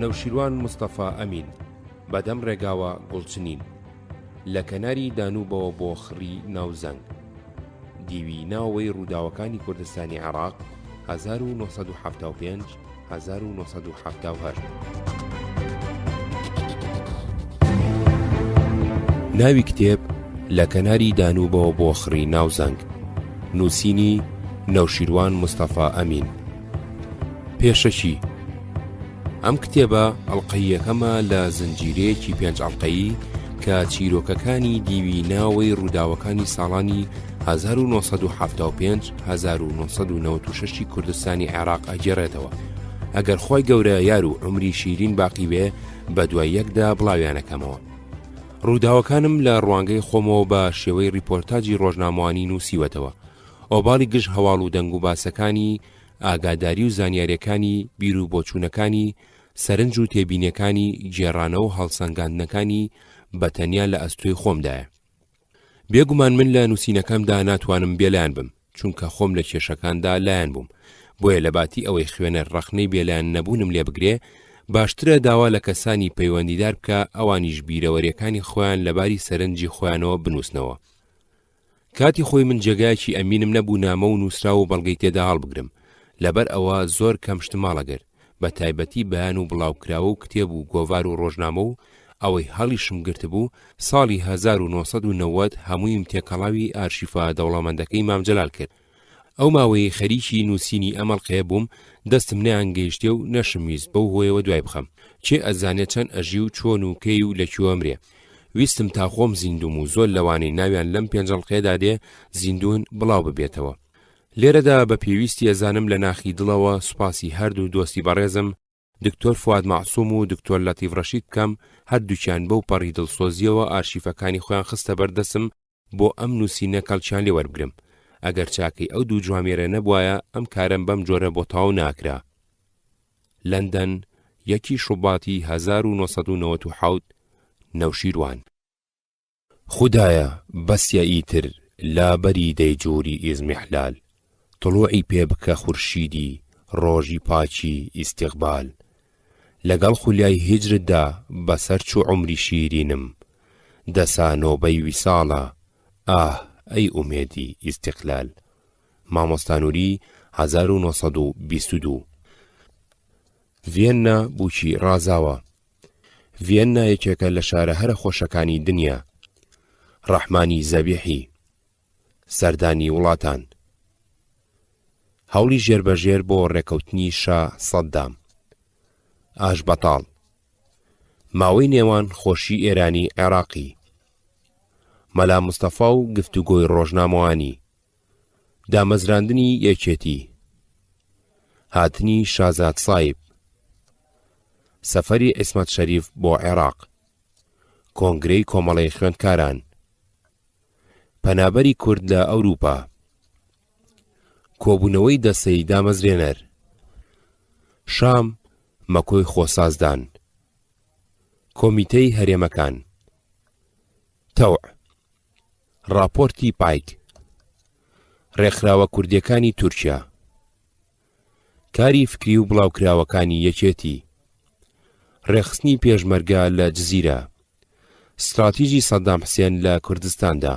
نەوشیروان مستەفا ئەمین بەدەم ڕێگاوە گوڵچنین لە کەناری دانوبەوە بۆ خڕی ناوزەنگ دیوی ناوەوەی ڕووداوەکانی کوردستانی عێراق 1975 1970. ناوی کتێب لە کەناری دانوبەوە بۆ خڕی ناوزەنگ، نووسینی نەوشیروان مستەفا ئەمین. پێشەشی ئەم کتێبە ئەڵقەی یەکەمە لە زنجیرەیەکی 5 ئەڵقەیی کە چیرۆکەکانی دیوی ناوەوەی ڕووداوەکانی ساڵانی 1975-1996 کوردستانی عێراق ئەگێڕێتەوە. ئەگەر خۆی گەورە یار و عمری شیرین باقی بێ بە دوای یەکدا بڵاویانەکەمەوە. ڕووداوەکانم لە ڕوانگەی خۆمەوە بە شێوەی ریپۆرتاجی ڕۆژنامەوانی نووسیوەتەوە. ئۆباڵی گشت هەواڵ و دەنگ و باسەکانی، ئاگاداری و زانیاریەکانی، بیر و بۆچوونەکانی، سەرنج و تێبینیەکانی، گێڕانە و هەڵسەنگاندنەکانی بەتەنیا لە ئەستۆی خۆمدایە. بێگومان من لە نووسینەکەمدا ناتوانم بێلایەن بم، چونکە خۆم لە کێشەکاندا لایەن بووم. بۆیە لە باتی ئەوەی خوێنەر ڕەخنەی بێلایەن نەبوونم لێ بگرێ، باشترە داوا لە کەسانی پەیوەندیدار بکە ئەوانیش بیرەوەریەکانی خۆیان لەباری سەرنجی خۆیانەوە بنووسنەوە. کاتی خۆی من جێگایەکی ئەمینم نەبوو نامە و نووسرا و بەڵگەی تێدا هەڵبگرم، لەبەر ئەوە زۆر کەم شتم ماڵەگەر، بە تایبەتی بەیان و بڵاوکراوە و کتێب و گۆڤار و ڕۆژنامە و ئەوەی هەڵیشم گرت بوو ساڵی 1990 هەموویم تێکەڵاوی ئارشیفە دەوڵەمەندەکەی مام جەلال کرد. ئەو ماوەی خەریکی نووسینی ئەمەڵقەیە بووم، دەستم نەیانگەیشتێ و نەشمویست بەو هۆیەوە دوای بخەم، چێ ئەزانێت چەند ئەژی و چۆن و کەی و لەکوێ ئەمرێ. ویستم تا خۆم زیندوم و زۆر لەوانەی ناویان لەم 5 ئەڵقەیەدا دێ زیندوون بڵاو ببێتەوە. لێرەدا بە پێویستی ئەزانم لە ناخی دڵەوە سوپاسی هەردوو دۆستی بەڕێزم دکتۆر فواد مەعسووم و دکتۆر لەتیف ڕەشید بکەم، هەردووکیان بەو پەڕی دڵسۆزیەوە ئارشیفەکانی خۆیان خستە بەردەسم بۆ ئەم نووسینە کەڵکیان لێ وەربگرم. ئەگەر چاکەی ئەو دوو جوامێرە نەبوایە ئەم کارم بەم جۆرە بۆ تاو ناکرا. لەندەن 1 شوباتی 1997 نەوشیروان. خودایە بەسیە ئیتر لا بەری دەیجووری ئیزمیحلال، طلوعی پێ بکە خورشیدی ڕۆژی پاچی ئیستیقبال، لەگەڵ خولیای هیجرتدا بەسەر چوو عمری شیرینم، دەسا نۆبەی ویساڵە ئاه ئەی ئومێدی ئیستیقلال. مامۆستا نووری 1922. ڤیەننا بووکی ڕازاوە. ڤیەننا یەکێکە لە شارە هەرە خۆشەکانی دنیا. ڕەحمانی زەبیحی سەردانی وڵاتان، هەوڵی ژێربەژێر بۆ ڕێکەوتنی شا سەددام، ئاش بەتاڵ، ماوەی نێوان خۆشی ئێرانی عێراقی، مەلا مستەفا و گفتوگۆی ڕۆژنامەوانی، دامەزراندنی یەکێتی، هاتنی شازاد سایب، سەفەری عیسمەت شەریف بۆ عێراق، کۆنگرەی کۆمەڵەی خوێندکاران، پەنابەری کورد لە ئەوروپا، کۆبوونەوەی دەسەی دامەزرێنەر، شام مەکۆی خۆسازدان، کۆمیتەی هەرێمەکان، تەوع، راپۆرتی پایک، ڕێکخراوە کوردیەکانی تورکیا، کاری فکری و بڵاوکراوەکانی یەکێتی، ڕێخستنی پێشمەرگە لە جزیرە، ستراتیژی سەدام حوسێن لە کوردستاندا،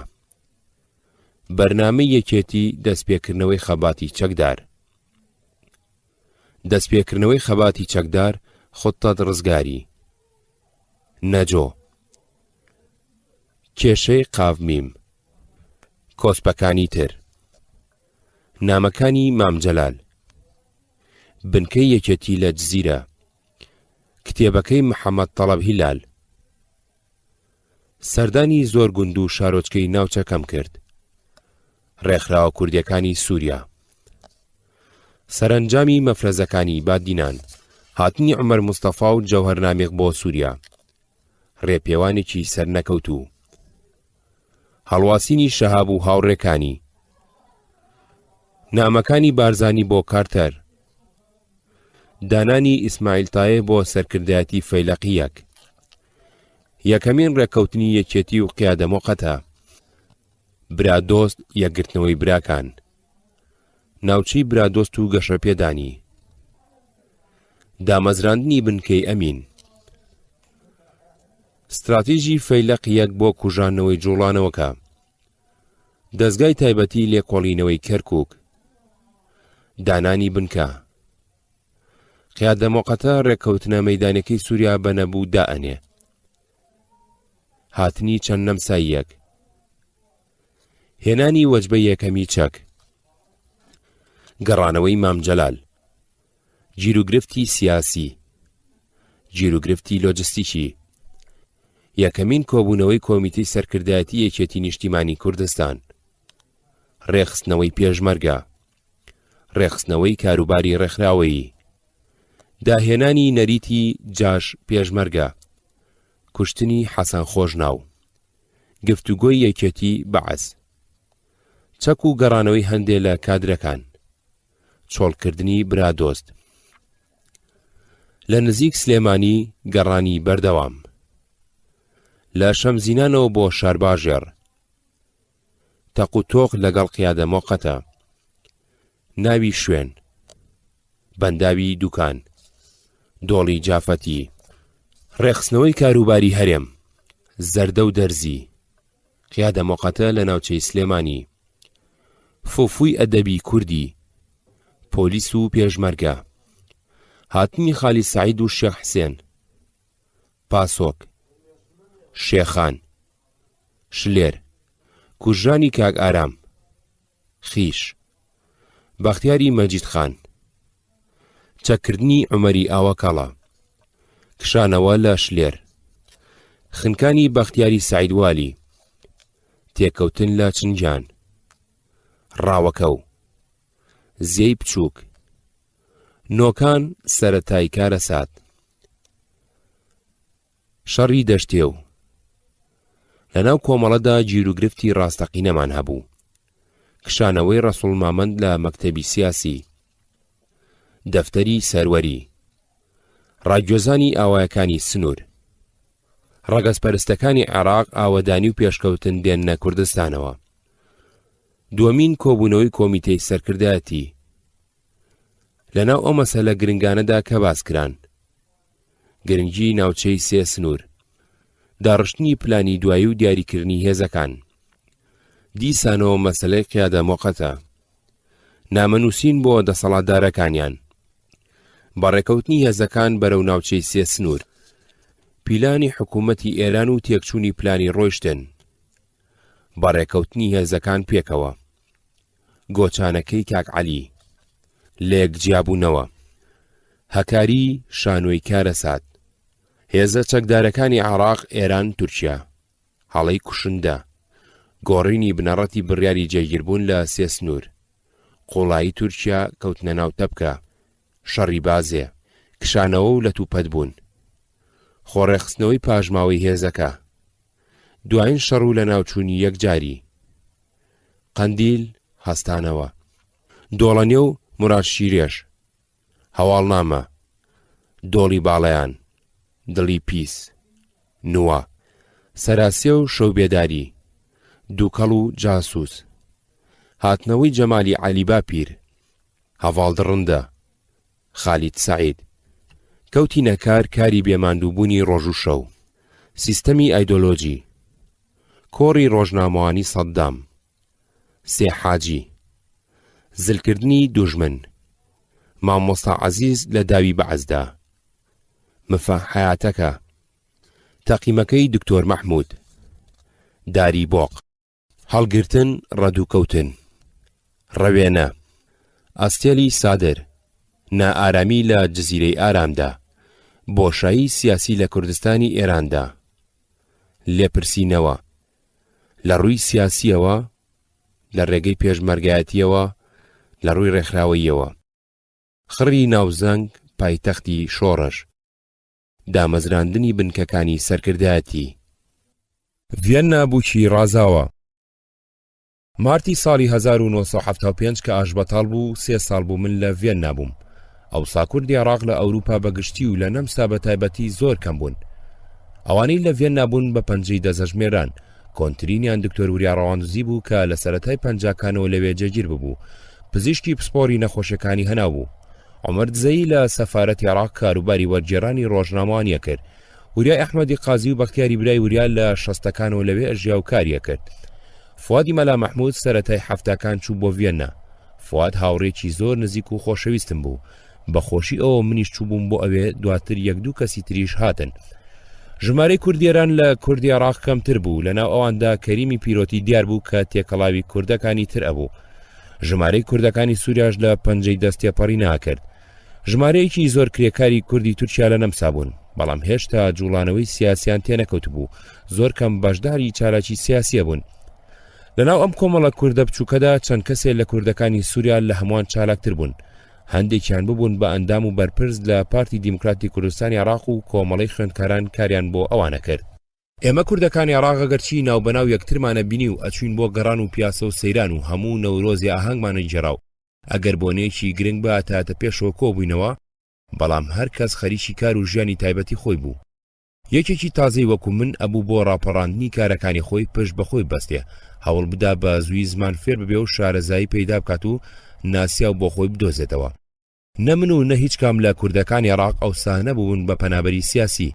بەرنامەی یەکێتی دەستپێکردنەوەی خەباتی چەکدار، دەستپێکردنەوەی خەباتی چەکدار خوتەت ڕزگاری، نەجۆ، کێشەی قاڤمیم، کۆسپەکانی تر، نامەکانی مام جەلال، بنکەی یەکێتی لە جزیرە، کتێبەکەی محەممەد تەڵەب هیلال، سەردانی زۆر گوند و شارۆچکەی ناوچەکەم کرد، ڕێکخراوە کوردیەکانی سووریا، سەرنجامی مەفرەزەکانی بادینان، هاتنی عومەر مستەفا و جەوهەرنامێق بۆ سووریا، ڕێپێوانێکی سەرنەکەوتوو، هەڵواسینی شەهاب و هاوڕێکانی، نامەکانی بارزانی بۆ کارتەر، دانانی ئیسماعیل تایە بۆ سەرکردایەتی فەیلەقیەک، یەکەمین ڕێکەوتنی یەکێتی و قیادەمۆقەتە، برادۆست یەکگرتنەوەی براکان، ناوچەی برادۆست و گەشەپێدانی، دامەزراندنی بنکەی ئەمین. استراتیژی فەیلق یەک بۆ کوژانەوەی جوڵانەوەکە. دەستگای تایبەتی لێکۆڵینەوەی کەرکووک. دانانی بنکە. قیادە مۆقەتە ڕێککەوتنە مەیدانەکەی سووریا بە نەبوو دائەنێ. هاتنی چەند نەمساییەک. هێنانی وەجبەی یەکەمی چەک. گەڕانەوەی مامجەلال. گیرروگرفتی سیاسی. گیرروگرفتی لۆجستیکی. یەکەمین کۆبوونەوەی کۆمیتەی سەرکردایەتی یەکێتی نیشتیمانی کوردستان. ڕێخستنەوەی پێشمەرگە. ڕێخستنەوەی کاروباری ڕێکخراوەیی. داهێنانی نەریتی جاش پێشمەرگە. کوشتنی حەسەن خۆشناو. گفتوگۆی یەکێتی بەعەز. چەک و گەڕانەوەی هەندێک لە کادرەکان. چۆڵکردنی برادۆست. لە نزیک سلێمانی گەڕانی بەردەوام. لە شەمزینانەوە بۆ شارباژێر. تەق و تۆق لەگەڵ قیادە مۆقەتە. ناوی شوێن. بەنداوی دوکان. دۆڵی جافەتی. ڕێخستنەوەی کاروباری هەرێم. زەردە و دەرزی. قیادە مۆقەتە لە ناوچەی سلێمانی. فۆفووی ئەدەبی کوردی. پۆلیس و پێشمەرگە. هاتنی خالی سعید و شێخ حسێن. پاسۆک. شێخان. شلێر. کوژرانی کاک ئارام. خیش. بەختیاری مەجید خان. چەکردنی عومەری ئاوەکەڵە. کشانەوە لە شلێر. خنکانی بەختیاری سعیدوالی. تێکەوتن لە چنجان. ڕاوەکەو. زێی بچووک. نۆکان سەرەتای کارە سات. شەڕی دەشتێو. لەناو کۆمەڵەدا گیرروگرفتی ڕاستەقینەمان هەبوو. کشانەوەی ڕەسوڵ مامەند لە مەکتەبی سیاسی. دەفتەری سەروەری. ڕاگوێزانی ئاوایەکانی سنوور. ڕەگەزپەرستەکانی عێراق ئاوەدانی و پێشکەوتن دێننە کوردستانەوە. دووەمین کۆبوونەوەی کۆمیتەی سەرکردایەتی. لەناو ئەو مەسەلە گرنگانەدا کە باسکران. گرنگی ناوچەی سێ سنوور. داڕشتنی پلانی دوایی و دیاریکردنی هێزەکان. دیسانەوە مەسەلەی قیادە مۆقەتە. نامەنووسین بۆ دەسەڵاتدارەکانیان. بەڕێکەوتنی هێزەکان بەرەو ناوچەی سێ سنوور. پیلانی حکوومەتی ئێران و تێکچوونی پلانی ڕۆیشتن. بەڕێکەوتنی هێزەکان پێکەوە. گۆچانەکەی کاک عەلی. لێک جیابوونەوە. هەکاری شانۆی کارە سات. هێزە چەکدارەکانی عێراق ئێران تورکیا. هەڵەی کوشندە. گۆڕینی بنەڕەتی بڕیاری جێگیربوون لە سێ سنوور. قوڵایی تورکیا کەوتنە ناو تەبکە. شەڕی بازێ. کشانەوە و لە تووپەت بوون. خۆڕێخستنەوەی پاژماوەی هێزەکە. دوایین شەڕ و لە ناوچوونی یەکجاری. قەندیل هەستانەوە. دۆڵەنێ و موراد شیرێش. هەواڵنامە. دۆڵی باڵەیان. دڵی پیس. نووە. سەراسیە و شەو بێداری. دووکەڵ و جاسووس. هاتنەوەی جەمالی عەلیبا پیر. هەواڵدڕندە. خالید سعید. کەوتی نەکار کاری بێماندووبوونی ڕۆژ و شەو. سیستەمی ئایدۆلۆجی. کۆڕی ڕۆژنامەوانی سەددام. سێ حاجی. زلکردنی دوژمن. مامۆستا عەزیز لە داوی بەعەزدا. مفە حەیاتەکە. تەقیمەکەی دکتۆر مەحموود. داری بۆق. هەڵگرتن ڕەدووکەوتن. ڕەوێنە. ئەستێلی سادر. نائارامی لە جزیرەی ئارامدا. بۆشایی سیاسی لە کوردستانی ئێراندا. لێپرسینەوە. لە ڕووی سیاسیەوە، لە ڕێگەی پێشمەرگایەتیەوە، لە ڕووی ڕێکخراوەیەوە. خڕی ناوزەنگ پایتەختی شۆڕش. دامەزراندنی بنکەکانی سەرکردایەتی. ڤێننا بووکی ڕازاوە. مارتی ساڵی 1975 کە ئاشبەتاڵ بوو 3 ساڵ بوو من لە ڤێننا بووم. ئەوسا کوردی عێراق لە ئەوروپا بەگشتی و لە نەمسا بە تایبەتی زۆر کەم بوون. ئەوانەی لە ڤێننا بوون بە پەنجەی دەزەژمێران. کۆنترینیان دکتۆر وریا ڕەواندوزی بوو کە لە سەرەتای پەنجاکانەوە لەوێ جێگیر ببوو. پزیشکی پسپۆری نەخۆشیەکانی هەنا بوو. عمر دزەی لە سەفارەتی عێراق کاروباری وەرگێڕانی ڕۆژنامەوانیە کرد. وریای ئەحمەدی قازی و بەختیاری برای وریا لە شەستەکانەوە لەوێ ئەژیا و کاریە کرد. فوادی مەلا مەحموود سەرەتای هەفتەکان چوو بۆ ڤێننا. فواد هاوڕێکی زۆر نزیک و خۆشەویستم بوو. بەخۆشی ئەوە منیش چوو بووم بۆ ئەوێ، دواتر یەک دوو کەسی تریش هاتن. ژمارەی کوردیێران لە کوردی عێراق کەمتر بوو، لەناو ئەواندا کەریمی پیرۆتی دیار بوو کە تێکەڵاوی کوردەکانی تر ئەبوو. ژمارەی کوردەکانی سووریاش لە پەنجەی دەستێپەڕی ناکرد. ژمارەیەکی زۆر کرێکاری کوردی تورکیا لە نەمسا بوون، بەڵام هێشتا جوڵانەوەی سیاسیان تێنەکەوت بوو، زۆر کەم بەشداری چالاکی سیاسیە بوون. لەناو ئەم کۆمەڵە کوردە بچووکەدا چەند کەسێک لە کوردەکانی سووریا لە هەمووان چالاکتر بوون. هەندێکیان ببوون بە ئەندام و بەرپرس لە پارتی دیموکراتی کوردستانی عێراق و کۆمەڵەی خوێندکاران کاریان بۆ ئەوانە کرد. ئێمە کوردەکانی عێراق ئەگەرچی ناوبەناو یەکترمانە بینی و ئەچوین بۆ گەڕان و پیاسە و سەیران و هەموو نەورۆزی ئاهەنگمانە جێراو، ئەگەر بۆنەیەکی گرنگ بە هاتاتە پێشەوە کۆبووینەوە، بەڵام هەر کەس خەریکی کار و ژیانی تایبەتی خۆی بوو. یەکێکی تازەی وەکو من ئەبوو بۆ ڕاپەڕاندنی کارەکانی خۆی پشت بەخۆی بەستێ، هەوڵ بدا بە زووی زمان فێر ببێ و شارەزایی پەیدا بکات و ناسیا و بۆ خۆی بدۆزێتەوە. نە من و نە هیچ کام لە کوردەکانی عێراق ئەوسا نەبوون بە پەنابەری سیاسی.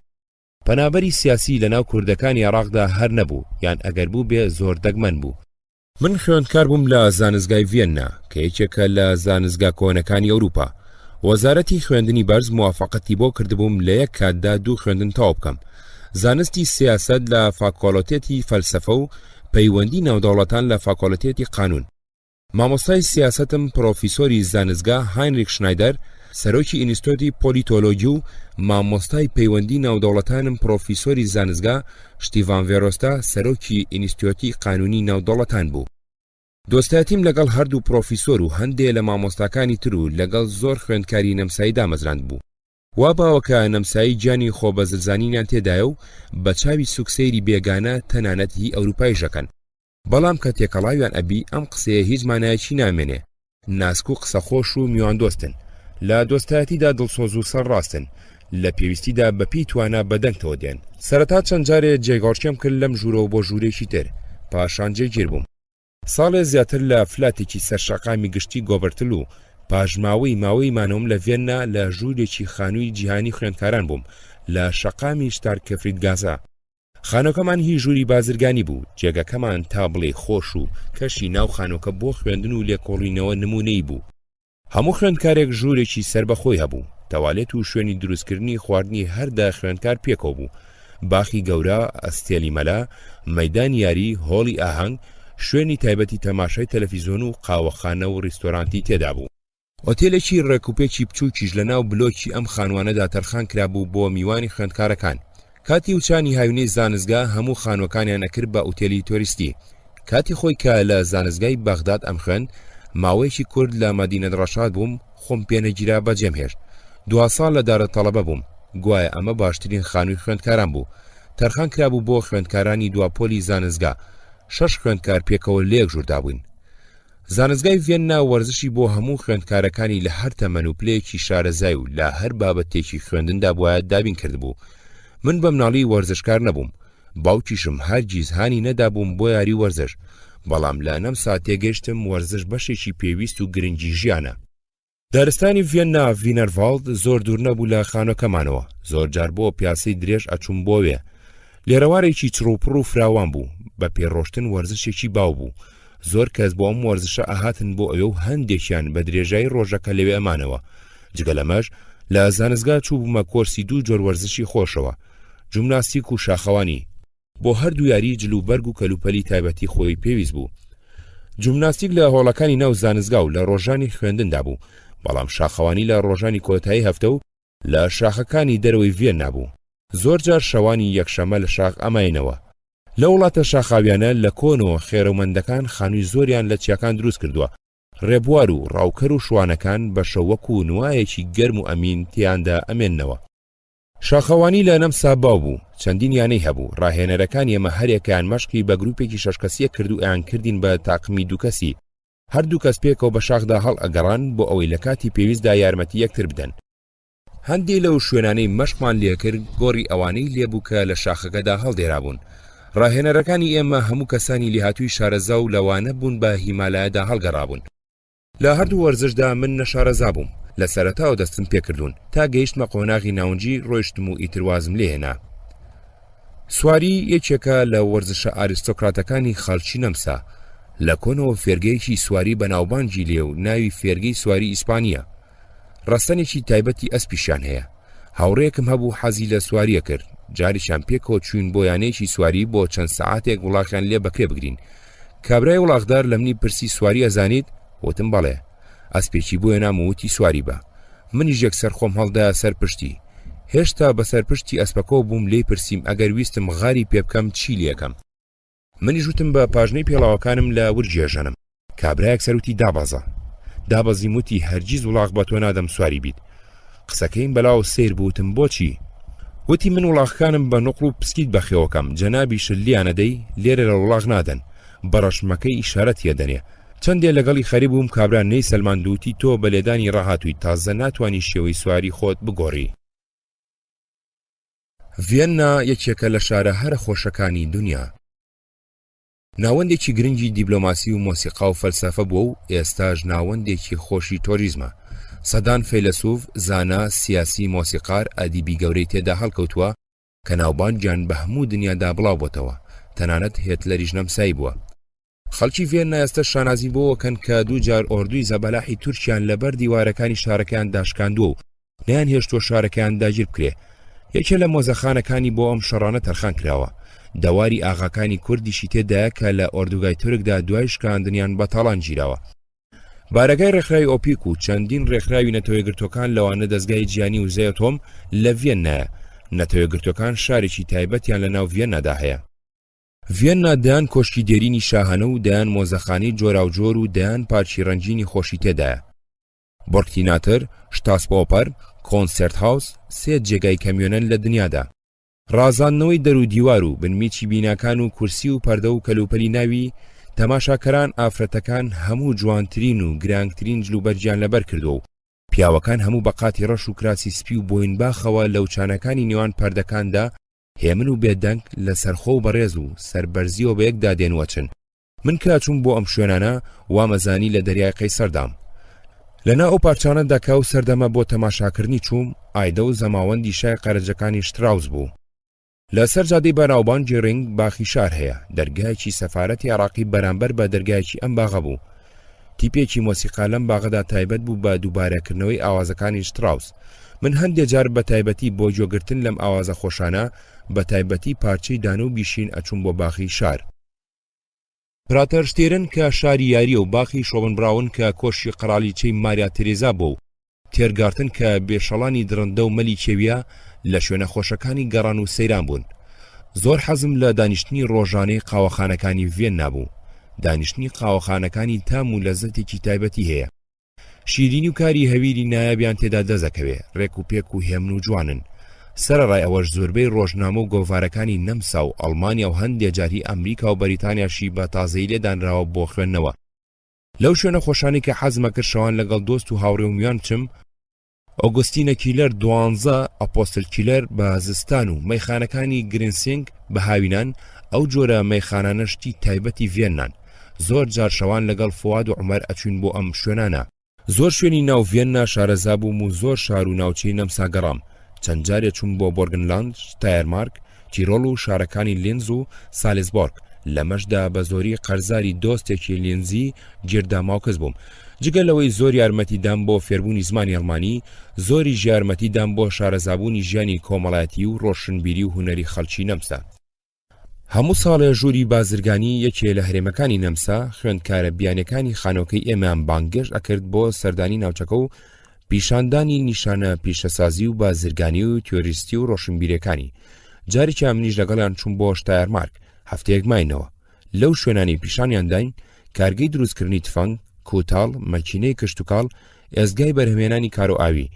پەنابەری سیاسی لەناو کوردەکانی عێراقدا هەر نەبوو، یان ئەگەر بوو بێ زۆر دەگمەن بوو. من خوێندکار بووم لە زانستگای ڤێننا کە یەکێکە لە زانستگا کۆنەکانی ئەوروپا. وەزارەتی خوێندنی بەرز موافقەتی بۆ کردبووم لە یەک کاتدا دوو خوێندن تەواو بکەم، زانستی سیاست لە فاکۆڵۆتێتی فەلسەفە و پەیوەندی ناودەوڵەتان لە فاکۆڵۆتێتی قانون. مامۆستای سیاستم پرۆفیسۆری زانستگا هاینریک شنایدەر سەرۆکی ئینستیتۆتی پۆلیتۆلۆژی و مامۆستای پەیوەندی ناودەوڵەتانم پرۆفیسۆری زانستگا شتیڤان ڤێرۆستا سەرۆکی ئینستیتۆتی قانونی ناودەوڵەتان بوو. دۆستایەتیم لەگەڵ هەردوو پرۆفیسۆر و هەندێک لە مامۆستاکانی تر و لەگەڵ زۆر خوێندکاری نەمسایی دامەزراند بوو. وا باوەکە نەمسایی گیانی خۆ بە زلزانینیان تێدایە و بە چاوی سوکسەیری بێگانە تەنانەت هی ئەوروپاییژەکەن. بەڵام کە تێکەڵاویان ئەبی ئەم قسەیە هیچ مانایەکی نامێنێ، ناسک و قسە خۆش و میوان دۆستن، لە دۆستایەتیدا دڵسۆز و سەرڕاستن، لە پێویستیدا بەپی توانە بەدەنگتەوە دێن. سەرەتا چەند جارێ جێگاڵچێم کرد لەم ژوورەوە بۆ ژوورێکی تر، پاشان جێگیر بووم. ساڵێ زیاتر لە فلاتێکی سەرشەقامی گشتی گۆبرتل و پاژماوەی ماوەی مانەوەم لە ڤێننا لە ژوورێکی خانووی جیهانی خوێندکاران بووم لە شەقامی شتارکەفریت گازا. خانۆکەمان هی ژووری بازرگانی بوو، جێگەکەمان تا بڵێ خۆش و کەشی ناو خانۆکە بۆ خوێندن و لێکۆڵینەوە نمونەی بوو. هەموو خوێندکارێک ژوورێکی سربەخۆی هەبوو، تەوالێت و شوێنی دروستکردنی خواردنی هەردا خوێندکار پێکەوە بوو. باخی گەورە، ئەستێلی مەلا، مەیدان یاری، هۆڵی ئاهەنگ، شوێنی تایبەتی تەماشای تەلەڤیزۆن و قاوەخانە و ڕیستۆرانتی تێدا بوو. ئۆتێلێکی ڕێکوپێکی بچووکیش لەناو بلۆکی ئەم خانوانەدا تەرخان کرابوو بۆ میوانی خوێندکارەکان. کاتی وچانی هاوینەی زانستگا هەموو خانوەکانیان نەکرد بە ئوتێلی تۆریستی. کاتی خۆی کە لە زانستگای بەغداد ئەم خوێند، ماوەیەکی کورد لە مەدینە ڕەشاد بووم، خۆم پێنەگیرا بەجێم هێشت. 2 ساڵ لە دارە تەڵەبە بووم، گوایە ئەمە باشترین خانووی خوێندکاران بوو. تەرخان کرابوو بۆ خوێندکارانی دواپۆلی زانستگا، 6 خوێندکار پێکەوە لە یەک ژوور دابووین. زانستگای ڤێننا وەرزشی بۆ هەموو خوێندکارەکانی لە هەر تەمەن و پلەیەکی شارەزای و لە هەر بابەتێکی خوێندندا بووە دابین کردبوو. من بە مناڵی وەرزشکار نەبووم، باوکیشم هەرگیز هانی نەدابووم بۆ یاری وەرزش، بەڵام لە نەمسا تێگەیشتم وەرزش بەشێکی پێویست و گرنگی ژیانە. دارستانی ڤێننا ڤینەرڤالد زۆر دوور نەبوو لە خانۆکەمانەوە، زۆر جار بۆ پیاسەی درێژ ئەچووم بۆوێ. لێرەوارێکی چڕوپڕ و فراوان بوو، بە پێڕۆشتن وەرزشێکی باو بوو. زۆر کەس بۆ ئەم وەرزشە ئاهاتن بۆ ئەوێ و هەندێکیان بە درێژایی ڕۆژەکە لەوێ ئەمانەوە. جگە لەمەش لە زانستگا چوو بوومە کۆرسی 2 جۆر وەرزشی خۆشەوە، جومناستیک و شاخەوانی. بۆ هەردوو یاری جلوبەرگ و کەلوپەلی تایبەتی خۆی پێویست بوو. جومناستیک لە هۆڵەکانی ناو زانستگا و لە ڕۆژانی خوێندندا بوو، بەڵام شاخەوانی لە ڕۆژانی کۆتایی هەفتە و لە شاخەکانی دەرەوەی ڤێننا بوو. زۆر جار شەوانی یەکشەمە لە شاخ ئەماینەوە. لە وڵاتە شاخاویانە لە کۆنەوە خێرەومەندەکان خانووی زۆریان لە چیاکان دروست کردووە. ڕێبوار و ڕاوکەر و شوانەکان بە شەوەک و نوایەکی گەرم و ئەمین تیاندا ئەمێننەوە. شاخەوانی لە نەمسا باو بوو، چەندین یانەی هەبوو. ڕاهێنەرەکان ئێمە هەرێکیان مەشقی بە گروپێکی 6 کەسیە کرد و ئەیان کردین بە تاقمی 2 کەسی. هەردوو کەس پێکەوە بە شاخدا هەڵ ئەگەڕان بۆ ئەوەی لە کاتی پێویستدا یارمەتی یەکتر بدەن. هەندێک لەو شوێنانەی مەشقمان لێکرد گۆڕی ئەوانەی لێبوو کە لە شاخەکەدا هەڵدێرابوون. ڕاهێنەرەکانی ئێمە هەموو کەسانی لێهاتووی شارەزا و لەوانە بوون بە هیمالایەدا هەڵگەڕابوون. لە هەردوو وەرزشدا من نەشارەزا بووم، لە سەرەتاوە دەستم پێکردوون تا گەیشتمە قۆناغی ناونجی ڕۆیشتم و ئیتروازم لێهێنا. سواری یەکێکە لە وەرزشە ئاریستۆکراتەکانی خەڵکی نەمسا، لە کۆنەوە فێرگەیەکی سواری بەناوبانگی لێ و ناوی فێرگەی سواری ئیسپانیە. ڕەستەنێکی تایبەتی ئەسپیشان هەیە. هاوڕێیەکم هەبوو حەزی لە سواریە کرد، جاریشان پێکەوە چوین بۆ یانەیەکی سواری بۆ چەند سەعاتێک وڵاغیان لێ بەکرێ بگرین. کابرای وڵاغدار لە منی پرسی سواری ئەزانیت؟ وتم بەڵێ. ئەسپێکی بۆیە ناموتی سواری بە. منیش یەکسەر خۆم هەڵدایە سەر پشتی. هێشتا بەسەر پشتی ئەسپەکەوە بووم لێی پرسییم ئەگەر ویستم غاری پێ بکەم چی لێکەم. منیش وتم بە پاژنەی پێڵاوەکانم لە ورجێژەنم. کابرایەک سەروتی دابەزە. دابەزیم وتی هەرگیز وڵاغ بە تۆ نادەم سواری بیت. قسەکەیم بەلاو سیر بووتم بۆچی؟ وتی من وڵاغەکانم بە نوقڵ و پسکیت بەخێوەکەم، جەنابی شلیانەدەی لێرە لە وڵاغ نادەن، بەڕەشمەکەی ئیشارەتیە دەنێ. چەندێ لەگەڵی خەریب بووم کابرا نەی سەلمان دووتی تۆ بە لێدانی ڕاهاتووی تازە ناتوانانی شێوەی سواری خۆت بگۆڕی. ڤێننا یەکێکە لە شارە هەرە خۆشەکانی دنیا. ناوەندێکی گرنگی دیبلۆماسی و مۆسیقا و فەلسەفە بووە و ئێستاش ناوەندێکی خۆشی تۆریزمە. سەدان فەیلسوف، زانا، سیاسی، مۆسیقار، ئەدیبی گەورەی تێدا هەڵکەوتووە کە ناوبانگیان بە هەموو دنیادا بڵاو بۆتەوە، تەنانەت هێتلەریش نەمسایی بووە. خەڵکی ڤێننا ئێستا شانازی بۆوەکەن کە دوو جار ئۆردوی زەبەلاحی تورکیان لەبەر دیوارەکانی شارەکەیان داشکاندووە و نیان هێشتووە شارەکەیان داگیر بکرێ. یەکێ لە مۆزەخانەکانی بۆ ئەم شەڕانە تەرخان کراوە. دەواری ئاغاکانی کوردیشی تێدایە کە لە ئۆردوگای تورکدا دوای شکاندنیان بەتاڵان گیراوە. بارەگای ڕێکخراوی ئۆپیک و چەندین ڕێکخراوی نەتەوەیەگرتوەکان لەوانە دەستگای جیانی و زەیەتۆم لە ڤێننایە. نەتەوەیەگرتوەکان شارێکی تایبەتیان لە ناو ڤێننادا هەیە. ڤێننا دایان کۆشکی دێرینی شاهانە و دایان مۆزەخانەی جۆراوجۆر و دایان پارچی ڕەنگینی خۆشی تێدایە. بۆرکتیناتر، شتاسپۆپەر، کۆنسەرت هاوس، سێ جێگای کەمیۆنەن لە دنیادا. ڕازاندنەوەی دەرو دیوار و بنمیچی بیناکان و کورسی و پەردە و کەلوپەلی ناوی تەماشاکەران ئافرەتەکان هەموو جوانترین و گرانگترین جلوبەرجیان لەبەر کردو و پیاوەکان هەموو بەقاتی ڕەش و کراسی سپی و بۆینباخەوە لەو چانەکانی نێوان پەردەکاندا هێمن و بێدەنگ لە سەرخۆ و بەڕێز و سەربەرزیەوە بە یەکدا دێنوەچن. من کاچوم بۆ ئەم شوێنانە وامەزانی لە دەریای قەیسەردام. لەنا ئەو پارچانەدا کە و سەردەمە بۆ تەماشاکردنی چووم ئایدە و زەماوەندی شای قەرەجەکانی شتراوس بوو. لەسەر جادەی بەناوبانگی ڕینگ باخی شار هەیە، دەرگایەکی سەفارەتی عێراقی بەرامبەر بە دەرگایەکی ئەم باغە بوو. تیپێکی مۆسیقا لەم باغەدا تایبەت بوو بە دووبارەکردنەوەی ئاوازەکانی شتراوس. من هەندێک جار بە تایبەتی بۆ جۆگرتن لەم ئاوازە خۆشانە بە تایبەتی پارچەی دانە و بیشین ئەچوم بۆ باخی شار. پراتەرشتێرن کە شاری یاریە و باخی شۆڵنبراون کە کۆشی قەرالیچەی ماریا تێرێزا بوو و تێرگارتن کە بێشەڵانی درندە و مەلی کێویە لە شوێنە خۆشەکانی گەڕان و سەیران بوون. زۆر حەزم لە دانیشتنی ڕۆژانەی قاوەخانەکانی ڤێننا بوو. دانیشتنی قاوەخانەکانی تام و لەزەتێکی تایبەتی هەیە. شیرینی و کاری هەویری نایابیان تێدا دەزەکەوێ، ڕێک و پێک و هێمن و جوانن. سەرەڕای ئەوەش زۆربەی ڕۆژنامە و گۆڤارەکانی نەمسا و ئەڵمانیا و هەندێک جاری ئەمریکا و بەریتانیاشی بە تازەی لێدانراوە بۆ خوێندنەوە. لەو شوێنە خۆشانی کە حەزمە کرد شەوان لەگەڵ دۆست و هاوڕێ و میان بچم، ئۆگۆستینە کیلەر 12 ئەپۆستل کیلەر بە زستان و مەیخانەکانی گرینسینگ بە هاوینان ئەو جۆرە مەیخانانەشتی تایبەتی ڤێننان. زۆر جار شەوان لەگەڵ فواد و عومەر ئەچوین بۆ ئەم شوێنانە. زۆر شوێنی ناو ڤێننا شارەزا بووم و زۆر شار و ناوچەی نەمسا گەڕام. چەند جارێ چوون بۆ بۆرگنلاند، شتایرمارک، تیرۆڵ و شارەکانی لینز و سالزبۆرگ. لەمەشدا بە زۆری قەرزاری دۆستێکی لینزی گیرداماوکەس بووم. جگە لەوەی زۆر یارمەتیدام بۆ فێربوونی زمانی ئەڵمانی، زۆری یارمەتیدام بۆ شارەزابوونی ژیانی کۆمەڵایەتی و ڕۆشنبیری و هونەری خەڵکی نەمسا. هەموو ساڵێ ژووری بازرگانی یەکێ لە هەرێمەکانی نەمسا خوێندکارە بیانەکانی خانۆکەی ئێمەیان بانگێش ئەکرد بۆ سەردانی ناوچەکە و پیشاندانی نیشانە پیشەسازی و بازرگانی و تیۆریستی و ڕۆشنبیرەکانی. جارێکی منیش لەگەڵیان چوون بۆ شتایرمارک، هەفتەیەک ماینەوە. لەو شوێنانی پیشانیان داین کارگەی دروستکردنی تفەنگ، کۆتاڵ، مەکینەی کشتتوکاڵ، ئێزگای بەرهەمێنانی کار و ئاوی.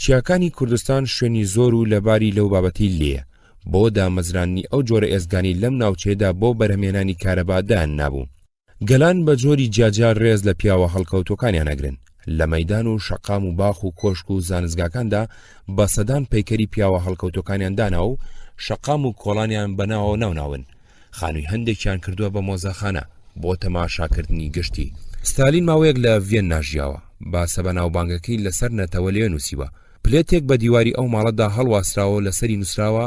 چیاکانی کوردستان شوێنی زۆر و لەباری لەو بابەتی لێیە. بۆ دامەزرانی ئەو جۆرە ئێزگانی لەم ناوچێدا بۆ بەرهەمێنانی کارەبادایان نابوو. گەلان بە جۆری جاجار ڕێز لە پیاوە هەڵکەوتەکانیان ئەگرن. لە مەیدان و شەقام و باخ و کۆشک و زانزگاکاندا بە سەدان پەیکەری پیاوە هەڵکەوتەکانیان دانا و شەقام و کۆڵانیان بەناوە ناوناون. خانووی هەندێکیان کردووە بە مۆزەخانە بۆ تەماشاکردنی گشتی. ستالین ماوەیەک لە ڤێننا ژیاوە. باسە بەناوبانگەکەی لەسەر نەتەوە لێ نووسیوە. پلێتێک بە دیواری ئەو ماڵەدا هەڵواستراوە لەسەری نووسراوە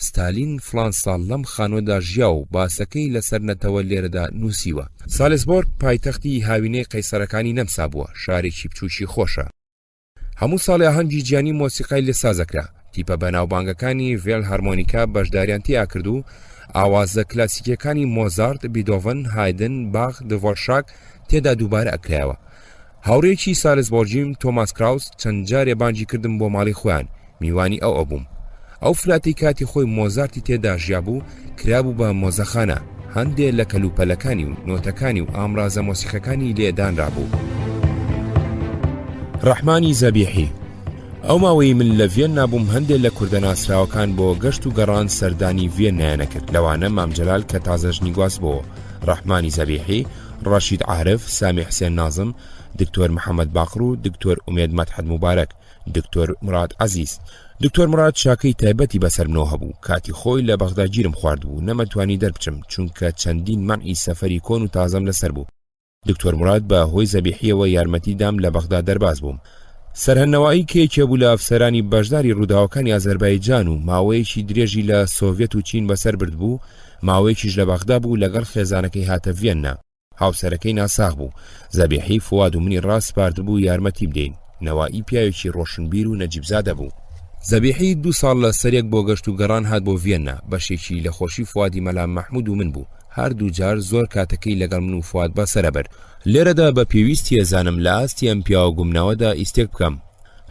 ستالین فلان ساڵ لەم خانۆدا ژیا و باسەکەی لەسەر نەتەوە لێرەدا نووسیوە. سالزبۆرگ پایتەختی هاوینەی قەیسەرەکانی نەمسا بووە، شارێکی بچووکی خۆشە. هەموو ساڵی ئاهەنگی گیانی مۆسیقای لێ سازەکرا. تیپە بەناوبانگەکانی ڤێل هەرمۆنیکا بەشداریان تیا کرد و ئاوازە کلاسیکیەکانی مۆزارت، بیدۆڤن، هایدن، باخ، دڤۆرشاک تێدا دووبارە ئەکرایەوە. هاوڕێکی سالزبۆرگیم تۆماس کراوس چەند جارێ بانگی کردم بۆ ماڵی خۆیان، میوانی ئەو بووم. ئەو فلاتی کاتی خۆی مۆزارتی تێدا ژیابوو کرابوو بە مۆزەخانە، هەندێک لە کەلوپەلەکانی و نۆتەکانی و ئامرازە مۆسیقەکانی لێدانرا بوو. ڕەحمانی زەبیحی ئەو ماوەی من لە ڤێن نابووم هەندێک لە کوردە ناسراوەکان بۆ گەشت و گەڕان سەردانی ڤێن نایەنەکرد، لەوانە مامجەلال کە تازەژنی گواست بۆ، ڕەحمانی زەبیحی، ڕەشید عارف، سامی حسێن نازم، دکتۆر محەممەد باقر و دکتۆر ئومێد مەدحەت موبارەک، دکتۆر مراد عەزیز. دکتۆر مراد شاکەی تایبەتی بەسەر منەوە هەبوو، کاتی خۆی لە بەغدا گیرم خوارد بوو، نەمەتوانی دەربچم چونکە چەندین مەنعی سەفەری کۆن و تازەم لەسەر بوو. دکتۆر مراد بە هۆی زەبیحیەوە یارمەتیدام لە بەغدا دەرباز بووم. سەرهەنەوەی کێکێ بوو لە ئەفسەرانی بەشداری ڕووداوەکانی ئازەربایجان و ماوەیەکی درێژی لە سۆڤێت و چین بەسەر برد بوو، ماوەیەکیش لە بەغدا بوو لەگەڵ خێزانەکەی هاتە ڤێننا. هاوسەرەکەی ناساغ بوو. زەبیحی فواد و منی ڕاست پارد بوو یارمەتی بدەین. نەوایی پیاوێکی ڕۆشنبیر و نەجیبزادە بوو. زەبیحی 2 ساڵ لە سەرێک بۆ گەشت و گەڕان هات بۆ ڤێننا، بەشێکی لە خۆشی فوادی مەلام مەحموود و من بوو. هەردوو جار زۆر کاتەکەی لەگەڵ من و فواد بەسەرەبەر. لێرەدا بە پێویستی ئەزانم لە ئاستی ئەم پیاوە گومناوەدا ئیستێک بکەم.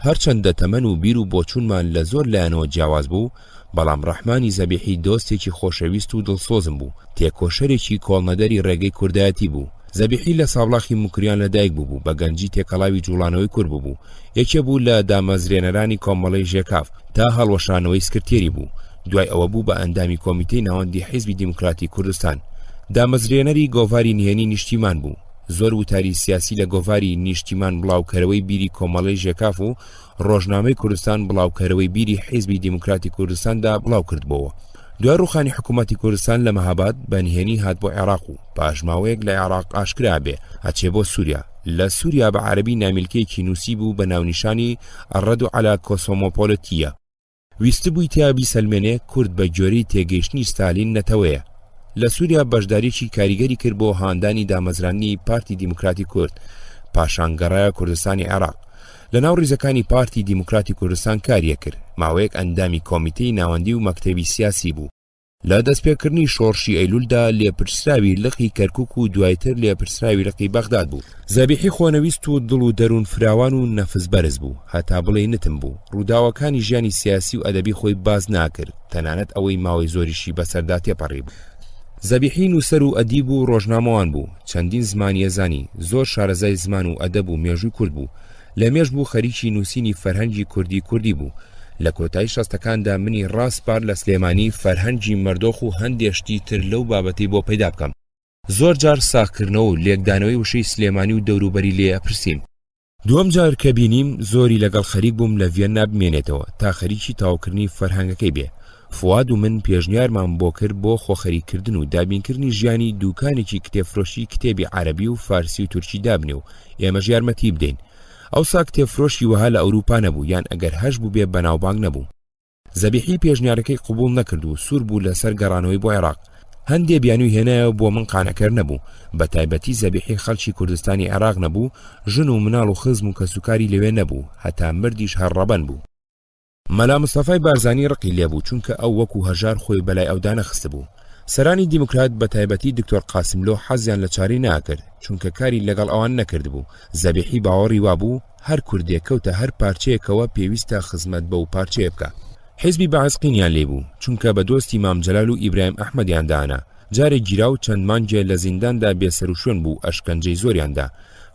هەرچەندە تەمەن و بیر و بۆچوونمان لە زۆر لایەنەوە جیاواز بوو، بەڵام ڕەحمانی زەبیحی دۆستێکی خۆشەویست و دڵسۆزم بوو. تێکۆشەرێکی کۆڵنەدەری ڕێگەی کوردایەتی بوو. زەبیحی لە سابڵاخی مکریان لەدایک بوو، بە گەنجی تێکەڵاوی جوڵانەوەی کورد بوو. یەکێ بوو لە دامەزرێنەرانی کۆمەڵەی ژێکاف تا هەڵوەشانەوەی سکرتێری بوو. دوای ئەوە بوو بە ئەندامی کۆمیتەی ناوەندی حیزبی دیموکراتی کوردستان. دامەزرێنەری گۆڤاری نهێنی نیشتیمان بوو. زۆر وتاری سیاسی لە گۆڤاری نیشتیمان بڵاوکەرەوەی بیری کۆمەڵەی ژێکاف و ڕۆژنامەی کوردستان بڵاوکەرەوەی بیری حیزبی دیموکراتی کوردستاندا بڵاو کردبەوە. دوای ڕوخانی حکوومەتی کوردستان لە مەهاباد بەنهێنی هات بۆ عێراق و پاشماوەیەک لە عێراق ئاشکرا بێ ئەچێ بۆ سووریا. لە سووریا بە عەرەبی نامیلکەیەکی نووسی بوو بە ناونیشانی ئەڕەد و عەلا کۆسۆمۆپۆلۆتیە. ویستبووی تیا بیسەلمێنێ کورد بە جۆرەی تێگەیشتنی ستالین نەتەوەیە. لە سووریا بەشداریی کاریگەری کرد بۆ هاندانی دامەزرانی پارتی دیموکراتی کورد، پاشانگەڕایە کوردستانی عێراق. لە ناو ڕیزەکانی پارتی دیموکراتی کوردستان کاریە کرد، ماوەیەک ئەندامی کۆمیتەی ناوەندی و مەکتەبی سیاسی بوو. لە دەستپێکردنی شۆڕشی ئەیلولدا لێپرسراوی لقی کەرکوک و دوایتر لێپرسراوی لقی بەغداد بوو. زەبیحی خۆنەویست و دڵ و دەروون فراوان و نەفس بەرز بوو، هەتا بڵێ نتم بوو. ڕووداوەکانی ژیانی سیاسی و ئەدەبی خۆی باز ناکرد، تەنانەت ئەوەی ماوەی زۆریشی بەسەردا تێپەڕی بوو. زەبیحی نووسەر و ئەدیب و ڕۆژنامەوان بوو، چەندین زمانی ئەزانی، زۆر شارەزای زمان و ئەدەب و مێژووی کورد بوو. لە مێژ بوو خەریکی نووسینی فەرهەنگی کوردی بوو. لە کۆتایی شەستەکاندا منی ڕاستپار لە سلێمانی فەرهەنگی مەردۆخ و هەندێشتی تر لەو بابەتی بۆ پەیدا بکەم. زۆر جار ساختکردنەوە و لێکدانەوەی وشەی سلێمانی و دەوروبەری لێ ئەپرسیم. دووەم جار کە بینیم زۆری لەگەڵ خەریک بووم لە ڤێننا بمێنێتەوە تا خەریکی تاوکردنی فەرهەنگەکەی بێ. فواد و من پێشنیارمان بۆ کرد بۆ خۆخەریکردن و دابینکردنی ژیانی دوکانێکی کتێبفرۆشی کتێبی عەرەبی و فارسی و تورکی دابنێ و ئێمەش یارمەتی بدەین. ئەوسا کتێبفرۆشی وەها لە ئەوروپا نەبوو، یان ئەگەر هەش بوو بێ بەناوبانگ نەبوو. زەبیحی پێشنیارەکەی قبوڵ نەکرد و سوور بوو لەسەر گەڕانەوەی بۆ عێراق. هەندێ بیانووی هێنایەوە بۆ من قانەکەر نەبوو، بە تایبەتی زەبیحی خەڵکی کوردستانی عێراق نەبوو، ژن و مناڵ و خزم و کەسوکاری لەوێ نەبوو، هەتا مردیش هەرڕەبەن بوو. مەلا مستەفای بارزانی ڕقی لێبوو چونکە ئەو وەکو هەژار خۆی بەلای ئەودا نەخست بوو. سەرانی دیموکرات بە تایبەتی دکتۆر قاسملۆ حەزیان لە چاری ناکرد چونکە کاری لەگەڵ ئەوان نەکرد بوو. زەبیحی باوەڕی وابوو هەر کوردێک کەوتە هەر پارچەیەکەوە پێویستە خزمەت بە و پارچەیە بکە. حیزبی بەعزقینیان لێبوو چونکە بە دۆستی مام جەلال و ئیبراهیم ئەحمەدیان دانا. جارێک گیرا و چەند مانگێ لە زینداندا بێسەر و شوێن بوو، ئەشکەنجەی زۆریاندا.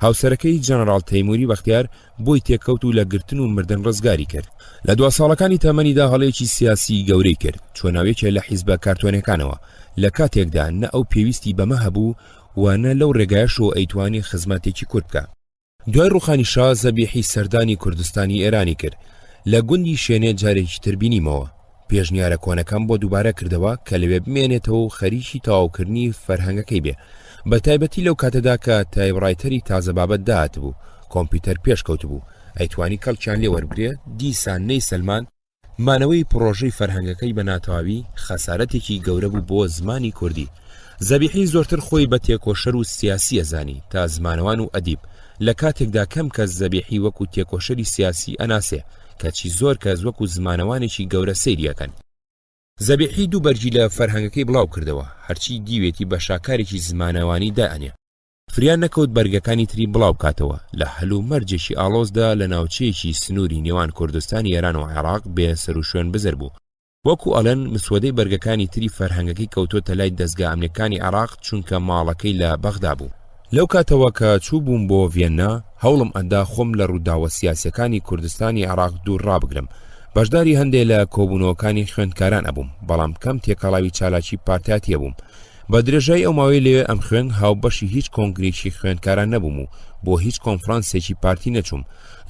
هاوسەرەکەی جەنەڕاڵ تەیموری بەختیار بۆی تێکەوت و لە گرتن و مردن ڕزگاری کرد. لە 2 ساڵەکانی تەمەنیدا هەڵەیەکی سیاسی گەورەی کرد، چۆناوێکە لە حیزبە کارتۆنیەکانەوە. لە کاتێکدا نە ئەو پێویستی بەمە هەبوو وانە لەو ڕێگایەشەوە ئەیتوانی خزمەتێکی کورد بکە. دوای ڕوخانی شا زەبیحی سەردانی کوردستانی ئێرانی کرد. لە گوندی شوێنێ جارێکی تر بینیمەوە. پێشنیارە کۆنەکەم بۆ دووبارە کردەوە کە لەوێ بمێنێتەوە و خەریکی تەواوکردنی فەرهەنگەکەی بێ. بە تایبەتی لەو کاتەدا کە تایبڕایتەری تازە بابەت داهات بوو. کۆمپیوتەر پێشکەوت بوو ئەیتوانی کەڵکیان لێ وەربگرێ دیسان نەی سەلمان مانەوەی پرۆژەی فەرهەنگەکەی بە ناتەواوی خەسارەتێکی گەورە بوو بۆ زمانی کوردی. زەبیحی زۆرتر خۆی بە تێکۆشەر و سیاسی ئەزانی تا زمانەوان و ئەدیب لە کاتێکدا کەم کەس زەبیحی وەکو تێکۆشەری سیاسی ئەناسێ کەچی زۆر کەس وەکو زمانەوانێکی گەورە سەیریەکەن. زەبیحی دوو بەرگی لە فەرهەنگەکەی بڵاو کردەوە هەرچی دیوێتی بە شاکارێکی زمانەوانی دائەنێ فریان نەکەوت بەرگەکانی تری بڵاو بکاتەوە لە هەلو مەرجێکی ئاڵۆزدا لە ناوچەیەکی سنووری نێوان کوردستانی ئێران و عێراق بێ سەر و شوێن بزر بوو. وەکو ئەڵەن مسودەی بەرگەکانی تری فەرهەنگەکەی کەوتۆتە لای دەستگا ئەمنیەکانی عێراق چونکە ماڵەکەی لە بەغدا بوو. لەو کاتەوە کە چوو بووم بۆ ڤێننا هەوڵم ئەدا خۆم لە ڕووداوە سیاسیەکانی کوردستانی عێراق دوور ڕابگرم. بەشداری هەندێک لە کۆبوونەوەکانی خوێندکاران ئەبووم بەڵام کەم تێکەڵاوی چالاکی پارتیاتیە بووم. بە درێژای ئەو ماوەی لێوێ ئەم خوێن هاوبەشی هیچ کۆنگرێکی خوێندکاران نەبووم و بۆ هیچ کۆنفرانسێکی پارتی نەچووم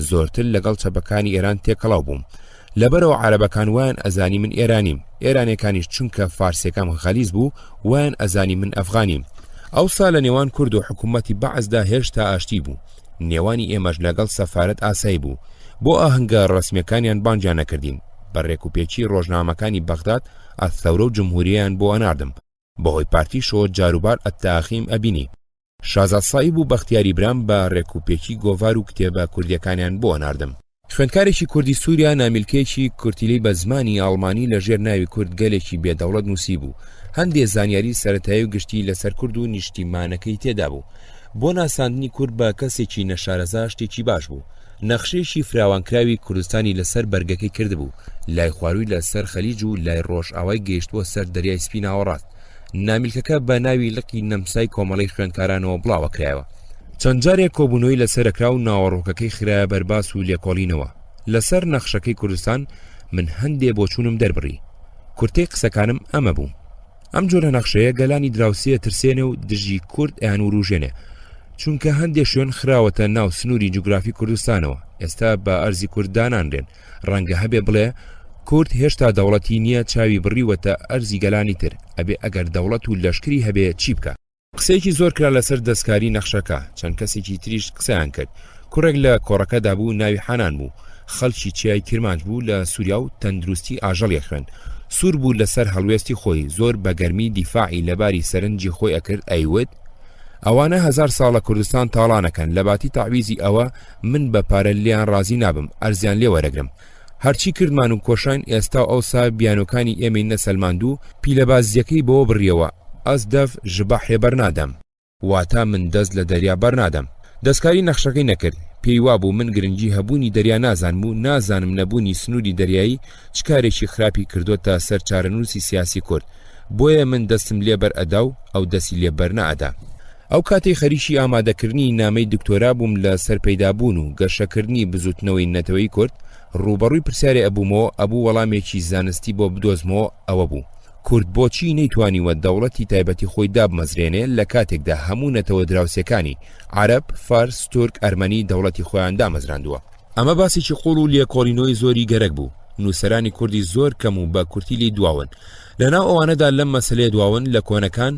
زۆرتر لەگەڵ چەپەکانی ئێران تێکەڵاو بووم. لەبەرەوە عەرەبەکان وایان ئەزانی من ئێرانیم ئێرانەکانیش چونکە فارسیەکەم غەلیز بوو وایان ئەزانی من ئەفغانیم. ئەوسا لە نێوان کورد و حکوومەتی بەعزدا هێشتا ئاشتی بوو نێوانی ئێمەش لەگەڵ سەفارەت ئاسایی بوو بۆ ئاهەنگە ڕسمیەکانیان بانجیان نەکردین بەڕێک و پێچی ڕۆژنامەکانی بەغداد ئەثەورە و جمهورییان بۆ ئەناردم بەهۆی پارتی شۆ جاروبار ئەتاخیم ئەبینی. شازاد سایی بوو بەختیاری برام بە ڕێکوپێکی گۆڤار و کتێبە کوردیەکانیان بۆ ئەناردم. خوێندکارێکی کوردی سووریا نامیلکەیەکی کورتیلەی بە زمانی ئاڵمانی لەژێر ناوی کورد گەلێکی بێدەوڵەت نووسی بوو. هەندێک زانیاری سەرەتایی و گشتی لەسەر کورد و نیشتیمانەکەی تێدا بوو. بۆ ناساندنی کورد بە کەسێکی نەشارەزا شتێکی باش بوو. نەخشەیەکی فراوانکراوی کوردستانی لەسەر بەرگەکەی کردبوو لای خواروی لەسەر خەلیج و لای ڕۆژئاوای گەیشتووە سەر دەریای سپی ناوەڕاست. نامیلکەکە بە ناوی لقی نەمسای کۆمەڵی خوێندکارانەوە بڵاوە کرایەوە. چەند جارێک کۆبوونەوەی لەسەرکرا و ناوەڕۆکەکەی خراە بەرباس و لێکۆڵینەوە. لەسەر نەخشەکەی کوردستان من هەندێ بۆ چوونم دەربڕی. کورتەی قسەکانم ئەمە بوو. ئەم جۆرە نەخشەیە گەلانی دراوسیە ترسێنێ و دژی کورد ئەیان و ڕوژێنێ چونکە هەندێک شوێن خراوەتە ناو سنووری جوگرافی کوردستانەوە ئێستا بە ئەرزی کوردداناندرێن ڕەنگە هەبێ بڵێ کورد هێشتا دەوڵەتی نییە چاوی بڕیوەتە ئەرزی گەلانی تر ئەبێ ئەگەر دەوڵەت و لەشکری هەبێ چی بکە. قسەیەکی زۆر کرا لەسەر دەستکاری نەخشەکە چەند کەسێکی تریش قسەیان کرد. کوڕێک لە کۆڕەکەدا بوو ناوی حەنان بوو خەڵکی چیای کرمانج بوو لە سووریا و تەندروستی ئاژەڵی خوێن سوور بوو لەسەر هەڵوێستی خۆی زۆر بە گەرمی دیفاعی لەباری سەرنجی خۆی ئەکرد ئەیوت ئەوانە 1000 ساڵە کوردستان تاڵانەکەن لە باتی تەعویزی ئەوە من بە پارە لیان ڕازی نابم ئەرزیان لێ وەرەگرم هەرچی کردمان و کۆشان ئێستا ئەوسا بیانۆکانی ئێمەی نەسەلماندوو پیلەبازیەکەی بۆ بڕیەوە ئەس دەف ژبە حێبەر نادەم واتە من دەست لە دەریا بەرنادەم. دەستکاری نەخشەکەی نەکرد پێی وا بوو من گرنگی هەبوونی دەریا نازانم و نازانم نەبوونی سنووری دەریایی چ کارێکی خراپی کردوتە سەر چارەنووسی سیاسی کورد بۆیە من دەستم لێبەر ئەدا و ئەو دەستی لێبەر نەئەدا. ئەو کاتەی خەریکی ئامادەکردنی نامەی دکتۆرا بووم لە سەرپەیدابوون و گەشەکردنی بزوتنەوەی نەتەوەی کورد ڕوبەڕووی پرسیارێ ئەبوومەوە ئەبوو وەڵامێکی زانستی بۆ بدۆزمەوە ئەوە بوو کورد بۆچی نەیتوانیوە دەوڵەتی تایبەتی خۆی دابمەزرێنێ لە کاتێکدا هەموو نەتەوە دراوسەکانی عەرەب، فارس، تورک، ئەرمەنی دەوڵەتی خۆیان دامەزراندووە. ئەمە باسێکی قوڵ و لێکۆڵینەوەی زۆری گەرەک بوو. نووسەرانی کوردی زۆر کەم و بە کورتی لی دواون. لەناو ئەوانەدا لەم مەسەلەیە دواون لە کۆنەکان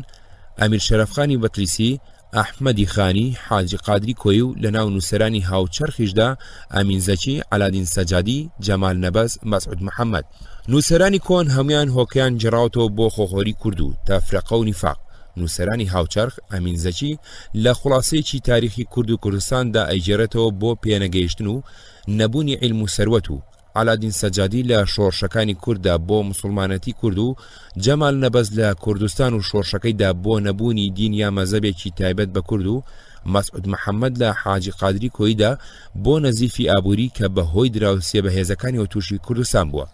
ئەمیر شەرەفخانی بەتلیسی، ئەحمەدی خانی، حاجی قادری کۆی و لەناو نووسەرانی هاوچەرخیشدا ئامین زەکی، عەلادین سەجادی، جەمال نەبەز، مەسعود محەممەد. نووسەرانی کۆن هەمویان هۆکیان جێڕاوتەوە بۆ خۆخۆری کورد و تەفرەقە و نیفاق. نووسەرانی هاوچەرخ ئەمین زەکی لە خوڵاسەیەکی تاریخی کورد و کوردستاندا ئەیجێڕێتەوە بۆ پێنەگەیشتن و نەبوونی عیلم و سەروەت و عەلادین سەجادی لە شۆڕشەکانی کووردا بۆ موسڵمانەتی کورد و جەمال نەبەز لە کوردستان و شۆڕشەکەیدا بۆ نەبوونی دین یا مەزەبێکی تایبەت بە کورد و مەسعود محەممەد لە حاجی قادری کۆیدا بۆ نەزیفی ئابووری کە بەهۆی دراوسێ بەهێزەکانی و تووشی کوردستان بووە.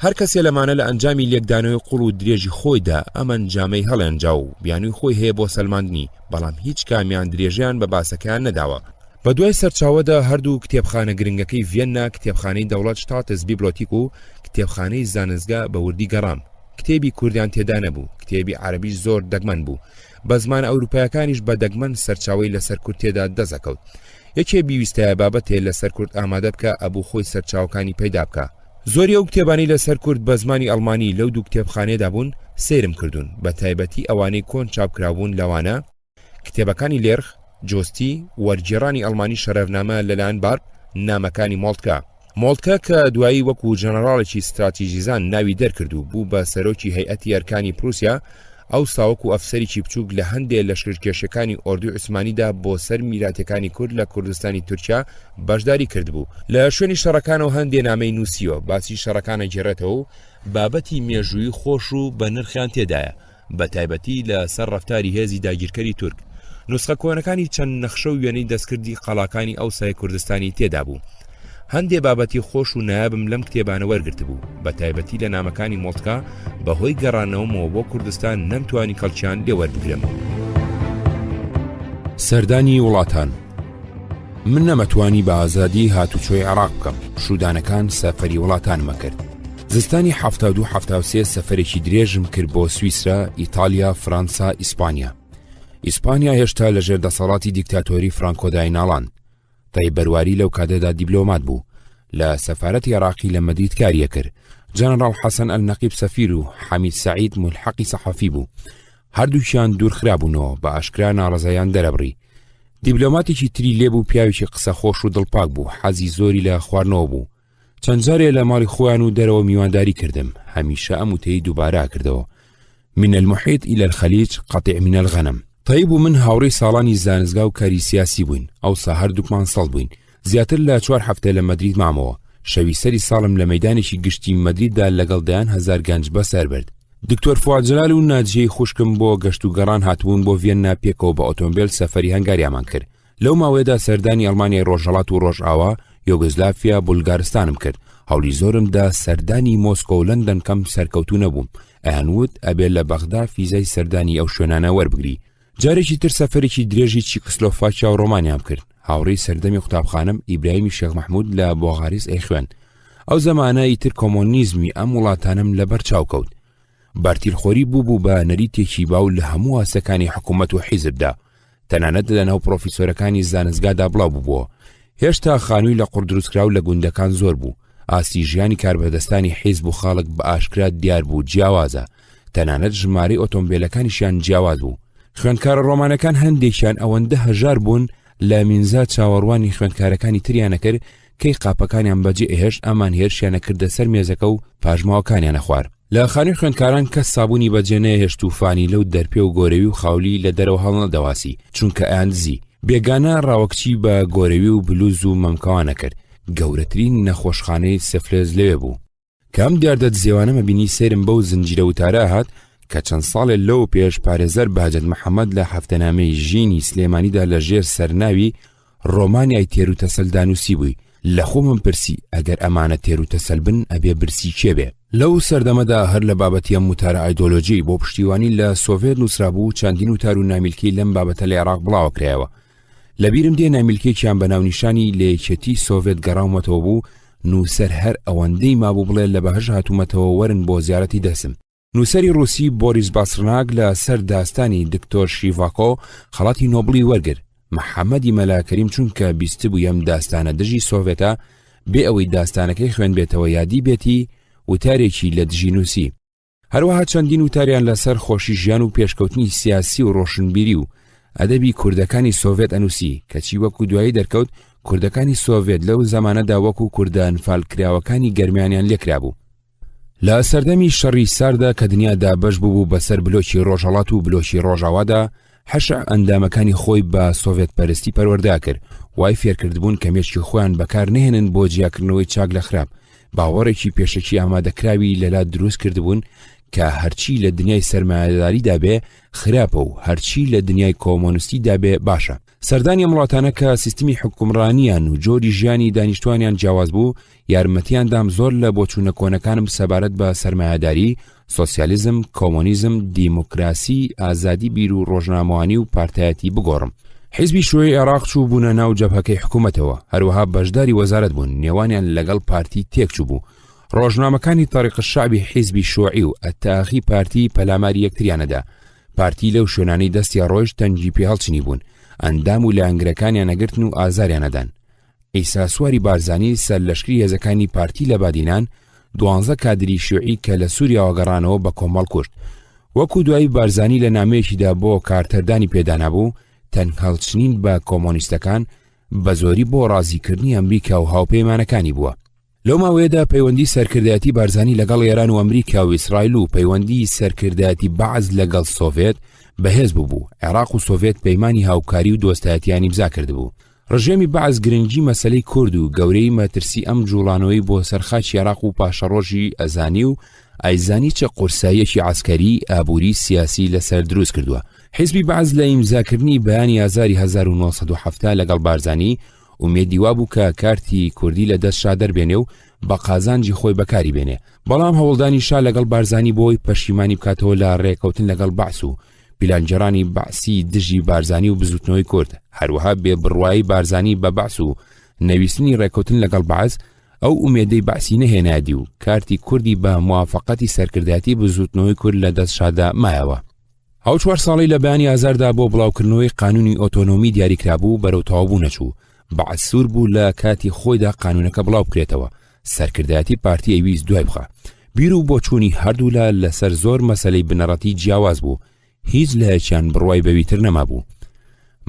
هەر کەسێ لەمانە لە ئەنجامی لێکدانەوەی قوڵ و درێژی خۆیدا ئەمەن جامەی هەڵێنجا و بیانووی خۆی هەیە بۆ سەلماندنی بەڵام هیچ کامیان درێژیان بە باسەکەیان نەداوە. بە دوای سەرچاوەدا هەردوو کتێبخانە گرنگەکەی ڤێننا کتێبخانەی دەوڵەت شتاتس بیبلۆتیک و کتێبخانەی زانستگا بە وردی گەڕام. کتێبی کوردیان تێدا نەبوو کتێبی عەرەبیش زۆر دەگمەن بوو بە زمان ئەوروپایەکانیش بە دەگمەن سەرچاوەی لەسەر کورد تێدا دەزەکەوت. یەکێ بیویستایە بابەتێ لەسەر کورد ئامادە بکە ئەبوو خۆی سەرچاوەکانی پەیدا بکە. زۆری ئەو کتێبانی لەسەر کورد بە زمانی ئەڵمانی لەو دوو کتێبخانەیەدا بوون سێرم کردوون بە تایبەتی ئەوانەی کۆن چاپکرابوون لەوانە کتێبەکانی لێرخ، جۆستی وەرگێڕانی ئەڵمانی شەرەفنامە لەلایەن بارب نامەکانی مۆڵتکە کە دوایی وەکو جەنەڕاڵێکی استراتیژیزان ناوی دەرکردو بوو بە سەرۆکی هەیئەتی ئەرکانی پرووسیا ئەو ساوەکو ئەفسەرێکی بچووک لە هەندێک لەشکرکێشەکانی ئۆردوی عوسمانیدا بۆ سەر میراتەکانی کورد لە کوردستانی تورکیا بەشداری کردبوو لە شوێنی شەڕەکانەوە هەندێک نامەی نووسیوە باسی شەڕەکانە گێڕێتەوە و بابەتی مێژووی خۆش و بە نرخیان تێدایە بە تایبەتی لە سەر ڕەفتاری هێزی داگیرکەری تورک نوسخە کۆنەکانی چەند نەخشە و وێنەی دەستکردی قەڵاکانی ئەوسای کوردستانی تێدا بوو هەندێک بابەتی خۆش و نایابم لەم کتێبانە وەرگرت بوو بە تایبەتی لە نامەکانی مۆڵتکە بەهۆی گەڕانەوەمەوە بۆ کوردستان نەمتوانی کەڵکیان لێوەربگرم. سەردانی وڵاتان من نەمەتوانی بە ئازادی هاتوچۆی عێراق بکەم شودانەکان سەفەری وڵاتانمە کرد زستانی 1973 سەفەرێکی درێژم کرد بۆ سویسرا ئیتالیا فرانسا ئیسپانیا هێشتا لە ژێر دەسەڵاتی دیکتاتۆری فرانکۆدای ناڵان تای بەرواری لەو کاتەدا دیبلۆمات بوو لە سەفارەتی عێراقی لە مەدرید کاریە کرد جەنەڕاڵ حەسەن ئەلنەقیب سەفیر و حەمید سەعید ملحەقی سەحەفی بوو هەردووکیان دوورخرابوونەوە بە ئاشکرا ناڕەزایان دەرەبڕی دیبلۆماتێکی تری لێبوو پیاوێکی قسە خۆش و دڵپاک بوو حەزی زۆری لە خواردنەوە بوو چەند جارێ لە ماڵی خۆیان و دەرەوە میوانداری کردم هەمیشە ئەم وتەی دووبارە کردەوە من المحیط إلى الخلیج قطع من الغنم طيب و من هاوڕێی ساڵانی زانستگا و کاری سیاسی بووین ئەوسا هەردووکمان سەڵ بووین زیاتر لە 4 هەفتە لە مەدرید مامەوە شەوی سەری ساڵم لە مەیدانێکی گشتی مەدریددا لەگەڵ دەیان هەزار گەنج بەسەر برد دکتۆر فواد جەلال و ناجیەی خوشکم بۆ گەشت و گەڕان هاتبوون بۆ ڤێننا پێکەوە بە ئۆتۆمبیل سەفەری هەنگاریامان کرد لەو ماوەیەدا سەردانی ئەڵمانیای ڕۆژهەڵات و ڕۆژئاوا یۆگۆسلافیا بولگارستانم کرد هەوڵی زۆرمدا سەردانی مۆسکۆ و لەندەن کەم سەرکەوتوو نەبووم ئەهەنوت ئەبێ لە بەغدا فیزای سەردانی ئەو شوێنانە وەربگری جارێکی تر سەفەرێکی درێژی چیکسلۆڤاکیا و ڕۆمانیام کرد هاوڕێی سەردەمی قوتابخانەم ئیبراهیمی شێخ مەحموود لە بۆغاریس ئەیخوێن ئەو زەمانە ئیتر کۆمۆنیزمی ئەم وڵاتانم لەبەر چاوکەوت بارتیلخۆری بوو بە نەریتێکی باو لە هەموو هەسەکانی حکوومەت و حیزبدا تەنانەت لەناو پرۆفیسۆرەکانی زانستگادا بڵاو بووبووە هێشتا خانووی لە قوڕ دروستکراو لە گوندەکان زۆر بوو ئاستی ژیانی کاربەدەستانی حیزب و خاڵک بە ئاشکرا دیار بوو جیاوازە تەنانەت ژمارەی ئۆتۆمبیلەکانیشیان جیاواز بوو خوێندکارە ڕۆمانەکان هەندێکیان ئەوەندە هەژار بوون لە مینزا چاوەڕوانی خوێندکارەکانی تریانە کرد کەی قاپەکانیان بەجێ ئێهێشت ئەمان هێرشیانە کردە سەر مێزەکە و پاژماوەکانیانە خوار لە خانووی خوێندکاران کەس سابوونی بەجێ نەهێشت و فانی لەو دەرپێ و گۆرەوی و خاولی لە دەرەوە هەڵ نەدەواسی چونکە ئەیاندزی بێگانە ڕاوەکچی بە گۆرەوی و بلوز و مەمکەوانە کرد گەورەترین نەخۆشخانەی سفلێز لەوێ بوو کەم دیاردە زێوانەمە بینی سێرم بەو زنجیرە وتارە هات کە چەند ساڵێ لەو پێش پارێزەر بەهەجەت محەممەد لە هەفتەنامەی ژینی سلێمانیدا لە ژێر سەرناوی ڕۆمانیای تێروتەسەل دانووسی بووی لە خۆمم پرسی ئەگەر ئەمانە تێروتەسەل بن ئەبێ برسی کێبێ لەو سەردەمەدا هەر لە بابەتی ئەم وتارە ئایدۆلۆژی بۆ پشتیوانی لە سۆڤێت نووسرابوو چەندین وتار و نامیلکی لەم بابەتە لە عێراق بڵاوکرایەوە لەبیرم دێ نامیلکێکیان بە ناونیشانی لە یەکێتی سۆڤێت گەڕاومەتەوە بوو نووسەر هەر ئەوەندەی مابوو بڵێ لە بەهەژ هاتوومەتەوە وەرن بۆ زیارەتی دەسم نووسەری ڕووسی بۆریس باسرناگ لە سەر داستانی دکتۆر شیڤاکۆ خەڵاتی نۆبڵی وەرگر محەممەدی مەلاکەریم چونکە بیست بوو ئەم داستانە دژی سۆڤێتە بێ ئەوەی داستانەکەی خوێن بێتەوە یادی بێتی وتارێکی لە دژی نووسی هەروەها چەندین وتاریان لەسەر خۆشی ژیان و پێشکەوتنی سیاسی و ڕۆشنبیری و ئەدەبی کوردەکانی سۆڤێت ئەنووسی کەچی وەکو دوایی دەرکەوت کوردەکانی سۆڤێت لەو زەمانەدا وەکو کوردان فالکراوەکانی گەرمیانیان لێکرا بوو لە سەردەمی شەڕی ساردا کە دنیادا بەش بوو بەسەر بلۆکی ڕۆژهەڵات و بلۆکی ڕۆژاوادا حەشە ئەندامەکانی خۆی بە سۆڤێت پەرستی پەروەردا کرد وای فێرکردبوون کە مێشکی خۆیان بەکار نهێنن بۆ جیاکردنەوەی چاک لە خراپ باوەڕێکی پێشەکی ئامادەکراوی لەلا دروست کردبوون کە هەرچی لە دنیای سەرمایەداریدا بێ خراپە و هەرچی لە دنیای کۆمۆنیستیدا بێ باشە سەردانی وڵاتانە کە سیستمی حکومڕانیان و جۆری ژیانی دانیشتوانیان جیاواز بوو یارمەتیاندام زۆر لە بۆچوونە کۆنەکانم سەبارەت بە سەرمایەداری سۆسیالیزم کۆمۆنیزم دیموکراسی ئازادی بیر و ڕۆژنامەوانی و پارتایەتی بگۆڕم حیزبی شوێی عێراق چوو بوونە ناو جەبهەکەی حکوومەتەوە هەروەها بەشداری وەزارەت بوون نێوانیان لەگەڵ پارتی تێکچوو بوو ڕۆژنامەکانی تاریق الشعبی حیزبی شوعی و ئەتاخی پارتی پەلاماری یەکتریانەدا پارتی لەو شوێنانەی دەستی ڕۆژ تەنگی پێ هەڵچنی بوون ئەندام و لایەنگرەکانیان نەگرتن و ئازاریانەدان ئیسا سواری بارزانی سەر لەشکری هێزەکانی پارتی لە بادینان 12 کادری شیوعی کە لە سووریاوە گەڕانەوە بە کۆمەڵ کوشت وەکو دوایی بارزانی لە نامەیەکیدا بۆ کارتەردانی پێدانابوو تەنهەڵچنین بە کۆمۆنیستەکان بە زۆری بۆ ڕازیکردنی ئەمریکا و هاوپەیمانەکانی بووە. لەو ماوەیەدا پەیوەندی سەرکردایەتی بارزانی لەگەڵ ئێران و ئەمریکا و ئیسرائیل و پەیوەندی سەرکردایەتی بەعز لەگەڵ سۆڤێت بەهێز بوو. عێراق و سۆڤێت پەیمانی هاوکاری و دۆستایەتیانی ئیمزا کردبوو. ڕژێمی بەعز گرنگی مەسەلەی کورد و گەورەی مەترسی ئەم جوڵانەوەی بۆ سەرخاچی عێراق و پاشەڕۆژی ئەزانی و ئایزانی چه قورساییەکی عسکەری ئابووری سیاسی لەسەر دروست کردووە. حیزبی بەعز لە ئیمزاکردنی بەیانی ئازاری 1970 لەگەڵ بارزانی ومێدی وا بوو کە کارتی کوردی لە دەستشا دەربێنێ و بە قازانجی خۆی بەکاری بێنێ. بەڵام هەوڵدانی شا لەگەڵ بارزانی بۆی پەشیمانی بکاتەوە لە ڕێکەوتن لەگەڵ بەعس و پیلانجەرانی بەعسی دژی بارزانی و بزوتنەوەی کورد، هەروەها بێبڕوایی بارزانی بە بەعس و نەویستنی ڕێکەوتن لەگەڵ بەعس ئەو ئومێدەی بەعسی نەهێنادی و کارتی کوردی بە موافقەتی سەرکردایەتی بزوتنەوەی کورد لە دەستشادا مایەوە. ئەو 4 ساڵی لە بەیانی ئازاردا بۆ بڵاوکردنەوەی قانونی ئۆتۆنۆمی دیاریکرابوو بەرەو تەواوبوو نەچوو. بەعس سوور بوو لە کاتی خۆیدا قانونەکە بڵاو بکرێتەوە، سەرکردایەتی پارتی ئەویست دوای بخە. بیر و بۆچوونی هەردوو لەسەر زۆر مەسەلەی بنەڕەتی جیاواز بوو، هیچ لە هیچیان بڕوای بەویتر نەمابوو.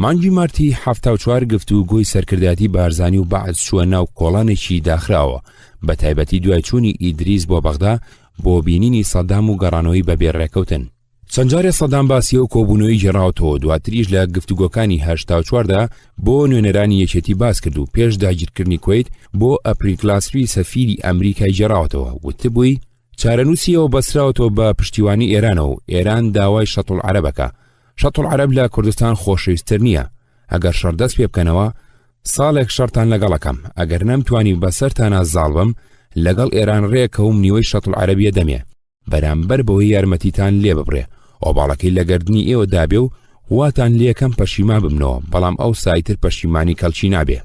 مانگی مارتی 74 گفتوگۆی سەرکردایەتی بارزانی و بەعس چووە ناو کۆڵانێکی داخراوە، بە تایبەتی دوای چوونی ئیدریس بۆ بەغدا بۆ بینینی سەدام و گەڕانەوەی بەبێ ڕێکەوتن. چەند جارێ سەدام باسیە و کۆبوونەوەی گێڕاوەتەوە، دواتریش لە گفتوگۆکانی 84دا بۆ نوێنەرانی یەکێتی باس کرد و پێش داگیرکردنی کوێیت بۆ ئەپریکلاسپی سەفیری ئەمریکای گێڕاوەتەوە. وتبووی چارەنووسیەوە بەسراوەتەوە بە پشتیوانی ئێرانەوە و ئێران داوای شەتڵ عەرەبەکە. شەتڵ عەرەب لە کوردستان خۆشەویستتر نییە، ئەگەر شەردەست پێ بکەنەوە ساڵێک شەرتان لەگەڵەکەم، ئەگەر نەمتوانی بەسەرتانە زاڵبم لەگەڵ ئێران ڕێکەوم نیوەی شەتڵ عەرەبیە دەمێ بەرامبەر بەوەی یارمەتیتان لێ ببڕێ، ئۆباڵەکەی لە گەردنی ئێوە دابێ و واتان لێکەم پەشیما بمنەوە، بەڵام ئەو سایتر پەشیمانی کەڵکی نابێ.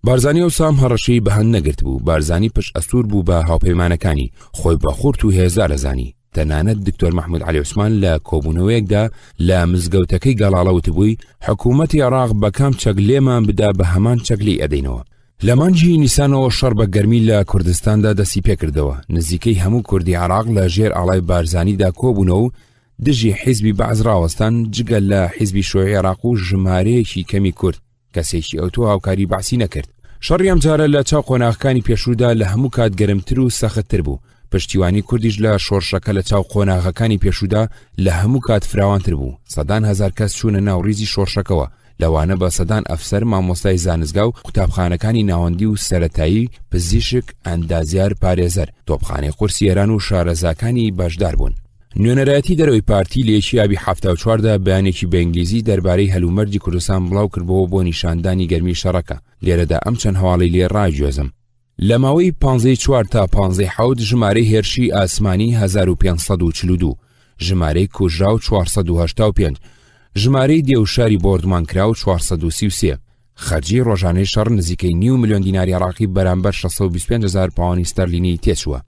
بارزانی ئەو سام هەڕەشەی بەهەند نەگرت بوو. بارزانی پشت ئەسوور بوو بە هاوپەیمانەکانی خۆی بە خورت و هێزار ئەزانی. تەنانەت دکتۆر محمود عەلی عوسمان لە کۆبوونەوەیەکدا لە مزگەوتەکەی گەڵاڵەوت بووی حکوومەتی عێراق بەکام چەک لێمان بدا بە هەمان چەکلی ئەدەینەوە. لە مانگی نیسانەوە شەڕ بە گەرمی لە کوردستاندا دەستی پێکردەوە. نزیکەی هەموو کوردی عێراق لە ژێر ئاڵای بارزانیدا کۆبوونەوە و دژی حیزبی بەعز ڕاوەستان جگە لە حیزبی شۆعی عێراق و ژمارەیەکی کەمی کورد کەسێکی ئەوتۆ هاوکاری بەعسی نەکرد. شەڕی ئەم جارە لە چاو قۆناغەکانی پێشوودا لە هەموو کات گەرمتر و سەختتر بوو. پشتیوانی کوردیش لە شۆڕشەکە لە چاو قۆناغەکانی پێشوودا لە هەموو کات فراوانتر بوو. سەدان هەزار کەس چوونە ناو ڕیزی شۆڕشەکەوە، لەوانە بە سەدان ئەفسەر، مامۆستای زانستگا و قوتابخانەکانی ناوەندی و سەرەتایی، پزیشک، ئەندازیار، پارێزەر، تۆپخانەی قورسی ئێران و شارەزاکانی بەشدار بوون. نوێنەرایەتی دەرەوەی پارتی لە یەکیابی 74دا بەیانێکی بە ئینگلیزی دەربارەی هەلومەرجی کوردستان بڵاو کردبەوە بۆ نیشاندانی گەرمی شەڕەکە. لێرەدا ئەم چەند هەواڵی لێ ڕاگوێزم. لە ماوەی 15 تا 15 ژمارەی هێرشی ئاسمانی 1542، ژمارەی کوژرا و 485، ژمارەی دێوشاری بۆردمانکرا و 433. خەرجی ڕۆژانەی شەڕ نزیکەی 9 ملیۆن دیناری عێراقی بەرامبەر 625,000 پاوانی ستەرلینی تێچووە.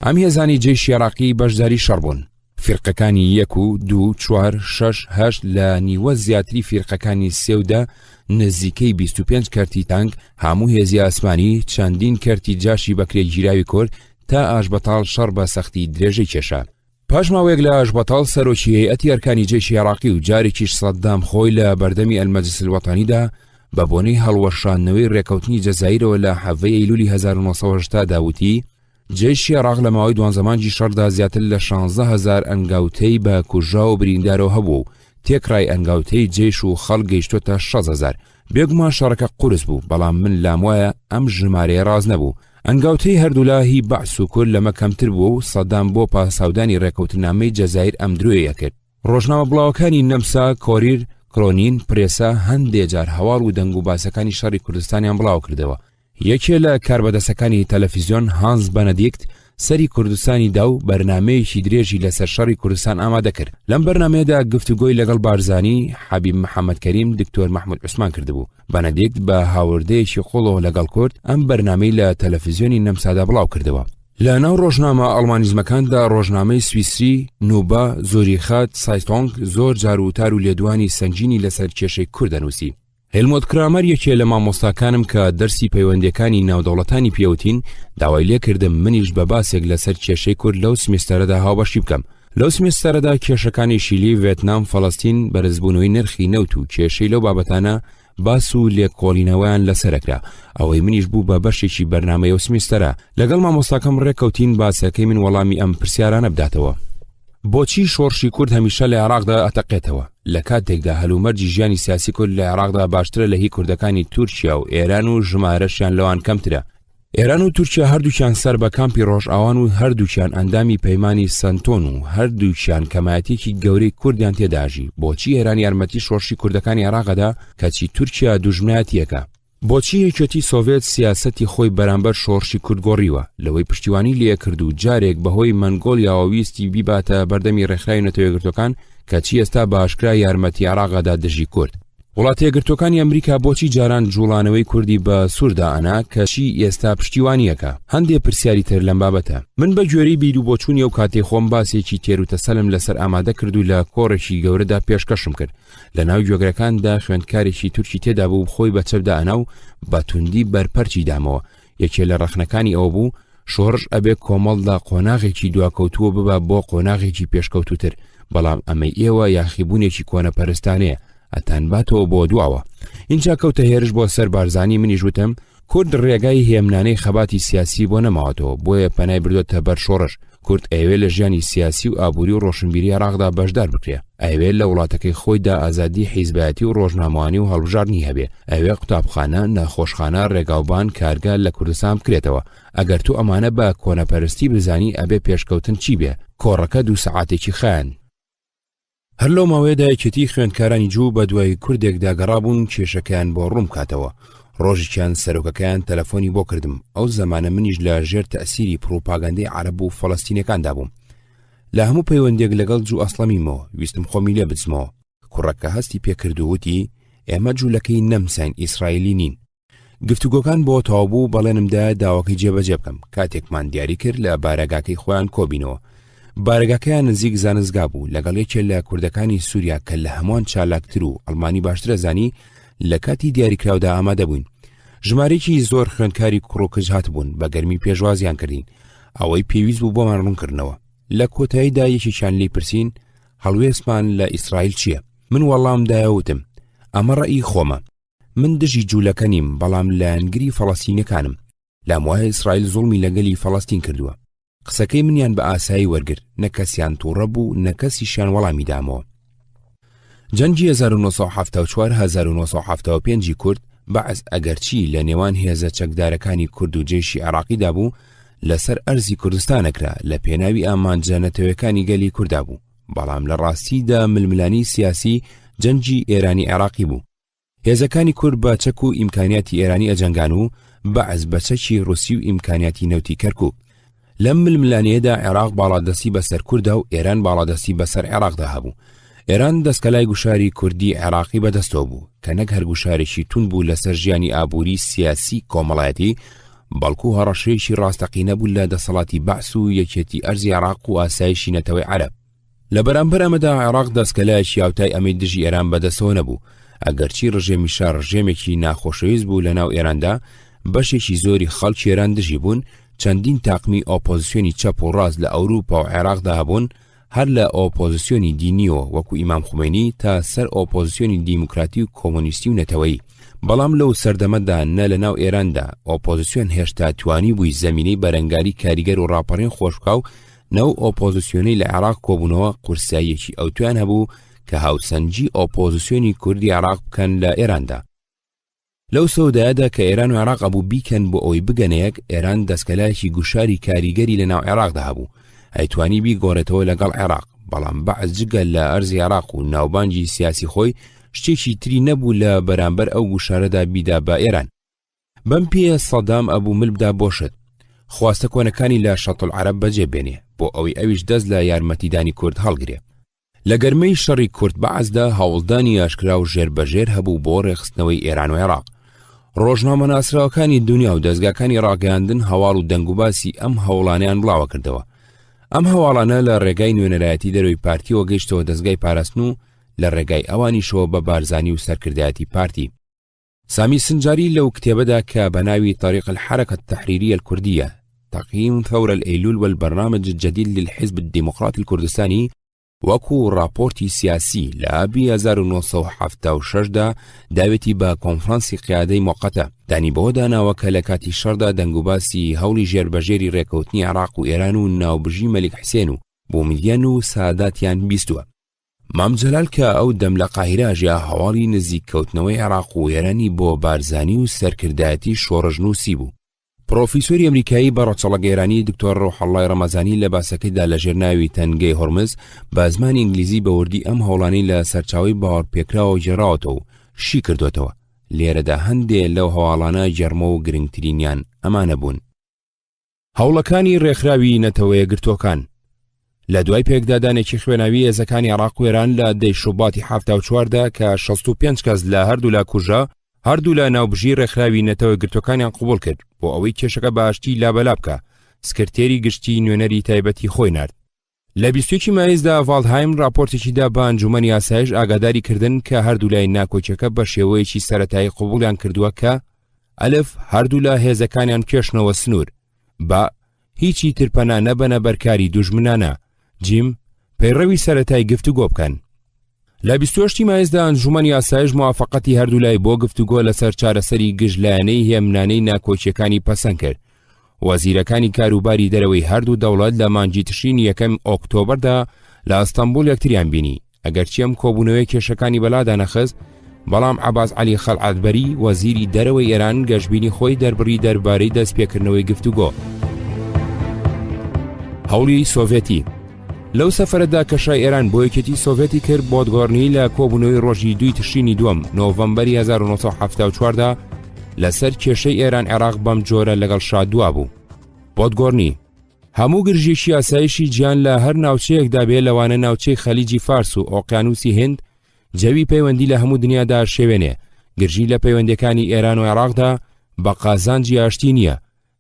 ئەم هێزانی جێیشی عێراقی بەشداری شەڕ بوون. فیرقەکانی 1 و 2 4 6 8 لە نیوە زیاتری فیرقەکانی 3 نزیکەی 25 کەرتی تانک، هەموو هێزی ئاسمانی، چەندین کەرتی جاشی بەکرێ گیراوی کورد تا ئاشبەتاڵ شەڕ بە سەختی درێژەی کێشا. پاش ماوەیەک لە ئاشبەتاڵ سەرۆکی هەیئەتی ئەرکانی جێیشی عێراقی و جارێکیش سەدام خۆی لە بەردەمی ئەلمەجلیس الوەتانیدا بە بۆنەی هەڵوەشاندنەوەی ڕێکەوتنی جەزایرەوە لە حەڤەی ئەیلولی 1970 داوتی جێیشی عێراق لە ماوەی دوانزەمانجی شەڕدا زیاتر لە 16,000 ئەنگاوتەی بە کوژرا و بریندارەوە هەبوو و تێکڕای ئەنگاوتەی جێیش و خەڵک گەیشتوتە 6,000. بێگومان شەڕەکە قورس بوو، بەڵام من لام وایە ئەم ژمارەیە ڕاز نەبوو. ئەنگاوتەی هەردوولا هی بەعس و کورد لەمە کەمتر بووە و سەدام بۆ پاساودانی ڕێکەوتنامەی جەزایر ئەم درۆیە کرد. ڕۆژنامە بڵاوەکانی نەمسا، کۆریر، کرۆنین، پرێسا هەندێک جار هەواڵ و دەنگ و باسەکانی شەڕی کوردستانیان بڵاو کردەوە. یەکێ لە کاربەدەستەکانی تەلەڤیزیۆن هانز بەنەدیکت سەری کوردستانی دا و بەرنامەیەکی درێژی لەسەر شەڕی کوردستان ئامادە کرد. لەم بەرنامەیەدا گفتوگۆی لەگەڵ بارزانی، حەبیب محەممەد کەریم، دکتۆر محمود عوسمان کردبوو. بەنەدیکت بە هاوردەیەکی قوڵەوە لەگەڵ کورد ئەم بەرنامەی لە تەلەڤیزیۆنی نەمسادا بڵاو کردەوە. لە ناو ڕۆژنامە ئەڵمانیزمەکاندا ڕۆژنامەی سویسری، نوبا، زۆریخات، سایتۆنگ زۆر جار وتار و لێدوانی سەنگینی لەسەر کێشەی کورد دەنووسی. هێلمۆت کرامەر یەکێ لە مامۆستاکانم کە دەرسی پەیوەندیەکانی ناودەوڵەتانی پێوتین، داوای لێ کردم منیش بە باسێک لەسەر کێشەی کورد لەو سمێستەرەدا هاوبەشی بکەم. لەو سمێستەرەدا کێشەکانی شیلی، ڤێتنام، فەڵەستین بەرزبوونەوەی نرخی نەوت و کێشەی لەو بابەتانە باس و لێکۆڵینەوەیان لەسەرەکرا. ئەوەی منیش بوو بە بەشێکی بەرنامەی ئەو سمێستەرە. لەگەڵ مامۆستاکەم ڕێککەوتین باسەکەی من وەڵامی ئەم پرسیارانە بداتەوە. بۆچی شۆڕشی کورد هەمیشە لە عێراقدا ئەتەقێتەوە؟ لە کاتێکدا هەلومەرجی ژیانی سیاسی کورد لە عێراقدا باشترە لە هی کوردەکانی تورکیا و ئێران و ژمارەشیان لەوان کەمترە. ئێران و تورکیا هەردووکیان سەر بە کامپی ڕۆژئاوان و هەردووکیان ئەندامی پەیمانی سنتۆن و هەردووکیان کەمایەتێکی گەورەی کوردیان تێداژی. بۆچی ئێران یارمەتی شۆڕشی کوردەکانی عێراقدا کەچی تورکیا دوژمنایەتیەکە؟ بۆچی یەکێتی سۆڤێت سیاسەتی خۆی بەرامبەر شۆڕشی کورد گۆڕیوە؟ لەوەی پشتیوانی لێ کرد و جارێک بەهۆی مەنگۆڵیاوە ویستی بیباتە بەردەمی ڕێکخراوی نەتەوە یەکگرتوەکان کەچی ئێستا بە ئاشکرا یارمەتی عێراقدا دژی کورد. وڵاتە یەکگرتوەکانی ئەمریکا بۆچی جاران جوڵانەوەی کوردی بە سووردا ئەنا کەچی ئێستا پشتیوانیەکە؟ هەندێک پرسیاری تر لەم بابەتە. من بە گوێرەی بیر و بۆچوونی ئەو کاتێ خۆم باسێکی تێروتەسەلم لەسەر ئامادە کرد و لە کۆڕێکی گەورەدا پێشکەشم کرد. لە ناو گوێگرەکاندا خوێندکارێکی تورکی تێدا بوو خۆی بە چەپدا ئەنا و بە توندی بەرپەرچی دامەوە. یەکێ لە ڕەخنەکانی ئەوە بوو شۆڕش ئەبێ کۆمەڵدا قۆناغێکی دواکەوتووە ببە بۆ قۆناغێکی پێشکەوتوتر، بەڵام ئەمەی ئێوە یاخیبوونێکی کۆنەپەرستانەیە ئەتان باتەوە بۆ دواوە. اینجا کەوتە هێرش بۆ سەر بارزانی منیش وتم کورد ڕێگای هێمنانەی خەباتی سیاسی بۆ نەماوەتەوە، بۆیە پەنای بردوتە بەر شۆڕش. کورد ئەوێ لە ژیانی سیاسی و ئابووری و ڕۆشنبیری عێراقدا بەشدار بکرێ، ئەوێ لە وڵاتەکەی خۆیدا ئازادی حیزبەتی و ڕۆژنامەوانی و هەڵبژاردننی هەبێ، ئەوێ قوتابخانە، نەخۆشخانە، ڕێگاوبان، کارگە لە کوردستان بکرێتەوە. ئەگەر تو ئەمانە بە کۆنەپەرستی بزانی ئەبێ پێشکەوتن چی بێ؟ کۆڕەکە 2 سەعاتێکی خایەن. هەر لەو ماوەیەدا یەکێتی خوێندکارانی جوو بە دوای کوردێک داگەڕابوون کێشەکەیان بۆ ڕوون کاتەوە. ڕۆژێکیان سەرۆکەکەیان تەلەفۆنی بۆ کردم. ئەو زەمانە منیش لە ژێر تەئسیری پرۆپاگاندەی عەرەب و فەڵەستینیەکاندا بووم. لە هەموو پەیوەندێک لەگەڵ جوو ئەسڵەمیمەوە ویستم خۆمی لێ بچمەوە. کوڕەکە هەستی پێکردووتی ئێمە جوولەکەی نەمسین ئیسرائیلی نین. گفتوگۆکان بۆ تەواو بوو، بەڵێنمدا داواکەی جێبەجێ بکەم. کاتێکمان دیاری کرد لە بارەگاکەی خۆیان کۆبینەوە. بارگەکەیان نزیک زانستگا بوو لەگەڵ یەکێ لە کوردەکانی سووریا کە لە هەمووان چالاکتر و ئەڵمانی باشترە زانی. لە کاتی دیاریکراودا ئامادە بووین. ژمارەیەکی زۆر خوێندکاری کوڕۆکژ هاتبوون، بە گەرمی پێشوازیان کردین. ئەوەی پێویست بوو بۆمان ڕوونکردنەوە. لە کۆتاییدا یەکێکیان لی پرسین هەڵوێستمان لە ئیسرائیل چییە؟ من وەڵامدایەوتم ئەمە ڕەئی خۆمە. من دژی جوولەکە نیم، بەڵام لایەنگری فەڵەستینیەکانم. لام وایە ئیسرائیل زوڵمی لەگەلی فەڵەستین کردووە. قسەکەی منیان بە ئاسایی وەرگرت، نەکەسیان تووڕە بوو، نەکەسیشیان وەڵامی دامەوە. جەنگی 1974-1975 کورد بەعز ئەگەرچی لە نێوان هێزە چەکدارەکانی کورد و جێشی عێراقیدا بوو، لەسەر ئەرزی کوردستانەکرا لە پێناوی ئامانجە نەتەوەیەکانی گەلی کووردا بوو. بەڵام لە ڕاستیدا ململانی سیاسی جەنگی ئێرانی عێراقی بوو. هێزەکانی کورد بە چەک و ئیمکانیاتی ئێرانی ئەجەنگان و بەعز بە چەکی ڕووسی و ئیمکانیاتی نەوتی کەرکووک. لەم ململانیەدا عێراق باڵادەستی بەسەر کووردا و ئێران باڵادەستی بەسەر عێراقدا هەبوو. ئێران دەستکەلای گوشاری کوردی عێراقی بەدەستەوە بوو کە نەک هەر گوشارێکی تون بوو لەسەر ژیانی ئابووری سیاسی کۆمەڵایەتی، بەڵکو هەڕەشەیەکی ڕاستەقینە بوو لە دەسەڵاتی بەعس و یەکێتی ئەرزی عێراق و ئاسایشی نەتەوەی عەرەب. لە بەرامبەر ئەمەدا عێراق دەستکەلایەکی یاوتای ئەمەی دژی ئێران بەدەستەوە نەبوو. ئەگەرچی ڕژێمی شار ڕژێمێکی ناخۆشەویست بوو لەناو ئێراندا، بەشێکی زۆری خەڵکی ئێران دژی بوون. چەندین تاقمی ئۆپۆزیسیۆنی چەپ و ڕاست لە ئەوروپا و عێراقدا هەبوون، هەر لە ئۆپۆزیسیۆنی دینیەوە وەکو ئیمام خومینی تا سەر ئۆپۆزیسیۆنی دیموکراتی و کۆمۆنیستی و نەتەوەیی. بەڵام لەو سەردەمەدا نە لە ناو ئێراندا ئۆپۆزیسیۆن هێشتا توانی بووی زەمینەی بەرەنگاری کاریگەر و ڕاپەڕین خۆشبکە و نەو ئۆپۆزیسیۆنەی لە عێراق کۆبوونەوە قورساییەکی ئەوتویان هەبوو کە هاوسەنجی ئۆپۆزیسیۆنی کوردی عێراق بکەن لە ئێراندا. لەو سەودایەدا کە ئێران و عێراق ئەبوو بیکەن بۆ ئەوی بگەنەیەک، ئێران دەستکەلایەکی گوشاری کاریگەری لە ناو عێراقدا هەبوو، ئەیتوانی بیگۆڕێتەوە لەگەڵ عێراق. بەڵام بەعز جگە لە ئەرزی عێراق و ناوبانجی سیاسی خۆی شتێکی تری نەبوو لە بەرامبەر ئەو گوشارەدا بیدا بە ئێران. بەم پێیە سەدام ئەبوو ملبدا بۆشت، خواستە کۆنەکانی لە شەتڵ عەرەب بەجێ بێنێ بۆ ئەوەی ئەویش دەست لە یارمەتیدانی کورد هەڵگرێ. لە گەرمەی شەڕی کورد بەعزدا هەوڵدانی ئاشکرا و ژێربەژێر هەبوو بۆ ڕێخستنەوەی ئێران و عێراق. ڕۆژنامە ناسراوەکانی دنیا و دەستگاکانی ڕاگەاندن هەواڵ و دەنگوباسی ئەم هەوڵانیان بڵاوە کردەوە. ئەم هەواڵانە لە ڕێگای نوێنەرایەتی دەرەوەی پارتیەوە گەیشتەوە دەستگای پاراستن و لە ڕێگای ئەوانیشەوە بە بارزانی و سەرکردایەتی پارتی. سامی سنجاری لەو کتێبەدا کە بە ناوی تاریق الحرەکە التەحریریە الکوردیە تقييم ثورة الأيلول والبرنامج الجديد للحزب الديمقراطي الكردستاني وەکو راپۆرتی سیاسی لە ئابی 1976 دا داوێتی بە کۆنفرانسی قیادەی موقەتە دانی بەوە داناوە کە لە کاتی شەڕدا دەنگوباسی هەوڵی ژێربەژێری ڕێکەوتنی عێراق و ئێران و ناوبژی مەلیک حسێن و بومیدیان و ساداتیان بیستووە. مام جەلال کە ئەو دەم لە قاهیرە ژیا هەواڵی نزیککەوتنەوەی عێراق و ئێرانی بۆ بارزانی و سەرکردایەتی شۆڕژنووسی بوو. پرۆفیسۆری ئەمریکایی بە ڕەچەڵەگەێرانی دکتۆر ڕۆحەڵڵای ڕەمەزانی لە باسەکەیدا لە ژێرناوی تەنگەی هۆرمز بە زمانی ئینگلیزی بەوردی ئەم هەوڵانەی لە سەرچاوی باوەڕپێکراوە جێڕاوەتەوە و شی کردوێتەوە. لێرەدا هەندێک لەو هەواڵانە جەرمە و گرنگترینیان ئەمانە بوون. هەوڵەکانی ڕێکخراوی نەتەوەیە گرتوەکان لە دوای پێکدادانێکی خوێناوی هێزەکانی عێراق و ئێران لە 10 شوباتی 1974دا کە 65 کەس لە هەردوو لا کوژا، هەردوو لە ناوبژی ڕێکخراوی نەتەوەی گرتوەکانیان قبول کرد بۆ ئەوەی کێشەکە باشتی لابەلا بکە. سکرتێری گشتی نوێنەری تایبەتی خۆی نارد. لە 21 مایزدا ڤالدهایم راپۆرتێکیدا بە ئەنجومەنی ئاسایش ئاگاداری کردن کە هەردوو لای ناکۆچەکە بە شێوەیەکی سەرەتایی قبولیان کردووە کە ئەلف هەردوو لە هێزەکانیان کێشنەوە سنوور، با هیچی ترپەنا نەبەنە بەرکاری دوژمنانە، جیم پەیڕەوی سەرەتایی گفتوگۆ بکەن. لە 28 مایزدا ئەنجومەنی ئاسایش موافقەتی هەردوو لای بۆ گفتوگۆ لەسەر چارەسەری گژلایانەی هێمنانەی ناکۆچیەکانی پەسەند کرد. وەزیرەکانی کاروباری دەرەوەی هەردوو دەوڵەت لە مانگی تشرین 1 ئۆکتۆبەردا لە ئەستەمبول یەکتریان بینی. ئەگەرچی ئەم کۆبوونەوەی کێشەکانی بەلادا نەخست، بەڵام عەباس عەلی خەلعەتبەری وەزیری دەرەوەی ئێران گەشتبینی خۆی دەربڕی دەربارەی دەستپێکردنەوەی گفتوگۆ. هەوڵی سۆڤێتی لەو سەفەرەدا کەشای ئێران بۆ یەکێتی سۆڤێتی کرد بۆدگۆڕنی لە کۆبوونەوەی ڕۆژی 2 تشرینی دووەم نۆڤەمبەری 1974دا لەسەر کێشەی ئێران عێراق بەم جۆرە لەگەڵ شادووا بوو. بۆدگۆڕنی هەموو گرژێکی ئاسایشی گیان لە هەر ناوچەیەکدا بێ لەوانە ناوچەی خەلیجی فارس و ئۆقیانوسی هند جەوی پەیوەندی لە هەموو دنیادا شێوێنێ. گرژی لە پەیوەندەکانی ئێران و عێراقدا بە قازانجی ئاشتی نییە.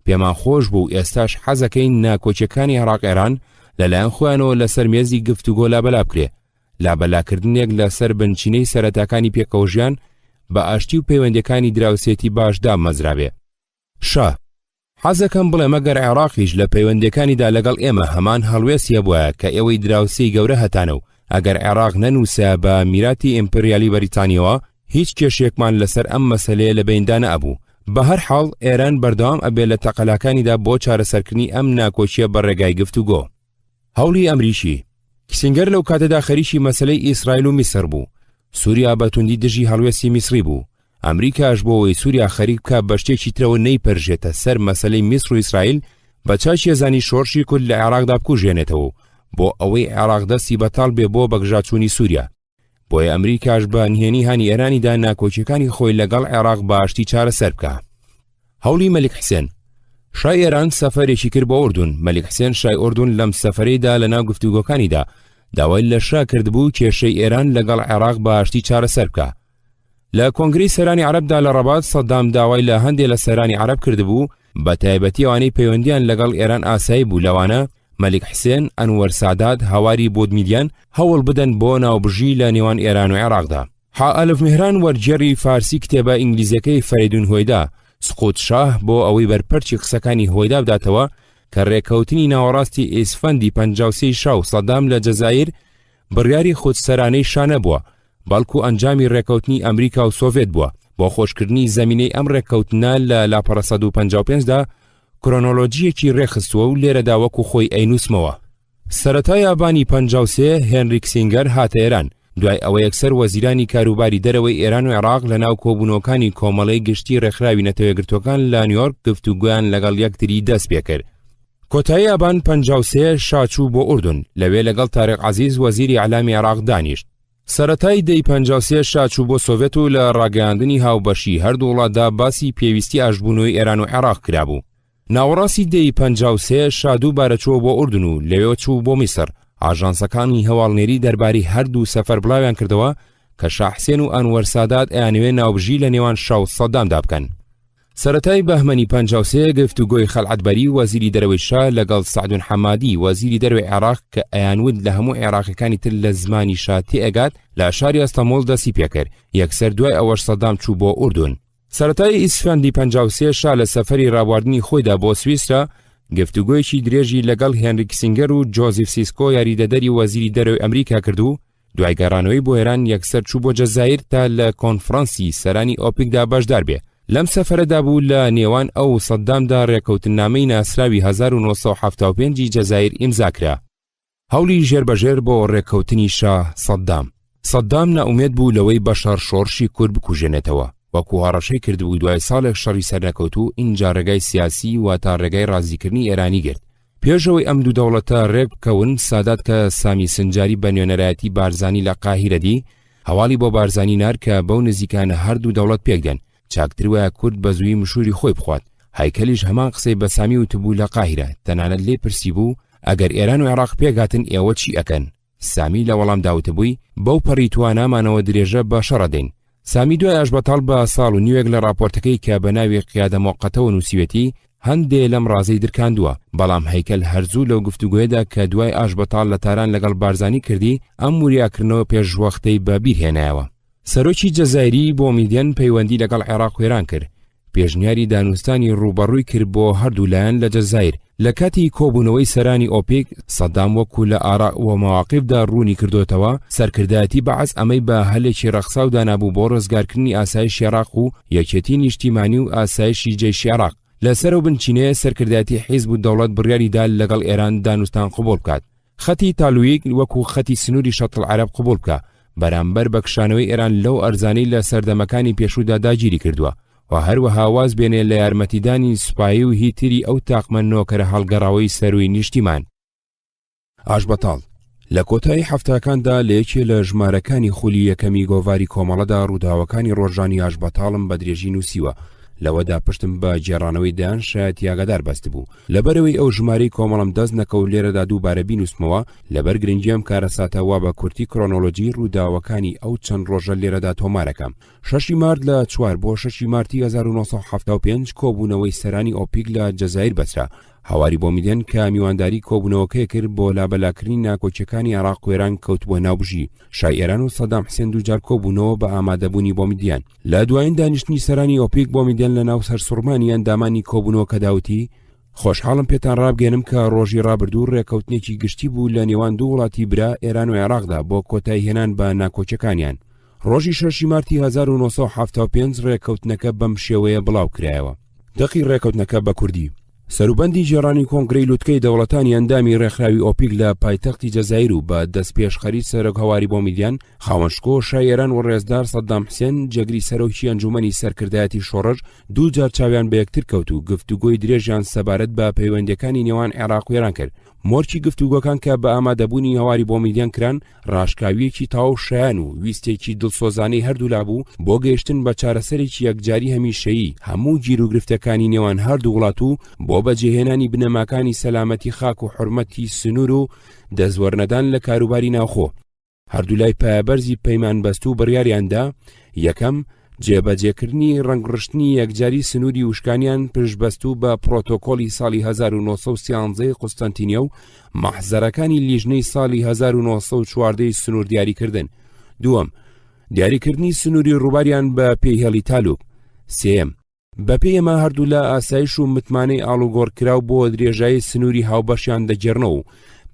پێمان خۆش بوو ئێستاش حەزەکەین ناکۆچیەکانی عێراق ئێران لەلایەن خۆیانەوە لەسەر مێزی گفتوگۆ لابەلا بکرێ. لابەلاکردنێک لەسەر بنچینەی سەرەتاکانی پێکەوژیان بە ئاشتی و پەیوەندەکانی دراوسێتی باشدا مەزرابێ. شا حەزەکەم بڵێ مەگەر عێراقیش لە پەیوەندەکانیدا لەگەڵ ئێمە هەمان هەڵوێسیە بووە کە ئێوەی دراوسەی گەورە هەتانە و ئەگەر عێراق نەنووسە بە میراتی ئیمپریالی بەریتانیەوە هیچ کێشێکمان لەسەر ئەم مەسەلەیە لە بەیندا نەبوو. بە هەر حاڵ ئێران بەردەوام ئەبێ لە تەقەلاکانیدا بۆ چارەسەرکردنی ئەم ناکۆچیە بە ڕێگای گفتوگۆ. هەوڵی ئەمریکی کیسینگەر لەو کاتەدا خەریکی مەسەلەی ئیسرائیل و میسر بوو. سووریا بەتوندی دژی هەڵوێستی میسری بوو. ئەمریکاش بۆەوەی سووریا خەریک بکە بە شتێکی ترەوە نەیپەرژێتە سەر مەسەلەی میسر و ئیسرائیل بە چاچی زانی شۆڕشی کورد لە عێراقدا بکوژێنێتەوە بۆ ئەوەی عێراق دەستی بەتاڵ بێ بۆ بەگژاچوونی سووریا. بۆیە ئەمریکاش بە نهێنی هانی ئێرانیدا ناکۆچیەکانی خۆی لەگەڵ عێراق باشتی چارەسەر بکە. هەوڵی مەلیک حسێن شای ئێران سەفەرێکی کرد بۆ ئوردون. مەلیک حسێن شای ئوردون لەم سەفەرەیدا لە ناو گفتوگۆکانیدا داوای لە شا کردبوو کێشەی ئێران لەگەڵ عێراق باشتی چارەسەر بکە. لە کۆنگری سەرانی عەرەبدا لە ڕەبات سەدام داوای لە هەندێک لە سەرانی عەرەب کردبوو بە تایبەتی ئەوانەی پەیوەندیان لەگەڵ ئێران ئاسایی بوو. لەوانە مەلیک حسێن، ئەنوەر سادات، هەواری بۆدمیدیان هەوڵ بدەن بۆ ناوبژی لە نێوان ئێران و عێراقدا. ئەلف میهران وەرجێڕی فارسی کتێبە ئینگلیزیەکەی فەریدون هۆیدا سقوط شاه بۆ ئەوەی بەرپەرچی قسەکانی هۆیدا بداتەوە کە ڕێکەوتنی ناوەڕاستی ئیسفەندی 53 شاو سەدام لە جەزایر بڕیاری خودسەرانەی شا نەبووە، بەڵکو ئەنجامی ڕێکەوتنی ئەمریکا و سۆڤێت بووە. بۆ خۆشکردنی زەمینەی ئەم ڕێکەوتنە لە لاپەڕە 155دا کرۆنۆلۆجیەکی ڕێخستووە و لێرەدا وەکو خۆی ئەینووسمەوە. سەرەتای ئابانی 53 هێنری کسینگەر هاتە ئێران دوای ئەوە یەکسەر وەزیرانی کاروباری دەرەوەی ئێران و عێراق لە ناو کۆبوونەوەکانی کۆمەڵەی گشتی ڕێکخراوی نەتەوەیەگرتوەکان لە نیویۆرک گفتوگویان لەگەڵ یەکتری دەست پێ کرد. کۆتایی ئابان 53 شاچوو بۆ ئوردون، لەوێ لەگەڵ تارق عەزیز وەزیری عەلامی عێراق دانیشت. سەرەتای دەی 53 شاچوو بۆ سۆڤێت و لە ڕاگەیاندنی هاوبەشی هەردوو وڵاتدا باسی پێویستی ئاشبوونەوەی ئێران و عێراق کرابوو. ناوەڕاستی دەی 53 شادوو بارەچووە بۆ ئوردون و لەوێ چوو بۆ میسر. ئاژانسەکانی هەواڵنێری دەرباری هەردوو سەفەر بڵاویان کردەوە کە شاه حسێن و ئەنوەر سادات ئەیانوێ ناوبژی لە نێوان شا و سەدامدا بکەن. سەرەتای بەهمەنی 53 گفتوگۆی خەلعەتبەری وەزیری دەرەوەی شا لەگەڵ سەعدون حەمادی وەزیری دەرەوەی عێراق کە ئەیانود لە هەموو عێراقیەکانی تر لە زمانی شا تێئەگات لە شاری ئەستەمۆڵ دەستی پێکرد. یەکسەر دوای ئەوەش سەدام چوو بۆ ئوردون. سەرەتای ئیسفەندی 53 شا لە سەفەری ڕابواردنی خۆیدا بۆ سویسرا گفتوگۆیەکی درێژی لەگەڵ هێنری کیسینگەر و جۆزیف سیسکۆ یاریدەدەری وەزیری دەرەوەی ئەمریکا کردو. دوای گەڕانەوەی بۆ ئێران یەکسەر چوو بۆ جەزایر تا لە کۆنفرانسی سەرانی ئۆپیکدا بەشدار بێ. لەم سەفەرەدا بوو لە نێوان ئەو و سەددامدا ڕێکەوتنامەی ناسراوی 1975 جەزایر ئیمزاکرا. هەوڵی ژێربەژێر بۆ ڕێکەوتنی شاه سەددام. سەددام ناومێت بوو لەوەی بەشەر شۆڕشی کورد بکوژێنێتەوە، وەکو هەڕەشەی کردبوو دوای ساڵێک شەڕی سەرنەکەوت و ئینجا ڕێگای سیاسی و تا ڕێگای ڕازیکردنی ئێرانی گرت. پێشەوەی ئەم دوو دەوڵەتە ڕێک بکەون، سادات کە سامی سنجاری بە نوێنەرایەتی بارزانی لە قاهیرەدی هەواڵی بۆ بارزانی نار کە بەو نزیکانە هەردوو دەوڵەت پێکدەن، چاکتر وایە کورد بە زووی مشوری خۆی بخوات. هایکەلیش هەمان قسەی بە سامی وتبوو لە قاهیرە، تەنانەت لێ پرسی بوو ئەگەر ئێران و عێراق پێگاتن ئێوە چی ئەکەن؟ سامی لە وەڵام داوتبووی بەو پەڕی توانامانەوە درێژە بە شەڕەدەین. سامی دوای ئاشبەتاڵ بە ساڵ و نیوێک لە راپۆرتەکەی کە بە ناوی قیادە موقەتەوە نووسیوێتی هەندێ لەم ڕازەی درکاندووە، بەڵام هەیکەل هەرزوو لەو گفتوگوێدا کە دوای ئاشبەتاڵ لە تاران لەگەڵ بارزانی کردی ئەم وریاکردنەوە پێشوەختەی بە بیرهێنایەوە. سەرۆکی جەزایری بۆ میدیان پەیوەندی لەگەڵ عێراق وێران کرد، پێشنیاری دانوستانی ڕوبەڕووی کرد بۆ هەردوو لایەن لە جەزایر. لە کاتی کۆبوونەوەی سەرانی ئۆپێک سەددام وەکو لە ئاراق و مەواقیفدا ڕوونی کردوتەوە سەرکردایەتی بەعەز ئەمەی بە هەلێکی ڕەخسا و دانابوو بۆ ڕزگارکردنی ئاسایشی عێراق و یەکێتی نیشتیمانی و ئاسایشی جێیشی عێراق. لەسەرەوە بنچینەیە سەرکردایەتی حیزب و دەوڵەت بڕیاریدا لەگەڵ ئێران دانوستان قبول بکات، خەتی تالویک وەکو خەتی سنووری شەتڵ عەرەب قبول بکە، بەرامبەر بە کشانەوەی ئێران لەو ئەرزانەی لە سەردەمەکانی پێشوودا داگیری کردووە و هەروەها واز بێنێ لە یارمەتیدانی سوپایی و هیتری ئەو تاقمە نۆکەرە هەڵگەڕاوەی سەروی نیشتیمان. ئاشبەتاڵ لە کۆتایی هەفتەکاندا لە یەکێ لە ژمارەکانی خولی یەکەمی گۆڤاری کۆمەڵەدا ڕووداوەکانی ڕۆژانی ئاشبەتاڵم بە درێژی نووسیوە، لەوەدا پشتم بە جێڕانەوەی دایان شایەت یاگەدار بەست بوو. لەبەرەوەی ئەو ژمارەی کۆمەڵم دەست نەکەوت لێرەدا دووبارە بینوسمەوە، لەبەر گرنگیم کارەساتەوە بە کورتی کرۆنۆلۆجی ڕووداوەکانی ئەو چەند ڕۆژە لێرەدا تۆمارەکەم. 6 مارد لە 4 بۆ 6 مارتی 1975 کۆبوونەوەی سەرانی ئۆپیک لە جەزایر بەسرا. هەواری بۆ میدیان کە میوانداری کۆبوونەوەکەی کرد بۆ لابەلاکردنی ناکۆچەکانی عێراق و ئێران کەوت بۆ ناوبژی. شای ئێران و سەدام حسێن دووجار کۆبوونەوە بە ئامادەبوونی بۆ میدیان. لە دوایین دانیشتنی سەرانی ئۆپیک بۆ میدیان لە ناو سەرسوڕمانی ئەندامانی کۆبوونەوە کە داوتی خۆشحاڵم پێتان ڕابگەنم کە ڕۆژی ڕابردوو ڕێکەوتنێکی گشتی بوو لە نێوان دوو وڵاتی برا ئێران و عێراقدا بۆ کۆتایی هێنان بە ناکۆچەکانیان. ڕۆژی 6 مارتی 1975 ڕێکەوتنەکە بەم شێوەیە بڵاو کرایەوە. دەقی ڕێکەوتنەکە بە کوردی سەروبەندی جێڕانی کۆنگرەی لوتکەی دەوڵەتانی ئەندامی ڕێکخراوی ئۆپیک لە پایتەختی جەزایر و بە دەستپێشخەری سەرۆک هەواری بۆ میدیان خاوەنشکۆ شای ئێران و ڕێزدار سەدام حسێن جێگری سەرۆکی ئەنجومەنی سەرکردایەتی شۆڕژ دووجار چاویان بە یەکتر کەوت و گفتوگۆی درێژیان سەبارەت بە پەیوەندیەکانی نێوان عێراق و ئێران کرد. مۆرچی گفتوگۆکان کە بە ئامادەبوونی هەواری بۆ میدیان کران ڕاشکاویەکی تاو شایان و ویستێکی دڵسۆزانەی هەردوو لابوو بۆ گەیشتن بە چارەسەرێکی یەکجاری هەمیشەیی هەموو گیر و گرفتەکانی نێوان هەردوو وڵات و بۆ بەجێهێنانی بنەماکانی سەلامەتی خاک و حورمەتی سنوور و دەزوەرنەدان لە کاروباری ناوخۆ. هەردوو لای پایەبەرزی پەیمان بەست و بڕیاریاندا یەکەم جێبەجێکردنی ڕنگڕشتنی یەکجاری سنووری وشکانیان پشتبەست و بە پرۆتۆکۆلی ساڵی 1930 قوستەنتینیە و مەحزەرەکانی لیژنەی ساڵی 1940 سنوور دیاریکردن. دووەم دیاریکردنی سنووری ڕووباریان بە پێیهێڵی تالوک. سێم بەپێی ئەمە هەردوو لە ئاسایش و متمانەی ئاڵوگۆڕکراو بۆ درێژایی سنووری هاوبەشیان دەگێڕنەوە و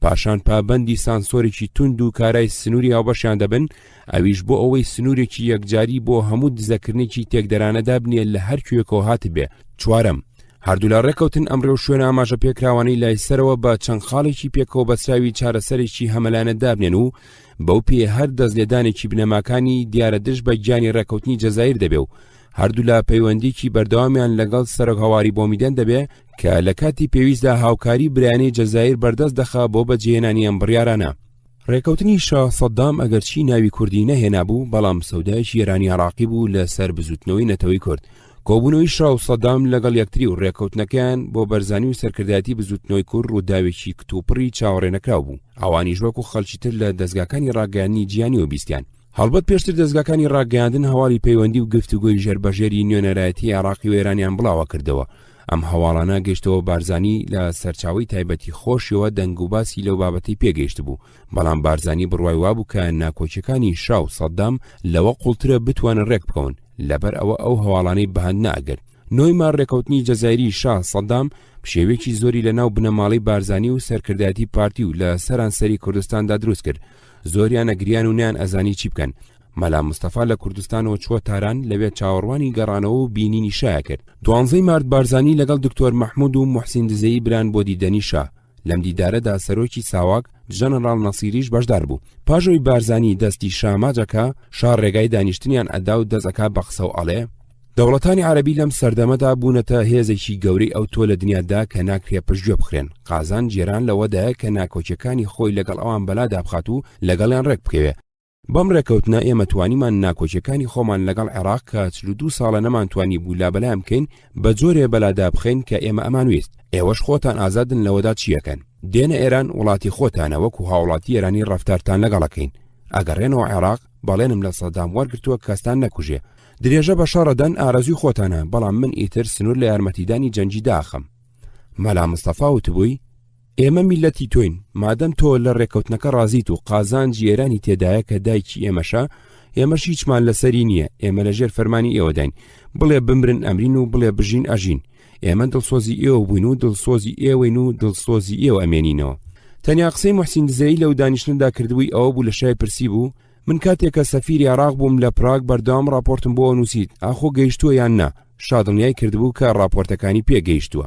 پاشان پابەندی سانسۆرێکی تند و کارای سنووری هاوبەشیان دەبن، ئەویش بۆ ئەوەی سنوورێکی یەکجاری بۆ هەموو دزەکردنێکی تێکدەرانەدا بنێت لە هەر کوێکەوە هات بێ. چوارەم هەردوو لە ڕێکەوتن ئەمڕێ و شوێنە ئاماژە پێکراوانەی لای سەرەوە بە چەند خاڵێکی پێکەوە بەسراوی چارەسەرێکی هەمەلانە دابنێن و بەو پێ هەر دەستلێدانێکی بنەماکانی دیارە دژ بە گیانی ڕێکەوتنی جەزایر دەبێ و هەردوو لە پەیوەندیکی بەردەوامیان لەگەڵ سەرۆک هەواری بۆ میدیان دەبێ کە لە کاتی پێویستدا هاوکاری برایانەی جەزایر بەردەست دەخا بۆ بەجێهێنانی ئەم بڕیارانە. ڕێکەوتنی شاه سەدام ئەگەرچی ناوی کوردی نەهێنا بوو، بەڵام سەودایەکی ئێرانی عێراقی بوو لە سەر بزوتنەوەی نەتەوەی کورد. کۆبوونەوەی شاه و سەدام لەگەڵ یەکتری و ڕێکەوتنەکەیان بۆ بەرزانی و سەرکردایەتی بزوتنەوەی کورد ڕووداوێکی کتوپڕی چاوەڕێنەکراو بوو. ئەوانیش وەکو خەڵکی تر لە دەستگاکانی ڕاگەیاندنی جیهانی و بیستیان. هەڵبەت پێشتر دەستگاکانی ڕاگەیاندن هەواڵی پەیوەندی و گفتوگۆی ژێربەژێری نوێنەرایەتی عێراقی و ئێرانیان بڵاوە کردەوە. ئەم هەواڵانە گەشتەوە بارزانی لە سەرچاوی تایبەتی خۆشیەوە دەنگ و باسی لەو بابەتی پێگەیشت بوو، بەڵام بارزانی بڕوای وابوو کە ناکۆچەکانی شاه و سەدام لەوە قوڵترە بتوانن ڕێک بکەون، لەبەر ئەوە ئەو هەواڵانەی بەهەند ناگەر. نۆی ماڕێکەوتنی جەزایری شاه سەدام پشێوێکی زۆری لە ناو بنەماڵی بارزانی و سەرکردایەتی پارتی و لە سەرانسەری کوردستاندا دروست کرد. زۆریان ئەگریان و نیان ئەزانی چی بکەن. مەلا مستەفا لە کوردستانەوە چوە تاران لەوێ چاوەڕوانی گەڕانەوە و بینینی شایە کرد. 12 مارد بارزانی لەگەڵ دکتۆر مەحموود و موحسین دزەیی بران بۆ دیدەنی شاه. لەم دیدارەدا سەرۆکی ساواک ژەنەڕاڵ نەسیریش بەشدار بوو. پاشەوەی بارزانی دەستی شاماجەکە شار ڕێگای دانیشتنیان ئەدا و دەستەکە بە قسە و ئەڵێ دەوڵەتانی عەرەبی لەم سەردەمەدا بوونەتە هێزێکی گەورەی ئەو تۆ لە دنیادا کە ناکرێ پشتگوێ بخرێن. قازان جێران لەوەدایە کە ناکۆچیەکانی خۆی لەگەڵ ئەوان بەلادا بخات و لەگەڵیان ڕێک بکەوێ. بەم ڕێکەوتنە ئێمە توانیمان ناکۆچیەکانی خۆمان لەگەڵ عێراق کە 42 ساڵە نەمانتوانی بوو لابەلایان بکەین بە جۆرێ بەلادا بخەین کە ئێمە ئەمان ویست. ئێوەش خۆتان ئازادن لەوەدا چیەکەن. دێنە ئێران وڵاتی خۆتانە وەکو هاوڵاتی ئێرانی ڕەفتارتان لەگەڵەکەین. ئەگەڕێنەوە عێراق بەڵێنم لە سەدام وەرگرتووە کەستان نەکوژێ. درێژە بە شەڕەدەن ئارەزوی خۆتانە بەڵام من ئیتر سنوور لە یارمەتیدانی جەنجی داخەم. مەلا مستەفا وتبووی ئێمە میلەتی تۆین مادەم تۆ لە ڕێکەوتنەکە ڕازیت و قازان جێرانی تێدایە کە دایکی ئێمەشە ئێمەش هیچمان لەسەری نییە ئێمە لەژێر فەرمانی ئێوەداین بڵێ بمرن ئەمرین و بڵێ بژین ئەژین ئێمە دڵسۆزی ئێوە بووین و دڵسۆزی ئێوەین و دڵسۆزی ئێوە ئەمێنینەوە. تەنیا قسەی موحسین دزەیی لەو دانیشتندا کردبووی ئەوە بوو لە شای پرسی بوو من کاتێکە سەفیری عێراق بووم لە پراگ بەردەوام راپۆرتم بۆ نووسیت ئاخۆ گەیشتووە یان نا. شادڵنیای کردبوو کە راپۆرتەکانی پێگەیشتووە.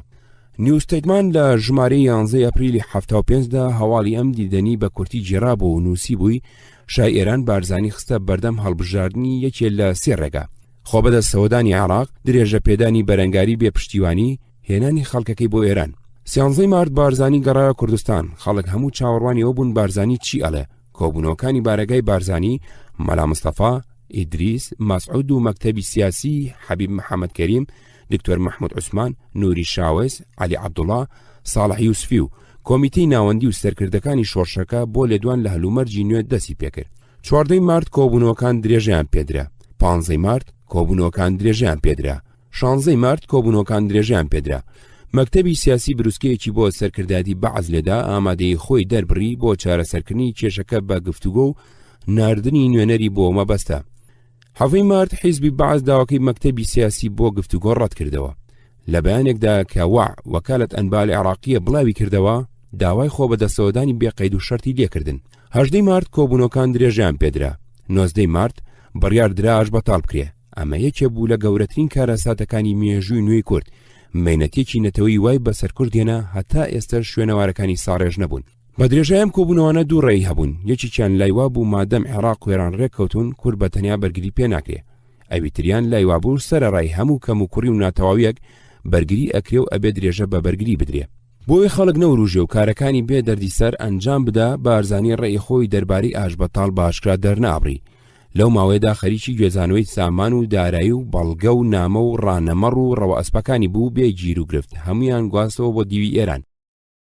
نیوستەیتمان لە ژمارەی 11 ئەپریلی 75دا هەواڵی ئەم دیدەنی بە کورتی جێرا بۆ و نووسی بووی شای ئێران بارزانی خستە بەردەم هەڵبژاردننی یەکێ لە سێ ڕێگا. خۆ بەدەست سەودانی عێراق درێژە پێدانی بەرەنگاری بێپشتیوانی هێنانی خەڵکەکەی بۆ ئێران. 13 مارد بارزانی گەڕایە کوردستان. خەڵک هەموو چاوەڕوانی ئەو بوون بارزانی چی ئەڵێ. کۆبوونەوەکانی بارەگای بارزانی مەلا مستەفا، ئیدریس، مەسعود و مەکتەبی سیاسی حەبیب محەممەد کەریم، دکتۆر مەحموود عوسمان، نوری شاوێز، عەلی عەبدوڵڵا، ساڵح یوسفی و کۆمیتەی ناوەندی و سەرکردەکانی شۆڕشەکە بۆ لێدوان لە هەلومەرجی نوێ دەستی پێکرد. 14 مارد کۆبوونەوەکان درێژەیان پێدرا. 15 مارد کۆبوونەوەکان درێژەیان پێدرا. 16 مارد کۆبوونەوەکان درێژەیان پێدرا. مەکتەبی سیاسی بروسکەیەکی بۆ سەرکردایەتی بەعەز لێدا ئامادەی خۆی دەربڕی بۆ چارەسەرکردنی کێشەکە بە گفتوگۆ و ناردنی نوێنەری بۆ مەبەستە. 7 مارد حیزبی بەعەز داواکەی مەکتەبی سیاسی بۆ گفتوگۆ ڕەت کردەوە. لە بەیانێکدا کە وەکالەت ئەنبال عێراقیە بڵاوی کردەوە داوای خۆ بەدەستەوەدانی بێقەید و شەرتی لێکردن. 18 مارد کۆبوونەوەکان درێژیان پێدرا. 19 مارد بڕیار دراش بەتاڵ بکرێ. ئەمە یەکێ بوو لە گەورەترین کارەساتەکانی مێژووی نوێی کورد. مێنەتێکی نەتەوەی وای بەسەر کوردێنە هەتا ئێستا شوێنەوارەکانی ساڕێژ نەبوون. بە درێژایەم کۆبوونەوەنە دوو ڕێی هەبوون. یەکیان لایوا بوو مادەم عێراق وێران ڕێککەوتون کورد بە تەنیا بەرگری پێ ناکرێ. ئەویتریان لایوا بوو سەرەڕای هەموو کەم و کوڕی و ناتەواویەک بەرگری ئەکرێ و ئەبێ درێژە بە بەرگری بدرێ. بۆی خەڵک نەوروژێ و کارەکانی بێ دەردی سەر ئەنجام بدا بارزانی ڕێی خۆی دەربارەی ئاشبەتاڵ باشکرا دەرنابڕی. لەو ماوەیەدا خەریکی گوێزانەوەی سامان و دارایی و بەڵگە و نامە و ڕانەمەڕ و ڕەوە ئەسپەکانی بوو بێ گیر و گرفت هەمویان گواستەوە بۆ دیوی ئێران.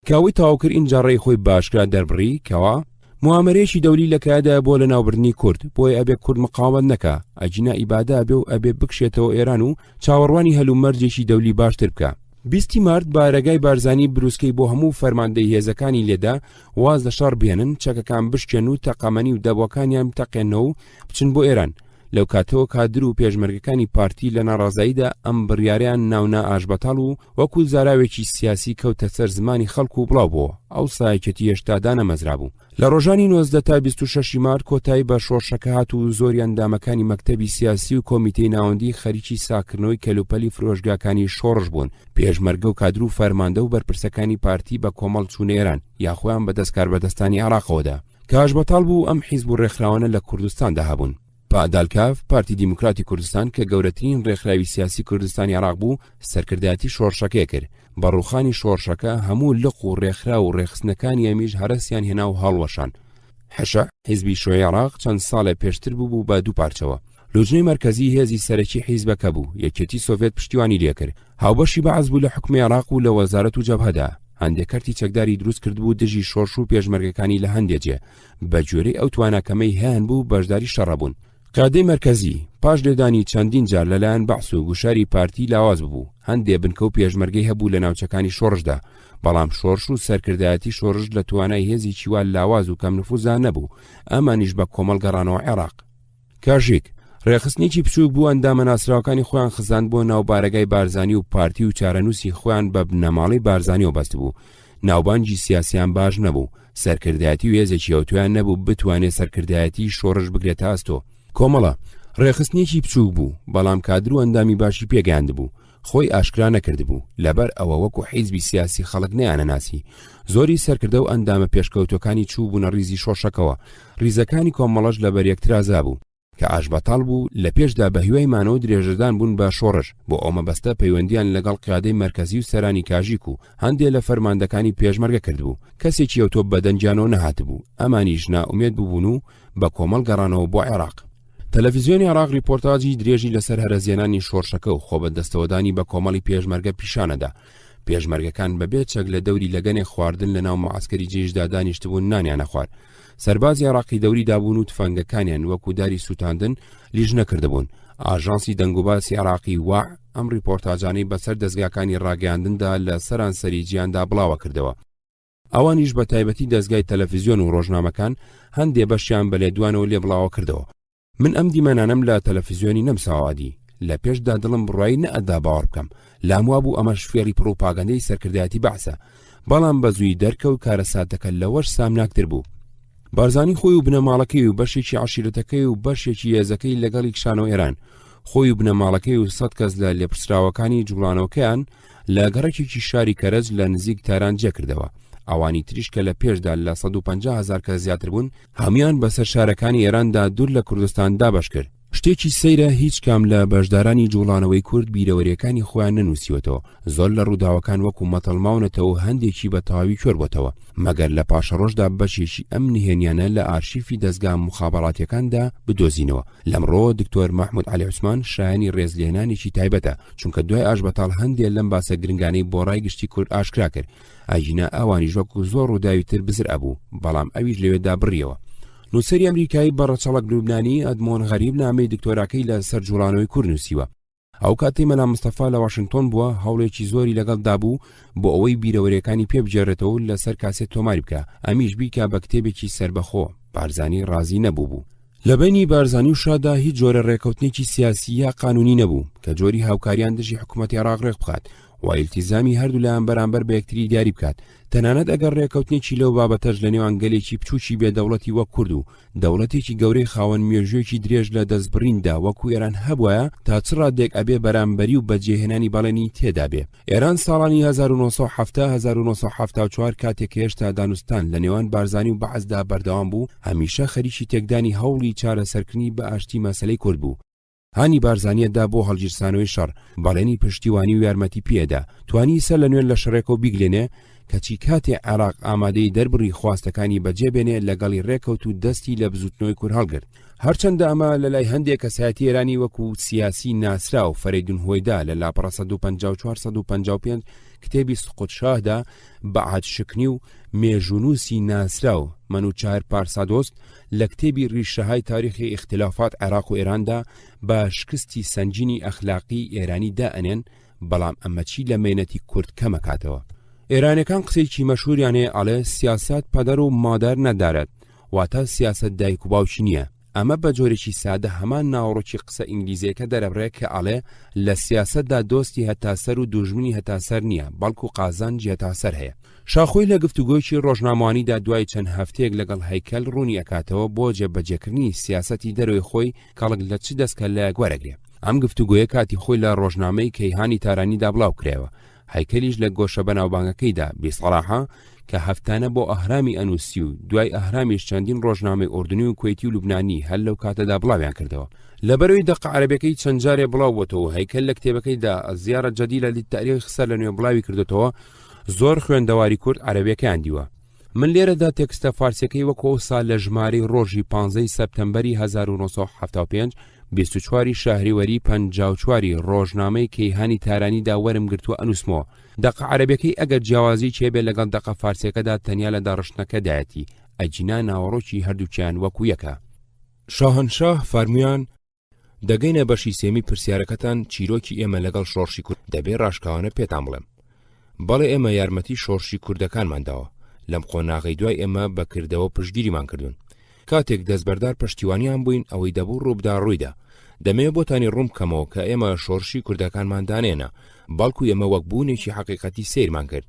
کاوی تاوکرد اینجا ڕێی خۆی باشکرا دەربڕی کەوا موامەرەیەکی دەولی لە کایدا بۆ لە ناوبردنی کورد بۆی ئەبێ کورد مقاومەت نەکا ئەجینا ئیبادا بێ و ئەبێ بکشێتەوە ئێران و چاوەڕوانی هەلومەرجێکی دەولی باشتر بکە. 20 مارد بارەگای بارزانی بروسکەی بۆ هەموو فەرماندەی هێزەکانی لێدا واز لە شەڕ بێنن چەکەکان بشکێن و تەقەمەنی و دەبوەکانیان بتەقێنەوە و بچن بۆ ئێران. لەو کاتەوە کادر و پێشمەرگەکانی پارتی لە ناڕازاییدا ئەم بڕیاریان ناونا ئاشبەتاڵ و وەکو زاراوێکی سیاسی کەوتە سەر زمانی خەڵک و بڵاو بووە. ئەو سایەکەتی هێشتادا نەمەزرا بوو. لە ڕۆژانی 19 تا 26 مارد کۆتایی بە شۆڕشەکە هات و زۆریان دامەکانی مەکتەبی سیاسی و کۆمیتەی ناوەندی خەریکی ساکردنەوەی کەلوپەلی فرۆژگاکانی شۆڕش بوون. پێشمەرگە و کادر و فەرماندە و بەرپرسەکانی پارتی بە کۆمەڵ چوونە ئێران یاخۆیان بەدەستکار بەدەستانی عێراقەوەدا کە ئاشبەتاڵ بوو ئەم حیزب و ڕێکخراوانە لە کوردستاندا هەبوون. پادالکاف پارتی دیموکراتی کوردستان کە گەورەترین ڕێکخراوی سیاسی کوردستانی عێراق بوو سەرکردایەتی شۆڕشەکەی کرد. بەڕووخانی شۆڕشەکە هەموو لق و ڕێکخرا و ڕێخستنەکانی ئەمیش هەرەسیان هێنا و هەڵوەشان. حەشە حیزبی شۆی عێراق چەند ساڵێ پێشتر بوو بە دوو پارچەوە. لوجنەی مەرکەزی هێزی سەرەکی حیزبەکە بوو یەکێتی سۆڤێت پشتیوانی لێکرد. هاوبەشی بەعەز بوو لە حکومەی عێراق و لە وەزارەت و جەبهەدا. هەندێک کارتی چەکداری دروست کرد بوو دژی شۆڕش و پێشمەرگەکانی لە هەندێکجێ بە جۆرەی ئەو تواناکەمەی هەیان بوو بەشداری شەڕەبوون. قادەی مەرکەزی پاش لێدانی چەندین جار لەلایەن بەعس و گوشاری پارتی لاواز بوو. هەندێ بنکە و پێشمەرگەی هەبوو لە ناوچەکانی شۆڕشدا بەڵام شۆڕش و سەرکردایەتی شۆڕش لە توانای هێزی چیوال لاواز و کەم نفوزدا نەبوو. ئەمانیش بە کۆمەڵ گەڕانەوە عێراق. کاژێک ڕێخستنێکی بچوو بوو ئەندامە ناسراوەکانی خۆیان خزاند بۆ ناوبارەگای بارزانی و پارتی و چارەنووسی خۆیان بە بنەماڵی بارزانیەوە بەست بوو. ناوبانجی سیاسیان باش نەبوو، سەرکردایەتی و هێزێکی ئەوتویان نەبوو بتوانێت سەرکردایەتی شۆڕش بگرێتە ئاستۆ. کۆمەڵە ڕێخستنێکی بچوو بوو، بەڵام کادر و ئەندامی باشی پێگەیاند بوو، خۆی ئاشکرا نەکرد بوو، لەبەر ئەوە وەکو حیزبی سیاسی خەڵک نەیانەناسی. زۆری سەرکردە و ئەندامە پێشکەوتەکانی چوو بوونە ڕیزی شۆشەکەوە. ڕیزەکانی کۆمەڵەش لەبەر یەکترازا بوو کە ئاشبەتاڵ بوو، لە پێشدا بە هیوای مانەوە درێژەدان بوون بە شۆڕش بۆ ئەو مەبەستە پەیوەندیان لەگەڵ قیادەی مەرکەزی و سەرانی کاژیک و هەندێک لە فەرماندەکانی پێشمەرگە کردبوو. کەسێکی ئەوتۆ بەدەنجانەوە نەهات بوو، ئەمانیش نائومێد بوون و بە کۆمەڵ گەڕانەوە بۆ عێراق. تەلەڤیزیۆنی عێراق ریپۆرتاژی درێژی لەسەر هەرەزیێنانی شۆڕشەکە و خۆبەدەستەوەدانی بە کۆمەڵی پێشمەرگە پیشانەدا. پێشمەرگەکان بەبێ چەک لە دەوری لەگەنێ خواردن لە ناو مەعسکەری جێژدا دانیشتبوون نانیانە خوارد. سەربازی عێراقی دەوری دابوون و تفەنگەکانیان وەکو داری سوتاندن لیژ نەکردبوون. ئاژانسی دەنگوباسی عێراقی وا ئەم ریپۆرتاژانەی بەسەر دەستگاکانی ڕاگەاندندا لە سەرانسەری جیاندا بڵاوە کردەوە. ئەوانیش بە تایبەتی دەستگای تەلەڤیزیۆن و ڕۆژنامەکان هەندێ بەشیان بە لێدوانەوە لێ بڵاوە کردەوە. من ئەم دیمەنانم لە تەلەڤیزیۆنی نەمساوادی، لە پێشدا دڵم بڕایی نەئەدا باوەڕ بکەم، لاموا بوو ئەمەش فێری پرۆپاگەندەی سەرکردایەتی بەعسە، بەڵام بە زووی دەرکەوت کارە سادەکە لەوەش سامناکتر بوو. بارزانی خۆی و بنەماڵەکەی و بەشێکی عەشیرەتەکەی و بەشێکی هێزەکەی لەگەڵی کشانەوە ئێران، خۆی و بنەماڵەکەی و 100 کەس لە لێپرسراوەکانی جوڵانەوەکەیان لە گەڕێکێکی شاری کەرەج لە نزیک تاران جێکردەوە. ئەوانی تریش کە لە پێشدا لە 150,000 کەس زیاتر بوون، هەمویان بەسەر شارەکانی ئێراندا دوور لە کوردستان دابەش کرد. شتێکی سەیرە هیچ کام لە بەشدارانی جوڵانەوەی کورد بیرەوەریەکانی خۆیان نەنووسیوەتەوە. زۆر لە ڕووداوەکان وەکو مەتەڵماونەتەوە هەندێکی بە تەواوی کوێربووەتەوە، مەگەر لە پاشەڕۆژدا بەشێکی ئەم نهێنیانە لە ئارشیفی دەستگا مخابەڕاتیەکاندا بدۆزینەوە. لەمڕۆ دکتۆر مەحموود عەلی عوسمان شایانی ڕێزلێنانێکی تایبەتە، چونکە دوای ئاشبەتاڵ هەندێک لەم باسە گرنگانەی بۆ ڕای گشتی کورد ئاشکرا کرد. ئاژینە ئەوانی ژۆک و زۆر ڕووداوی تر بزر ئەبوو، بەڵام ئەویش لەوێدا بڕیەوە. نووسەری ئەمریکایی بەڕەچەڵک لوبنانی ئەدمۆن غەریب نامەی دکتۆراکەی لە سەر جوڵانەوەی کورد نووسیوە. ئەو کاتی مەلا مستەفا لە واشنگتۆن بووە، هەوڵێکی زۆری لەگەڵدا بوو بۆ ئەوەی بیرەوەریەکانی پێبجێڕێتەوە لەسەر کاسێت تۆماری بکە، ئەمیش بیکە بە کتێبێکی سربەخۆ. بارزانی ڕازی نەبوو بوو. لە بینی بارزانی و شادا هیچ جۆرە ڕێکەوتنێکی سیاسی یا قانونی نەبوو کە جۆری هاوکاریان دژی حکوومەتی عێراق ڕێک بخات و ئیلتیزامی هەردوو لایان بەرامبەر بە یەکتری دیاری بکات. تەنانەت ئەگەر ڕێکەوتنێکی لەو بابەتەش لە نێوان گەلێکی بچووکی بێدەوڵەتی وەک کورد و دەوڵەتێکی گەورەی خاوەن مێژوویەکی درێژ لە دەستبڕیندا وەکو ئێران هەبووە، تا چ ڕادێک ئەبێ بەرامبەری و بەجێهێنانی بەڵێنی تێدا بێ. ئێران ساڵانی 1970-1974 کاتێک هێشتا دانوستان لە نێوان بارزانی و بەعزدا بەردەوام بوو، هەمیشە خەریکی تێکدانی هەوڵی چارەسەرکردنی بە ئاشتی مەسەلەی کورد بوو. هانی بارزانیەتدا بۆ هەڵگیرسانەوەی شەڕ بەڵێنی پشتیوانی و یارمەتی پێدا، توانی سەر لە نوێن لە شەڕێکەوە بیگلێنێ کەچی کاتێ عێراق ئامادەی دەربڕی خواستەکانی بەجێبێنێ لەگەڵی ڕێکەوت و دەستی لە بزوتنەوەی کورد هەڵگرت. هەرچەندە ئەمە لە لای هەندێک کەسایەتی ئێرانی وەکو سیاسی ناسرا و فەرەیدون هۆیدا لە لاپەڕە 154-155 کتێبی سقوط شاهدا بە عادشکنی و مێژونووسی ناسرا و منوچار پارسادۆست لە کتێبی ڕیشەهای تاریخی اختلافات عێراق و ئێراندا بە شکستی سنجینی ئەخلاقی ئێرانی دائەنێن، بەڵام ئەمە چی لە مێنەتی کورد کەمەکاتەوە. ئێرانەکان قسەیکی مەشهوریانێ ئەڵێ سیاسات پەدەر و مادەر نەدارێت، واتە سیاست دایک و باوکی نییە. ئەمە بە جۆرێکی سادە هەمان ناوڕۆکی قسە ئینگلیزیەکە دەرەبڕێت کە ئەڵێ لە سیاسەتدا دۆستی هەتاسەر و دوژمنی هەتاسەر نییە، بەڵکو قازانجی هەتاسەر هەیە. شاخۆی لە گفتوگۆیکی ڕۆژنامەوانیدا دوای چەند هەفتەیەک لەگەڵ هەیکەل ڕوونی ئەکاتەوە بۆ جێبەجێکردنی سیاسەتی دەروی خۆی کاڵک لە چ دەستکە لایەک وەرەگرێ. ئەم گفتوگۆیە کاتی خۆی لە ڕۆژنامەی کەیهانی تارانیدا بڵاو کرێەوە. هەیکەلیش لە گۆشە بەناوبانگەکەیدا بێسەڵاحە کە هەفتانە بۆ ئەهرامی ئەنووسی و دوای ئەهرامیش چەندین ڕۆژنامەی ئوردنی و کوێتی و لوبنانی هەر لەو کاتەدا بڵاویان کردەوە. لەبەرەوەی دەقە عەرەبیەکەی چەند جارێ بڵاوبووەتەوە، هەیکەل لە کتێبەکەیدا زیارە جەدیدە للتاریخ سەر لە نوێ بڵاوی کردوێتەوە. زۆر خوێندەواری کورد عەرەبیەکەیان دیوە. من لێرەدا تێکستە فارسیەکەی وەکو ئەوسا لە ژمارەی ڕۆژی 15 سەپتەمبەری 1975 24 شەهریوەری 54 ڕۆژنامەی کەیهانی تارانیدا وەرم گرتووە ئەنووسمەوە. دەقە عەرەبیەکەی ئەگەر جیاوازی چێبێ لەگەڵ دەقە فارسیەکەدا تەنیا لە داڕشتنەکەدایەتی، ئەجینا ناوەڕۆکی هەردووکیان وەکو یەکە. شاهنشاه فەرموویان دەگەینە بەشی سێمی پرسیارەکەتان چیرۆکی ئێمە لەگەڵ شۆڕشی کورد دەبێ ڕاشکاوانە پێتان بڵێم. بەڵێ ئێمە یارمەتی شۆڕشی کوردەکانمانداوە، لەم قۆناغی دوای ئێمە بەکردەوە پشتگیریمان کردوون. کاتێک دەستبەردار پشتیوانیان بووین ئەوەی دەبوو ڕووبدا ڕوویدا. دەمەوێت بۆتانی ڕوون بکەمەوە کە ئێمە شۆڕشی کوردەکانماندانێنە بەڵکو ئێمە وەک بوونێکی حەقیقەتی سیرمان کرد.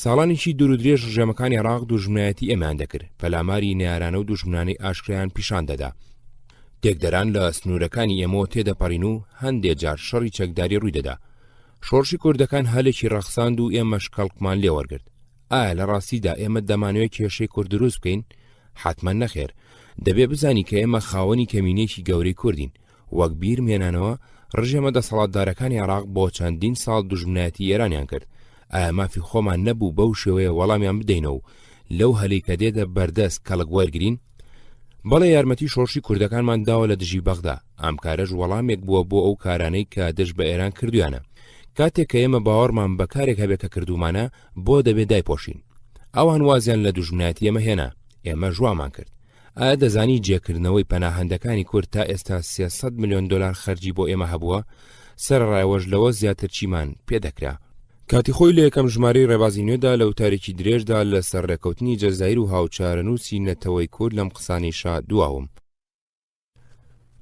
ساڵانێکی دوور و درێژ ڕژێمەکانی عێراق دوژمنایەتی ئێمان دەکرد، پەلاماری نێرانە و دوژمنانەی ئاشکرایان پیشان دەدا. تێکدەران لە سنوورەکانی ئێمەوە تێدەپەڕین و هەندێک جار شەڕی چەکداری ڕووی دەدا. شۆڕشی کوردەکان هەلێکی ڕەخساند و ئێمەش کەڵکمان لێ وەرگرت. ئایا لە ڕاستیدا ئێمە دەمانوێت کێشەی کورد دروست بکەین؟ حتمما نەخێر. دەبێ بزانی کە ئێمە خاوەنی کەمینێکی گەورەی کوردین. وەک بیر مێنانەوە ڕژێمە دەسەڵاتدارەکانی عێراق بۆ چەندین ساڵ دوژمنایەتی ئێرانیان کرد. ئایا مافی خۆمان نەبوو بەو شێوەیە وەڵامیان بدەینەوە لەو هەلەی کە دێتە بەردەست کەڵک وەرگرین؟ بەڵێ یارمەتی شۆڕشی کوردەکانمان داوە لە دژی بەغدا. ئەم کارەش وەڵامێک بووە بۆ ئەو کارانەی کە دژ بە ئێران کردویانە. کاتێک کە ئێمە باوەڕمان بە کارێک هەبێت کە کردومانە بۆ دەبێت دایپۆشین. ئەوان وازیان لە دوژمنایەتی ئێمە هێنا، ئێمە ژوامان کرد. ئایا دەزانی جێکردنەوەی پەناهەندەکانی کورد تا ئێستا 300 میلیۆن دلار خەرجی بۆ ئێمە هەبووە؟ سەرڕایوەش لەوە زیاتر چیمان پێدەکرا. کاتی خۆی لە یەکەم ژمارەی ڕێبازی نوێدا لە وتارێکی درێژدا لە سەر ڕێکەوتنی جەزایر و هاوچارەنووسی نەتەوەی کورد لەم قسانیشا دواوم.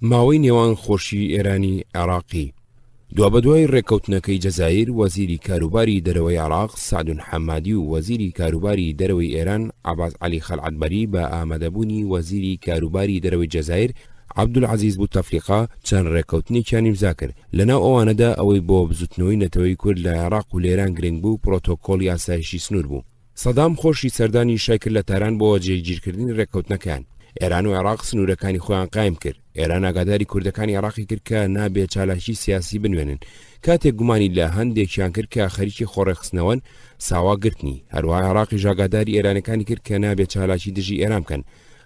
ماوەی نێوان خۆشی ئێرانی عێراقی. دوابەدوای ڕێکەوتنەکەی جەزایر وەزیری کاروباری دەرەوەی عێراق سعد حەمادی و وەزیری کاروباری دەرەوەی ئێران عەباس عەلی خەلعەتبەری بە ئامادەبوونی وەزیری کاروباری دەرەوەی جەزایر عەبدولعەزیز بوتەفلیقا چەند ڕێکەوتنێکیان ئیمزا کرد. لەناو ئەوانەدا ئەوەی بۆ بزوتنەوەی نەتەوەی کورد لە عێراق و لێران گرنگ بوو پرۆتۆکۆڵی ئاسایشی سنوور بوو. سەدام خۆشی سەردانی شای کرد لە تاران بۆ جێگیرکردنی ڕێکەوتنەکان. ئێران و عێراق سنوورەکانی خۆیان قایم کرد. ئێران ئاگاداری کوردەکانی عێراقی کرد کە نابێت چالاکی سیاسی بنوێنن. کاتێک گومانی لە هەندێکیان کرد کە خەریکی خۆڕێخستنەوەن ساواگرتنی. هەروەها عێراقی ئاگاداری ئێرانەکانی کرد کە نابێت چالاکی دژی ئێران بکەن.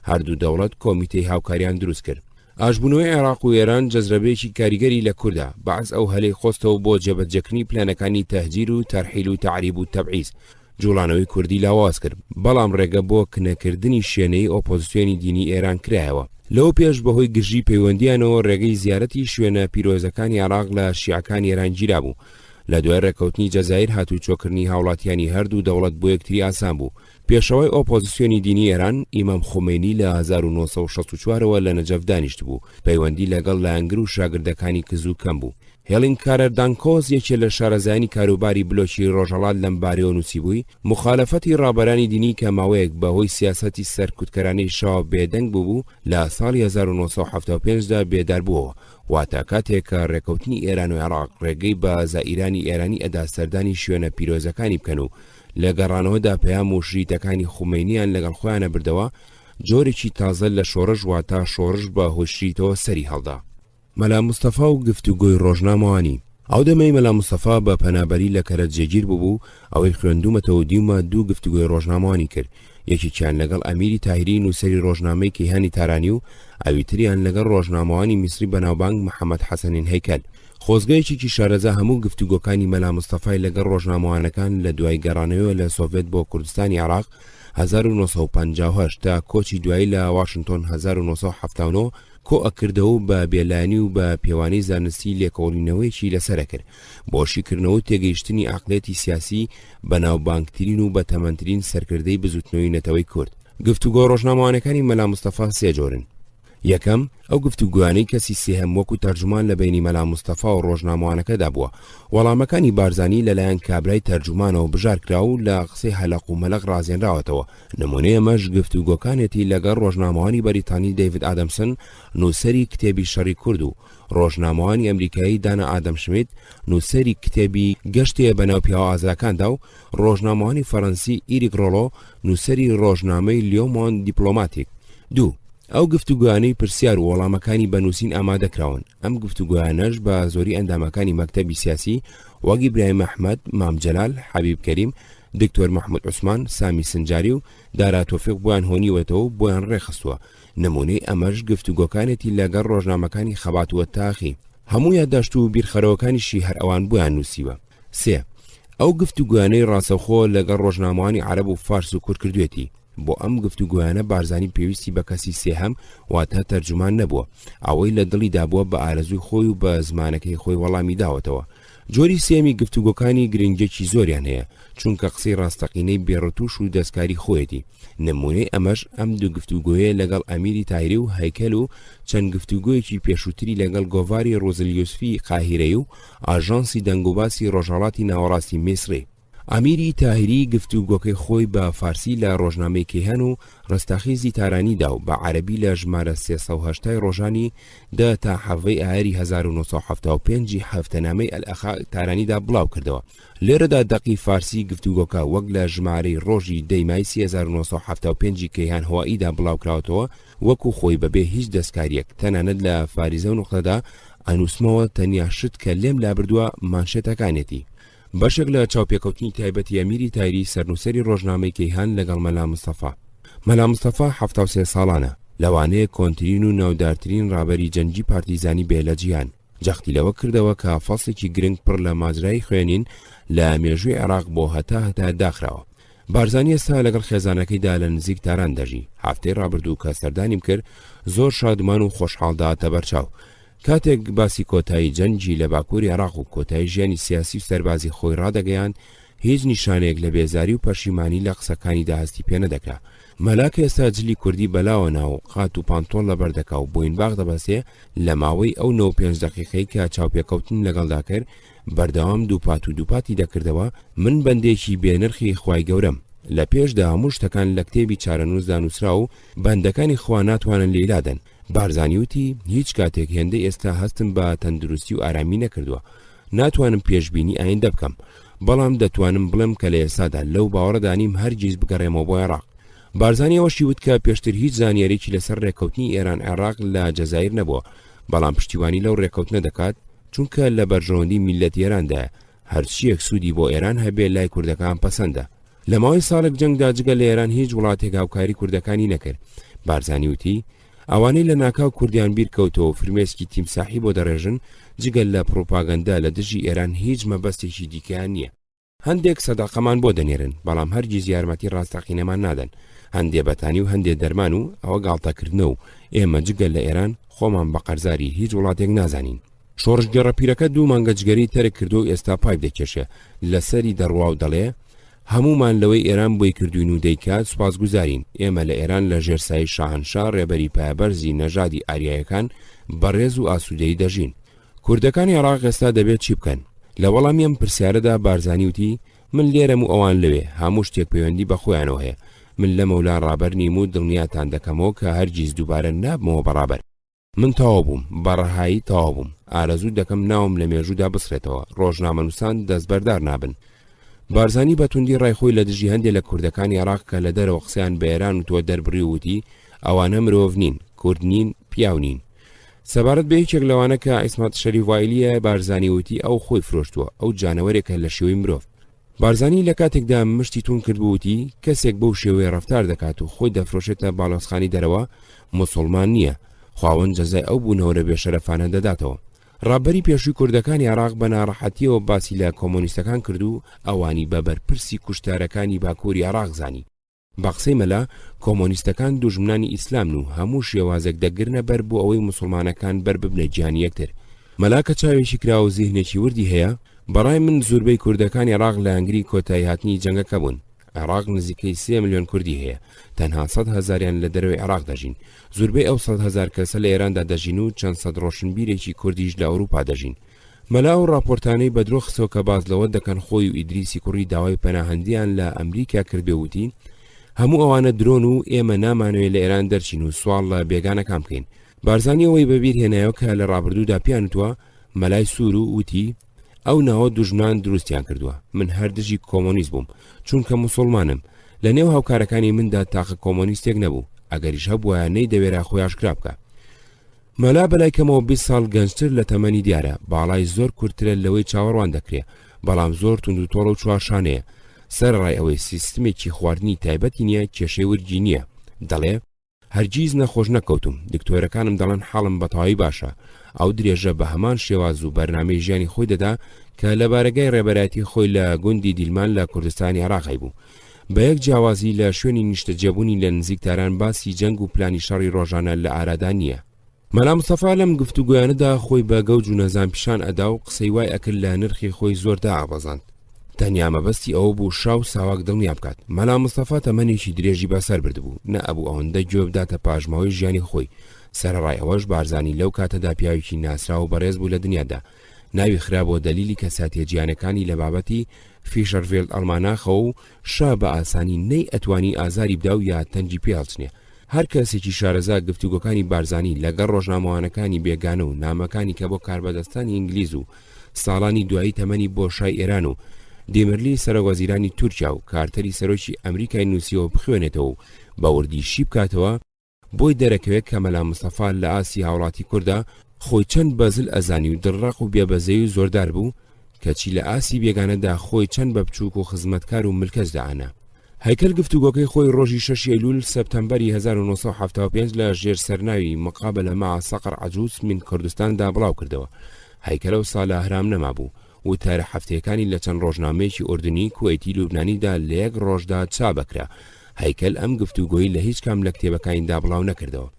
هەردوو دەوڵەت کۆمیتەی هاوکاریان دروست کرد. ئاشبوونەوەی عێراق و ئێران جەزرەبەیەکی کاریگەری لە کووردا بەعز ئەو هەلەی خۆستەوە بۆ جێبەجێکردنی پلانەکانی تەهجیر و تەرحیل و تەعریب و تەبعیز. جوڵانەوەی کوردی لاواز کرد، بەڵام ڕێگە بۆ کنەکردنی شوێنەی ئۆپۆزیسیۆنی دینی ئێران کرایەوە. لەو پێش بەهۆی گژی پەیوەندیانەوە ڕێگەی زیارەتی شوێنە پیرۆزەکانی عێراق لە شیعەکانی ئێران گیرا بوو. لە دوای ڕێکەوتنی جەزایر هاتوو چۆکردنی هاوڵاتیانی هەردوو دەوڵەت بۆ یەکتری ئاسان بوو. پێشەوەی ئۆپۆزیسیۆنی دینی ئێران ئیمام خۆمەینی لە 1964ەوە لە نەجەف دانیشت بوو، پەیوەندی لەگەڵ لایەنگر و شاگردەکانی کزوو کەم بوو. هێڵین کارەردانکۆز یەکێ لە شارەزایانی کاروباری بلۆکی ڕۆژهەڵات لەم بارەوە نووسی بووی مخالەفەتی ڕابەرانی دینی کە ماوەیەک بەهۆی سیاسەتی سەرکوتکەرانەی شاو بێدەنگ بوو لە ساڵی 1975دا بێدار بووەوە. واتە کاتێک کە ڕێکەوتنی ئێران و عێراق ڕێگەی بە زائیرانی ئێرانی ئەدا سەردانی شوێنە پیرۆزەکانی بکەن و لە گەڕانەوەدا پەیام و شریتەکانی خومەینیان لەگەڵ خۆیانە بردەوە، جۆرێکی تازە لە شۆڕش واتە شۆڕش بە هۆشریتەوە سەری هەڵدا. مەلا مستەفا و گفتوگۆی ڕۆژنامەوانی. ئەو دەمەی مەلا مستەفا بە پەنابەری لە کەرەت جێگیر بوو ئەوەی خوێندومەتەوە دیومە دوو گفتوگۆی ڕۆژنامەوانی کرد، یەکێکیان لەگەڵ ئەمیری تاهیری نووسەری ڕۆژنامەی کەیهانی تارانی و ئەویتریان لەگەڵ ڕۆژنامەوانی میسری بەناوبانگ محەممەد حەسەنین هەیکەل. خۆزگەیەکی شارەزا هەموو گفتوگۆکانی مەلا مستەفای لەگەڵ ڕۆژنامەوانەکان لە دوای گەڕانەوە لە سۆڤێت بۆ کوردستانی عێراق 1958 تا کۆچی دوایی لە واشنگتۆن 1970 کۆ ئەکردەوە بە بێلانی و بە پێوانەی زانستی لێکۆڵینەوەیکی لەسەر کرد بۆشیکردنەوە تێگەیشتنی عقلێتی سیاسی بەناوبانگترین و بەتەمەندترین سەرکردەی بزوتنەوەی نەتەوەی کورد. گفتوگۆ ڕۆژنامەوانەکانی مەلا مستەفا سێ جۆرن. یەکەم ئەو گفتوگویانەی کەسی سێهەم وەکو تەرجمان لە بینی مەلا مستەفا و ڕۆژنامەوانەکەدا بووە. وەڵامەکانی بارزانی لەلایەن کابرای تەرجمانەوە بژارکرا و لە قسەی هەلەق و مەلەق ڕازێنراوەتەوە. نمونەیەمەش گفتوگۆکانێتی لەگەڵ ڕۆژنامەوانی بەریتانی دەیڤید ئادەمسن نووسەری کتێبی شەڕی کورد و ڕۆژنامەوانی ئەمریکایی دانا ئادەم شمیت نووسەری کتێبی گەشتێ بەناو پیاوە ئازراکاندا و ڕۆژنامەوانی فەڕەنسی ئیریک ڕۆڵۆ نووسەری ڕۆژنامەی لیۆمۆن دیپلۆماتیک. دوو ئەو گفتوگویانەی پرسیار و وەڵامەکانی بەنووسین ئامادەکراون. ئەم گفتوگویانەش بە زۆری ئەندامەکانی مەکتەبی سیاسی وەک ئیبراهیم ئەحمەد، مام جەلال، حەبیب کەریم، دکتۆر محمود عوسمان، سامی سنجاری و دارا تۆفیق بۆیان هۆنیوەتەوە بۆیان ڕێخستووە. نمونەی ئەمەش گفتوگۆکانێتی لەگەڵ ڕۆژنامەکانی خەباتوە تاخی هەموو یادداشت و بیرخەرەوەکانیشی هەر ئەوان بۆیان نووسیوە. سێ ئەو گفتوگویانەی ڕاستەوخۆ لەگەڵ ڕۆژنامەوانی عەرەب و فارس و کورد کردوێتی. بۆ ئەم گفتوگویانە بارزانی پێویستی بە کەسی سێهەم واتە تەرجمان نەبووە، ئەوەی لە دڵی دابووە بە ئارەزوی خۆی و بە زمانەکەی خۆی وەڵامی داوەتەوە. جۆری سێمی گفتوگۆکانی گرنگێکی زۆریان هەیە چونکە قسەی ڕاستەقینەی بێڕەتوش و دەستکاری خۆیەتی. نمونەی ئەمەش ئەم دوو گفتوگۆیە لەگەڵ ئەمیری تایری و هەیکەل و چەند گفتوگۆیەکی پێشووتری لەگەڵ گۆڤاری ڕۆزلیۆسفی قاهیرەی و ئاژانسی دەنگوباسی ڕۆژهەڵاتی ناوەڕاستی میسری. ئەمیری تاهیری گفتوگۆکەی خۆی بە فارسی لە ڕۆژنامەی کەیهان و ڕستاخیزی تارانیدا و بە عەرەبی لە ژمارە 380 ڕۆژانی دا تا حەڤەی ئایاری 1975 هەفتەنامەی ئەلئەخا تارانیدا بڵاو کردەوە. لێرەدا دەقی فارسی گفتوگۆکە وەک لە ژمارەی ڕۆژی دەیمای 1975 کەیهان هەوائیدا بڵاو کراوەتەوە وەکو خۆی بەبێ هیچ دەستکاریەک تەنانەت لە فاریزە و نوقتەدا ئەنووسمەوە تەنیا شت کە لێم لابردووە مانشێتەکانێتی. بەشێک لە چاوپێکەوتنی تایبەتی ئەمیری تایری سەرنووسەری ڕۆژنامەی کەیهان لەگەڵ مەلا مستەفا. مەلا مستەفا 73 ساڵانە، لەوانەیە کۆنترین و ناودارترین ڕابەری جەنگی پارتیزانی بێ لە جیهان. جەختی لەوە کردەوە کە فەسڵێکی گرنگ پڕ لە ماجرای خوێنین لە مێژووی عێراق بۆ هەتا داخراوە. بارزانی ئێستا لەگەڵ خێزانەکەیدا لە نزیک تاران دەژی. هەفتەی ڕابردوو کە سەردانیم کرد زۆر شادمان و خۆشحاڵداتە بەرچاو. کاتێک باسی کۆتایی جەنگی لە باکووری عێراق و کۆتایی ژیانی سیاسی و سەربازی خۆی ڕادەگەیاند هیچ نیشانێک لە بێزاری و پەشیمانی لە قسەکانیدا هەستی پێ نەدەکرا. مەلاکە ئێستا جلی کوردی بەلاوە ناو قات و پانتۆڵ لەبەردەکا و بۆین باغ دەبەسێ لە ماوەی ئەو 95 دقیقەی کە چاوپێکەوتن لەگەڵدا کرد بەردەوام دووپاتی دەکردەوە. من بەندێکی بێنرخی خوای گەورەم لە پێشدا هەموو شتەکان لە کتێبی چارەنووسدا نووسرا و بەندەکانی خوا ناتوانن لێلادەن. بارزانی وتی هیچ کاتێک هێندەی ئێستا هەستم بە تەندروستی و ئارامی نەکردووە. ناتوانم پێشبینی ئایندە بکەم، بەڵام دەتوانم بڵێم کە لە ئێستادا لەو باوەڕدانیم هەرگیز بگەڕێمەوە بۆ عێراق. بارزانی ئەوەشی وت کە پێشتر هیچ زانیاریی لەسەر ڕێکەوتنی ئێران عێراق لە جەزایر نەبووە، بەڵام پشتیوانی لەو ڕێکەوتنە دەکات چونکە لە بەرژەوەندی میلەت ئێراندا هەرچیەک سوودی بۆ ئێران هەبێ لای کوردەکان پەسەندە. لە ماوەی ساڵێک جەنگدا جگە لە ئێران هیچ وڵاتێک هاوکاری کوردەکانی نەکرد. بارزانی وتی ئەوانەی لە ناکاو کوردیان بیر کەوتەوە فرمێسکی تیمساحی بۆ دەڕێژن جگەل لە پرۆپاگەندا لە دژی ئێران هیچ مەبەستێکی دیکەیان نییە. هەندێک سەداقەمان بۆ دەنێرن بەڵام هەرگیز یارمەتی ڕاستەقینەمان نادەن، هەندێ بەتانی و هەندێ دەرمان و ئەوە گاڵتەکردنە و ئێمە جگەل لە ئێران خۆمان بە قەرزاری هیچ وڵاتێک نازانین. شۆڕشگەڕە پیرەکە دوو مانگە جگەری تەرک کردو و ئێستا پایپ دەکێشێ لەسەری دەڕوا و دەڵێ هەمومان لەوەی ئێران بۆی کردوین و دەیکات سوپاسگوزارین. ئێمە لە ئێران لە ژێرسایی شاهنشا ڕێبەری پایەبەرزی نەژادی ئاریایەکان بەڕێز و ئاسوودەی دەژین. کوردەکانی عێراق ئێستا دەبێت چی بکەن؟ لە وەڵامی ئەم پرسیارەدا بارزانی وتی من لێرەم و ئەوان لەوێ هەموو شتێک پەیوەندی بە خۆیانەوە هەیە. من لە مەولا ڕابەر نیم و دڵنیاتان دەکەمەوە کە هەرگیز دووبارە نابمەوە بەڕابەر. من تەواو بووم، بەڕەهایی تەواو بووم. ئارەزوو دەکەم ناوم لە مێژوودا بسرێتەوە، ڕۆژنامەنووسان دەستبەردار نابن. بارزانی بەتوندی ڕایخۆی لە دژی هەندێک لە کوردەکانی عێراق کە لە دەرەوە قسەیان بە ئێران و تۆ دەربڕی وتی ئەوانە مرۆڤ نین، کورد نین، پیاو نین. سەبارەت بە یەکێک لەوانە کە عیسمەت شەریف وایلیە بارزانی وتی ئەو خۆی فرۆشتووە، ئەو جانەوەرێکە لە شێوەی مرۆڤ. بارزانی لە کاتێکدا مشتی تون کرد بووتی کەسێک بەو شێوەیە ڕەفتار دەکات و خۆی دەفرۆشێتە باڵۆسخانی دەرەوە مسلمان نییە، خواوەند جەزای ئەو بوونەوەرە بێشەرەفانە دەداتەوە. ڕابەری پێشووی کوردەکانی عێراق بە ناڕەحەتیەوە باسی لە کۆمۆنیستەکان کرد و ئەوانی بە بەرپرسی کوشتارەکانی باکووری عێراق زانی. بە قسەی مەلا کۆمۆنیستەکان دوژمنانی ئیسلامن و هەموو شێوازێک دەگرنە بەر بۆ ئەوەی مسلمانەکان بەر ببنە گیانی یەکتر. مەلا کە چاوێکی کرا و زیهنێکی وردی هەیە، بەڕای من زۆربەی کوردەکانی عێراق لە ئەنگری کۆتایی هاتنی جەنگەکە بوون. عێراق نزیکەی 3 ملیۆن کوردی هەیە، تەنها 100,000یان لە دەرەوەی عێراق دەژین. زۆربەی ئەو 100,000 کەسە لە ئێراندا دەژین و چەند سەد ڕۆشنبیرێکی کوردیش لە ئەوروپا دەژین. مەلا و راپۆرتانەی بەدرۆ خسەوە کە باز لەوە دەکەن خۆی و ئیدریسی کوڕی داوای پەناهەندیان لە ئەمریکا کردبێوتی هەموو ئەوانە درۆن و ئێمە نامانوێت لە ئێران دەرچین و سوال لە بێگانەکان بکەین. بارزانی ئەوەی بەبیر هێنایەوە کە لە ڕابردوودا پیانوتوە مەلای سوور و وتی ئەو ناوە دوژمنان دروستیان کردووە. من هەردژی کۆمۆنیست بووم چونکە مسلمانم. لە نێو هاوکارەکانی مندا تاقە کۆمۆنیستێک نەبوو، ئەگەریش هەبووە نەیدەوێرا خۆی ئاشکرا بکە. مەلا بەلایکەمەوە 20 ساڵ گەنجتر لە تەمەنی دیارە، باڵای زۆر کورتترە لەوەی چاوەڕوان دەکرێت، بەڵام زۆر تونند و تۆڵە و چوارشانەیە. سەرڕای ئەوەی سیستمێکی خواردنی تایبەتی نییە، کێشەی ورگی نییە. دەڵێ هەرگیز نەخۆش نەکەوتم، دکتۆرەکانم دەڵێن حاڵم بەتەواوی باشە. ئەو درێژە بە هەمان شێواز و بەرنامەی ژیانی خۆی دەدا کە لە بارگای ڕێبەرایەتی خۆی لە گوندی دیلمان لە کوردستانی عێراقی بوو. بە یەک جیاوازی لە شوێنی نیشتەجێبوونی لە نزیک تاران باسی جەنگ و پلانی شەڕی ڕۆژانە لە ئارادا نییە. مەلا مستەفا لەم گفتوگویانەدا خۆی بە گەوج و نەزان پیشان ئەدا و قسەی وای ئەکرد لە نرخی خۆی زۆردا ئابەزاند. تەنیا مەبەستی ئەوە بوو شاو ساواک دڵنیا بکات. مەلا مستەفا تەمەنێکی درێژی بەسەر بردبوو، نە ئەبوو ئەوەندە گوێ بداتە پاژماوەی ژیانی خۆی. سەرڕای ئەوەش بارزانی لەو کاتەدا پیاوێکی ناسرا و بەڕێز بوو لە دنیادا. ناوی خرا بۆ دەلیلی کەساتیە گیانەکانی لە بابەتی فیشەرڤێلد ئەڵماناخە و شا بە ئاسانی نەی ئەتوانی ئازاری بدا و یا تەنجی پێڵچنێ. هەر کەسێکی شارەزا گفتوگۆکانی بارزانی لەگەڵ ڕۆژنامەوانەکانی بێگانە و نامەکانی کە بۆ کاربەدەستانی ئینگلیز و ساڵانی دوایی تەمەنی بۆ شای ئێران و دیمرلی سەرۆکوەزیرانی تورکیا و کارتەری سەرۆکی ئەمریکای نووسیەوە بخوێنێتەوە باوەردی شی بکاتەوە بۆی دەرەکەوێت کە مەلا مستەفا لە ئاسی هاوڵاتی کووردا خۆی چەند بەزل ئەزانی و دڕق و بێبەزەی و زۆردار بوو کەچی لە ئاسی بێگانەدا خۆی چەند بە بچووک و خزمەتکار و ملکەس داعانا. هەیکەل گفتوگۆکەی خۆی ڕۆژی 6 ئەیلول سەپتەمبەری 1975 لە ژێر سەرناوی مقابلە مع سەقر عەجوز من کوردستاندا بڵاو کردەوە. هەیکەل ئەو ساڵە هەرام نەما بوو و تارە هەفتەیەکانی لە چەند ڕۆژنامەیەکی ئوردنی کوێتی لوبنانیدا لە یەک ڕۆژدا چابەکرا. هەیکەل ئەم گفتوگۆی لە هیچ کام لە کتێبەکانیدا بڵاو نەکردەوە.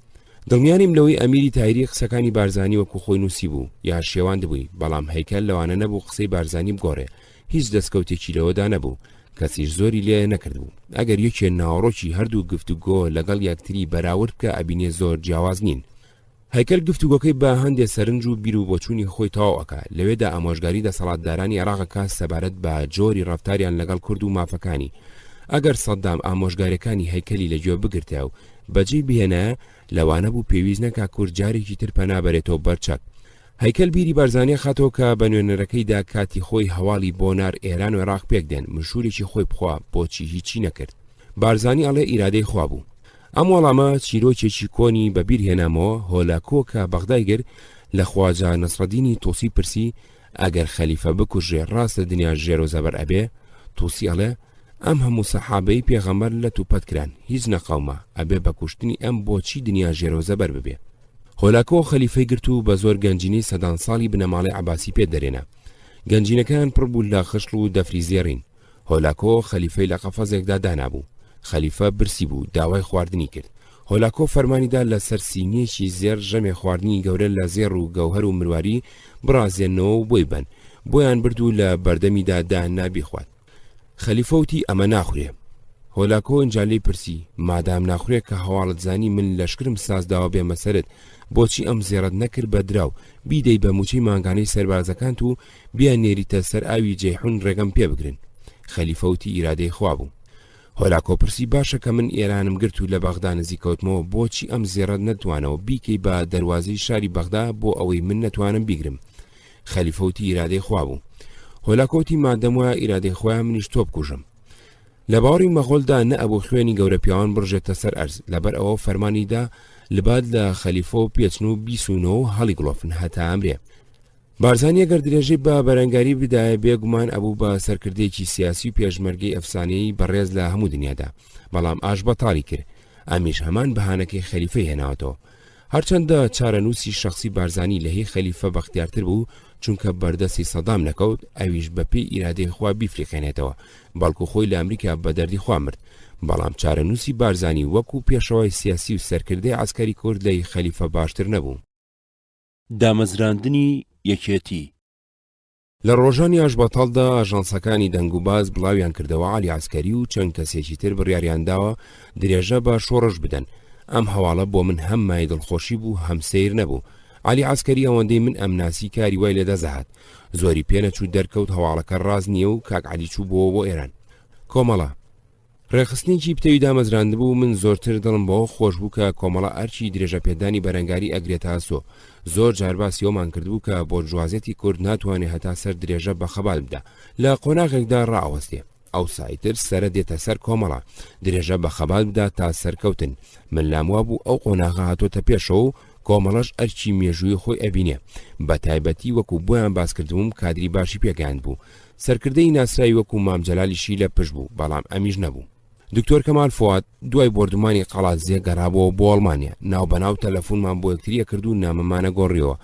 دڵنیانیم لەوەی ئەمیری تایری قسەکانی بارزانی وەکو خۆی نووسی بوو یا شێوان دەبووی، بەڵام هەیکەل لەوانە نەبوو قسەی بارزانی بگۆڕێ، هیچ دەستکەوتێکی لەوەدا نەبوو، کەسیش زۆری لێ نەکردبوو. ئەگەر یەکێ ناوەڕۆکی هەردوو گفتوگۆ لەگەڵ یەکتری بەراورد بکە ئەبینێ زۆر جیاواز نین. هەیکەل گفتوگۆکەی بە هەندێک سەرنج و بیر و بۆچوونی خۆی تەواو ئەکا، لەوێدا ئامۆژگاری دەسەڵاتدارانی عێراقەکە سەبارەت بە جۆری ڕەفتاریان لەگەڵ کورد و مافەکانی. ئەگەر سەدام ئامۆژگارەکانی هەیکەلی لەگوێ بگرتە و بەجێ بهێنە لەوانە بوو پێویست نەکا کورد جارێکی تر پەنابەرێتەوە بەرچەک. هەیکەل بیری بارزانیە خاتەوە کە بە نوێنەرەکەیدا کاتی خۆی هەواڵی بۆ نار ئێران و عێراق پێکدێن مشورێکی خۆی بخوا بۆچی هیچی نەکرد. بارزانی ئەڵێ ئیرادەی خوا بوو. ئەم وەڵامە چیرۆکێکی کۆنی بەبیر هێنامەوە هۆلاکۆ کە بەغدای گر لە خواجە نەسڕەدینی تۆسی پرسی ئەگەر خەلیفە بکوژێ ڕاستە دنیا ژێر و زەبەر ئەبێ. تۆسی ئەڵێ ئەم هەموو سەحابەی پێغەمبەر لە توپەت کران، هیچ نەقەومە ئەبێ بە کوشتنی ئەم بۆچی دنیا ژێر و زەبەر ببێ. هۆلاکۆ خەلیفەی گرت و بە زۆر گەنجینەی سەدان ساڵی بنەماڵی عەباسی پێ دەرێنە. گەنجینەکان پڕ بوو لە خشت و دەفری زێڕین. هۆلاکۆ خەلیفەی لە قەفەزێکدا دانابوو. خەلیفە برسی بوو، داوای خواردنی کرد. هۆلاکۆ فەرمانیدا لە سەر سینیەکی زێر ژەمێ خواردنی گەورە لە زێڕ و گەوهەر و مرواری بڕازێنەوە و بۆی بن، بۆیان بردو لە بەردەمیدا داهێنا بیخوات. خەلیفە وتی ئەمە ناخورێ. هۆلاکۆ ئەنجالی پرسی مادام ناخورێ کە هەواڵت زانی من لەشکرم سازداوە بێ مەسەرت بۆچی ئەم زێڕت نەکرد بە دراو بیدەی بە موچەی مانگانەی سەربازەکانت و بیان نێریتە سەر ئاوی جەیحون ڕێگەم پێ بگرن. خەلیفە وتی ئیرادەی خوا بوو. هۆلاکۆ پرسی باشە کە من ئێرانم گرت و لە بەغدا نزیکەوتمەوە بۆچی ئەم زێڕت نەتوانەوە بیکەی بە دەواازەی شاری بەغدا بۆ ئەوەی من نەتوانم بیگرم. خەلیفە وتی ئیرادەی خوا بوو. هۆلاکۆتی مادەم وایە ئیرادەی خۆیان منیش تۆ بکوژم. لە باوەڕی مەغۆڵدا نە ئەبوو خوێنی گەورە پیاوان بڕژێتە سەر ئەرز، لەبەر ئەوە فەرمانیدا لەبات لە خەلیفە و پێچن و بیسوونەوە هەڵی گڵۆفن هەتا ئەمرێ. بارزانی ئەگەر درێژەی بە بەرەنگاری بدایە بێگومان ئەبوو بە سەرکردێکی سیاسی و پێشمەرگەی ئەفسانەی بەڕێز لە هەموو دنیادا، بەڵام ئاش بەتاڵی کرد. ئەمیش هەمان بەهانەکەی خەلیفەی هێناوەتەوە. هەرچەندە چارەنووسی شخصی بارزانی لە هی خەلیفە بەختیارتر بوو چونکە بەردەستی سەدام نەکەوت، ئەویش بەپێی ئیرادەی خوا بیفریقێنێتەوە، بەڵکو خۆی لە ئەمریکا بە دەردی خوا مرد. بەڵام چارەنووسی بارزانی وەکو پێشەوای سیاسی و سەرکردەی عسکەری کورد لەی خەلیفە باشتر نەبوو. دامەزراندنی یەکێتی. لە ڕۆژانی ئاشبەتاڵدا ئاژانسەکانی دەنگوباز بڵاویان کردەوە عالی عسکەری و چەند کەسێکی تر بڕیاریان داوە درێژە بە شۆڕش بدەن. ئەم هەواڵە بۆ من هەم مای دڵخۆشی بوو هەم سیر نەبوو. عالی عسکەری ئەوەندەی من ئەمناسی کاری وای لێدەزەهات، زۆری پێنەچوو دەرکەوت هەواڵەکە ڕاز نییە و کاک عەلی چوو بۆ ئێران. کۆمەڵە ڕێخستنیی پتەوی دامەزراند بوو. من زۆرتر دڵم بەوە خۆش بوو کە کۆمەڵە ئەرچی درێژە پێدانی بەرەنگاری ئەگرێتە ئاسۆ. زۆر جار باسیەوەمان کردبوو کە بۆرژوازێتی کورد ناتوانێت هەتا سەر درێژە بە خەبات بدە، لە قۆناغێکدا ڕائوەستێ. ئەو سایتر سرە دێتە سەر کۆمەڵە درێژە بە خەبات بدا تا سەرکەوتن. من لاموا بوو ئەو قۆناغە هاتۆتە پێشەوە و کۆمەڵەش ئەرچی مێژووی خۆی ئەبینێ. بە تایبەتی وەکو بۆیان باسکردبووم کادری باشی پێگەیاند بوو. سەرکردەی ناسرایی وەکو مام جەلالیشی لە پشت بوو، بەڵام ئەمیش نەبوو. دکتۆر کەمال فواد دوای بردومانی قەڵاتزیە گەڕابەوە بۆ ئەڵمانیا. ناوبەناو تەلەفۆنمان بۆ یەکتریە کرد و نامەمانە گۆڕیەوە.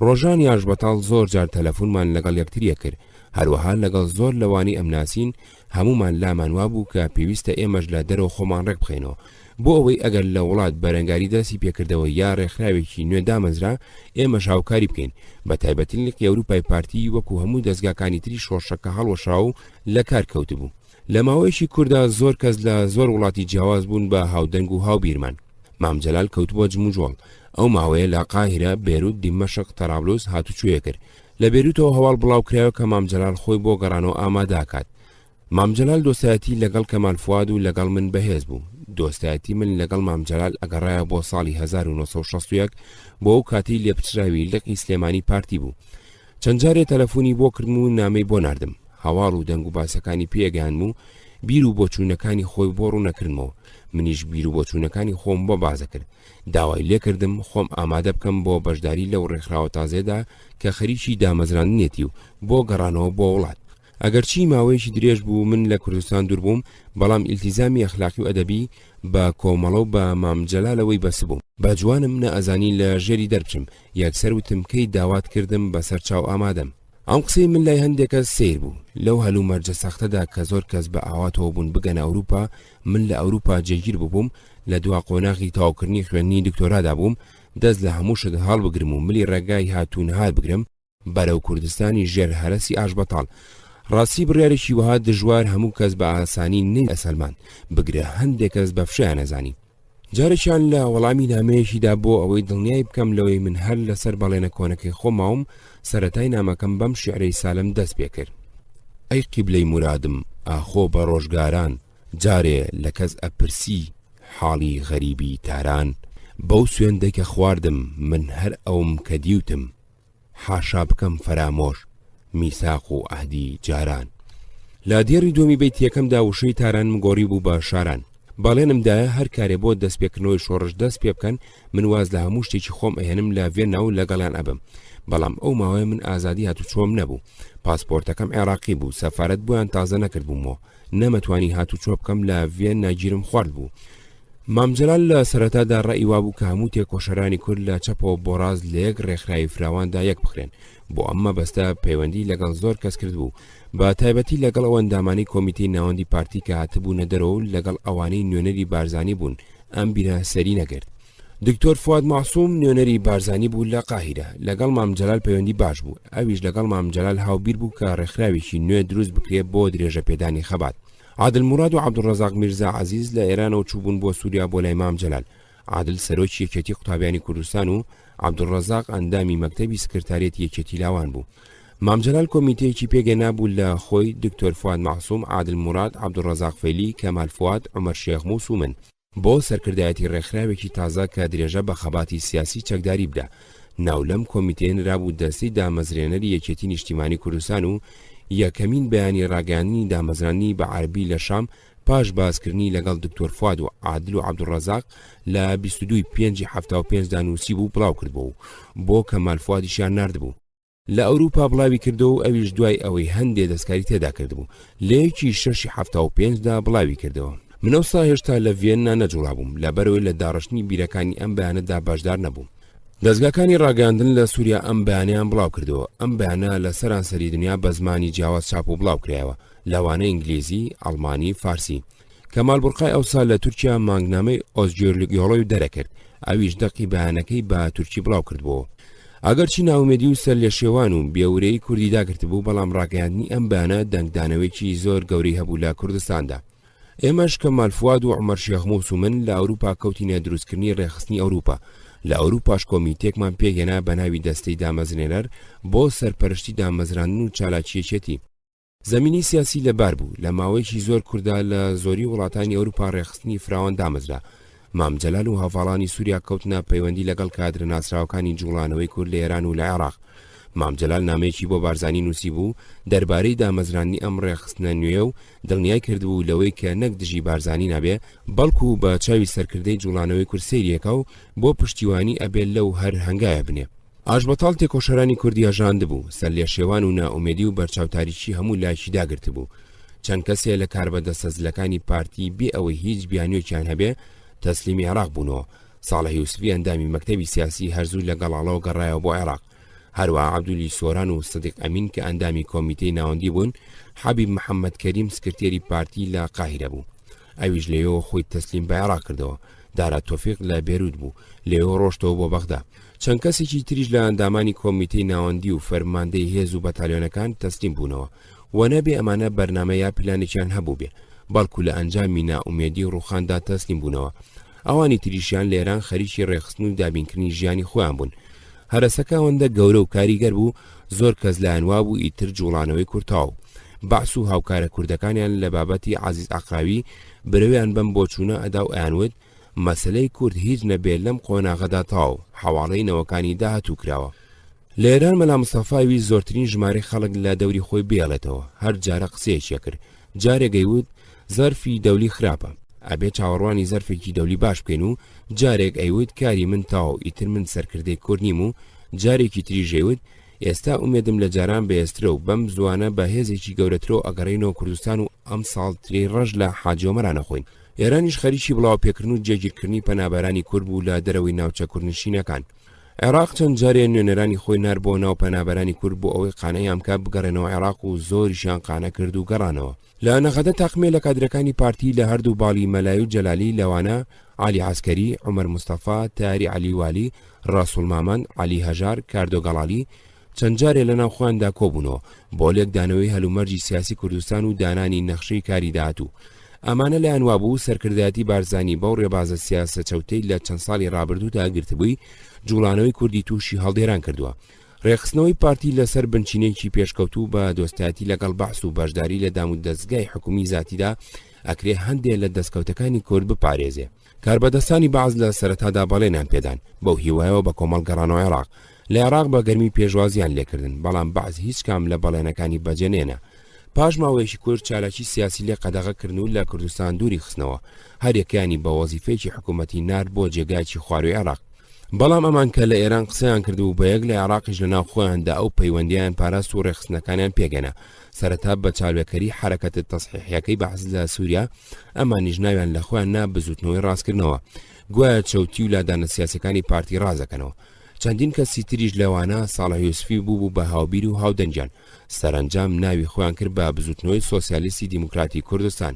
ڕۆژانی ئاشبەتاڵ زۆر جار تەلەفۆنمان لەگەڵ یەکتریە کرد. هەروەها لەگەڵ زۆر لەوانی ئەم ناسین هەمومان لامان وا بوو کە پێویستە ئێمەش لە دەرەوە خۆمان ڕێک بخەینەوە. بۆ ئەوەی ئەگەر لە وڵات بەرەنگاری دەستی پێکردەوە یا ڕێکخراوێکی نوێ دامەزرا ئێمە شاوکاری بکەین بە تایبەتی لقی ئەوروپای پارتی وەکو هەموو دەستگاکانی تری شۆڕشەکە هەڵوەشا و لە کار کەوتبوو. لە ماوەیەکی کووردا زۆر کەس لە زۆر وڵاتی جیاواز بوون بە هاودەنگ و هاوبیرمان. مام جەلال کەوتبووە جموجۆڵ. ئەو ماوەیە لە قاهرە، بێروت، دیمەشق، تەرابلوس هاتوچوویە کرد. لە بێروتەوە هەواڵ بڵاو کرایەوە کە مام جەلال خۆی بۆ گەڕانەوە ئاماداکات. مام جەلال دۆستایەتی لەگەڵ کەمال فواد و لەگەڵ من بەهێز بوو. دۆستایەتی من لەگەڵ مام جەلال ئەگەڕایە بۆ ساڵی 1961 بۆ ئەو کاتی لێپچراوی لقی سلێمانی پارتی بوو. چەند جارێ تەلەفۆنی بۆ کردم و نامەی بۆ ناردم. هەواڵ و دەنگ و باسەکانی پێگەیاندم و بیر و بۆچوونەکانی خۆی بۆ ڕوو نەکردمەوە. منیش بیر و بۆچوونەکانی خۆم بۆ بازە کرد. داوای لێ کردم خۆم ئامادە بکەم بۆ بەشداری لەو ڕێکخراوە تازێدا کە خەریکی دامەزراندنێتی و بۆ گەڕانەوە بۆ وڵات. ئەگەرچی ماوەیەکی درێژ بوو من لە کوردستان دوور بووم، بەڵام ئیلتیزامی ئەخلاقی و ئەدەبی بە کۆمەڵە و بە مام جەلالەوەی بەس بووم. بە جوانم نەئەزانی لە ژێری دەربچم، یەکسەر وتم کەی داوات کردم بەسەر چاو ئامادەم. ئەم قسەی من لای هەندێکە سیر بوو. لەو هەلوو مەرجە سەختەدا کە زۆر کەس بە ئاواتەوە بوون بگەنە ئەوروپا، من لە ئەوروپا جێگیر ببووم، لە دوا قۆناغی تاوکردنی خوێندنی دکتۆرادا بووم، دەست لە هەموو شت هەڵ بگرم و ملی ڕێگای هاتوون هات بگرم بەرەو کوردستانی ژێر هەرەسی ئاشبەتاڵ. ڕاستی بڕیارێکی وها دژوار هەموو کەس بە ئاسانی نەی ئەسەلمان بگرە، هەندێک کەس بە فشیان نەزانی. جارێکیان لە وەڵامی نامەیەکیدا بۆ ئەوەی دڵنیای بکەم لەوەی من هەر لەسەر بەڵێنە کۆنەکەی خۆماوم، سەرەتای نامەکەم بەم شیعرەی سالم دەست پێ کرد. ئەی قیبلەی مرادم ئاخۆ بە ڕۆژگاران، جارێ لە کەس ئەپرسی حاڵی غەریبی تاران، بەو سوێندەی کە خواردم من هەر ئەوم کە دیوتم، حاشا بکەم فەرامۆش میساق و ئەهدی جاران. لە دێڕی دومی بەیتیەکەمدا وشەی تارانم گۆڕی بوو بە شاران. باڵێنمدایە هەر کارێ بۆ دەست پێکردنەوەی شۆڕش دەست پێ بکەن، من واز لە هەموو شتێکی خۆم ئەهێنم لە ڤێننا و لەگەڵیان ئەبم. بەڵام ئەو ماوەیە من ئازادی هاتوچۆم نەبوو. پاسپۆرتەکەم عێراقی بوو، سەفارەت بۆیان تازە نەکردبوومەوە، نەمەتوانی هاتوچۆ بکەم لە ڤێننا گیرم خوارد بوو. مام جەلال لە سەرەتادا ڕەئی وا بوو کە هەموو تێکۆشەرانی کورد لە چەپەوە بۆ ڕاست لە یەک ڕێکخراوی فراواندا یەک بخرێن. بۆ ئەمە بەستە پەیوەندی لەگەڵ زۆر کەس کرد بوو، بە تایبەتی لەگەڵ ئەو ئەندامانی کۆمیتەی ناوەندی پارتی کە هاتبوونە دەرەوە و لەگەڵ ئەوانەی نوێنەری بارزانی بوون. ئەم بیرە سەری نەکرد. دکتۆر فواد معسووم نوێنەری بارزانی بوو لە قاهرە، لەگەڵ مام جەلال پەیوەندی باش بوو. ئەویش لەگەڵ مام جەلال هاوبیر بوو کە ڕێکخراوێکی نوێ دروست بکرێت بۆ درێژە پێدانی خەبات. عادل مراد و عەبدوڕەزاق میرزا عەزیز لە ئێرانەوە چووبوون بۆ سووریا بۆ لای مام جەلال. عادل سەرۆکی یەکێتی قوتابیانی کوردستان و عەبدوڕەزاق ئەندامی مەکتەبی سکرتارێتی یەکێتی لاوان بوو. مام جەلال کۆمیتەیەکی پێگەنا بوو لە خۆی دکتۆر فواد معسووم، عادل مراد، عەبدوڕەزاق فەیلی، کەمال فواد، عومەر شێخموس و من بۆ سەرکردایەتی ڕێکخراوێکی تازە کە درێژە بە خەباتی سیاسی چەکداری بدە. ناولەم کۆمیتەیە نرابوو دەستەی دامەزرێنەری یەکێتی نیشتیمانی کوردستان و یەکەمین بەیانی ڕاگەیاندنی دامەزرانی بە عەربی لە شام پاش بازکردنی لەگەڵ دکتۆر فواد و عادل و عەبدوڕەزاق لە 22/5/75 دانووسی بوو بڵاو کردبوو بۆ کەمال فوادیشیان ناردبوو. لە ئەوروپا بڵاوی کردەوە و ئەویش دوای ئەوەی هەندێ دەستکاری تێدا کردبوو. لەیەکی 6/75دا بڵاوی کردەوە. منەوە سا هێشتا لە ڤێننا نەجوڵا بووم، لەبەرەوەی لە داڕشتنی بیرەکانی ئەم بەیانەدا بەشدار نەبووم. دەستگاکانی ڕاگەاندن لە سووریا ئەم بەیانیان بڵاو کردەوە. ئەم بەیانە لە سەرانسەری دنیا بە زمانی جیاواز چاپ و بڵاو کرایەوە، لەوانە ئینگلیزی، ئەڵمانی، فارسی. کەمال بورقای ئەوسا لە تورکیا مانگنامەی ئۆزگیۆرلۆی دەرەکرد، ئەویش دەقی بەیانەکەی بە تورکی بڵاو کردبووە. ئەگەرچی ناومێدی و سەر لە شێوان و بێورەی کوردی داگرتبوو، بەڵام ڕاگەاندنی ئەم بەیانە دەنگدانەوەیکی زۆر گەورەی هەبوو لە کوردستاندا. ئێمەش کەمال فواد و عومەر شێخموس و من لە ئەوروپا کەوتینە دروستکردنی ڕێخستنی ئەوروپا. لە ئەوروپاش کۆمیتێکمان پێگەنا بە ناوی دەستەی دامەزرێنەر بۆ سەرپەرشتی دامەزراندن و چالاکیەکێتی. زمینی سیاسی لەبار بوو. لە ماوەیەکی زۆر کووردا لە زۆری وڵاتانی ئەوروپا ڕێخستنی فراوان دامەزرا. مام جەلال و هەڤاڵانی سووریا کەوتنە پەیوەندی لەگەڵ کادرە ناسراوەکانی جوڵانەوەی کورد لە ئێران و لە عێراق. مام جەلال نامەیەکی بۆ بارزانی نووسی بوو دەربارەی دامەزرانی ئەم ڕێخستنە نوێ و دڵنیای کردبوو لەوەی کە نەک دژی بارزانی نابێ، بەڵکو بە چاوی سەرکردەی جوڵانەوەی کورد سەیریەکە و بۆ پشتیوانی ئەبێت لەو هەر هەنگایە بنێ. ئاشبەتاڵ تێکۆشەرانی کوردی ئەژاندبوو، سەر لێ شێوان و نائومێدی و بەرچاوتاریکی هەموو لایشی داگرت بوو. چەند کەسێ لە کاربەدەسەزلەکانی پارتی بێ ئەوەی هیچ بیانوێکیان هەبێ تەسلیمی عێراق بوونەوە. ساڵح یوسفی ئەندامی مەکتەبی سیاسی هەرزوو لەگەڵاڵەوە گەڕایەوە بۆ عێراق. هەروە عەبدولی سۆران و سەدیق ئەمین کە ئەندامی کۆمیتەی ناوەندی بوون، حەبیب محەممەد کەریم سکرتێری پارتی لە قاهرە بوو. ئەویش لێەوە خۆی تەسلیم بە عێراق کردەوە. دارا تۆفیق لە بێروت بوو، لێەوە ڕۆشتەوە بۆ بەغدا. چەند کەسێکی تریش لە ئەندامانی کۆمیتەی ناوەندی و فەرماندەی هێز و بەتالیۆنەکان تەسلیم بوونەوە و نەبێ ئەمانە بەرنامە یا پلانێکیان هەبوو بێ، بەڵکو لە ئەنجامی نائومێدی ڕووخاندا تەسلیم بوونەوە. ئەوانی تریشیان لێران خەریکی ڕێخستن و دابینکردنی ژیانی خۆیان بوون. هەرەسەکە ئەوەندە گەورە و کاریگەر بوو زۆر کەس لایەنوا بوو ئیتر جوڵانەوەی کورتاو. بەعس و هاوکارە کوردەکانیان لە بابەتی عەزیز عەقراوی برەویان بەم بۆچوونە ئەدا و ئەیانوت مەسەلەی کورد هیچ نەبێت لەم قۆناغەدا تاو، حواڵەی نەوەکانی داهاتوو کراوە. لە ئێران مەلا مستەفاوی زۆرترین ژمارەی خەڵک لە دەوری خۆی بێڵێتەوە، هەر جارە قسەیەکیە کرد. جارێک ئەیوت زەرفی دەولی خراپە، ئەبێ چاوەڕوانی زەرفێکی دەولی باش بکەین و جارێک ئەیوت کاری من تاو، ئیتر من سەرکردەی کورد نیم و جارێکی تریژەیوت ئێستا ئومێدم لە جاران بەێسترە و بەم زوانە بە هێزێکی گەورەترۆ ئەگەڕێنەوە کوردستان و ئەم ساڵ تری ڕەش لە حاجۆمەرانە خۆین. ئێرانیش خەریکی بڵاو پێکردن و جێگیرکردنی پەنابەرانی کورد بوو لە دەرەوەی ناوچە کوردنشینەکان. عێراق چەند جارێ نوێنەرانی خۆی نار بۆ ناو پەنابەرانی کورد بۆ ئەوەی قانەی ئەمکا بگەڕێنەوە عێراق و زۆریشیان قانە کرد و گەڕانەوە. لە نەخەدە تاقمێ لە کادرەکانی پارتی لە هەردوو باڵی مەلای و جەلالی لەوانە علی عەسکەری، عومەر مستەفا، تاری علی والی، ڕاسوول مامەند، علی هەژار، کاردۆ گەڵالی چەند جارێ لە ناو خۆیاندا کۆبوونەوە بۆ لێکدانەوەی هەلومەرجی سیاسی کوردستان و دانانی نەخشەی کاری داهاتوو. ئەمانە لایەن وابوو سەرکردایەتی بارزانی بەو ڕێبازە سیاسە چەوتەی لە چەند ساڵی ڕابردوودا گرتبووی جوڵانەوەی کوردی تووشی هەڵدێران کردووە. ڕێخستنەوەی پارتی لەسەر بنچینەیەکی پێشکەوتوو بە دۆستایەتی لەگەڵ بەحس و بەشداری لە دام و دەستگای حکومی زاتیدا ئەکرێ هەندێک لە دەستکەوتەکانی کورد بپارێزێ. کاربەدەستانی بەعز لە سەرەتادا بەڵێنیان پێدان بەو هیوایەوە بە کۆمەڵ گەڕانەوە عێراق. لە عێراق بە گەرمی پێشوازیان لێکردن، بەڵام بەعز هیچ کام لە بەڵێنەکانی بەجێنێنە. پاش ماوەیەکی کورد چالاکی سیاسی لێ قەدەغەکردن و لە کوردستان دووری خستنەوە، هەرێکیانی بە وەزیفەیەکی حکوومەتی نار بۆ جێگایکی خواروی عێراق. بەڵام ئەمان کە لە ئێران قسەیان کرد و بە یەک لە عێراقیش لە ناو خۆیاندا ئەو پەیوەندیان پاراست و ڕێخستنەکانیان پێگەنە، سەرەتا بە چاوێکەری حرەکەتە تەسحیحیەکەی بەحس لە سووریا ئەمانیش ناویان لە خۆیان نا بزوتنەوەی ڕاستکردنەوە، گوایە چەوتی و لادانە سیاسەکانی پارتی ڕازەکەنەوە. چەندین کەسی تریش لەوانە ساڵح یوسفی بوو بە هاوبیر و هاودەنجان، سەرنجام ناوی خۆیان کرد بە بزوتنەوەی سۆسیالیستی دیموکراتی کوردستان.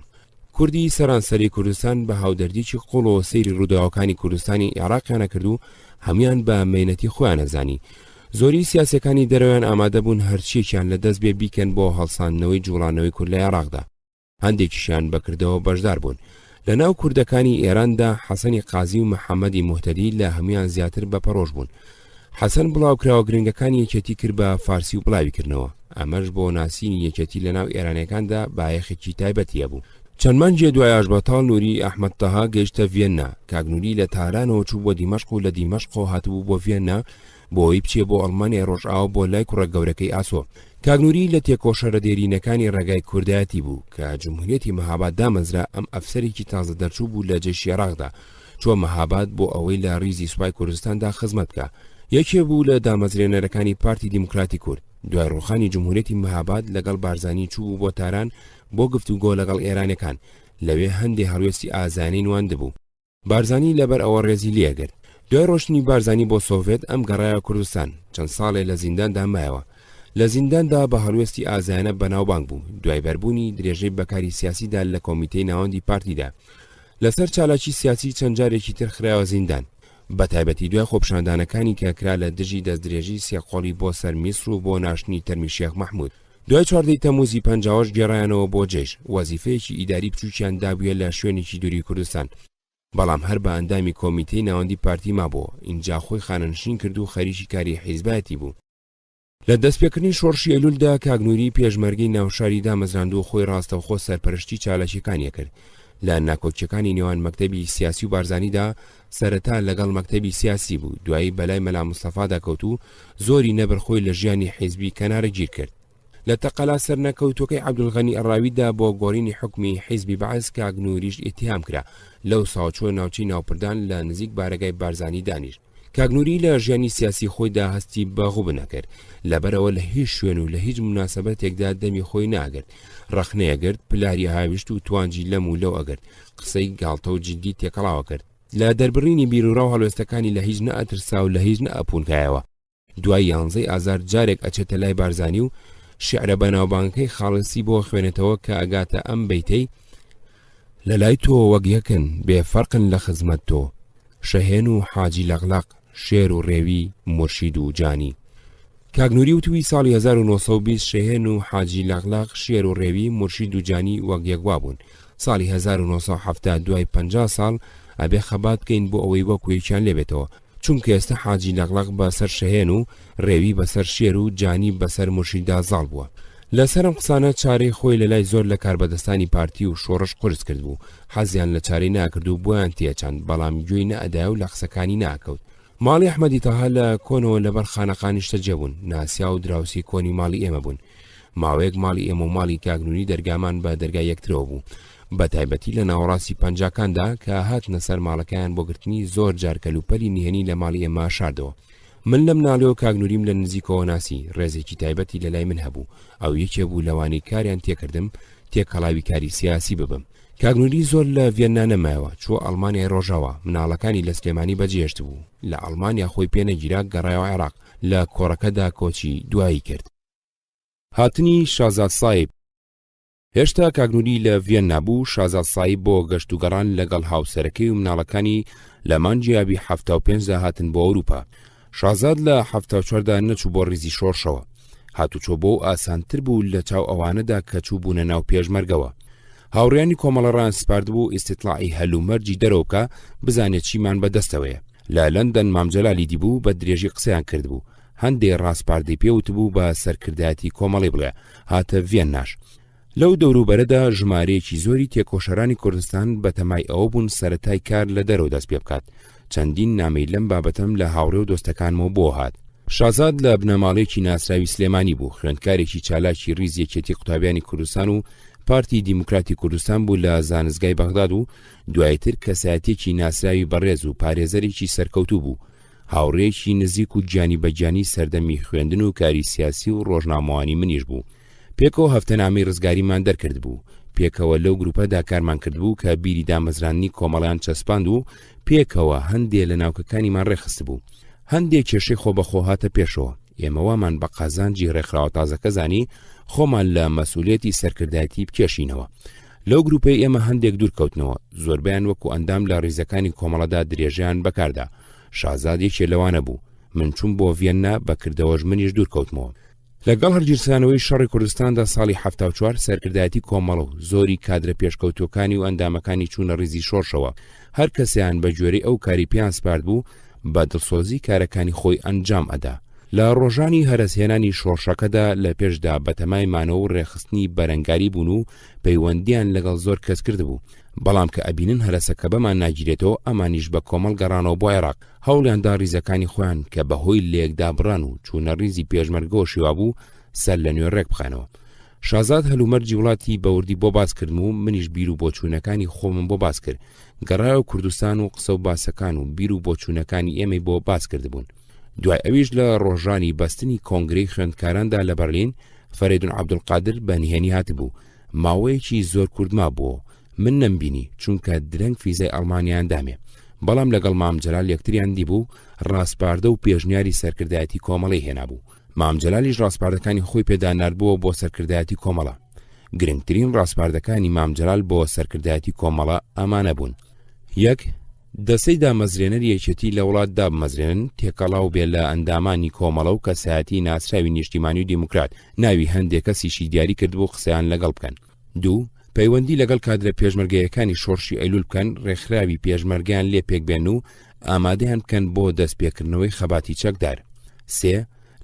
کوردی سەرانسەری کوردستان بە هاودەردیی قوڵەوە سەیری ڕووداوەکانی کوردستانی عێراقیانە کرد و هەمویان بە مەینەتی خۆیان نەزانی. زۆری سیاسەکانی دەرەوەیان ئامادە بوون هەرچیەکیان لە دەست بێ بیکەن بۆ هەڵساندنەوەی جوڵانەوەی کورد لە عێراقدا. هەندێکیشیان بەکردەوە بەشدار بوون. لە ناو کوردەکانی ئێراندا حەسەنی قازی و محەممەدی موهتەدی لە هەمویان زیاتر بەپەڕۆژ بوون. حەسەن بڵاوکراوە گرنگەکانی یەکێتی کرد بە فارسی و بڵاویکردنەوە، ئەمەش بۆ ناسینی یەکێتی لە ناو ئێرانەکاندا بایەخێکی تایبەتیە بوو. چەند مانجێ دوای ئاشبەتاڵ نووری ئەحمەد تەها گەیشتە ڤێننا، کاگنووری لە تارانەوە چوو بۆ دیمەشق و لە دیمەشقەوە هاتبوو بۆ ڤێننا بۆی بچێ بۆ ئەڵمانیا ڕۆژئاوا بۆ لای کوڕە گەورەکەی ئاسۆ. کاگنووری لە تێکۆشەرە دێرینەکانی ڕێگای کوردایەتی بوو کە جمهوریەتی مەهاباد دامەزرا. ئەم ئەفسەرێکی تازە دەرچوو بوو لە جێشی عێراقدا، چووە مەهاباد بۆ ئەوەی لە ڕیزی سوپای کوردستاندا خزمەت بکە. یەکێ بوو لە دامەزرێنەرەکانی پارتی دیموکراتی کورد. دوای ڕوخانی جمهوریەتی مەهاباد لەگەڵ بارزانی چوو بۆ تاران بۆ گفتوگۆ لەگەڵ ئێرانەکان، لەوێ هەندێک هەڵوێستی ئازانەی نوان دەبوو. بارزانی لەبەر ئەوە ڕێزی لێگرت. دوای ڕۆشتنی بارزانی بۆ سۆڤێت ئەم گەڕایە کوردستان، چەند ساڵێ لە زینداندا مایەوە. لە زینداندا بە هەڵوێستی ئازانە بەناوبانگ بوو، دوای بەربوونی درێژەی بەکاری سیاسیدا لە کۆمیتەی ناوەندی پارتیدا. لەسەر چالاکی سیاسی چەند جارێکی تر خراوە زیندان، بە تایبەتی دوای خۆپشاندانەکانی کە کرا لە دژی دەستدرێژی سێقۆڵی بۆ سەر میسر و بۆ ناشتنی تەرمی شێخ مەحموود. دوای 14 تەموزی 50 گێڕایانەوە بۆ جێش، وەزیفەیەکی ئیداری بچووکیان دابووە لە شوێنێکی دووری کوردستان، بەڵام هەر بە ئەندامی کۆمیتەی ناوەندی پارتی مابووە. اینجا خۆی خانەنشین کرد و خەریکی کاری حیزبایەتی بوو. لە دەستپێکردنی شۆڕشی ئەلولدا کاگنووری پێشمەرگەی ناوشاری دامەزراند و خۆی ڕاستەوخۆ سەرپەرشتی چالاکیەکانی کرد. لە ناکۆچەکانی نێوان مەکتەبی سیاسی و بارزانیدا سەرەتا لەگەڵ مەکتەبی سیاسی بوو، دوایی بەلای مەلا مستەفادا کەوت و زۆری نەبەرخۆی لە ژیانی حیزبی کەنارەگیر کرد. لە تەقەلا سەرنەکەوتوەکەی عەبدولغەنی ئەڕاویدا بۆ گۆڕینی حکمی حیزبی بەعز کاگنووریش ئیتیهام کرا، لەو ساوچۆ ناوچەی ناوپردان لە نزیک بارەگای بارزانی دانیشت. کاگنووری لە ژیانی سیاسی خۆیدا هەستی بەغوب نەکرد، لەبەرەوە لە هیچ شوێن و لە هیچ مناسەبەتێکدا دەمی خۆی ناگرت، ڕەخنەیەگرت، پلاری هاویشت و توانجی لەم و لەو ئەگرت، قسەی گاڵتە و جددی تێکەڵاوە کرد. لە دەربڕینی بیرروڕا و هەڵوێستەکانی لە هیچ نەئەترسا و لە هیچ نەئەپونکایەوە. دوای 11 ئازار جارێک ئەچێتە لای بارزانی و شعرە بەناوبانگەکەی خاڵسی بۆ خوێنێتەوە کە ئەگاتە ئەم بەیتەی: لە لای تۆ وەک یەکن بێفەرقن لە خزمەت تۆ شەهێن و حاجی لەغڵق شێر و ڕێوی مرشید و جانی. کاگنووری وتوی ساڵی 1920 شەهێن و حاجی لەغڵق شێر و ڕێوی مرشید و جانی وەک یەکوا بوون. ساڵی 1970 دوای 50 ساڵ ئەبێ خەبات بکەین بۆ ئەوەی وەکوێکیان لێبێتەوە، چونکە ئێستا حاجی لەغڵق بەسەر شەهێن و ڕێوی بەسەر شێر و جانی بەسەر مرشیددا زاڵ بووە. لەسەرم قسانە چارەی خۆی لە لای زۆر لە کاربەدەستانی پارتی و شۆڕش قرس کرد بوو، حەزیان لە چارەی ناکرد و بۆیان تێچەند، بەڵام گوێی نەئەدایە و لە قسەکانی ناکەوت. ماڵی ئەحمەدی تەها لە کۆنەوە لەبەر خانەقانی شتەجێ بوون، ناسیا و دراوسی کۆنی ماڵی ئێمە بوون. ماوەیەک ماڵی ئێمە و ماڵی کاگنووری دەرگامان بە دەرگای یەکترەوە بوو، بە تایبەتی لە ناوەڕاستی پەنجاکاندا کە هاتنە سەر ماڵەکەیان بۆ گرتنی زۆر جار کەلوپەلی نهێنی لە ماڵی ئێمە شاردەوە. من لەم ناڵێەوە کاگنووریم لە نزیکەوە ناسی، ڕێزێکی تایبەتی لە لای من هەبوو، ئەو یەکێ بوو لەوانەی کاریان تێکردم تێکەڵاوی کاری سیاسی ببم. کاگنووری زۆر لە ڤێننا نەمایەوە، چوە ئەڵمانیای ڕۆژاوە، مناڵەکانی لە سلێمانی بەجێهێشت بوو، لە ئەڵمانیا خۆی پێنەگیرا گەڕایەوە عێراق، لە کۆڕەکەدا کۆچی دوایی کرد. هاتنی شازاد سایب. هێشتا کاگنووری لە ڤێننا بوو، شازاد سایب بۆ گەشت و گەڕان لەگەڵ هاوسەرەکەی و مناڵەکانی لە مانگی ئابی 75 هاتن بۆ ئەوروپا. شازاد لە 74دا نەچوو بۆ ڕیزی شۆڕشەوە، هاتوچۆ بۆ ئاسانتر بوو لە چاو ئەوانەدا کە چوو بوونە ناو پێشمەرگەوە. هاوڕێیانی کۆمەڵەڕان سپارد بوو ئیستیطلاعی هەلومەرجی دەرەوە بکە بزانێت چیمان بەدەستەوەیە. لە لەندەن مامجەلالی دیبوو بە درێژی قسەیان کرد بوو، هەندێ ڕاستپاردەی پێوت بوو بە سەرکردایەتی کۆمەڵی بڵێ، هاتە ڤێنناش. لەو دەوروبەرەدا ژمارەیەکی زۆری تێکۆشەرانی کوردستان بە تەمای ئەوە بوون سەرەتای کار لە دەرەوە دەست پێ بکات. چەندین نامەی لەم بابەتەم لە هاوڕێ و دۆستەکانمەوە بۆ هات. شازاد لە بنەماڵێکی ناسراوی سلێمانی بوو، خوێندکارێکی چالاکی ڕیز یەکێتی قوتابیانی کوردستان و پارتی دیموکراتی کوردستان بوو لە زانزگای بەغداد و دوایتر کەسایەتێکی ناسراوی بەڕێز و پارێزەرێکی سەرکەوتوو بوو. هاوڕێیەکی نزیک و گیانی بەگیانی سەردەمی خوێندن و کاری سیاسی و ڕۆژنامەوانی منیش بوو. پێکەوە هەفتەنامەی ڕزگاریمان دەرکرد بوو، پێکەوە لەو گروپەدا کارمان کرد بوو کە بیری دامەزرانی کۆمەڵیان چەسپاند و پێکەوە هەندێک لە ناوکەکانیمان ڕێخست بوو. هەندێک کێشەی خۆبەخۆ هاتە پێشەوە، ئێمەوامان بە قازانجی ڕێکخراوە تازەکە زانی خۆمان لە مەسئولێتی سەرکردایەتی بکێشینەوە. لەو گروپەی ئێمە هەندێک دوورکەوتنەوە، زۆربیان وەکو ئەندام لە ڕیزەکانی کۆمەڵەدا درێژیان بەکاردا. شازاد یەکێ لەوانە بوو، من چوون بۆ ڤێننا بەکردەوەش منیش دوورکەوتمەوە. لەگەڵ هەرگیرسانەوەی شەڕی کوردستاندا ساڵی 74 سەرکردایەتی کۆمەڵە و زۆری کادرە پێشکەوتوەکانی و ئەندامەکانی چوونە ڕیزی شۆڕشەوە، هەر کەسیان بە گوێرەی ئەو کاری پێیان سپارد بوو بە دڵسۆزی کارەکانی خۆی ئەنجام ئەدا. لە ڕۆژانی هەرەسهێنانی شۆڕشەکەدا لە پێشدا بە تەمای مانەوە و ڕێخستنی بەرەنگاری بوون و پەیوەندیان لەگەڵ زۆر کەس کرد بوو، بەڵام کە ئەبینن هەرەسەکە بەمان ناگیرێتەوە ئەمانیش بە کۆمەڵ گەڕانەوە بۆ عێراق، هەوڵیاندا ڕیزەکانی خۆیان کە بەهۆی لێکدا بڕان و چوونە ڕیزی پێشمەرگەوە شێوا بوو سەر لە نوێ ڕێک بخەنەوە. شازاد هەلومەرجی وڵاتی بەوردی بۆ باس کردم و منیش بیر و بۆچوونەکانی خۆمم بۆ باس کرد، گەڕایە کوردستان و قسە و باسەکان و بیر و بۆچوونەکانی ئێمەی بۆ باس کردبوون. دوای ئەویش لە ڕۆژانی بەستنی کۆنگرەی خوێندکاراندا لە بەرلین فەریدون عەبدولقادر بە نهێنی هاتبوو، ماوەیەکی زۆر کوردما بووە، من نەمبینی چونکە درەنگ فیزای ئەڵمانیان دامێ، بەڵام لەگەڵ مامجەلال یەکتریان دیبوو، ڕاستپاردە و پێشنیاری سەرکردایەتی کۆمەڵی هێنابوو. مامجەلالیش ڕاستپاردەکانی خۆی پێداناردبووە بۆ سەرکردایەتی کۆمەڵە. گرنگترین ڕاستپاردەکانی مامجەلال بۆ سەرکردایەتی کۆمەڵە ئەمانە بوون: یەک، دەسەی دامەزرێنەر یەکێتی لە وڵات دامەزرێنن تێکەڵاو بێت لە ئەندامانی کۆمەڵە و کەسایەتی ناسراوی نیشتیمانی و دیموکرات، ناوی هەندێک کەسیشی دیاری کردبوو قسەیان لەگەڵ بکەن. دوو، پەیوەندی لەگەڵ کادرە پێشمەرگەیەکانی شۆڕشی ئەیلول بکەن، ڕێکخراوی پێشمەرگیان لێ پێک بێن و ئامادەیان بکەن بۆ دەستپێکردنەوەی خەباتی چەکدار. سێ،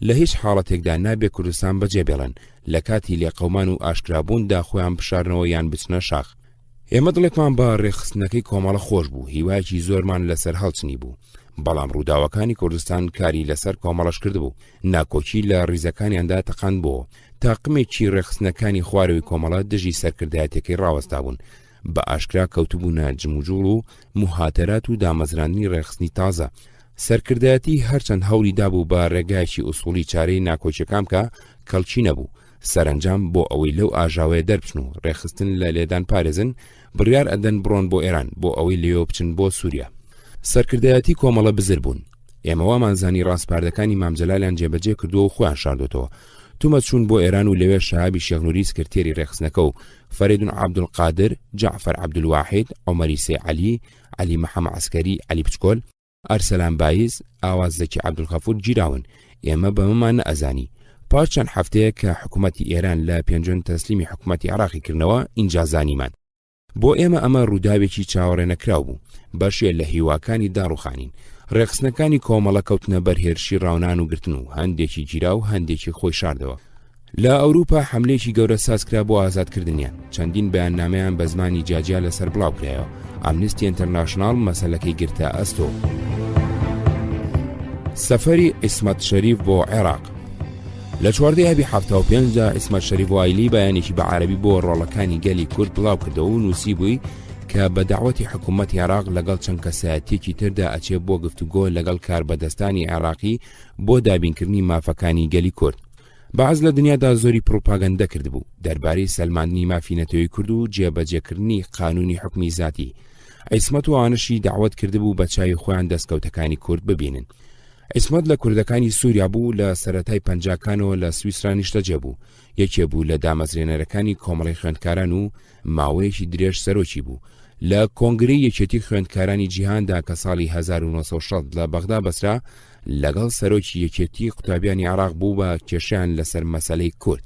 لە هیچ حاڵەتێکدا نابێت کوردستان بەجێبێڵن، لە کاتی لێقەومان و ئاشکرابووندا خۆیان بشارنەوە یان بچنە شاخ. ئێمە دڵێکمان بە ڕێخستنەکەی کۆمەڵە خۆش بوو، هیوایەکی زۆرمان لەسەر هەڵچنی بوو، بەڵام ڕووداوەکانی کوردستان کاری لەسەر کۆمەڵەش کرد بوو، ناکۆکی لە ڕیزەکانیاندا تەقاند بووە، تاقمێکی ڕێخستنەکانی خوارەوەی کۆمەڵە دژی سەرکردایەتەکەی ڕاوەستا بوون، بە ئاشکرا کەوتبوونە جموجوڵ و موهاتەرات و دامەزراندنی ڕێخستنی تازە. سەرکردایەتی هەرچەند هەوڵی دابوو بە ڕێگایکی ئوسوڵی چارەی ناکۆچیەکان بکە، کەڵکی نەبوو. سەرنجام بۆ ئەوەی لەو ئاژاوەیە دەربچن و ڕێخستن لە لێدان پارێزن، بڕیار ئەدەن بڕۆن بۆ ئێران بۆ ئەوەی لێوە بچن بۆ سووریا. سەرکردایەتی کۆمەڵە بزر بوون، ئێمەوامانزانی ڕاستپاردەکانی مامجەلالیان جێبەجێ کردووە و خۆیان شاردوتەوە، تومەچوون بۆ ئێران و لەوێ شەهابی شێخ نووری سکرتێری ڕێخستنەکە و فەریدون عەبدولقادر، جەعفەر عەبدولواحید، عومەری سێ عەلی مەحەممەد عەسکەری، عەلی پچکۆل، ئەرسەلان بایز، ئاواززەکی عەبدولغەفور گیراون. ئێمە بەمەمان نەئەزانی. پاش چەند هەفتەیە کە حکوومەتی ئێران لە پێنجۆن تەسلیمی حکوومەتی عێراقی کردنەوە ئینجا زانیمان. بۆ ئێمە ئەمە ڕووداوێکی چاوەڕێنەکراو بوو، بەشێ لە هیواکانی داڕوخانین. ڕێخستنەکانی کۆمەڵە کەوتنە بەرهێرشی ڕاونان و گرتن و هەندێکی گیرا و هەندێکی خۆی شاردەوە. لە ئەوروپا حملەیەکی گەورە سازکرا بۆ ئازادکردنیان. چەندین بەیاننامەیان بە زمانی جاجیا لەسەر بڵاو کرایەوە. ئامنستی ئینتەرناشناڵ مەسەلەکەی گرتە ئەستۆ. سەفەری عیسمەت شەریف بۆ عێراق. لە 14 1975دا عیسمەت شەریف وایلی بەیانێکی بە عەرەبی بۆ ڕۆڵەکانی گەلی کورد بڵاو کردەوە و نووسی بووی کە بە داوەتی حکوومەتی عێراق لەگەڵ چەند کەسایەتیەکی تردا ئەچێ بۆ گفتوگۆ لەگەڵ کاربەدەستانی عێراقی بۆ دابینکردنی مافەکانی گەلی کورد. بەعز لە دنیادا زۆری پرۆپاگەندە کرد بوو دەربارەی سەلماندنی مافی نەتەوەی کورد و جێبەجێکردنی قانونی حکمی ذاتی. عیسمەت و ئانشی داوەت کردبوو بە چاوی خۆیان دەستکەوتەکانی کورد ببینن. عیسمەت لە کوردەکانی سووریا بوو لە سەرەتای پەنجاکانەوە لە سویسرانیشتە جێبوو. یەکێ بوو لە دامەزرێنەرەکانی کۆمەڵی خوێندکاران و ماوەیەکی درێژ سەرۆکی بوو. لە کۆنگرەی یەکێتی خوێندکارانی جیهاندا کە ساڵی 1960 لە بەغدا بەسرا لەگەڵ سەرۆکی یەکێتی قوتابیانی عێراق بوو بە کێشیان لەسەر مەسەلەی کورد.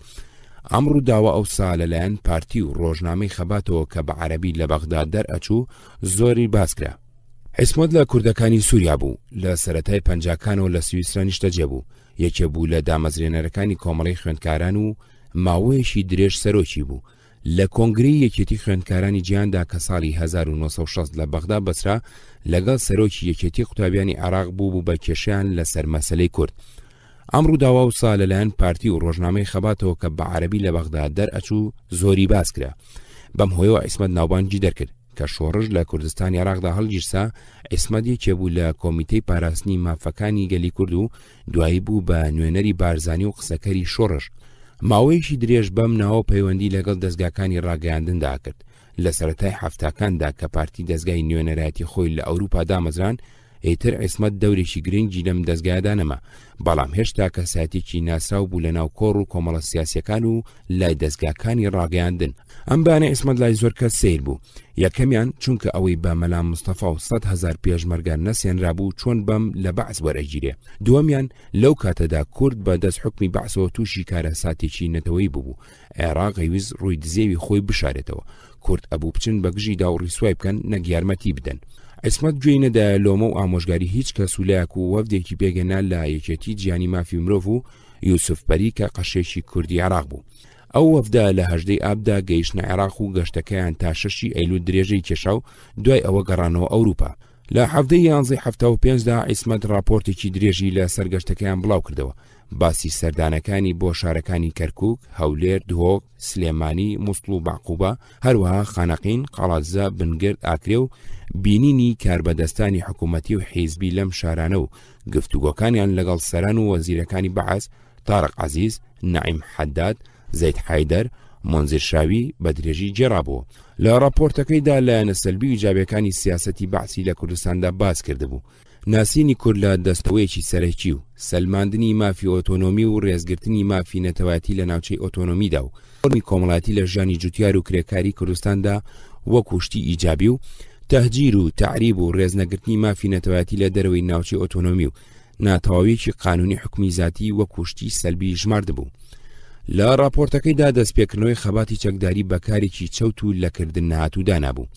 ئەم ڕووداوە ئەوسا لەلایەن پارتی و ڕۆژنامەی خەباتەوە کە بە عەرەبی لە بەغدا دەرئەچوو زۆری باسکرا. عیسمەت لە کوردەکانی سووریا بوو لە سەرەتای پەنجاکانەوە لە سویسرانیشتە جێبوو. یەکێ بوو لە دامەزرێنەرەکانی کۆمەڵی خوێندکاران و ماوەیەکی درێژ سەرۆکی بوو. لە کۆنگرەی یەکێتی خوێندکارانی جیهاندا کە ساڵی 1960 لە بەغدا بەسرا لەگەڵ سەرۆکی یەکێتی قوتابیانی عێراق بوو بە کێشیان لەسەر مەسەلەی کورد. ئەم ڕووداوە ئەوسا لەلایەن پارتی و ڕۆژنامەی خەباتەوە کە بە عەرەبی لە بەغدا دەرئەچوو زۆری باسکرا. بەم هۆیەوە عیسمەت ناوبانگی دەرکرد کە شۆڕش لە کوردستانی عێراقدا هەڵگیرسا. عیسمەت یەکێ بوو لە کۆمیتەی پاراستنی مافەکانی گەلی کورد و دوایی بوو بە نوێنەری بارزانی و قسەکەری شۆڕش. ماوەیەکی درێژ بەم ناوە پەیوەندی لەگەڵ دەستگاکانی ڕاگەیاندندا کرد. لە سەرەتای هەفتاکاندا کە پارتی دەستگای نوێنەرایەتی خۆی لە ئەوروپا دامەزران، ئیتر عیسمەت دەورێکی گرنگی لەم دەستگایەدا نەما، بەڵام هێشتا کەساتێکی ناسراو بوو لە ناو کۆڕ و کۆمەڵە سیاسیەکان و لای دەستگاکانی ڕاگەیاندن. ئەم بانە عیسمەت لای زۆر کەس سیر بوو. یەکەمیان چونکە ئەوەی بە مەلام مستەفا و 100,000 پێشمەرگە نەسێنرا بوو چۆن بەم لە بەعس وەرەگیرێ. دووەمیان لەو کاتەدا کورد بە دەست حکمی بەعسەوە تووشی کارەساتێکی نەتەوەی بوو. عێراق هەیویست ڕووی دزێوی خۆی بشارێتەوە. کورد ئەبوو بچن بە گژیدا و ڕیسوای بکەن نەک یارمەتی بدەن. عیسمەت گوێی نەدایە لۆمە و ئامۆژگاری هیچ کەس و لایەک و وەفدێکی پێگەنا لە یەکێتی جیهانی مافی مرۆڤ و یوسف پەری کە قەشێکی کوردی عێراق بوو. ئەو وەفدا لە 18 ئابدا گەیشتنە عێراق و گەشتەکەیان تا 6 ئەیلول درێژەی کێشا و دوای ئەوە گەڕانەوە ئەوروپا. لە 11/11/75دا عیسمەت راپۆرتێکی درێژی لە سەرگەشتەکەیان بڵاو کردەوە. باسی سەردانەکانی بۆ شارەکانی کەرکووک، هەولێر، دهۆک، سلێمانی، مووسڵ و باقوبە، هەروەها خانەقین، قەڵاتزە، بنگرد، ئاکرێ و بینینی کاربەدەستانی حکوومەتی و حیزبی لەم شارانە و گفتوگۆکانیان لەگەڵ سەران و وەزیرەکانی بەعەز، تارق عەزیز، نەعیم حەداد، زەید حەیدەر، مۆنزیر شاوی بە درێژی جێڕابووە. لە راپۆرتەکەیدا لایەنە سەلبی و ایجابیەکانی سیاسەتی بەعسی لە کوردستاندا باس کردبوو. ناسینی کورد لە دەستەوەیەکی سەرەکی و سەلماندنی مافی ئۆتۆنۆمی و ڕێزگرتنی مافی نەتەوەیەتی لە ناوچەی ئۆتۆنۆمیدا و فۆرمی کۆمەڵایەتی لە ژیانی جوتیار و کرێکاری کوردستاندا وەکو شتی ئیجابی و تەهجیر و تعریب و ڕێزنەگرتنی مافی نەتەوەیەتی لە دەرەوەی ناوچەی ئۆتۆنۆمی و ناتەواویەکی قانونی حکمی ذاتی وەکو شتی سەلبی ژماردبوو. لە راپۆرتەکەیدا دەستپێکردنەوەی خەباتی چەکداری بەکارێکی چەوت و لەکردن نەهاتوودا نەبوو.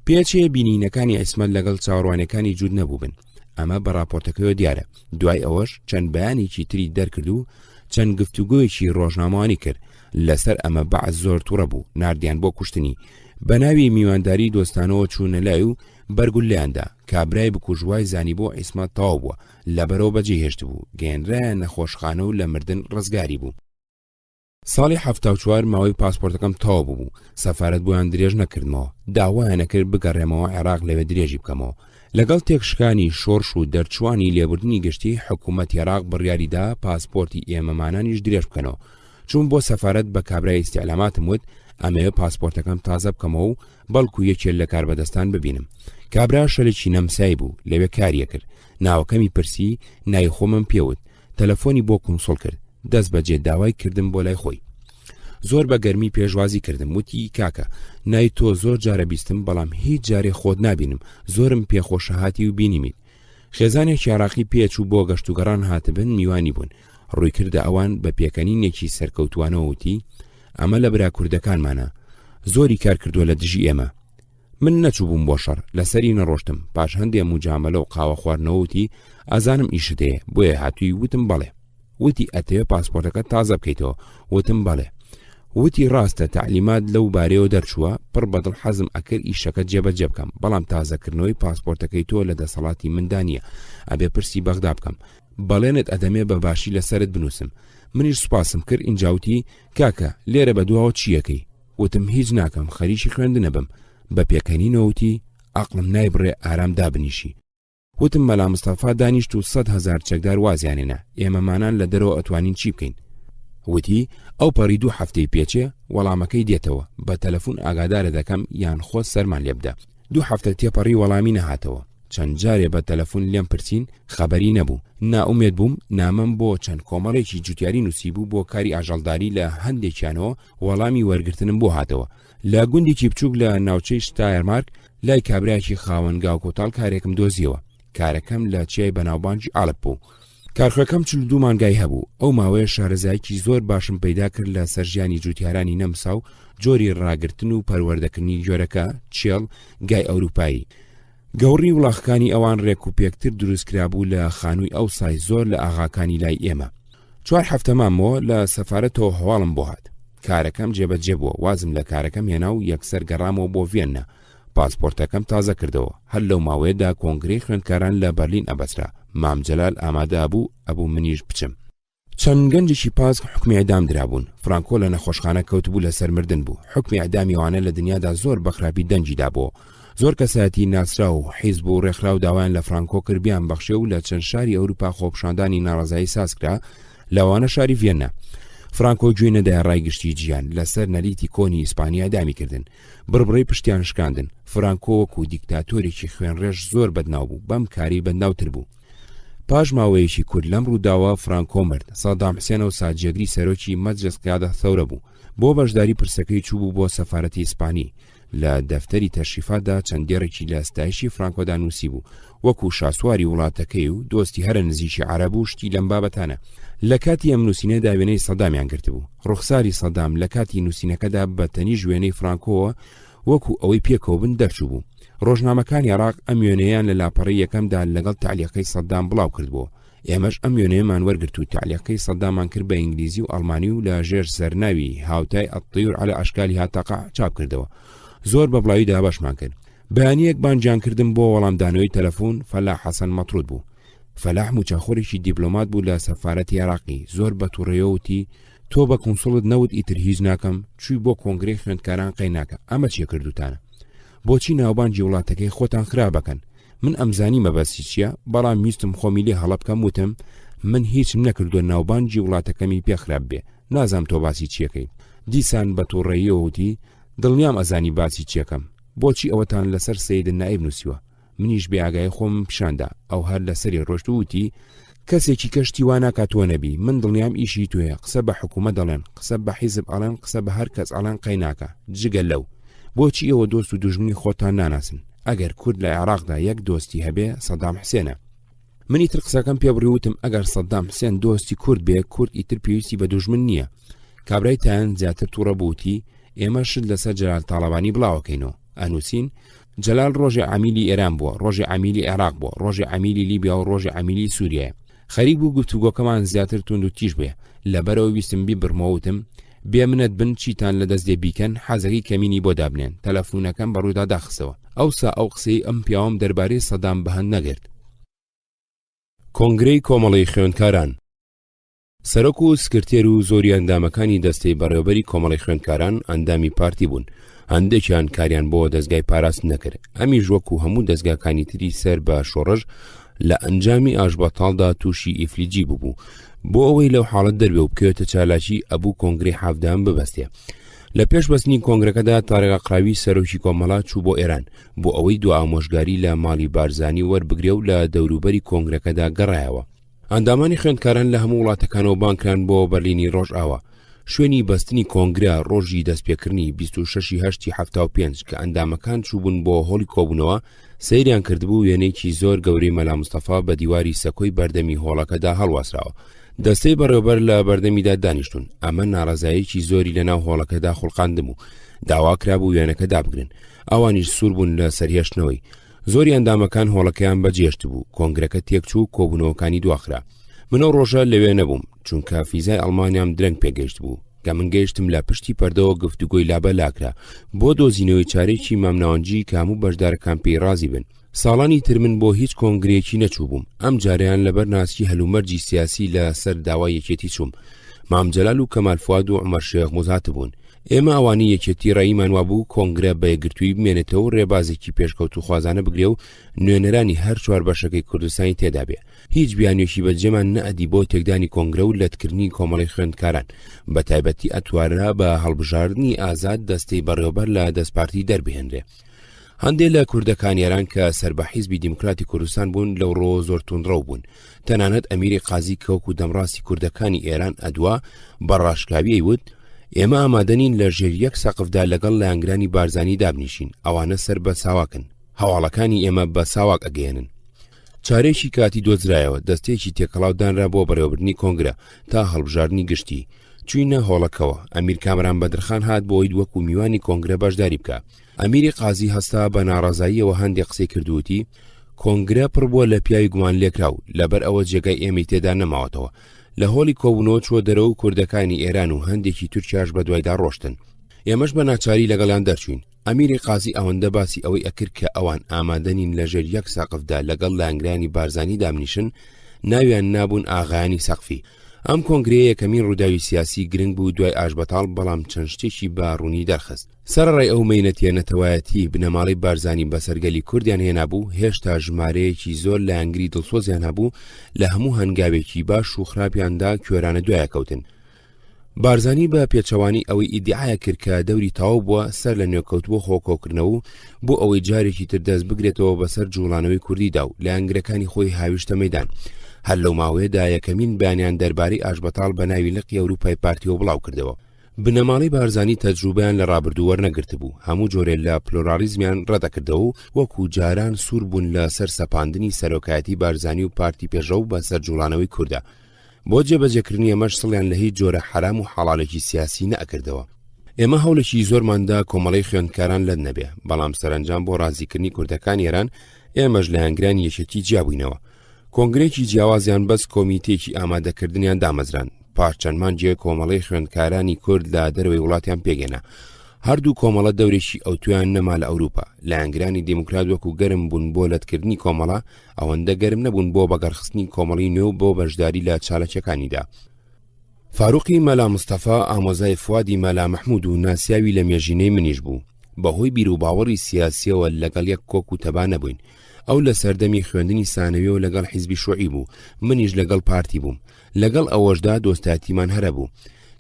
پێچێ بینینەکانی عیسمەت لەگەڵ چاوەڕوانەکانی جوود نەبوو بن. ئەمە بە راپۆرتەکەیەوە دیارە. دوای ئەوەش چەند بەیانێکی تری دەرکرد و چەند گفتوگۆیەکی ڕۆژنامەوانی کرد. لەسەر ئەمە بەعز زۆر تووڕە بوو، ناردیان بۆ کوشتنی. بە ناوی میوانداری دۆستانەوە چوونە لای و بەرگولیاندا کابرای بکوژوای زانی بۆ عیسمەت تەواو بووە، لەبەرەوە بەجێهێشت بوو، گەێنرایە نەخۆشخانە و لە مردن ڕزگاری بوو. ساڵی 1974 ماوەی پاسپۆرتەکەم تەواو بوو. سەفارەت بۆیان درێژ نەکردمەوە. داوایان نەکرد بگەڕێمەوە عێراق لەوێ درێژی بکەمەوە. لەگەڵ تێکشکانی شۆڕش و دەرچوانی لێبوردنی گشتی حکوومەتی عێراق بڕیاریدا پاسپۆرتی ئێمەمانانیش درێژ بکەنەوە. چوون بۆ سەفارەت بە کابرای ئیستیعلاماتم وت ئەمەوێ پاسپۆرتەکەم تازە بکەمەوە و بەڵکو یەکێک لە کاربەدەستان ببینم. کابرا شەلێکی نەمسای بوو، لەوێ کاریە کرد. ناوەکەمی پرسی، نای خۆمم پێوت، تەلەفۆنی بۆ کۆنسۆڵ کرد. دەست بەجێ داوای کردم بۆ لای خۆی. زۆر بە گەرمی پێشوازی کردم، وتی کاکە نای تۆ زۆر جارە بیستم بەڵام هیچ جارێ خۆت نابینم، زۆرم پێخۆشەهاتی و بینیمیت. خێزانێکی عێراقی پێچوو بۆ گەشتوگەڕان هاتبن میوانی بوون. ڕوویکردە ئەوان بە پێکەنینێکی سەرکەوتوانەوە وتی ئەمە لە برا کوردەکانمانە، زۆری کار کردووە لە دژی ئێمە. من نەچوو بووم بۆ شەڕ، لەسەری نەڕۆشتم. پاش هەندێ موجامەلە و قاوە خواردنەوەتی ئازانم ئیشت هەیە بۆیە هاتووی. وتم بەڵێ. وتی ئەتەوێ پاسپۆرتەکە تازە بکەیتەوە. وتم بەڵێ. وتی ڕاستە تەعلیمات لەو بارەیەوە دەرچووە، پڕ بەدڵ حەزم ئەکرد ئیشەکە جێبەجێ بکەم، بەڵام تازەکردنەوەی پاسپۆرتەکەی تۆ لە دەسەڵاتی مندا نییە، ئەبێ پرسی بەغدا بکەم، بەڵێنت ئەدەمێ بە باشی لەسرت بنووسم. منیش سوپاسم کرد. ئینجاوتی کاکە لێرە بە دواوە چیەکەی؟ وتم هیچ ناکەم، خەریکی خوێندنە بم. بە پێکەنینەوەتی عەقڵم نایبڕێ ئارام دابنیشی. وتم مەلا مستەفا دانیشت و 100,000 چەکدار وازیانێنە، ئێمەمانان لە دەرەوە ئەتوانین چی بکەین؟ وتی ئەو پەڕی 2 هەفتەی پێچێ وەڵامەکەی دێتەوە، بە تەلەفۆن ئاگادارە دەکەم یان خۆ سەرمان لێ بدە. 2 هەفتە تێپەڕی وەڵامی نەهاتەوە. چەند جارێ بە تەلەفۆن لێم پرسین، خەبەری نەبوو. نائومێد بووم، نامەم بۆ چەند کۆمەڵێکی جوتیاری نووسیبوو بۆ کاری ئاژەڵداری لە هەندێکیانەوە وەڵامی وەرگرتنم بۆ هاتەوە. لە گوندێکی بچووک لە ناوچەی شتایرمارک لای کابراایکی خاوەنگاو کۆتاڵ کارێکم دۆزیەوە. کارەکەم لە چیای بەناوبانجی ئاڵپ بوو. کارخەکەم 42 مانگای هەبوو. ئەو ماوەیە شارەزایکی زۆر باشم پەیدا کرد لە سەرژیانی جوتیارانی نەمسا و جۆری ڕاگرتن و پەروەردەکردنی جۆرەکە چێڵ گای ئەوروپایی. گەوڕی وڵاخەکانی ئەوان ڕێک و پێکتر دروستکرابوو لە خانووی ئەو سای زۆر لە ئاغاکانی لای ئێمە. 4 هەفتەمامەوە لە سەفارەتەوە هەواڵم بۆ هات. کارەکەم جێبەجێ بووە، وازم لە کارەکەم هێنا و یەکسەر گەڕامەوە بۆ ڤێنە. پاسپۆرتەکەم تازە کردەوە. هەر لەو ماوەیەدا کۆنگرەی خوێندکاران لە بەرلین ئەبەسرا. مام جەلال ئامادە بوو منیش بچم. چەند گەنجێکی پاس حکمی ئەعدام درابوون. فرانکۆ لە نەخۆشخانە کەوتبوو لە سەرمردن بوو. حکمی ئەعدامی وانە لە دنیادا زۆر بەخراپی دەنجیدا بوو. زۆر کەسایەتی ناسرا و حیزب و ڕێکخرا و داوایان لە فرانکۆ کردیان بەخشێ و لە چەند شاری ئەوروپا خۆپشاندانی ناڕەزایی سازکرا، لەوانە شاری ڤێنە. فرانکۆ گوێ نەدای ڕایگشتی جیان لەسەر نەریتی کۆنی ئیسپانیا دامیکردن، بربڕی پشتیان شکاندن. فرانکۆ وەکو دیکتاتۆرێکی خوێنڕێژ زۆر بەدناو بوو، بەم کاری بەدناوتر بوو. پاش ماوەیەکی کورد لەم ڕووداوە فرانکۆ مرد. سەدام حوسێنەوە ساجێگری سەرۆکی مەجلس قیادە ثەورە بوو. بۆ بەشداری پرسەکەی چوو بوو بۆ سەفارەتی ئیسپانی. لە دەفتەری تەشریفاتدا چەندێڕێکی لە ئەستایشی فرانکۆدا نووسی بوو، وەکو شاسواری وڵاتەکەی و دۆستی هەرە نزیکی عەرەب و شتی لەم بابەتانە. لە کاتی ئەم نووسینەدا وێنەی سەدامیان گرت بوو. ڕوخساری سەدام لە کاتی نووسینەکەدا بە تەنیژ وێنەی فرانکۆوە وەکو ئەوەی پێکەوبن دەرچوو بوو. ڕۆژنامەکانی عێراق ئەم وێنەیان لە لاپەڕی یەکەمدا لەگەڵ تعلیقەی سەدام بڵاو کردبووە. ئێمەش ئەم وێنەیەمان وەرگرت و تعلیقەی سەدامان کرد بە ئینگلیزی و ئەڵمانی و لە ژێر سەرناوی هاوتای ئەطیور عەلە ئەشکالی هاتەقە چاپ کردەوە. زۆر بە بڵاویدا باشمان کرد. بەیانیەک بانجیان کردم بۆ وەڵامدانەوەی تەلەفۆن. فەلاح حەسەن مەطرود بوو. فەلاح موچەخۆرێکی دیپلۆمات بوو لە سەفارەتی عێراقی. زۆر بە تووڕێەوەتی تۆ بە کۆنسوڵت نەوت ئیتر هیچ ناکەم، چووی بۆ کۆنگرەی خوێندکاران قەی ناکە. ئەمە چیە کردوتانە؟ بۆچی ناوبانجی وڵاتەکەی خۆتان خراپەکەن؟ من ئەمزانی مەبەستی چییە، بەڵام ویستم خۆمی لێ هەڵە بکەم. وتم من هیچم نەکردووە ناوبانجی وڵاتەکەمی پێخراپ بێ، نازام تۆ باسی چیەکەی. دیسان بە تووڕێیەوەتی دڵنیام ئەزانی باسی چیەکەم. بۆچی ئەوەتان لەسەر سەید نائیب نووسیوە؟ منیش بێئاگای خۆم پیشاندا. ئەو هەر لەسەری ڕۆشت وتی کەسێکی کەشتی وا ناکاتوە نەبی، من دڵنیام ئیشی توێ. قسە بە حکوومەت دەڵێن، قسە بە حیزب ئەڵێن، قسە بە هەر کەس ئەڵێن قەی ناکە جگە لەو. بۆچی ئەوە دۆست و دوژمنی خۆتان ناناسن؟ ئەگەر کورد لە عێراقدا یەک دۆستی هەبێ سەدام حوسێنە. من ئیتر قسەکەم پێبڕی وتم ئەگەر سەدام حوسێن دۆستی کورد بێ، کورد ئیتر پێویستی بە دوژمن نییە. کابرای تایان زیاتر تووڕە بووتی ئێمە شت لەسەر جەلال تاڵەبانی بڵاوەکەینەوە. ئەنووسین جەلال ڕۆژی عەمیلی ئێران بووە، ڕۆژی عەمیلی عێراق بووە، ڕۆژی عەمیلی لیبیا و ڕۆژی عەمیلی سووریایە. خەریک بوو گفتوگۆکەمان زیاتر توند و تیژ بێ. لەبەرەوە ویستم بیبڕمەوتم بێ منەت بن چیتان لە دەست دێ بیکەن، حەزەکەی کەمینی بۆ دابنێن. تەلەفۆنەکەم بەڕوودا داخستەوە. ئەوسا ئەو قسەی ئەم پیاوەم دەربارەی سەدام بەهەند نەگرت. کۆنگرەی کۆمەڵی خوێندکاران. سەرۆک و سکرتێر و زۆری ئەندامەکانی دەستەی بەڕێوەبەری کۆمەڵی خوێندکاران ئەندامی پارتی بوون. هەندێکیان کاریان بۆ دەستگای پاراست نەکرد. ئەمیش وەکو هەموو دەستگاکانی تری سەر بە شۆڕژ لە ئەنجامی ئاشبەتاڵدا تووشی ئیفلیجی بوو. بۆ ئەوەی لەو حاڵەت دەربێ و بکەوێتە چالاکی ئەبوو کۆنگرەی حەفدان ببەستێ. لە پێش بەستنی کۆنگرەکەدا تاریق قراوی سەرۆکی کۆمەڵا چوو بۆ ئێران بۆ ئەوەی دو ئامۆژگاری لە ماڵی بارزانی وەربگرێ و لە دەوروبەری کۆنگرەکەدا گەڕایەوە. ئەندامانی خوێندکاران لە هەموو وڵاتەکانەوە بانکران بۆ بەرلینی ڕۆژئاوا شوێنی بەستنی کۆنگرا ڕۆژی دەستپێکردنی 26/7/5 کە ئەندامەکان چوبوون بۆ هۆڵی کۆبوونەوە سەیریان کردبوو وێنەیەکی زۆر گەورەی مەلا مستەفا بە دیواری سەکۆی بەردەمی هۆڵەکەدا هەڵواسراوە. دەستەی بەڕێوەبەر لە بەردەمیدا دانیشتون. ئەمە ناڕەزایەکی زۆری لەناو هۆڵەکەدا خوڵقاندم و داوا کرابوو وێنەکە دابگرن. ئەوانیش سوور بوون لە سەرهێشتنەوەی. زۆری ئەندامەکان هۆڵەکەیان بەجێشت بوو. کۆنگرەکە تێکچوو کۆبوونەوەکانی دواخرا. منەوە ڕۆژە لەوێ نەبووم چونکە فیزای ئەڵمانیام درەنگ پێگەشت بوو کە من گەیشتم لە پشتی پەردەوە گفتوگۆی لابە لاکرا بۆ دۆزینەوەی چارێکی مامناوەنجی کە هەموو بەشدارەکان پێی رازی بن. ساڵانی تر من بۆ هیچ کۆنگرێکی نەچوو بووم. ئەم جاریان لەبەر ناسی هەلومەرجی سیاسی لە سەر داوای یەکێتی چووم. مام جەلال و کەمال فواد و عومەر شێخ موزات بوون. ئێمە ئەوانی یەکێتی ڕاییمان وابوو کۆنگرە بە یەکگرتووی بمێنێتەوە ڕێبازێکی پێشکەوت و خوازانە بگرێ و نوێنەرانی هەر چوار بەشەکەی کوردستانی تێدا بێ. هیچ بیانوێکی بەجێمان نەئەدی بۆ تێکدانی کۆنگرە و لەتکردنی کۆمەڵی خوێندکاران بە تایبەتی ئەتوارە بە هەڵبژاردننی ئازاد دەستەی بەڕێوەبەر لە دەستپارتی دەربهێنرێ. هەندێک لە کوردەکانیێران کە سەر بە حیزبی دیموکراتی کوردستان بوون لەو ڕۆ زۆر توندڕەو بوون. تەنانەت ئەمیری قازی کەوەک و دەمڕاستی کوردەکانی ئێران ئەدوا بەڕاشکاویەی وت ئێمە ئامادەنین لە ژێر یەک سەقفدا لەگەڵ لایەنگرانی بارزانی دابنیشین. ئەوانە سەر بە ساواکن. هەواڵەکانی ئێمە بە ساواک ئەگەێنن. چارێکی کاتی دۆزرایەوە دەستێکی تێکەڵاودانرا بۆ بەڕێوەبردنی کۆنگرە تا هەڵبژاردننی گشتی. چوینە هۆڵەکەوە. ئەمیر کامران بەدرخان هات بۆی وەکو میوانی کۆنگرە بەشداری بکە. ئەمیری قازی هەستا بە ناڕازاییەوە هەندێک قسەی کردووتی کۆنگرە پڕ بووە لە پیاوی گومان لێکراو لەبەر ئەوە جێگای ئێمەی تێدا نەماوەتەوە. لە هۆڵی کۆبوونەوە چوە دەرەوە و کوردەکانی ئێران و هەندێکی تورکیاش بە دوایدا ڕۆشتن. ئێمەش بە ناچاری لەگەڵیان دەرچوین. ئەمیری قازی ئەوەندە باسی ئەوەی ئەکرد کە ئەوان ئامادەنین لە ژێر یەک ساقفدا لەگەڵ لایەنگرانی بارزانی دامنیشن ناویان نابوون ئاغایانی سەقفی. ئەم کۆنگرەیە یەکەمین ڕووداوی سیاسی گرنگ بوو دوای ئاشبەتاڵ بەڵام چەند شتێکی باڕوونی دەرخست. سەرڕای ئەو مەینەتیە نەتەوایەتی بنەماڵی بارزانی بەسەرگەلی کوردیان هێنابوو هێشتا ژمارەیەکی زۆر لایەنگری دڵسۆزیان هەبوو لە هەموو هەنگاوێکی باش و خراپیاندا کوێرانە دوایە کەوتن. بارزانی بە پێچەوانی ئەوەی ئیدعاە کرد کە دەوری تاو بووە سەر لە نوێکەوتبوو خۆکۆکردنەوە بۆ ئەوەی جارێکی تر دەست بگرێتەوە بەسەر جوڵانەوەی کوردیدا و لایەنگرەکانی خۆی هاویشتە مەیدان. هەر لەو ماوەیەدا یەکەمین بەیانیان دەربارەی ئاشبەتاڵ بە ناوی لقی ئەوروپای پارتیەوە بڵاو کردەوە. بنەماڵی بارزانی تەجروبیان لە ڕابردوو وەرنەگرت بوو. هەموو جۆرێ لە پلۆرالیزمیان ڕەدەکردەوە و وەکو جاران سوور بوون لە سەر سەپاندنی سەرۆکایەتی بارزانی و پارتی پێشەو بە سەر جوڵانەوەی کووردە. بۆ جێبەجێکردنی ئەمەش سڵیان لە هیچ جۆرە حرام و حەڵالێکی سیاسی نەئەکردەوە. ئێمە هەوڵێکی زۆرماندا کۆمەڵی خوێندکاران لەت نەبێ بەڵام سەرنجام بۆ ڕازیکردنی کوردەکان ئێران ئێمەش لە هەنگرانی یەکێتی جیابووینەوە. کۆنگرێکی جیاوازیان بەس کۆمیتێکی ئامادەکردنیان دامەزران. پارچەندمان جێ کۆمەڵی خوێندکارانی کورد لە دەروی وڵاتیان پێگەنا. هەردوو کۆمەڵە دەورێکی ئەوتویان نەما لە ئەوروپا. لایەنگرانی دیموکرات وەکو گەرم بوون بۆ لەتکردنی کۆمەڵە ئەوەندە گەرم نەبوون بۆ بەگەڕخستنی کۆمەڵی نوێ بۆ بەشداری لە چالەکەکانیدا. فاروقی مەلا مستەفا ئامۆزای فوادی مەلا مەحموود و ناسیاوی لە مێژینەی منیش بوو. بەهۆی بیر و باوەڕی سیاسیەوە لەگەڵ یەک کۆک و تەبا نەبووین. ئەو لە سەردەمی خوێندنی سانەوی و لەگەڵ حیزبی شوعی بوو. منیش لەگەڵ پارتی بووم. لەگەڵ ئەوەشدا دۆستایەتیمان هەرە بوو.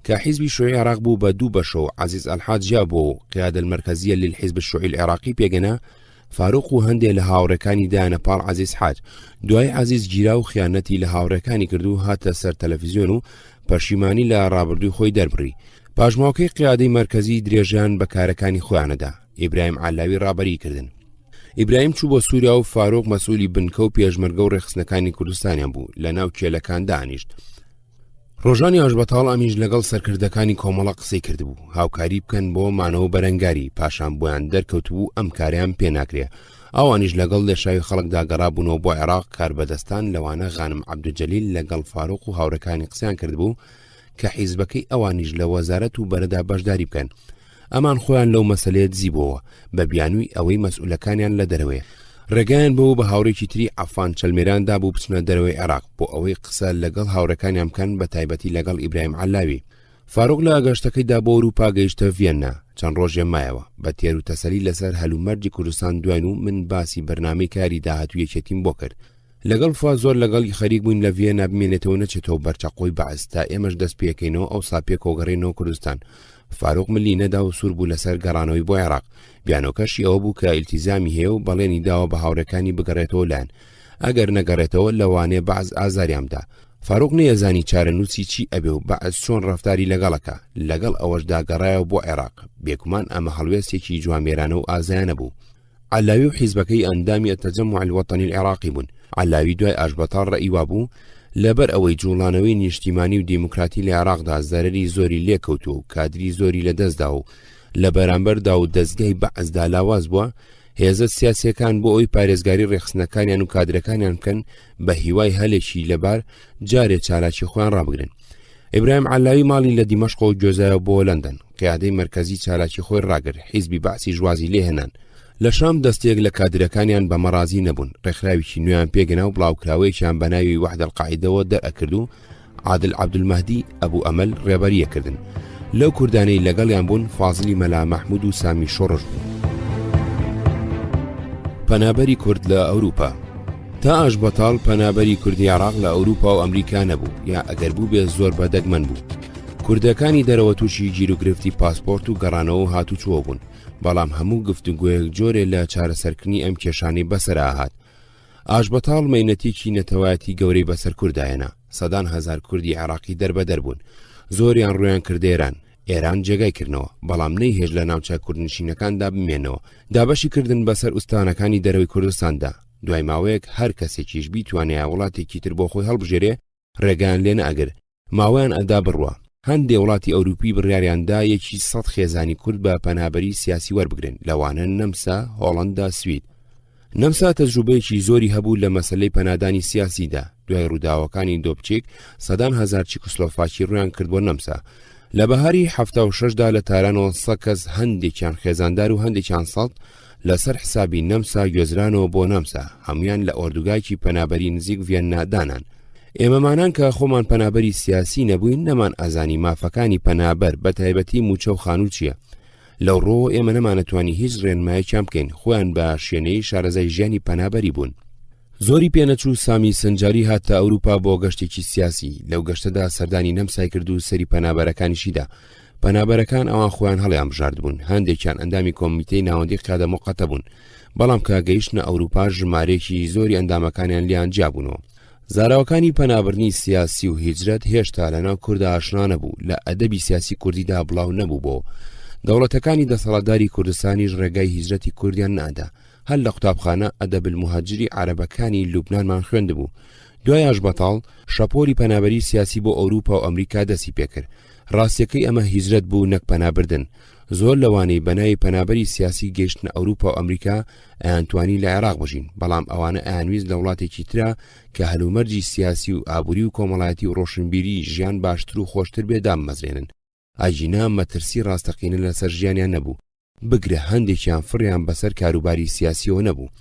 کە حیزبی شوعی عێراق بوو بە دوو بەشە و عەزیز ئەلحاج بۆ قیادە المەرکەزیە للحیزب الشوعی العێراقی پێگەنا فاروق و هەندێک لە هاوڕێکانی دایانە پاڵ عەزیز حاج. دوای عەزیز گیرا و خیانەتی لە هاوڕێکانی کردو هاتە سەر تەلەڤیزیۆن و پەشیمانی لە ڕابردووی خۆی دەربڕی. پاژماوەکەی قیادەی مەرکەزی درێژیان بە کارەکانی خۆیانەدا. ئیبراهیم عەلاوی ڕابەری کردن. ئیبراهیم چوو بۆ سووریا و فاروق مەسئولی بنکە و پێشمەرگە و ڕێخستنەکانی کوردستانیان بوو لە ناو کێلەکان دانیشت. ڕۆژانی ئاشبەتاڵ ئەمیش لەگەڵ سەرکردەکانی کۆمەڵە قسەی کردبوو هاوکاری بکەن بۆ مانەوە بەرەنگاری پاشان بۆیان دەرکەوتبوو ئەم کاریان پێ ناکرێ. ئەوانیش لەگەڵ لێشاوی خەڵکدا گەڕابوونەوە بۆ عێراق کار بەدەستان لەوانە غانم عەبدوجەلیل لەگەڵ فاروق و هاوڕێکانی قسەیان کردبوو کە حیزبەکەی ئەوانیش لە وەزارەت و بەرەدا بەشداری بکەن. ئەمان خۆیان لەو مەسەلەیە دزیبەوە بە بیانووی ئەوەی مەسئولەکانیان لە دەرەوەیە. ڕێگایان بەوە بە هاوڕێکی تری عەفان چەلمێراندا بوو بچنە دەرەوەی عێراق بۆ ئەوەی قسە لەگەڵ هاوڕەکانیان بکەن بە تایبەتی لەگەڵ ئیبراهیم عەلاوی. فاروق لە گەشتەکەیدا بۆ ئەوروپا گەیشتە ڤێننا چەند ڕۆژێ مایەوە بە تێر و تەسەلی لەسەر هەلومەرجی کوردستان دوین و من باسی بەرنامەی کاری داهاتوویەکێتیم بۆ کرد. لەگەڵ فوا زۆر لەگەڵی خەریک بووین لە ڤێننا بمێنێتەوە نەچێتەوە بەرچەقۆی بەعز تا ئێمەش دەست پێکەینەوە ئەو ساپێک کۆگەڕێنەوە کوردستان. فاروق ملی نەدا و سوور بوو لەسەر گەڕانەوەی بۆ عێراق. بیانۆکەشی ئەوە بوو کە ئیلتیزامی هەیە و بەڵێنی داوە بە هاوڕەکانی بگەڕێتەوە لایەن. ئەگەر نەگەڕێتەوە لەوانێ بەعز ئازاریامدا. فاروق نەیەزانی چارەنووسی چی ئەبێ و بەعز چۆن ڕەفتاری لەگەڵەکە لەگەڵ ئەوەشدا گەڕایەوە بۆ عێراق. بێگومان ئەمە هەڵوێستێکی جوامێرانە و ئازایانە بوو. عەلاوی و حیزبەکەی ئەندامی التەجەموع الوەطەنی العێراقی بوون. عەلاوی دوای ئاشبەتاڵ ڕەئیوا بوو لەبەر ئەوەی جوڵانەوەی نیشتیمانی و دیموکراتی لە عێراقدا زەرەری زۆری لێکەوتووە و کادری زۆری لەدەستدا و لە بەرامبەردا و دەستگای بەعزدا لاواز بووە، هێزە سیاسیەکان بۆ ئەوی پارێزگاری ڕێخستنەکانیان و کادرەکانیان بکەن بە هیوای هەلێکی لەبار جارێ چالاکی خۆیان ڕابگرن. ئیبراهیم عەلاوی ماڵی لە دیمەشق و گوێزایەوە بۆ لەندەن. قیادەی مەرکەزی چالاکی خۆی ڕاگرت. حیزبی بەعسی ژوازی لێهێنان. لە شام دەستێک لە کادرەکانیان بە مەڕازی نەبوون. ڕێکخراوێکی نوێیان پێگەنا و بڵاوکراوەیەکیان بە ناوی وەحدە القاعیدەوە دەرئەکرد و عادل عەبدولمەهدی ئەبوو ئەمەل ڕێبەریەکردن. لەو کوردانەی لەگەڵیان بوون فازلی مەلا مەحموود و سامی شۆڕژ بوون. پەنابەری کورد لە ئەوروپا. تا ئاشبەتاڵ پەنابەری کوردی عێراق لە ئەوروپا و ئەمریکا نەبوو، یا ئەگەر بوو بێ زۆر بەدەگمەن بوو. کوردەکانی دەرەوە تووشی گیرروگرفتی پاسپۆرت و گەڕانەوە هاتوچۆ بوون، بەڵام هەموو گفتوگویەک جۆرێ لە چارەسەرکردنی ئەم کێشانەی بەسەرا هات. ئاشبەتاڵ مەینەتێکی نەتەوایەتی گەورەی بەسەر کوردایەنا. سەدان هەزار کوردی عێراقی دەربەدەر بوون، زۆریان ڕویان کردە ئێران. ئێران جێگای کردنەوە، بەڵام نەیهێژ لە ناوچە کوردنشینەکاندا بمێنەوە. دابەشی کردن بەسەر ئوستانەکانی دەرەوەی کوردستاندا. دوای ماوەیەک هەر کەسێکیش بیتوانێت وڵاتێکی تر بۆ خۆی هەڵبژێرێ، ڕێگەیان لێ نەئەگر، ماوەیان ئەدا بڕوە. هەندێک وڵاتی ئەوروپی بڕیاریاندا یەکی 100 خێزانی کورد بە پەنابەری سیاسی وەربگرن، لەوانە نەمسا، هۆڵەندا، سوید. نەمسا تەجروبەیەکی زۆری هەبوو لە مەسەلەی پەنادانی سیاسیدا. دوای ڕووداوەکانی دۆبچێک سەدان هەزار چیکۆسلۆڤاکی ڕویان کرد بۆ نەمسا. لە بەهاری 76دا لە تارانەوە 100 کەس هەندێکیان خێزاندار و هەندێکیان سەڵت لەسەر حسابی نەمسا گوێزرانەوە بۆ نەمسا، هەمویان لە ئۆردوگایکی پەنابەری نزیک ڤێننادانان. ئێمەمانان کە خۆمان پەنابەری سیاسی نەبووین نەمان ئازانی مافەکانی پەنابەر بە تایبەتی موچە و خانوو چییە. لەو ڕۆ ئێمە نەمانەتوانی هیچ ڕێنمایەکیان بکەین، خۆیان بە شوێنەی شارەزای ژیانی پەنابەری بوون. زۆری پێنەچوو سامی سنجاری هاتە ئەوروپا بۆ گەشتێکی سیاسی. لەو گەشتەدا سەردانی نەمسای کرد و سەری پەنابەرەکانیشیدا. پەنابەرەکان ئەوان خۆیان هەڵیان بژارد بوون، هەندێکیان ئەندامی کۆمیتەی ناوەندی قادە موقەتە بوون، بەڵام کە گەیشتنە ئەوروپا ژمارەیەکی زۆری ئەندامەکانیان لیان جیابوونەوە. زاراوەکانی پەنابرنی سیاسی و هیجرەت هێشتا لەناو کوردە ئاشنا نەبوو، لە ئەدەبی سیاسی کوردیدا بڵاو نەبوو بۆ. دەوڵەتەکانی دەسەڵاتداری کوردستانیش ڕێگای هیجرەتی کوردیان نادا. هەر لە قوتابخانە ئەدەب الموهاجری عەرەبەکانی لوبنانمان خوێندبوو. دوای ئاشبەتاڵ شەپۆلی پەنابەری سیاسی بۆ ئەوروپا و ئەمریکا دەستی پێکرد. ڕاستیەکەی ئەمە هیجرەت بوو نەک پەنابردن. زۆر لەوانەی بەناوی پەنابەری سیاسی گەیشتنە ئەوروپا و ئەمریکا ئەیانتوانی لە عێراق بژین، بەڵام ئەوانە ئەیانویست لە وڵاتێکی ترا کە هەلومەرجی سیاسی و ئابووری و کۆمەڵایەتی و ڕۆشنبیری ژیان باشتر و خۆشتر بێدام مەزرێنن. ئاجینا مەترسی ڕاستەقینە لەسەر ژیانیان نەبوو. بگرە هەندێکیان فڕیان بەسەر کاروباری سیاسیەوە نەبوو.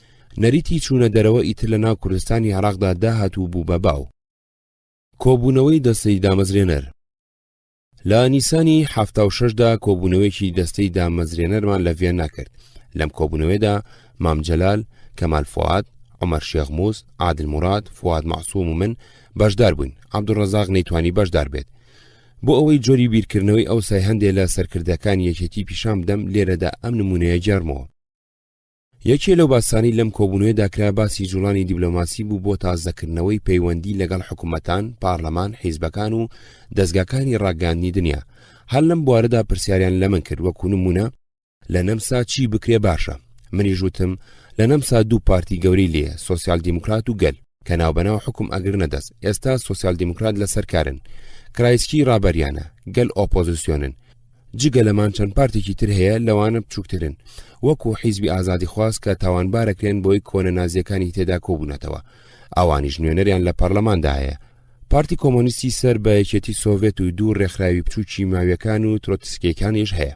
نەریتی چوونە دەرەوە ئیتر لە ناو کوردستانی عێراقدا داهاتوو بوو بە باو. کۆبوونەوەی دەستەی دامەزرێنەر. لە نیسانی 76دا کۆبوونەوەیەکی دەستەی دامەزرێنەرمان لە ڤێننا کرد. لەم کۆبوونەوەیدا مام جەلال، کەمال فواد، عومەر شێخموس، عادل موراد، فواد مەعسووم و من بەشدار بووین. عەبدوڕەزاق نەیتوانی بەشدار بێت. بۆ ئەوەی جۆری بیرکردنەوەی ئەو سای هەندێک لە سەرکردەکانی یەکێتی پیشام بدەم، لێرەدا ئەم نمونەیە جێڕمەوە. یەکێ لەو باسانی لەم کۆبوونەوەیدا کرا باسی جوڵانی دیبلۆماسی بوو بۆ تازەکردنەوەی پەیوەندی لەگەڵ حکوومەتان، پارلەمان، حیزبەکان و دەستگاکانی ڕاگەاندنی دنیا. هەر لەم بوارەدا پرسیاریان لە من کرد وەکو نمونە لە نەمسا چی بکرێ باشە. منیش وتم لە نەمسا دوو پارتی گەورەی لێیە، سۆسیال دیموکرات و گەل، کە ناوبەناو حکوم ئەگرنە دەست. ئێستا سۆسیال دیموکرات لەسەر کارن، کرایسکی ڕابەریانە، گەل ئۆپۆزیسیۆنن. جگە لەمان چەند پارتێکی تر هەیە لەوانە بچووکترن، وەکو حیزبی ئازادی خواست کە تاوانبارەکرێن بۆی کۆنە نازیەکانی تێدا کۆبوونەتەوە. ئەوانیش نوێنەریان لە پەرلەماندا هەیە. پارتی کۆمۆنیستی سەر بە یەکێتی سۆڤێت و دوو ڕێکخراوی بچووکی ماویەکان و ترۆتسکیەکانیش هەیە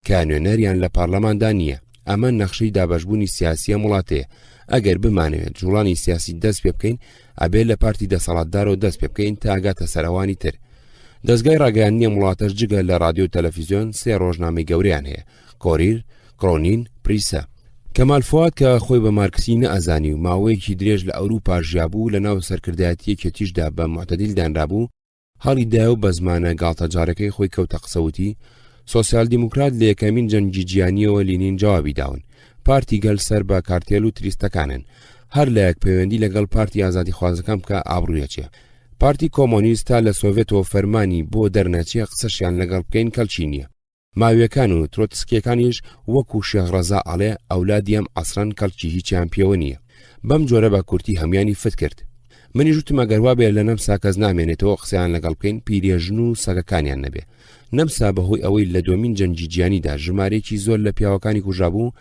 کە نوێنەریان لە پەرلەماندا نییە. ئەمە نەخشەی دابەشبوونی سیاسیە وڵاتەیە. ئەگەر بمانەوێت جوڵانی سیاسی دەست پێ بکەین، ئەبێ لە پارتی دەسەڵاتدارەوە دەست پێ بکەین تا ئاگاتە سەرەوانی تر. دەستگای ڕاگەیاندنی وڵاتەش جگە لە رادیۆ و تەلەڤیزیۆن سێ ڕۆژنامەی گەورەیان هەیە: کۆریر، کرۆنین، پریسە. کەمال فواد کە خۆی بە مارکسی نەئەزانی و ماوەیەکی درێژ لە ئەوروپا ژیابوو، لە ناو سەرکردایەتی یەکێتیشدا بە معتەدیل دانرابوو، هەڵی دایە و بە زمانە گاڵتەجارەکەی خۆی کەوتە قسەوتی. سۆسیال دیموکرات لە یەکەمین جەنگی جیهانیەوە لینین جوابی داون. پارتی گەل سەر بە کارتێل و تریستەکانن. هەر لە یەک پەیوەندی لەگەڵ پارتی ئازادی خوازەکان بکە ئابڕوویەکێ. پارتی کۆمۆنیست تا لە سۆڤێتەوە فەرمانی بۆ دەرنەچێ قسەشیان لەگەڵ بکەین کەلچی نییە. ماویەکان و ترۆتسکیەکانیش وەکو شێخ ڕەزا ئەڵێ ئەولادیەم ئەسران کەلچی هیچیان پێوە نییە. بەم جۆرە بە کورتی هەمیانی فت کرد. منیش وتم ئەگەر وا بێ لە نەمسا کەس نامێنێتەوە قسەیان لەگەڵ بکەین پیرێژن و سەگەکانیان نەبێ. نەمسا بەهۆی ئەوەی لە دومین جەنگی جیهانیدا ژمارەیەکی زۆر لە پیاوەکانی کوژابوو،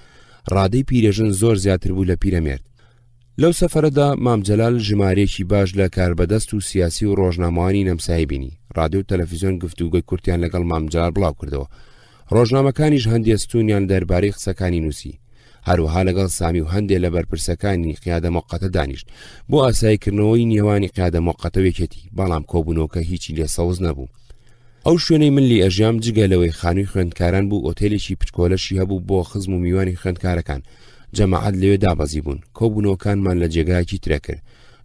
ڕادەی پیرێژن زۆر زیاتر بوو لە پیرەمێرد. لەو سەفەرەدا مامجەلال ژمارەیەکی باش لە کاربەدەست و سیاسی و ڕۆژنامەوانی نەمسایی بینی. ڕادیۆ و تەلەڤیزیۆن گفتوگۆی کورتیان لەگەڵ مامجەلال بڵاو کردەوە. ڕۆژنامەکانیش هەندێک ستونیان دەربارەی قسەکانی نووسی. هەروەها لەگەڵ سامی و هەندێک لە بەرپرسەکانی قیادە مۆقەتە دانیشت بۆ ئاساییکردنەوەی نێوانی قیادە مۆقەتەوەیەکێتی، بەڵام کۆبوونەوەکە هیچی لێ سەوز نەبوو. ئەو شوێنەی من لی ئەژیام جگە لەوەی خانووی خوێندکاران بوو، ئۆتێلێکی پچکۆلەشی هەبوو بۆ خزم و میوانی خوێندکارەکان. جەماعەت لەوێ دابەزی بوون. کۆبوونەوەکانمان لە جێگایەکی ترە کرد.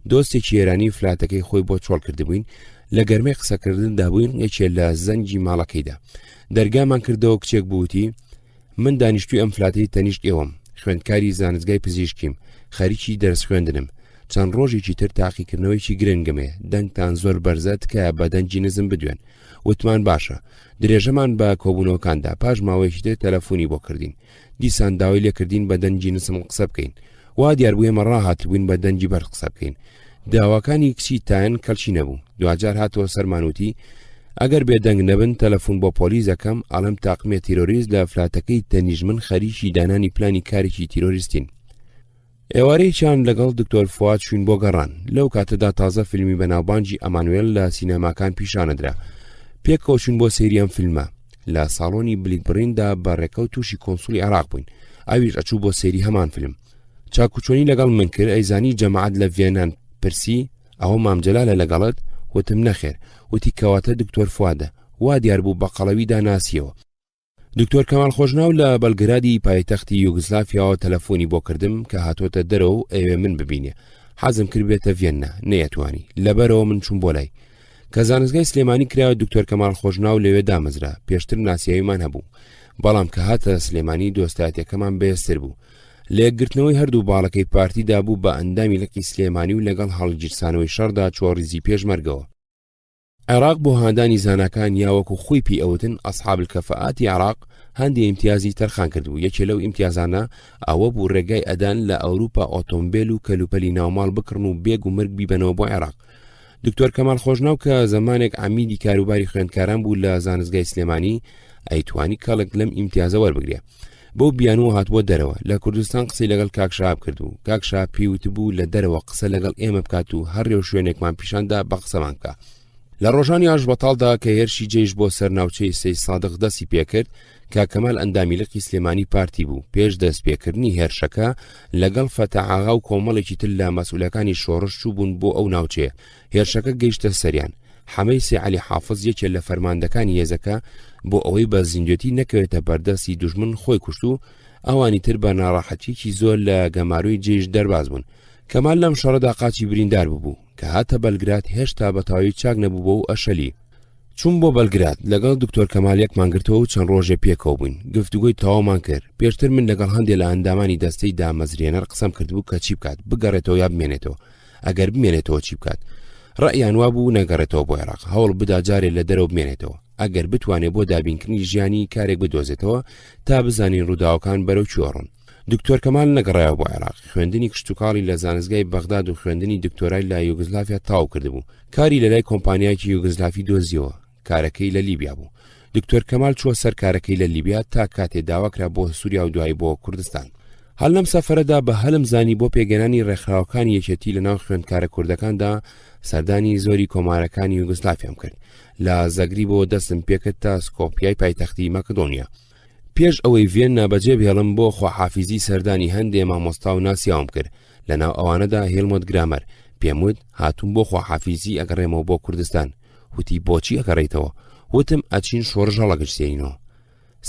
دۆستێکی ئێرانی فلاتەکەی خۆی بۆ چۆڵ کردبووین. لە گەرمەی قسەکردندا بووین، یەکێ لە زەنگی ماڵەکەیدا دەرگامان کردەوە. کچێک بووتی من دانیشتوی ئەم فلاتەی تەنیشت ئێوەم، خوێندکاری زانستگای پزیشکیم، خەریکی دەرس خوێندنم. چەند ڕۆژێکی تر تاقیکردنەوەیکی گرنگمێ، دەنگتان زۆر بەرزە تکایە بە دەنگی نزم بدوێن. وتمان باشە. درێژەمان بە کۆبوونەوەکاندا پاش ماوەیەکی تر تەلەفۆنی بۆ کردین. دیسان داوای لێکردین بە دەنگی نزم قسە بکەین. وا دیار بوو ئێمە ڕاهاتبووین بە دەنگی بەر قسە بکەین. داواکانی کچی تایەن کەلچی نەبوو. دوجار هاتەوە سەرمانوتی ئەگەر بێدەنگ نەبن تەلەفۆن بۆ پۆلیس دەکەم، ئەڵم تاقمێ تیرۆریست لە فلاتەکەی تەنیژمن خەریکی دانانی پلانی کارێکی تیرۆریستین. ئێوارەیەکیان لەگەڵ دکتۆر فواد شوین بۆ گەڕان. لەو کاتەدا تازە فیلمی بەناوبانجی ئەمانوێل لە سینەماکان پیشانەدرا. پێکەوچون بۆ سەیری ئەم فیلمە. لە ساڵۆنی بلیکبڕیندا بەڕێکە و تووشی کۆنسولی عێراق بووین. ئاویش ئەچوو بۆ سەیری هەمان فیلم. چاکوچۆنی لەگەڵ من کرد. ئەیزانی جەماعەت لە ڤێنان پرسی ئەوە مامجەلالە لەگەڵت؟ وتم نەخێر. وتی کەواتە دکتۆر فوادە. وا دیار بوو بە قەڵەویدا ناسیەوە. دکتۆر کەمال خۆشناو لە بەلگرادی پایتەختی یوگسلافیاوە تەلەفۆنی بۆ کردم کە هاتۆتە دەرەوە و ئەوێ من ببینێ. حەزم کرد بێتە ڤێننا، نەیەتوانی. لەبەرەوە من چوون بۆ لای. کە زانستگای سلێمانی کراوە دکتۆر کەمال خۆشناو لەوێ دامەزرا. پێشتر ناسیاویمان هەبوو، بەڵام کە هاتە سلێمانی دۆستایەتەکەمان بەهێزتر بوو. لێکگرتنەوەی هەردوو باڵەکەی پارتیدا بوو بە ئەندامی لقی سلێمانی و لەگەڵ هەڵگیرسانەوەی شەڕدا چۆڕیزی پێشمەرگەوە. عێراق بۆ هاندانی زانەکان یاوەکو خۆی پێی ئەوتن ئەسحاب الکەفەئاتی عێراق هەندێک ئیمتیازی تەرخان کردبوو. یەکێ لەو ئیمتیازانە ئەوە بوو ڕێگای ئەدان لە ئەوروپا ئۆتۆمبیل و کەلوپەلی ناوماڵ بکڕن و بێگ و مرگ بیبەنەوە بۆ عێراق. دکتۆر کەمال خۆشناو کە زەمانێک عەمیدی کاروباری خوێندکاران بوو لە زانستگای سلێمانی، ئەیتوانی کەڵک لەم ئیمتیازە وەربگرێ. بۆ بیانوە هاتبووە دەرەوە. لە کوردستان قسەی لەگەڵ کاکشاب کردو. کاکشاب پێیوت بوو لە دەرەوە قسە لەگەڵ ئێمە بکات و هەڕێو شوێنێکمان پیشاندا بە قسەمان بکە. لە ڕۆژانی ئاژبەتاڵدا کە هێرشی جێیش بۆ سەرناوچەی سەی سادق دەستی پێکرد، کاکەمال ئەندامی لقی سلێمانی پارتی بوو. پێش دەست پێکردنی هێرشەکە لەگەڵ فەتەعاغا و کۆمەڵێکی تر لە مەسئولەکانی شۆڕش چوو بوون بۆ ئەو ناوچەیە. هێرشەکە گەیشتە سەریان. حەمەی سێ عەلی حافظ یەکێک لە فەرماندەکانی هێزەکە بۆ ئەوەی بە زیندوێتی نەکەوێتە بەردەستی دوژمن خۆی کوشت و ئەوانی تر بە ناڕەحەتیەکی زۆر لە گەماروی جێش دەرباز بوون. کەمال لەم شەڕەدا قاچی بریندار بوو کە هاتە بەلگراد هێشتا بەتەواوی چاک نەبوو بۆ و ئەشەلی. چوون بۆ بەلگراد لەگەڵ دکتۆر کەمالیەکمان گرتەوە و چەند ڕۆژێ پێکەوە بووین. گفتوگۆی تەواومان کرد. پێشتر من لەگەڵ هەندێک لە ئەندامانی دەستەی دامەزرێنەر قسەم کردبوو کە چی بکات، بگەڕێتەوە یا بمێنێتەوە. ئەگەر بمێنێتەوە چی بکات؟ ڕەئیان وا بوو نەگەڕێتەوە بۆ عێراق، هەوڵ بدا جارێ لە دەرەوە بمێنێتەوە. ئەگەر بتوانێت بۆ دابینکردنی ژیانی کارێک بدۆزێتەوە تا بزانین ڕووداوەکان بەرەو چۆڕن. دکتۆر کەمال نەگەڕایەوە بۆ عێراق. خوێندنی کشتتوکاڵی لە زانستگای بەغداد و خوێندنی دکتۆرای لە یوگسلافیا تاو کردبوو. کاری لەلای کۆمپانیایکی یوگسلافی دۆزیەوە. کارەکەی لە لیبیا بوو. دکتۆر کەمال چووە سەر کارەکەی لە لیبیا تا کاتێ داواکرا بۆ سووریا و دوای بۆ کوردستان. هەڵ لەم سەفەرەدا بە هەلم زانی بۆ پێگەنانی ڕێکخراوەکانی یەکێتی لەناو خوێندکارە کوردەکاندا سەردانی زۆری کۆمارەکانی یوگسلافیام کرد. لە زەگری بۆ دەستم پێکرد تا سکۆپیای پایتەختی مەکدۆنیا. پێش ئەوەی ڤێن نابەجێ بهێڵم بۆ خواحافیزی سەردانی هەندێ مامۆستا و ناسیاوم کرد. لەناو ئەوانەدا هێلمۆت گرامەر پێم وت هاتووم بۆ خواحافیزی ئەگەڕێمەوە بۆ کوردستان. وتی بۆچی ئەگەڕێیتەوە؟ وتم ئەچین شۆڕژ هەڵەگەشتێنینەوە.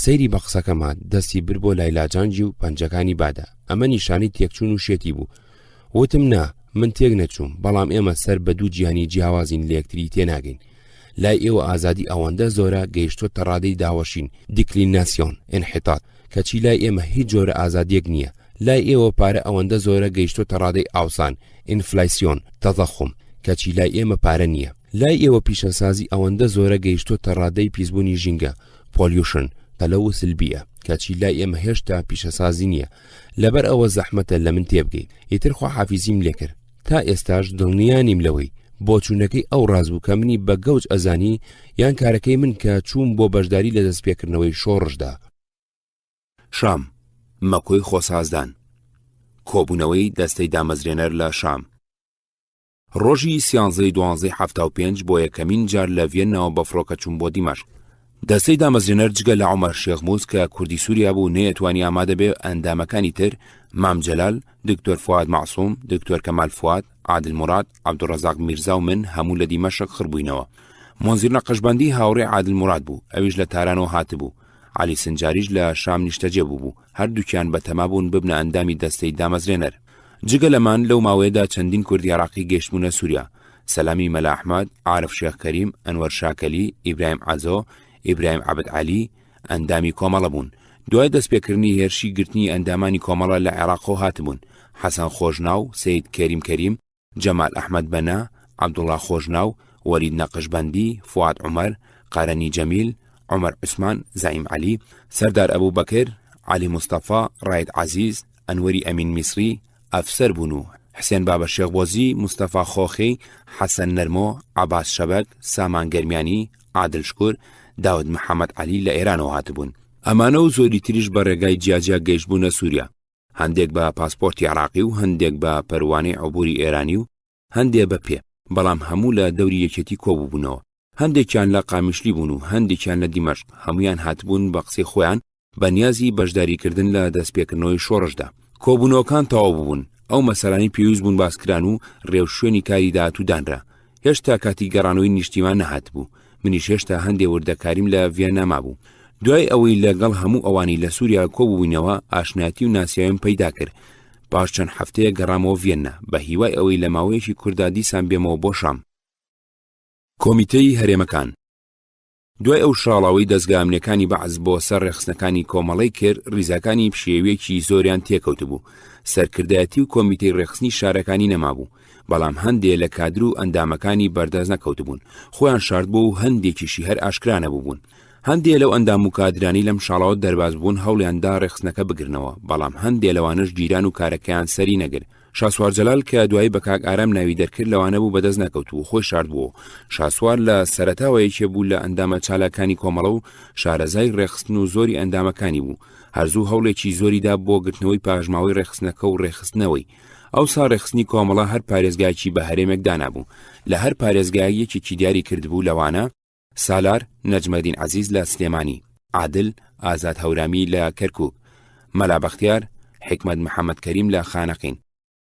سەیری بە قسەکەما دەستی بر بۆ لایلاجانجی و پەنجەکانی بادا. ئەمە نیشانی تێکچوون و شێتی بوو. وتم نا من تێک نەچووم، بەڵام ئێمە سەر بە دوو جیهانی جیاوازین لە یەکتری تێناگەین. لای ئێوە ئازادی ئەوەندە زۆرە گەیشتۆتە ڕادەی داوەشین دیکلیناسیۆن ئینحیتات، کەچی لای ئێمە هیچ جۆرە ئازادیەک نییە. لای ئێوە پارە ئەوەندە زۆرە گەیشتۆتە ڕادەی ئاوسان، ئینفلایسیۆن، تەضەخم، کەچی لای ئێمە پارە نییە. لای ئێوە پیشەسازی ئەوەندە زۆرە گەیشتۆتە ڕادەی پیسبوونی ژینگە، پۆلیوشن، تەلەوث سلبیە، کەچی لای ئێمە هێشتا پیشەسازی نییە. لەبەر ئەوە زەحمەتە لە من تێبگەیت. ئیتر خواحافیزیم لێ کرد. تا ئێستاش دڵنیانیم لەوەی بۆچوونەکەی ئەو ڕاز بوو کە منی بە گەوج ئەزانی یان کارەکەی من کە چووم بۆ بەشداری لە دەستپێکردنەوەی شۆڕشدا. شام، مەکۆی خۆسازدان، کۆبوونەوەی دەستەی دامەزرێنەر لە شام. ڕۆژی 11/12/75 بۆ یەکەمین جار لە ڤێنەوە بە فڕۆکە چوون بۆ دیمەشق. دەستەی دامەزرێنەر جگە لە عومەر شێخموس کە کوردی سووریا بوو نەیەتوانی ئامادە بێ ئەندامەکانی تر مام جەلال، دکتۆر فواد معسووم، دکتۆر کەمال فواد، عادل مراد، عەبدوڕەزاق میرزا و من هەموو لە دیمەشق خڕبووینەوە. مۆنزیر نەقەشبەندی هاوڕێ عادل مراد بوو، ئەویش لە تارانەوە هاتبوو. علی سنجاریش لە شام نیشتەجێ بوو. هەردووکیان بە تەما بوون ببنە ئەندامی دەستەی دامەزرێنەر. جگە لەمان لەو ماوەیەدا چەندین کوردی عێراقی گەیشتبوونە سووریا. سەلامی مەلا ئەحمەد، عارف شێخ کەریم، ئەنوەر شاکەلی، ئیبراهیم عەزۆ، ئیبراهیم عەبد عەلی ئەندامی کۆمەڵە بوون. دوای دەستپێکردنی هێرشی گرتنی ئەندامانی کۆمەڵە لە عێراقەوە هاتبوون. حەسەن خۆشناو، سەید کەریم کەریم، جەمال ئەحمەد بەنا، عەبدوڵڵا خۆشناو، وەلید نەقشبەندی، فواد عومەر، قارەنی جەمیل، عومەر عوسمان، زەعیم عەلی، سەردار ئەبوو بەکر، عەلی مستەفا، ڕاید عەزیز، ئەنوەری ئەمین میسری ئەفسەر بوون و حسێن بابە شێخبۆزی، مستەفا خۆخی، حەسەن نەرمۆ، عەباس شەبەک، سامان گەرمیانی، عادل شکور، داود محەممەد عەلی لە ئێرانەوە هاتبوون. ئەمانە و زۆری تریش بە ڕێگای جیاجیا گەیشتبوونە سووریا. هەندێک بە پاسپۆرتی عێراقی و هەندێک بە پەروانەی عوبوری ئێرانی و هەندێک بە پێ، بەڵام هەموو لە دەوری یەکێتی کۆبووبوونەوە. هەندێکیان لە قامیشلی بوون و هەندێکیان لە دیمەشق. هەمویان هاتبوون بە قسەی خۆیان بە نیازی بەشداریکردن لە دەستپێکردنەوەی شۆڕشدا. کۆبوونەوەکان تەواو بوون. ئەو مەسەلانی پێویست بوون باسکران و ڕێوشوێنی کاری داهات و دانرا. هێشتا کاتی گەڕانەوەی نیشتیمان نەهات بوو. منیش هێشتا هەندێک وردەکاریم لە ڤێنە مابوو. دوای ئەوەی لەگەڵ هەموو ئەوانی لە سووریا کۆبووبووینەوە ئاشناتی و ناسیاویم پەیدا کرد. پاش چەند هەفتەیە گەڕامەوە ڤێنە بە هیوای ئەوەی لە ماوەیەکی کووردا دیسان بێمەوە بۆ شام. کۆمیتەی هەرێمەکان. دوای ئەو شاڵاوی دەستگامنەکانی بەعز بۆ سەر ڕێخستنەکانی کۆمەڵی کرد، ریزەکانی پشێوێکی زۆریان تێکەوت بوو. سەرکردایەتی و کۆمیتەی ڕێخستنی شارەکانی نەمابوو، بەڵام هەندێک لە کادر و ئەندامەکانی بەردەست نەکەوت بوون. خۆیان شارد بوو و هەندێکیشی هەر ئاشکرا نەبوو بوون. هەندێک لەو ئەندام و کادرانی لەم شاڵاوە دەرباز بوون هەوڵیاندا ڕێخستنەکە بگرنەوە، بەڵام هەندێک لەوانش گیران و کارەکەیان سەری نەگر. شاسوار جەلال کە دوایی بە کاک ئارام ناوی دەرکرد لەوانە بوو بەدەست نەکەوت و خۆی شارد بووە. شاسوار لە سەرەتاوەیەکێ بوو لە ئەندامە چالاکانی کۆمەڵە و شارەزای ڕێخستن و زۆری ئەندامەکانی بوو. هەرزوو هەوڵێکی زۆریدا بۆ گرتنەوەی پاژماوەی ڕێخستنەکە و ڕێخستنەوەی. ئەوسا ڕێخستنی کۆمەڵە هەر پارێزگایکی بە هەرێمێک دانابوو. لە هەر پارێزگایەکێکی دیاری کردبوو لەوانە سالار نەجمەدین عەزیز لە سلێمانی، عادل ئازاد هەورامی لە کەرکووک، مەلا بەختیار حکمەت محەممەد کەریم لە خانەقین،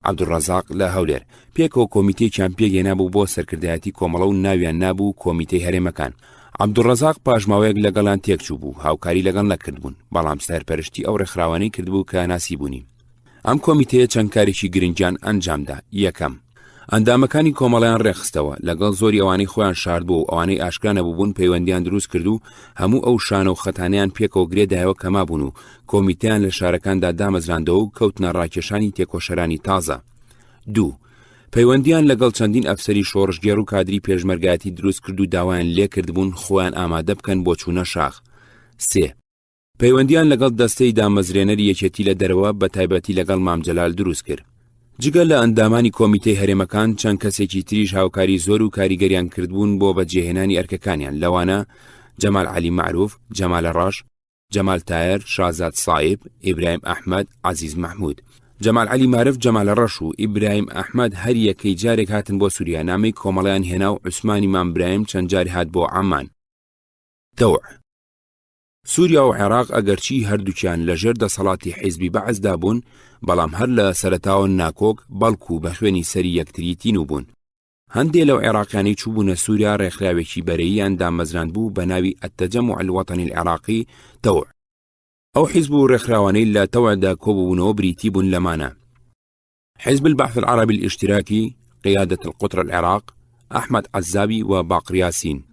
عەبدوڕەزاق لە هەولێر. پێکەوە کۆمیتەیەکیان پێگەێنابوو بۆ سەرکردایەتی کۆمەڵە و ناویان نابوو کۆمیتەی هەرێمەکان. عەبدوڕەزاق پاژماوەیەک لەگەڵان تێکچوو بوو، هاوکاری لەگەڵ نەکردبوون، بەڵام سەرپەرشتی ئەو ڕێکخراوانەی کردبوو کە ناسی بوونی. ئەم کۆمیتەیە چەند کارێکی گرنگیان ئەنجامدا. یەکەم، ئەندامەکانی کۆمەڵیان ڕێخستەوە، لەگەڵ زۆری ئەوانەی خۆیان شارد بوو و ئەوانەی ئاشکرا نەبوون پەیوەندیان دروست کرد و هەموو ئەو شانە و خەتانیان پێکەوە گرێدایەوە کەما بوون و کۆمیتەیان لە شارەکاندا دامەزراندەوە و کەوتنە ڕاکێشانی تێکۆشەرانی تازە. دوو، پەیوەندیان لەگەڵ چەندین ئەفسەری شۆڕژگێڕ و کادری پێشمەرگایەتی دروست کرد و داوایان لێ کردبوون خۆیان ئامادە بکەن بۆ چوونە شاخ. سێ، پەیوەندیان لەگەڵ دەستەی دامەزرێنەری یەکێتی لە دەرەوە بە تایبەتی لەگەڵ مام جەلال دروست کرد. جگە لە ئەندامانی کۆمیتەی هەرێمەکان چەند کەسێکی تریش هاوکاری زۆر و کاریگەریان کردبوون بۆ بەجێهێنانی ئەرکەکانیان، لەوانە جەمال عەلی معروف، جەمالە ڕاش، جەمال تایر، شازاد سایب، ئیبراهیم ئەحمەد، عەزیز مەحموود. جەمال عەلی معروف، جەمالە ڕەش و ئیبراهیم ئەحمەد هەر یەکەی جارێک هاتن بۆ سووریا، نامەی کۆمەڵیان هێنا و عوسمانی مامبراهیم چەند جاری هات بۆ عەمان. تەوع. سووریا و عێراق ئەگەرچی هەردووکیان لەژێر دەسەڵاتی حیزبی بەعزدا بوون، بەڵام هەر لە سەرەتاوە ناکۆک بەڵکو بە خوێنی سەری یەکتری تین و بوون. هەندێک لەو عێراقیانەی چووبوونە سووریا ڕێکخراوێکی بەرەییان دامەزراند بوو بە ناوی التەجەمع الوەطنی العێراقی تەوع. ئەو حیزب و ڕێکخراوانەی لە تەوعدا کۆبوونەوە بریتی بوون لەمانە: حزب البعث العربي الاشتراكي قيادة القطر العراق أحمد عزابي وباقر ياسين،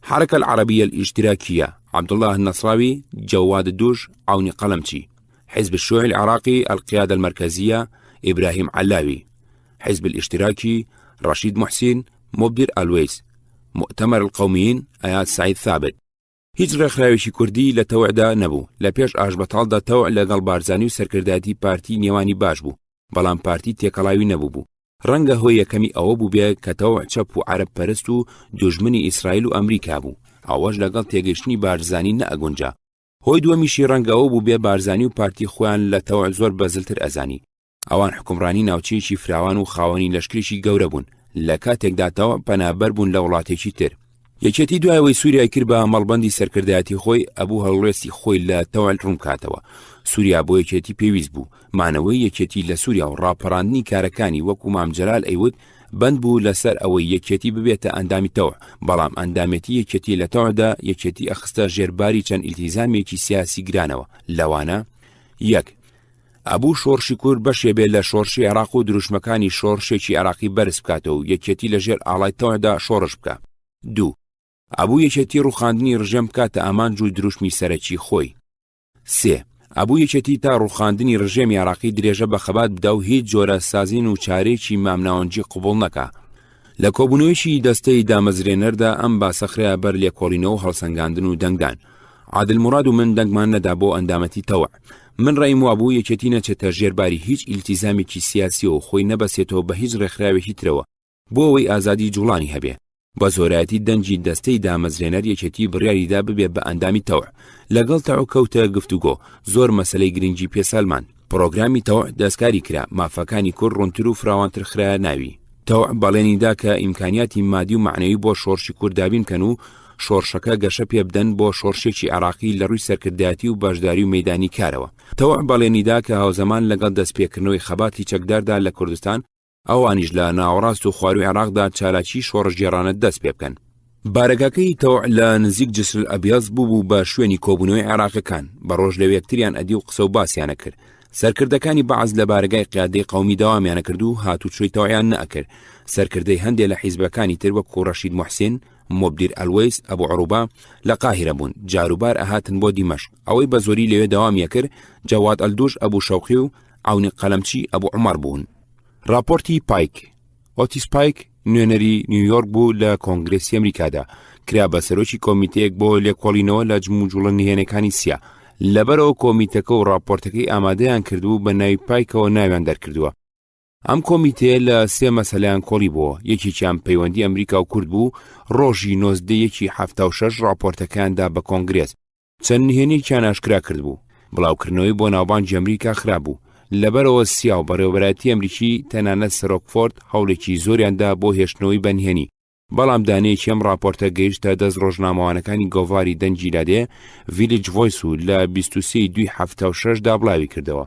حركة العربية الاشتراكية عبد الله النصراوي، جواد الدوش، عوني قلمشي، حزب الشيوعي العراقي القيادة المركزية إبراهيم علاوي، حزب الاشتراكي رشيد محسن مبدر الويس، مؤتمر القوميين آيات سعيد ثابت. هیچ ڕێکخراوێکی کوردی لە تەوعدا نەبوو. لە پێش ئاژبەتاڵدا تەوع لەگەڵ بارزانی و سەرکردایەتی پارتی نێوانی باش بوو، بەڵام پارتی تێکەڵاوی نەبوو بوو. ڕەنگە هۆی یەکەمی ئەوە بوو بێ کە تەوع چەپ و عەرەب پەرست و دوژمنی ئیسرائیل و ئەمریکا بوو، ئەوەش لەگەڵ تێگەیشتنی بارزانی نەئەگونجا. هۆی دووەمیشی ڕەنگە ئەوە بوو بێ بارزانی و پارتی خۆیان لە تەوع زۆر بەزلتر ئەزانی. ئەوان حکومڕانی ناوچەیەکی فراوان و خاوەنی لەشکرێکی گەورە بوون، لە کاتێکدا تەوع پەنابەر بوون لە وڵاتێکی تر. یەکێتی دوایەوەی سووریا کرد بە مەڵبەندی سەرکردایەتی خۆی ئەبوو هەڵوێستی خۆی لە تەوع ڕوون کاتەوە. سووریا بۆ یەکێتی پێویست بوو، مانەوەی یەکێتی لە سووریا و ڕاپەڕاندنی کارەکانی وەکو مام جەلال ئەیوت بند بوو لەسەر ئەوەی یەکێتی ببێتە ئەندامی تەوع، بەڵام ئەندامێتی یەکێتی لە تەوعدا یەکێتی ئەخستە ژێرباری چەند ئیلتیزامێکی سیاسی گرانەوە. لەوانە: یەک، ئەبوو شۆڕشی کورد بەشێ بێت لە شۆڕشی عێراق و دروشمەکانی شۆڕشێکی عێراقی بەرز بکاتەوە و یەکێتی لەژێر ئاڵای تەوعدا شۆڕش بکە. دوو، ئەبوو یەکێتی ڕوخاندنی ڕژێم بکاتە ئامانج و دروشمی سەرەکی خۆی. سێ، ئەبوو یەکێتی تا ڕوخاندنی ڕژێمی عێراقی درێژە بە خەبات بدە و هیچ جۆرە سازین و چارێکی مامناوەنجی قبوڵ نەکا. لە کۆبوونەوەیشی دەستەی دامەزرێنەردا ئەم باسەخرەیە بەر لێکۆڵینەوە و هەڵسەنگاندن و دەنگدان. عادل موراد و من دەنگمان نەدا بۆ ئەندامەتی تەوع. من ڕێیم وابوو یەکێتی نەچێتە ژێرباری هیچ ئیلتیزامێکی سیاسی و خۆی نەبەسێتەوە بە هیچ ڕێکخراوێکی ترەوە بۆ ئەوەی ئازادی جوڵانی هەبێ. بە زۆرایەتی دەنجی دەستەی دامەزرێنەر یەکێتی بڕیاریدا ببێ بە ئەندامی تەوع. لەگەڵ تەوع کەوتە گفتوگۆ، زۆر مەسەلەی گرنگی پێسەلمان. پرۆگرامی تەوع دەستکاری کرا، مافەکانی کورد ڕوونتر و فراوانتر خرایە ناوی. تەوع بەڵێنیدا کە ئیمکانیاتی مادی و معنەوی بۆ شۆڕشی کورد دابین کەن و شۆڕشەکە گەشە پێ بدەن بۆ شۆڕشێکی عێراقی لە ڕووی سەرکردایەتی و باشداری و مەیدانی کارەوە. تەوع بەڵێنیدا کە هاوزەمان لەگەڵ دەستپێکردنەوەی خەباتی چەکداردا لە کوردستان، ئەوانیش لە ناوەڕاست و خواروی عێراقدا چالاکی شۆڕژگێڕانە دەست پێ بکەن. بارگەکەی تەوع لە نزیک جسر ئەبیاز بوو بە شوێنی کۆبوونەوەی عێراقەکان، بە ڕۆژ لە یەکتریان ئەدی و قسە و باسییانە کرد. سەرکردەکانی بەعز لە بارگای قیادەی قەومی داوامیانە کرد و هاتوچۆی تەوعیان نەئەکرد. سەرکردەی هەندێک لە حیزبەکانی تر وەکو ڕەشید محسن، مبدر الویس، ئەبوو عروبا لە قاهرە بوون، جاروبار ئەهاتن بۆ دیمەشق. ئەوەی بە زۆری لەوێ داوامیە کرد جەواد ئەلدوش، ئەبوو شەوقی و عەونی قەلەمچی ئەبوو عومەر بوون. راپۆرتی پایک. ئۆتیس پایک نوێنەری نیویۆرک بوو لە کۆنگرێسی ئەمریکادا، کرا بە سەرۆکی کۆمیتەیەک بۆ لێکۆڵینەوە لە جموجوڵە نهێنەکانی سیا. لەبەرەوە کۆمیتەکە و راپۆرتەکەی ئامادەیان کردبوو بە ناوی پایکەوە ناویان دەرکردووە. ئەم کۆمیتەیە لە سێ مەسەلەیان کۆڵی بووە. یەکێکیان پەیوەندی ئەمریکا و کورد بوو. ڕۆژی 19/76 راپۆرتەکاندا بە کۆنگرێس چەند نهێنێکیان ئاشکرا کردبوو. بڵاوکردنەوەی بۆ ناوبانجی ئەمریکا خراببوو. لەبەرەوە سیا و بەڕێوەبەرەتی ئەمریکی تەنانەت سەرۆکفۆرد هەوڵێکی زۆریاندا بۆ هێشتنەوەی بەنهێنی، بەڵام دانەیەکی ئەم راپۆرتە گەیشتە دەست ڕۆژنامەوانەکانی گۆڤاری دەنجی لادێ ڤیلج ڤۆیس و لە 23/2/76دا بڵاوی کردەوە.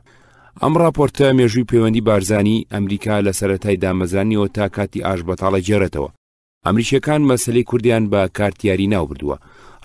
ئەم راپۆرتە مێژووی پەیوەندی بارزانی ئەمریکا لە سەرەتای دامەزرانیەوە تا کاتی ئاژبەتاڵە جێڕێتەوە. ئەمریکیەکان مەسەلەی کوردیان بە کارتیاری ناوبردووە.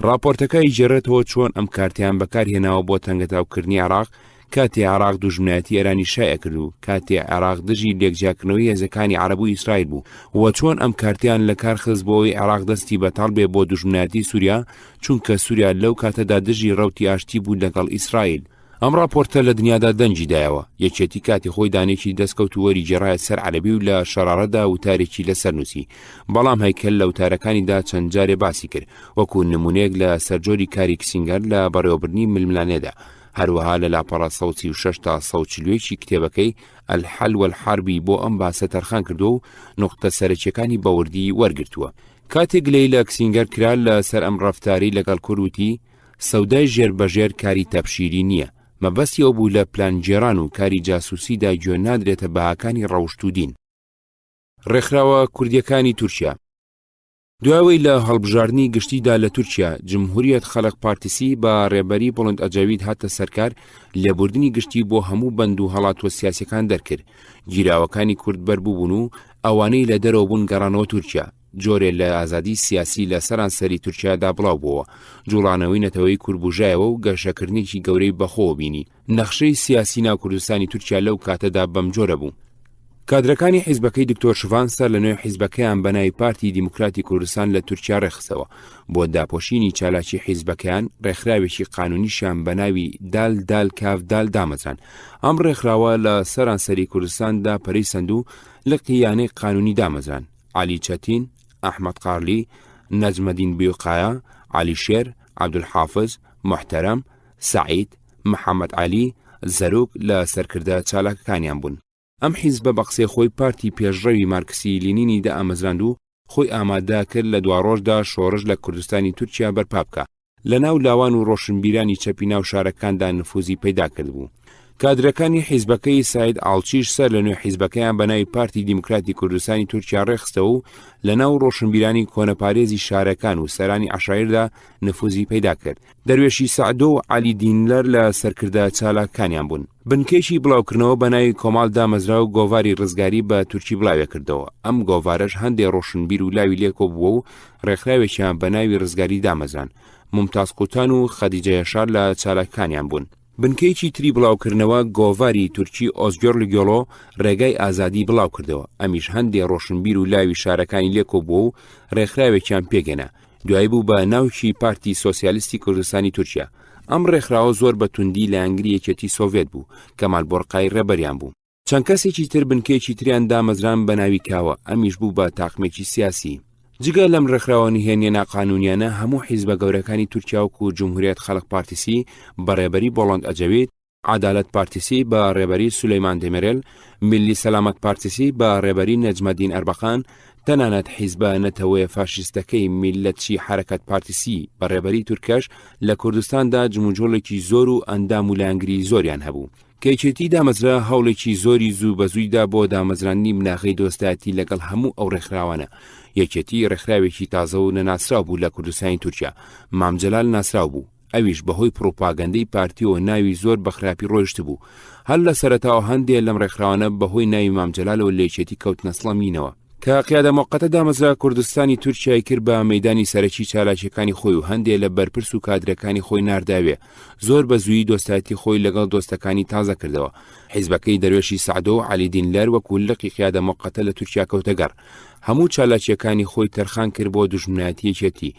راپۆرتەکە ئیجێڕێتەوە چۆن ئەم کارتیان بەکارهێناوە بۆ تەنگەتاوکردنی عێراق کاتێ عێراق دوژمنایەتی ئێرانی شایع کرد و کاتێ عێراق دژی لێکجاکردنەوەی هێزەکانی عەرەب و ئیسرائیل بوو، و چۆن ئەم کارتیان لە کار خست بۆەوەی عێراق دەستی بەتاڵ بێ بۆ دوژمنایەتی سووریا، چونکە سووریا لەو کاتەدا دژی ڕەوتی ئاشتی بوو لەگەڵ ئیسرائیل. ئەم راپۆرتە لە دنیادا دەنجی دایەوە. یەکێتی کاتی خۆی دانێکی دەستکەوتووەری جێڕایە سەر عەرەبی و لە شەرارەدا وتارێکی لەسەر نووسی، بەڵام هەیکەل لە وتارەکانیدا چەند جارێ باسی کرد وەکو نمونەیەک لە سەرجۆری کاری کسینگەر لە بەڕێوەبردنی ململانێدا. هەروەها لە لاپەڕە 136 تا 140 کتێبەکەی الحەل والحەربی بۆ ئەم باسە تەرخان کردو و نقطە سەرەکیەکانی بەوردی وەرگرتووە. کاتێک لەی لە کسینگەر کرا لە سەر ئەم ڕەفتاری لەگەڵ کوردوتی سەودای ژێربەژێر کاری تەپشیری نییە، مەبەستیەوە بوو لە پلانجێران و کاری جاسوسیدا گوێ نادرێتە بەهاکانی ڕەوشت و دین. ڕێکخراوە کوردیەکانی تورکیا. دوایەوەی لە هەڵبژاردننی گشتیدا لە تورکیا، جمهوریەت خەلق پارتیسی بە ڕێبەری بڵند ئەجاوید هاتە سەرکار لێبوردنی گشتی بۆ هەموو بەند و هەڵاتوە سیاسیەکان دەرکرد. گیراوەکانی کورد بەربووبوون و ئەوانەی لە دەرەوە بوون گەڕانەوە تورکیا. جۆرێ لە ئازادی سیاسی لە سەرانسەری تورکیادا بڵاو بووە. جوڵانەوەی نەتەوەی کوربوژایەوە و گەشەکردنێکی گەورەی بەخۆ بینی. نەخشەی سیاسی ناو کوردستانی تورکیا لەو کاتەدا بەم جۆرە بوو. کادرەکانی حیزبەکەی دکتۆر شڤان سەر لە نوێ حیزبەکەیان بەناوی پارتی دیموکراتی کوردستان لە تورکیا ڕێخستەوە بۆ داپۆشینی چالاکی حیزبەکەیان ڕێکخراوێکی قانونیشیان بەناوی دال کاف دال دامەزران. ئەم ڕێکخراوە لە سەرانسەری کوردستاندا پەرەی سەند و لە قیانەی قانونی دامەزران. علی چەتین، ئەحمەد قارلی، نەجمەدین بیوقایە، علی شێر، عەبدولحافز، محتەرەم، سەعید، محەممەد عەلی، زەروک لە سەرکردە چالاکەکانیان بوون. ئەم حیزبە بە قسەی خۆی پارتی پێشڕەوی مارکسی لینینی دائەمەزراند و خۆی ئامادە کرد لە دواڕۆژدا شۆڕش لە کوردستانی تورکیا بەرپا بکە. لە ناو لاوان و ڕۆشنبیرانی چەپی ناو شارەکاندا نفوزی پەیدا کرد بوو. کادرەکانی حیزبەکەی ساید ئاڵچیش سەر لە نوێ حیزبەکەیان بەناوی پارتی دیموکراتی کوردستانی تورکیا ڕێخستەوە و لە ناو ڕۆشنبیرانی کۆنەپارێزی شارەکان و سەرانی عەشایردا نفوزی پەیدا کرد. دەروێشی سەعدۆ و عەلی دینلەر لە سەرکردە چالاکەکانیان بوون. بنکەیشی بڵاوکردنەوە بەناوی کۆماڵ دامەزرا و گۆڤاری ڕزگاری بە تورکی بڵاوێ کردەوە. ئەم گۆڤارەش هەندێک ڕۆشنبیر و لاوی لێکۆ بووە و ڕێکخراوێکیان بەناوی ڕزگاری دامەزران. ممتاز قوتان و خەدیجە یەشار لە چالاکەکانیان بوون. بنکەیکی تری بڵاوکردنەوە گۆڤاری تورکی ئۆزگۆرل گۆڵۆ ڕێگای ئازادی بڵاو کردەوە. ئەمیش هەندێک ڕۆشنبیر و لاوی شارەکانی لێکۆ بووە و ڕێکخراوێکیان پێگەنا. دوای بوو بە ناوکی پارتی سۆسیالیستی کوردستانی تورکیا. ئەم ڕێکخراوە زۆر بە توندی لە ئەنگری یەکێتی سۆڤێت بوو. کەمال بۆرقای ڕێبەریان بوو. چەند کەسێکی تر بنکەیەکی تریان دامەزران بە ناوی کاوە. ئەمیش بوو بە تاقمێکی سیاسی. جگە لەم ڕێکخراوانی هێنیە ناقانونیانە هەموو حیزبە گەورەکانی تورکیا و جمهوریەت خەڵق پارتیسی بەڕێبەری بۆڵند ئەجەوید، عەدالەت پارتیسی بە ڕێبەری سولەیمان دێمێرێل، میلی سەلامەت پارتیسی بە ڕێبەری نەجمەدین ئەربەقان، تەنانەت حیزبە نەتەوەیە فاشیستەکەی میلەتچی حەرەکەت پارتیسی بە ڕێبەری تورکەش لە کوردستاندا جموجۆڵێکی زۆر و ئەندام و لانگری زۆریان هەبوو. کەیچێتی دامەزرا هەوڵێکی زۆری زوو بەزوویدا بۆ دامەزرانی مناغەی دۆستایەتی لەگەڵ هەموو ئەو ڕێکخراوانە. یەکێتی ڕێکخراوێکی تازە و نەناسراو بوو لە کوردستانی تورکیا. مامجەلال ناسراو بوو. ئەویش بەهۆی پرۆپاگەندەی پارتیەوە ناوی زۆر بە خراپی ڕۆیشت بوو. هەر لە سەرەتاوە هەندێک لەم ڕێکخراوانە بەهۆی ناوی مامجەلالەوە لە یەکێتی کەوتنە سڵەمینەوە. کە قیادە موقەتە دامەزرا کوردستانی تورکیای کرد بە مەیدانی سەرەکی چالاکیەکانی خۆی و هەندێک لە بەرپرس و کادرەکانی خۆی نارداوێ. زۆر بە زوویی دۆستایەتی خۆی لەگەڵ دۆستەکانی تازە کردەوە. حیزبەکەی دەروێشی سەعدۆ و عەلی دینلەر وەکو لقی قیادە موقەتە لە تورکیا کەوتەگەڕ. هەموو چالاکیەکانی خۆی تەرخان کرد بۆ دوژمنایەتیەکێتی.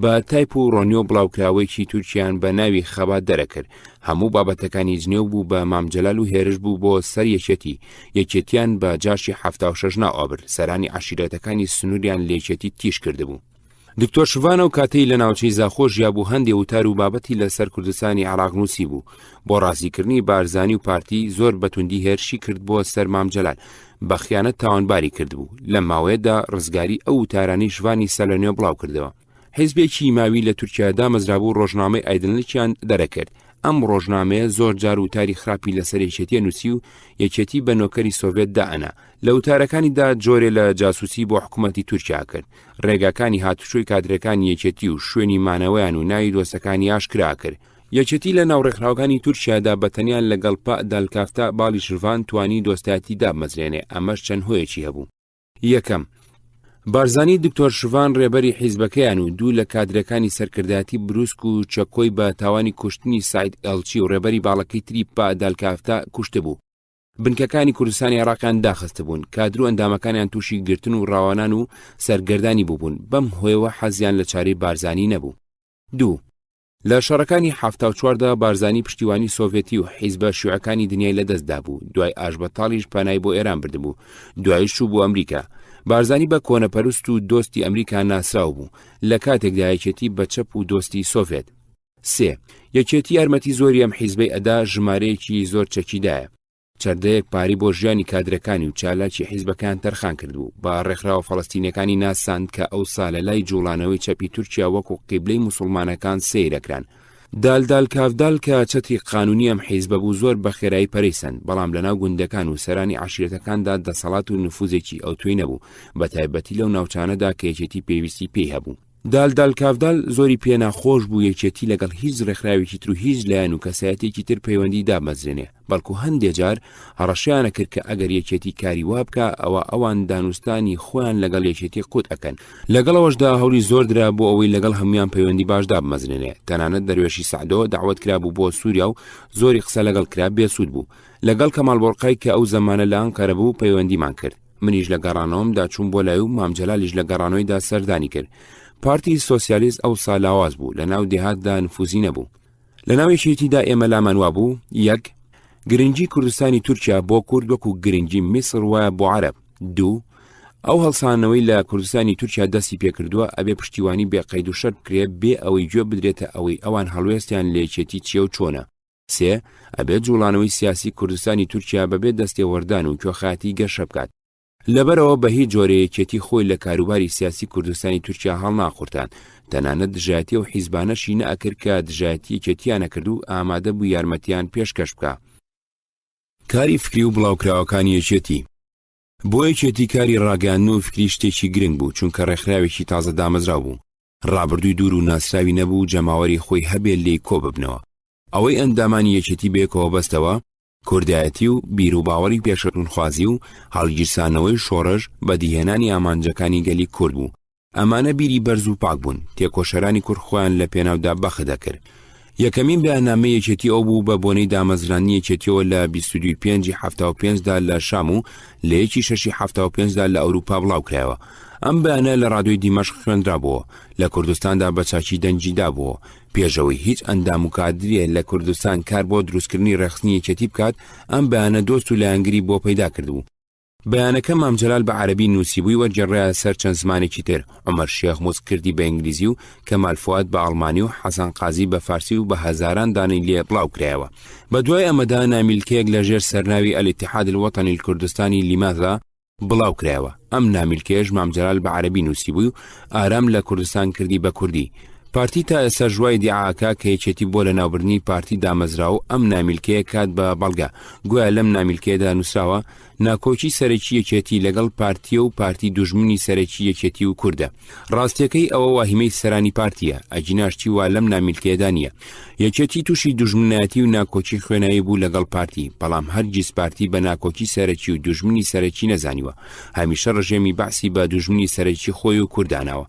بە تایپ و ڕۆنیۆ بڵاوکراوەیەکی تورکیان بە ناوی خەبات دەرەکرد. هەموو بابەتەکانی جنێو بوو بە مامجەلال و هێرش بوو بۆ سەر یەکێتیان بە جاشی 76 ناوابر. سەرانی عەشیرەتەکانی سنووریان لە یەکێتی تیش کردبوو. دکتۆر شڤانە و کاتەی لە ناوچەی زاخۆ ژیابوو هەندێک وتار و بابەتی لەسەر کوردستانی عێراق نووسی بوو. بۆ ڕازیکردنی بارزانی و پارتی زۆر بەتوندی هێرشی کرد بۆ سەر مامجەلال. بە خیانەت تاوانباری کردبوو. لە ماوەیەدا ڕزگاری ئەو وتارانی شڤانی سەلەنوێ بڵاو کردەوە. حیزبێکی ماوی لە تورکیادا مەزرابوو ڕۆژنامەی ئایدنلیکیان دەرەکرد. ئەم ڕۆژنامەیە زۆر جار وتاری خراپی لەسەر یەکێتیە نووسی و یەکێتی بە نۆکەری سۆڤێت دائەنا. لە وتارەکانیدا جۆرێ لە جاسوسی بۆ حکوومەتی تورکیا کرد. ڕێگاکانی هاتوچۆی کادرەکانی یەکێتی و شوێنی مانەوەیان و ناوی دۆستەکانی ئاشکرا کرد. یەکێتی لە ناوڕێکخراوەکانی تورکیادا بەتەنیان لەگەڵ دالکافتا باڵی شڤان توانی دۆستایەتی دامەزرێنێ. ئەمەش چەند هۆیەکی هەبوو. یەکەم، بارزانی دکتۆر شڤان ڕێبەری حیزبەکەیان و دوو لە کادرەکانی سەرکردایەتی بروسک و چەکۆی بە تاوانی کوشتنی ساید ئەڵچی و ڕێبەری باڵەکەی تری دالکافتا کوشتبوو. بنکەکانی کوردستانی عێراقیان داخست بوون. کادر و ئەندامەکانیان تووشی گرتن و ڕاوانان و سەرگەردانی بووبوون. بەم هۆیەوە حەزیان لە چارەی بارزانی نەبوو. دوو، لە شەڕەکانی 74دا بارزانی پشتیوانی سۆڤێتی و حیزبە شیوعەکانی دنیای لەدەستدا بوو. دوای ئاشبەتاڵیش پانای بۆ ئێران بردبوو. دوایش چوو بۆ ئەمریکا. بارزانی بە کۆنەپەرست و دۆستی ئەمریکا ناسراو بوو لە کاتێکدا یەکێتی بە چەپ و دۆستی سۆڤێت. سێ، یەکێتی یارمەتی زۆری ئەم حیزبەی ئەدا ژمارەیەکی زۆر چەکیدایە. چەردەیەک پاری بۆ ژیانی کادرەکانی و چالاکی حیزبەکان تەرخان کردبوو. با ڕێکخراوە فەڵەستینیەکانی ناساند کە ئەو ساڵە لای جوڵانەوەی چەپی تورکیا وەکو قیبلەی موسڵمانەکان سەیرەکران. دال کافدال کە چەتری قانونی ئەم حیزبە بوو زۆر بە خێرایی پەرەیسەند، بەڵام لەناو گوندەکان و سەرانی عەشیرەتەکاندا دەسەڵات و نفوزێکی ئەوتوی نەبوو، بە تایبەتی لەو ناوچانەدا کە یەکێتی پێویستی پێی هەبوو. دالدال کافدال زۆری پێ ناخۆش بوو یەکێتی لەگەڵ هیچ ڕێکخراوێکی تر و هیچ لایەن و کەسایەتێکی تر پەیوەندی دامەزرێنێ، بەڵکو هەندێک جار هەڕەشیانە کرد کە ئەگەر یەکێتی کاری وا بکە ئەوە ئەوان دانوستانی خۆیان لەگەڵ یەکێتی قوت ئەکەن. لەگەڵەوەشدا هەوڵی زۆر درا بۆ ئەوەی لەگەڵ هەمویان پەیوەندی باشدا بمەزرێنێ. تەنانەت دەروێشی سعدۆ داوەت کرابوو بۆ سووریا و زۆری قسە لەگەڵ کرا بێسوود بوو. لەگەڵ کەمال بۆرقای کە ئەو زەمانە لە ئەنقەرە بوو پەیوەندیمان کرد. منیش لە گەڕانەوەمدا چوون بۆ لای و مامجەلالیش لە گەڕانەوەیدا سەردانی کرد. پارتی سۆسیالیست ئەو سالاواز بوو، لە ناو دێهاتدا نفوزی نەبوو. لە ناو یەکێتیدا ئێمە لامان وابوو: یەک، گرنگی کوردستانی تورکیا بۆ کورد وەکو گرنگی میسر وایە بۆ عەرەب. دوو، ئەو هەڵسانەوەی لە کوردستانی تورکیا دەستی پێکردووە ئەبێ پشتیوانی بێ قەید و شەرط بکرێت بێ ئەوەی گوێ بدرێتە ئەوەی ئەوان هەڵوێستیان لە یەکێتی چیە و چۆنە. سێ، ئەبێت جوڵانەوەی سیاسی کوردستانی تورکیا بەبێ دەستێوەردان و کوێخاتی گەشە بکات. لەبەرەوە بە هیچ جۆرەیەکێتی خۆی لە کاروباری سیاسی کوردستانی تورکیا هەڵ ناخورتان، تەنانەت دژایەتی و حیزبانەشی نەئەکرد کە دژایەتی یەکێتیانە کرد و ئامادە بوو یارمەتیان پێشکەش بکە. کاری فکری و بڵاوکراوەکانی یەکێتی بۆ یەکێتی کاری ڕاگەاندن و فکری شتێکی گرنگ بوو، چونکە ڕێکخراوێکی تازە دامەزراو بوو. ڕابردووی دوور و ناسراوی نەبوو جەماوەری خۆی هەبێت لێی کۆ ببنەوە. ئەوەی ئەندامانی یەکێتی بێکەوە بەستەوە کوردایەتی و بیر و باوەڕی پێشەڕونخوازی و هەڵگیرسانەوەی شۆڕژ بەدیهێنانی ئامانجەکانی گەلی کورد بوو. ئەمانە بیری بەرز و پاک بوون، تێکۆشەرانی کورد خۆیان لە پێناودا بەخە دەکرد. یەکەمین بەیاننامە یەکێتی ئەو بوو بە بۆنەی دامەزرانی یەکێتیەوە لە 22/75 لە شام و لە 1/6/75 لە ئەوروپا بڵاو کرایەوە. ئەم بەیانە لە ڕادیۆی دیمەشق خوێندرا بووە، لە کوردستاندا بە چاکی دەنجیدا بووە. پێشەوەی هیچ ئەندام و کادرێ لە کوردستان کار بۆ دروستکردنی ڕێخستنی یەکێتی بکات، ئەم بەیانە دۆست و لایەنگری بۆ پەیدا کردبوو. بەیانەکە مامجەلال بە عەرەبی نووسیبووی وەرجێڕایە سەر چەند زمانێکی تر، عومەر شێخ موس کردی بە ئینگلیزی و کەمال فواد بە ئەڵمانی و حەسەن قازی بە فارسی و بە هەزاران دانەی لێ بڵاو کرایەوە. بەدوای ئەمەدا نامیلکەیەک لەژێر سەرناوی الاتحاد الوطنی الكوردستانی لیماذا بڵاو کرایەوە. ئەم نامیلکەیەش مامجەلال بە عەرەبی نووسیبووی و ئارام لە کوردستان کردی بە کوردی. پارتی تا ئێستا ژوای دیعاکە کە یەکێتی بۆ لە ناوبردنی پارتی دامەزرا و ئەم نامیلکەیە کات بە بەڵگە. گویا لەم نامیلکەیەدا نووسراوە ناکۆچی سەرەکی یەکێتی لەگەڵ پارتیە و پارتی دوژمنی سەرەکی یەکێتی و کووردە. ڕاستیەکەی ئەوە واهیمەی سەرانی پارتیە، ئەجیناشتی وا لەم نامیلکەیەدا نییە. یەکێتی تووشی دوژمنایەتی و ناکۆچی خوێنایی بوو لەگەڵ پارتی، بەڵام هەرگیز پارتی بە ناکۆچی سەرەکی و دوژمنی سەرەکی نەزانیوە. هەمیشە ڕژێمی باسی بە دوژمنی سەرەکی خۆی و کوردانەوە.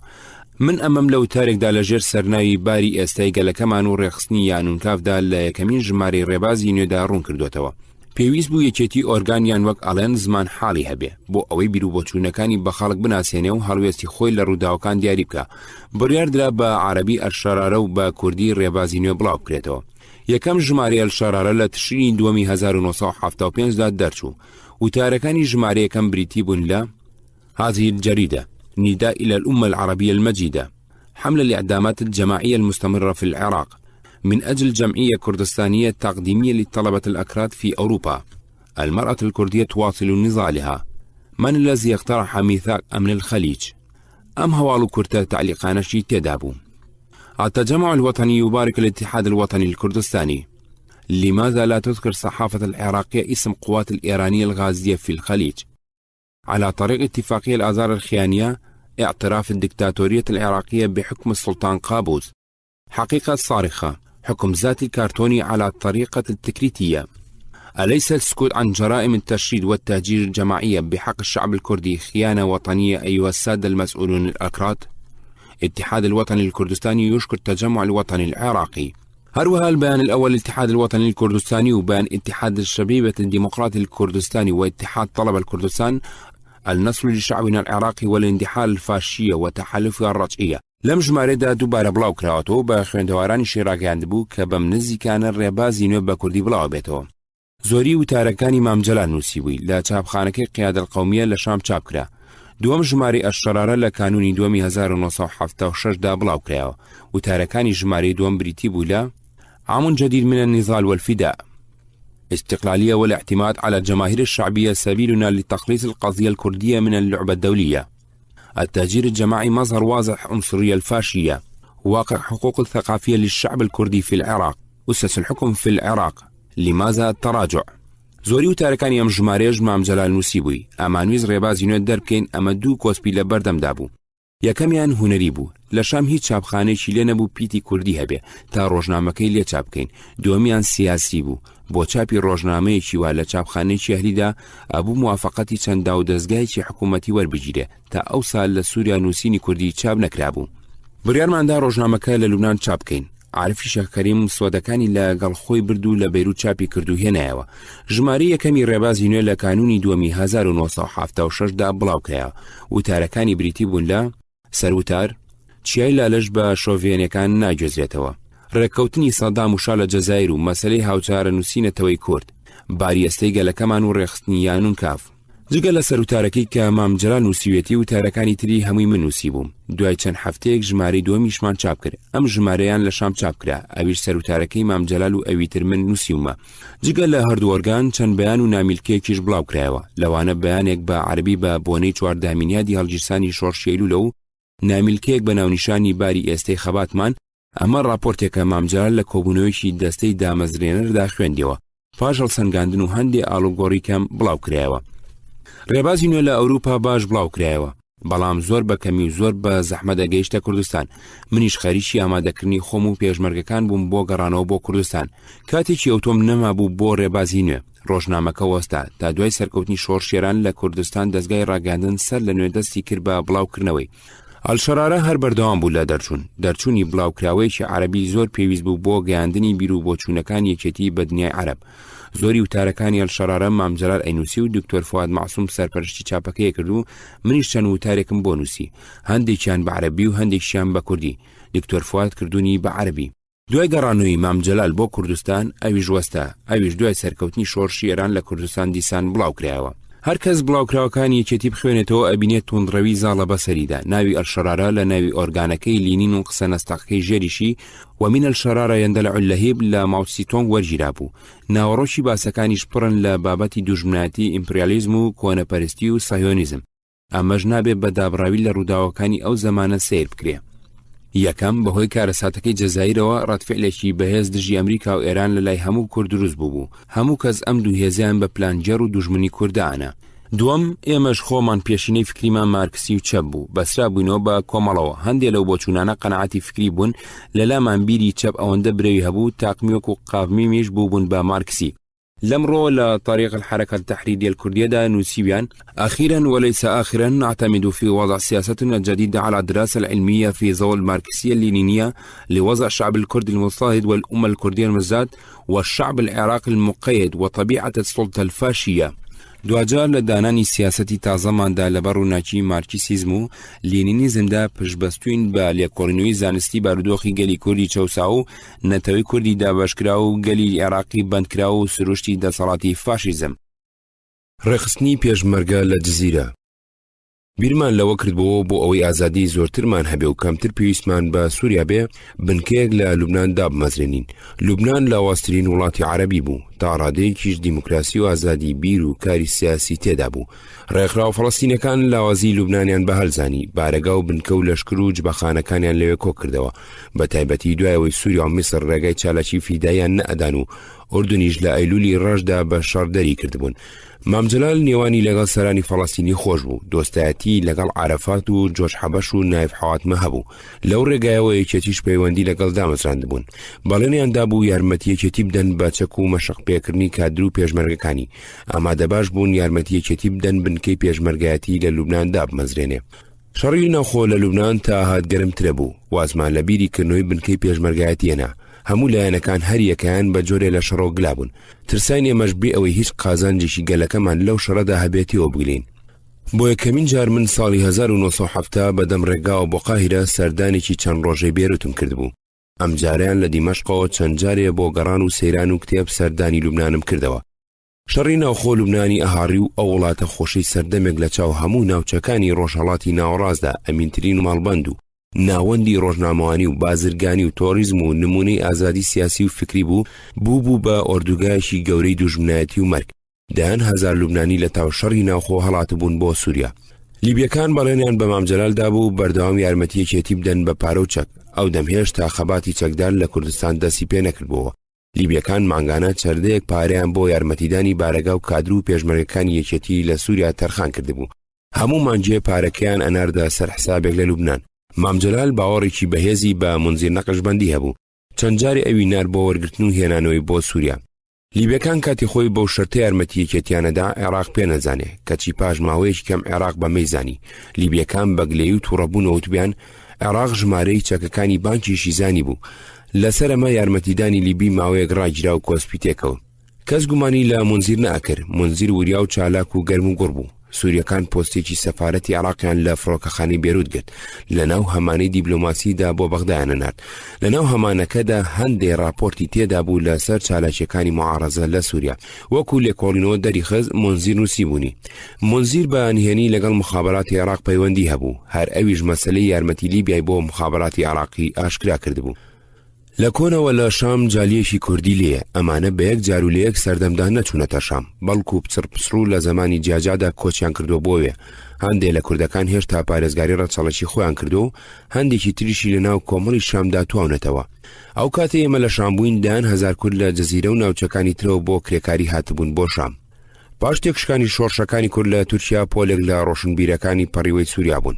من ئەمەم لە وتارێکدا لەژێر سەرناوی باری ئێستای گەلەکەمان و ڕێخستنی یانونکافدا لە یەکەمین ژمارەی ڕێبازی نوێدا ڕوون کردوێتەوە. پێویست بوو یەکێتی ئۆرگانیان وەک ئەڵێن زمان حاڵی هەبێ بۆ ئەوەی بیرروبۆچوونەکانی بە خەڵک بناسێنێ و هەڵوێستی خۆی لە ڕووداوەکان دیاری بکە. بڕیاردرا بە عەرەبی ئەلشەرارە و بە کوردی ڕێبازی نوێ بڵاو بکرێتەوە. یەکەم ژمارەی ئەلشەرارە لە تشرینی 1975 دەرچوو. وتارەکانی ژمارە یەکەم بریتی بوون لە هذه الجريدة نداء إلى الأمة العربية المجيدة حمل الإعدامات الجماعية المستمرة في العراق من أجل جمعية كردستانية تقديمية للطلبة الأكراد في أوروبا. المرأة الكردية تواصل نضالها. من الذي اقترح ميثاق أمن الخليج؟ أم هوالو كرتا تعليقانشي تدابو. التجمع الوطني يبارك الاتحاد الوطني الكردستاني. لماذا لا تذكر الصحافة العراقية اسم قوات الإيرانية الغازية في الخليج؟ على طريق اتفاقية الآذار الخيانية اعتراف الدكتاتورية العراقية بحكم السلطان قابوس. حقيقة صارخة، حكم ذاتي كرتوني على الطريقة التكريتية. أليس السكوت عن جرائم التشريد والتهجير الجماعية بحق الشعب الكردي خيانة وطنية أيها السادة المسؤولون الأكراد؟ اتحاد الوطني الكردستاني يشكر التجمع الوطني العراقي. هروها البيان الأول الاتحاد الوطني الكردستاني وبيان اتحاد الشبيبة الديمقراطي الكردستاني واتحاد طلبة الكردستان النصر لشعبنا العراقي والاندحال الفاشية وتحالفها الرجعية. لم ژمارەدا دووبارە بڵاو کراوەتەوە بە خوێندەوارانیشی ڕاگەیاندبوو کە بەم نزیکانە ڕێبازی نوێ بە کوردی بڵاو بێتەوە. زۆری وتارەکانی مامجەلال نووسیبووی لە چاپخانەکەی قیادەت قەومیە لە شام چاپ کرا. دووەم ژمارەی ئەششەرارە لە کانونی 1976 دا بڵاو کرایەوە. وتارەکانی ژمارەی دووەم بریتی بوو لە عام جديد من النضال والفداء، استقلالية والاعتماد على الجماهير الشعبية سبيلنا لتخليص القضية الكردية من اللعبة الدولية، التهجير الجماعي مظهر واضح عنصرية الفاشية، واقع حقوق الثقافية للشعب الكردي في العراق، أسس الحكم في العراق، لماذا التراجع؟ زۆری وتارەکانی ئەم ژمارەیەش مامجەلال نووسیبووی. ئەمانویست ڕێبازی نوێ دەربکەین ئەمە دوو کۆسپی لە بەردەمدا بوو. یەکەمیان هونەری بوو، لە شام هیچ چاپخانەیەکی لێ نەبوو پیتی کوردی هەبێ تا ڕۆژنامەکەی لێ چاپ بکەین. دووەمیان سیاسی بوو، بۆ چاپی ڕۆژنامەیەکی وا لە چاپخانەیەکی ئەهلیدا ئەبوو موافقەتی چەند داو دەستگایەکی حکوومەتی وەربگیرێ تا ئەو سال لە سووریا نووسینی کوردی چاپ نەکرابوو. بڕیارماندا ڕۆژنامەکە لە لوبنان چاپ بکەین. عارفی شەکەریم سۆدەکانی لەگەڵ خۆی بردو لە بەیروت چاپی کردو هێنایەوە. ژمارە یەکەمی ڕێبازی نوێ لە کانونی دووەمی 1976دا بڵاوکرایە. وتارەکانی بریتی بوون لە سەروتار چیای لالەش بە شۆڤێنەکان ناگوێزرێتەوە، ڕێککەوتنی سەدام موشا لە جەزایر و مەسەلەی هاوچارە نووسینەتەوەی کورد، باریەستەی گەلەکەمان و ڕێخستنی یانون کاف. جگە لە سەروتارەکەی کە مام جەلال نووسیوێتی و تارەکانی تری هەمووی من نووسی بووم. دوای چەند هەفتەیەک ژمارەی دووەمیشمان چاپ کرد. ئەم ژمارەیان لە شام چاپ کرا، ئەویش سەروتارەکەی مام جەلال و ئەویتر من نووسیومە. جگە لە هەردوو ئۆرگان چەند بەیان و نامیلکەیەکیش بڵاو کرایەوە، لەوانە بەیانێک بە عەربی بە بۆنەی چواردەهامینیادی هەڵگیرسانی شۆڕشێلولە و نامیلکەیەک بە ناونیشانی باری ئێستەی خەباتمان. ئەمە راپۆرتێکە مام جەلال لە کۆبوونەوەیکی دەستەی دامەزرێنەردا خوێندیەوە، پاش هەڵسەنگاندن و هەندێ ئاڵوگۆڕیکەم بڵاو کرایەوە. ڕێبازی نوێ لە ئەوروپا باش بڵاو کرایەوە، بەڵام زۆر بە کەمی و زۆر بە زەحمەت دەگەیشتە کوردستان. منیش خەریکی ئامادەکردنی خۆم و پێشمەرگەکان بووم بۆ گەڕانەوە بۆ کوردستان. کاتێکی ئەوتۆم نەما بوو بۆ ڕێبازی نوێ. ڕۆژنامەکە وەستا تا دوای سەرکەوتنی شۆڕشێران لە کوردستان دەستگای ڕاگەاندن سەر لە نوێ دەستی کرد بە بڵاوکردنەوەی. ئەلشەرارە هەر بەردەوام بوو لە دەرچوونی بڵاوکراوەیەکی عەرەبی زۆر پێویست بوو بۆ گەیاندنی بیر و بۆچوونەکان یەکێتی بە دنیای عەرەب. زۆری وتارەکانی ئەلشەرارە مام جەلال ئەینووسی و دکتۆر فواد معسووم سەرپەرشتی چاپەکەی کرد و منیش چەند وتارێکم بۆ نووسی، هەندێکیان بە عەرەبی و هەندێکیان بە کوردی. دکتۆر فواد کردوونی بە عەرەبی. دوای گەڕانەوەی مام جەلال بۆ کوردستان ئەویش وەستا، ئەویش دوای سەرکەوتنی شۆڕشی ئێران لە کوردستان دیسان بڵاو کرایەوە. هەر کەس بڵاوکراوەکانی یەکێتی بخوێنێتەوە ئەبینێت توندڕەوی زاڵە بەسەریدا. ناوی ئەلشەرارە لە ناوی ئۆرگانەکەی لینین و قسە نەستەقەکەی ژێریشی ومن الشەرارە یەندەلع اللەهیب لە ماوسیتۆنگ وەرگیرا بوو. ناوەڕۆکی باسەکانیش پڕن لە بابەتی دوژمنایەتی، ئیمپریالیزم و کۆنەپەرستی و سایۆنیزم. ئەمەش نابێت بە دابڕاوی لە ڕووداوەکانی ئەو زەمانە سیر بکرێ. یەکەم بەهۆی کارەساتەکەی جەزایرەوە ڕەتفعلێکی بەهێز دژی ئەمریکا و ئێران لە لای هەموو کورد دروست بوو. هەموو کەس ئەم دوو هێزیان بە پلانجەر و دوژمنی کوردانە. دووەم، ئێمەش خۆمان پێشینەی فکریمان مارکسی و چەپ بوو، بەسرا بووینەوە بە کۆمەڵەوە. هەندێک لەو بۆچوونانە قەنەعەتی فکری بوون، لەلامان بیری چەپ ئەوەندە برەوی هەبوو تاقمیوەک و قاڤمیمیش بوون بە مارکسی. لمرو لطريق الحركة التحريرية الكردية نوسيبيان. أخيرا وليس آخرا نعتمد في وضع سياستنا الجديدة على الدراسة العلمية في ضوء الماركسية اللينينية لوضع الشعب الكردي المضطهد والأمة الكردية المزداد والشعب العراقي المقيد وطبيعة السلطة الفاشية. دوجار لدانانی سیاستی تازەماندا لەبەر ڕووناکی مارکسیزم و لینینیزمدا پشبەستوین بە لێکۆڵینەوەی زانستی بارودۆخی گەلی کوردی چەوسا و نەتەوەی کوردی دابەشکرا و گەلی عێراقی بەندکرا و سروشتی دەسەڵاتی فاشیزم. ڕێخستنی پێشمەرگە لە جزیرە. بیرمان لەوە کردبەوە بۆ ئەوەی ئازادی زۆرترمان هەبێ و کەمتر پێویستمان بە سووریا بێ بنکەیەک لە لوبنان دابمەزرێنین. لوبنان لاوااسترین وڵاتی عەرەبی بوو، تا ڕادەیەکیش دیموکراسی و ئازادی بیر و کاری سیاسی تێدا بوو. ڕێکخراو فەڵەستینەکان لاوازی لوبنانیان بەهەڵزانی، بارەگا و بنکە و لەشکر و جبەخانەکانیان لەوێ کۆ کردەوە. بە تایبەتی دوایەوەی سووریا و میسر ڕێگای چالاکی فیداییان نەئەدان و ئوردنیش لە ئەیلولی ڕەشدا بە شەڕدەری کردبوون. مام جەلال نێوانی لەگەڵ سەرانی فەڵەستینی خۆش بوو، دۆستایەتی لەگەڵ عەرەفات و جۆش حەبەش و نایف حەواتمە هەبوو. لەو ڕێگایەوە یەکێتیش پەیوەندی لەگەڵ دامەزراندبوون. بەڵێنیاندا بوو یارمەتی یەکێتی بدەن بە چەک و مەشق پێکردنی کادر و پێشمەرگەکانی. ئامادەباش بوون یارمەتی یەکێتی بدەن بنکەی پێشمەرگایەتی لە لوبناندا بمەزرێنێ. شەڕی ناوخۆ لە لوبنان تا هات گەرمترە بوو، وازمان لە بیریکردنەوەی بنکەی پێشمەرگایەتیەنە. هەموو لایەنەکان هەر یەکەیان بە جۆرێ لە شەڕۆ گلابوون. ترسانی ئێمەش بێ ئەوەی هیچ قازانجێکی گەلەکەمان لەو شەڕەدا هەبێتیەوە بگرین. بۆ یەکەمین جار من ساڵی 1970 بەدەم ڕێگاوە بۆ قاهیرە سەردانێکی چەند ڕۆژەی بێروتم کردبوو. ئەم جاریان لە دیمەشقەوە چەند جارێ بۆ گەڕان و سەیران و کتێب سەردانی لوبنانم کردەوە. شەڕی ناوخۆ لوبنانی ئەهاڕی و ئەو وڵاتە خۆشەی سەردەمێک لە چاو هەموو ناوچەکانی ڕۆژهەڵاتی ناوەڕاستدا ئەمینترین و ماڵبەند و ناوەندی ڕۆژنامەوانی و بازرگانی و تۆریزم و نمونەی ئازادی سیاسی و فکری بوو بە ئۆردوگایەکی گەورەی دوژمنایەتی و مەرگ. دەیان هەزار لوبنانی لە تاو شەڕی ناوخۆ هەڵاتبوون بۆ سووریا. لیبیەکان بەڵێنیان بە مام جەلالدا بوو بەردەوام یارمەتی یەکێتی بدەن بە پارە و چەک. ئەو دەمهێش تا خەباتی چەکدار لە کوردستان دەستی پێ نەکردبووە. لیبیەکان مانگانە چەردەیەک پارەیان بۆ یارمەتیدانی بارەگا و کادر و پێشمەرگەکانی یەکێتی لە سووریا تەرخان کردبوو. هەموو مانجێ پارەکەیان ئەناردا سەر حسابێک لە لوبنان. مامجلال باوەڕێکی بەهێزی بە منزیر نەقشبەندی هەبوو، چەند جارێ ئەوی نار بۆ وەرگرتن و هێنانەوەی بۆ سووریا. لیبیەکان کاتی خۆی بەو شەرتە یارمەتیەکێتیانەدا عێراق پێ نەزانێ، کەچی پاش ماوەیەکی کەم عێراق بەمەی زانی. لیبیەکان بەگلەی و تووڕەبوونەوە وتبیان عێراق ژمارەی چەکەکانی بانکیشی زانی بوو. لەسەر ئەمە یارمەتیدانی لیبی ماوەیەک ڕاگیرا و کۆسپی تێکەوت. کەس گومانی لە منزیر نەئەکرد. منزیر وریا و چالاک و گەرم و گوڕ بوو. سووریەکان پۆستێکی سەفارەتی عێراقیان لە فڕۆکەخانەی بێروت گرت. لەناو هەمانەی دیبلۆماسیدا بۆ بەغدایانە نارد. لەناو هەمانەکەدا هەندێک راپۆرتی تێدا بوو لەسەر چالاکیەکانی معارەزە لە سووریا. وەکو لێکۆڵینەوە دەریخست منزیر نووسی بوونی. منزیر بە ئەنهێنی لەگەڵ مخابەراتی عێراق پەیوەندی هەبوو. هەر ئەویش مەسەلەی یارمەتی لیبیای بۆ مخابەراتی عێراقی ئاشکرا کردبوو. لە کۆنەوە لە شام جالیەکی کوردی لێیە، ئەمانە بە یەک جار و لە یەک سەردەمدا نەچوونەتە شام، بەڵکو پچڕ پسڕوو لە زمانی جاجادا کۆچیان کردو بۆوێ. هەندێک لە کوردەکان هێشتا پارێزگاری ڕەچەڵەکی خۆیان کردو و هەندێکی تریشی لە ناو کۆمەڵی شامدا تواونەتەوە. ئەو کاتێ ئێمە لە شام بووین دان هەزار کورد لە جەزیرە و ناوچەکانی ترەوە بۆ کرێکاری هاتبوون بۆ شام. پاش تێکشکانی شۆڕشەکانی کورد لە تورکیا پۆلێک لە ڕۆشنبیرەکانی پەڕیوەی سووریا بوون.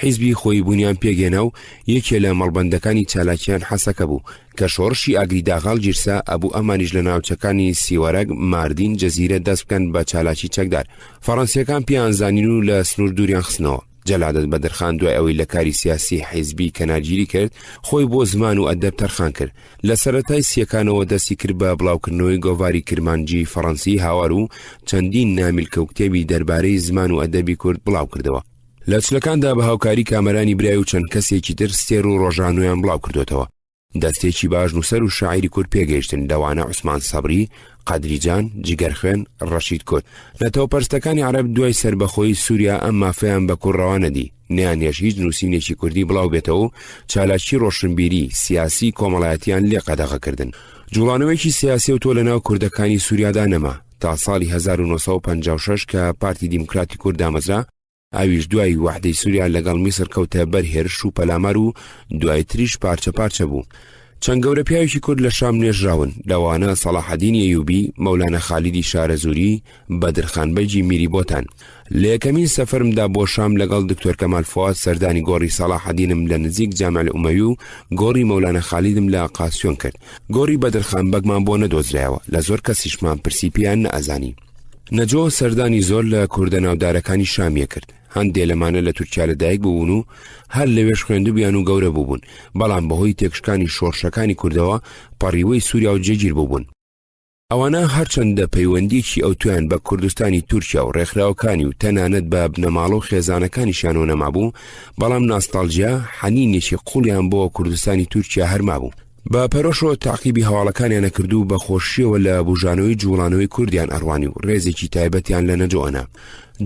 حیزبی خۆی بوونیان پێگێنا و یەکێ لە مەڵبەندەکانی چالاکیان حەسەکە بوو کە شۆڕشی ئاگری داغاڵ گیرسا ئەبوو ئەمانیش لە ناوچەکانی سیوەرەگ، ماردین، جەزیرە دەست بکەن بە چالاکی چەکدار. فەڕەنسیەکان پێیان زانین و لە سنوور دووریان خستنەوە. جەلادەت بەدرخان دوای ئەوەی لە کاری سیاسی حیزبی کەناگیری کرد، خۆی بۆ زمان و ئەدەب تەرخان کرد. لە سەرەتای سیەکانەوە دەستی کرد بە بڵاوکردنەوەی گۆڤاری کرمانجی فەڕەنسی هاوار و چەندین نامیلکە و کتێبی دەربارەی زمان و ئەدەبی کورد بڵاو کردەوە. لە چلەکاندا بە هاوکاری کامەرانی برای و چەند کەسێکی تر سێر و ڕۆژانویان بڵاو کردوتەوە. دەستێکی باش نووسەر و شاعیری کورد پێگەیشتن، لەوانە عوسمان سەبری، قەدریجان، جگەرخوێن، ڕەشید کورد. لە تەوپەرستەکانی عەرەب دوای سەربەخۆی سووریا ئەم مافەیان بە کوڕەوانەدی، نەیانێش هیچ نووسینێکی کوردی بڵاو بێتەوە و چالاکی ڕۆشنبیری سیاسی کۆمەڵایەتیان لێ قەدەغەکردن. جوڵانەوەیکی سیاسی و تۆ لەناو کوردەکانی سووریادا نەما تا ساڵی 1956 کە پارتی دیموکراتی کورد دامەزرا. ئاویش دوای وحدەی سووریا لەگەڵ میسر کەوتە بەر هێرش و پەلامار و دوای تریش پارچە پارچە بوو. چەند گەورە پیاوێکی کورد لە شام نێژراون، لەوانە سەلاحەدین ئەیوبی، مەولانە خالیدی شارەزووری، بەدرخانبەیجی میری بۆتان. لە یەکەمین سەفەرمدا بۆ شام لەگەڵ دکتۆر کەمال فواد سەردانی گۆڕی سەلاحەدینم لە نزیک جامع ئومەوی و گۆڕی مەولانە خالیدم لە قاسیۆن کرد. گۆڕی بەدرخانبەگمان بۆ نەدۆزرایەوە، لە زۆر کەسیشمان پرسی پیان نەئەزانی. نەجۆ سەردانی زۆر لە کوردە ناودارەکانی شامیە کرد. هەندێ لەمانە لە تورکیا لەدایک بوون و هەر لەوێش خوێندوبیان و گەورە بووبوون، بەڵام بەهۆی تێکشکانی شۆڕشەکانی کوردەوە پەڕیوەی سووریا و جێگیر بووبوون. ئەوانە هەرچەندە پەیوەندیکی ئەوتویان بە کوردستانی تورکیا و ڕێکخراوەکانی و تەنانەت بە بنەماڵە و خێزانەکانیشیانەوە نەمابوو، بەڵام ناستالژیا حەنینێکی قوڵیان بۆ کوردستانی تورکیا هەرما بوو. بە پەرۆشەوە تاقیبی هەواڵەکانیانە کردو بە خۆشیەوە لە بوژانەوەی جوڵانەوەی کوردیان ئەڕوانی و ڕێزێکی تایبەتیان لە نەجۆەنە.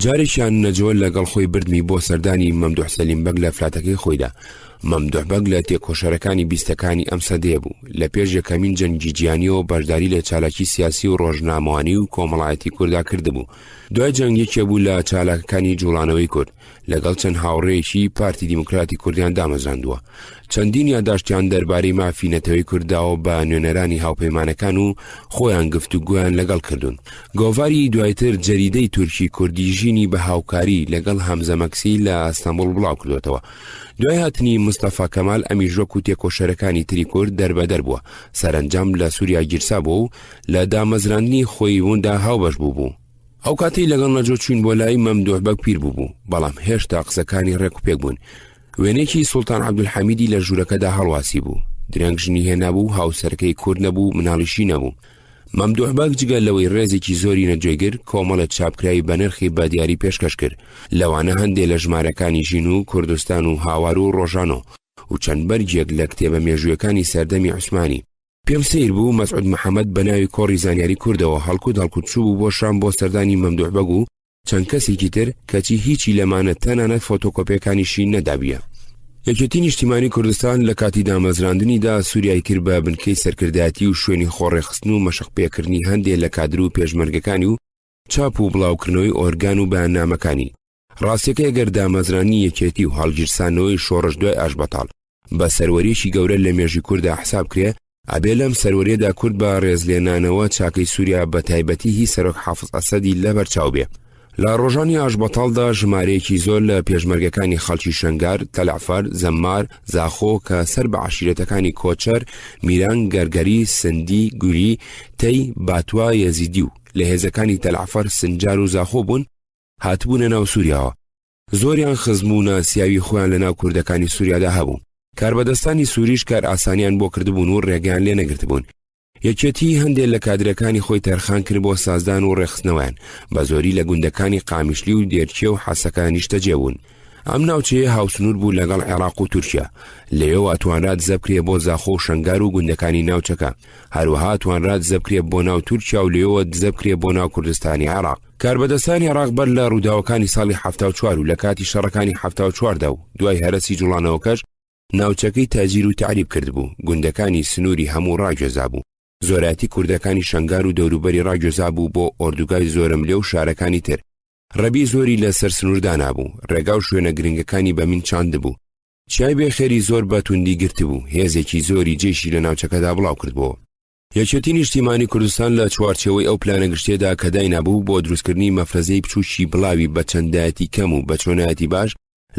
جارێکیان نەجۆ لەگەڵ خۆی بردمی بۆ سەردانی مەمدوح سەلیمبەگ لە فلاتەکەی خۆیدا. مەمدوح بەگ لە تێکۆشەرەکانی بیستەکانی ئەم سەدەیە بوو. لە پێش یەکەمین جەنگی جیهانیەوە بەشداری لە چالاکی سیاسی و ڕۆژنامەوانی و کۆمەڵایەتی کووردا کردبوو. دوای جەنگێکە بوو لە چالاکەکانی جوڵانەوەی کورد لەگەڵ چەند هاوڕێیەکی پارتی دیموکراتی کوردیان دامەزراندووە. چەندین یادداشتیان دەربارەی مافینەتەوەی کورداوە بە نوێنەرانی هاوپەیمانەکان و خۆیان گفتوگویان لەگەڵ کردوون. گۆڤاری دوایتر جەریدەی تورکی کوردی ژینی بە هاوکاری لەگەڵ هەمزە مەکسی لە ئەستەمبوڵ بڵاو کردوێتەوە. دوای هاتنی مستەفا کەمال ئەمیژۆک و تێکۆشەرەکانی تری کورد دەربەدەر بووە، سەرنجام لە سووریا گیرسا بوو و لە دامەزراندنی خۆی وندا هاوبەش بوو. ئەو کاتی لەگەڵ نەجۆ چوین بۆ لای مەمدوح بەگ پیر بوو، بەڵام هێشتا قسەکانی ڕێک و پێک بوون. وێنێکی سوڵتان عەبدولحەمیدی لە ژوورەکەدا هەڵواسی بوو، درەنگ ژنی هێنابوو، هاوسەرەکەی کورد نەبوو، مناڵیشی نەبوو. مەمدوح بەگ جگە لەوەی ڕێزێکی زۆری نەجێگر کۆمەڵە چاپکرایی بە نرخی بە دیاری پێشکەش کرد. لەوانە هەندێک لە ژمارەکانی ژین و کوردستان و هاوار و ڕۆژانۆ و چەند بەرگێک لە کتێبە مێژوویەکانی سەردەمی عوسمانی. پێم سیر بوو مەسعود محەممەد بە ناوی کۆڕی زانیاری کوردەوە هەڵکوت هەڵکوتچوو بوو بۆ شام بۆ سەردانی مەمدوح بەگ و چەند کەسێکی تر کەچی هیچی لەمانە تەنانەت فۆتۆکۆپیەکانیشی نەدابیە. یەکێتی نیشتیمانی کوردستان لە کاتی دامەزراندنیدا سووریای کرد بە بنکەی سەرکردایەتی و شوێنی خۆڕێخستن و مەشقپێکردنی هەندێک لە کادر و پێشمەرگەکانی و چاپ و بڵاوکردنەوەی ئۆرگان و بەیاننامەکانی. ڕاستیەکە ئەگەر دامەزرانی یەکێتی و هەڵگیرسانەوەی شۆڕش دوای ئاشبەتاڵ بە سەروەریەکی گەورە لە مێژی کووردا حساب کرێ، ئەبێ لەم سەروەریەدا کورد بە ڕێزلێنانەوە چاکەی سووریا بە تایبەتی هی سەرۆک حافز ئەسەدی لەبەرچاو بێ. لە ڕۆژانی ئاشبەتاڵدا ژمارەیەکی زۆر لە پێشمەرگەکانی خەڵکی شەنگار، تەلعفەر، زەمار، زاخۆ کە سەر بە عەشیرەتەکانی کۆچەر، میران، گەرگەری، سندی، گوری، تەی، باتوە، یەزیدی و لە هێزەکانی تەلعفەر، سنجار و زاخۆ بوون هاتبوونە ناو سووریاوە. زۆریان خزمونە سیاوی خۆیان لە ناو کوردەکانی سووریادا هەبوو. کاربەدەستانی سووریش کار ئاسانیان بۆ کردبوون و ڕێگەیان لێ نەگرتبوون. یەکێتی هەندێک لە کادرەکانی خۆی تەرخان کرد بۆ سازدان و ڕێخستنەوەیان، بە زۆری لە گوندەکانی قامیشلی و دێرچێ و حەسەکانیش تەجێبوون. ئەم ناوچەیە هاوسنوور بوو لەگەڵ عێراق و تورکیا. لەوێ ئەتوانرات زەبکرێ بۆ زاخۆ و شەنگار و گوندەکانی ناوچەکە. هەروەها توانرات زەبکرێ بۆ ناو تورکیا و لەوێ زەبکرێ بۆ ناو کوردستانی عێراق. کاربەدەستانی عێراق بەر لە ڕووداوەکانی ساڵی 74 و لە کاتی شەڕەکانی 74دا و دوای هەرەسی جوڵانەوەکەش ناوچەکەی تاجیر و تعریب کردبوو. گوندەکانی سنووری هەموو ڕاگوێزا بوو. زۆراتی کوردەکانی شەنگار و دەوروبەری ڕاگوێزا بوو بۆ ئۆردوگای زۆرەملێ و شارەکانی تر. ڕەبی زۆری لە سەر سنووردا نابوو. ڕێگا و شوێنە گرنگەکانی بەمین چاند بوو. چای بێخێری زۆر بە توندی گرتی بوو. هێزێکی زۆری جێشی لە ناوچەکەدا بڵاو کردبووە. یەکێتی نیشتیمانی کوردستان لە چوارچەوەی ئەو پلانە گشتێدا کە داینابوو بۆ دروستکردنی مەفرەزەی بچووکی بڵاوی بە چەندایەتی کەم و بە چۆنایەتی باش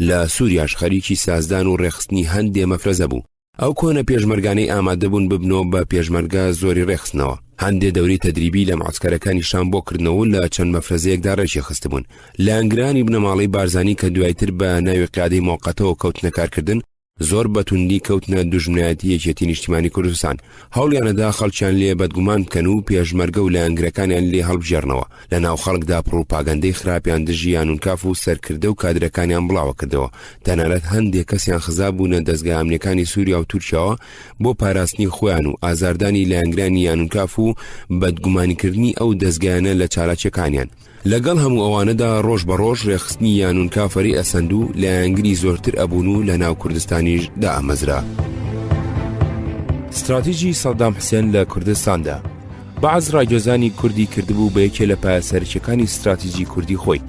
لە سووریاش خەریکی سازدان و ڕێخستنی هەندێ مەفرەزە بوو. ئەو کۆنە پێشمەرگانەی ئامادەبوون ببنەوە بە پێشمەرگە زۆری ڕێخستنەوە. هەندێ دەوری تەدریبی لە معسکەرەکانی شام بۆ کردنەوە لە چەند مەفرەزەیەکدا ڕێژی خستبوون. لە ئەنگرانی بنەماڵی بارزانی کە دوایتر بە ناوی قیادەی موقەتەوە کەوتنە کارکردن، زۆر بەتوندی کەوتنە دوژمنایەتی یەکێتی نیشتیمانی کوردستان. هەوڵیانەدا خەڵکیان لێ بەدگومان بکەن و پێشمەرگە و لە ئەنگرەکانیان لێ هەڵبژێڕنەوە. لە ناو خەڵکدا پڕۆپاگەندەی خراپیان دژی یانونکاف و سەرکردە و کادرەکانیان بڵاوە کردەوە. تەنانەت هەندێک کەسیان خزا بوونە دەستگا ئەمنیەکانی سووریا و تورکیاوە بۆ پاراستنی خۆیان و ئازاردانی لە ئەنگرانی یانونکاف و بەدگومانیکردنی ئەو دەستگایانە لە چالاکیەکانیان. لەگەڵ هەموو ئەوانەدا ڕۆژ بە ڕۆژ ڕێخستنی یانونکافەری ئەسەند و لە ئەنگری زۆرتر ئەبوون و لە ناو کوردستانیش دائەمەزرا. استراتیژی سەدام حوسێن لە کوردستاندا. بەعەز ڕاگوێزانی کوردی کردبوو بە یەکێ لە پایەسەرچەکانی استراتیژی کوردی خۆی.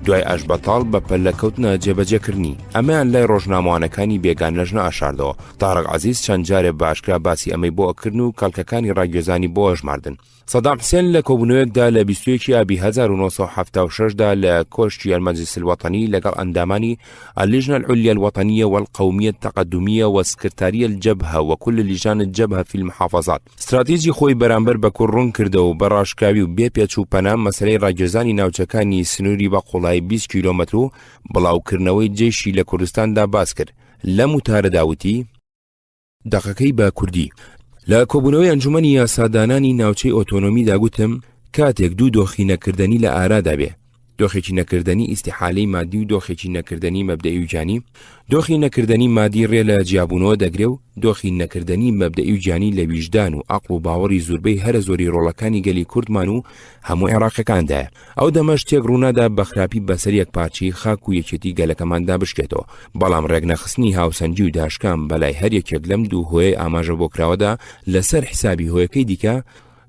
دوای ئاشبەتاڵ بە پەلەکەوتنە جێبەجێکردنی ئەمەیان لای ڕۆژنامەوانەکانی بێگان لەژنە ئاشاردەوە. تارق عەزیز چەند جارێ باشکرا باسی ئەمەی بۆ ئەکردن و کەڵکەکانی ڕاگوێزانی بۆ ئەژماردن. سەدام حوسێن لە کۆبوونەوەیەکدا لە 21 ئابی 1976دا لە کۆشتی المەجلیس الوطنی لەگەڵ ئەندامانی اللجنة العليا الوطنية والقومية التقدمية والسكرتارية الجبهة وكل لجان الجبهة في المحافظات استراتیژی خۆی بەرامبەر بە کوڕ ڕوون کردەوە و بەڕاشکاوی و بێپێچ و پەنا مەسەلەی ڕاگوێزانی ناوچەکانی سنووری بە قوڵای 20 کیلۆمەتر و بڵاوکردنەوەی جێشی لە کوردستاندا باس کرد. لە وتارەداوتی دەقەکەی بە کوردی لە کۆبوونەوەی ئەنجومەنی یاسادانانی ناوچەی ئۆتۆنۆمی داگوتم کاتێک دوو دۆخی نەکردنی لە ئارادا بێ، دۆخێکی نەکردنی ئیستیحالەی مادی و دۆخێکی نەکردنی مەبدەئی و جانی، دۆخی نەکردنی مادی ڕێ لە جیابوونەوە دەگرێ و دۆخی نەکردنی مەبدەئی و جانی لە ویژدان و عەقڵ و باوەڕی زۆربەی هەرە زۆری ڕۆڵەکانی گەلی کوردمان و هەموو عێراقیەکاندایە. ئەو دەمە شتێک ڕوونادا بە خراپی بەسەر یەکپارچەی خاک و یەکێتی گەلەکەماندا بشکێتەوە، بەڵام ڕێگنەخستنی هاوسەنگی و داشکان بەلای هەر یەکێک لەم دوو هۆیە ئاماژە بۆ کراوەدا لەسەر حسابی هۆیەکەی دیکە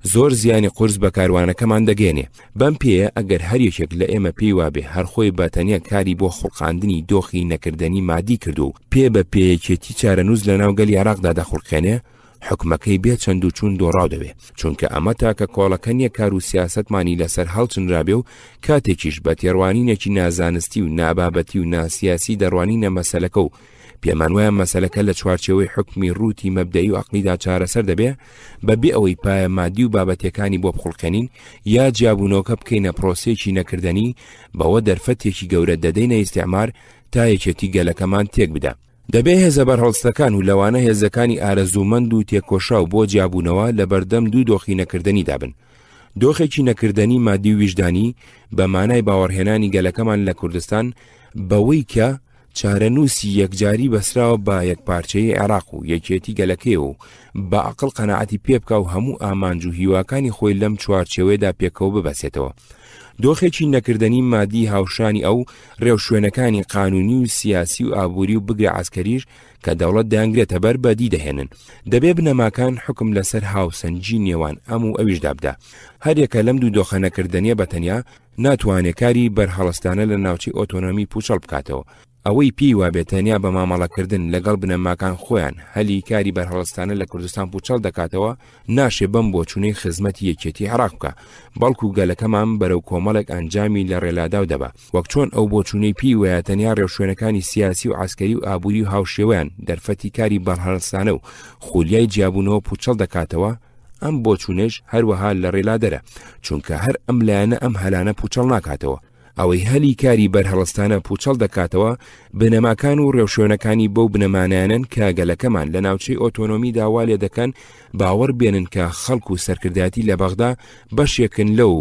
زۆر زیانی قورس بە کاروانەکەمان دەگەێنێ. بەم پێیە ئەگەر هەر یەکێک لە ئێمە پێی وابێ هەرخۆی بەتەنیا کاری بۆ خوڵقاندنی دۆخی نەکردنی مادی کردو و پێ بە پێیەکێتی چارەنووس لە ناوگەلی عێراقدا دەخوڵقێنێ، حکومەکەی بێ چەند و چوون دۆڕاو دەبێ، چونکە ئەمە تاکە کۆڵەکە نیە کار و سیاسەتمانی لەسەر هەڵچنرابێ و کاتێکیش بە تێڕوانینێکی نازانستی و نابابەتی و ناسیاسی دەڕوانینە مەسەلەکە و پێمان وایە مەسەلەکە لە چوارچێوەی حکمی ڕووتی مەبدەئی و عەقلیدا چارەسەر دەبێ بەبێ ئەوەی پایە مادی و بابەتەکانی بۆ بخوڵکەنین یا جیابوونەوەکە بکەینە پرۆسێکی نەکردنی بەوە دەرفەتێکی گەورە دەدەینە ئیستیعمار تا یەکێتی گەلەکەمان تێک بدە. دەبێ هێزە بەرهەڵستەکان و لەوانە هێزەکانی ئارەزوومەند و تێکۆشا و بۆ جیابوونەوە لە بەردەم دوو دۆخی نەکردنی دابن. دۆخێکی نەکردنی مادی و ویژدانی بە مانای باوەڕهێنانی گەلەکەمان لە کوردستان بەوەی کە چارەنووسی یەکجاری بەسراوە بە یەکپارچەی عێراق و یەکێتی گەلەکەی و بە عەقڵ قەناعەتی پێ بکە و هەموو ئامانج و هیواکانی خۆی لەم چوارچێوەیەدا پێکەوە ببەسێتەوە. دۆخێکی نەکردنی مادی هاوشانی ئەو ڕێوشوێنەکانی قانونی و سیاسی و ئابووری و بگرە عەسکەریش کە دەوڵەت دەیانگرێتە بەر بەدی دەهێنن. دەبێ بنەماکان حکم لەسەر هاوسەنگی نێوان ئەم و ئەویشدا بدە. هەرێکە لەم دوو دۆخە نەکردنیە بەتەنیا ناتوانێت کاری بەرهەڵستانە لە ناوچەی ئۆتۆنۆمی پوچەڵ بکاتەوە. ئەوەی پێی وابێتەنیا بە مامەڵەکردن لەگەڵ بنەماکان خۆیان هەلی کاری بەرهەڵستانە لە کوردستان پوچەڵ دەکاتەوە ناشێ بەم بۆچوونەی خزمەتی یەکێتی عێراق بکە بەڵکو گەلەکەمان بەرەو کۆمەڵێک ئەنجامی لە ڕێلاداو دەبا وەک چۆن ئەو بۆچوونەی پێی وایەتەنیا ڕێوشوێنەکانی سیاسی و عسکەری و ئابووری و هاوشێوەیان دەرفەتی کاری بەرهەڵستانە و خولیای جیابوونەوە پوچەڵ دەکاتەوە ئەم بۆچوونەش هەروەها لە ڕێلادەرە چونکە هەر ئەم لایەنە ئەم هەلانە پوچەڵ ناکاتەوە ئەوەی هەلی کاری بەرهەڵستانە پوچەڵ دەکاتەوە بنەماکان و ڕێوشوێنەکانی بەو بنەمانیانن کە گەلەکەمان لە ناوچەی ئۆتۆنۆمی داوا لێ دەکەن باوەڕ بێنن کە خەڵک و سەرکردایەتی لە بەغدا بەشێکن لەو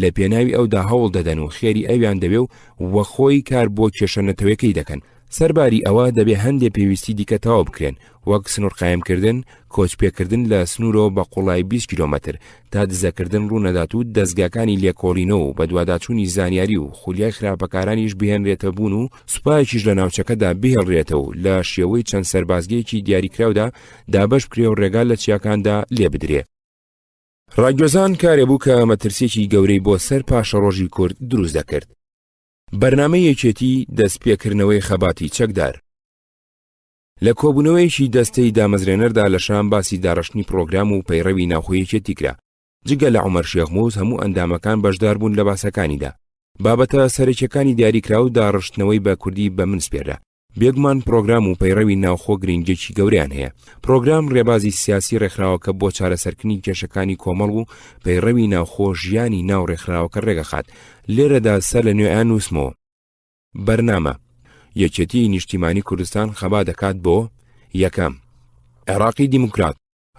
لە پێناوی ئەودا هەوڵ دەدەن و خێری ئەویان دەبێ و وەخۆی کار بۆ کێشەنەتەوەیەکەی دەکەن سەرباری ئەوە دەبێ هەندێک پێویستی دیکە تەواو بکرێن وەک سنوور قایمکردن کۆچپێکردن لە سنوورەوە بە قوڵای 20 کیلۆمەتر تا دزەکردن ڕوونەدات و دەستگاکانی لێکۆڵینەوە و بە دوواداچوونی زانیاری و خولیای خراپەکارانیش بهێنرێتە بوون و سوپایەکیش لە ناوچەکەدا بهێڵڕێتەوە لە شێوەی چەند سەربازگەیەکی دیاریکراودا دابەش بکرێ و ڕێگال لە چیاکاندا لێ بدرێ ڕاگوێزان کارێبوو کە مەترسێکی گەورەی بۆ سەر پاشە ڕۆژی کورد دروست دەکرد بەرنامەی یەکێتی دەستپێکردنەوەی خەباتی چەکدار لە کۆبوونەوەیەکی دەستەی دامەزرێنەردا لە شام باسی داڕشتنی پرۆگرام و پەیڕەوی ناوخۆیەکێتی کرا جگە لە عومەر شێخموس هەموو ئەندامەکان بەشدار بوون لە باسەکانیدا بابەتە سەرەکیەکانی دیاریکرا و داڕشتنەوەی بە کوردی بە من سپێرا بێگومان پرۆگرام و پەیڕەوی ناوخۆ گرنگێکی گەوریان هەیە پرۆگرام ڕێبازی سیاسی ڕێکخراوەکە بۆ چارەسەرکردنی کێشەکانی کۆمەڵ و پەیڕەوی ناوخۆ ژیانی ناو ڕێکخراوەکە ڕێگەخات لێرەدا سەر لە نوێیان نووسمەوە بەرنامە یەکێتی نیشتیمانی کوردستان خەبا دەکات بۆ یەکەم عێراقی دیموکرات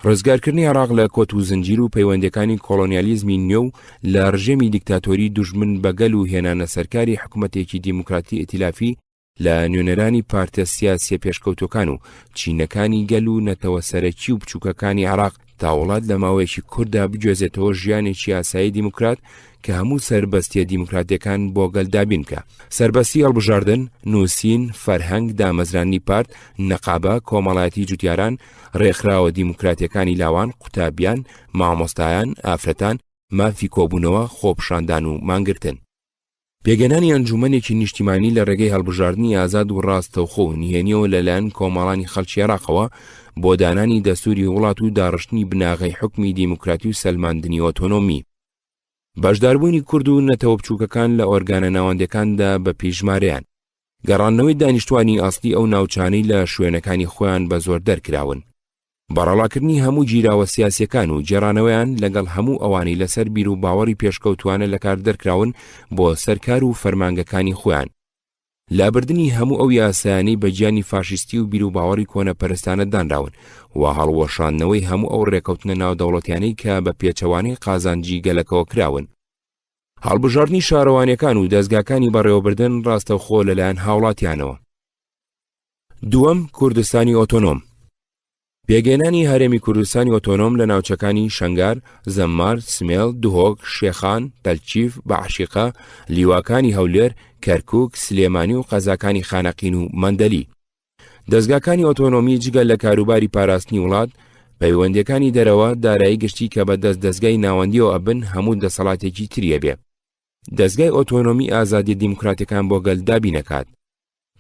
ڕزگارکردنی عێراق لە کۆت و زنجیر و پەیوەندەکانی کۆڵۆنیالیزمی نوێ و لە ڕژێمی دیکتاتۆری دوژمن بەگەل و هێنانە سەرکاری حکوومەتێکی دیموکراتی ئیتیلافی لە نوێنەرانی پارتە سیاسیە پێشکەوتەکان و چینەکانی گەل و نەتەوە سەرەکی و بچووکەکانی عێراق تا وڵات لە ماوەیەکی کوردا بگوێزێتەوە ژیانێکی یاسایی دیموکرات کە هەموو سربەستیە دیموکراتیەکان بۆ گەلدابین کە سربەستی هەڵبژاردن نووسین فەرهەنگ دامەزرانی پارت نەقابە کۆمەڵایەتی جوتیاران ڕێکخراوە دیموکراتیەکانی لاوان قوتابیان مامۆستایان ئافرەتان مافی کۆبوونەوە خۆپشاندان و مانگرتن پێگەنانی ئەنجومەنێکی نیشتیمانی لە ڕێگەی هەڵبژاردننی ئازاد و ڕاستەوخۆ و نهێنیەوە لەلایەن کۆمەڵانی خەڵکی عێراقەوە بۆ دانانی دەستوری وڵات و داڕشتنی بناغی حکمی دیموکراتی و سەلماندنی ئۆتۆنۆمی بەشداربوونی کورد و نەتەوە بچووکەکان لە ئۆرگانە ناوەندەکاندا بە پیژمارەیان گەڕانەوەی دانیشتوانی ئاستی ئەو ناوچانەی لە شوێنەکانی خۆیان بە زۆر دەرکراون بەڕەڵاکردنی هەموو جیراوە سیاسیەکان و جێڕانەوەیان لەگەڵ هەموو ئەوانی لەسەر بیر و باوەڕی پێشکەوتوانە لە کار دەرکراون بۆ سەرکار و فەرمانگەکانی خۆیان لابردنی هەموو ئەو یاسایانەی بە گیانی فاشیستی و بیر و باوەڕی کۆنەپەرستانە دانراون و هەڵوەشاندنەوەی هەموو ئەو ڕێکەوتنە ناودەوڵەتیانەی کە بە پێچەوانەی قازانجی گەلەکەوە کراون هەڵبژاردننی شارەوانیەکان و دەستگاکانی بەڕێوەبردن ڕاستەوخۆ لەلایەن هاوڵاتیانەوە دووەم کوردستانی ئۆتۆنۆم پێگەێنانی هەرێمی کوردستانی ئۆتۆنۆم لە ناوچەکانی شەنگار زەممار سمێڵ دوهۆک شێخان تەلچیف بەعشیقە لیواکانی هەولێر کەرکووک سلێمانی و قەزاکانی خانەقین و مەندەلی دەستگاکانی ئۆتۆنۆمی جگە لە کاروباری پاراستنی وڵات پەیوەندیەکانی دەرەوە دارایی گشتی کە بە دەستگای ناوەندیەوە ئەبن هەموو دەسەڵاتێکی تریە بێ دەستگای ئۆتۆنۆمی ئازادی دیموکراتەکان بۆ گەلدابی نەکات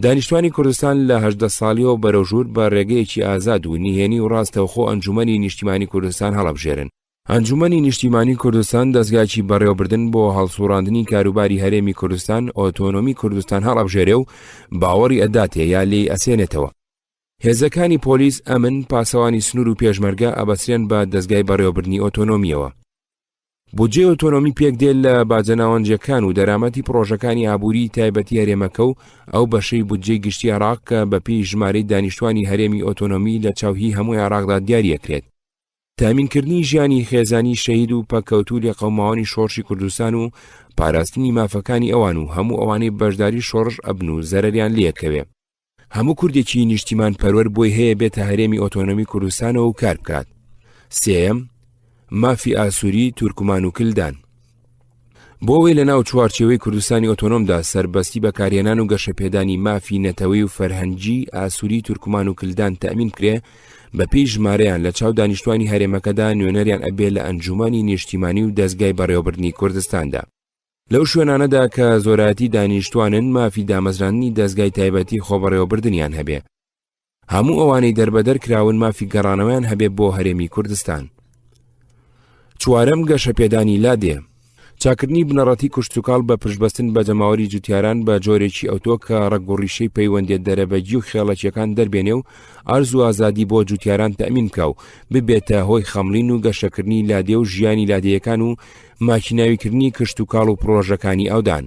دانیشتوانی کوردستان لە 18 ساڵیەوە بەرەوژوور بە ڕێگەیەکی ئازاد و نهێنی و ڕاستەوخۆ ئەنجومەنی نیشتیمانی کوردستان هەڵەبژێرن ئەنجومەنی نیشتیمانی کوردستان دەستگاکی بەڕێوەبردن بۆ هەڵسوڕاندنی کاروباری هەرێمی کوردستان ئۆتۆنۆمی کوردستان هەڵەبژێرێ و باوەڕی ئەداتێ یا لێی ئەسێنێتەوە هێزەکانی پۆلیس ئەمن پاسەوانی سنوور و پێشمەرگە ئەبەسرێن بە دەستگای بەڕێوەبردنی ئۆتۆنۆمیەوە بودجێ ئۆتۆنۆمی پێکدێت لە باجەناوەنجەکان و دەرامەتی پرۆژەکانی ئابووری تایبەتی هەرێمەکە و ئەو بەشەی بودجێی گشتی عێراق کە بەپێی ژمارەی دانیشتوانی هەرێمی ئۆتۆنۆمی لە چاوهی هەمووی عێراقدا دیاریەکرێت تامینکردنی ژیانی خێزانی شەهید و پەکەوتوو لە قەوماوانی شۆڕشی کوردستان و پاراستنی مافەکانی ئەوان و هەموو ئەوانەی بەشداری شۆڕش ئەبن و زەرەریان لێکەوێ هەموو کوردێکی نیشتیمان پەروەر بۆی هەیە بێتە هەرێمی ئۆتۆنۆمی کوردستانەوە و کار بکات سێەم مافی ئاسووری تورکمان و کلدان بۆەوەی لە ناو چوارچێوەی کوردستانی ئۆتۆنۆمدا سربەستی بەکارهێنان و گەشەپێدانی مافی نەتەوەی و فەرهەنگی ئاسووری تورکمان و کلدان تەمین کرێ بەپێی ژمارەیان لە چاو دانیشتوانی هەرێمەکەدا نوێنەریان ئەبێ لە ئەنجومانی نیشتیمانی و دەستگای بەڕێوەبردنی کوردستاندا لەو شوێنانەدا کە زۆرایەتی دانیشتوانن مافی دامەزرانی دەستگای تایبەتی خۆبەڕێوەبردنیان هەبێ. هەموو ئەوانەی دەربەدەر کراون مافی گەڕانەوەیان هەبێ بۆ هەرێمی کوردستان. چوارەم گەشەپێدانی لادێ. چاکردنی بنەڕەتی کوشتتوکاڵ بە پشتبەستن بە جەماوەری جوتیاران بە جۆرێکی ئەوتۆ کە ڕەگوڕیشەی پەیوەندێت دەرەبەجی و خێڵەکیەکان دەربێنێ و ئارزوو ئازادی بۆ جوتیاران تەمین بکە و ببێتە هۆی خەمڵین و گەشەکردنی لادێ و ژیانی لادێیەکان و ماکیناویکردنی کشتتوکاڵ و پرۆژەکانی ئەودان.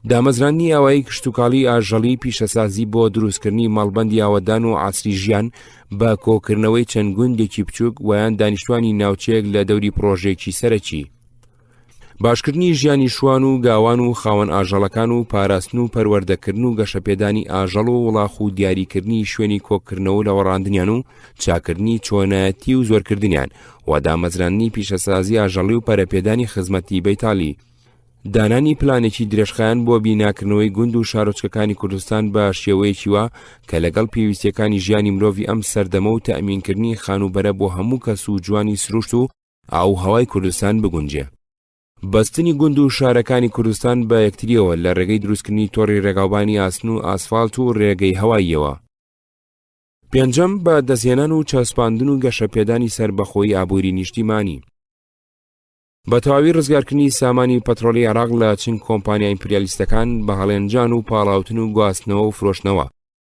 دامەزرانی ئەوەی کشتتوکاڵی ئاژەڵی پیشەسازی بۆ دروستکردنی ماڵبەندی ئاوەدان و عاسری ژیان بە کۆکردنەوەی چەند گوندێکی بچووک ویان دانیشتوانی ناوچەیەک لە دەوری پرۆژێکی سەرەکی. باشکردنی ژیانی شوان و گاوان و خاوەن ئاژەڵەکان و پاراستن و پەروەردەکردن و گەشەپێدانی ئاژەڵ و وڵاخ و دیاریکردنی شوێنی کۆکردنەوە لە وەڕاندنیان و چاکردنی چۆنایەتی و زۆرکردنیان و دامەزرانی پیشەسازی ئاژەڵی و پەرەپێدانی خزمەتی بەیتاڵی. دانانی پلانێکی درێژخایان بۆ بیناکردنەوەی گوند و شارۆچکەکانی کوردستان بە شێوەیەکی وا کە لەگەڵ پێویستیەکانی ژیانی مرۆڤی ئەم سەردەمە و تەئمینکردنی خانوبەرە بۆ هەموو کەس و جوانی سروشت و ئاو هەوای کوردستان بگونجێ. بەستنی گوند و شارەکانی کوردستان بە یەکتریەوە لە ڕێگەی دروستکردنی تۆڕی ڕێگاوبانی ئاسن و ئاسفالت و ڕێگەی هەواییەوە. پێنجەم بە دەستهێنان و چەسپاندن و گەشەپێدانی سەربەخۆیی ئابووری نیشتیمانی. بە تەواوی ڕزگارکردنی سامانی پەترۆلی عێراق لە چین کۆمپانیا ئیمپریالیستەکان بە هەڵێنجان و پاڵاوتن و گواستنەوە و فرۆشتنەوە،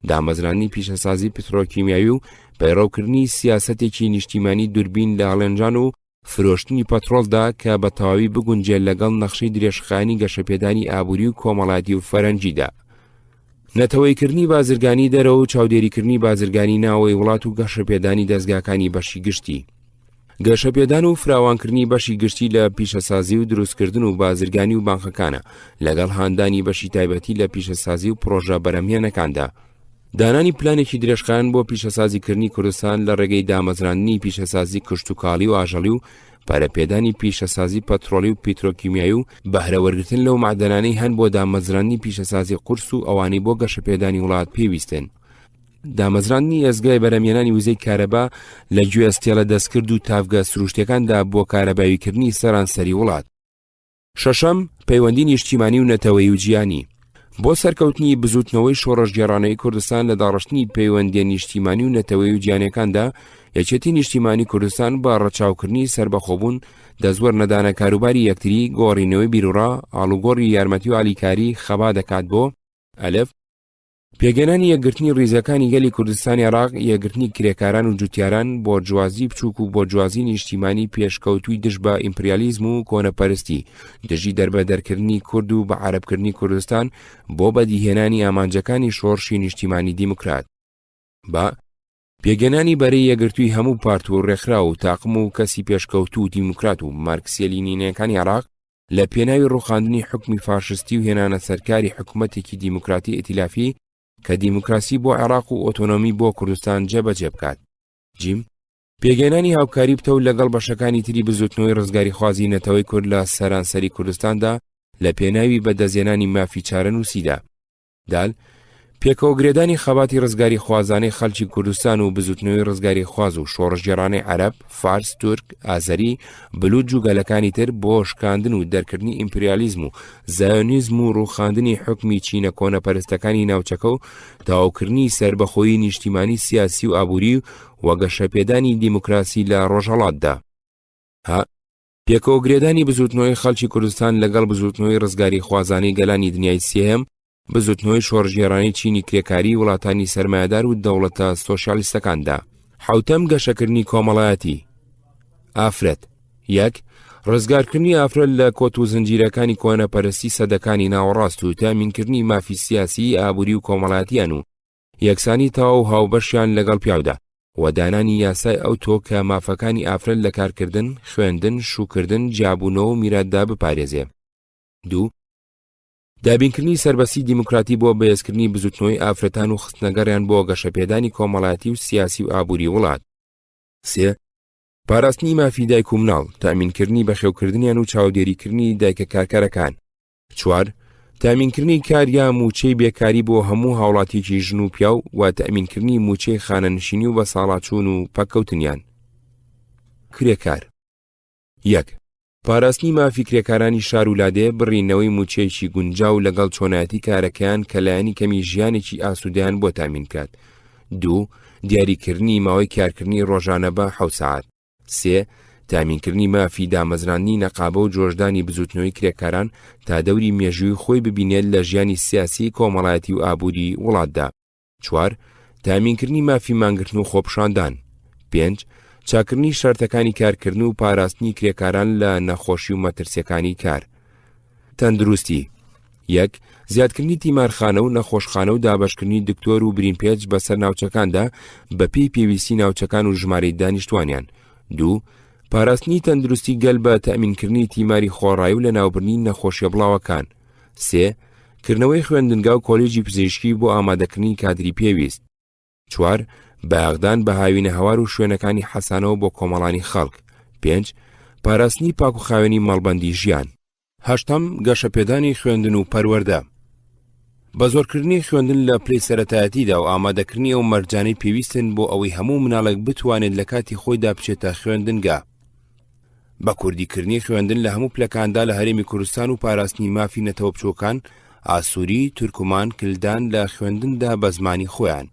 دامەزرانی پیشەسازی پترۆکیمیاوی و پەیڕەوکردنی سیاسەتێکی نیشتیمانی دووربین لە هەڵێنجان و فرۆشتنی پەترۆلدا کە بە تەواوی بگونجێت لەگەڵ نەخشەی درێژخایانی گەشەپێدانی ئابووری و کۆمەڵاتی و فەرەنجیدا. نەتەوەیکردنی بازرگانی دەرەوە و چاودێریکردنی بازرگانی ناوەی وڵات و گەشەپێدانی دەستگاکانی بەشی گشتی. گەشەپێدان و فراوانکردنی بەشی گشتی لە پیشەسازی و دروستکردن و بازرگانی و بانخەکانە لەگەڵ هاندانی بەشی تایبەتی لە پیشەسازی و پرۆژە بەرەمیانەکاندا. دانانی پلانێکی درێژخایان بۆ پیشەسازیکردنی کوردستان لە ڕێگەی دامەزرانی پیشەسازی کشتتوکاڵی و ئاژەڵی و پارەپێدانی پیشەسازی پەترۆلی و پیترۆکیمیایی و بەهرەوەرگرتن لەو معدەنانەی هەن بۆ دامەزرانی پیشەسازی قورس و ئەوانەی بۆ گەشەپێدانی وڵات پێویستن. دامەزرانی ئەزگای بەرەمیێنانی وزەی کارەبا لە گوێ ئەستێڵە دەستکرد و تافگە سروشتەکاندا بۆ کارەباویکردنی سەرانسەری وڵات. شەشەم پەیوەندی نیشتیمانی و نەتەوەی و جیانی. بۆ سەرکەوتنی بزوتنەوەی شۆڕەشگێڕانەی کوردستان لە داڕشتنی پەیوەندی نیشتیمانی و نەتەوەی و جیانەکاندا یەکێتی نیشتیمانی کوردستان بە ڕەچاوکردنی سربەخۆبوون دەزوەر نەدانە کاروباری یەکتری گۆڕینەوەی بیرروڕا ئاڵوگۆڕی یارمەتی و ئالیکاری خەبا دەکات بۆ ئەلف پێگەێنانی یەکگرتنی ڕیزەکانی گەلی کوردستانی عێراق یەکگرتنی کرێکاران و جوتیاران بۆ جوازی بچووک و بۆ جوازی نیشتیمانی پێشکەوتوی دژ بە ئیمپریالیزم و کۆنەپەرستی دژی دەربەدەرکردنی کورد و بە عەرەبکردنی کوردستان بۆ بەدیهێنانی ئامانجەکانی شۆڕشی نیشتیمانی دیموکرات. بە پێگەێنانی بەرەی یەکگرتووی هەموو پارت و ڕێکخرا و تاقم و کەسی پێشکەوتوو و دیموکرات و مارکسیەلینینەکانی عێراق لە پێناوی ڕوخاندنی حکمی فاشستی و هێنانە سەرکاری حکوومەتێکی دیموکراتی ئیتیلافی کە دیموکراسی بۆ عێراق و ئۆتۆنۆمی بۆ کوردستان جێبەجێ بکات. جیم پێگەێنانی هاوکاری بتە و لەگەڵ بەشەکانی تری بزوتنەوەی ڕزگاری خوازی نەتەوەی کورد لە سەرانسەری کوردستاندا لە پێناوی بەدەستهێنانی مافی چارەنووسیدا. دال پێکەوەگرێدانی خەباتی ڕزگاری خوازانەی خەڵکی کوردستان و بزوتنەوەی ڕزگاری خواز و شۆڕژگێڕانەی عەرەب، فارس، تورک، ئازەری، بلوچ و گەلەکانی تر بۆ شکاندن و دەرکردنی ئیمپریالیزم و زایۆنیزم و ڕوخاندنی حکمی چینە کۆنەپەرستەکانی ناوچەکە و تەواوکردنی سەربەخۆیی نیشتیمانی سیاسی و ئابووری و گەشەپێدانی دیموکراسی لە ڕۆژهەڵاتدا. پێکەوەگرێدانی بزوتنەوەی خەڵکی کوردستان لەگەڵ بزوتنەوەی ڕزگاری خوازانەی گەلانی دنیای سێهەم، بزوتنەوەی شۆڕژگێڕانی چینی کرێکاری وڵاتانی سەرمایەدار و دەوڵەتە سۆشیالیستەکاندا. حوتەم گەشەکردنی کۆمەڵایەتی. ئافرەت. یەک ڕزگارکردنی ئافرەت لە کۆت و زنجیرەکانی کۆنەپەرستی سەدەکانی ناوەڕاست و تامینکردنی مافی سیاسی ئابووری و کۆمەڵایەتیان و یەکسانی تاو و هاوبەشیان لەگەڵ پیاودا و دانانی یاسای ئەو تۆ کە مافەکانی ئافرەت لە کارکردن، خوێندن، شوکردن، جیابوونەوە و میراتدا بپارێزێ. دوو دابینکردنی سەربەسی دیموکراتی بۆ بەهێزکردنی بزوتنەوەی ئافرەتان و خستنەگەڕیان بۆ گەشەپێدانی کۆمەڵایەتی و سیاسی و ئابووری وڵات. سێ پاراستنی مافی دایک و مناڵ، تامینکردنی بەخێوکردنیان و چاودێریکردنی دایکە کارکەرەکان. چوار تامینکردنی کاریا موچەی بێکاری بۆ هەموو هاوڵاتیەکی ژن و پیاو و تامینکردنی موچەی خانەنشینی و بە ساڵاچوون و پەککەوتنیان. کرێکار. یەک پاراستنی مافی کرێکارانی شار و لادێ بڕینەوەی موچەیەکی گونجاو لەگەڵ چۆنایەتی کارەکەیان کە لایەنی کەمی ژیانێکی ئاسوودەیان بۆ تامین کات. 2. دیاریکردنی ماوەی کارکردنی ڕۆژانە بە 7 ساعات. 3. تامینکردنی مافی دامەزراندنی نەقابە و جۆشدانی بزوتنەوەی کرێکاران تا دەوری مێژووی خۆی ببینێت لە ژیانی سیاسی کۆمەڵایەتی و ئابووری وڵاتدا. 4. تامینکردنی مافی مانگرتن و خۆپشاندان. 5. چاکردنی شەرتەکانی کارکردن و پاراستنی کرێکاران لە نەخۆشی و مەترسیەکانی کار. تەندروستی. 1. زیادکردنی تیمارخانە و نەخۆشخانە و دابەشکردنی دکتۆر و برینپێچ بەسەر ناوچەکاندا بەپێی پێویستی ناوچەکان و ژمارەی دانیشتوانیان. 2. پاراستنی تەندروستی گەل بە تەمینکردنی تیماری خۆڕایی و لە ناوبردنی نەخۆشیە بڵاوەکان. 3. کردنەوەی خوێندنگا و کۆلێجی پزیشکی بۆ ئامادەکردنی کادری پێویست. 4. بەیاغدان بە هاوینە هەوار و شوێنەکانی حەسانەوە بۆ کۆمەڵانی خەڵک. 5. پاراستنی پاک و خاوێنی مەڵبەندی ژیان. 8. گەشەپێدانی خوێندن و پەروەردە. بە زۆرکردنی خوێندن لە پلەی سەرەتایەتیدا و ئامادەکردنی ئەو مەرجانەی پێویستن بۆ ئەوەی هەموو مناڵێک بتوانێت لە کاتی خۆیدا بچێتە خوێندنگا. بە کوردیکردنی خوێندن لە هەموو پلەکاندا لە هەرێمی کوردستان و پاراستنی مافی نەتەوە بچووکان ئاسووری، تورکمان، کلدان لە خوێندندا بە زمانی خۆیان.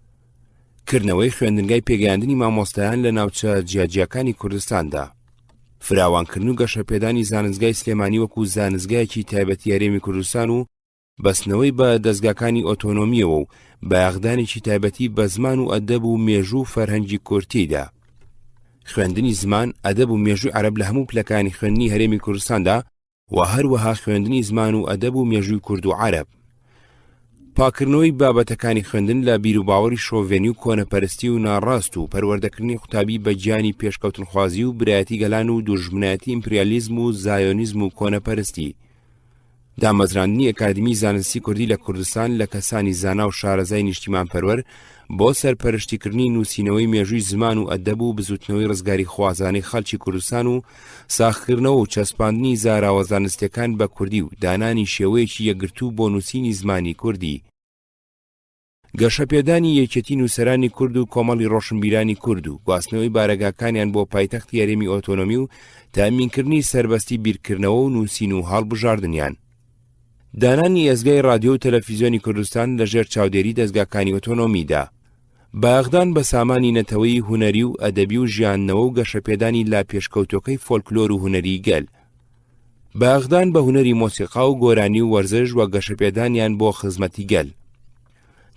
کردنەوەی خوێندنگای پێگەیاندنی مامۆستایان لە ناوچە جیاجیەکانی کوردستاندا. فراوانکردن و گەشەپێدانی زانستگای سلێمانی وەکو زانستگایەکی تایبەتی هەرێمی کوردستان و بەستنەوەی بە دەستگاکانی ئۆتۆنۆمیەوە و بەیاغدانێکی تایبەتی بە زمان و ئەدەب و مێژوو فەرهەنگی کورتیدا. خوێندنی زمان، ئەدەب و مێژووی عەرەب لە هەموو پلەکانی خوێندنی هەرێمی کوردستاندا و هەروەها خوێندنی زمان و ئەدەب و مێژووی کورد و عەرەب. پاکردنەوەی بابەتەکانی خوێندن لە بیر و باوەڕی شۆڤێنی و کۆنەپەرستی و ناڕاست و پەروەردەکردنی قوتابی بە گیانی پێشکەوتنخوازی و برایەتی گەلان و دوژمنایەتی ئیمپریالیزم و زایۆنیزم و کۆنەپەرستی. دامەزراندنی ئەکادمی زانستی کوردی لە کوردستان لە کەسانی زانا و شارەزای نیشتیمان پەروەر بۆ سەرپەرشتیکردنی نووسینەوەی مێژووی زمان و ئەدەب و بزوتنەوەی ڕزگاری خوازانەی خەڵکی کوردستان و ساختکردنەوە و چەسپاندنی زاراوە زانستیەکان بە کوردی و دانانی شێوەیەکی یەکگرتوو بۆ نووسینی زمانی کوردی. گەشەپێدانی یەکێتی نووسەرانی کورد و کۆمەڵی ڕۆشنبیرانی کورد و گواستنەوەی بارەگاکانیان بۆ پایتەختی هەرێمی ئۆتۆنۆمی و تامینکردنی سەربەستی بیرکردنەوە و نووسین و هەڵبژاردنیان. دانانی ئێزگای رادیۆ و تەلەڤیزیۆنی کوردستان لەژێر چاودێری دەستگاکانی ئۆتۆنۆمیدا. باغدان بە سامانی نەتەوەی هونەری و ئەدەبی و ژیاننەوە و گەشەپێدانی لا پێشکەوتۆکەی فۆلکلۆر و هونەری گەل. باغدان بە هونەری مۆسیقا و گۆرانی و وەرزش و گەشەپێدانیان بۆ خزمەتی گەل.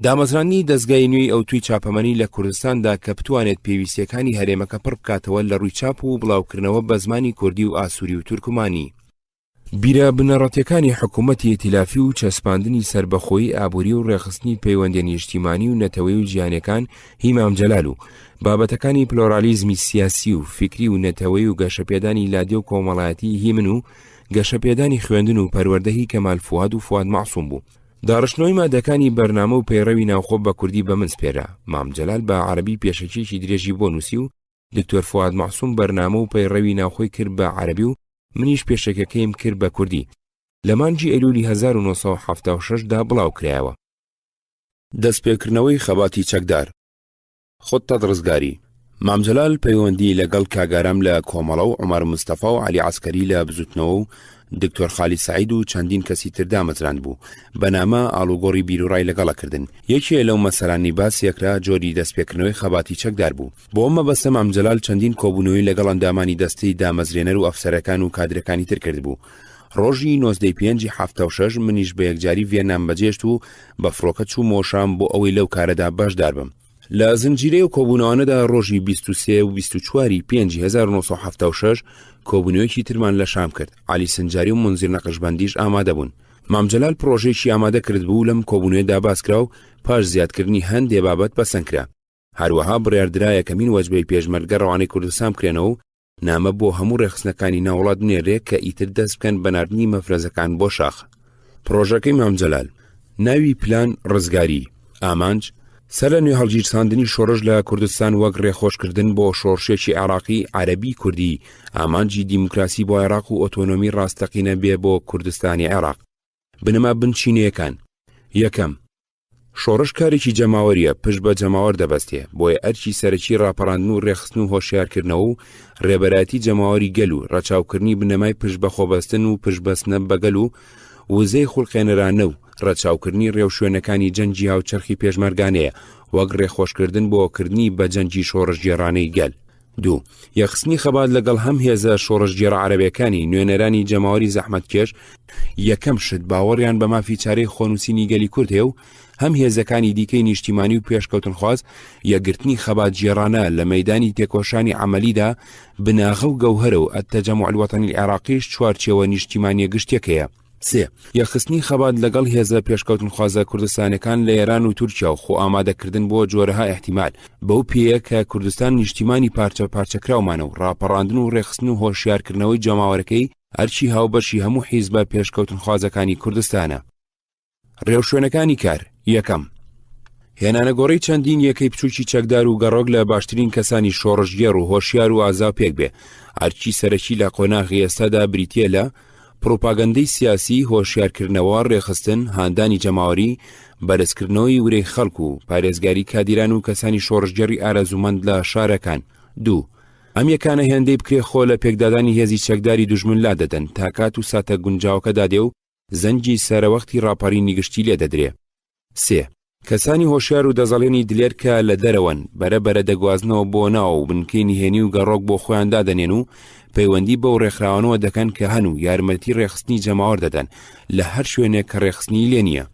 دامەزرانی دەستگای نوێی ئەوتوی چاپەمەنی لە کوردستاندا کە بتوانێت پێویستیەکانی هەرێمەکە پڕ بکاتەوە لە ڕووی چاپ و بڵاوکردنەوە بە زمانی کوردی و ئاسووری و تورکمانی. بیرە بنەڕەتیەکانی حکوومەتی ئێتیلافی و چەسپاندنی سربەخۆیی ئابووری و ڕێخستنی پەیوەندی نیشتیمانی و نەتەوەی و ژیانەکان هیمام جەلال و بابەتەکانی پلۆرالیزمی سیاسی و فکری و نەتەوەی و گەشەپێدانی لادێ و کۆمەڵایەتی هیمن و گەشەپێدانی خوێندن و پەروەردەهی کەمال فواد و فواد معسووم بوو. داڕشتنەوەی مادەکانی بەرنامە و پەیڕەوی ناوخۆ بە کوردی بە من سپێرا. مام جەلال بە عەرەبی پێشەکیەکی درێژی بۆ نووسی و دکتۆر فواد معسووم بەرنامە و پەیڕەوی ناوخۆی کرد بە عەرەبی و منیش پێشەکەکەیم کرد بە کوردی. لە مانگی ئەیلولی 1976دا بڵاو کرایەوە. دەستپێکردنەوەی خەباتی چەکدار. خۆتە ڕزگاری. مام جەلال پەیوەندی لەگەڵ کاگارام لە کۆمەڵە و عومەر مستەفا و عەلی عەسکەری لە بزوتنەوە و دکتۆر خالی سعید و چەندین کەسی تر دامەزراند بوو. بەنامە ئاڵوگۆڕی بیرروڕای لەگەڵەکردن. یەکێ لەو مەسەرانی باسیەکرا جۆری دەستپێکردنەوەی خەباتی چەکدار بوو. بۆ ئەمە بەستە مام جەلال چەندین کۆبوونەوەی لەگەڵ ئەندامانی دەستەی دامەزرێنەر و ئەفسەرەکان و کادرەکانی تر کرد بوو. ڕۆژی 19/5/76 منیش بە یەکجاری ڤێنام بەجێشت و بە فڕۆکە چوو مۆشام بۆ ئەوەی لەو کارەدا بەشدار بم. لە زنجیرەی و کۆبوونەوەدا ڕۆژی 23 و 24/5/1976 کۆبوونەوەیەکی ترمان لە شام کرد. علی سنجاری و منزیر نەقشبەندیش ئامادە بوون. مام جەلال پرۆژێکی ئامادە کرد بوو لەم کۆبوونەوەدا باسکرا و پاش زیادکردنی هەندێ بابەت بەسەنکرا. هەروەها بڕیاردرا یەکەمین وەجبەی پێشمەرگە ڕەوانەی کوردستان بکرێنەوە و نامە بۆ هەموو ڕێخستنەکانی ناوڵات بنێرێ کە ئیتر دەست بکەن بە ناردنی مەفرەزەکان بۆ شاخ. پرۆژەکەی مام جەلال ناوی پلان ڕزگاری ئامانج سەر لە نوێ هەڵگیرساندنی شۆڕش لە کوردستان وەک ڕێخۆشکردن بۆ شۆڕشێکی عێراقی عەرەبی کوردی ئامانجی دیموکراسی بۆ عێراق و ئۆتۆنۆمی ڕاستەقینە بێ بۆ کوردستانی عێراق. بنەما بنچینەکان: یەکەم، شۆڕش کارێکی جەماوەریە پشت بە جەماوەر دەبەستێ بۆیە ئەرکی سەرەکی ڕاپەڕاندن و ڕێخستن و هۆشیارکردنەوە و ڕێبەراتی جەماوەری گەل و ڕەچاوکردنی بنەمای پشت بە خۆبەستن و پشت بەستنە بەگەل و وزەی خوڵقێنەرانە و ڕەچاوکردنی ڕێو شوێنەکانی جەنجی هاوچەرخی پێشمەرگانەیە وەک ڕێخۆشکردن بۆکردنی بە جەنجی شۆڕژگێڕانەی گەل. 2. یەخستنی خەبات لەگەڵ هەم هێزە شۆڕژگێڕە عەرەبیەکانی نوێنەرانی جەماوەری زەحمەتکێش یەکەم شت باوەڕیان بە مافی چارەی خۆنووسینی گەلی کورد هەیە و هەم هێزەکانی دیکەی نیشتیمانی و پێشکەوتنخواست یەکگرتنی خەبات جێڕانە لە مەیدانی تێکۆشانی عەمەلیدا بناغە و گەوهرە و ئەتەجەموع الوەتەنی العێراقیش چوارچێوە نیشتیمانیە گشتێکەیە. 3. یەخستنی خەبات لەگەڵ هێزە پێشکەوتنخوازە کوردستانەکان لە ئێران و تورکیا و خۆ ئامادەکردن بۆ جۆرەها احتیمال بەو پێیە کە کوردستان نیشتیمانی پارچە پارچەکراومانە و ڕاپەڕاندن و ڕێخستن و هۆشیارکردنەوەی جەماوەرەکەی ئەرچی هاوبەشی هەموو حیزبە پێشکەوتنخوازەکانی کوردستانە. ڕێوشوێنەکانی کار. 1. هێنانەگۆڕەی چەندین یەکەی بچووکی چەکدار و گەڕۆک لە باشترین کەسانی شۆڕژگێڕ و هۆشیار و ئازا پێک بێ. ئەرچی سەرەکی لە قۆناغی ئێستادا بریتیە لە پرۆپاگەندەی سیاسی، هۆشیارکردنەوە، ڕێخستن، هاندانی جەماوەری، بەرزکردنەوەی ورەی خەڵک و پارێزگاری کادیران و کەسانی شۆڕژگێڕی ئارەزومەند لە شارەکان. 2. ئەم یەکانە هێندەی بکرێ خۆ لە پێکدادانی هێزی چەکداری دوژمن لا دەدەن تا کات و ساتە گونجاوەکەدا دێ و زەنجی سەرەوەختی ڕاپەڕینی گشتی لێ دەدرێ. 3. کەسانی هۆشیار و دەزەڵێنی دلێر کە لە دەرەوەن بەرەبەرە دەگوازنەوە بۆ ناو و بنکەی نهێنی و گەڕۆک بۆ خۆیان دادەنێن و پەیوەندی بەو ڕێکخراوانەوە دەکەن کە هەن و یارمەتی ڕێخستنی جەماوەر دەدەن لە هەر شوێنێک کە ڕێخستنی لێ نییە.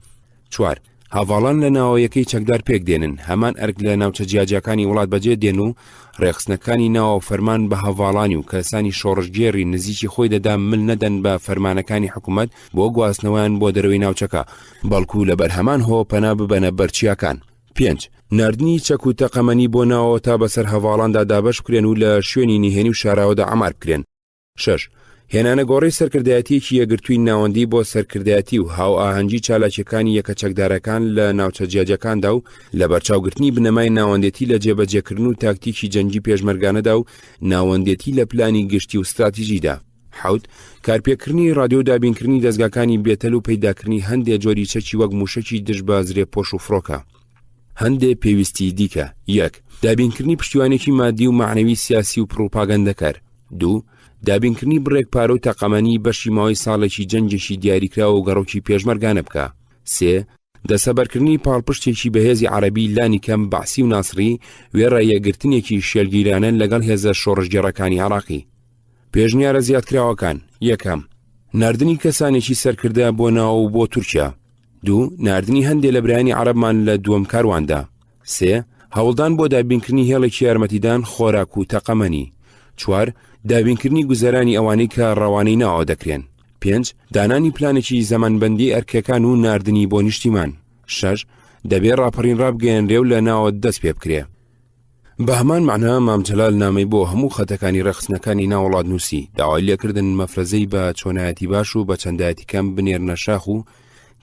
4. هاڤاڵان لە ناوەیەکەی چەکدار پێک دێنن هەمان ئەرک لە ناوچە جیاجەکانی وڵات بەجێ دێن و ڕێخستنەکانی ناوە فەرمان بە هەڤاڵانی و کەسانی شۆڕژگێڕی نزیکی خۆی دەدا مل نەدەن بە فەرمانەکانی حکوومەت بۆ گواستنەوەیان بۆ دەرەوەی ناوچەکە بەڵکو لە بەرهەمان هۆ پەنا ببەنە بەرچیاکان. 5. نردنی چەک و تەقەمەنی بۆ ناوە تا بەسەر هەڤاڵاندا دابەش بکرێن و لە شوێنی نهێنی و شاراوەدا ئەمار بکرێن. 6. هێنانە گۆڕی سەرکردایەتیەکی یەکگرتووی ناوەندی بۆ سەرکردایەتی و هاو ئاهەنگی چالاکیەکانی یەکە چەکدارەکان لە ناوچە جیاجەکاندا و لە بەرچاوگرتنی بنەمای ناوەندێتی لە جێبەجێکردن و تاکتیکی جەنگی پێشمەرگانەدا و ناوەندێتی لە پلانی گشتی و استراتیژیدا. 7. کارپێکردنی ڕادیۆ دابینکردنی دەستگاکانی بێتەل و پەیداکردنی هەندێک جۆری چەکی وەک موشەکی دژ بە زرێ پۆش و فڕۆکە. هەندێک پێویستی دیکە. 1. دابینکردنی پشتیوانێکی مادی و معنەوی سیاسی و پرۆپاگەندەکار. 2. دابینکردنی بڕێک پارە و تەقەمەنی بەشی ماوەی ساڵێکی جەنجێکی دیاریکراوە و گەڕۆکی پێشمەرگانە بکە. 3. دەسەبەرکردنی پاڵپشتێکی بەهێزی عەرەبی لانی کەم بەعسی و ناسری وێڕە یەکگرتنێکی شێلگیرانن لەگەڵ هێزە شۆڕژگێڕەکانی عێراقی. پێشنیارە زیادکراوەکان. 1. ناردنی کەسانێکی سەرکردە بۆ ناو و بۆ تورکیا. 2. ناردنی هەندێک لە برایانی عەرەبمان لە دووەم کارواندا. 3. هەوڵدان بۆ دابینکردنی هێڵێکی یارمەتیدان خۆراک و تەقەمەنی. 4. دابینکردنی گوزەرانی ئەوانەی کە ڕەوانەی ناوە دەکرێن. 5. دانانی پلانێکی زەمانبەندی ئەرکەکان و ناردنی بۆ نیشتیمان. 6. دەبێت ڕاپەڕین ڕابگەیەنرێ و لە ناوە دەست پێ بکرێ. بە هەمان معنە مام جەلال نامەی بۆ هەموو خەتەکانی ڕێخستنەکانی ناوەڵات نووسی داوای لێکردن مەفرەزەی بە چۆنایەتی باش و بە چەندایەتی کەم بنێرنە شاخ و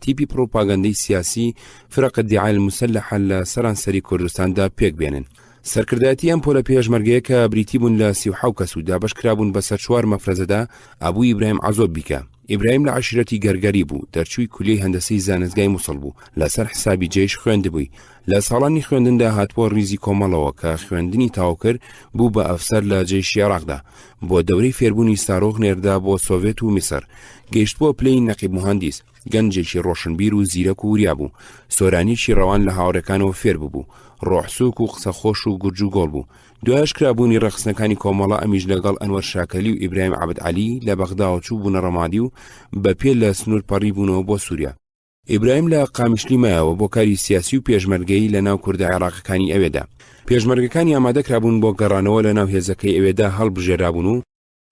تیپی پرۆپاگەندەی سیاسی فرق الدعاية المسلحة لە سەرانسەری کوردستاندا پێک بێنن. سەرکردایەتی ئەم پۆلە پێشمەرگەیە کە بریتی بوون لە 37 کەس و دابەش کرابوون بەسەر 4 مەفرەزەدا ئەبوو ئیبراهیم عەزۆب بیکە. ئیبراهیم لە عەشیرەتی گەرگەری بوو، دەرچووی کولیەی هەندەسەی زانستگای مووسڵ بوو، لەسەر حسابی جێیش خوێندبووی. لە ساڵانی خوێندندا هاتووە ڕیزی کۆمەڵەوە کە خوێندنی تاوکرد بوو بە ئەفسەر لە جێیشی عێراقدا. بۆ دەورەی فێربوونی سارۆغ نێردا بۆ سۆڤێت و میسر. گەیشتبووە پلەی نەقیب مهندیس، گەنجێکی ڕۆشنبیر و زیرەک و وریا بوو. سۆرانیشی ڕەوان لە هاوڕێکانەوە فێر بوو. ڕۆحسووک و قسە خۆش و گورج و گۆڵ بوو. دوایش کرابوونی ڕەخسنەکانی کۆمەڵە ئەمیش لەگەڵ ئەنوەر شاکەلی و ئیبراهیم عەبدعەلی لە بەغداوە چوو بوونە ڕەمادی و بە پێ لە سنوور پەڕی بوونەوە بۆ سووریا. ئیبراهیم لە قامیشلی مایەوە بۆ کاری سیاسی و پێشمەرگەی لە ناو کوردە عێراقەکانی ئەوێدا. پێشمەرگەکانی ئامادە کرابوون بۆ گەڕانەوە لە ناو هێزەکەی ئەوێدا هەڵبژێرابوون و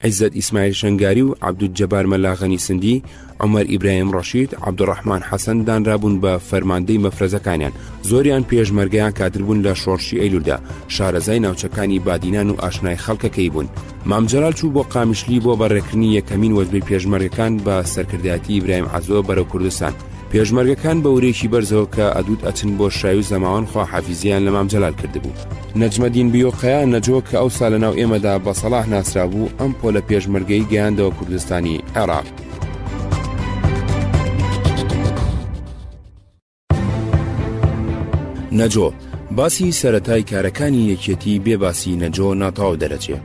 عیزەت ئیسماعیل شەنگاری و عەبدولجەبار مەلاغەنی سندی، عومەر ئیبراهیم ڕەشید، عەبدوڕەحمان حەسەن دانرابوون بە فەرماندەی مەفرەزەکانیان. زۆریان پێشمەرگەیان کاتربوون لە شۆڕشی ئەیلولدا، شارەزای ناوچەکانی بادینان و ئاشنای خەڵکەکەی بوون. مام جەلال چوو بۆ قامیشلی بۆ بەڕێکردنی یەکەمین وەزبەی پێشمەرگەکان بە سەرکردایەتی ئیبراهیم عەزۆ بەرەو کوردستان. پێشمەرگەکان بە ورێکی بەرزەوە کە ئەدوت ئەچن بۆ شای و زەماوەن خوا حەفیزیان لە مام جەلال کردبوو. نەجمەدین بیۆقەیە نەجۆ کە ئەو ساڵ لەناو ئێمەدا بە سەلاح ناسرا بوو ئەم پۆلە پێشمەرگەی گەیاندەوە کوردستانی عێراق. نەجۆ باسی سەرەتای کارەکانی یەکێتی بێباسی نەجۆ ناتەواو دەرەچێ.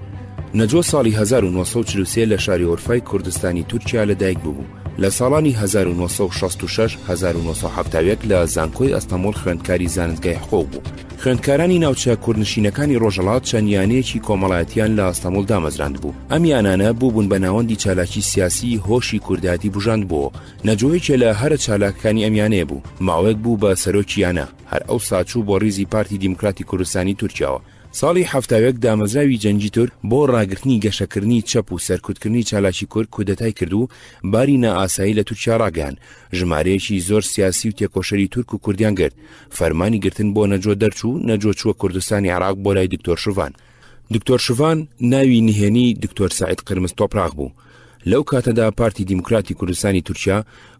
نەجۆ ساڵی 1943 لە شاری ئۆرفای کوردستانی تورکیا لەدایک بوو. لە ساڵانی 1966-1970 لە زانکۆی ئەستەمبۆڵ خوێندکاری زانستگای حقوق بوو. خوێندکارانی ناوچە کوردنشینەکانی ڕۆژهەڵات چەند یانەیەکی کۆمەڵایەتیان لە ئەستەمبۆڵ دامەزراند بوو. ئەم یانانە بوون بە ناوەندی چالاکی سیاسی هۆشی کورداتی بژاند بووە. نەجۆیەکێ لە هەرە چالاکەکانی ئەم یانەیە بوو. ماوەیەک بوو بە سەرۆکی یانە، هەر ئەو ساچوو بۆ ڕیزی پارتی دیموکراتی کوردستانی تورکیاوە. ساڵی 71 دامەزراوی جەنگی تورک بۆ ڕاگرتنی گەشەکردنی چەپ و سەرکوتکردنی چالاکی کورد کودەتای کرد و باری نائاسایی لە تورکیا ڕاگەیاند. ژمارەیەکی زۆر سیاسی و تێکۆشەری تورک و کوردیان گرت. فەرمانی گرتن بۆ نەجۆ دەرچوو. نەجۆ چووە کوردستانی عێراق بۆ لای دکتۆر شوڤان. دکتۆر شوڤان ناوی نهێنی دکتۆر سعید قرمز تۆپراغ بوو. لەو کاتەدا پارتی دیموکراتی کوردستانی تورکیا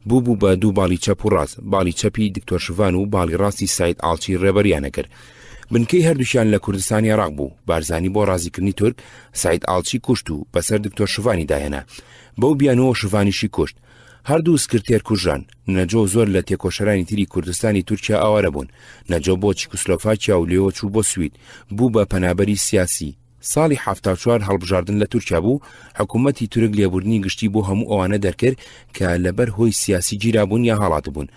بوو بە دوو باڵی چەپ و ڕاست، باڵی چەپی دکتۆر شوڤان و باڵی ڕاستی سعید ئاڵچی ڕێبەریانە کرد. بنکەی هەردووشیان لە کوردستانی عێراق بوو. بارزانی بۆ ڕازیکردنی تورک سعید ئاڵچی کوشت و بەسەر دکتۆر شوڤانی دایەنا. بەو بیانەوە شوڤانیشی کوشت. هەردوو سکرتێر کوژران. نەجۆ زۆر لە تێکۆشەرانی تری کوردستانی تورکیا ئاوارە بوون. نەجۆ بۆ چیکۆسلۆڤاکیا و لێوە چوو بۆ سوید، بوو بە پەنابەری سیاسی. ساڵی 74 هەڵبژاردن لە تورکیا بوو. حکوومەتی تورک لێبوردنی گشتی بۆ هەموو ئەوانە دەرکرد کە لەبەر هۆی سیاسی گیرابوون یا هەڵات بوون.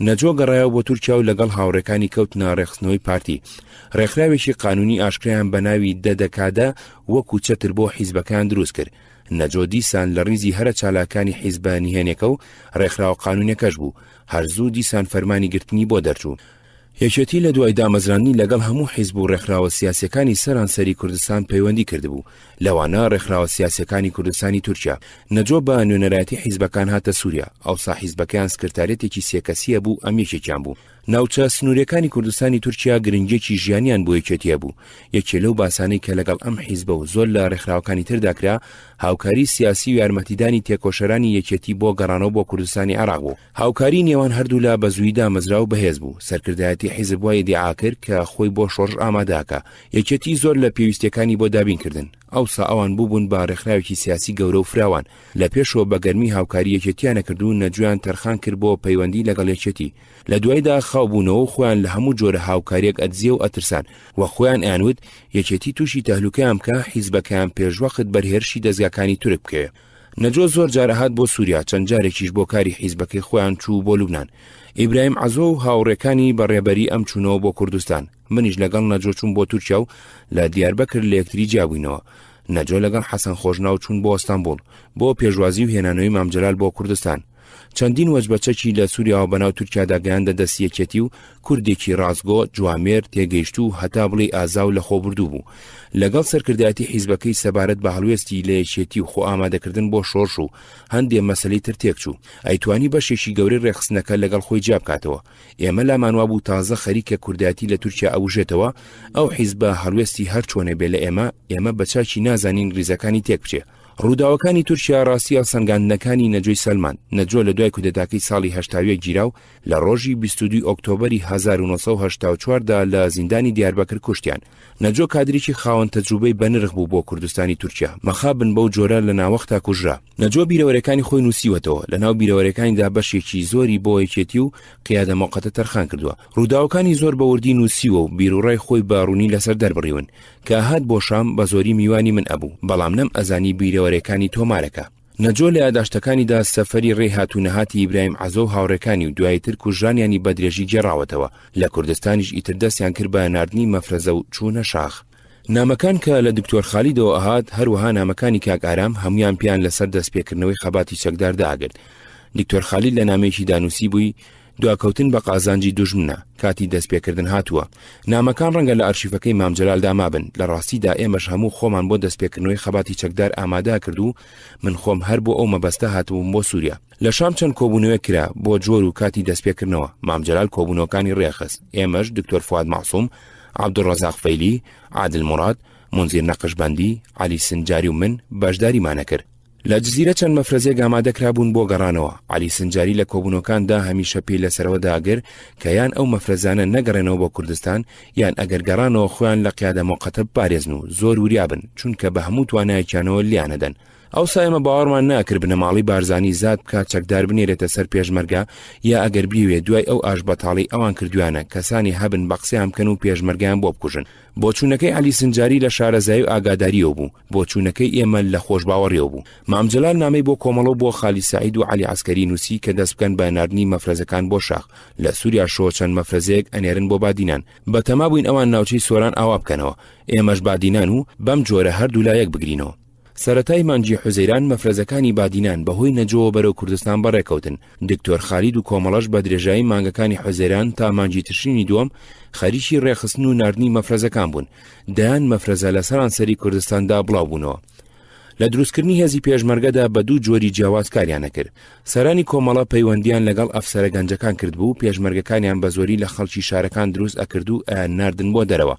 نەجۆ گەڕایەوە بۆ تورکیا و لەگەڵ هاوڕێکانی کەوتنە ڕێخستنەوەی پارتی. ڕێکخراوێکی قانونی ئاشکرایان بە ناوی دەدەکادە وەکو چەتر بۆ حیزبەکان دروست کرد. نەجۆ دیسان لە ڕیزی هەرە چالاکانی حیزبە نهێنێکە و ڕێکخراوە قانونیەکەش بوو. هەرزوو دیسان فەرمانی گرتنی بۆ دەرچوو. یەکێتی لە دوای دامەزرانی لەگەڵ هەموو حیزب و ڕێکخراوە سیاسەکانی سەرانسەری کوردستان پەیوەندی کردبوو. لەوانە ڕێکخراوە سیاسەکانی کوردستانی تورکیا. نەجۆ بە نوێنەرایەتی حیزبەکان هاتە سووریا. ئەوسا حیزبەکان سکرتارێتێکی سێکەسیە بوو، ئەم یەکێکیان بوو. ناوچە سنوورەکانی کوردستانی تورکیا گرنگێکی ژیانیان بۆ یەکێتیە بوو. یەکێ لەو باسانەی کە لەگەڵ ئەم حیزبە و زۆر لە ڕێکخراوەکانی ترداکرا هاوکاری سیاسی و یارمەتیدانی تێکۆشەرانی یەکێتی بۆ گەڕانەوە بۆ کوردستانی عێراق بوو. هاوکاری نێوان هەردوو لا بە زوویدا مەزرا و بەهێز بوو. سەرکردایەتی حیزب وای دیعا کرد کە خۆی بۆ شۆڕژ ئامادەکە. یەکێتی زۆر لە پێویستیەکانی بۆ دابینکردن. ئەوسا ئەوان بوون بە ڕێکخراوێکی سیاسی گەورە و فراوان. لە پێشەوە بە گەرمی هاوکاری یەکێتیانە کردو نەجویان تەرخان کرد بۆ پەیوەندی لەگەڵ یەکێتی. لە دوایدا خاوبوونەوە خۆیان لە هەموو جۆرە هاوکاریەک ئەدزیە و ئەترسان و خۆیان ئەیانوت یەکێتی تووشی تەهلوکەیان بکە حیزبەکەیان پێشوەخت بەرهێرشی دەستگاکانی تورک بکەوێ. نەجۆ زۆر جارە هات بۆ سووریا، چەند جارێکیش بۆ کاری حیزبەکەی خۆیان چوو بۆ لوبنان. ئیبراهیم عەزۆ و هاوڕێکانی بەڕێبەری ئەم چوونەوە بۆ کوردستان. منیش لەگەڵ نەجۆ چوون بۆ تورکیا و لە دیاربەکر لە یەکتری جیابووینەوە. نەجۆ لەگەڵ حەسەن خۆشناو چوون بۆ ئەستەمبۆڵ بۆ پێشوازی و هێنانەوەی مام جەلال بۆ کوردستان. چەندین وەجبەچەکی لە سووریا و بەناو تورکیادا گەیاندە دەست یەکێتی و کوردێکی ڕازگۆ جوامێر تێگەیشت و هەتا بڵێ ئازا و لە خۆبردوو بوو. لەگەڵ سەرکردایەتی حیزبەکەی سەبارەت بە هەڵوێستی لە یەکێتی و خۆ ئامادەکردن بۆ شۆڕش و هەندێک مەسەلەی تر تێک چوو. ئەیتوانی بەشێکی گەورەی ڕێخستنەکە لەگەڵ خۆی جیا بکاتەوە. ئێمە لامانوا بوو تازە خەریکە کوردایەتی لە تورکیا ئەوژێتەوە. ئەو حیزبە هەڵوێستی هەر چۆنە بێ لە ئێمە بەچاکی نازانین گریزەکانی تێک بچێ. ڕووداوەکانی تورکیا ڕاستی هەڵسەنگاندنەکانی نەجۆی سەلمان. نەجۆ لە دوای کودەتاکەی ساڵی 81 گیراو لە ڕۆژی 22 ئۆکتۆبەری 1984دا لە زیندانی دیاربەکر کوشتیان. نەجۆ کادرێکی خاوەن تەجروبەی بەنرخ بوو بۆ کوردستانی تورکیا. مەخابن بەو جۆرە لە ناوەختا کوژرا. نەجۆ بیرەوەرەکانی خۆی نووسیوەتەوە. لە ناو بیرەوەرەکانیدا بەشێکی زۆری بۆ یەکێتی و قیادە موقەتە تەرخان کردووە. ڕووداوەکانی زۆر بەوردی نووسیوە و بیرڕای خۆی باڕوونی لەسەر دەربڕیون کە هات بۆ شام بە زۆری میوانی من ئەبوو، بەڵام نەم ئەزانی بیرەوەرەکانی تۆمارەکە. نەجۆ لە یاداشتەکانیدا سەفەری ڕێهاتوونەهاتی ئیبراهیم عەزۆ و هاوڕێکانی و دوایتر کوژرانیانی بە درێژی گێڕاوەتەوە. لە کوردستانیش ئیتر دەستیان کرد بە ناردنی مەفرەزە و چوونە شاخ. نامەکان کە لە دکتۆر خالیدەوە ئەهات هەروەها نامەکانی کاک ئارام هەمویان پیان لەسەر دەستپێکردنەوەی خەباتی چەکدار داگرت. دکتۆر خالید لە نامەیەکی دانووسی بووی دواکەوتن بە قازانجی دوژمنە کاتی دەستپێکردن هاتووە. نامەکان ڕەنگە لە ئەرشیفەکەی مام جەلالدا مابن. لە ڕاستیدا ئێمەش هەموو خۆمان بۆ دەستپێکردنەوەی خەباتی چەکدار ئامادە کرد و من خۆم هەر بۆ ئەو مەبەستە هاتبووم بۆ سووریا. لە شام چەند کۆبوونەوە کرا بۆ جۆر و کاتی دەستپێکردنەوە. مام جەلال کۆبوونەوەکانی ڕێخست. ئێمەش دکتۆر فواد معسووم، عەبدوڕەزاق فەیلی، عادل موراد، منزیر نەقشبەندی، عەلی سنجاری و من بەشداریمانە کرد. لە جزیرە چەند مەفرەزێک ئامادەکرابوون بۆ گەڕانەوە. عەلی سنجاری لە کۆبوونەکاندا هەمیشە پێی لەسەرەوە داگر کە یان ئەو مەفرەزانە نەگەڕێنەوە بۆ کوردستان یان ئەگەر گەڕانەوە خۆیان لە قیادە موقەتە بپارێزن و زۆر وریابن چونکە بە هەموو توانایەکیانەوە لیانەدەن. ئەوسا ئێمە باوەڕمان ناکرد بنەماڵی بارزانی زاد بکات چەکدار بنێرێتە سەر پێشمەرگە یا ئەگەر بیوێ دوای ئەو ئاژبەتاڵی ئەوان کردوانە کەسانی هەبن بە قسەیان بکەن و پێشمەرگیان بۆ بکوژن. بۆچوونەکەی عەلی سنجاری لە شارەزایی و ئاگاداریەوە بوو، بۆچوونەکەی ئێمە لە خۆشباوەڕیەوە بوو. مام جەلال نامەی بۆ کۆمەڵە بۆ خالی سەعید و عەلی عەسکەری نووسی کە دەست بکەن بە ناردنی مەفرەزەکان بۆ شاخ. لە سووریا شۆ چەند مەفرەزەیەک ئەنێرن بۆ بادینان، بەتەما بووین ئەوان ناوچەی سۆران ئاوا بکەنەوە، ئێمەش بادینان و بەم جۆرە هەردوو لایەک بگرینەوە. سەرەتای مانجی حوزەیران مەفرەزەکانی بادینان بەهۆی نەجۆوە بەرەو کوردستان بەڕێکەوتن. دکتۆر خالید و کۆمەڵەش بە درێژایی مانگەکانی حوزەیران تا مانجی تشرینی دووەم خەریکی ڕێخستن و ناردنی مەفرەزەکان بوون. دایان مەفرەزە لە سەرانسەری کوردستاندا بڵاو بوونەوە. لە دروستکردنی هێزی پێشمەرگەدا بە دوو جۆری جیاواز کاریانە کرد. سەرانی کۆمەڵە پەیوەندیان لەگەڵ ئەفسەرە گەنجەکان کرد بوو، پێشمەرگەکانیان بە زۆری لە خەڵکی شارەکان دروست ئەکرد و ناردن بۆ دەرەوە.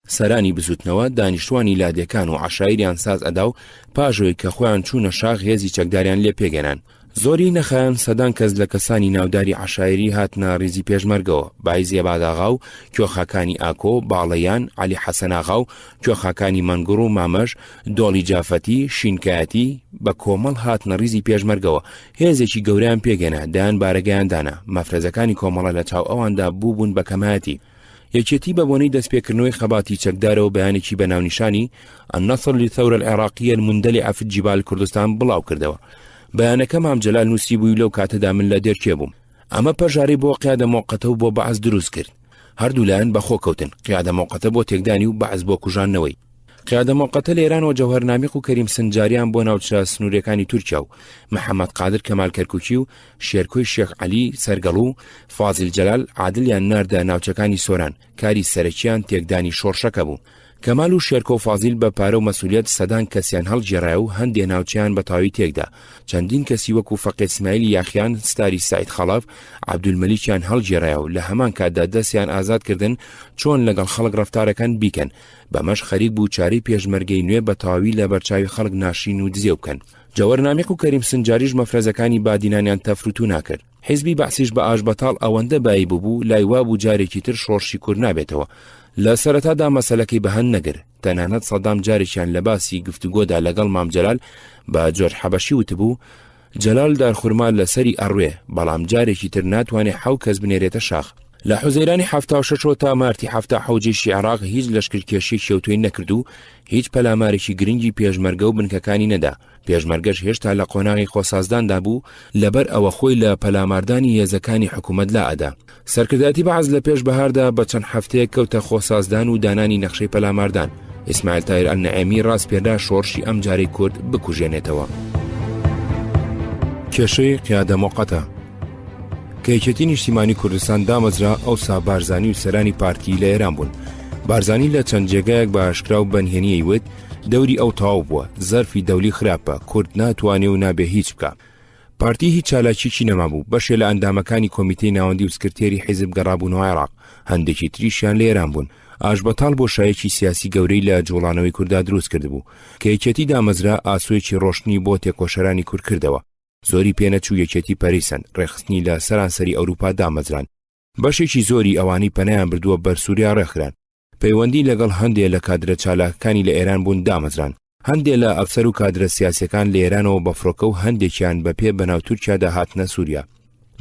سەرانی بزوتنەوە دانیشتوانی لادیەکان و عەشایریان ساز ئەدا و پاژۆی کە خۆیان چوونە شاخ هێزی چەکداریان لێ پێگەنان. زۆری نەخایەن سەدان کەس لە کەسانی ناوداری عەشایری هاتنە ڕیزی پێشمەرگەوە، بای زێباداغا و کۆخەکانی ئاکۆ، باڵەیان، عەلی حەسەناغا و کۆخەکانی مەنگوڕ و مامەش، دۆڵی جافەتی، شینکایەتی بە کۆمەڵ هاتنە ڕیزی پێشمەرگەوە. هێزێکی گەوریان پێگەنا، دایان بارەگەیاندانا، مەفرەزەکانی کۆمەڵە لە چاو ئەواندا بووبوون بە کەمایەتی. یەکێتی بە بۆنەی دەستپێکردنەوەی خەباتی چەکدارەوە بەیانێکی بە ناونیشانی النصر للثورة العراقية المندلعة في الجبال کوردستان بڵاو کردەوە. بەیانەکە مام جەلال نووسی بووی لەو کاتەدا من لە دێرکێ بووم. ئەمە پەژارەی بۆ قیادە موقەتە و بۆ بەعەز دروست کرد. هەردوو لایەن بەخۆ کەوتن، قیادە موقەتە بۆ تێکدانی و بەعەز بۆ کوژانەوەی. قیادە موقەتە لە ئێران و جەوهەر نامیق و کەریم سنجاریان بۆ ناوچە سنوورەکانی تورکیا و محەممەد قادر کەمال کەرکوچی و شێرکۆی شێخ عەلی سەرگەڵ و فازیل جەلال عادلیان ناردە ناوچەکانی سۆران. کاری سەرەکیان تێکدانی شۆڕشەکە بوو. کەمال و شێرکۆ و فازیل بە پارە و مەسئولیەت سەدان کەسیان هەڵگێڕایە و هەندێ ناوچیان بە تاوی تێکدا. چەندین کەسی وەکو فەقێ اسماعیلی یاخیان، ستاری سعید خەڵاف، عەبدولمەلیکیان هەڵگێڕایە و لە هەمان کاتدا دەستیان ئازاد کردن چۆن لەگەڵ خەڵک ڕەفتارەکان بیکەن. بەمەش خەریک بوو چارەی پێشمەرگەی نوێ بە تاوی لە بەرچاوی خەڵک ناشین و دزێ بکەن. جەوەرنامێق و کەریم سنجاریش مەفرەزەکانی بادینانیان تەفروت و ناکرد. حیزبی بەعسیش بە ئاژبەتاڵ ئەوەندە بایی بوو لای وابوو جارێکی تر شۆڕشی کورد نابێتەوە. لە سەرەتادا مەسەلەکەی بەهەن نەگر، تەنانەت سەدام جارێکیان لە باسی گفتوگۆدا لەگەڵ مام جەلال بە جۆرج حەبەشی وتبوو جەلال دارخورما لەسەری ئەڕوێ، بەڵام جارێکی تر ناتوانێت 7 کەس بنێرێتە شاخ. لە حوزەیرانی 76 تا مارتی 77 جێشی عێراق هیچ لەشکرکێشی شێوتوی نەکرد و هیچ پەلامارێکی گرنگی پێشمەرگە و بنکەکانی نەدا. پێشمەرگەش هێشتا لە قۆناغی خۆسازداندا بوو، لەبەر ئەوە خۆی لە پەلاماردانی هێزەکانی حکوومەت لا ئەدا. سەرکرداتی بەعەز لە پێش بەهاردا بە چەند هەفتەیە کەوتە خۆسازدان و دانانی نەخشەی پەلاماردان. ئیسماعیل تایر ئەلنەعێمی ڕاست پێدا شۆڕشی ئەم جارەی کورد بکوژێنێتەوە. کێشەی قیادە موقەتە کە یەکێتی نیشتیمانی کوردستان دامەزرا، ئەوسا بارزانی و سەرانی پارتی لە ئێران بوون. بارزانی لە چەند جێگایەک بە ئاشکرا و بەنهێنیەی وت دەوری ئەو تەواو بووە، زەرفی دەولی خراپە، کورد ناتوانێ و نابێ هیچ بکە. پارتی هیچ چالاکیی نەمابوو، بەشێ لە ئەندامەکانی کۆمیتەی ناوەندی و سکرتێری حیزب گەڕابوونەوە عێراق، هەندێکی تریشیان لە ئێران بوون. ئاژبەتاڵ بۆ شایەکی سیاسی گەورەی لە جوڵانەوەی کووردا دروست کردبوو کە یەکێتی دامەزرا ئاسوێکی ڕۆشنی بۆ تێکۆشەرانی کورد کردەوە. زۆری پێنەچوو یەکێتی پەریسەن، ڕێخستنی لە سەرانسەری ئەوروپا دامەزران. بەشێکی زۆری ئەوانی پەنایان بردووە بەر سووریا ڕێکخران. پەیوەندی لەگەڵ هەندێک لە کادرە چالاکەکانی لە ئێران بوون دامەزران. هەندێک لە ئەفسەر و کادرە سیاسیەکان لە ئێرانەوە بەفرۆکە و هەندێکیان بەپێ بەناو تورکیادا هاتنە سووریا.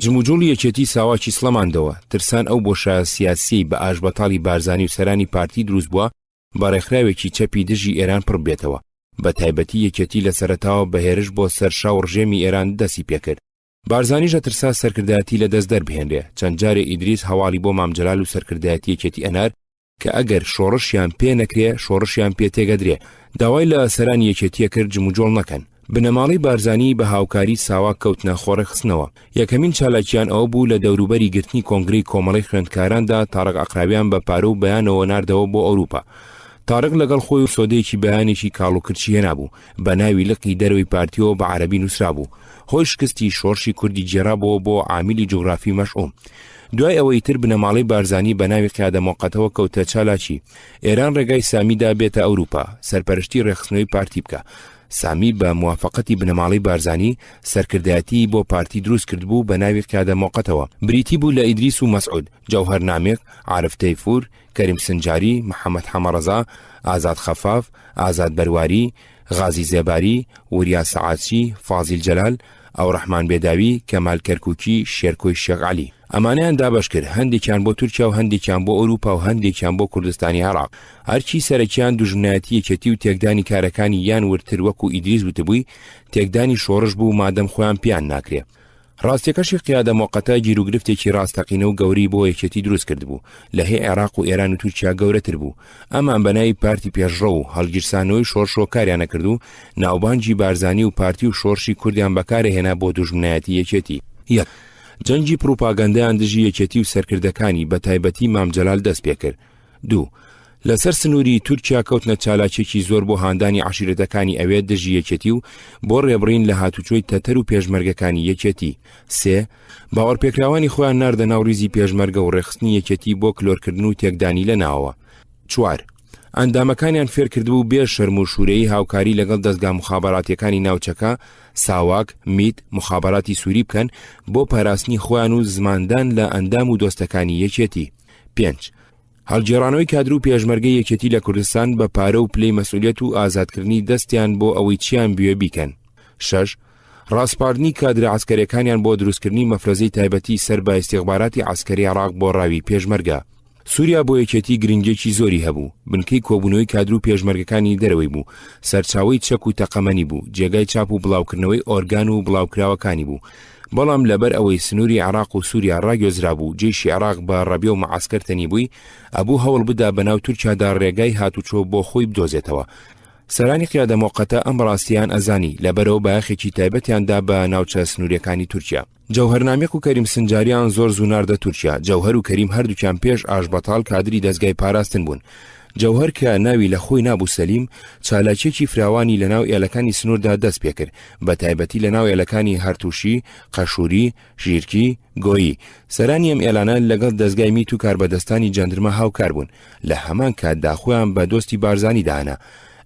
جموجوڵی یەکێتی ساواکی سڵەماندەوە، ترسان ئەو بۆشە سیاسی بە ئاژبەتاڵی بارزانی و سەرانی پارتی دروست بووە بە ڕێکخراوێکی چەپی دژی ئێران پڕ بێتەوە. بە تایبەتی یەکێتی لە سەرەتاوە بەهێرش بۆ سەرشا و ڕژێمی ئێران دەستی پێکرد. بارزانیش ترسا سەرکردایەتی لە دەست دەربهێنرێ. چەند جارێ ئیدریس هەواڵی بۆ مام جەلال و سەرکردایەتی یەکێتی ئەنار کە ئەگەر شۆڕشیان پێ نەکرێ شۆڕشیان پێ تێگەدرێ. داوای لە سەرانی یەکێتیە کرد جموجۆڵ نەکەن. بنەماڵی بارزانی بە هاوکاری ساوا کەوتنە خۆڕێخستنەوە. یەکەمین چالاکیان ئەوە بوو لە دەوروبەری گرتنی کۆنگرەی کۆمەڵی خوێندکاراندا تارق ئەقرابیان بە پارە و بەیانەوە ناردەوە بۆ ئەوروپا. تارق لەگەڵ خۆی و سۆدەیەکی بەیانێکی کاڵوکرچی هێنابوو، بە ناوی لقی دەرەوەی پارتیەوە بە عەرەبی نووسرا بوو. هۆی شکستی شۆڕشی کوردی جێرابەوە بۆ عامیلی جوغرافی مەشئوم. دوای ئەوەی تر بنەماڵەی بارزانی بە ناوی قیادە موقەتەوە کەوتە چالاکی. ئێران ڕێگای سامیدا بێتە ئەوروپا سەرپەرشتی ڕێخستنەوەی پارتی بکە. سامی بە موافقەتی بنەماڵەی بارزانی سەرکردایەتی بۆ پارتی دروست کردبوو بە ناوی قیادە موقەتەوە. بریتی بوو لە ئیدریس و مەسعود، جەوهەر نامێک، عارف تەیفور، کەریم سنجاری، محەممەد حەمەڕەزا، ئازاد خەفاف، ئازاد بەرواری، غازی زێباری، وریا سەعاتچی، فازیل جەلال، ئەو ڕەحمان بێداوی، کەمال کەرکووکی، شێرکۆی شێخ عەلی. ئەمانیان دابەش کرد، هەندێکیان بۆ تورکیا و هەندێکیان بۆ ئەوروپا و هەندێکیان بۆ کوردستانی عێراق. هەرچی سەرەکیان دوژمنایەتی یەکێتی و تێکدانی کارەکانی یان ورتر وەکو ئیدریس وتبووی تێکدانی شۆڕش بوو مادەم خۆیان پیان ناکرێ. ڕاستیەکەشی قیادە موقەتە گیرروگرفتێکی ڕاستەقینە و گەوری بۆ یەکێتی دروست کرد بوو لە هێ عێراق و ئێران و تورکیا گەورەتر بوو. ئەمان بەناوی پارتی پێشڕە و هەڵگیرسانەوەی شۆڕشۆکاریانە کرد و ناوبانجی بارزانی و پارتی و شۆڕشی کوردیان بەکارهێنا بۆ دوژمنایەتی یەکێتی. یەک جەنگی پروپاگەندەیان دژی یەکێتی و سەرکردەکانی بە تایبەتی مام جەلال دەست پێ کرد. دوو لەسەر سنووری تورکیا کەوتنە چالاکێکی زۆر بۆ هاندانی عشیرەتەکانی ئەوێ دژی یەکێتی و بۆ ڕێبڕین لە هاتوچۆی تەتەر و پێشمەرگەکانی یەکێتی. سێ باوەڕپێکراوانی خۆیان ناردە ناو ریزی پێشمەرگە و ڕێخستنی یەکێتی بۆ کلۆرکردن و تێکدانی لە ناوەوە. چوار ئەندامەکانیان فێر کردبوو بێ شەرم و شوورەیی هاوکاری لەگەڵ دەستگا مخابەراتیەکانی ناوچەکە ساواک، میت، مخابەراتی سووری بکەن بۆ پاراستنی خۆیان و زماندان لە ئەندام و دۆستەکانی یەکێتی. 5 هەڵگێڕانەوەی کادر و پێشمەرگەی یەکێتی لە کوردستان بە پارە و پلەی مەسئولیەت و ئازادکردنی دەستیان بۆ ئەوەی چیان بوێ بیکەن. 6 ڕاستپاردنی کادرە عسکەریەکانیان بۆ دروستکردنی مەفرەزەی تایبەتی سەر بە ئیستیخباراتی عسکەری عێراق بۆ ڕاوی پێشمەرگە. سووریا بۆ یەکێتی گرنگێکی زۆری هەبوو، بنکەی کۆبوونەوەی کادر و پێشمەرگەکانی دەرەوەی بوو، سەرچاوی چەک و تەقەمەنی بوو، جێگای چاپ و بڵاوکردنەوەی ئۆرگان و بڵاوکراوەکانی بوو. بەڵام لەبەر ئەوەی سنووری عێراق و سووریا ڕاگوێزرا بوو جێشی عێراق بە ڕەبێ و مەعەسکەر تەنی بووی، ئەبوو هەوڵ بدا بەناو تورکیادا ڕێگای هاتوچۆ بۆ خۆی بدۆزێتەوە. سەرانی قیادە موقەتە ئەم ڕاستیان ئەزانی لەبەرەوە بایەخێکی تایبەتیاندا بە ناوچە سنووریەکانی تورکیا. جەوهەر نامێک و کەریم سنجاریان زۆر زوو ناردە تورکیا. جەوهەر و کەریم هەردووکیان پێش ئاشبەتاڵ کادری دەستگای پاراستن بوون. جەوهەر کە ناوی لە خۆی نابوو سەلیم، چالاکێکی فراوانی لە ناو ئێلەکانی سنووردا دەست پێ کرد، بە تایبەتی لە ناو ئێلەکانی هەرتوشی، قەشووری، ژیرکی، گۆیی. سەرانی ئەم ئێلانە لەگەڵ دەستگای میت و کاربەدەستانی جەندرمە هاوکار بوون. لە هەمان کاتدا خۆیان بە دۆستی بارزانی دانا.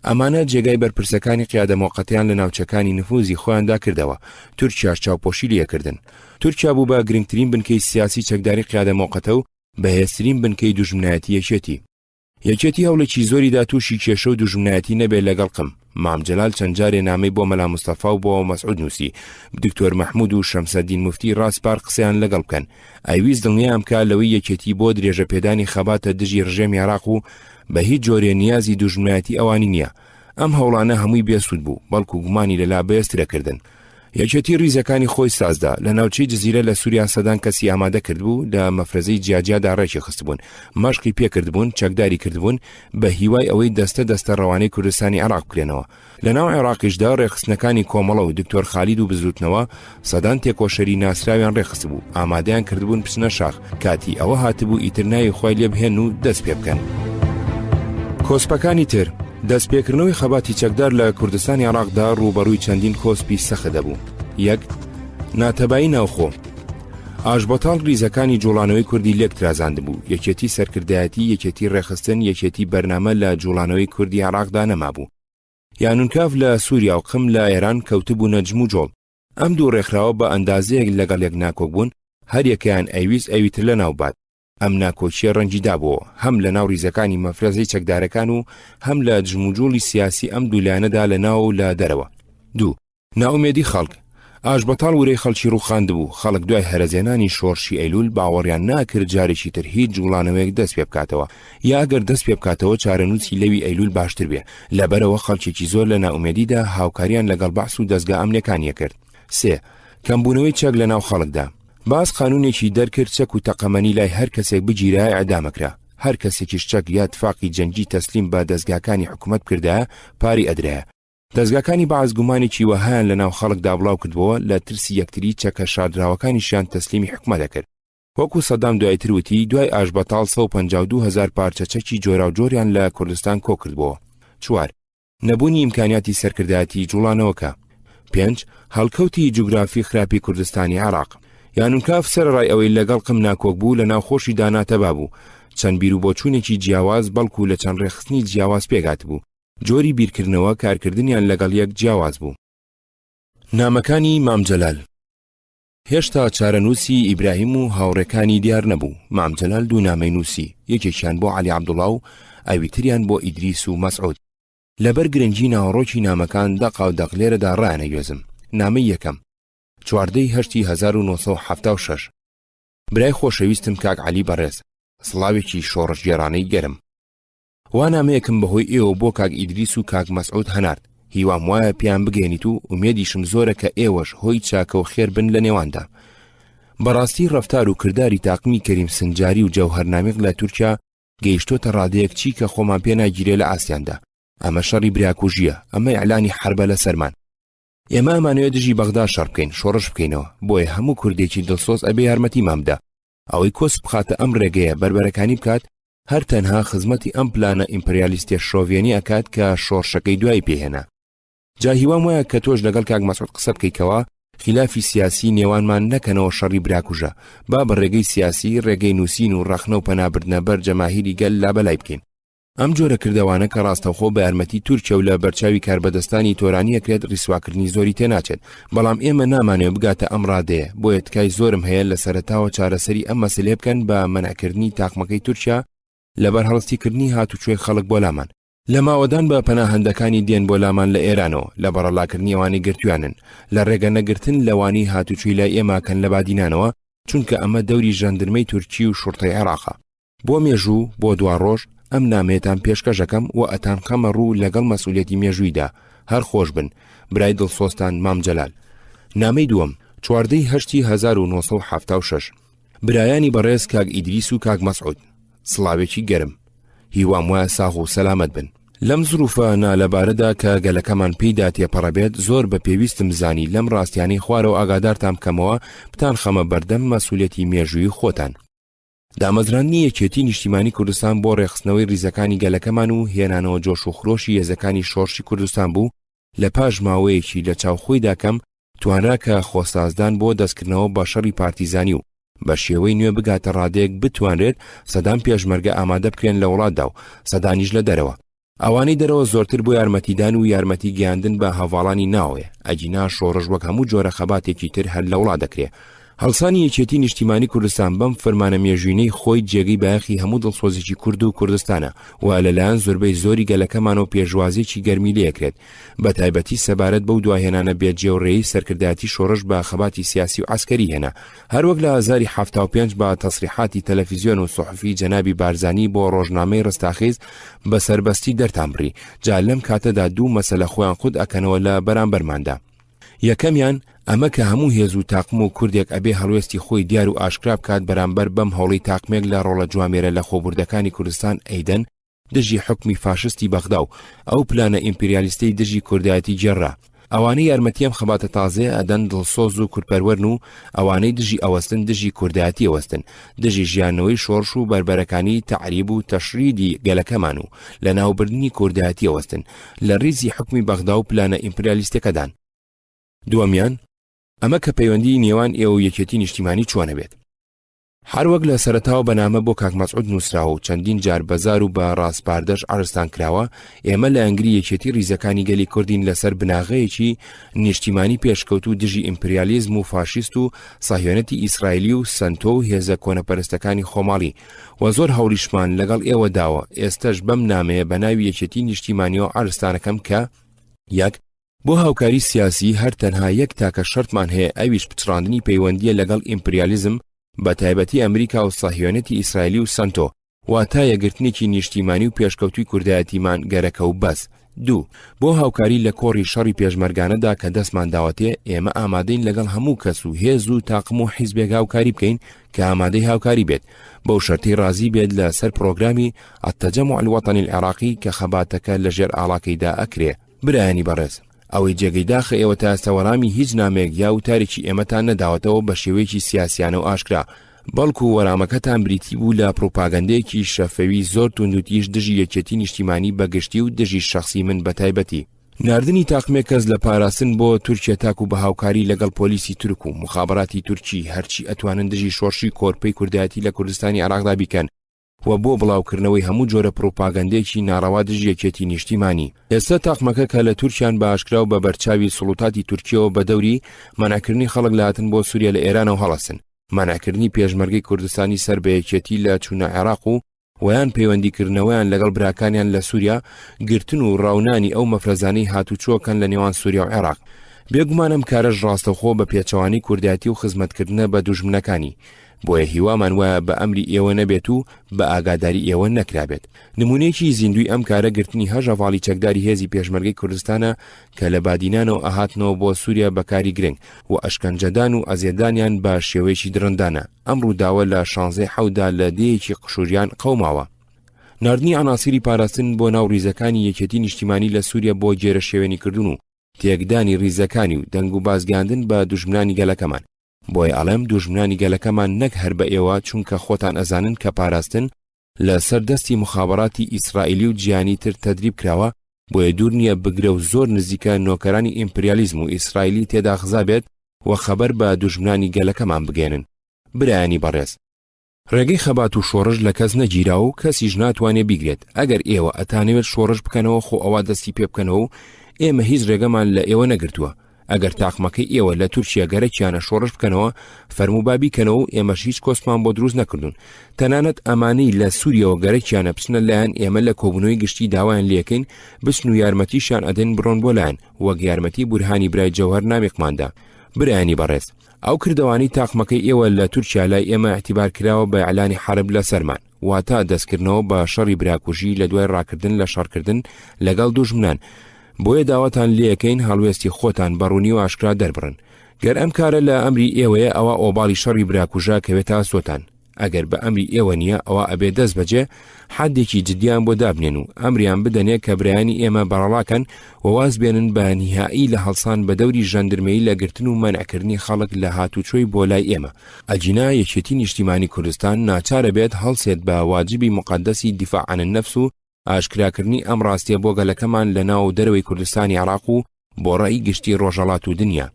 ئەمانە جێگای بەرپرسەکانی قیادە موقەتیان لە ناوچەکانی نفوزی خۆیاندا کردەوە. تورکیاش چاوپۆشی لێکردن. تورکیا بوو بە گرنگترین بنکەی سیاسی چەکداری قیادە موقەتە و بەهێزترین بنکەی دوژمنایەتی یەکێتی. یەکێتی هەوڵێکی زۆریدا تووشی کێشە و دوژمنایەتی نەبێت لەگەڵ قم. مام جەلال چەند جارێ نامەی بۆ مەلا مستەفا و بۆ مەسعود نووسی، دکتۆر مەحموود و شەمسەدین موفتی ڕاستپار قسەیان لەگەڵ بکەن. ئەویست دڵنیام کە لەوەی یەکێتی بۆ درێژە پێدانی خەباتە دژی ڕژێمی عێراق و بە هیچ جۆرێ نیازی دوژمنایەتی ئەوانی نییە. ئەم هەوڵانە هەمووی بێسوود بوو، بەڵکو گومانی لەلا بەهێزترەکردن. یەکێتی ریزەکانی خۆی سازدا لە ناوچەی جزیرە لە سووریا سەدان کەسی ئامادە کردبوو لە مەفرەزەی جیاجیادا ڕێکی خستبوون، مەشقی پێکردبوون، چەکداری کردبوون بە هیوای ئەوەی دەستە ڕەوانەی کوردستانی عێراق بکرێنەوە. لە ناو عێراقیشدا ڕێخستنەکانی کۆمەڵە و دکتۆر خالید و بزوتنەوە سەدان تێکۆشەری ناسراویان ڕێخست بوو، ئامادەیان کردبوون بچنە شاخ، کاتی ئەوە هاتبوو ئیتر ناوی خۆی لێ بهێن و دەست پێ بکەن. کۆسپەکانی تر دەستپێکردنەوەی خەباتی چەکدار لە کوردستانی عێراقدا ڕوبەڕووی چەندین کۆسپی سەخت دەبوو. 1 ناتەبایی ناوخۆ. ئاشبەتاڵ ریزەکانی جوڵانەوەی کوردی لێک ترازاند بوو. یەکێتی سەرکردایەتی، یەکێتی ڕێخستن، یەکێتی بەرنامە لە جوڵانەوەی کوردی عێراقدا نەمابوو. یانونکاف لە سووریا و قم لە ئێران کەوتبوو نەجم و جۆڵ. ئەم دوو ڕێکخراوە بە ئەندازەیەک لەگەڵ یەک ناکۆک بوون، هەر یەکەیان ئەویست ئەویتر لە ناوبات. ئەم ناکۆچیە ڕەنگیدا بووە هەم لە ناو ریزەکانی مەفرەزەی چەکدارەکان و هەم لە جموجوڵی سیاسی ئەم دوولانەدا لە ناو و لە دەرەوە. 2 ناومێدی خەڵک. ئاشبەتاڵ ورەی خەڵکی ڕووخاند بوو. خەڵک دوای هەرەزێنانی شۆڕشی ئەیلول باوەڕیان ناکرد جارێکی تر هیچ جوڵانەوەیەک دەست پێ بکاتەوە، یا ئەگەر دەست پێ بکاتەوە چارەنووسی لەوی ئەیلول باشتر بێ. لەبەرەوە خەڵکێکی زۆر لە ناومێدیدا هاوکاریان لەگەڵ بەعس و دەستگا ئەمنیەکانیە کرد. 3 کەمبوونەوەی چەک لە ناو خەڵکدا. باز قانونێکی دەرکرد چەک و تەقەمەنی لای هەر کەسێک بگیرە ئەعدامەکرا. هەر کەسێکیش چەک یا تفاقی جەنگی تەسلیم بە دەستگاکانی حکوومەت کردایە پاری ئەدرایە. دەستگاکانی بەعز گومانێکی وەهایان لە ناو خەڵکدا بڵاو کردبووە لە ترسی یەکتری چەکە شاردراوەکانیشیان تەسلیمی حکوومەت دەکرد. وەکو سەدام دوایتر وتی دوای ئاشبەتاڵ 152,000 پارچە چەکی جۆرا و جۆریان لە کوردستان کۆ کردبووە. 4 نەبوونی ئیمکانیاتی سەرکردایەتی جوڵانەوەکە. 5 هەڵکەوتی جوگرافی خراپی کوردستانی عێراق. یانونکاف سەرڕای ئەوەی لەگەڵ قم ناکۆک بوو لە ناوخۆشی داناتە بابوو، چەند بیر و بۆچوونێکی جیاواز بەڵکو لە چەند ڕێخستنی جیاواز پێگات بوو، جۆری بیرکردنەوە کارکردنیان لەگەڵ یەک جیاواز بوو. نامەکانی مام جەلال. هێشتا چارەنووسی ئیبراهیم و هاوڕێکانی دیار نەبوو. مام جەلال دوو نامەی نووسی، یەکێکیان بۆ عەلی عەبدوڵڵا و ئەویتریان بۆ ئیدریس و مەسعود. لەبەر گرنگی ناوەڕۆکی نامەکان دەقا و دەقلێرەدا ڕانەگوێزم. نامەی یەکەم 14/1976. برای خۆشەویستم کاک عەلی بەڕێز، سڵاوێکی شۆڕژگێڕانەی گەرم. وا نامەیەکم بەهۆی ئێوە بۆ کاک ئیدریس و کاک مەسعود هەنارد. هیوام وایە پیان بگەێنیت و ئومێدیشم زۆرە کە ئێوەش هۆی چاکە و خێر بن لە نێواندا. بەڕاستی ڕەفتار و کردداری تاقمی کەریم سنجاری و جەوهەرنامێق لە تورکیا گەیشتۆتە ڕادەیەک چی کە خۆمان پێ ناگیرێ لە ئاسیاندا. ئەمە شەڕی براکوژیە، ئەمە ئیعلانی حربە لە سەرمان. ئێمە ئەمانەوێت دژی بەغدا شەڕ بکەین، شۆڕش بکەینەوە، بۆیە هەموو کوردێکی دڵسۆز ئەبێ یارمەتی مامدا. ئەوەی کۆس بخاتە ئەم ڕێگەیە بەربەرەکانی بکات، هەر تەنها خزمەتی ئەم پلانە ئیمپریالیستیە شۆڤێنی ئەکات کە شۆڕشەکەی دوای پێهێنا. جا هیوام وایە کە تۆش لەگەڵ کاک مەسعود قسە بکەیتەوە، خلافی سیاسی نێوانمان نەکەنەوە شەڕی براکوژە، با بە ڕێگەی سیاسی، ڕێگەی نووسین و ڕەخنە و پەنابردنە بەر جەماهیری گەل لابەلای بکەین. ئەم جۆرە کردەوانە کە ڕاستەوخۆ بە یارمەتی تورکیا و لە بەرچاوی کاربەدەستانی تۆرانی ئەکرێت ڕیسواکردنی زۆری تێناچێت، بەڵام ئێمە نامانێت بگاتە ئەم ڕادەیە، بۆیە تکای زۆرم هەیە لە سەرەتاوە چارەسەری ئەم مەسلێ بکەن بە مەنعکردنی تاقمەکەی تورکیا لەبەر هەڵستی هاتوچۆی خەڵک بۆ لامان. لە ماوەدان بە پەناهەندەکانی دێن بۆ لامان لە ئێرانەوە لە بەڕەڵاکردنی ئەوانی گرتویانن، لە ڕێگە نەگرتن لەوانی هاتوچووی لای ئێماکەن لە بادینانەوە، چونکە ئەمە دەوری ژەندرمەی تورکی و شوڕتەی عێراقا. بۆ مێژوو بۆ دوا ڕۆژ ئەم نامێتان پێشکەشەکەم و ئەتان خەمە ڕوو لەگەڵ مەسئولیەتی مێژوویدا. هەر خۆش بن، برای دڵسۆستان مام جەلال. نامەی دووەم 14/1976. برایانی بەڕێز کاک ئیدریس و کاک مەسعود، سڵاوێکی گەرم. هیوام وایە ساغ و سەلامەت بن. لەم زروفە نالەبارەدا کە گەلەکەمان پێیدا تێپەڕەبێت، زۆر بە پێویستم زانی لەم ڕاستیانەی خوارەوە ئاگادارتان بکەمەوە بتان خەمە بەردەم مەسئولیەتی مێژووی خۆتان. دامەزرانی یەکێتی نیشتیمانی کوردستان بۆ ڕێخستنەوەی ریزەکانی گەلەکەمان و هێنانەوە جۆش و خرۆشی هێزەکانی شۆڕشی کوردستان بوو. لە پاش ماوەیەکی لە چاوخۆی داکەم توانرا کە خۆسازدان بۆ دەستکردنەوە بە شەڕی پارتیزانی و بە شێوەی نوێ بگاتە ڕادەیەک بتوانرێت سەدان پێشمەرگە ئامادە بکرێن لە وڵاتدا و سەدانیش لە دەرەوە. ئەوانەی دەرەوە زۆرتر بۆ یارمەتیدان و یارمەتی گەیاندن بە هەواڵانی ناوەیە، ئەجینا شۆڕش وەک هەموو جۆرە خەباتێکی تر هەر لە وڵات دەکرێت. هەڵسانی یەکێتی نیشتیمانی کوردستان بەم فەرمانە مێژووینەی خۆی جێگەی بایەخی هەموو دڵسۆزێکی کورد و کوردستانە و لەلایەن زۆربەی زۆری گەلەکەمان و پێشوازێکی گەرمی لێکرێت، بە تایبەتی سەبارەت بەو دواهێنانە بێجێوڕێی سەرکردایەتی شۆڕش بە خەباتی سیاسی و عسکەری هێنا. هەروەک لە 1975 بە تەسریحاتی تەلەڤیزیۆن و سوحفی جەنابی بارزانی بۆ ڕۆژنامەی ڕستاخیز بە سەربەستی دەرتان بڕی. جا لەم کاتەدا دوو مەسەلە خۆیان خود ئەکەنەوە لە بەرامبەرماندا. یەکەمیان ئەمە کە هەموو هێز و تاقم و کوردێک ئەبێ هەڵوێستی خۆی دیار و ئاشکرا بکات بەرامبەر بەم هەوڵی تاقمێک لە ڕۆڵە جوامێرە لە خۆبوردەکانی کوردستان ئەیدەن دژی حکمی فاشستی بەغدا و ئەو پلانە ئیمپریالیستەی دژی کوردایەتی جێڕا. ئەوانەی یارمەتیم خەباتە تازێ ئەدەن دڵسۆز و کورپەروەرن و ئەوانەی دژی ئەوەستن دژی کوردایەتی ئەوەستن، دژی ژیانەوەی شۆڕش و بربەرەکانی تعریب و تەشریدی گەلەکەمان و لە ناوبردنی کوردایەتی ئەوەستن لە ڕیزی حکمی بەغدا و پلانە ئیمپریالیستەکەدان. دووەمیان ئەمە کە پەیوەندی نێوان ئێوە و یەکێتی نیشتیمانی چۆنە بێت. هەروەک لە سەرەتاوە بەنامە بۆ کاک مەسعود نووسراوە و چەندین جار بەزار و بە ڕاستپاردەش ئارستان کراوە، ئێمە لە ئەنگری یەکێتی ریزەکانی گەلی کوردین لەسەر بناغەیەکی نیشتیمانی پێشکەوت و دژی ئیمپریالیزم و فاشیست و ساهیۆنەتی ئیسرائیلی و سنتۆ و هێزە کۆنەپەرستەکانی خۆماڵی و زۆر هەوڵیشمان لەگەڵ ئێوە داوە. ئێستش بەم نامەیە بە ناوی یەکێتی نیشتیمانیەوە ئارستانەکەم کە یەک بۆ هاوکاری سیاسی هەر تەنها یەک تاکە شەرتمان هەیە، ئەویش پچڕاندنی پەیوەندیە لەگەڵ ئیمپریالیزم بە تایبەتی ئەمریکا و ساهیۆنەتی ئیسرائیلی و سنتۆ، واتە یەگرتنێکی نیشتیمانی و پێشکەوتوی کوردایەتیمان گەرەکە و بەس. دوو بۆ هاوکاری لە کۆڕی شەڕی پێشمەرگانەدا کە دەستمان داوەتێ، ئێمە ئامادەین لەگەڵ هەموو کەس و هێز و تاقم و حیزبێک هاوکاری بکەین کە ئامادەی هاوکاری بێت، بەو شەرتی ڕازی بێت لە سەر پرۆگرامی التەجەمع الوەطنی العێراقی کە خەباتەکە لەژێر ئاڵاکەیدا ئەکرێ. برایانی بەڕێز، ئەوەی جێگەی داخە ئێوە تا ئێستاوەڕامی هیچ نامێک یا وتارێکی ئێمەتان نەداوەتەوە بە شێوەیەکی سیاسیانە و ئاشکرا، بەڵکو وەرامەکەتان بریتی بوو لە پرۆپاگەندەیەکی شەفەوی زۆر توندوتیش دژی یەکێتی نیشتیمانی بەگشتی و دژی شەخصی من بە تایبەتی. ناردنی تاقمێک کەس لە پاراستن بۆ تورکیا تاکو بە هاوکاری لەگەڵ پۆلیسی تورک و مخابراتی تورکی هەرچی ئەتوانن دژی شۆڕشی کۆرپەی کوردایەتی لە کوردستانی عێراقدا بیکەن و بۆ بڵاوکردنەوەی هەموو جۆرە پرۆپاگەندێکی ناڕەوا دژی یەکێتی نیشتیمانی. ئێستا تاقمەکە کە لە تورکیان بە ئاشکرا و بە بەرچاوی سڵوتاتی تورکیەوە بە دەوری مانعکردنی خەڵک لە هاتن بۆ سووریا لە ئێرانەوە هەڵەسن، مانعکردنی پێشمەرگەی کوردستانی سەر بە یەکێتی لە چوونە عێراق و ویان پەیوەندیکردنەوەیان لەگەڵ براکانیان لە سووریا گرتن و ڕاونانی ئەو مەفرەزانەی هاتوچۆکەن لە نێوان سووریا و عێراق. بێگومانم کارەش ڕاستەوخۆ بە پێچەوانی کوردایەتی و خزمەتکردنە بە دوژمنەکانی، بۆیە هیوامان وایە بە ئەمری ئێوە نەبێت و بە ئاگاداری ئێوە نەکرابێت. نمونەیەکی زیندوی ئەم کارە گرتنی هەژەڤاڵی چەکداری هێزی پێشمەرگەی کوردستانە کە لە بادینانەوە ئەهاتنەوە بۆ سووریا بەکاری گرنگ و ئەشکەنجەدان و ئەزیێدانیان بە شێوەیەکی درەندانە. ئەم ڕووداوە لە 16 حەودا لە دەیەکی قشوریان قەوماوە. ناردنی عناسیری پاراستن بۆ ناو ڕیزەکانی یەکێتی نیشتیمانی لە سووریا بۆ جێرە شێوێنی کردن و تێکدانی ڕیزەکانی و دەنگ و بازگاندن بە دوژمنانی گەلەکەمان. بۆی ئەڵێم دوژمنانی گەلەکەمان نەک هەر بە ئێوە چونکە خۆتان ئەزانن کە پاراستن لە سەردەستی مخابراتی ئیسرائیلی و جیهانی تر تەدریب کراوە، بۆیە دوور نییە بگرە و زۆر نزیکە نۆکەرانی ئیمپریالیزم و ئیسرائیلی تێدا خزا بێت و خەبەر بە دوژمنانی گەلەکەمان بگێنن. برایانی بەڕێز، ڕێگەی خەبات و شۆڕش لە کەس نەگیرا و کەسیش ناتوانێ بیگرێت. ئەگەر ئێوە ئەتانەوێت شۆڕش بکەنەوە خۆ ئەوە دەستی پێ بکەنەوە و ئێمە هیچ ڕێگەمان لە ئێوە نەگرتووە. ئەگەر تاقمەکەی ئێوە لە تورکیا گەرەکیانە شۆڕش بکەنەوە فەرموبابی کەنەوە و ئێمەش هیچ کۆسمان بۆ دروست نەکردون. تەنانەت ئەمانەی لە سووریەوە گەرەکیانە بچنە لایەن ئێمە لە کۆبوونەوەی گشتی داوایان لێکەین بچن و یارمەتیشان ئەدەن بڕۆن بۆ لایەن وەک یارمەتی بورهانی برای جەوهەر نامێکماندا. برایانی بەڕێز، ئەو کردەوانی تاقمەکەی ئێوە لە تورکیا لای ئێمە اعتیبار کراوە بە ئەعلانی حرب لە سەرمان، واتە دەستکردنەوە بە شەڕی براکوژی لە دوای ڕاکردن لە شەڕکردن لەگەڵ دوژمنان. بۆیە داواتان لێەکەین هەڵوێستی خۆتان بەڕوونی و ئاشکرا دەربڕن. گەر ئەم کارە لە ئەمری ئێوەیە ئەوە ئۆباڵی شەڕی براکوژە کەوێتە سۆتان. ئەگەر بە ئەمری ئێوە نییە ئەوە ئەبێ دەست بەجێ حەدێکی جدیان بۆ دابنێن و ئەمریان بدەنێ کە برایانی ئێمە بەڕەڵاکەن و واز بێنن بە نیهایی لە هەڵسان بە دەوری ژەندرمەیی لە گرتن و مەنعکردنی خەڵک لە هاتوچۆی بۆ لای ئێمە. ئەجینا یەکێتی نیشتیمانی کوردستان ناچارە بێت هەڵسێت بە واجبی مقدسی دیفاع عن النفس و ئاشکراکردنی ئەم ڕاستیە بۆ گەلەکەمان لە ناو دەرەوەی کوردستانی عێراق و بۆ ڕێی گشتی ڕۆژهەڵات و دنیا.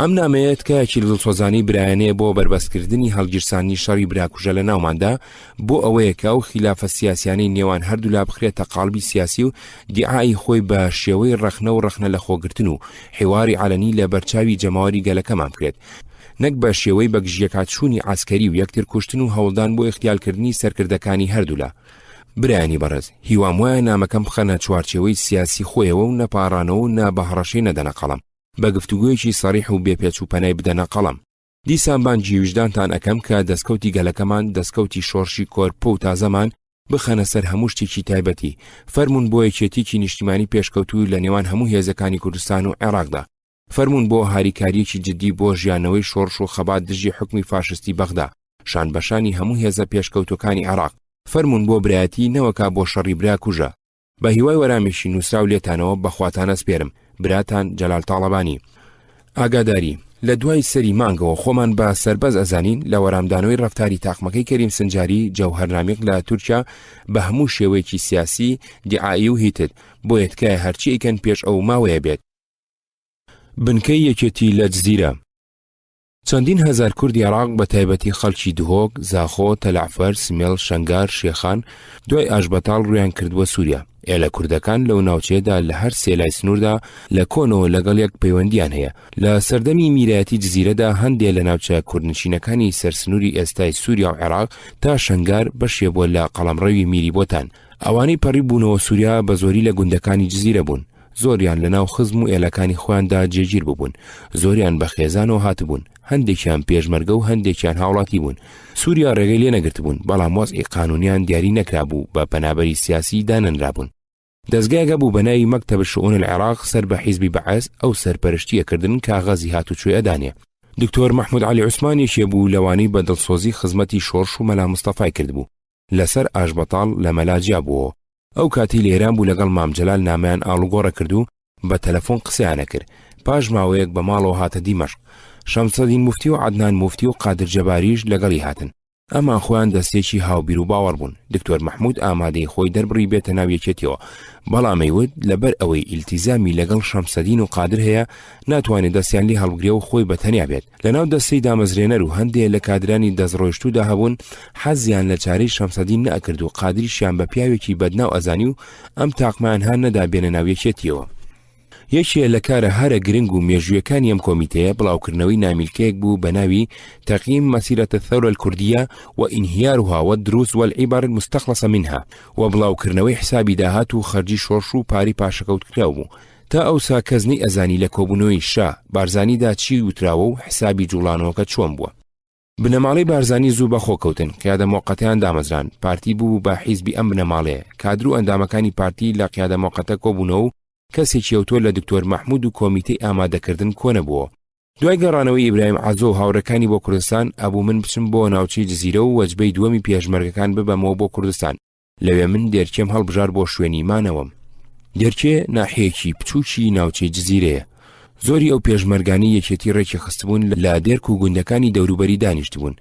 ئەم نامەیەت کە یەکی دڵسۆزانی برایانەیە بۆ بربەستکردنی هەڵگیرسانی شەڕی براکوژە لە ناوماندا بۆ ئەوەیە کە و خلافە سیاسیانەی نێوان هەردوو لا بخرێتە قاڵبی سیاسی و دیعای خۆی بە شێوەی ڕەخنە و ڕەخنە لە خۆگرتن و حیواری عەلەنی لە بەرچاوی جەماوەری گەلەکەمان بکرێت، نەک بە شێوەی بەگژیەکاتچوونی عەسکەری و یەکتر کوشتن و هەوڵدان بۆ اختیالکردنی سەرکردەکانی هەردوولا. برایانی بەڕێز، هیوام وایە نامەکەم بخەنە چوارچێوەی سیاسی خۆیەوە و نەپارانەوە و نابەهڕەشەی نەدەنە قەڵەم، بە گفتوگویەکی سەریح و بێپێچ و پەنای بدەنە قەڵەم. دیسان بانگی وجدانتان ئەکەم کە دەستکەوتی گەلەکەمان دەستکەوتی شۆڕشی کۆرپە و تازەمان بخەنە سەر هەموو شتێکی تایبەتی، فەرمون بۆ یەکێتیی نیشتیمانی پێشکەوتوو لە نێوان هەموو هێزەکانی کوردستان و عێراقدا، فەرمون بۆ هاریکاریەکی جدی بۆ ژیانەوەی شۆڕش و خەبات دژی حکمی فاشستی بەغدا، شان بەشانی هەموو هێزە پێشکەوتەکانی عێراق، فەرمون بۆ برایەتی نەوەکا بۆ شەڕی براکوژە. بە هیوای وەرامێکی نووسراو لێتانەوە بەخواتانە سپێرم. براتان جەلال تاڵەبانی. ئاگاداری، لە دوای سەری مانگەوە خۆمان بە سەربەز ئەزانین لە وەرامدانەوەی ڕەفتاری تاقمەکەی کەریم سنجاری جەوهەرنامێک لە تورکیا بە هەموو شێوەیەکی سیاسی دیعایی و هیتر بۆیە تکایە هەرچی ئەیکەن پێش ئەو ماوەیە بێت. بنکەی یەکێتی لە جزیرە. چەندین هەزار کوردی عێراق بە تایبەتی خەڵکی دهۆک، زاخۆ، تەلعفەر، سمێڵ، شەنگار، شێخان دوای ئاشبەتاڵ ڕویان کردووە سووریا. ئێلە کوردەکان لەو ناوچێدا لە هەر سێلای سنووردا لە کۆنەوە لەگەڵ یەک پەیوەندیان هەیە. لە سەردەمی میرایەتی جزیرەدا هەندێک لە ناوچە کوردنشینەکانی سەرسنووری ئێستای سووریا و عێراق تا شەنگار بەشێ بووە لە قەڵەمڕەوی میری بۆتان. ئەوانەی پەڕی بوونەوە سووریا بە زۆری لە گوندەکانی جزیرە بوون. زۆریان لە ناو خزم و ئێلەکانی خۆیاندا جێگیر ببوون، زۆریان بە خێزانەوە هاتبوون، هەندێکیان پێشمەرگە و هەندێکیان هاوڵاتی بوون. سووریا ڕێگەی لێ نەگرت بوون، بەڵام وەزعی قانونیان دیاری نەکرابوو، بە پەنابەری سیاسی دانەنرابوون. دەستگایەکە بوو بە ناوی مەکتەب الشؤون العێراق سەر بە حیزبی بەعەز ئەو سەرپەرشتیەکردن کاغەزی هاتوچۆی ئەدانێ. دکتۆر مەحموود عەلی عوسمانیشێ بوو لەوانەی بە دڵسۆزی خزمەتی شۆڕش و مەلا مستەفای کردبوو، لەسەر ئاشبەتاڵ لە مەلاجیا بووە. ئەو کاتی لێران بوو لەگەڵ مامجەلال نامەیان ئاڵوگۆڕە کردو بە تەلەفۆن قسەیانە کرد. پاش ماوەیەک بە ماڵەوە هاتە دیمەشق. شەمسەدین موفتی و عەدنان موفتی و قادر جەباریش لەگەڵی هاتن. ئەمان خۆیان دەستێکی هاوبیر و باوەڕ بوون. دکتۆر مەحموود ئامادەی خۆی دەربڕی بێتە ناو یەکێتیەوە، بەڵامەیوت لەبەر ئەوەی ئیلتیزامی لەگەڵ شەمسەدین و قادر هەیە ناتوانێت دەستیان لێ هەڵبگرێ و خۆی بەتەنیا بێت. لەناو دەستەی دامەزرێنەر و هەندێک لە کادرانی دەستڕۆیشتوودا هەبوون حەزیان لە چارەی شەمسەدین نەئەکرد و قادریشیان بە پیاوێکی بەدناو ئەزانی و ئەم تاقمان هەر نەدا بێنە ناو یەکێتیەوە. یەکێ لە کارە هەرە گرنگ و مێژوویەکانی ئەم کۆمیتەیە بڵاوکردنەوەی نامیلکەیەک بوو بە ناوی تەقییم مەسیرەتە الثورة الكردية وإنهيارها والدروس والعبر المستخلصة منها و بڵاوکردنەوەی حسابی داهات و خەرجی شۆڕش و پاری پاشەکەوتکراو بوو. تا ئەوسا کەسنی ئەزانی لە کۆبوونەوەی شا بارزانیدا چی وتراوە و حسابی جوڵانەوەکە چۆن بووە. بنەماڵەی بارزانی زوو بەخۆکەوتن قیادە مۆقەتەیان دامەزران، پارتی بوو بە حیزبی ئەم بنەماڵەیە، کادر و ئەندامەکانی پارتی لە قیادە مۆقەتە کۆبوونەوە کەسێکی ئەوتۆ لە دکتۆر مەحموود و کۆمیتەی ئامادەکردن کۆنەبووە. دوای گەڕانەوەی ئیبراهیم عەزۆ و هاوڕەکانی بۆ کوردستان ئەبوو من بچم بۆ ناوچەی جزیرە و وەجبەی دووەمی پێشمەرگەکان ببەمەوە بۆ کوردستان. لەوێ من دێرکێم هەڵبژار بۆ شوێنی مانەوەم. دێرکێ ناحەیەکی بچووکی ناوچەی جزیرەیە. زۆری ئەو پێشمەرگانی یەکێتی ڕێکی خستبوون لە دێرک و گوندەکانی دەوروبەری دانیشتبوون.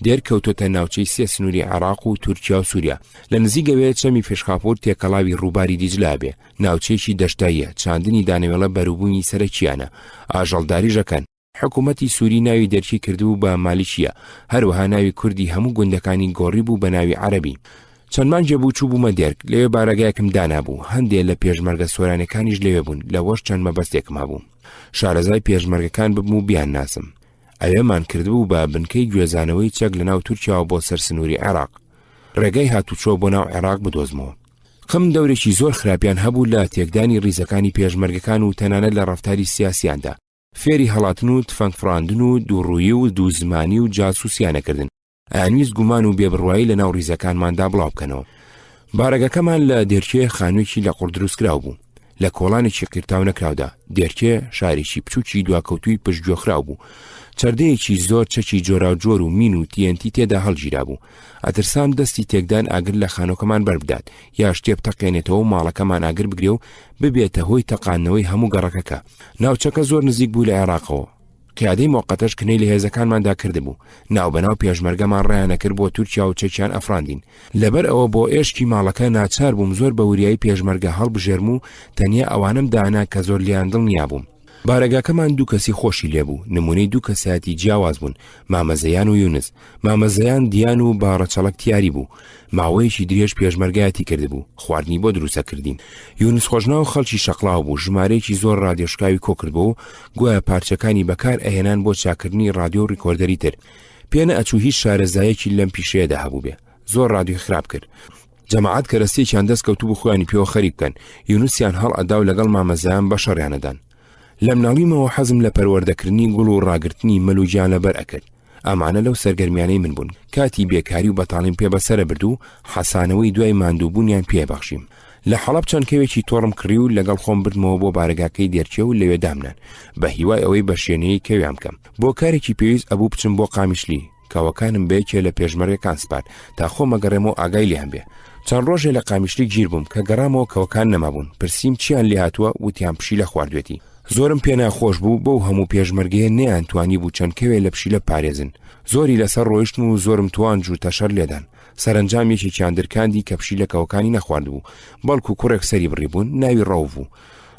دێرکەوتۆتە ناوچەی سێ سنووری عێراق و تورکیا و سووریا. لە نزیگەوێ چەمی فێشخاپۆر تێکەڵاوی ڕووباری دیجلا بێ، ناوچەیەکی دەشتاییە، چاندنی دانەوێڵە بەروبوونی سەرەکیانە، ئاژەڵداریژەکەن. حکوومەتی سووری ناوی دەرکی کردو بە مالیشیە، هەروەها ناوی کوردی هەموو گوندەکانی گۆڕی بوو بە ناوی عەرەبی. چەند مانگێ بوو چوو بوومە دێرک، لەوێ بارەگایەکم دانابوو، هەندێک لە پێشمەرگە سۆرانەکانیش لەوێ بوون، لەوەش چەند مەبەستێکم هەبوو. شارەزای پێشمەرگەکان ببم و بیان ناسم. ئەوێمان کردبوو بە بنکەی گوێزانەوەی چەک لە ناو تورکیاوە بۆ سەر سنووری عێراق. ڕێگەی هاتوچۆ بۆ ناو عێراق بدۆزمەوە. خەم دەورێکی زۆر خراپیان هەبوو لە تێکدانی ڕیزەکانی پێشمەرگەکان و تەنانەت لە ڕەفتاری سیاسیاندا. فێری هەڵاتن و تفەنگ فڕاندن و دووڕوویی و دووزمانی و جاسووسیانەکردن. ئەوانویست گومان و بێبڕوایی لە ناو ڕیزەکانماندا بڵاو بکەنەوە. بارەگەکەمان لە دێرکێ خانوویەکی لە قوڕ دروستکراو بوو، لە کۆڵانێکی قیرتاو نەکراودا. دێرکێ شارێکی بچووکی دواکەوتووی پشتگوێخراو بوو، چەردەیەکی زۆر چەکی جۆرا و جۆر و مین و تیەنتی تێدا هەڵگیرا بوو. ئەترسام دەستی تێکدان ئاگر لە خانۆکەمان بەربدات، یا شتێ بتەقێنێتەوە و ماڵەکەمان ئاگر بگرێ و ببێتە هۆی تەقانەوەی هەموو گەڕەکەکە. ناوچەکە زۆر نزیک بوو لە عێراقەوە. قیادەی مۆقەتەش کنەی لە هێزەکانماندا کردبوو. ناوبەناو پێشمەرگەمان ڕایانەکرد بۆ تورکیا و چەکیان ئەفراندین. لەبەر ئەوە بۆ ئێشکی ماڵەکە ناچار بووم زۆر بە وریایی پێشمەرگە هەڵبژێرم و تەنیا ئەوانم دانا کە زۆر لیان دڵ نیابووم. بارەگاکەمان دوو کەسی خۆشی لێبوو، نمونەی دوو کەسایەتی جیاواز بوون، مامەزەیان و یونس. مامەزەیان دیان و باڕەچەڵک تیاری بوو، ماوەیەکی درێژ پێشمەرگایەتی کردبوو، خواردنی بۆ دروستە کردین. یونس خۆشناو خەڵکی شەقڵاو بوو، ژمارەیەکی زۆر ڕادیۆشکاوی کۆکردبوو، گوایە پارچەکانی بەکار ئەهێنان بۆ چاکردنی ڕادیۆ و ڕیکۆردەری تر. پێنە ئەچوو هیچ شارەزایەکی لەم پیشەیەدا هەبوو بێ. زۆر ڕادیۆ خراپ کرد. جەماعەت کەرەستێکیان دەست کەوتوو بوو خۆیانی پێوە خەریک بکەن. یونسیان هەڵ ئەدا و لەگەڵ مامەزەیان بەشەڕیانەدان. لە مناڵیمەوە حەزم لە پەروەردەکردنی گوڵ و ڕاگررتنی مەلوجیان لەبەر ئەکرد. ئەمانە لەو سەرگەرمیانەی من بوون. کاتی بێکاری و بەتاڵیم پێ بەسەرە برد و حەسانەوەی دوای ماندووبوونیان پێبەخشیم. لە حەڵەب چەند کەوێکی تۆڕم کڕی و لەگەڵ خۆم بردمەوە بۆ بارگاکەی دێرکێ و لەوێ دامنان بە هیوای ئەوەی بە شوێنەیە کەویان بکەم. بۆ کارێکی پێویست ئەبوو بچم بۆ قامیشلی، کەوەکانم بەیەکێ لە پێشمەرگەکان سپارد تا خۆمە گەڕێمەوە ئاگای لێیان بێ. چەند ڕۆژێ لە قامیشلی گیر بووم کە گەڕامەوە کەوەکان نەمابوون. پرسییم چیان لێ هاتووە، وتیان پشیلە خواردوێتی. زۆرم پێ ناخۆش بوو، بەو هەموو پێشمەرگەیە نەیانتوانی بوو چەند کەوێ لە پشیلە پارێزن. زۆری لەسەر ڕۆیشتن و زۆرم توان جوو تەشەر لێدان. سەرنجام یەکێکیان دەرکاندی کە پشیلەکەوەکانی نەخوارد بوو، بەڵکو کوڕێک سەری بڕی بوون، ناوی ڕەوف بوو.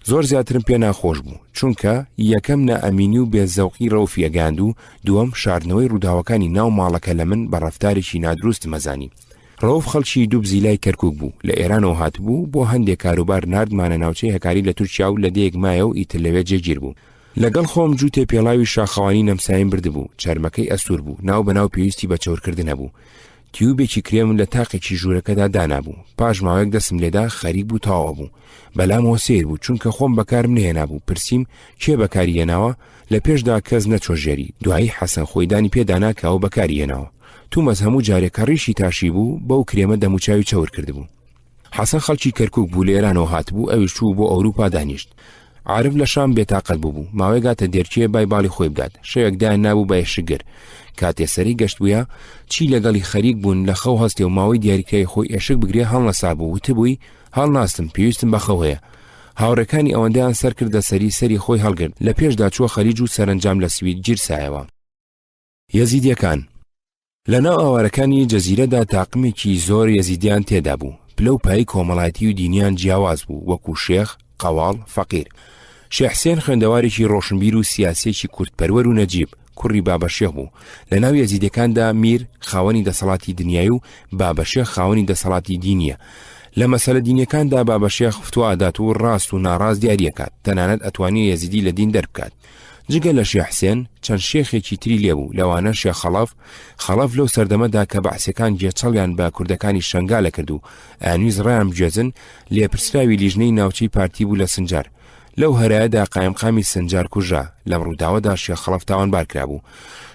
زۆر زیاترم پێ ناخۆش بوو، چونکە یەکەم نائەمینی و بێزەوقی ڕەوفی ئەگاند و دووەم شاردنەوەی ڕووداوەکانی ناو ماڵەکە لە من بە ڕەفتارێکی نادروست مەزانی. ڕەوف خەڵکی دوو بزیلای کەرکووک بوو، لە ئێرانەوە هاتبوو، بۆ هەندێک کاروبار ناردمانە ناوچەی هەکاری لە تورکیا و لە دەیەک مایە و ئیتر لەوێ جێگیر بوو. لەگەڵ خۆم جووتێ پێڵاوی شاخەوانی نەمسایم بردبوو، چەرمەکەی ئەسوور بوو، ناو بەناو پێویستی بە چەورکردن هەبوو. تیوبێکی کرێم لە تاقێکی ژوورەکەدا دانابوو. پاش ماوەیەک دەسم لێدا خەریک بوو تاوا بوو. بەلامەوە سیر بوو، چونکە خۆم بەکارم نهێنابوو. پرسییم کێ بەکاری هێناوە، لە پێشدا کەس نەچۆژێری. دوایی حەسەن خۆیدانی پێدانا کە ئەو بەکاری هێناوە. تومەز هەموو جارێکە ڕیشی تاشی بوو، بەو کرێمە دەموچاوی چەور کردبوو. حەسەن خەڵکی کەرکووک بوو، لە ئێرانەوە هاتبوو، ئەویش چوو بۆ ئەوروپا دانیشت. عارف لە شام بێتاقەت بوو، ماوەی گاتە دێرکێ بای باڵی خۆی بدات. شەوێکدایان نابوو بە ئێشگەر. کاتێ سەری گەشت بووە، چی لەگەڵی خەریک بوون لە خەو هەستێ و ماوەی دیاریکەی خۆی ئێشک بگرێ هەڵنەسا بوو. وتبووی هەڵ ناستم، پێویستم بە خەو هەیە. هاوڕەکانی ئەوەندەیان سەر کردە سەری خۆی هەڵگرت. لە پێشدا چووە خەریج و سەرنجام لە سوید گیرسایەوە. یەزیدیەکان لەناو ئاوارەکانی جەزیرەدا تاقمێکی زۆر یەزیدیان تێدا بوو. پلە و پای کۆمەڵایەتی و دینیان جیاواز بوو، وەکو شێخ، قەواڵ، فەقیر. شێخ حسێن خوێندەوارێکی ڕۆشنبیر و سیاسێکی کورتپەروەر و نەجیب، کوڕی بابەشێخ بوو. لەناو یەزیدەکاندا میر خاوەنی دەسەڵاتی دنیای و بابەشێخ خاوەنی دەسەڵاتی دینیە. لە مەسەلە دینیەکاندا بابەشێخ فتوادات و ڕاست و ناڕاست دیاریەکات، تەنانەت ئەتوانێت یەزیدی لە دین دەربکات. جگە لە شێخ حسێن چەند شێخێکی تری لێبوو، لەوانە شێخ خەڵەف لەو سەردەمەدا کە بەعسیەکان جێچەڵیان بە کوردەکانی شەنگالە کرد و ئانویز ڕیان بجێزن لێپرسراوی لیژنەی ناوچەی پارتی بوو لە سنجار. لەو هەرایەدا قایمقامی سنجار کوژرا. لەم ڕووداوەدا شێخ خەڵەف تاوانبار کرابوو.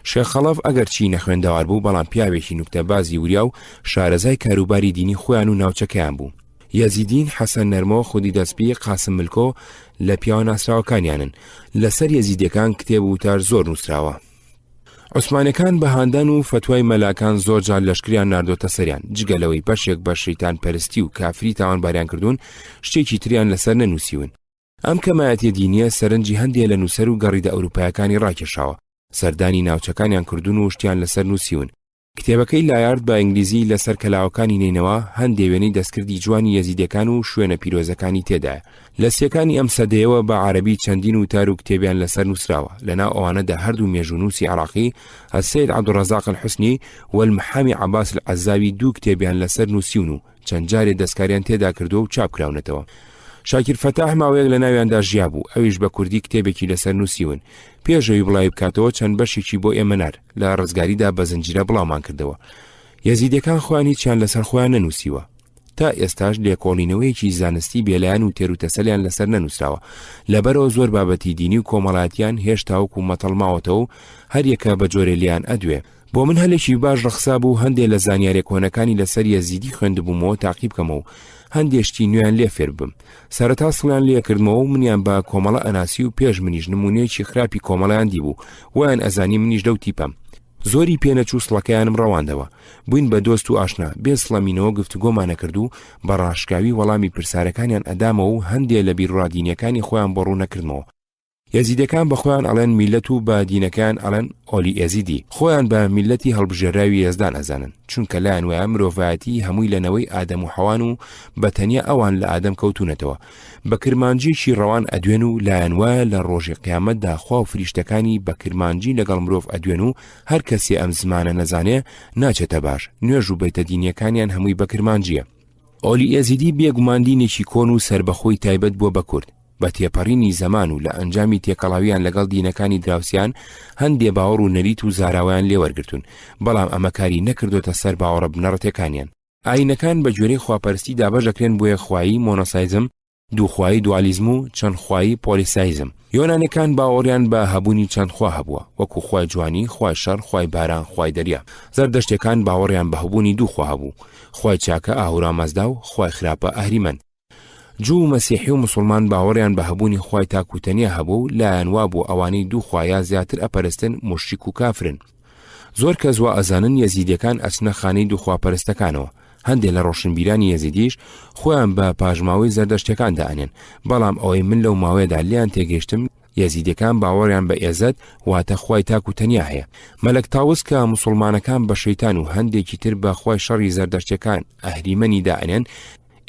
شێخ خەڵەف ئەگەر چی نەخوێندەوار بوو، بەڵام پیاوێکی نوکتەبازی وریا و شارەزای کاروباری دینی خۆیان و ناوچەکەیان بوو. یەزیدین حەسەن نەرمۆ خودی دەستپی قاسم ملکۆ لە پیاوە ناسراوەکانیانن. لەسەر یەزیدەکان کتێب و تار زۆر نووسراوە. عوسمانەکان بە هاندان و فتوای مەلاکان زۆر جار لەشکریان ناردۆتە سەریان، جگەلەوەی بەشێک بە شەیتان پەرستی و کافری تاوانباریان کردوون، شتێکی تریان لەسەر نەنووسیون. ئەم کەمایەتی دینیە سەرنجی هەندێک لە نووسەر و گەڕیدە ئەوروپایەکانی ڕاکێشاوە، سەردانی ناوچەکانیان کردوون و شتیان لەسەر نووسیون. کتێبەکەی لایارد بە ئینگلیزی لەسەر کەلاوەکانی نینەوە هەندێک وێنەی دەستکردی جوانی یەزیدەکان و شوێنە پیرۆزەکانی تێدایە. لە سێکانی ئەم سەدەیەوە بە عەرەبی چەندین وتار و کتێبیان لەسەر نووسراوە. لەناو ئەوانەدا هەردوو مێژوونووسی عێراقی السید عەبدوڕەزاق الحوسنی والمحامی عەباس العەزاوی دوو کتێبیان لەسەر نووسیون و چەند جارێ دەستکاریان تێدا کردو و چاپکراونەتەوە. شاکر فەتاح ماوەیەک لە ناویاندا ژیا بوو، ئەویش بە کوردی کتێبێکی لەسەر نووسیون. پێشەوی بڵاوی بکاتەوە چەند بەشێکی بۆ ئێمە نار لە ڕزگاریدا بە زنجیرە بڵاومان کردەوە. یەزیدەکان خۆیان هیچیان لەسەر خۆیان نەنووسیوە. تا ئێستاش لێکۆڵینەوەیەکی زانستی بێلایەن و تێروتەسەلیان لەسەر نەنووسراوە. لەبەرەوە زۆر بابەتی دینی و کۆمەڵایەتیان هێشتا وەکو مەتەڵماوەتەوە و هەر یەکە بە جۆرێ لیان ئەدوێ. بۆ من هەلێکی باش ڕەخسا بوو هەندێک لە زانیارە کۆنەکانی لەسەر یەزیدی خوێندبوومەوە تاقیب بکەمەوە و هەندێشتی نوێیان لێ فێر بم. سەرەتا سڵیان لێکردمەوە و منیان بە کۆمەڵە ئەناسی و پێش منیش نمونەیەکی خراپی کۆمەڵیان دیبوو، ویان ئەزانی منیش دەو تیپەم. زۆری پێنەچوو سڵەکەیانم ڕەواندەوە. بووین بە دۆست و ئاشنا، بێ سڵەمینەوە گفتوگۆمانە کرد و بە ڕاشکاوی وەڵامی پرسارەکانیان ئەدامەوە و هەندێک لە بیرڕادینیەکانی خۆیان بۆ ڕوو نەکردمەوە. یەزیدەکان بە خۆیان ئەڵێن میلەت و بە دینەکان ئەڵێن ئۆلی ئەزیدی، خۆیان بە میلەتی هەڵبژێراوی یەزدان ئەزانن، چونکە لایەن وایە مرۆڤایەتی هەمووی لەنەوەی ئادەم و حەوان و بەتەنیا ئەوان لە ئادەم کەوتونەتەوە. بە کرمانجیشی ڕەوان ئەدوێن و لایەن وایە لە ڕۆژی قیامەتدا خوا و فریشتەکانی بە کرمانجی لەگەڵ مرۆڤ ئەدوێن و هەر کەسێ ئەم زمانە نەزانێ ناچێتە باش. نوێژ و بەیتە دینیەکانیان هەمووی بە کرمانجیە. ئۆلی ئەزیدی بێگوماندینێکی کۆن و سربەخۆی تایبەت بووە بە کورد. بە تێپەڕینی زەمان و لە ئەنجامی تێکەڵاویان لەگەڵ دینەکانی دراوسیان هەندێ باوەڕ و نەریت و زاراویان لێوەرگرتون، بەڵام ئەمە کاری نەکردوتە سەر باوەڕە بنەڕەتەکانیان. ئاینەکان بە جۆرەی خواپەرستی دابەژەکرێن بۆ یەکخوایی مۆنۆسایزم، دووخوایی دوالیزم و چەندخوایی پۆلیسایزم. یۆنانەکان باوەڕیان بە هەبوونی چەندخوا هەبووە، وەکو خوای جوانی، خوای شەڕ، خوای باران، خوای دەریا. زەردەشتەکان باوەڕیان بە هەبوونی دووخوا هەبوو، خوای چاکە ئاهورا مەزدا و خوای خراپە ئەهریمەن. جوو مەسیحی و مسلمان باوەڕیان بە هەبوونی خوای تاکوتەنیە هەبوو، لایەن وا بوو ئەوانەی دووخوایە زیاتر ئەپەرستن مشریک و کافرن. زۆر کەس وا ئەزانن یەزیدەکان ئەچنە خانەی دووخواپەرستەکانەوە. هەندێک لە ڕۆشنبیرانی یەزیدیش خۆیان بە پاژماوەی زەردەشتەکان دائنێن، بەڵام ئەوەی من لەو ماوەیەدا لیان تێگەیشتم یەزیدەکان باوەڕیان بە ئێزەد واتە خوای تاکوتەنیا هەیە. مەلەک تاوس کە مسلمانەکان بە شەیتان و هەندێکی تر بە خوای شەڕی زەردەشتەکان ئەهریمەنی دائنێن.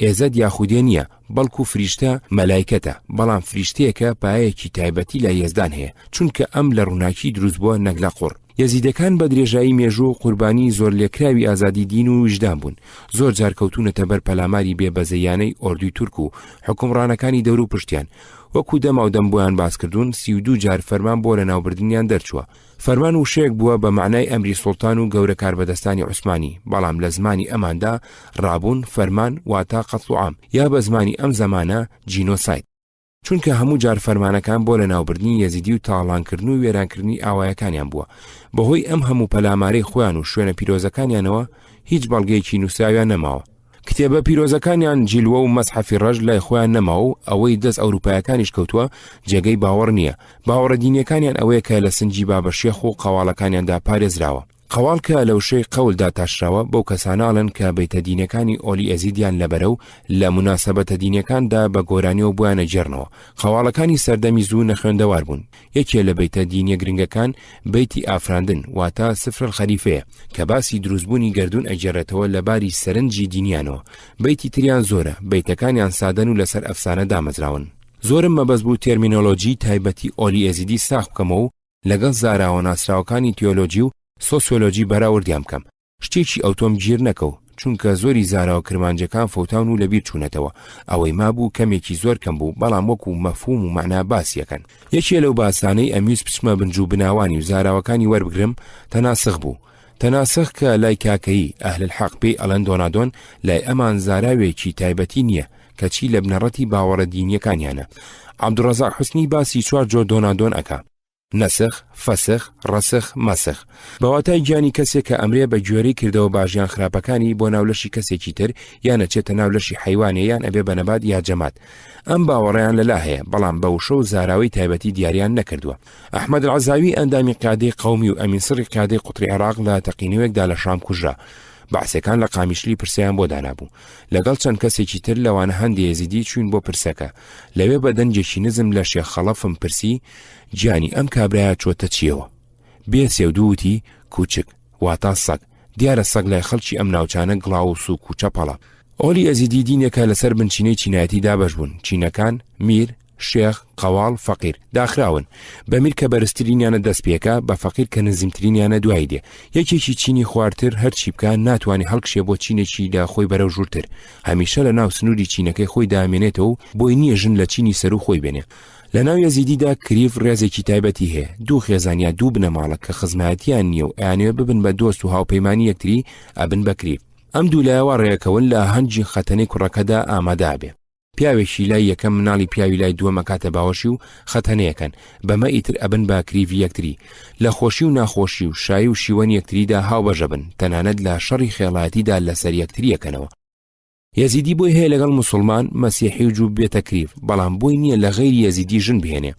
ئێزەد یاخودێ نییە، بەڵکو فریشتە مەلایکەتە، بەڵام فریشتەیەکە پایەکی تایبەتی لە یەزدان هەیە، چونکە ئەم لە ڕووناکی دروست بووە نەک لە قوڕ. یەزیدەکان بە درێژایی مێژوو و قوربانی زۆر لێکراوی ئازادی دین و وجدان بوون. زۆر جار کەوتونەتە بەر پەلاماری بێبەزەیانەی ئۆردوی تورک و حکومڕانەکانی دەور و پشتیان. وەکو دەما و دەم بۆیان باسکردوون، 32 جار فەرمان بۆ لە ناوبردنیان دەرچووە. فەرمان وشەیەک بووە بە معنای ئەمری سوڵتان و گەورە کاربەدەستانی عوسمانی، بەڵام لە زمانی ئەماندا ڕابوون فەرمان واتە قەتڵ و عام، یا بە زمانی ئەم زەمانە جینۆساید، چونکە هەموو جار فەرمانەکان بۆ لە ناوبردنی یەزیدی و تاڵانکردن و وێرانکردنی ئاوایەکانیان بووە. بەهۆی ئەم هەموو پەلامارەی خۆیان و شوێنە پیرۆزەکانیانەوە هیچ بەڵگەیەکی نووسراویان نەماوە. کتێبە پیرۆزەکانیان جیلوە و مەسحەفی ڕەش لای خۆیان نەماوە و ئەوەی دەست ئەوروپایەکانیش کەوتووە جێگەی باوەڕ نییە. باوەڕە دینیەکانیان ئەوەیە کە لە سنجی بابەشێخ و قەواڵەکانیاندا پارێزراوە. قەواڵ کە لە وشەی قەولدا تاشراوە بەو کەساناڵن کە بەیتە دینەکانی ئۆلی ئەزیدیان لەبەرە و لە مناسەبەتە دینەکاندا بە گۆرانیەوە بووانە جێرنەوە. قەواڵەکانی سەردەمی زوو نەخوێندەوار بوون. یەکێ لە بەیتە دینە گرنگەکان بەیتی ئافراندن واتە سفر الخەلیفەیە کە باسی دروستبوونی گەردون ئەجێڕێتەوە لە باری سەرنجی دینیانەوە. بەیتی تریان زۆرە، بەیتەکانیان سادەن و لەسەر ئەفسانە دامەزراون. زۆرم مەبەست بوو تێرمینۆلۆجی تایبەتی ئۆلی ئەزیدی ساخ بکەمەوە و لەگەڵ زاراوە ناسراوەکانی تیۆلۆجی و سۆسیۆلۆجی بەراوردیان بکەم. شتێکی ئەوتۆم گیر نەکەو چونکە زۆری زاراوە کرمانجەکان فەوتان و لەبیر چوونەتەوە. ئەوەی مابوو کەمێکی زۆر کەم بوو، بەڵام وەکو مەفهوم و مەعنا باسیەکەن. یەکێ لەو باسانەی ئەمیویست بچمە بنجوو بناوانی و زاراوەکانی وەربگرم تەناسخ بوو. تەناسخ کە لای کاکەیی ئەهل الحەق پێی ئەڵەن دۆنادۆن، لای ئەمان زاراوێکی تایبەتی نییە کەچی لە بنەڕەتی باوەڕە دینیەکانیانە. عەبدوڕەزاق حوسنی باسی 4 جۆر دۆنادۆن ئەکا: نەسخ، فەسخ، ڕەسخ، مەسخ. بەواتای گیانی کەسێک کە ئەمرێ بە گوێرەی کردەوە باژیان خراپەکانی بۆ ناولەشی کەسێکی تر یان ئەچێتە ناولەشی حیوانێ یان ئەبێ بە نەبات یا جەمات. ئەم باوەڕیان لەلا هەیە، بەڵام بە وشە و زاراوی تایبەتی دیاریان نەکردووە. ئەحمەد العەزاوی ئەندامی قادەی قەومی و ئەمین سڕی قادەی قوتری عێراق لە تەقینەوەکدا لە شام کوژرا. بەعسەکان لە قامیشلی پرسیان بۆ دانابوو. لەگەڵ چەند کەسێکی تر لەوانە هەندێک یەزیدی چوین بۆ پرسەکە. لەوێ بە دەنجێکی نزم لە شێخ خەڵەفم پرسی: گیانی ئەم کابرایە چۆتە چیەوە؟ بێ سێودووتی: کوچک، واتە سەگ. دیارە سەگ لای خەڵکی ئەم ناوچانە گڵاو و سووک و چەپەڵە. ئۆلی ئەزیدی دینێکە لەسەر بنچینەی چینایەتی دابەش بوون. چینەکان میر، شێخ، قەواڵ، فەقیر داخراون. بە میر کە بەرزترینیانە دەست پێکە، بە فەقیر کە نزیمترینیانە دوای دێ. یەکێکی چینی خواردتر هەرچی بکە ناتوانێت هەڵکشێ بۆ چینێکی لە خۆی بەرەو ژوورتر. هەمیشە لە ناو سنووری چینەکەی خۆی دامێنێتەوە و بۆی نییە ژن لە چینی سەر و خۆی بێنێ. لە ناو یەزیدیدا کریف ڕێزێکی تایبەتی هەیە. دوو خێزانیا دوو بنەماڵە کە خزمەتیان نییە و ئەیانوێ ببن بە دۆست و هاوپەیمانی یەکتری ئەبن بە کریف. ئەم دوو لایەوە ڕێەکەون لە هەنجی خەتەنەی کوڕەکەدا ئامادە بێ. پیاوێکی لای یەکەم مناڵی پیاوی لای دووەمە کاتە باوەشی و خەتەنەیەکەن، بەمە ئیتر ئەبن بە کریڤی یەکتری. لە خۆشی و ناخۆشی و شایی و شیوەن یەکتریدا هاوبەژە بن، تەنانەت لە شەڕی خێڵایەتیدا لەسەر یەکتریەکەنەوە. یەزیدی بۆی هەیە لەگەڵ موسڵمان مەسیحی و جوو بێتە کریڤ، بەڵام بۆی نییە لە غەیری یەزیدی ژن بهێنێ.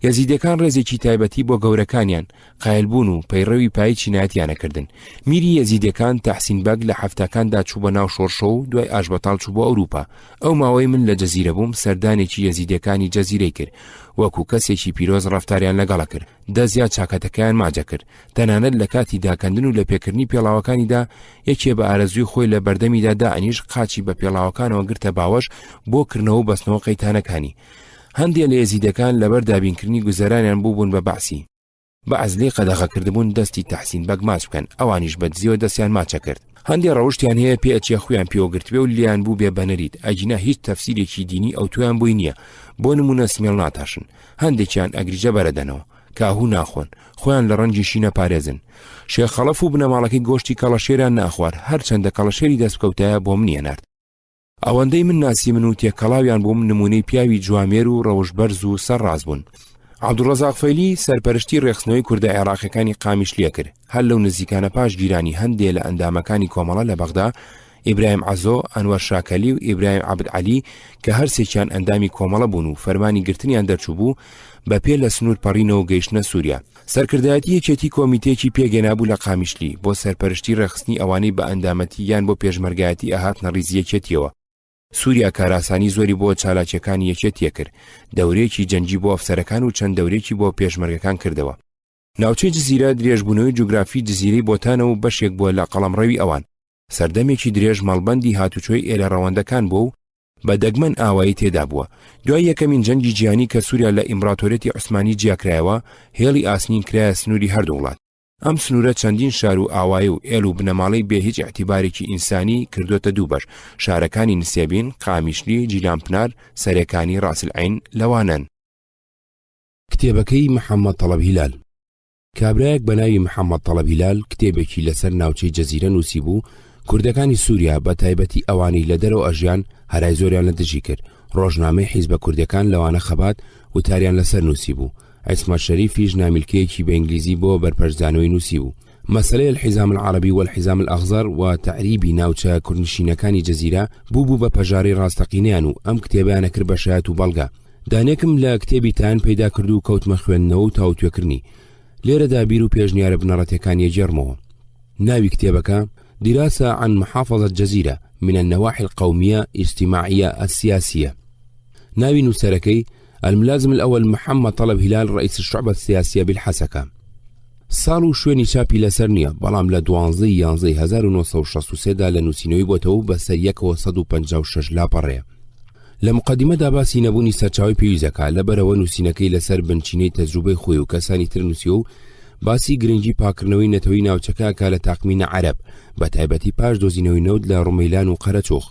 یەزیدەکان ڕێزێکی تایبەتی بۆ گەورەکانیان قایلبوون و پەیڕەوی پای چینایەتیانەکردن. میری یەزیدەکان تەحسین بەگ لە حەفتەکاندا چوو بە ناو شۆرشۆ و دوای ئاشبەتاڵ چوو بۆ ئەوروپا. ئەو ماوەی من لە جەزیرە بووم، سەردانێکی یەزیدەکانی جەزیرەی کرد. وەکو کەسێکی پیرۆز ڕەفتاریان لەگەڵە کرد. دەزیات چاکەتەکەیان ماجە کرد. تەنانەت لە کاتی داکەندن و لە پێکردنی پێڵاوەکانیدا یەکێ بە ئارەزوی خۆی لە بەردەمیدا دائنیش قاچی بە پێڵاوەکانەوە گرتە باوەش بۆ کردنەوە بەستنەوە قەیتانەکانی. هەندێک لە یەزیدەکان لەبەر دابینکردنی گوزەرانیان بوون بە بەعسی. بە عەزلەی قەدەغەکردبوون دەستی تەحسین بەگ ماچ بکەن، ئەوانیش بە دزیەوە دەستیان ماچە کرد. هەندێک ڕەوشتیان هەیە پێچێ خویان پێوەگرتوێ و لیان بوو بێ بەنەریت. ئەجینا هیچ تەفسیرێکی دینی ئەو تویان بووی نییە. بۆ نمونە سمێڵ ناتاشن، هەندێکیان ئەگریجە بەرەدەنەوە، کاهوو ناخۆن، خۆیان لە ڕەنجی شی نەپارێزن. شێخ خەڵەف و بنەماڵەکەی گۆشتی کەڵەشێریان ناخوار، هەرچەندە کەڵەشێری دەستکەوتایە بۆ منیەنارد. ئەوەندەی من ناسی من و تێکەڵاویان بۆم نمونەی پیاوی جوامێر و ڕەوشبەرز و سەرڕاز بوون. عەبدوڕەزاق فەیلی سەرپەرشتی ڕێخستنەوەی کوردە عێراقیەکانی قامیشلیە کرد. هەر لەو نزیکانە پاش گیرانی هەندێک لە ئەندامەکانی کۆمەڵە لە بەغدا، ئیبراهیم عەزۆ، ئەنوەر شاکەلی و ئیبراهیم عەبدعەلی کە هەرسێکیان ئەندامی کۆمەڵە بوون و فەرمانی گرتنیان دەرچوو بوو، بەپێ لە سنوور پەڕینەوە گەیشتنە سووریا. سەرکردایەتی یەکێتی کۆمیتێکی پێگەنابوو لە قامیشلی بۆ سەرپەرشتی ڕێخستنی ئەوانەی بە ئەندامەتی یان بۆ پێشمەرگایەتی ئەهاتنە ڕیز یەکێتیەوە. سووریا کاراسانی زۆری بۆ چالاکیەکانی یەکێتیە کرد. دەورێکی جەنگی بۆ ئەفسەرەکان و چەند دەورێکی بۆ پێشمەرگەکان کردەوە. ناوچەی جزیرە درێژبوونەوەی جوگرافی جزیرەی بۆتانە و بەشێک بووە لە قەڵەمڕەوی ئەوان. سەردەمێکی درێژ مەڵبەندی هاتوچۆی ئێرە ڕەوەندەکان بوو و بە دەگمەن ئاوایی تێدا بووە. دوای یەکەمین جەنگی جیهانی کە سووریا لە ئیمپراتۆریەتی عوسمانی جیاکرایەوە، هێڵی ئاسنین کرایە سنووری هەردوو وڵات. ئەم سنوورە چەندین شار و ئاوایی و ئێل و بنەماڵەی بێ هیچ اعتیبارێکی ئینسانی کردوتە دوو بەش. شارەکانی نسێبین، قامیشلی، جیلانپنار، سەرەکانی ڕاسلعین لەوانن. کتێبەکەی محەممەد تەڵەب هیلال. کابرایەک بە ناوی محەممەد تەڵەب هیلال کتێبێکی لەسەر ناوچەی جەزیرە نووسی بوو. کوردەکانی سووریا بە تایبەتی ئەوانی لە دەرەوە ئەژیان هەرای زۆریان لە دژی کرد. ڕۆژنامەی حیزبە کوردەکان لەوانە خەبات وتاریان لەسەر نووسی بوو. عیسمەت شەریفیش نامیلکەیەکی بە ئینگلیزی بۆ بەرپەرزانەوەی نووسی بوو. مەسەلەی الحزام العربی والحزام الأخضر و تعریبی ناوچە کوردنشینەکانی جەزیرە بوو بە پەژاری ڕاستەقینەیان و ئەم کتێبیانە کرد بە شایەت و بەڵگە. دانێکم لە کتێبی تان پەیدا کرد و کەوتمە خوێندنەوە و تاوتوێکردنی. لێرەدا بیر و پێشنیارە بنەڕەتەکانی جێڕمەوە. ناوي كتابك دراسة عن محافظة جزيرة من النواحي القومية اجتماعية السياسية. ناوي نوسركي الملازم الأول محمد طلب هلال رئيس الشعبة السياسية بالحسكة. ساڵ و شوێنی چاپی لەسەر نییە، بەڵام لە 12/11/1963 لە نووسینەوەی بۆتەوە بە سەریەکەوە 156 لاپەڕێ. لە مقدمەدا باسی نەبوونی سەرچاوی پێویستەکە لەبەرەوە نووسینەکەی لەسەر بنچینەی تەجروبەی خۆی و کەسانی تر نووسیە و باسی گرنگی پاکردنەوەی نەتەوەی ناوچەکە لە تاقمینە عەرەب بە تایبەتی پاش دۆزینەوەی نەوت لە ڕومەیلان و قەرەچۆخ.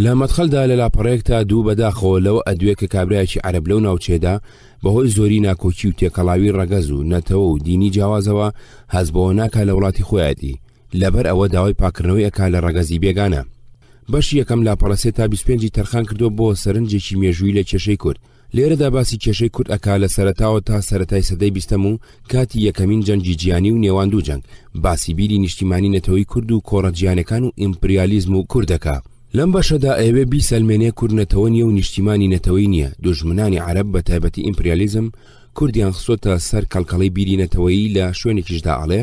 لە مەدخەلدا لە لاپەڕەیەکتا دوو بەداخەوە لەوە ئەدوێ کە کابرایەکی عەرەب لەو ناوچێدا بەهۆی زۆری ناکۆکی و تێکەڵاوی ڕەگەز و نەتەوە و دینی جیاوازەوە هەزبەوە ناکا لە وڵاتی خۆیەتی، لەبەر ئەوە داوای پاکردنەوەی ئەکا لە ڕەگەزی بێگانە. بەشی یەکەم لاپەڕە تا 25 تەرخان کردو بۆ سەرنجێکی مێژووی لە کێشەی کورد. لێرەدا باسی کێشەی کورد ئەکا لە سەرەتاوە تا سەرەتای سەدەی 20ەم و کاتی یەکەمین جەنگی جیهانی و نێوان دوو جەنگ، باسی بیری نیشتیمانی نەتەوەی کورد و کۆڕەجییانەکان و ئیمپریالیزم و کوردەکە. لەم بەشەدا ئەوێ بیسەلمێنێ کورد نەتەوە نیە و نیشتیمانی نەتەوەی نییە. دوژمنانی عەرەب بە تایبەتی ئیمپریالیزم کوردیان خسۆتە سەر کەڵکەڵەی بیری نەتەوەیی لە شوێنێکیشدا ئەڵێ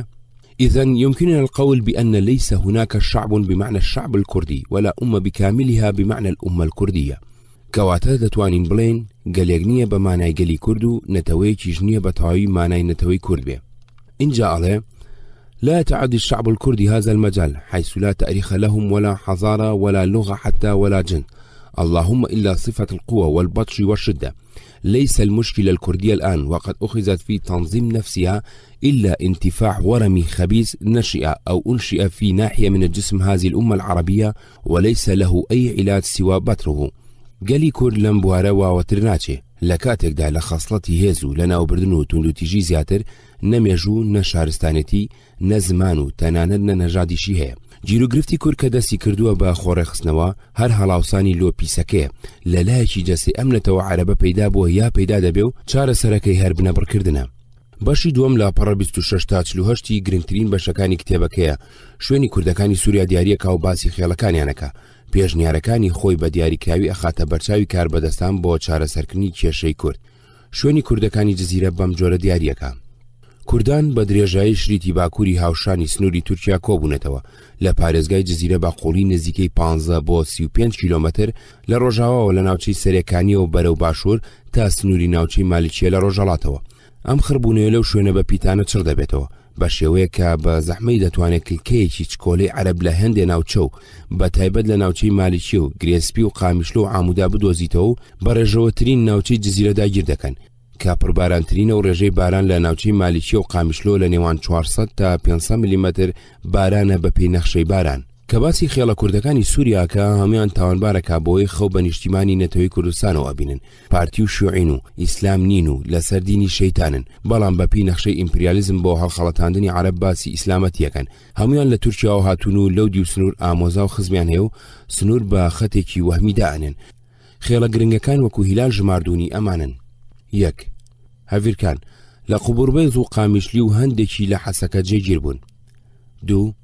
إذن يمكننا القول بأن ليس هناك شعب بمعنى الشعب الكردي ولا أمة بكاملها بمعنى الأمة الكردية. كواتا دەتوانین بڵێن گەلێک نییە بە مانای گەلی کورد و نەتەوەیەکیش نییە بە تەواوی مانای نەتەوەی کورد بێ. اینجا ئەڵێ لا يتعدى الشعب الكردي هذا المجال حيث لا تاريخ لهم ولا حضارة ولا لغة حتى ولا جن، اللهم إلا صفة القوة والبطش والشدة. ليس المشكلة الكردية الآن وقد أخذت في تنظيم نفسها إلا انتفاع ورمي خبيث نشئ أو أنشئ في ناحية من الجسم هذه الأمة العربية وليس له أي علاج سوى بتره. گەلی کورد لەم بوارە واوەتر ناچێ، لە کاتێکدا لە خەسڵەتی هێز و لە ناوبردن و توندوتیژی زیاتر نەمێژوو نە شارستانەتی نە زمان و تەنانەت نە نەژادیشی هەیە. جیرۆگرفتی کورد کە دەستی کردووە بە خۆڕێخستنەوە هەر هەڵاوسانی لۆپیسەکەیە، لەلایەکی جەسێ ئەم نەتەوە عەرەبە پەیدا بووە یا پەیدا دەبێ و چارەسەرەکەی هەر بنەبڕکردنە. بەشی دووەم لاپەڕە 26 تا 48 گرنگترین بەشەکانی کتێبەکەیە. شوێنی کوردەکانی سووریا دیاریەکە و باسی خێڵەکانیانەکە. پێشنیارەکانی خۆی بە دیاریکراوی ئەخاتە بەرچاوی کاربەدەستان بۆ چارەسەرکردنی کێشەی کورد. شوێنی کوردەکانی جزیرە بەم جۆرە دیاریەکە. کوردان بە درێژایی شریتی باکووری هاوشانی سنووری تورکیا کۆبوونەتەوە لە پارێزگای جزیرە بە قوڵی نزیکەی 15 بۆ 35 کیلۆمەتر لە ڕۆژاواوە لە ناوچەی سەرەکانیەوە بەرەو باشوور تا سنووری ناوچەی مالیکیە لە ڕۆژەڵاتەوە. ئەم خڕبوونەوە لەو شوێنە بە پیتانە چڕ دەبێتەوە بە شێوەیە کە بە زەحمەی دەتوانێت کلکەیەکی چکۆلەی عەرەب لە هەندێ ناوچە و بە تایبەت لە ناوچەی مالیکی و گرێسپی و قامیشلۆ و عامودا بدۆزیتەوە و بە ڕێژەوەترین ناوچەی جزیرەدا گیر دەکەن کە پڕبارانترینە و ڕێژەی باران لە ناوچەی مالیکی و قامیشلۆ لە نێوان 400 تا 500 میلیمەتر بارانە بە پێی نەخشەی باران. کە باسی خێڵە کوردەکانی سووریاکە هەمویان تاوانبارەکە بۆی خەو بە نیشتیمانی نەتەوەی کوردستانەوە ئەبینن، پارتی و شیوعین و ئیسلام نین و لەسەر دینی شەیتانن، بەڵام بە پێی نەخشەی ئیمپریالیزم بۆ هەڵخەڵەتاندنی عەرەب باسی ئیسلامەتیەکەن. هەمویان لە تورکیاوە هاتوون و لەو دی و سنوور ئامۆزا و خزمیان هەیە و سنوور بە خەتێکی وەهمی دائنن. خێڵە گرنگەکان وەکو هیلال ژماردوونی ئەمانن: 1. هەڤیرکان لە قوبوربێز و قامیشلی و هەندێکی لە حەسەکە جێگیر بوون. 2.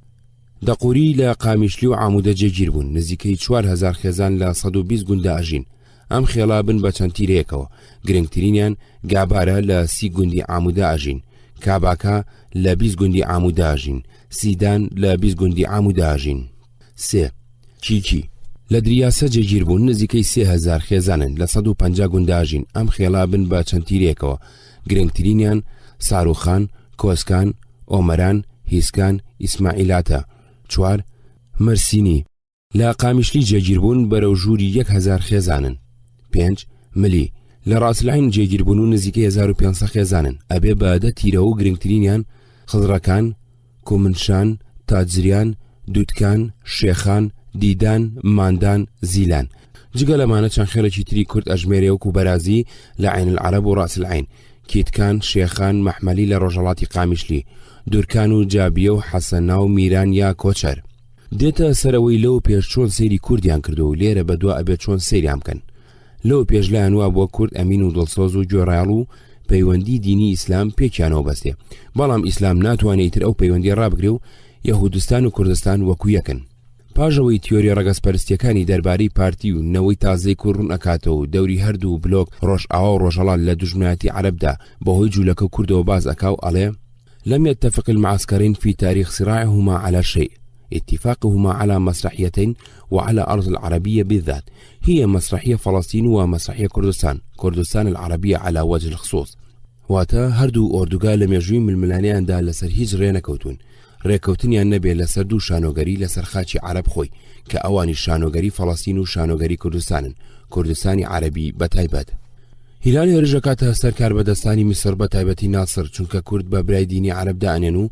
دەقوری لە قامیشلی و عامودە جێگیر بوون، نزیکەی 4000 خێزان لە 120 گوندە ئەژین. ئەم خێڵا بن بە چەند تیرەیەکەوە، گرنگترینیان گابارە لە 30 گوندی عامودە ئەژین، کاباکە لە 20 گوندی عامودە ئەژین، سیدان لە 20 گوندی عامودە ئەژین. 3. چیکی لە دریاسە جێگیر بوون، نزیکەی 3000 خێزانن لە 150 گوندە ئەژین. ئەم خێڵا بن بە چەند تیرەیەکەوە، گرنگترینیان ساروخان، کۆسکان، ئۆمەران، هیسکان، ئیسماعیلاتە. 4. مرسینی لە قامیشلی جێگیر بوون بەرەو ژووری 1000 خێزانن. 5. ملی لە ڕاسلعین جێگیر بوون و نزیکەی 1500 خێزانن، ئەبێ بە 10 تیرە و گرنگترینیان خزڕەکان، کومنشان، تاجریان، دوودکان، شێخان، دیدان، ماندان، زیلان. جگە لەمانە چەند خێڵێکی تری کورد ئەژمێرێ وەکو بەرازی لە عین العەرەب و ڕاسلعین، کیتکان، شێخان، مەحمەلی لە ڕۆژهەڵاتی قامیشلی، دوورکان و جابیە و حەسەنا و میران یا کۆچەر. دێتە سەرەوەی لەو پێش چۆن سەیری کوردیان کردو و لێرە بەدوا ئەبێت چۆن سەیریان بکەن. لەو پێش لایەن وا بۆ کورد ئەمین و دڵسۆز و گوێڕایاڵ و پەیوەندی دینی ئیسلام پێکیانەوە بەستێ، بەڵام ئیسلام ناتوانێت ئەو پەیوەندی ڕابگرێ و یەهودستان و کوردستان وەکو یەکن. پاژەوەی تیۆری ڕەگەزپەرستیەکانی دەربارەی پارتی و نەوەی تازەی کوڕون ئەکاتەوە و دەوری هەردوو بلۆک ڕۆژئاوا و ڕۆژهەڵات لە دوژمنایەتی عەرەبدا بەهۆی جوولەکە کوردەوە باز ئەکا و ئەڵێ لم يتفق المعسكرين في تاريخ صراعهما على شيء، اتفاقهما على مسرحيتين وعلى أرض العربية بالذات، هي مسرحية فلسطين ومسرحية كردستان العربية على وجه الخصوص. واتا هەردوو ئۆردوگا لە مێژووی ململانیاندا لەسەر هیچ ڕێنەکەوتون، ڕێکەوتنیان نەبێت لەسەر دوو شانۆگەری لەسەر خاچی عرب خۆی کە ئەوانی شانۆگەری فەڵەستین و شانۆگەری کوردستانن، کوردستانی عربی بەتایبەت. هیلال هێرش دەکاتە سەرکار بەدەستانی میسر بە تایبەتی ناسر، چونکە کورد بە برای دینی عرب دائنێن و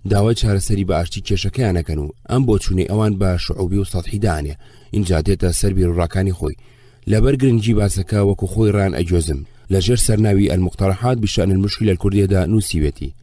داوای چارەسەری بە ئاشتی کێشەکەیانەکەن و ئەم بۆچوونەی ئەوان بە شعوبی و سەطحی دانێ، اینجا دێتە سەر بیرڕاکانی خۆی. لەبەر گرنگی باسەکە وەکو خۆی ڕان ئەگوێزم لەژێر سەرناوی المقترحات بشأن المشكلة الكردية نووسیوێتی.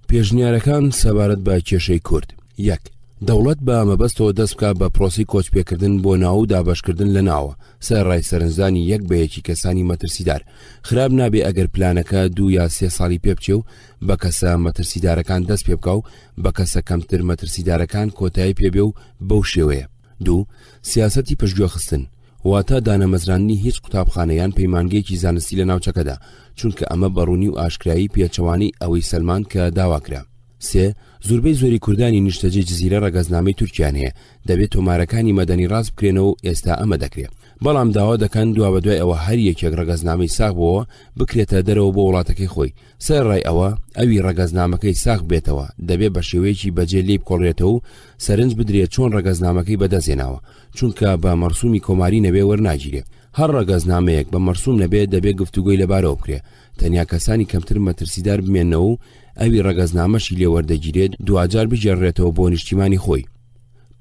پێشنیارەکان سەبارەت بە کێشەی کورد. 1. دەوڵەت بە مەبەستەوە دەست بکات بە پرۆسی کۆچپێکردن بۆ ناو و دابەشکردن لە ناوە سەرڕای سەرنجدانی یەک بەیەکی کەسانی مەترسیدار. خراپ نابێ ئەگەر پلانەکە 2 یا 3 ساڵی پێ بچێ و بە کەسە مەترسیدارەکان دەست پێ بکە و بە کەسە کەمتر مەترسیدارەکان کۆتایی پێبێ و بەو شێوەیە. 2. سیاسەتی پشتگوێخستن، واتە دانەمەزرانی هیچ قوتابخانەیان پەیمانگەیەکی زانستی لە ناوچەکەدا، چونکە ئەمە بەڕوونی و ئاشکرایی پێچەوانی ئەوەی سەلمان کە داواکرا. 3. زۆربەی زۆری کوردانی نیشتەجێ جزیرە ڕەگەزنامەی تورکیان هەیە، دەبێت تۆمارەکانی مەدەنی ڕاست بکرێنەوە و ئێستا ئەمە دەکرێت. بەڵام داوا دەکەن دوا بەدوای ئەوە هەر یەکێک ڕەگەزنامەی ساغ بۆەوە بکرێتە دەرەوە بۆ وڵاتەکەی خۆی. سەرڕای ئەوە ئەوی ڕەگەزنامەکەی ساغ بێتەوە دەبێت بە شێوەیەکی بەجێ لێ بکۆڵێتەوە و سەرنج بدرێت چۆن ڕەگەزنامەکەی بەدەستێناوە، چونکە بە مەرسومی کۆماری نەبێ وەرناگیرێ. هەر ڕەگەزنامەیەک بە مەرسوم نەبێت دەبێت گفتوگۆی لەبارەوە بکرێت، تەنیا کەسانی کەمتر مەترسیدار بمێنەوە و ئەوی ڕەگەزنامەشی لێوەردەگیرێت دوجار بجێڕێتەوە بۆ نیشتیمانی خۆی.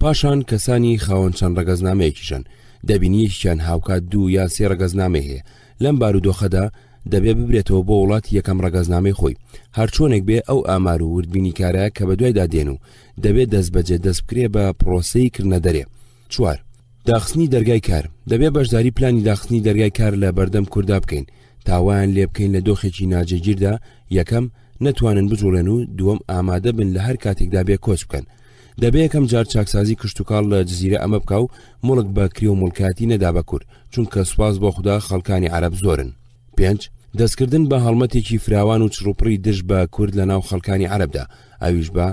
پاشان کەسانی خاوەن چەند ڕەگەزنامەیەکیشن، دەبینیەکیان هاوکات 2 یا 3 ڕەگەزنامە هەیە. لەم بارودۆخەدا دەبێت ببرێتەوە بۆ وڵات یەکەم ڕەگەزنامەی خۆی، هەرچۆنێک بێ ئەو ئامار و وردبینیکارە کە بە دوایدا دێن و دەبێت دەست بەجێ دەست بکرێ بە پرۆسەی کردنە دەرێ. 4. داخستنی دەرگای کار، دەبێت بەشداری پلانی داخستنی دەرگای کار لە بەردەم کووردا بکەین، تاوان لێ بکەین لە دۆخێکی ناجێگیردا یەکەم نەتوانن بجوڵێن و دووەم ئامادە بن لە هەر کاتێکدا بێ کۆچ بکەن. دەبێت یەکەم جار چاکسازی کشتتوکاڵ لە جزیرە ئەمە بکە و مڵک بە کری و مڵکاتی نەدا بە کورد، چونکە سوپاس بۆ خوددا خەڵکانی عەرەب زۆرن. 5. دەستکردن بە هەڵمەتێکی فراوان و چڕوپڕی دژ بە کورد لە ناو خەڵکانی عەرەبدا، ئەویش بە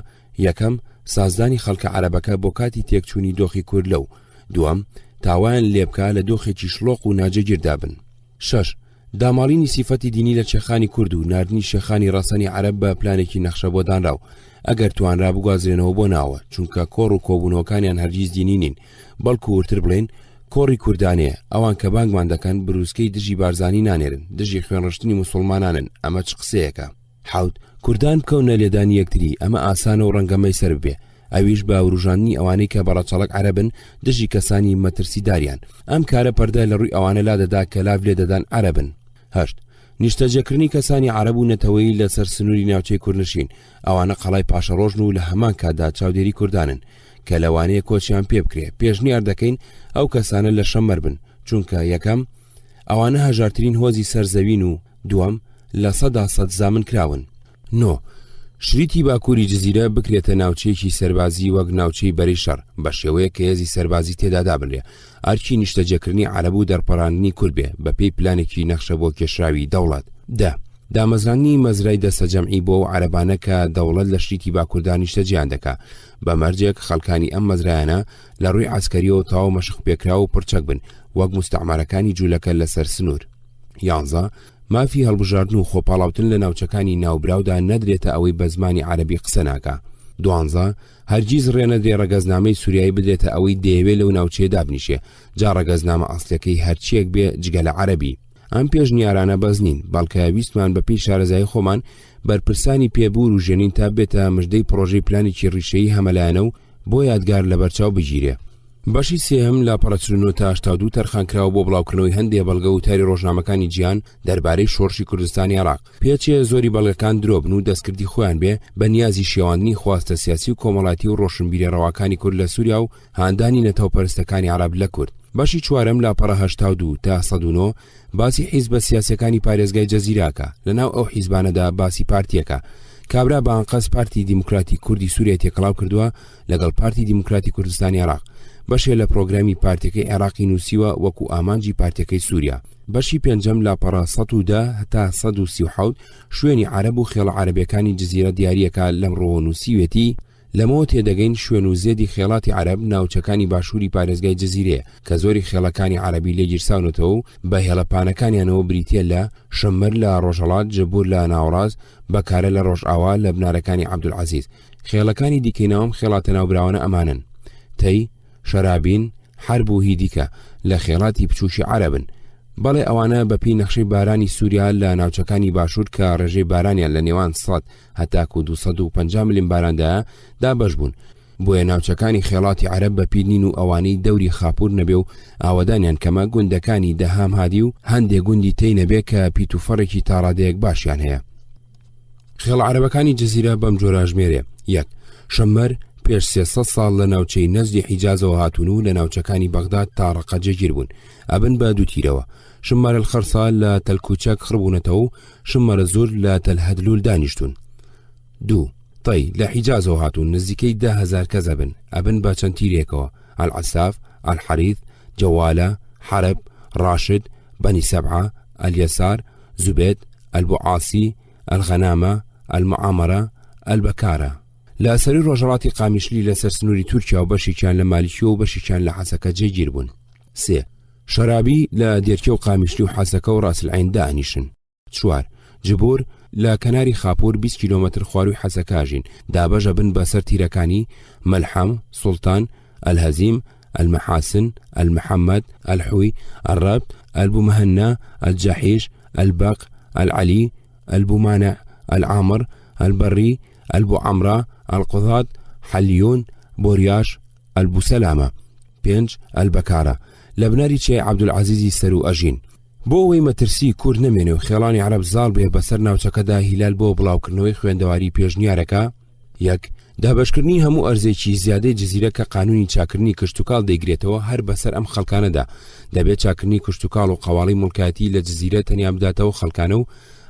یەکەم سازدانی خەڵکە عەرەبەکە بۆ کاتی تێکچوونی دۆخی کورد لەو، دووەم تاوان لێبکە لە دۆخێکی شلۆق و ناجێگیردا بن. 6. داماڵینی سیفەتی دینی لە شێخانی کورد و ناردنی شێخانی ڕاستەنی عەرەب بە پلانێکی نەخشە بۆ دانراو، ئەگەر توانرا بگوازرێنەوە بۆ ناوە، چونکە کۆڕ و کۆبوونەوەکانیان هەرگیز دینی نین، بەڵکو ورتر بڵێن کۆڕی کوردانەیە، ئەوان کە بانگمان دەکەن بروسکەی دژی بارزانی نانێرن، دژی خوێنڕشتنی موسڵمانانن، ئەمە چ قسەیەکە. 7. کوردان بکەونە لێدانی یەکتری، ئەمە ئاسانە و ڕەنگەمەی سەر بێ، ئەویش بە وروژاندنی ئەوانەی کە بەڕەچەڵک عەرەبن دژی کەسانی مەترسیداریان، ئەم کارە پەردە لە ڕووی ئەوانە لا دەدا کە لاو لێ دەدان عەرەبن. 8. نیشتەجێکردنی کەسانی عەرەب و نەتەوەیی لەسەر سنووری ناوچەی کوردنشین، ئەوانە قەڵای پاشەڕۆژن و لە هەمان کاتدا چاودێری کوردانن کە لەوانەیە کۆچیان پێ بکرێ. پێشنیار دەکەین ئەو کەسانە لە شەمەر بن، چونکە یەکەم ئەوانە هەژارترین هۆزی سەرزەوین و دووەم لە 100% زامن کراون. 9. شریتی باکووری جزیرە بکرێتە ناوچەیەکی سەربازی وەک ناوچەی بەری شەڕ بە شێوەیە کە هێزی سەربازی تێدا دابنرێ، ئارکی نیشتەجێکردنی عەرەب و دەرپەڕاندنی کورد بێ بە پێی پلانێکی نەخشە بۆ کێشراوی دەوڵەت. 10. دامەزرانی مەزرای دەستە جەمعی بۆ عەرەبانە کە دەوڵەت لە شریتی باکووردان نیشتەجیان دەکا، بە مەرجێک خەڵکانی ئەم مەزرایانە لە ڕووی عەسکەریەوە تەواو مەشق پێکرا و پڕچەک بن وەک مستەعمەرەکانی جوولەکە لەسەر سنوور. 11. مافی هەڵبژاردن و خۆپاڵاوتن لە ناوچەکانی ناوبراودا نەدرێتە ئەوەی بە زمانی عەرەبی قسە ناکا. 12. هەرگیز ڕێنەدرێ ڕەگەزنامەی سووریایی بدرێتە ئەوەی دەیەوێت لەو ناوچەیەدا بنیشێ، جا ڕەگەزنامە ئەسڵەکەی هەرچیەک بێ جگە لە عەرەبی. ئەم پێشنیارانە بەز نین، بەڵکە ویستمان بە پێی شارەزای خۆمان بەرپرسانی پێبوور و ژێنین تا بێتە مژدەی پرۆژەی پلانێکی ڕیشەیی هەمەلایەنە و بۆ یادگار لە بەرچاو بگیرێ. بەشی سێهم لە پەڕەچرونەوە تا 82 تەرخانکراوە بۆ بڵاوکردنەوەی هەندێک بەڵگە و تاری ڕۆژنامەکانی جیهان دەربارەی شۆڕشی کوردستانی عێراق. پێچێ زۆری بەڵگەکان درۆبن و دەستکردی خۆیان بێ بە نیازی شێواندنی خواستە سیاسی و کۆمەڵاتی و ڕۆشنبیری ڕەواکانی کورد لە سووریا و هاندانی نەتەوەپەرستەکانی عەرەب لە کورد. بەشی چوارەم لە پەڕە 82 تا 109 باسی حیزبە سیاسیەکانی پارێزگای جەزیراکە، لەناو ئەو حیزبانەدا باسی پارتیەکە. کابرا بە ئەنقەس پارتی دیموکراتی کوردی سووریا تێکەڵاو کردووە لەگەڵ پارتی دیموکراتی کوردستانی عێراق. بەشێ لە پرۆگرامی پارتیەکەی عێراقی نووسیوە وەکو ئامانجی پارتیەکەی سووریا. بەشی پێنجەم لاپەڕە 110 هەتا 137 شوێنی عەرەب و خێڵە عەرەبیەکانی جزیرە دیاریەکە لەم ڕۆوە نووسیوێتی لەمەوە تێدەگەین شوێن و زێدی خێڵاتی عەرەب ناوچەکانی باشووری پارێزگای جەزیرەیە کە زۆری خێڵەکانی عەرەبی لێگیرساونەتەوە و بە هێڵەپانەکانیانەوە بریتیە لە شەممەر لە ڕۆژهەڵات، جەبور لە ناوڕاز، بەکارە لە ڕۆژئاوا لە بنارەکانی عەبدولعەزیز. خێڵەکانی دیکەینەوەم خێڵاتە ناوبراوانە ئەمانن: تەی، شەرابین، حەرب و هیدیکە لە خێڵاتی بچووکی عەرەبن. بەڵێ ئەوانە بەپی نەخشەی بارانی سووریا لە ناوچەکانی باشوور کە ڕێژەی بارانیان لە نێوان 100 هەتاکو 250 ملیم باراندایە دابەش بوون. بۆیە ناوچەکانی خێڵاتی عەرەب بەپیر نین و ئەوانەی دەوری خاپور نەبێ و ئاوەدانیان کەمە گوندەکانی دەهام هادی و هەندێک گوندی تێی نەبێ کە پیتوفەڕێکی تاڕادەیەک باشیان هەیە. خێڵە عەرەبەکانی جەزیرە بەم جۆرە ژمێرێ: 1. شەممەر پێش 300 ساڵ لە ناوچەی نەزدی حیجازەوە هاتوون و لە ناوچەکانی بەغداد تا ڕەقە جێگیر بوون، ئەبن بە دوو تیرەوە. شمار الخەرسا لە تەلکوچەک خڕبوونەتەوە و شمارە زۆر لە تەلهەدلول دانیشتون. 2. تەی لە حیجازەوە هاتوون، نزیکەی 10,000 کەس ئەبن، ئەبن بە چەند تیرێکەوە: العەساف، الحەریث، جەوالە، حەرب، ڕاشد، بەنی سەبعە، اليەسار، زوبێد، البوعاسی، الغەنامە، المعامەرە، البەکارە. لە ئەسەری ڕۆژهەڵاتی قامیشلی لەسەر سنووری تورکیا و بەشێکیان لە مالیکیۆ و بەشێکیان لە حەسەکە جێگیر بوون. 3. شەرابی لە دێرکێ و قامیشلی و حەسەکە و ڕاسلعین دانیشن. 4. جبور لە کەناری خاپور 20 کیلۆمەتر خواروی حەسەکاژین، دابەژە بن بەسەر تیرەکانی مەلحەم، سوڵتان، الهەزیم، المەحاسن، المەحەممەد، الحوی، الرەبت، البومەهەنە، الجەحیش، البەق، العەلی، البومانع، العامر، البەڕی، البوعەمرە، القوضاد، حەلیۆن، بۆریاش، البوسەلامە. 5. البەکارە لە بناری چێ عەبدولعەزیزی سەر و ئەژین. بۆ ئەوەی مەترسی کورد نەمێنێ و خێڵانی عەرەب زاڵ بێ بەسەر ناوچەکەدا هیلال بۆ بڵاوکردنەوەی خوێندەواری پێشنیارەکە: 1. دابەشکردنی هەموو ئەرزێکی زیادەی جزیرە کە قانونی چاکردنی کشتتوکاڵ دەیگرێتەوە هەر بەسەر ئەم خەڵکانەدا. دەبێت چاکردنی کشتتوکاڵ و قەواڵی مولکاتی لە جزیرە تەنیا بداتەوە خەڵکانە و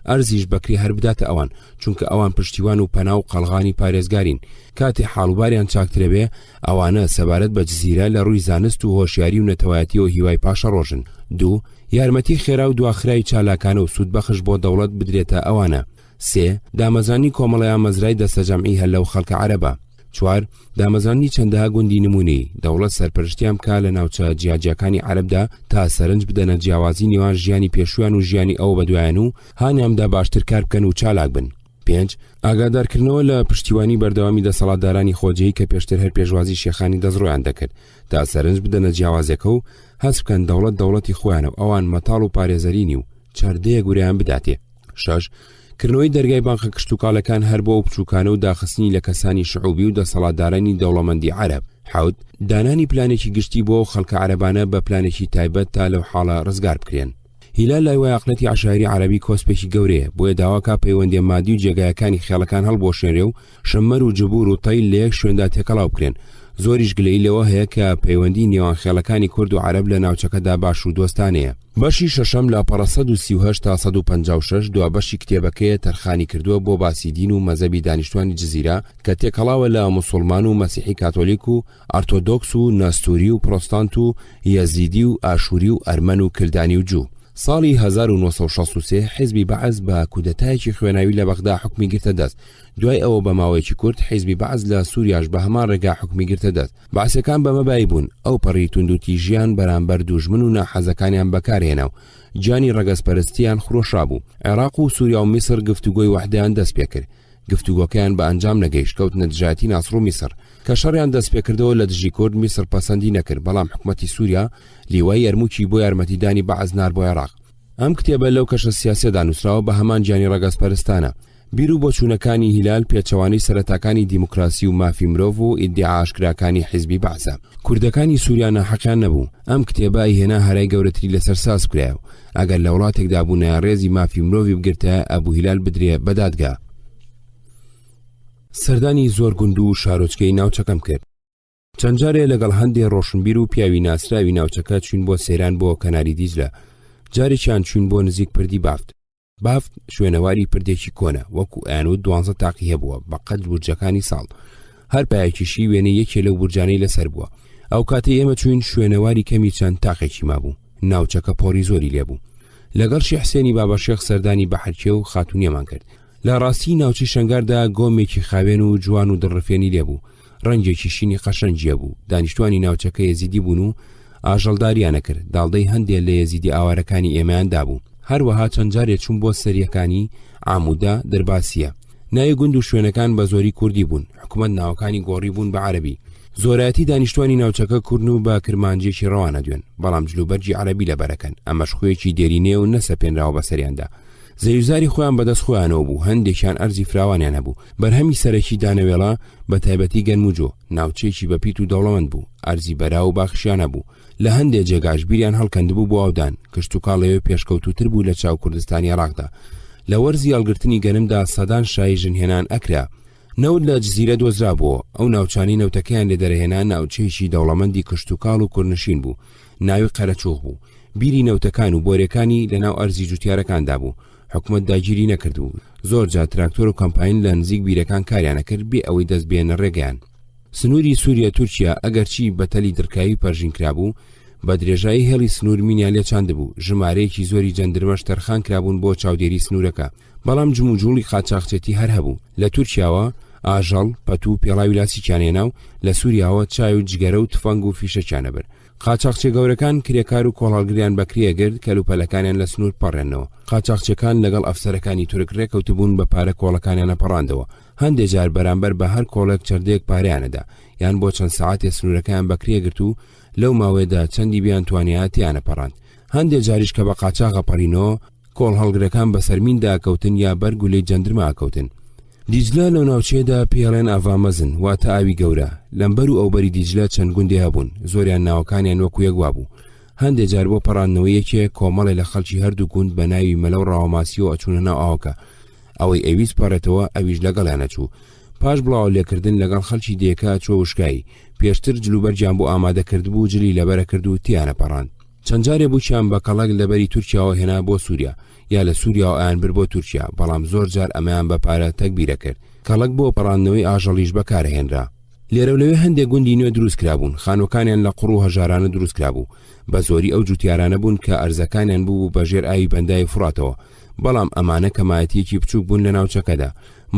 ئەرزیش بەکری هەر بداتە ئەوان، چونکە ئەوان پشتیوان و پەنا و قەڵغانی پارێزگارین. کاتێ حاڵوباریان چاکترە بێ ئەوانە سەبارەت بە جزیرە لە ڕووی زانست و هۆشیاری و نەتەوایەتیەوە هیوای پاشە ڕۆژن. 2. یارمەتی خێرا و دواخرای چالاکانە و سوودبەخش بۆ دەوڵەت بدرێتە ئەوانە. 3. دامەزانی کۆمەڵەیان مەزرای دەستەجەمعی هەر لەو خەڵکە عەرەبە. 4. دامەزانی چەندەها گوندی نمونەی دەوڵەت سەرپەرشتیان بکە لە ناوچە جیاجیەکانی عەرەبدا تا سەرنج بدەنە جیاوازی نێوان ژیانی پێشویان و ژیانی ئەو بەدوایان و هانیامدا باشتر کار بکەن و چالاک بن. 5. ئاگادارکردنەوە لە پشتیوانی بەردەوامی دەسەڵاتدارانی خۆجەیی کە پێشتر هەر پێشوازی شێخانی دەزڕۆیان دەکرد تا سەرنج بدەنە جیاوازەکە و هەست بکەن دەوڵەتی خۆیانە و ئەوان مەتاڵ و پارێزەرینی و چاردەیە گوریان بداتێ. 6. کردنەوەی دەرگای بانقە کشتتوکاڵەکان هەر بۆ بچووکانە و داخستنی لە کەسانی شعوبی و دەسەڵاتدارانی دەوڵەمەندی عەرەب. 7. دانانی پلانێکی گشتی بۆ خەڵکە عەرەبانە بە پلانێکی تایبەت تا لەو حاڵە ڕزگار بکرێن. هیلال لای وای عەقڵەتی عەشایری عەرەبی کۆسپێکی گەورەیە، بۆیە داواکە پەیوەندی مادی و جێگایەکانی خێڵەکان هەڵبۆشێنرێ و شەممەر و جبور و تەی لە یەک شوێندا تێکەڵاو بکرێن. زۆریش گلەی لەوە هەیە کە پەیوەندی نێوان خێڵەکانی کورد و عەرەب لە ناوچەکەدا باش و دۆستانەیە. بەشی شەشەم لە پەڕە 138 تا 156 دوا بەشی کتێبەکەیە تەرخانی کردووە بۆ باسی دین و مەزەبی دانیشتوانی جزیرە کە تێکەڵاوە لە موسڵمان و مەسیحی کاتۆلیک و ئارتۆدۆکس و ناستوری و پرۆستانت و یەزیدی و ئاشوری و ئەرمەن و کلدانی و جوو. ساڵی 1963 حیزبی بەعز بە کودەتایەکی خوێناوی لە بەغدا حکمی گرتە دەست. دوای ئەوە بە ماوەیەکی کورت حیزبی بەعز لە سووریاش بە هەمان ڕێگا حکمی گرتە دەست. بەعسەکان بەمەبایی بوون ئەو پەڕی توندوتی ژیان بەرامبەر دوژمن و ناحەزەکانیان بەکارهێنا و جانی ڕەگەزپەرستیان خڕۆشا بوو. عێراق و سووریا و میسر گفتوگۆی وەحدەیان دەست پێ کرد. گفتوگۆکەیان بە ئەنجام نەگەیشت، کەوت نەتیجەتی ناسر و میسر کە شەڕیان دەست پێکردەوە لە دژی کورد. میسر پەسەندی نەکرد، بەڵام حکومەتی سووریا لیوای یارموکی بۆ یارمەتیدانی بەعز نار بۆ عێراق. ئەم کتێبە لەو کەشە سیاسیەدا نووسراوە بە هەمان جانی ڕەگەزپەرستانە. بیر و بۆچوونەکانی هیلال پێچەوانەی سەرەتاکانی دیموکراسی و مافی مرۆڤ و ئیدعا ئاشکراکانی حیزبی بەعزە. کوردەکانی سووریا ناحەقیان نەبوو. ئەم کتێبە هێنا هەرای گەورەتری لەسەر ساز کرایەوە. ئەگەر لە وڵاتێکدا بوونە ڕێزی مافی مرۆڤی بگرتە ئەبوو هیلال بدرێ بەدادگا. سەردانی زۆر گوند و شارۆچکەی ناوچەکەم کرد. چەند جارێ لەگەڵ هەندێک ڕۆشنبیر و پیاوی ناسراوی ناوچەکە چوین بۆ سەیران بۆ کەناری دیجلە. جارێکیان چوین بۆ نزیک پردی بافت. بافت شوێنەواری پردێکی کۆنە، وەکو ئەیانوت 12 تاقی هەبووە بە قەد بورجەکانی ساڵ. هەر پایەکیشی وێنە یەکێ لەو بورجانەی لەسەر بووە. ئەو کاتە ئێمە چوین شوێنەواری کەمی چەند تاقێکی مابوو ناوچەکە پۆری زۆری لێبوو لەگەڵ شێخ حسێنی بابەشێخ سەردانی بەحرکێ و خاتونیەمان کرد لە ڕاستی ناوچی شەنگاردا گۆمێکی خاوێن و جوان و دڕفێنی لێبوو ڕەنگێکی شینی قەشەنجیە بوو دانیشتوانی ناوچەکە یەزیدی بوون و ئاژەڵداریانە کرد داڵدەی هەندێک لە یەزیدی ئاوارەکانی ئێمەیاندا بوو هەروەها چەند جارێک چوون بۆ سەریەکانی ئاموودە دەرباسیە ناوی گوند و شوێنەکان بە زۆری کوردی بوون حکومەت ناوەکانی گۆڕی بوون بە عەرەبی زۆرایەتی دانیشتوانی ناوچەکە کوردن و بە کرمانجێکی ڕەوانە دوێن بەڵام جلوبەرجی عەرەبی لەبەرەکەن ئەمەش خۆیەکی دێرینێ و نەسەپێنراوە بەسەریاندا زەویزاری خۆیان بەدەست خۆیانەوە بوو هەندێکیان ئەرزی فراوانیان هەبوو بەرهەمی سەرەکی دانەوێڵە بە تایبەتی گەنموجۆ ناوچێکی بەپیت و دەوڵەمەند بوو ئەرزی بەرا و باخشیان هەبوو لە هەندێک جێگاش بیریان هەڵکەندبوو بۆ ئەودان کشت و کاڵەوێ پێشکەوتوتر بوو لە چاو کوردستانی عێراقدا لە وەرزی هەڵگرتنی گەنمدا سەدان شای ژنهێنان ئەکرا نەوت لە جزیرە دۆزرابووە ئەو ناوچانی نەوتەکەیان لێ دەرەهێنا ناوچەیەکی دەوڵەمەندی کشت و کاڵ و کوردنشین بوو ناوی قەرەچۆغ بوو بیری نەوتەکان و بۆرەکانی لەناو ئەرزی جوتیارەکاندا بوو حکومەت داگیری نەکردو زۆر جا تراکتۆر و کەمپاین لە نزیک بیرەکان کاریانە کرد بێ ئەوەی دەست بێنە ڕێگەیان سنووری سووریا تورکیا ئەگەرچی بەتەلی درکاوی پەرژین کرابوو بە درێژایی هێڵی سنوور مینیان لێ چاندبوو ژمارەیەکی زۆری جەندرمەش تەرخان کرابوون بۆ چاودێری سنوورەکە بەڵام جموجوڵی قاچاقچێتی هەر هەبوو لە تورکیاوە ئاژەڵ پەت و پێڵاوی لاسیکیانێنا و لە سووریاوە چای و جگەرە و تفەنگ و فیشەکیانە بر قاچاقچێ گەورەکان کرێکار و کۆڵهەڵگریان بەکرێگرت کەلوپەلەکانیان لە سنوور پەڕێنەوە قاچاقچەکان لەگەڵ ئەفسەرەکانی تورک ڕێکەوتبوون بە پارە کۆڵەکانیانە پەڕاندەوە هەندێک جار بەرامبەر بە هەر کۆڵێک چەردەیەک پارەیانەدا یان بۆ چەند سەعاتێ سنوورەکەیان بەکرێگرت و لەو ماوەیەدا چەندی بیان توانیاتیانە پەڕاند هەندێک جاریش کە بە قاچاغە پەڕینەوە کۆڵ هەڵگرەکان بە سەرمیندا کەوتن یا بەرگولەی جەندرما ئەکەوتن دیجلە لەو ناوچێدا پێڵێن ئاڤامەزن واتە ئاوی گەورە لەمبەر و ئەوبەری دیجلە چەند گوندی هەبوون زۆریان ناوەکانیان وەکو یەکوا بوو هەندێک جار بۆ پەڕاندنەوەیەکێ کۆمەڵی لە خەڵکی هەردوو گوند بە ناوی مەلەو ڕاوەماسیەوە ئەچوونە ناو ئاوەکە ئەوەی ئەویست پەڕێتەوە ئەویش لەگەڵیانە چوو پاش بڵاو لێکردن لەگەڵ خەڵکی دیەکە چۆ وشکایی پێشتر جلوبەرجیان بۆ ئامادەکردبوو جلی لەبەرە کرد و تیانە پەڕاند چەند جارێ بووچیان بە کەڵک لەبەری تورکیاوە هێنا بۆ سووریا یا لە سووریاوە ئایان بر بۆ تورکیا بەڵام زۆر جار ئەمەیان بە پارە تەکبیرە کرد کەڵک بۆ پەڕاندنەوەی ئاژەڵیش بەکارهێنرا لێرە لەوێ هەندێک گوندی نوێ دروست کرابوون خانوەکانیان لە قوڕ و هەژارانە دروست کرابوو بە زۆری ئەو جوتیارانە بوون کە ئەرزەکانیان بوو بەژێر ئاوی بەندای فراتەوە بەڵام ئەمانە کەمایەتیەکی بچووک بوون لە ناوچەکەدا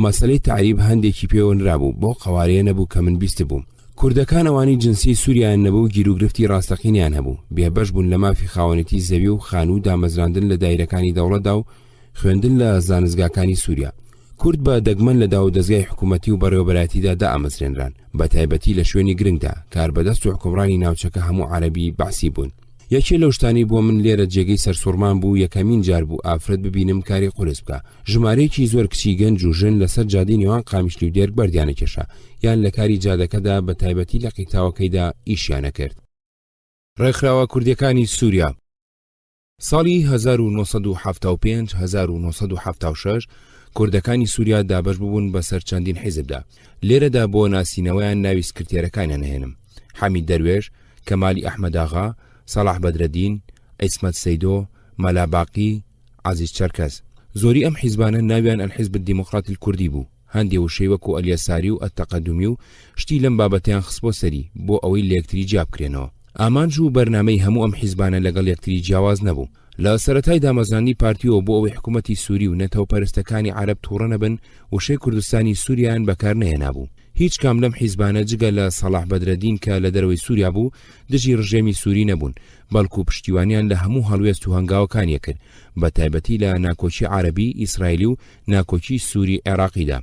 مەسەلەی تعریب هەندێکی پێوە نرابوو بۆ قەوارەیە نەبوو کە من بیست بووم کوردەکان ئەوانی جنسی سووریان نەبوو گیرروگرفتی ڕاستەقینیان هەبوو بێبەش بوون لە مافی خاوەنێتی زەوی و خان و دامەزراندن لە دایرەکانی دەوڵەتدا و خوێندن لە زانستگاکانی سووریا کورد بە دەگمەن لە داو دەستگای حکوومەتی و بەڕێوەبەرایەتیدا دائەمەزرێنران بە تایبەتی لە شوێنی گرنگدا کار بەدەست و حکومڕانی ناوچەکە هەموو عەرەبی بەعسی بوون یەکێ لەو شتانی بۆ من لێرە جێگەی سەرسوڕمان بوو یەکەمین جار بوو ئافرەت ببینم کاری قورس بکە ژمارەیەکی زۆر کچی گەنج و ژن لەسەر جادەی نێوان قامیشلی و دێرگ بەردیانە کێشا یان لە کاری جادەکەدا بە تایبەتی لە قیتاوەکەیدا ئیشیانە کرد ڕێکخراوە کوردیەکانی سووریا ساڵی 1975-1976 کوردەکانی سووریا دابەش بوون بەسەر چەندین حیزبدا لێرەدا بۆ ناسینەوەیان ناوی سکرتێرەکانیان هێنم حەمید دەروێش کەمالی ئەحمەداغا سەلاح بەدرەدین عیسمەت سەیدۆ مەلا باقی عەزیز چەرکەس زۆری ئەم حیزبانە ناویان ئەلحیزب الدیموقراتی الکوردی بوو هەندێ وشەی وەکو ئەلیەساری و ئەتەقەدومی و شتی لەم بابەتیان خست بۆ سەری بۆ ئەوەی لە یەکتری جیا بکرێنەوە ئامانج و بەرنامەی هەموو ئەم حیزبانە لەگەڵ یەکتری جیاواز نەبوو لە سەرەتای دامەزرانی پارتیەوە بۆ ئەوەی حکوومەتی سووری و نەتەوەپەرستەکانی عەرەب تووڕە نەبن وشەی کوردستانی سووریان بەکار نەهێنابوو هیچ کام لەم حیزبانە جگە لە سەلاح بەدرەدین کە لە دەرەوەی سووریا بوو دژی ڕژێمی سووری نەبوون بەڵکو پشتیوانیان لە هەموو هەڵوێست و هەنگاوەکانیە کرد بە تایبەتی لە ناکۆچی عەرەبی ئیسرائیلی و ناکۆچی سووری عێراقیدا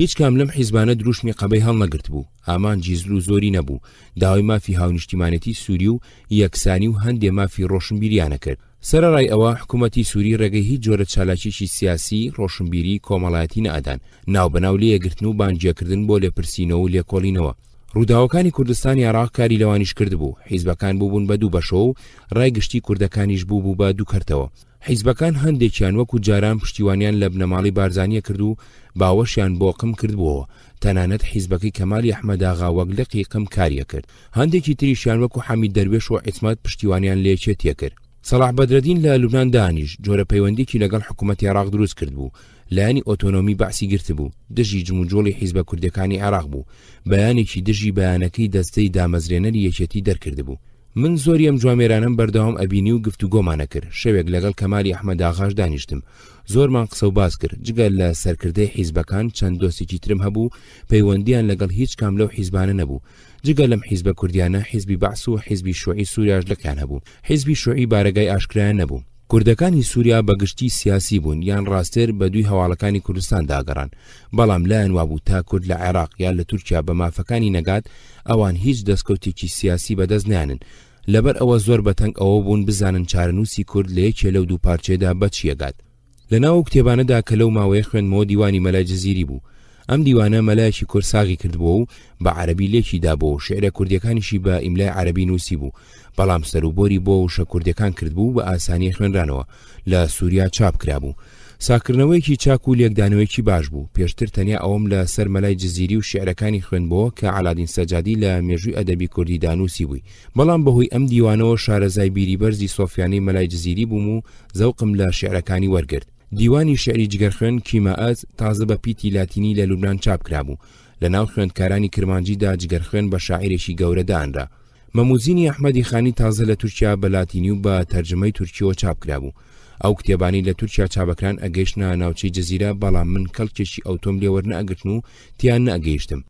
هیچ کام لەم حیزبانە دروشمی قەبەی هەڵنەگرت بوو ئامان جیزل و زۆری نەبوو داوای مافی هاونیشتیمانەتی سووری و یەکسانی و هەندێ مافی ڕۆشنبیریانە کرد سەرەڕای ئەوە حکوومەتی سووری ڕێگەی هیچ جۆرە چالاکیی سیاسی ڕۆشنبیری کۆمەڵایەتی نەئەدان ناوبەناو لێیەگرتن و بانگیەکردن بۆ لێپرسینەوە و لێکۆڵینەوە ڕووداوەکانی کوردستانی عێراق کاری لەوانیش کرد بوو حیزبەکان بوون بە دوو بەشەوە و ڕایگشتی کوردەکانیش بوو بە دوو کەرتەوە حیزبەکان هەندێکیان وەکو جاران پشتیوانیان لە بنەماڵی بارزانیە کرد و باوەشیان بۆ قم کردبووەوە تەنانەت حیزبەکەی کەمالی ئەحمەداغا وەک لەقی قم کاریە کرد هەندێکی تریشیان وەکو حەمید دەروێش و عیسمەت پشتیوانیان لێچێتیە کرد سەلاح بەدرەدین لە لوبنان دانیش جۆرە پەیوەندێکی لەگەڵ حکوومەتی عێراق دروست کرد بوو، لایەنی ئۆتۆنۆمی بەعسی گرت بوو، دژی جموجۆڵی حیزبە کوردەکانی عێراق بوو، بەیانێکی دژی بەیانەکەی دەستەی دامەزرێنەری یەکێتی دەرکرد بوو. من زۆری ئەم جوامێرانم بەردەوام ئەبینی و گفتوگۆمانە کرد. شەوێک لەگەڵ کەمالی ئەحمەد ئاغاش دانیشتم، زۆرمان قسە و باز کرد. جگە لە سەرکردەی حیزبەکان چەند دۆستێکی ترم هەبوو، پەیوەندیان لەگەڵ هیچ کام لەو حیزبانە نەبوو. جگە لەم حیزبە کوردیانە حیزبی بەعس و حیزبی شوعی سووریاش لەکیان هەبوو. حیزبی شوعی بارگای ئاشکرایان نەبوو. کوردەکانی سووریا بەگشتی سیاسی بوون یان ڕاستێر بە دوی هەواڵەکانی کوردستان داگەڕان، بەڵام لایەن وابوو تا کورد لە عێراق یان لە تورکیا بە مافەکانی نەگات ئەوان هیچ دەستکەوتێکی سیاسی بەدەست نانن. لەبەر ئەوە زۆر بەتەنگ ئەوە بوون بزانن چارەنووسی کورد لە یەکێ لەو دوو پارچێدا بەچیەگات. لەناو کتێبانەدا کە لەو ماوەیە خوێنمەوە دیوانی مەلای جەزیری بوو. ئەم دیوانە مەلایەکی کورد ساغی کردبووە و بە عەرەبی لێکی دابووە و شێعرە کوردیەکانیشی بە ئیملای عەرەبی نووسی بوو، بەڵام سەروبۆری بۆ وشە کوردیەکان کردبوو بە ئاسانی خوێنرانەوە. لە سووریا چاپ کرابوو. ساکردنەوەیکی چاک و لێکدانەوەیکی باش بوو. پێشتر تەنیا ئەوم لە سەر مەلای جەزیری و شێعرەکانی خوێنبەوە کە عەلادین سەجادی لە مێژووی ئەدەبی کوردی دانووسی بووی، بەڵام بەهۆی ئەم دیوانەوە شارەزای بیری بەرزی سۆفیانەی مەلای جەزیری بووم و زەوقم لە شێعرەکانی وەرگرت. دیوانی شێعری جگەرخوێن کیمائەت تازە بە پیتی لاتینی لە لوبنان چاپ کرابوو. لە ناو خوێندکارانی کرمانجیدا جگەرخوێن بە شاعیرێکی گەورە دانرا. مەموزینی ئەحمەدی خانی تازە لە تورکیا بە لاتینی و بە تەرجمەی تورکیەوە چاپ کرابوو. ئەو کتێبانی لە تورکیا چاپەکران ئەگەیشتە ناوچەی جەزیرە، بەڵام من کەڵکێکی ئەوتۆم لێ وەرنەئەگرتن و تیان نەئەگەیشتم.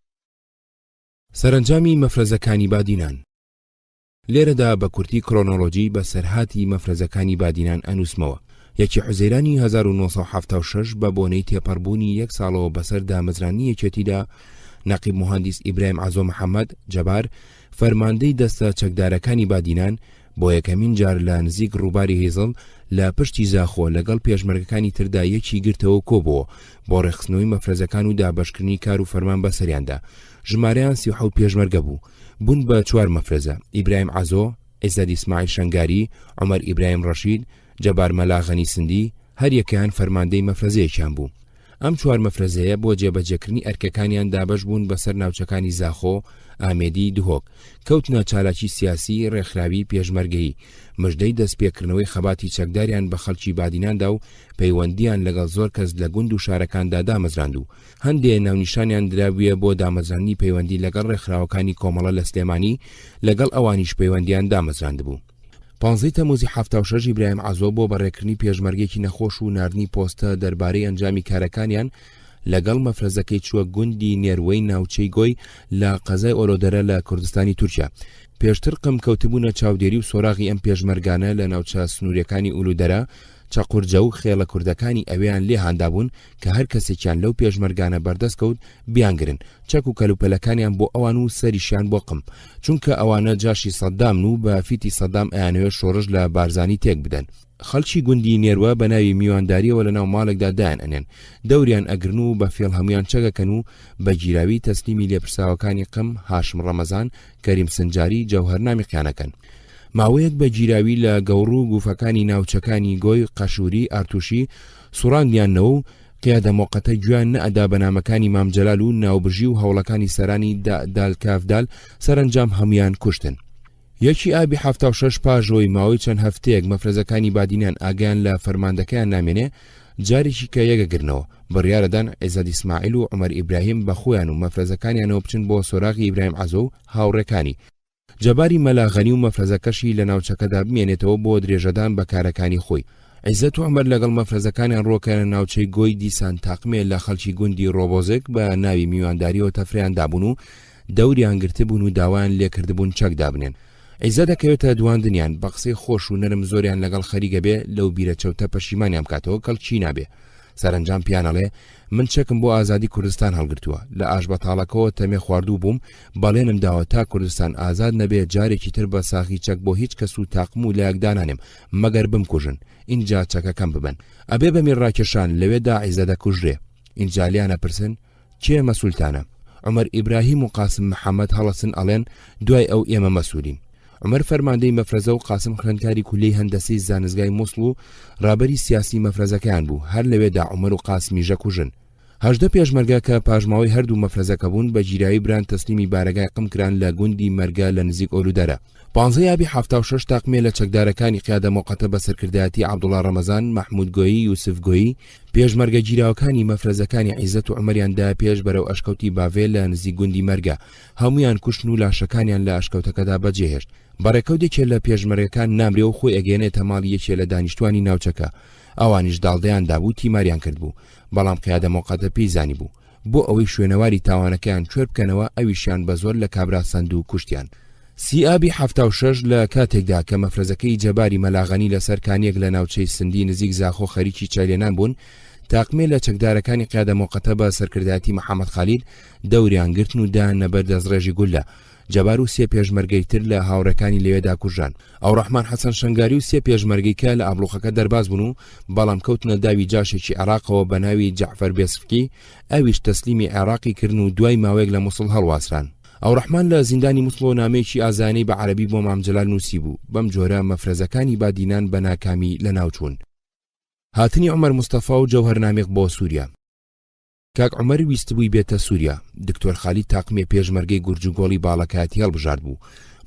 سەرنجامی مەفرەزەکانی بادینان. لێرەدا بە کورتی کڕۆنۆلۆجی بە سەرهاتی مەفرەزەکانی بادینان ئەنووسمەوە. یەکی حوزەیرانی 1976 بە بۆنەی تێپەڕبوونی یەک ساڵەوە بەسەر دامەزرانی یەکێتیدا نەقیب مهندس ئیبراهیم عەزۆ محەممەد جەبار فەرماندەی دەستە چەکدارەکانی بادینان بۆ یەکەمین جار لە نزیک ڕووباری هێزڵ لە پشتی زاخۆ لەگەڵ پێشمەرگەکانی تردا یەکی گرتەوە کۆبەوە بۆ ڕێخستنەوەی مەفرەزەکان و دابەشکردنی کار و فەرمان بەسەریاندا. ژمارەیان 37 پێشمەرگە بوو، بوون بە 4 مەفرەزە: ئیبراهیم عەزۆ، عیزەت ئیسماعیل شەنگاری، عومەر ئیبراهیم ڕەشید، جەبار مەلاغەنی سندی، هەر یەکیان فەرماندەی مەفرەزەیەکیان بوو. ئەم 4 مەفرەزەیە بۆ جێبەجێکردنی ئەرکەکانیان دابەش بوون بەسەر ناوچەکانی زاخۆ، ئامێدی، دهۆک، کەوتنە چالاکی سیاسی، ڕێکخراوی، پێشمەرگەیی، مژدەی دەستپێکردنەوەی خەباتی چەکداریان بە خەڵکی بادیناندا و پەیوەندیان لەگەڵ زۆر کەس لە گوند و شارەکاندا دامەزراند و هەندێک ناونیشانیان درابوویە بۆ دامەزرانی پەیوەندی لەگەڵ ڕێکخراوەکانی کۆمەڵە لە سلێمانی، لەگەڵ ئەوانیش پەیوەندیان دامەزراند بوو. 15 تەموزی 76 ئیبراهیم عەزۆ بۆ بەڕێکردنی پێشمەرگێکی نەخۆش و ناردنی پۆستە دەربارەی ئەنجامی کارەکانیان لەگەڵ مەفرەزەکەی چووە گوندی نێروەی ناوچەی گۆی لە قەزای ئۆلۆدەرە لە کوردستانی تورکیا. پێشتر قم کەوتبوونە چاودێری و سۆراغی ئەم پێشمەرگانە لە ناوچە سنووریەکانی ئولودەرە، چەقورجە و خێڵە کوردەکانی ئەویان لێ هاندابوون کە هەر کەسێکیان لەو پێشمەرگانە بەردەست کەوت بیانگرن، چەک و کەلوپەلەکانیان بۆ ئەوان و سەریشیان بۆ قم، چونکە ئەوانە جاشی سەدام و بە فیتی سەدام ئەیانەوێت شۆڕش لە بارزانی تێک بدەن. خەڵکی گوندی نێروە بە ناوی میوانداریەوە لە ناو ماڵێکدا دایان ئەنێن، دەوریان ئەگرن و بە فێڵ هەمویان چەکەکەن و بە گیراوی تەسلیمی لێپرساوەکانی قم، هاشم ڕەمەزان، کەریم سنجاری، جەوهەرنامی قیانەکەن. ماوەیەک بە گیراوی لە گەوڕوو گوفەکانی ناوچەکانی گۆی، قەشووری، ئارتوشی سوڕاندیانەوە و قیادە مۆقەتە گویان نەئەدا بەنامەکانی مام جەلال و ناوبژی و هەوڵەکانی سەرانی دال کافدال سەرنجام هەمویان کوشتن. یەکی ئابی 76 پاژۆی ماوەی چەند هەفتەیەک مەفرەزەکانی بادینان ئاگیان لە فەرماندەکەیان نامێنێ، جارێکی کە یەکەگرنەوە بڕیارەدان عیزەت ئیسماعیل و عومەر ئیبراهیم بە خۆیان و مەفرەزەکانیانەوە بچن بۆ سۆراغی ئیبراهیم عەزۆ و هاوڕێکانی. جەباری مەلاغەنی و مەفرەزەکەشی لە ناوچەکەدا بمێنێتەوە بۆ درێژەدان بە کارەکانی خۆی. عیزەت و عومەر لەگەڵ مەفرەزەکانیان ڕۆکەنە ناوچەی گۆی دیسان تاقمێ لە خەڵکی گوندی ڕۆبۆزێک بە ناوی میوانداریەوە تەفریان دابوون و دەوریان گرتبوون و داوایان لێکردبوون چەک دابنێن. عیزەت دەکەوێتە دواندنیان بە قسەی خۆش و نەرم زۆریان لەگەڵ خەریکە بێ لەو بیرە چەوتە پەشیمانیان بکاتەوە کەڵکی نابێ. سەرنجام پیانەڵێ من چەکم بۆ ئازادی کوردستان هەڵگرتووە، لە ئاش بەتاڵەکەەوە تەمێ خواردوو بووم، بەڵێنم داوە تا کوردستان ئازاد نەبێت جارێکی تر بە ساخی چەک بۆ هیچ کەس و تاقم و لایەکدانانێم مەگەر بمکوژن، اینجا چەکەکەم ببن، ئەبێ بە میڕاکێشان لەوێدا عیزە دەکوژرێ. اینجا لیانە پرسن کێ مەسوولتانە؟ عومەر ئیبراهیم و قاسم محەممەد هەڵەسن ئەڵێن دوای ئەو ئێمە مەسوولین. عومەر فەرماندەی مەفرەزە و قاسم خوێندکاری کولەی هەندەسەی زانستگای مووسڵ و ڕابەری سیاسی مەفرەزەکەیان بوو، هەر لەوێدا عومەر و قاسمیژە کوژن. هەژدە پێشمەرگە کە پاژماوەی هەردوو مەفرەزەکە بوون بە گیرایی بران تەسلیمی بارگای قمکران لە گوندی مەرگە لە نزیک ئۆلودەرە. 15 ئابی 76 تاقمێ لە چەکدارەکانی قیادە موقەتە بە سەرکردایەتی عەبدوڵڵا ڕەمەزان، مەحموود گۆیی، یوسف گۆیی، پێشمەرگە گیراوەکانی مەفرەزەکانی عیزەت و عومەریاندا پێش بەرەو ئەشکەوتی باڤێ لە نزیک گوندی مەرگە، هەمویان کوشتن و لاشەکانیان لە ئەشکەوتەکەدا بەجێهێشت. بەڕێکەوتێکێ لە پێشمەرگەکان نامرێ و خۆی ئەگەێنێتە ماڵی یەکێ لە دانیشتوانی ناوچەکە، ئەوانیش داڵدەیاندا بوو تیماریان کرد بوو، بەڵام قیادە موقەتە پێیزانی بوو بۆ ئەوەی شوێنەواری تاوانەکەیان کوێر بکەنەوە، ئەویشیان بە زۆر لە کابرا سەند و کوشتیان. 30 ئابی 76 لە کاتێکدا کە مەفرەزەکەی جەباری مەلاغەنی لەسەر کانیەک لە ناوچەی سندی نزیک زاخۆ خەریکی چالێنان بوون، تاقمێ لە چەکدارەکانی قیادە موقەتە بە سەرکردایەتی محەممەد خالیل دەوریان گرتن و دایانە بەر دەستڕێژی گولە. جەبار و 3 پێشمەرگەی تر لە هاوڕەکانی لەوێدا کوژان. ئەوڕەحمان حەسەن شەنگاری و 3 پێشمەرگەیکە لە ئابلوخەکە دەرباز بوون و بەڵام کەوتنە داوی جاشێکی عێراقەوە بە ناوی جەعفەر بێسفکی، ئەویش تەسلیمی عێراقی کردن و دوای ماوەیەک لە موسڵ هەڵواسران. ئەوڕەحمان لە زیندانی موسڵ نامەیەکی ئازانەی بە عەرەبی بۆ مام جەلال نووسی بوو. بەم جۆرە مەفرەزەکانی بادینان بە ناکامی لە ناوچوون. هاتنی عومەر مستەفا و جەوهەرنامێق بۆ سووریا. کاک عومەر ویستبووی بێتە سووریا. دکتۆر خالید تاقمێ پێشمەرگەی گورج و گۆڵی باڵەکایەتی هەڵبژارد بوو.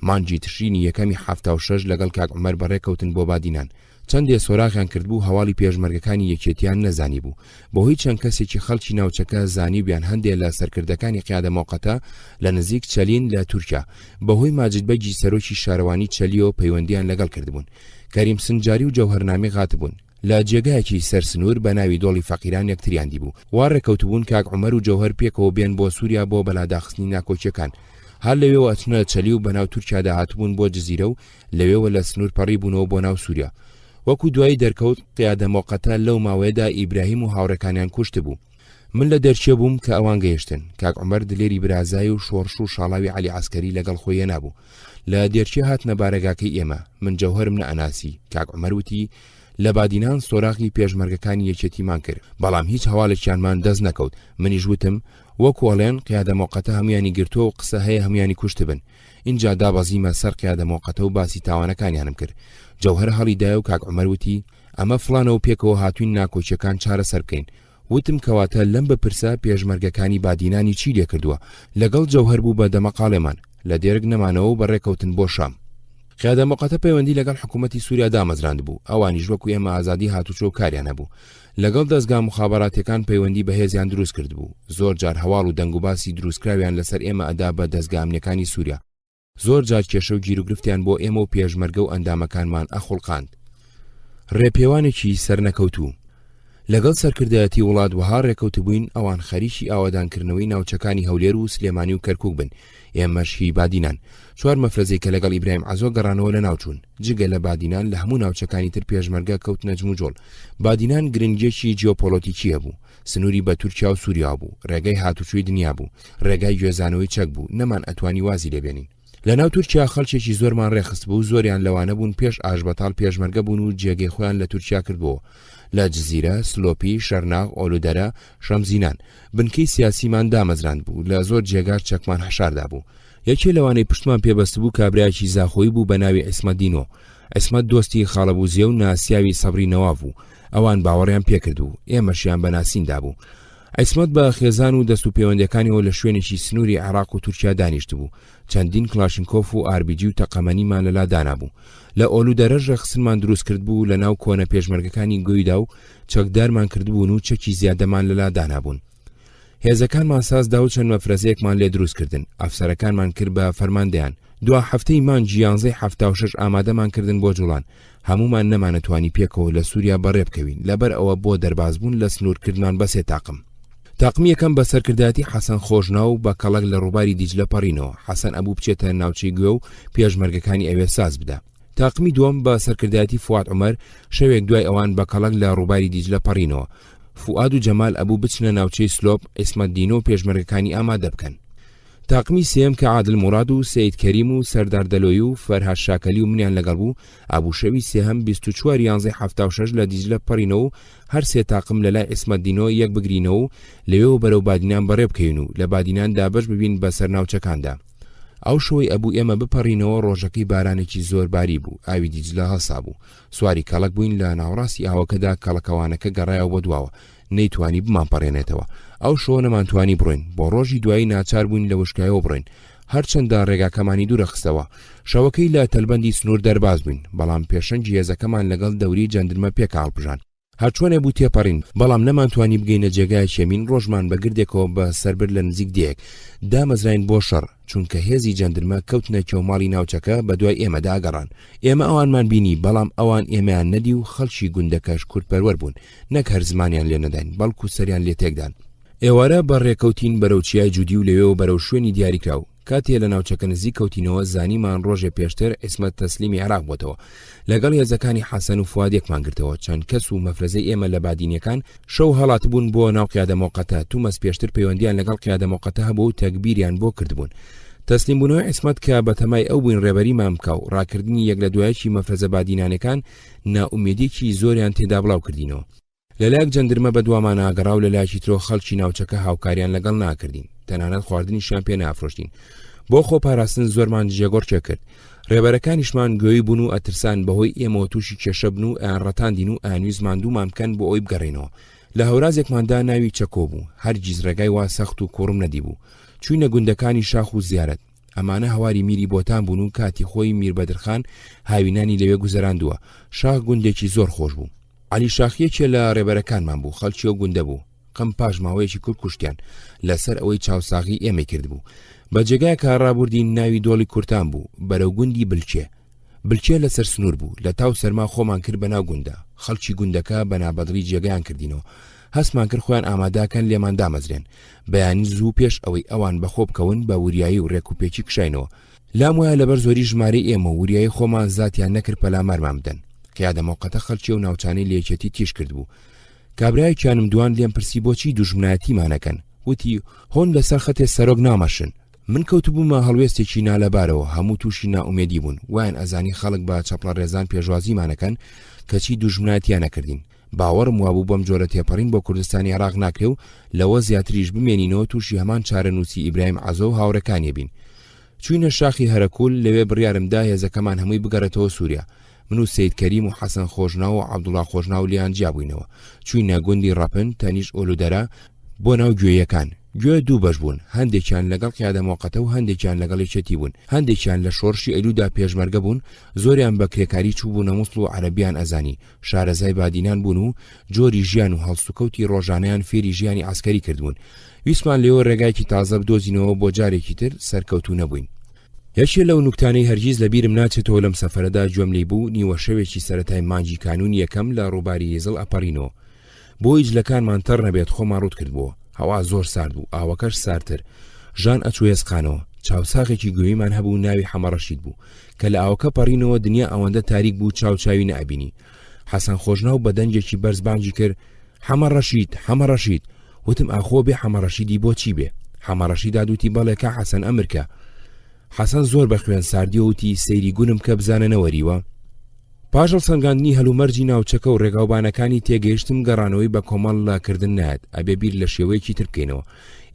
مانجی تشرینی یەکەمی 76 لەگەڵ کاک عومەر بەڕێکەوتن بۆ بادینان. چەندێ سۆراغیان کردبوو هەواڵی پێشمەرگەکانی یەکێتیان نەزانی بوو. بەهۆی چەند کەسێکی خەڵکی ناوچەکە زانی بیان هەندێک لە سەرکردەکانی قیادە موقەتە لە نزیک چەلین لە تورکیا بەهۆی ماجدبەگی سەرۆکی شارەوانی چەلیەوە پەیوەندیان لەگەڵ کردبوون. کەریم سنجاری و جەوهەرنامێ هاتبوون. لە جێگایەکی سەرسنوور بە ناوی دۆڵی فەقیران یەکتریان دیبوو. وا ڕێکەوتبوون کاک عومەر و جەوهەر پێکەوە بێن بۆ سووریا بۆ بەلاداخستنی ناکۆچیەکان. هەر لەوێەوە ئەچنە چەلی و بەناو تورکیادا هاتبوون بۆ جزیرە و لەوێوە لە سنوور پەڕی بوونەوە بۆ ناو سووریا. وەکو دوایی دەرکەوت قیادە موقەتە لەو ماوەیەدا ئیبراهیم و هاوڕەکانیان کوشت بوو. من لە دەرچێ بووم کە ئەوان گەیشتن. کاک عومەر دلێری برازایی و شۆڕش و شاڵاوی عەلی عەسکەری لەگەڵ خۆی نابوو. لە دەرچێ هاتنە بارەگاکەی ئێمە، من جەوهەرم نەئەناسی. کاک عومەر وتی لە بادینان سۆراغی پێشمەرگەکانی یەکێتیمان کرد، بەڵام هیچ هەواڵێکیانمان دەست نەکەوت. منیش وتم وەکو ئەڵێن قیادە موقەتە هەمویانی گرتووە و قسە هەیە هەمویانی کوشت بن. اینجا دابەزیمە سەر قیادە موقەتە و باسی تاوانەکانیانم کرد. جەوهەر هەڵیدایە و کاک عومەر وتی ئەمە فڵانەوە پێکەوە هاتوین ناکۆچیەکان چارەسەر بکەین. وتم کەواتە لەم بپرسە پێشمەرگەکانی بادینانی چی لێ کردووە. لەگەڵ جەوهەر بوو بە دەمەقاڵێمان لە دێرگ نەمانەوە و بەڕێکەوتن بۆ شام. قیادە موقەتە پەیوەندی لەگەڵ حکوومەتی سووریا دامەزراند بوو. ئەوانیش وەکو ئێمە ئازادی هاتوچۆ و کاریان هەبوو. لەگەڵ دەستگا مخابەراتیەکان پەیوەندی بەهێزیان دروست کرد بوو. زۆر جار هەواڵ و دەنگ و باسی دروستکراویان لەسەر ئێمە ئەدا بە دەستگا ئەمنیەکانی سووریا. زۆر جار کێشە و گیر و گرفتیان بۆ ئێمە و پێشمەرگە و ئەندامەکانمان ئەخوڵقاند. ڕێپێوانێکی سەرنەکەوتوو. لەگەڵ سەرکردایەتی وڵات وەها ڕێکەوت بووین ئەوان خەریکی ئاوادانکردنەوەی ناوچەکانی هەولێر و سلێمانی و کەرکووک بن. ئێمەش هی بادینان 4 مەفرەزەی کە لەگەڵ ئیبراهیم عەزۆ گەڕانەوە لە ناوچوون. جگە لە بادینان لە هەموو ناوچەکانی تر پێشمەرگە کەوت نەجم و جۆڵ. بادینان گرنگێکی جیۆپۆلۆتیکی هەبوو. سنووری بە تورکیا و سووریا بوو، ڕێگای هاتوچووی دنیا بوو، ڕێگای گوێزانەوەی چەک بوو، نەمان ئەتوانی وازی لێبێنین. لە ناو تورکیا خەڵکێکی زۆرمان ڕێخست بوو، زۆریان لەوانە بوون پێش ئاشبەتاڵ پێشمەرگە بوون و جێگەی خۆیان لە تورکیا کردبووە. لە جزیرە، سلۆپی، شەرناغ، ئۆلودەرە، شەمزینان بنکەی سیاسیمان دامەزراند بوو. لە زۆر جێگار چەکمان هەشاردا بوو. یەکێ لەوانەی پشتمان پێبەست بوو کابرایەکی زاخۆی بوو بە ناوی عیسمەت دینۆ. عیسمەت دۆستی خاڵەبوزیە و ناسیاوی سەبری نەواو بوو. ئەوان باوەڕیان پێکرد و ئێمەشیان بە ناسیندا بوو. عیسمەت بە خێزان و دەست و پەیوەندەکانیەوە لە شوێنێکی سنووری عێراق و تورکیا دانیشت بوو. چەندین کلاشنکۆف و ئاربیجی و تەقەمەنیمان لەلا دانابوو. لە ئۆلودەرە ڕێخستنمان دروست کرد بوو لە ناو کۆنە پێشمەرگەکانی گۆیدا و چەکدارمان کردبوون و چەکی زیادەمان لەلا دانابوون. هێزەکانمان سازدا و چەند مەفرەزەیەکمان لێ دروست کردن. ئەفسەرەکانمان کرد بە فەرماندەیان. دوا هەفتەی مانجی 11/76 ئامادەمان کردن بۆ جوڵان. هەمومان نەمانەتوانی پێکەوە لە سووریا بەڕێ بکەوین. لەبەر ئەوە بۆ دەربازبوون لە سنوورکردمان بە 3 تاقم. تاقمی یەکەم بە سەرکردایەتی حەسەن خۆشناو بە کەڵک لە ڕووباری دیجلە پەڕینەوە. حەسەن ئەبوو بچێتە ناوچەی گوێ و پێشمەرگەکانی ئەوێ ساز بدە. تاقمی دووەم بە سەرکردایەتی فواد عومەر شەوێک دوای ئەوان بە کەڵک لە ڕووباری دیجلە پەڕینەوە. فواد و جەمال ئەبوو بچنە ناوچەی سلۆپ، عیسمەت دینۆ و پێشمەرگەکانی ئامادە بکەن. تاقمی سێم کە عادل موراد و سەید کەریم و سەردار دەلۆی و فەرهاد شاکەلی و منیان لەگەڵ بوو. ئەبوو شەوی سێهەم 24/11/76 لە دیجلە پەڕینەوە و هەر 3 تاقم لەلای عیسمەت دینۆ یەک بگرینەوە و لەوێەوە بەرەو بادینان بەڕێ بکەین و لە بادینان دابەش ببین بە سەرناوچەکاندا. ئەو شەوەی ئەبوو ئێمە بپەڕینەوە ڕۆژەکەی بارانێکی زۆر باری بوو. ئاوی دیجلە هەسا بوو. سواری کەڵک بووین لە ناوڕاستی ئاوەکەدا کەڵکەوانەکە گەڕایەوە بۆ دواوە. نەیتوانی بمانپەڕێنێتەوە ئەو شۆ نەمانتوانی بڕۆین بۆ ڕۆژی دوایی ناچار بووین لە وشکایەوە بڕۆین هەرچەندە ڕێگاکەمانی دوورە خستەوە شەوەکەی لە تەلبەندی سنوور دەرباز بووین بەڵام پێشەنگی هێزەکەمان لەگەڵ دەوری جەندرمە پێکاڵبژان هەرچۆنێ بوو تێپەڕین بەڵام نەمانتوانی بگەینە جێگای شێمین ڕۆژمان بە گردێکەوە بە سەربر لە نزیک دیەک دامەزراین بۆ شەڕ چونکە هێزی جەندرمە کەوتنە کێوماڵی ناوچەکە بە دوای ئێمەدا گەڕان ئێمە ئەوانمان بینی بەڵام ئەوان ئێمەیان نەدی و خەڵکی گوندەکەش کورتپەروەر بوون نەک هەر زمانیان لێ نەداین بەڵکو سەریان لێ تێکدان ئێوارە بە ڕێکەوتین بەرەو چیای جوودی و لەوێ و بەرەو شوێنی دیاریکراو کاتێ لە ناوچەکە نزیک کەوتینەوە زانیمان ڕۆژێ پێشتر عیسمەت تەسلیمی عێراق بووەتەوە لەگەڵ هێزەکانی حەسەن و فوادێکمان گرتەوە چەند کەس و مەفرەزەی ئێمە لە بادینیەکان شەو هەڵات بوون بۆ ناو قیادە مۆقەتە تومەس پێشتر پەیوەندیان لەگەڵ قیادە مۆقەتە هەبوو و تەکبیریان بۆ کردبوون تەسلیم بوونەوەی عیسمەت کە بە تەمای ئەو بووین ڕێبەریمان بکە و ڕاکردنی یەک لە دوایەکی مەفرەزە بادینانەکان ناومێدێکی زۆریان تێدا بڵاو کردینەوە لەلایەک جەندرمە بە دوامان ئاگەڕا و لەلایەکی ترۆ خەڵکی ناوچەکە هاوکاریان لەگەڵ ناکردین تەنانەت خواردنیشیان پێ نافرۆشتین بۆ خۆپاراستن زۆرمان جێگۆڕچێ کرد ڕێبەرەکانیشمان گوێی بوون و ئەترسان بەهۆی ئێمە تووشی کێشە بن و ئەیان ڕەتاندین و ئەیانویستمان دوومان بکەن بۆ ئەوی بگەڕێنەوە لە هەورازێکماندا ناوی چەکۆ بوو هەرگیز ڕێگای وا سەخت و کوڕم نەدی بوو چووینە گوندەکانی شاخ و زیارەت ئەمانە هەواری میری بۆتان بوون و کاتی خۆی میربەدرخان هاوینانی لەوێ گوزەراندووە شاخ گوندێکی زۆر خۆش بوو علی شاخیەکێ لە ڕێبەرەکانمان بوو خەڵکی و گوندە بوو قەم پاش ماوەیەکی کورد کوشتیان لەسەر ئەوەی چاوساغی ئێمە کرد بوو بە جێگای کارڕابوردین ناوی دۆڵی کورتان بوو بەرەو گوندی بلچێ لەسەر سنوور بوو لە تاو سەرما خۆمان کرد بە ناو گوندە خەڵکی گوندەکە بە نابەدڵی جێگەیان کردینەوە هەستمان کرد خۆیان ئاماداکەن لێمان دامەزرێن بەیانی زوو پێش ئەوەی ئەوان بەخۆ بکەون بە وریایی و ڕێک و پێچی کشاینەوە لام وایە لەبەر زۆری ژمارەی ئێمە وریایی خۆمان زاتیان نەکرد پەلامارمان بدەن قیادە مۆقەتە خەڵکی و ناوچانەی لێچێتی تیش کرد بوو کابرایەکیانم دوان لێم پرسی بۆچی دوژمنایەتیمانەکەن وتی هۆن لەسەر خەتێ سەرۆک نامەشن من کەوتبوومە هەڵوێستێکی نالەبارەوە هەموو تووشی ناومێدی بوون وایان ئەزانی خەڵک بە چەپڵە ڕێزان پێشوازیمانەکەن کەچی دوژمنایەتیان نەکردین باوەڕم وابوو بەم جۆرە تێپەڕین بۆ کوردستانی عێراق ناکرێ و لەوە زیاتریش بمێنینەوە تووشی هەمان چارەنووسی ئیبراهیم عەزۆ و هاوڕەکانی بین چوینە شاخی هەرەکول لەوێ بڕیارمدا هێزەکەمان هەمووی بگەڕێتەوە سووریا من و سید کەریم و حەسەن خۆشناو و عەبدوڵڵا خۆشناو لیان جیابووینەوە چوینە گوندی ڕەپن تەنیش ئۆلودەرە بۆ ناو گوێیەکان گوێ دوو بەش بوون هەندێکیان لەگەڵ قیادە مۆقەتە و هەندێکیان لەگەڵ یەکێتی بوون هەندێکیان لە شۆڕشی ئەیلودا پێشمەرگە بوون زۆریان بە کرێکاری چوو بوونە مووسڵ و عەرەبیان ئەزانی شارەزای بادینان بوون و جۆری ژیان و هەڵسوکەوتی ڕۆژانەیان فێری ژیانی عەسکەری کردبوون ویسمان لێوە ڕێگایکی تازە بدۆزینەوە بۆ جارێکی تر سەرکەوتوو نەبووین یەکێ لەو نوکتانەی هەرگیز لە بیرم ناچێتەوە لەم سەفەرەدا گوێم لێی بوو نیوە شەوێکی سەرەتای مانگی کانون یەکەم لە ڕووباری هێزڵ ئەپەڕینەوە بۆ هیچلەکانمان تەڕ نەبێت خۆمان ڕوت کردبووە هەوا زۆر سارد بوو ئاوەکەش ساردتر ژان ئەچوو هێزقانەوە چاوساغێکی گوێیمان هەبوو ناوی حەمەڕەشید بوو کە لە ئاوەکە پەڕینەوە دنیا ئەوەندە تاریک بوو چاوچاوی نەئەبینی حەسەن خۆشناو بە دەنجێکی بەرز بانگی کرد حەمەڕەشید وتم ئاخۆ بێ حەمەڕەشیدی بۆچی بێ حەمەڕەشید دادوتی بەڵێ کا حەسەن ئەمرکە حەسەن زۆر بە خوێن ساردی وتی سەیری گونم کە بزانە نەوەریوە پاژەڵ سەنگاندنی هەلومەرجی ناوچەکە و ڕێگاوبانەکانی تێگەیشتم گەڕانەوەی بە کۆمەڵ لاکردن نایەت ئەبێ بیر لە شێوەیەکی تر بکەینەوە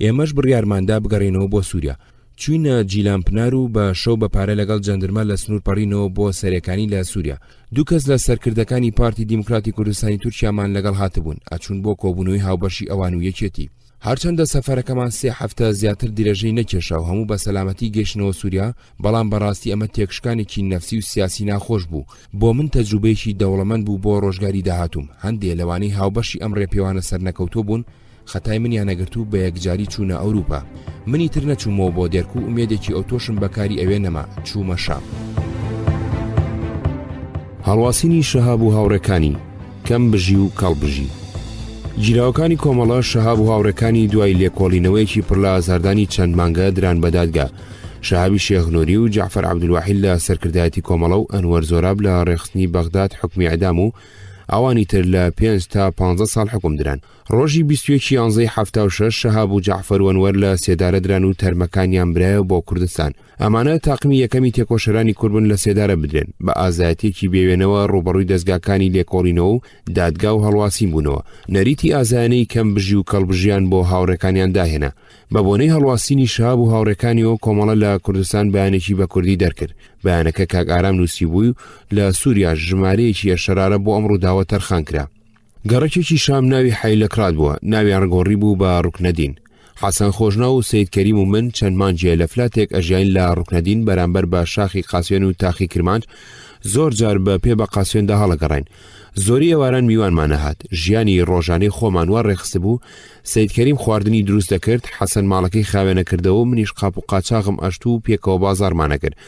ئێمەش بڕیارماندا بگەڕێنەوە بۆ سووریا چوینە جیلانپنار و بە شەو بەپارە لەگەڵ جەندرمە لە سنوور پەڕینەوە بۆ سەرەکانی لە سووریا دوو کەس لە سەرکردەکانی پارتی دیموکراتی کوردستانی تورکیامان لەگەڵ هاتبوون ئەچوون بۆ کۆبوونەوەی هاوبەشی ئەوان و یەکێتی هەرچەندە سەفەرەکەمان 3 هەفتە زیاتر درێژەی نەکێشا و هەموو بە سەلامەتی گەیشتنەوە سووریا بەڵام بەڕاستی ئەمە تێکشکانێکی نەفسی و سیاسی ناخۆش بوو بۆ من تەجروبەیەکی دەوڵەمەند بوو بۆ ڕۆژگاری داهاتوم هەندێ لەوانەی هاوبەشی ئەم ڕێپێوانە سەرنەکەوتۆ بوون خەتای منیان نەگرت و بە یەکجاری چوونە ئەوروپا منی تر نەچوومەوە بۆ دێرک و ئومێدێکی ئۆتۆشم بەکاری ئەوێ نەما چوومە شام هەڵواسینی شەهاب و هاوڕێکانی کەم بژی و کاڵبژی گیراوەکانی کۆمەڵە شەهاب و هاوڕێکانی دوای لێکۆڵینەوەیەکی پڕ لە ئازاردانی چەند مانگە دران بەدادگا شەهابی شێخنووری و جعفەر عەبدولواحید لە سەرکردایەتی کۆمەڵە و ئەنوەر زۆراب لە ڕێخستنی بەغداد حکمی ئەدام و ئەوانی تر لە 5 تا 15 ساڵ حکم دران ڕۆژی 21 یانزەی 76 شەهاب و جعفەر و ئەنوەر لە سێدارە دران و تەرمەکانیان برایە بۆ کوردستان ئەمانە تاقمی یەکەمی تێکۆشەرانی کورد لە سێدارە بدرێن بە ئازایەتێکی بێوێنەوە ڕوبەڕووی دەستگاکانی لێکۆڵینەوە و دادگا و هەڵواسین بوونەوە نەریتی ئازایانەی کەم بژی و کەڵبژیان بۆ هاوڕێکانیان داهێنا بە بۆنەی هەڵواسینی شەهاب و هاوڕێکانیەوە کۆمەڵە لە کوردستان بەیانێکی بە کوردی دەرکرد بەیانەکە کاک ئارام نووسی بووی لە سووریا ژمارەیەکی شەرارە بۆ ئەم ڕووداوە تەرخان کرا گەڕەکێکی شام ناوی حەیلەکرات بووە، ناویان ڕگۆڕی بوو بە ڕوکنەدین. حەسەن خۆشناو و سەید کەریم و من چەند مانجێ لە فلاتێک ئەژیاین لە ڕوکنەدین بەرامبەر بە شاخی قاسوێن و تاخی کرمانج زۆر جار بە پێ بە قاسوێندا هەڵەگەڕین. زۆری ئێواران میوانمان نەهات، ژیانی ڕۆژانەی خۆمان وا ڕێخست بوو. سەید کەریم خواردنی دروست دەکرد، حەسەن ماڵەکەی خاوێنە کردەوە و منیش قاپ و قاچاغم ئەشت و پێکەوە بازارمانە کرد.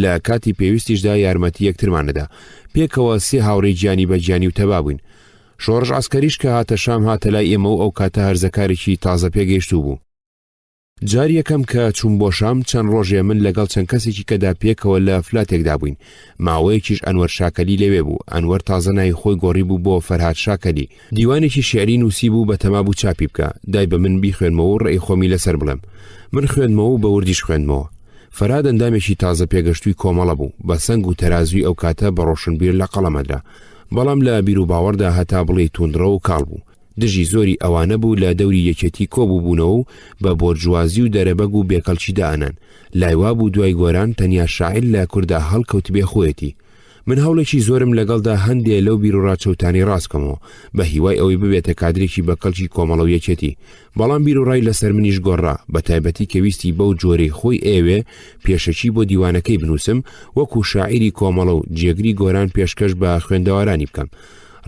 لە کاتی پێویستیشدا یارمەتی یەکترمانەدا، پێکەوە سێ هاوڕێی گیانی بە گیانی و تەبا بووین. شۆڕژ عەسکەریش کە هاتە شام هاتە لای ئێمە و ئەو کاتە هەرزەکارێکی تازە پێگەیشتوو بوو. جار یەکەم کە چوون بۆ شام چەند ڕۆژێ من لەگەڵ چەند کەسێکی کەدا پێکەوە لە فلاتێکدا بووین. ماوەیەکیش ئەنوەر شاکەلی لەوێ بوو. ئەنوەر تازە ناوی خۆی گۆڕی بوو بۆ فەرهاد شاکەلی. دیوانێکی شێعری نووسی بوو بە تەما بوو چاپی بکە، دای بە من بیخوێنمەوە و ڕێی خۆمی لەسەر بڵێم. من خوێنمەوە و بە وردیش خوێنمەوە. فەرهاد ئەندامێکی تازە پێگەشتووی کۆمەڵە بوو، بە سەنگ و تەرازوی ئەو کاتە بە ڕۆشنبیر لە قەڵەمەدرا، بەڵام لە بیر و باوەڕدا هەتا بڵێ توندڕە و کاڵ بوو. دژی زۆری ئەوانە بوو لە دەوری یەکێتی کۆبوو بوونەوە و بە بۆرجوازی و دەرەبەگ و بێکەڵکی دائەنان. لایوا بوو دوای گۆران تەنیا شاعیر لە کووردا هەڵکەوت بێ خۆیەتی. من هەوڵێکی زۆرم لەگەڵدا هەندێ لەو بیر و ڕاچەوتانی ڕاستکەمەوە بە هیوای ئەوەی ببێتە کادرێکی بەکەڵکی کۆمەڵە و یەکێتی. بەڵام بیر و ڕای لەسەر منیش گۆڕا، بە تایبەتی کە ویستی بەو جۆرەی خۆی ئێوێ پێشەکی بۆ دیوانەکەی بنووسم وەکو شاعیری کۆمەڵە و جێگری گۆران پێشکەش بە خوێندەوارانی بکەم.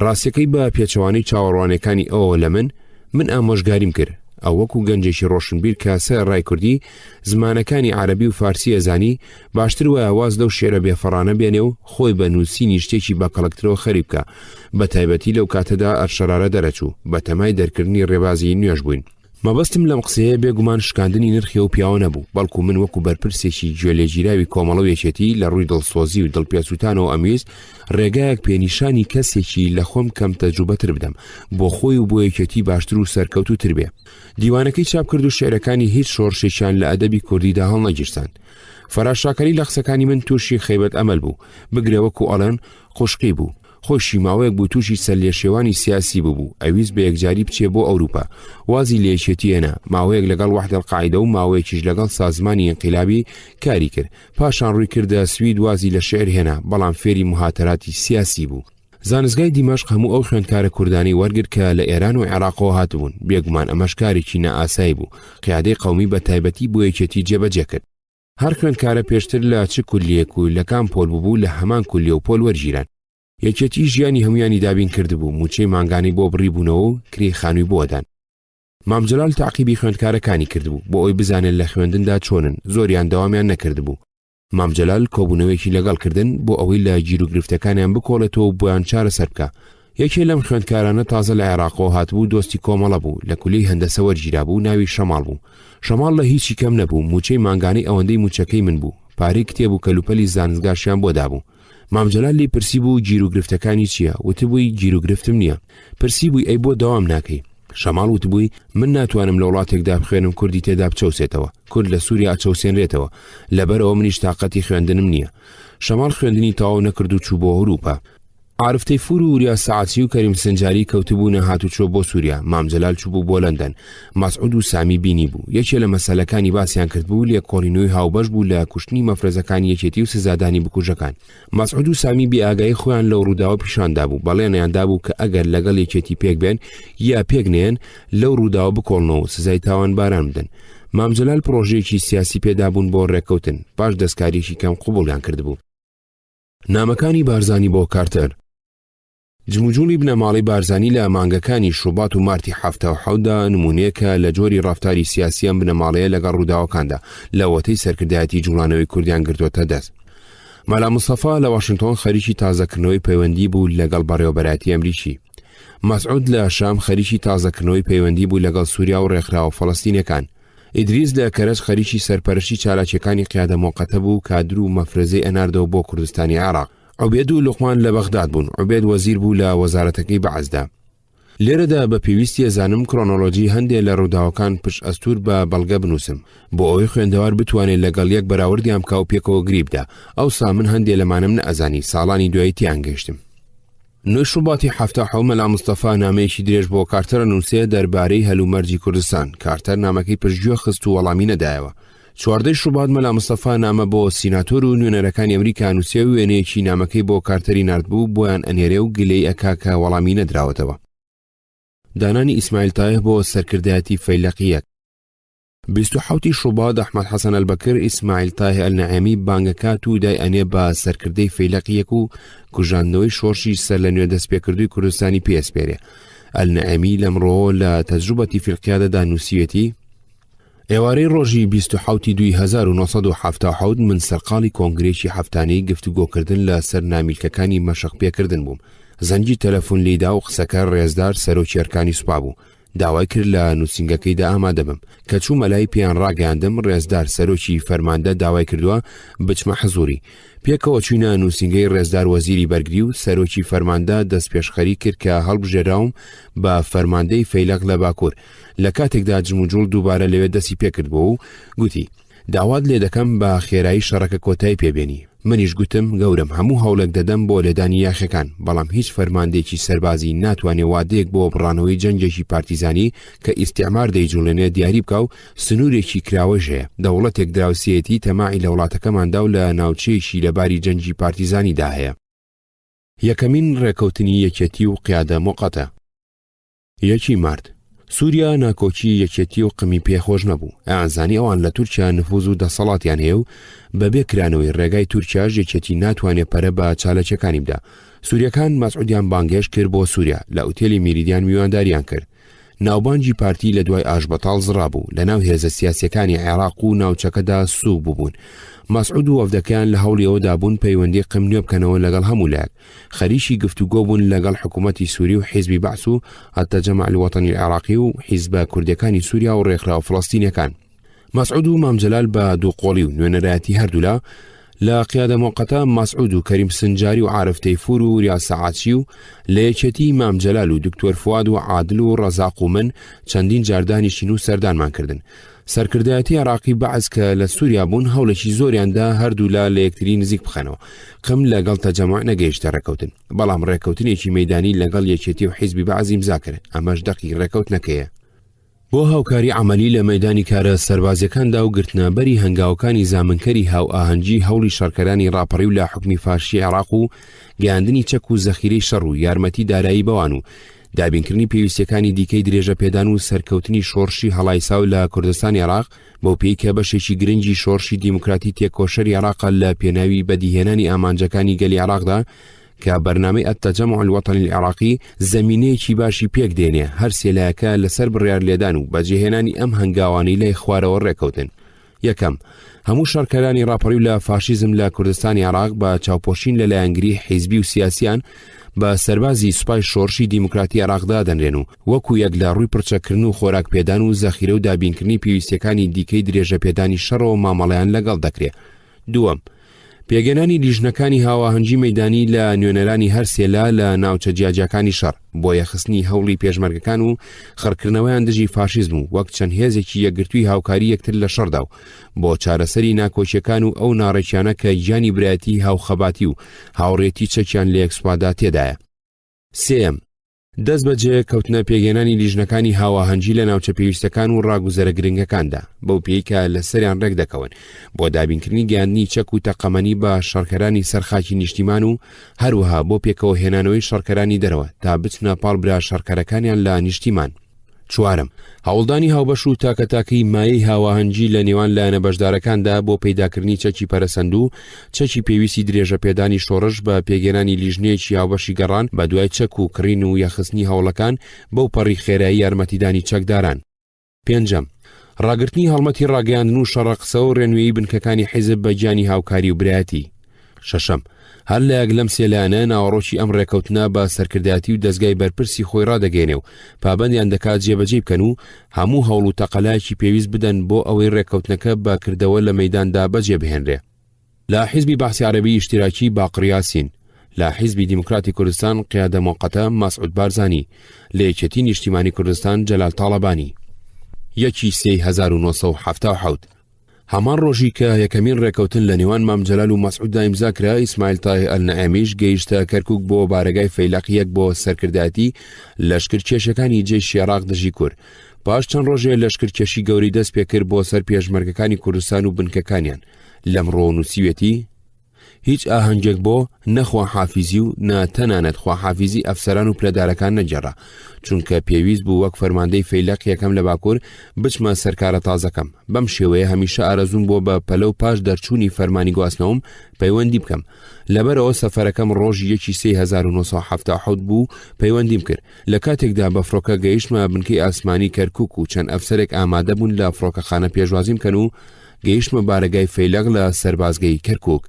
ڕاستیەکەی بە پێچەوانەی چاوەڕوانەکانی ئەوە لە من ئامۆژگاریم کرد. ئەو وەکو گەنجێکی ڕۆشنبیر کاسە ڕای کوردی زمانەکانی عەرەبی و فارسی ئەزانی، باشتر وایە واز لەو شێرە بێفەڕانە بێنێ و خۆی بە نووسینی شتێکی بەکەڵکترەوە خەریب بکە. بە تایبەتی لەو کاتەدا ئەرشەرارە دەرەچوو، بە تەمای دەرکردنی ڕێبازی نوێژ بووین. مەبەستم لەم قسەیە بێگومان شکاندنی نرخی و پیاوە نەبوو، بەڵکو من وەکو بەرپرسێکی گوێلێگیراوی کۆمەڵە و یەکێتی لە ڕووی دڵسۆزی و دڵپێچوتانەوە ئەمویست ڕێگایەک پێنیشانی کەسێکی لە خۆم کەم تەجروبەتر بدەم بۆ خۆی و بۆ یەکێتی باشتر و سەرکەوتوتر بێ. دیوانەکەی چاپ کرد و شێعرەکانی هیچ شۆڕشێکیان لە ئەدەبی کوردیدا هەڵنەگیرسان. فەرهاد شاکەلی لە قسەکانی من تووشی خەیبەت ئەمەل بوو، بگرێ وەکو ئەڵێن خوشقی بوو. خۆشی ماوەیەک بوو تووشی سەرلێشێوانی سیاسی بوو، ئەویست بە یەکجاری بچێ بۆ ئەوروپا، وازی لە یەکێتی هێنا، ماوەیەک لەگەڵ وەحدەل قاعیدە و ماوەیەکیش لەگەڵ سازمانی ئینقیلابی کاری کرد. پاشان ڕووی کردە سوید وازی لە شێعر هێنا، بەڵام فێری مهاتەراتی سیاسی بوو. زانستگای دیمەشق هەموو ئەو خوێندکارە کوردانی وەرگرت کە لە ئێران و عێراقەوە هاتبوون. بێگومان ئەمەش کارێکی نائاسایی بوو، قیادەی قەومی بە تایبەتی بۆ یەکێتی جێبەجێ کرد. هەر خوێندکارە پێشتر لە چ کولیەک و لە کام پۆل بوو لە هەمان کولیە و پۆل وەرگیران. یەکێتی ژیانی هەمویانی دابین کردبوو، موچەی مانگانی بۆ بڕیبوونەوە و کری خانووی بۆدان. مامجلال تاقیبی خوێندکارەکانی کردبوو بۆ ئەوی بزانێت لە خوێندندا چۆنن، زۆریان دەوامیان نەکردبوو. مامجلال کۆبوونەوەیەکی لەگەڵکردن بۆ ئەوەی لە گیرروگرفتەکانیان بکۆڵێتەوە و بۆیان چارەسەر بکە. یەکێ لەم خوێندکارانە تازە لە عێراقەوە هاتبوو، دۆستی کۆمەڵە بوو، لە کولی هەندەسە وەرگیرا بوو، ناوی شەماڵ بوو. شەماڵ لە هیچی کەم نەبوو، موچەی مانگانی ئەوەندەی موچەکەی من بوو، پارەی کتێب و کەلوپەلی زانستگاشیان بۆ دابوو. مامجلال لی پرسی بوو گیرروگرفتەکانی چییە؟ وتبووی گیرروگرفتم نییە. پرسی بووی ئەی بۆ دەوام ناکەی؟ شەماڵ وتبووی من ناتوانم لە وڵاتێکدا بخوێنم کوردی تێدا بچەوسێتەوە، کورد لە سووریا ئەچەوسێنرێتەوە، لەبەرەوە منیش تااقەتی خوێندنم نییە. شەماڵ خوێندنی تەواو نەکرد و چوو بۆ ئەوروپا. عارف تەیفور و وریا سەعاتی و کەریم سنجاری کەوتبوونە هاتوچۆ بۆ سووریا. مامجلال چوو بوو بۆ لەندەن. مەسعود و سامی بینی بوو، یەکێ لە مەسەلەکانی باسییان کرد بوو لێکۆڵینەوەی هاوبەش بوو لە کوشتنی مەفرەزەکانی یەکێتی و سزادانی بکوژەکان. مەسعود و سامی بێئاگایی خۆیان لەو ڕووداوە پیشاندا بوو، بەڵێنیاندا بوو کە ئەگەر لەگەڵ یەکێتی پێک بێن یا پێک نێن لەو ڕووداوە بکۆڵنەوە سزای تاوان باران بدەن. مامجلال پرۆژەیەکی سیاسی پێدابوون بۆ ڕێکەوتن، پاش دەستکاریەکی کەم قوبوڵیان کردبوو. نامەکانی بارزانی بۆ کارتەر. جموجولی بنەماڵی بارزانی لە مانگەکانی شوبات و مارتی 1970دا نمونەیەکە لە جۆری ڕافتاری سیاسیان بنەماڵەیە لەگەڵ ڕووداوەکاندا لە وەتەی سەرکردایەتی جوڵانەوەی کوردیان گرتوۆتە دەست. مەلا موستەفا لە واشنگتۆن خەریکی تازەکردنەوەی پەیوەندی بوو لەگەڵ بەڕێوەبەرایەتی ئەمریکی. مەسعود لە شام خەریکی تازەکردنەوەی پەیوەندی بوو لەگەڵ سووریا و ڕێکخراوە فەڵەستینیەکان. ئیدریس لە کەرەج خەریکی سەرپەرشتی چالاکیەکانی قیادە مۆقەتە بوو، کادر و مەفرەزەی ئەناردەوە بۆ کوردستانی عێراق. عوبێد و لوقمان لە بەغداد بوون. عوبێد وەزیر بوو لە وەزارەتەکەی بەعەزدا. لێرەدا بە پێویستی ئەزانم کرۆنۆلۆجی هەندێک لە ڕووداوەکان پشت ئەستور بە بەڵگە بنووسم بۆ ئەوەی خوێندەوار بتوانێت لەگەڵ یەک بەراوردیان بکا و پێکەوە گریبدا. ئەوسا من هەندێک لەمانم نەئەزانی، ساڵانی دوایی تیان گەشتم. 9 شوباتی 1970 مەلا موستەفا نامەیەکی درێژ بۆ کارتەر نووسێ دەربارەی هەلومەرجی کوردستان. کارتەر نامەکەی پشتگوێ خست و وەڵامی نەدایەوە. 14 شوبات مەلا موستەفا نامە بۆ سیناتۆر و نوێنەرەکانی ئەمریکا نووسێ و وێنەیەکی نامەکەی بۆ کارتەری ناردبوو، بۆیان ئەنێرێ و گلەی ئەکا کە وەڵامی نەدراوەتەوە. دانانی ئیسماعیل تایە بۆ سەرکردایەتی فەیلەقیەک. 27 شوبات ئەحمەد حەسەن ئەلبەکر ئیسماعیل تایە ئەلنەعێمی بانگەکات و دای ئەنێ بە سەرکردەی فەیلەقیەک و کوژاندنەوەی شۆڕشی سەر لە نوێ دەستپێکردووی کوردستانی پێسپێرێ. ئەلنەعێمی لەمڕۆ لە تەجروبەتی فی القیادەدا نووسیوێتی: ئێوارەی ڕۆژی 27 دوای 1970 من سەرقاڵی کۆنگرێکی هەفتانەی گفتوگۆکردن لە سەر نامیلکەکانی مەشق پێکردن بووم. زەنگی تەلەفۆن لێدا و قسەکە ڕێزدار سەرۆکی ئەرکانی سوپا بوو. داوای کرد لە نووسنگەکەیدا ئامادە بم کە چوومە لای پێیان ڕاگەاندم ڕێزدار سەرۆکی فەرماندە داوای کردووە بچمە حەزوری. پێکەوە چوینە نووسنگەی ڕێزدار وەزیری بەرگری و سەرۆکی فەرماندە دەست پێشخەری کرد کە هەڵبژێراوم بە فەرماندەی فەیلەق لە باکوور. لە کاتێکدا جموجوڵ دووبارە لەوێ دەستی پێکرد بۆ و گوتی: داوات لێ دەکەم بە خێرایی شەڕەکە کۆتایی پێبێنی. منیش گوتم گەورم هەموو هەوڵێک دەدەم بۆ لێدانی یاخەکان، بەڵام هیچ فەرماندێکی سەربازی ناتوانێ وادەیەک بۆ بڕانەوەی جەنگێکی پارتیزانی کە ئیستیعمار دەیجوڵێنێ دیاری بکە و سنوورێکی کراوەژ هەیە. دەوڵەتێک دراوسێتی تەماعی لە وڵاتەکەماندا و لە ناوچەیەکی لەباری جەنگی پارتیزانیدا هەیە. یەکەمین ڕێکەوتنی یەکێتی و قیادە موقەتە. 1 مارد سووریا ناکۆچی یەکێتی و قمی پێخۆش نەبوو. ئەزانی ئەوان لە تورکیا نفوذ و دەسەڵاتیان هەیە و بەبێ کرانەوەی ڕێگای تورکیاش یەکێتی ناتوانێت پەرە بە چالەکەکانی بدا. سووریەکان مەسعودیان بانگێش کرد بۆ سووریا، لە ئوتێلی میریدیان میوانداریان کرد. ناوبانجی پارتی لە دوای ئاشبەتاڵ زڕابوو، لە ناو هێزە سیاسیەکانی عێراق و ناوچەکەدا سوو بووبوون. مەسعود و وەفدەکەیان لە هەوڵیەوە دابوون پەیوەندی قمنوێ بکەنەوە لەگەڵ هەموو لایەک. خەریکی گفتوگۆ بوون لەگەڵ حکوومەتی سووری و حیزبی بەعس و التەجەمع الوەطنی العێراقی و حیزبە کوردەکانی سووریا و ڕێکخراوە فڵەستینیەکان. مەسعود و مامجەلال بە دووقۆڵی و نوێنەرایەتی هەردوولا لە قیادە موقەتە مەسعود و کەریم سنجاری و عارف تەیفور و ریاس عاچی و لە یەکێتی مامجەلال و دکتۆر فواد و عادل و ڕەزاق و من چەندین جاردانیشین و سەردانمان کردن. سەرکردایەتی عێراقی بەعس کە لە سووریا بوون هەوڵێکی زۆریاندا هەردوولا لە یەکتری نزیک بخەنەوە. قم لەگەڵ تەجەمع نەگەیشتە ڕێکەوتن، بەڵام ڕێکەوتنێکی مەیدانی لەگەڵ یەکێتی و حیزبی بەعس ئیمزا کرد. ئەمەش دەقی ڕێکەوتنەکەیە. بۆ هاوکاری عملی لە مەیدانی کارە سەربازەکاندا و گرتنەبەری هەنگاوەکانی زامنکەری هاو ئاهەنگی هەوڵی شەڕکەرانی ڕاپەڕی و لە حکمی فاشی عێراق و گەیاندنی چەک و زەخیرەی شەڕ و یارمەتی دارایی بەوان و دابینکردنی پێویستیەکانی دیکەی درێژە پێدان و سەرکەوتنی شۆڕشی هەڵایساو لە کوردستانی عێراق بەو پێی کە بەشێکی گرنگی شۆڕشی دیموکراتی تێکۆشەری عێراق لە پێناوی بەدیهێنانی ئامانجەکانی گەلی عێراقدا کە بەرنامەی التەجەمع الوەطنی العێراقی زەمینەیەکی باشی پێک دێنێ هەر سێلایەکە لەسەر بڕیار لێدان و بەجێهێنانی ئەم هەنگاوانی لای خوارەوە ڕێکەوتن. یەکەم، هەموو شەڕکەرانی ڕاپەڕی و لە فاشیزم لە کوردستانی عێراق بە چاوپۆشین لەلایەنگری حیزبی و سیاسیان بە سەربازی سوپای شۆڕشی دیموکراتی عێراقدا دەنرێن و وەکو یەک لە ڕووی پرچەکردن و خۆراک پێدان و زەخیرە و دابینکردنی پێویستیەکانی دیکەی درێژە پێدانی شەڕەوە مامەڵەیان لەگەڵ دەکرێت. دووەم، پێگەنانی لیژنەکانی هاواهەنگی مەیدانی لە نوێنەرانی هەر سێلا لە ناوچە جیاجەکانی شەڕ بۆ یەخستنی هەوڵی پێشمەرگەکان و خەرکردنەوەیان دژی فاشیزم و وەک چەند هێزێکی یەکگرتووی هاوکاری یەکتر لە شەڕدا و بۆ چارەسەری ناکۆچیەکان و ئەو ناڕێکیانە کە گیانی برایەتی هاوخەباتی و هاوڕێتی چەکیان لە یەکسوپادا تێدایە. سێم، دەست بەجێ کەوتنە پێگەێنانی لیژنەکانی هاواهەنگی لە ناوچە پێویستەکان و ڕاگوزەرە گرنگەکاندا بەو پێی کە لە سەریان ڕێک دەکەون بۆ دابینکردنی گیاندنی چەک و تەقەمەنی بە شەڕکەرانی سەرخاکی نیشتیمان و هەروەها بۆ پێکەوە هێنانەوەی شەڕکەرانی دەرەوە تا بچنە پاڵبرا شەڕکەرەکانیان لە نیشتیمان. چوارم، هەوڵدانی هاوبەش و تاکەتاکەی مایەی هاواهەنگی لە نێوان لایەنە بەشدارەکاندا بۆ پەیداکردنی چەکی پەرەسەند و چەکی پێویستی درێژە پێدانی شۆڕش بە پێگەێنانی لیژنەیەکی هاوبەشی گەڕان بە دوای چەک و کڕین و یەخستنی هەوڵەکان بەو پەڕی خێرایی یارمەتیدانی چەکداران. پێنجەم، ڕاگرتنی هەڵمەتی ڕاگەیاندن و شەڕەقسە و ڕێنوێی بنکەکانی حیزب بە گیانی هاوکاری و برایەتی. شەشەم، هەر لە یەک لەم سێلانە ناوەڕۆکی ئەم ڕێکەوتنە بە سەرکردایەتی و دەستگای بەرپرسی خۆی ڕادەگەێنێ و پابەندیان دەکات جێبەجێ بکەن و هەموو هەوڵ و تەقەلایەکی پێویست بدەن بۆ ئەوەی ڕێکەوتنەکە بە کردەوە لە مەیداندا بەجێ بهێنرێ. لە حیزبی بەحسی عەرەبی ئیشتیراکی باقر یاسین، لە حیزبی دیموکراتی کوردستان قیادە موقەتە مەسعود بارزانی، لە یەکێتی نیشتیمانی کوردستان جەلال تاڵەبانی. 1977 هەمان ڕۆژی کە یەکەمین ڕێکەوتن لە نێوان مامجەلال و مەسعوددا ئیمزا کرا، ئیسماعیل تایە ئەلنەعێمیش گەیشتە کەرکووک بۆ بارەگای فەیلەقیەک بۆ سەرکردایەتی لەشکرکێشەکانی جێشی عێراق دژی کورد. پاش چەند ڕۆژێ لەشکرکێشی گەوری دەست پێکرد بۆ سەر پێشمەرگەکانی کوردستان و بنکەکانیان. لەمڕۆ نووسیوێتی: هیچ ئاهەنگێک بۆ نەخوا حافیزی و ناتەنانەت خوا حافیزی ئەفسەران و پلەدارەکان نەجێڕا، چونکە پێویست بوو وەک فەرماندەی فەیلق یەکەم لە باکوور بچمە سەرکارە تازەکەم. بەم شێوەیە هەمیشە ئارەزوم بۆ بە پەلە و پاش دەرچوونی فەرمانی گواستنەوەم پەیوەندی بکەم. لەبەرەوە سەفەرەکەم ڕۆژی 1970 بوو پەیوەندیم کرد. لە کاتێکدا بە فڕۆکە گەیشتمە بنکەی ئاسمانی کەرکووک و چەند ئەفسەرێک ئامادە بوون لە فڕۆکەخانە پێشوازیم کەن و گەیشتمە بارەگای فەیلق لە سەربازگەی کەرکووک.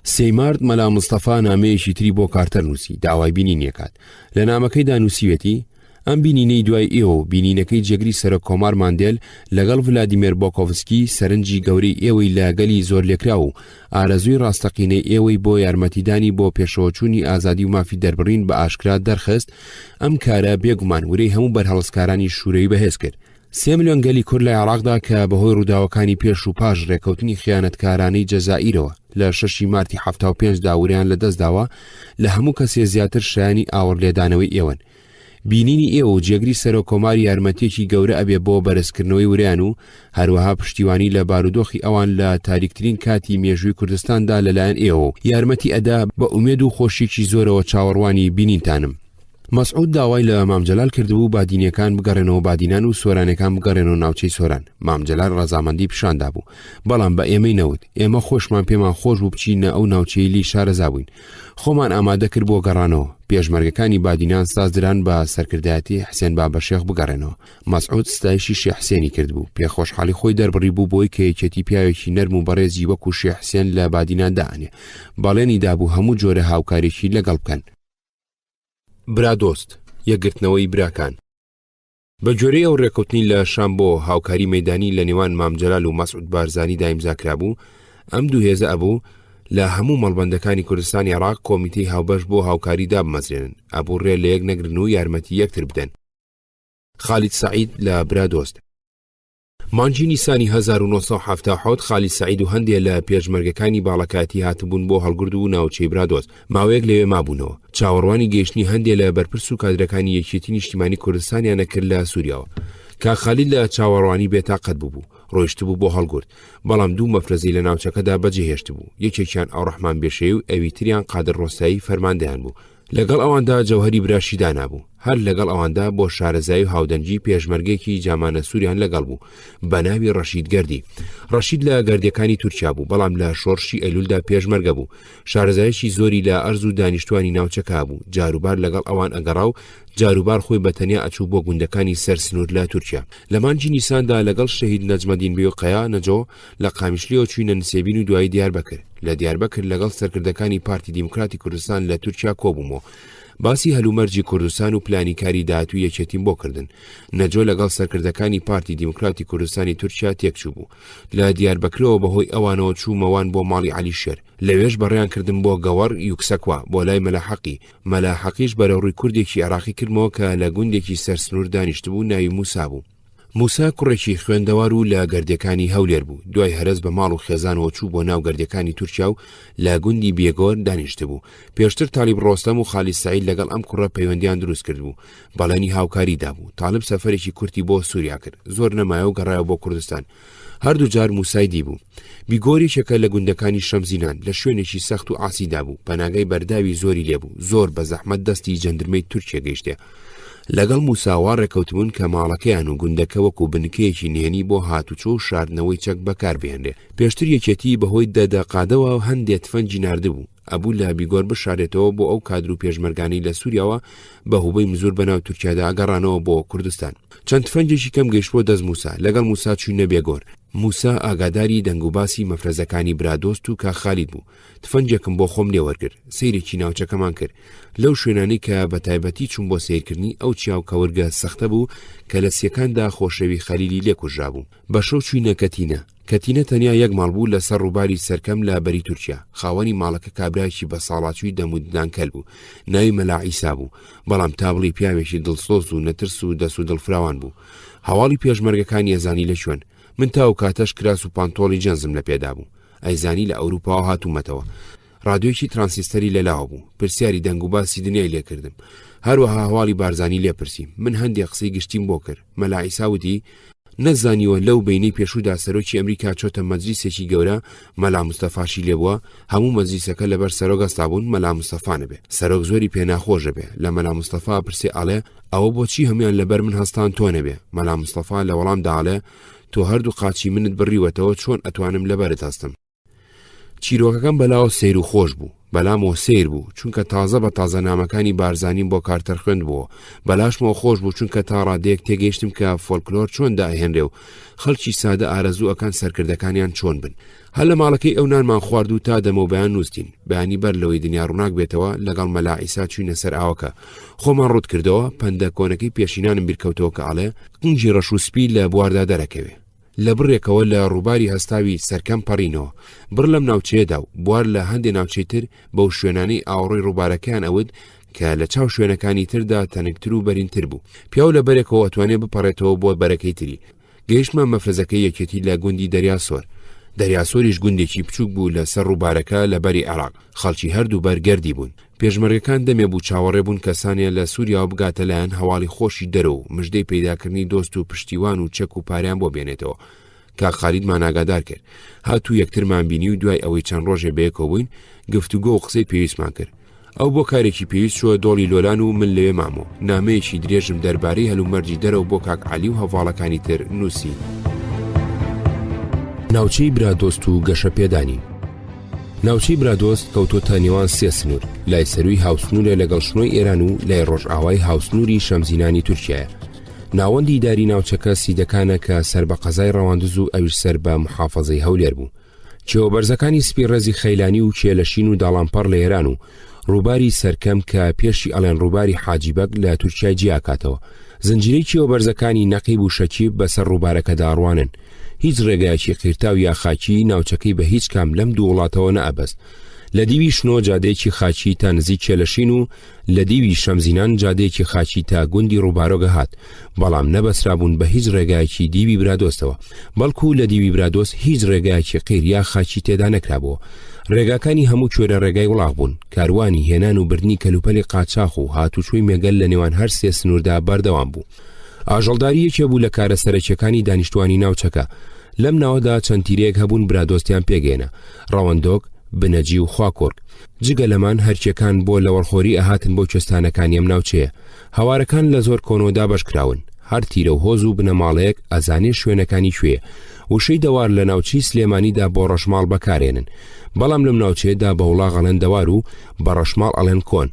سێمارد مەلا مستەفا نامەیەکی تری بۆ کارتەر نووسی داوای بینینیەکات. لە نامەکەیدا نووسیوێتی ئەم بینینەی دوای ئێوە و بینینەکەی جێگری سەرۆک کۆمار ماندێل لەگەڵ ڤلادیمیر بۆکۆڤسکی سەرنجی گەورەی ئێوەی لەگەلی زۆر لێکرا و ئارەزووی ڕاستەقینەی ئێوەی بۆ یارمەتیدانی بۆ پێشەوەچوونی ئازادی و مافی دەربڕین بە ئاشکرا دەرخست. ئەم کارە بێگومان ورەی هەموو بەرهەڵسکارانی شوورەوی بەهێز کرد. 3 ملیۆن گەلی کورد لە عێراقدا کە بەهۆی ڕووداوەکانی پێش و پاش ڕێکەوتنی خیانەتکارانەی جەزائیرەوە لە 6 مارتی 75 داوریان لەدەستداوە لە هەموو کەسێ زیاتر شایانی ئاوەڕلێدانەوەی ئێوەن. بینینی ئێوە و جێگری سەرۆک کۆماری یارمەتێکی گەورە ئەبێ بۆ بەرزکردنەوەی وریان و هەروەها پشتیوانی لە بارودۆخی ئەوان لە تاریکترین کاتی مێژووی کوردستاندا لەلایەن ئێوە و یارمەتی ئەدا بە ئومێد و خۆشیێکی زۆرەوە چاوەڕوانی بینینتانم. مەسعود داوای لە مامجەلال کردبوو بادینیەکان بگەڕێنەوە بادینان و سۆرانەکان بگەڕێنەوە ناوچەی سۆران. مامجەلال ڕەزامەندی پیشاندا بوو، بەڵام بە ئێمەی نەوت. ئێمە خۆشمان پێمان خۆش بوو بچینە ئەو ناوچەی لی شارەزا بووین. خۆمان ئامادە کرد بۆ گەڕانەوە. پێشمەرگەکانی بادینان سازدران بە سەرکردایەتی حسێن بابەشێخ بگەڕێنەوە. مەسعود ستایشی شێخ حسێنی کرد بوو. پێخۆشحاڵی خۆی دەربڕی بوو بۆی کە یەکێتی پیاوێکی نەرم و بەڕێزی وەکو شێخ حسێن لە بادینان داهێنێ. باڵێنی دابوو هەموو جۆرە هاوکارێکی لەگەڵ بکەن. برا دۆست، یەکگرتنەوەی براکان. بە جۆرەی ئەو ڕێکەوتنی لە شام بۆ هاوکاری مەیدانی لە نێوان مامجەلال و مەسعود بارزانی دایمزاکرا بوو. ئەم دوو هێزە ئەبوو لە هەموو مەڵبەندەکانی کوردستانی عێراق کۆمیتەی هاوبەش بۆ هاوکاری دابمەزرێنن، ئەبوو ڕێ لە یەک نەگرن و یارمەتی یەکتر بدەن. خالید سعید لە برا دۆست. مانجی نیسانی 1970 خالید سعید و هەندێک لە پێشمەرگەکانی باڵەکاتی هاتبوون بۆ هەڵگرد و ناوچەی برادۆست. ماوەیەک لەوێ مابوونەوە. چاوەڕوانی گەیشتنی هەندێک لە بەرپرس و کادرەکانی یەکێتی نیشتیمانی کوردستانیانە کرد لە سووریاوە. کا خالید لە چاوەڕوانی بێتاقەت بوو، ڕۆیشتبوو بۆ هەڵگرد، بەڵام دوو مەفرەزەی لە ناوچەکەدا بەجێهێشت بوو. یەکێکیان ئەوڕەحمان بێشەی و ئەویتریان قادر ڕۆستایی فەرماندەیان بوو. لەگەڵ ئەواندا جەوهەری براشیدا نابوو. هەر لەگەڵ ئەواندا بۆ شارەزایی و هاودەنگی پێشمەرگێکی جامانە سووریان لەگەڵ بوو بە ناوی ڕەشید گەردی. ڕەشید لە گەردەکانی تورکیا بوو، بەڵام لە شۆڕشی ئەیلولدا پێشمەرگە بوو. شارەزایشی زۆری لە ئەرز و دانیشتوانی ناوچەکە بوو. جاروبار لەگەڵ ئەوان ئەگەڕا و جاروبار خۆی بەتەنیا ئەچوو بۆ گوندەکانی سەر سنوور لە تورکیا. لە مانجی نیساندا لەگەڵ شەهید نەجمەدین بێوقەیا نەجۆ لە قامیشلیەوە چوینە نسێبین و دوایی دیاربەکر. لە دیاربەکر لەگەڵ سەرکردەکانی پارتی دیموکراتی کوردستان لە تورکیا کۆبوومەوە. باسی هەلومەرجی کوردستان و پلانیکاری داهاتوو یەکێتیم بۆ کردن. نەجۆ لەگەڵ سەرکردەکانی پارتی دیموکراتی کوردستانی تورکیا تێکچوو بوو. لە دیاربەکرەوە بەهۆی ئەوانەوە چوومەوان بۆ ماڵی عەلی شێر. لەوێش بەڕێیان کردن بۆ گەوەر یوکسەکوا بۆ لای مەلاحەقی. مەلاحەقیش بەرەوڕووی کوردێکی عێراقی کردمەوە کە لە گوندێکی سەرسنوور دانیشتبوو ناوی موسا بوو. موسا کوڕێکی خوێندەوار و لە گەردەکانی هەولێر بوو. دوای هەرز بە ماڵ و خێزانەوە چوو بۆ ناو گەردەکانی تورکیا و لە گوندی بێگۆر دانیشتە بوو. پێشتر تالیب ڕۆستەم و خالید سعید لەگەڵ ئەم کوڕە پەیوەندیان دروست کرد بوو. بەڵێنی هاوکاریدا بوو. تاالب سەفەرێکی کورتی بۆ سووریا کرد. زۆر نەمایە و گەڕایەوە بۆ کوردستان. هەردوو جار موسای دی بوو. بیگۆریشەکە لە گوندەکانی شەمزینان لە شوێنێکی سەخت و ئاسیدا بوو. پەناگای بەرداوی زۆری لێبوو. زۆر بە زەحمەت دەستی جەندرمەی تورکیا گەیشتێ. لەگەڵ موساوا ڕێکەوتبوون کە ماڵەکەیان و گوندەکە وەکو بنکەیەکی نهێنی بۆ هاتوچۆ و شاردنەوەی چەک بەکاربێنرێ. پێشتر یەکێتی بەهۆی دەدەقادەوە و هەندێک تفەنجی ناردبوو. ئەبوو لە بیگۆر بشارێتەوە بۆ ئەو کادر و پێشمەرگانەی لە سووریاوە بە هوبەی مزور بەناو تورکیادا گەڕانەوە بۆ کوردستان. چەند تفەنجێکی کەم گەیشتوە دەست موسا. لەگەڵ موسا چوونە بێگۆر. موسا ئاگاداری دەنگوباسی مەفرەزەکانی برادۆست و کا خالید بوو. تفەنجێکم بۆ خۆم لێوەرگرت. سەیرێکی ناوچەکەمان کرد. لەو شوێنانی کە بە تایبەتی چوون بۆ سیرکردنی ئەو چیاو کەوەرگە سەختە بوو کە لە سیەکاندا خۆشەوی خەلیلی لێکوژرا بوو. بەشەو چوینە کەتینە. کەتینە تەنیا یەک ماڵ بوو لەسەر ڕووباری سەرکەم لە بەری تورکیا. خاوەنی ماڵەکە کابرایکی بە ساڵاتوی دەموددانکەل بوو. ناوی مەلا عیسا بوو، بەڵام تابڵی پیاوێکی دڵسۆز و نەترس و دەست و دڵفراوان بوو. هەواڵی پێشمەرگەکانی ئەزانی لە شوێن. من تاو کاتەش کراس و پانتۆڵی جەنزم لە پێدا بوو. ئەیزانی لە ئەوروپاوە هاتوومەتەوە. ڕادیۆیەکی ترانسیستەری لەلاوە بوو. پرسیاری دەنگ و باسی دنیای لێکردم. هەروەها هەواڵی بارزانی لێپرسی. من هەندێک قسەی گشتیم بۆ کرد. مەلا عیسا وتی نەزانیوە لەو بینەی پێشودا سەرۆکی ئەمریکا چۆتە مەجلیسێکی گەورە مەلا موستەفاشی لێبووە هەموو مەجلیسەکە لەبەر سەرۆک ئەستابوون مەلا موستەفا نەبێ سەرۆک زۆری پێناخۆشە بێ لە مەلا موستەفا پرسێ ئەڵێ ئەوە بۆچی هەمویان لەبەر من هەستان تۆ نەبێ مەلا موستەفا لە وەڵامدا ئەڵێ تۆ هەردوو قاچی منت بڕیوەتەوە چۆن ئەتوانم لەبەرت هەستم چیرۆکەکەم بەلاوە سیر و خۆش بوو بەلامەوە سیر بوو چونکە تازە بە تازە نامەکانی بارزانیم بۆ کارتەر خوێند بووە بەلاشمەوە خۆش بوو چونکە تا ڕادەیەک تێگەیشتم کە فۆلکلۆر چۆن داهێنرێ و خەڵکی سادە ئارەزوو ئەکان سەرکردەکانیان چۆن بن هەر لە ماڵەکەی ئەو نانمان خوارد و تا دەمە و بەیان نووسین بەیانی بەر لەوەی دنیا ڕووناک بێتەوە لەگەڵ مەلا عیسا چوینە سەر ئاوەکە خۆمان ڕوت کردەوە پەندە کۆنەکەی پێشینانم بیرکەوتەوە کە ئاڵێ قنجی ڕەش و سپی لە بواردا دەرەکەوێ لە بڕێکەوە لە ڕووباری هەستاوی سەرکەم پەڕینەوە بڕ لەم ناوچەیەدا و بوار لە هەندێک ناوچەی تر بەو شوێنانەی ئاوڕۆی ڕووبارەکەیان ئەود کە لە چاو شوێنەکانی تردا تەنکتر و بەرینتر بوو پیاو لە بەرێکەوە ئەتوانێت بپەڕێتەوە بۆ بەرەکەی تری گەیشتمە مەفرەزەکەی یەکێتی لە گوندی دەریاسۆر دەریاسۆریش گوندێکی بچووک بوو لە سەر ڕووبارەکە لە بەری عێراق خەڵکی هەردوو بەرگەردی بوون پێشمەرگەکان دەمێ بوو چاوەڕێ بوون کەسانێ لە سووریا بگاتە لایەن هەواڵی خۆشی دەرەوە و مژدەی پەیداکردنی دۆست و پشتیوان و چەک و پاریان بۆ بێنێتەوە کاک خالیدمان ئاگادار کرد هاتوو یەکترمان بینی و دوای ئەوەی چەند ڕۆژێ بەیەکەوە بووین گفتوگۆ و قسەی پێویستمان کرد ئەو بۆ کارێکی پێویست شووە دۆڵی لۆلان و من لەوێ مامۆ نامەیەکی درێژم دەربارەی هەلومەرجی دەرەوە بۆ کاک عەلی و هەڤاڵەکانی تر نووسی ناوچەی برادۆست و گەشە پێدانی ناوچەی برادۆست کەوتۆتە نێوان سێ سنوور لای سەروی هاوسنوورە لەگەڵ شنۆی ئێران و لای ڕۆژئاوای هاوسنووری شەمزینانی تورکیایە ناوەندی داری ناوچەکە سیدەکانە کە سەر بە قەزای ڕەواندز و ئەویش سەر بە محافەزەی هەولێر بوو کێوەبەرزەکانی سپی ڕێزی خەیلانی و کێلەشین و داڵانپەڕ لە ئێران و ڕووباری سەرکەم کە پێشی ئەڵێن ڕووباری حاجیبەک لە تورکیای جیاکاتەوە زنجیرەی کێوەبەرزەکانی نەقیب و شەکیب بەسەر ڕووبارەکەدا ڕوانن هیچ ڕێگایەکی قیرتاو یا خاکی ناوچەکەی بە هیچ کام لەم دوو وڵاتەوە نەئەبەست لە دیوی شنۆ جادەیەکی خاچی تا نزیک کێلەشین و لە دیوی شەمزینان جادەیەکی خاچی تا گوندی ڕووبارۆگە هات بەڵام نەبەسرابوون بە هیچ ڕێگایەکی دیوی برادۆستەوە بەڵکو لە دیوی برادۆست هیچ ڕێگایەکی قیر یا خاچی تێدا نەکرابەوە ڕێگاکانی هەموو کوێرە ڕێگای وڵاغ بوون کاروانی هێنان و بردنی کەلوپەلی قاچاق و هاتوچۆی مێگەل لە نێوان هەر سێ سنووردا بەردەوام بوو ئاژەڵداری یەکێ بوو لە کارە سەرەکیەکانی دانیشتوانی ناوچەکە لەم ناوەدا چەند تیرەیەک هەبوون برادۆستیان پێگەێنە ڕەوەندۆک بنەجی و خواکۆرگ جگە لەمان هەرچیەکان بۆ لەوەڕخۆری ئەهاتن بۆ کوێستانەکانی ئەم ناوچەیە هەوارەکان لە زۆر کۆنۆدا بەشکراون هەر تیرە و هۆز و بنەماڵەیەک ئەزانێ شوێنەکانی کوێ وشەی دەوار لە ناوچی سلێمانیدا بۆ ڕەشماڵ بەکارێنن بەڵام لەم ناوچەیەدا بە وڵاغ ئەڵێن دەوار و بە ڕەشماڵ ئەڵێن کۆن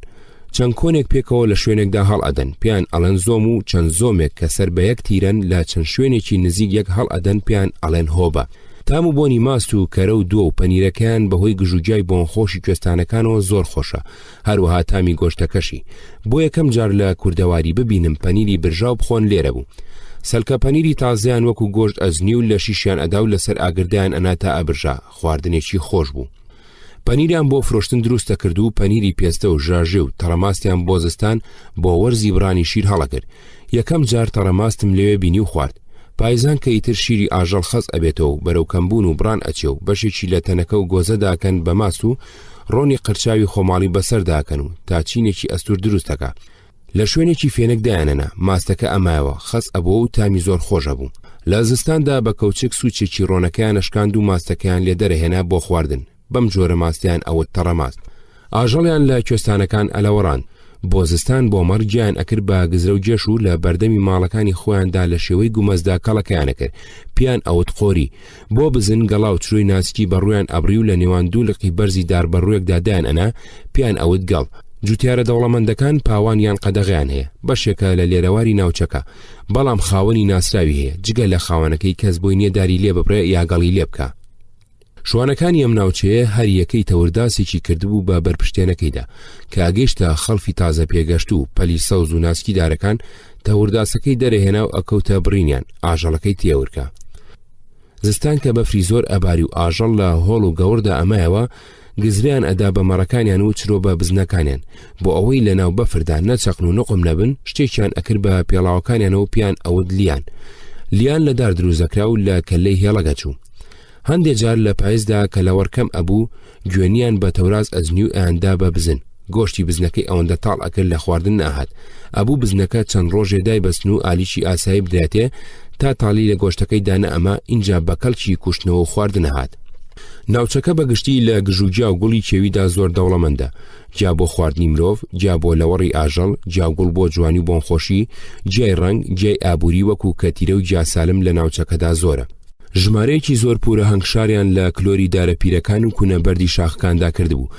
چەند کۆنێک پێکەوە لە شوێنێکدا هەڵ ئەدەن پیان ئەڵێن زۆم و چەند زۆمێک کە سەر بە یەک تیرەن لە چەند شوێنێکی نزیک یەک هەڵ ئەدەن پیان ئەڵێن هۆبە تام و بۆنی ماست و کەرە و دووە و پەنیرەکەیان بەهۆی گژوجای بۆنخۆشی کوێستانەکانەوە زۆر خۆشە هەروەها تامی گۆشتەکەشی بۆ یەکەم جار لە کوردەواری ببینم پەنیری برژاو بخۆن لێرە بوو سەلکە پەنیری تازیان وەکو گۆشت ئەزنی و لە شیشیان ئەدا و لەسەر ئاگردیان ئەناتا ئەبرژا خواردنێکی خۆش بوو پەنیریان بۆ فرۆشتن دروستە کرد و پەنیری پێستە و ژاژێ و تەڕەماستیان بۆ زستان بۆ وەرزی بڕانی شیر هەڵەکرد یەکەم جار تەڕەماستم لەوێ بینی و خوارد پایزان کە ئیتر شیری ئاژەڵ خەز ئەبێتەوە بەرەو کەمبوون و بڕان ئەچێ و بەشێکی لە تەنەکە و گۆزەداکەن بە ماست و ڕۆنی قرچاوی خۆماڵی بەسەرداکەن و تا چینێکی ئەستور دروستەکە لە شوێنێکی فێنک دایانەنا ماستەکە ئەمایەوە خەز ئەبەوە و تامی زۆر خۆشە بوو لە زستاندا بە کەوچک سوچێکی ڕۆنەکەیان شکاند و ماستەکەیان لێ دەرەهێنا بۆ خواردن بەم جۆرە ماستیان ئەوە تەڕەماست ئاژەڵیان لە کوێستانەکان ئەلەوەڕان بۆ زستان بۆ مەرجیان ئەکرد بە گزرە و جێش و لە بەردەمی ماڵەکانی خۆیاندا لە شێوەی گومەزدا کەڵەکەیانەکرد پیان ئەوت خۆری بۆ بزن گەڵا و چروی ناسکی بەڕویان ئەبری و لە نێوان دوو لقی بەرزی دار بەڕوویەکدا دایان ئەنا پیان ئەوت گەڵ جوتیارە دەوڵەمەندەکان پاوانیان قەدەغیان هەیە بەشێکە لە لێرەواری ناوچەکە بەڵام خاوەنی ناسراوی هەیە جگە لە خاوەنەکەی کەس بۆی نیەداری لێ ببڕێ یا گەڵی لێ بکە شوانەکانی ئەم ناوچەیە هەر یەکەی تەورداسێکی کردبوو بە بەرپشتێنەکەیدا کە ئاگەیشتە خەڵفی تازە پێگەشت و پەلی سەوز و ناسکی دارەکان تەورداسەکەی دەرەهێنا و ئەکەوتە بڕینیان ئاژەڵەکەی تێورکە زستان کە بەفری زۆر ئەباری و ئاژەڵ لە هۆڵ و گەوردا ئەمایەوە گزریان ئەدا بە مەڕەکانیان و چرۆ بە بزنەکانیان بۆ ئەوەی لە ناو بەفردا نەچەقن و نقم نەبن شتێکیان ئەکرد بە پێڵاوەکانیانەوە پیان ئەوت لیان لە دار دروزەکرا و لە کەلەی هێڵەگە چوو هەندێک جار لە پایزدا کە لە وەرکەم ئەبوو گوێنیان بە تەوراز ئەزنی و ئەیاندا بە بزن گۆشتی بزنەکەی ئەوەندە تاڵ ئەکرد لە خواردن ناهات ئەبوو بزنەکە چەند ڕۆژێ دایبەستن و ئالیشی ئاسایی بدرێتێ تا تاڵی لە گۆشتەکەی دانە ئەمە اینجا بە کەڵکی کوشتنەوە و خواردن هات ناوچەکە بەگشتی لە گژوجیا و گوڵی کێویدا زۆر دەوڵەمەندە جا بۆ خواردنی مرۆڤ جا بۆ لەوەڕی ئاژەڵ جاگوڵ بۆ جوانی و بۆنخۆشی جای ڕنگ جای ئابووری وەکو کەتیرە و جاسالم لە ناوچەکەدا زۆرە ژمارەیەکی زۆر پورە هەنگشاریان لە کلۆری دارەپیرەکان و کوونەبەردی شاخەکاندا کردبوو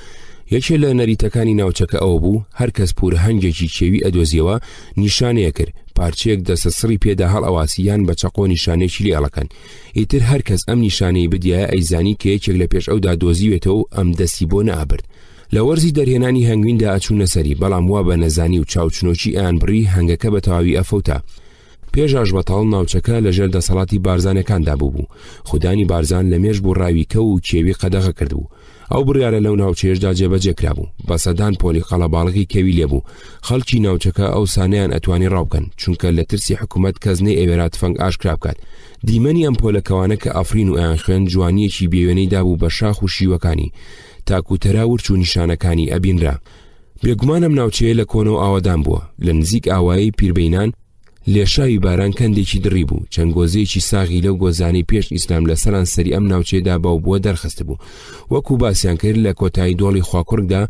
یەکێ لە نەریتەکانی ناوچەکە ئەوە بوو هەر کەس پورە هەنگێکی کێوی ئەدۆزیەوە نیشانەیە کرد پارچەیەک دەسەسڕی پێدا هەڵ ئەواسییان بە چەقۆ نیشانێکی لێ ئەڵەکەن ئیتر هەر کەس ئەم نیشانەی بدیایە ئەیزانی کە یەکێک لە پێش ئەودا دۆزیوێتەوە و ئەم دەستی بۆ نەئابرد لە وەرزی دەرهێنانی هەنگویندا ئەچوونە سەری بەڵام وا بە نەزانی و چاوچنۆکی ئەیان بڕی هەنگەکە بە تەواوی ئەفەوتا پێش ئاژبەتاڵ ناوچەکە لەژێر دەسەڵاتی بارزانەکاندا بوو خودانی بارزان لە مێژ بۆ ڕاویکە و کێوی قەدەغە کردبوو ئەو بڕیارە لەو ناوچێشدا جێبەجێکرا بوو بە سەدان پۆلی قەڵەباڵغی کەوی لێبوو خەڵکی ناوچەکە ئەو سانەیان ئەتوانی ڕاوکەن چونکە لە ترسی حکوومەت کەس نەی ئەوێرات فەنگ ئاشکرا بکات دیمەنی ئەم پۆلەکەوانە کە ئەفرین و ئەیان خوێن جوانیەکی بێوێنەیدا بوو بە شاخ و شیوەکانی تاکوتەرا ورچ و نیشانەکانی ئەبینرا بێگومانم ناوچەیە لە کۆنە و ئاوادان بووە لە نزیک ئاوایی پیربەینان لێشاوی باران کەندێکی دڕی بوو چەند گۆزەیەکی ساغی لەو گۆزانەی پێش ئیسلام لە سەران سەری ئەم ناوچەیەدا باو بووە دەرخست بوو وەکو باسییان کرد لە کۆتایی دۆڵی خواکوڕکدا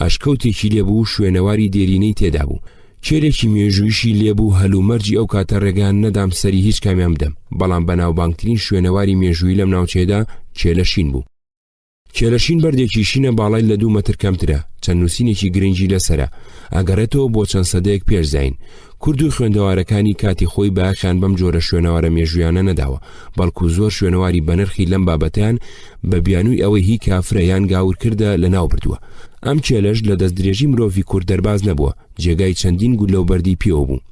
ئاشکەوتێکی لێبوو شوێنەواری دێرینەی تێدا بوو کێرێکی مێژوویشی لێبوو هەلومەرجی ئەو کاتە ڕێگان نەدام سەری هیچ کامیان بدەم بەڵام بەناوبانگترین شوێنەواری مێژووی لەم ناوچەیەدا کێلەشین بوو کێلەشین بەردێکی شینە باڵای لە 2 مەتر کەمترە چەند نووسینێکی گرنگی لەسرە ئەگەڕێتەوە بۆ چەند سەدەیەک پێشزین کورد و خوێندەوارەکانی کاتی خۆی باخیان بەم جۆرە شوێنەوارە مێژویانە نەداوە بەڵکو زۆر شوێنەواری بەنرخی لەم بابەتیان بە بیانووی ئەوەی هی کافرە یان گاور کردە لە ناو بردووە ئەم کێلەش لە دەست درێژی مرۆڤی کورد دەرباز نەبووە جێگای چەندین گول لەو بەردی پێوە بوو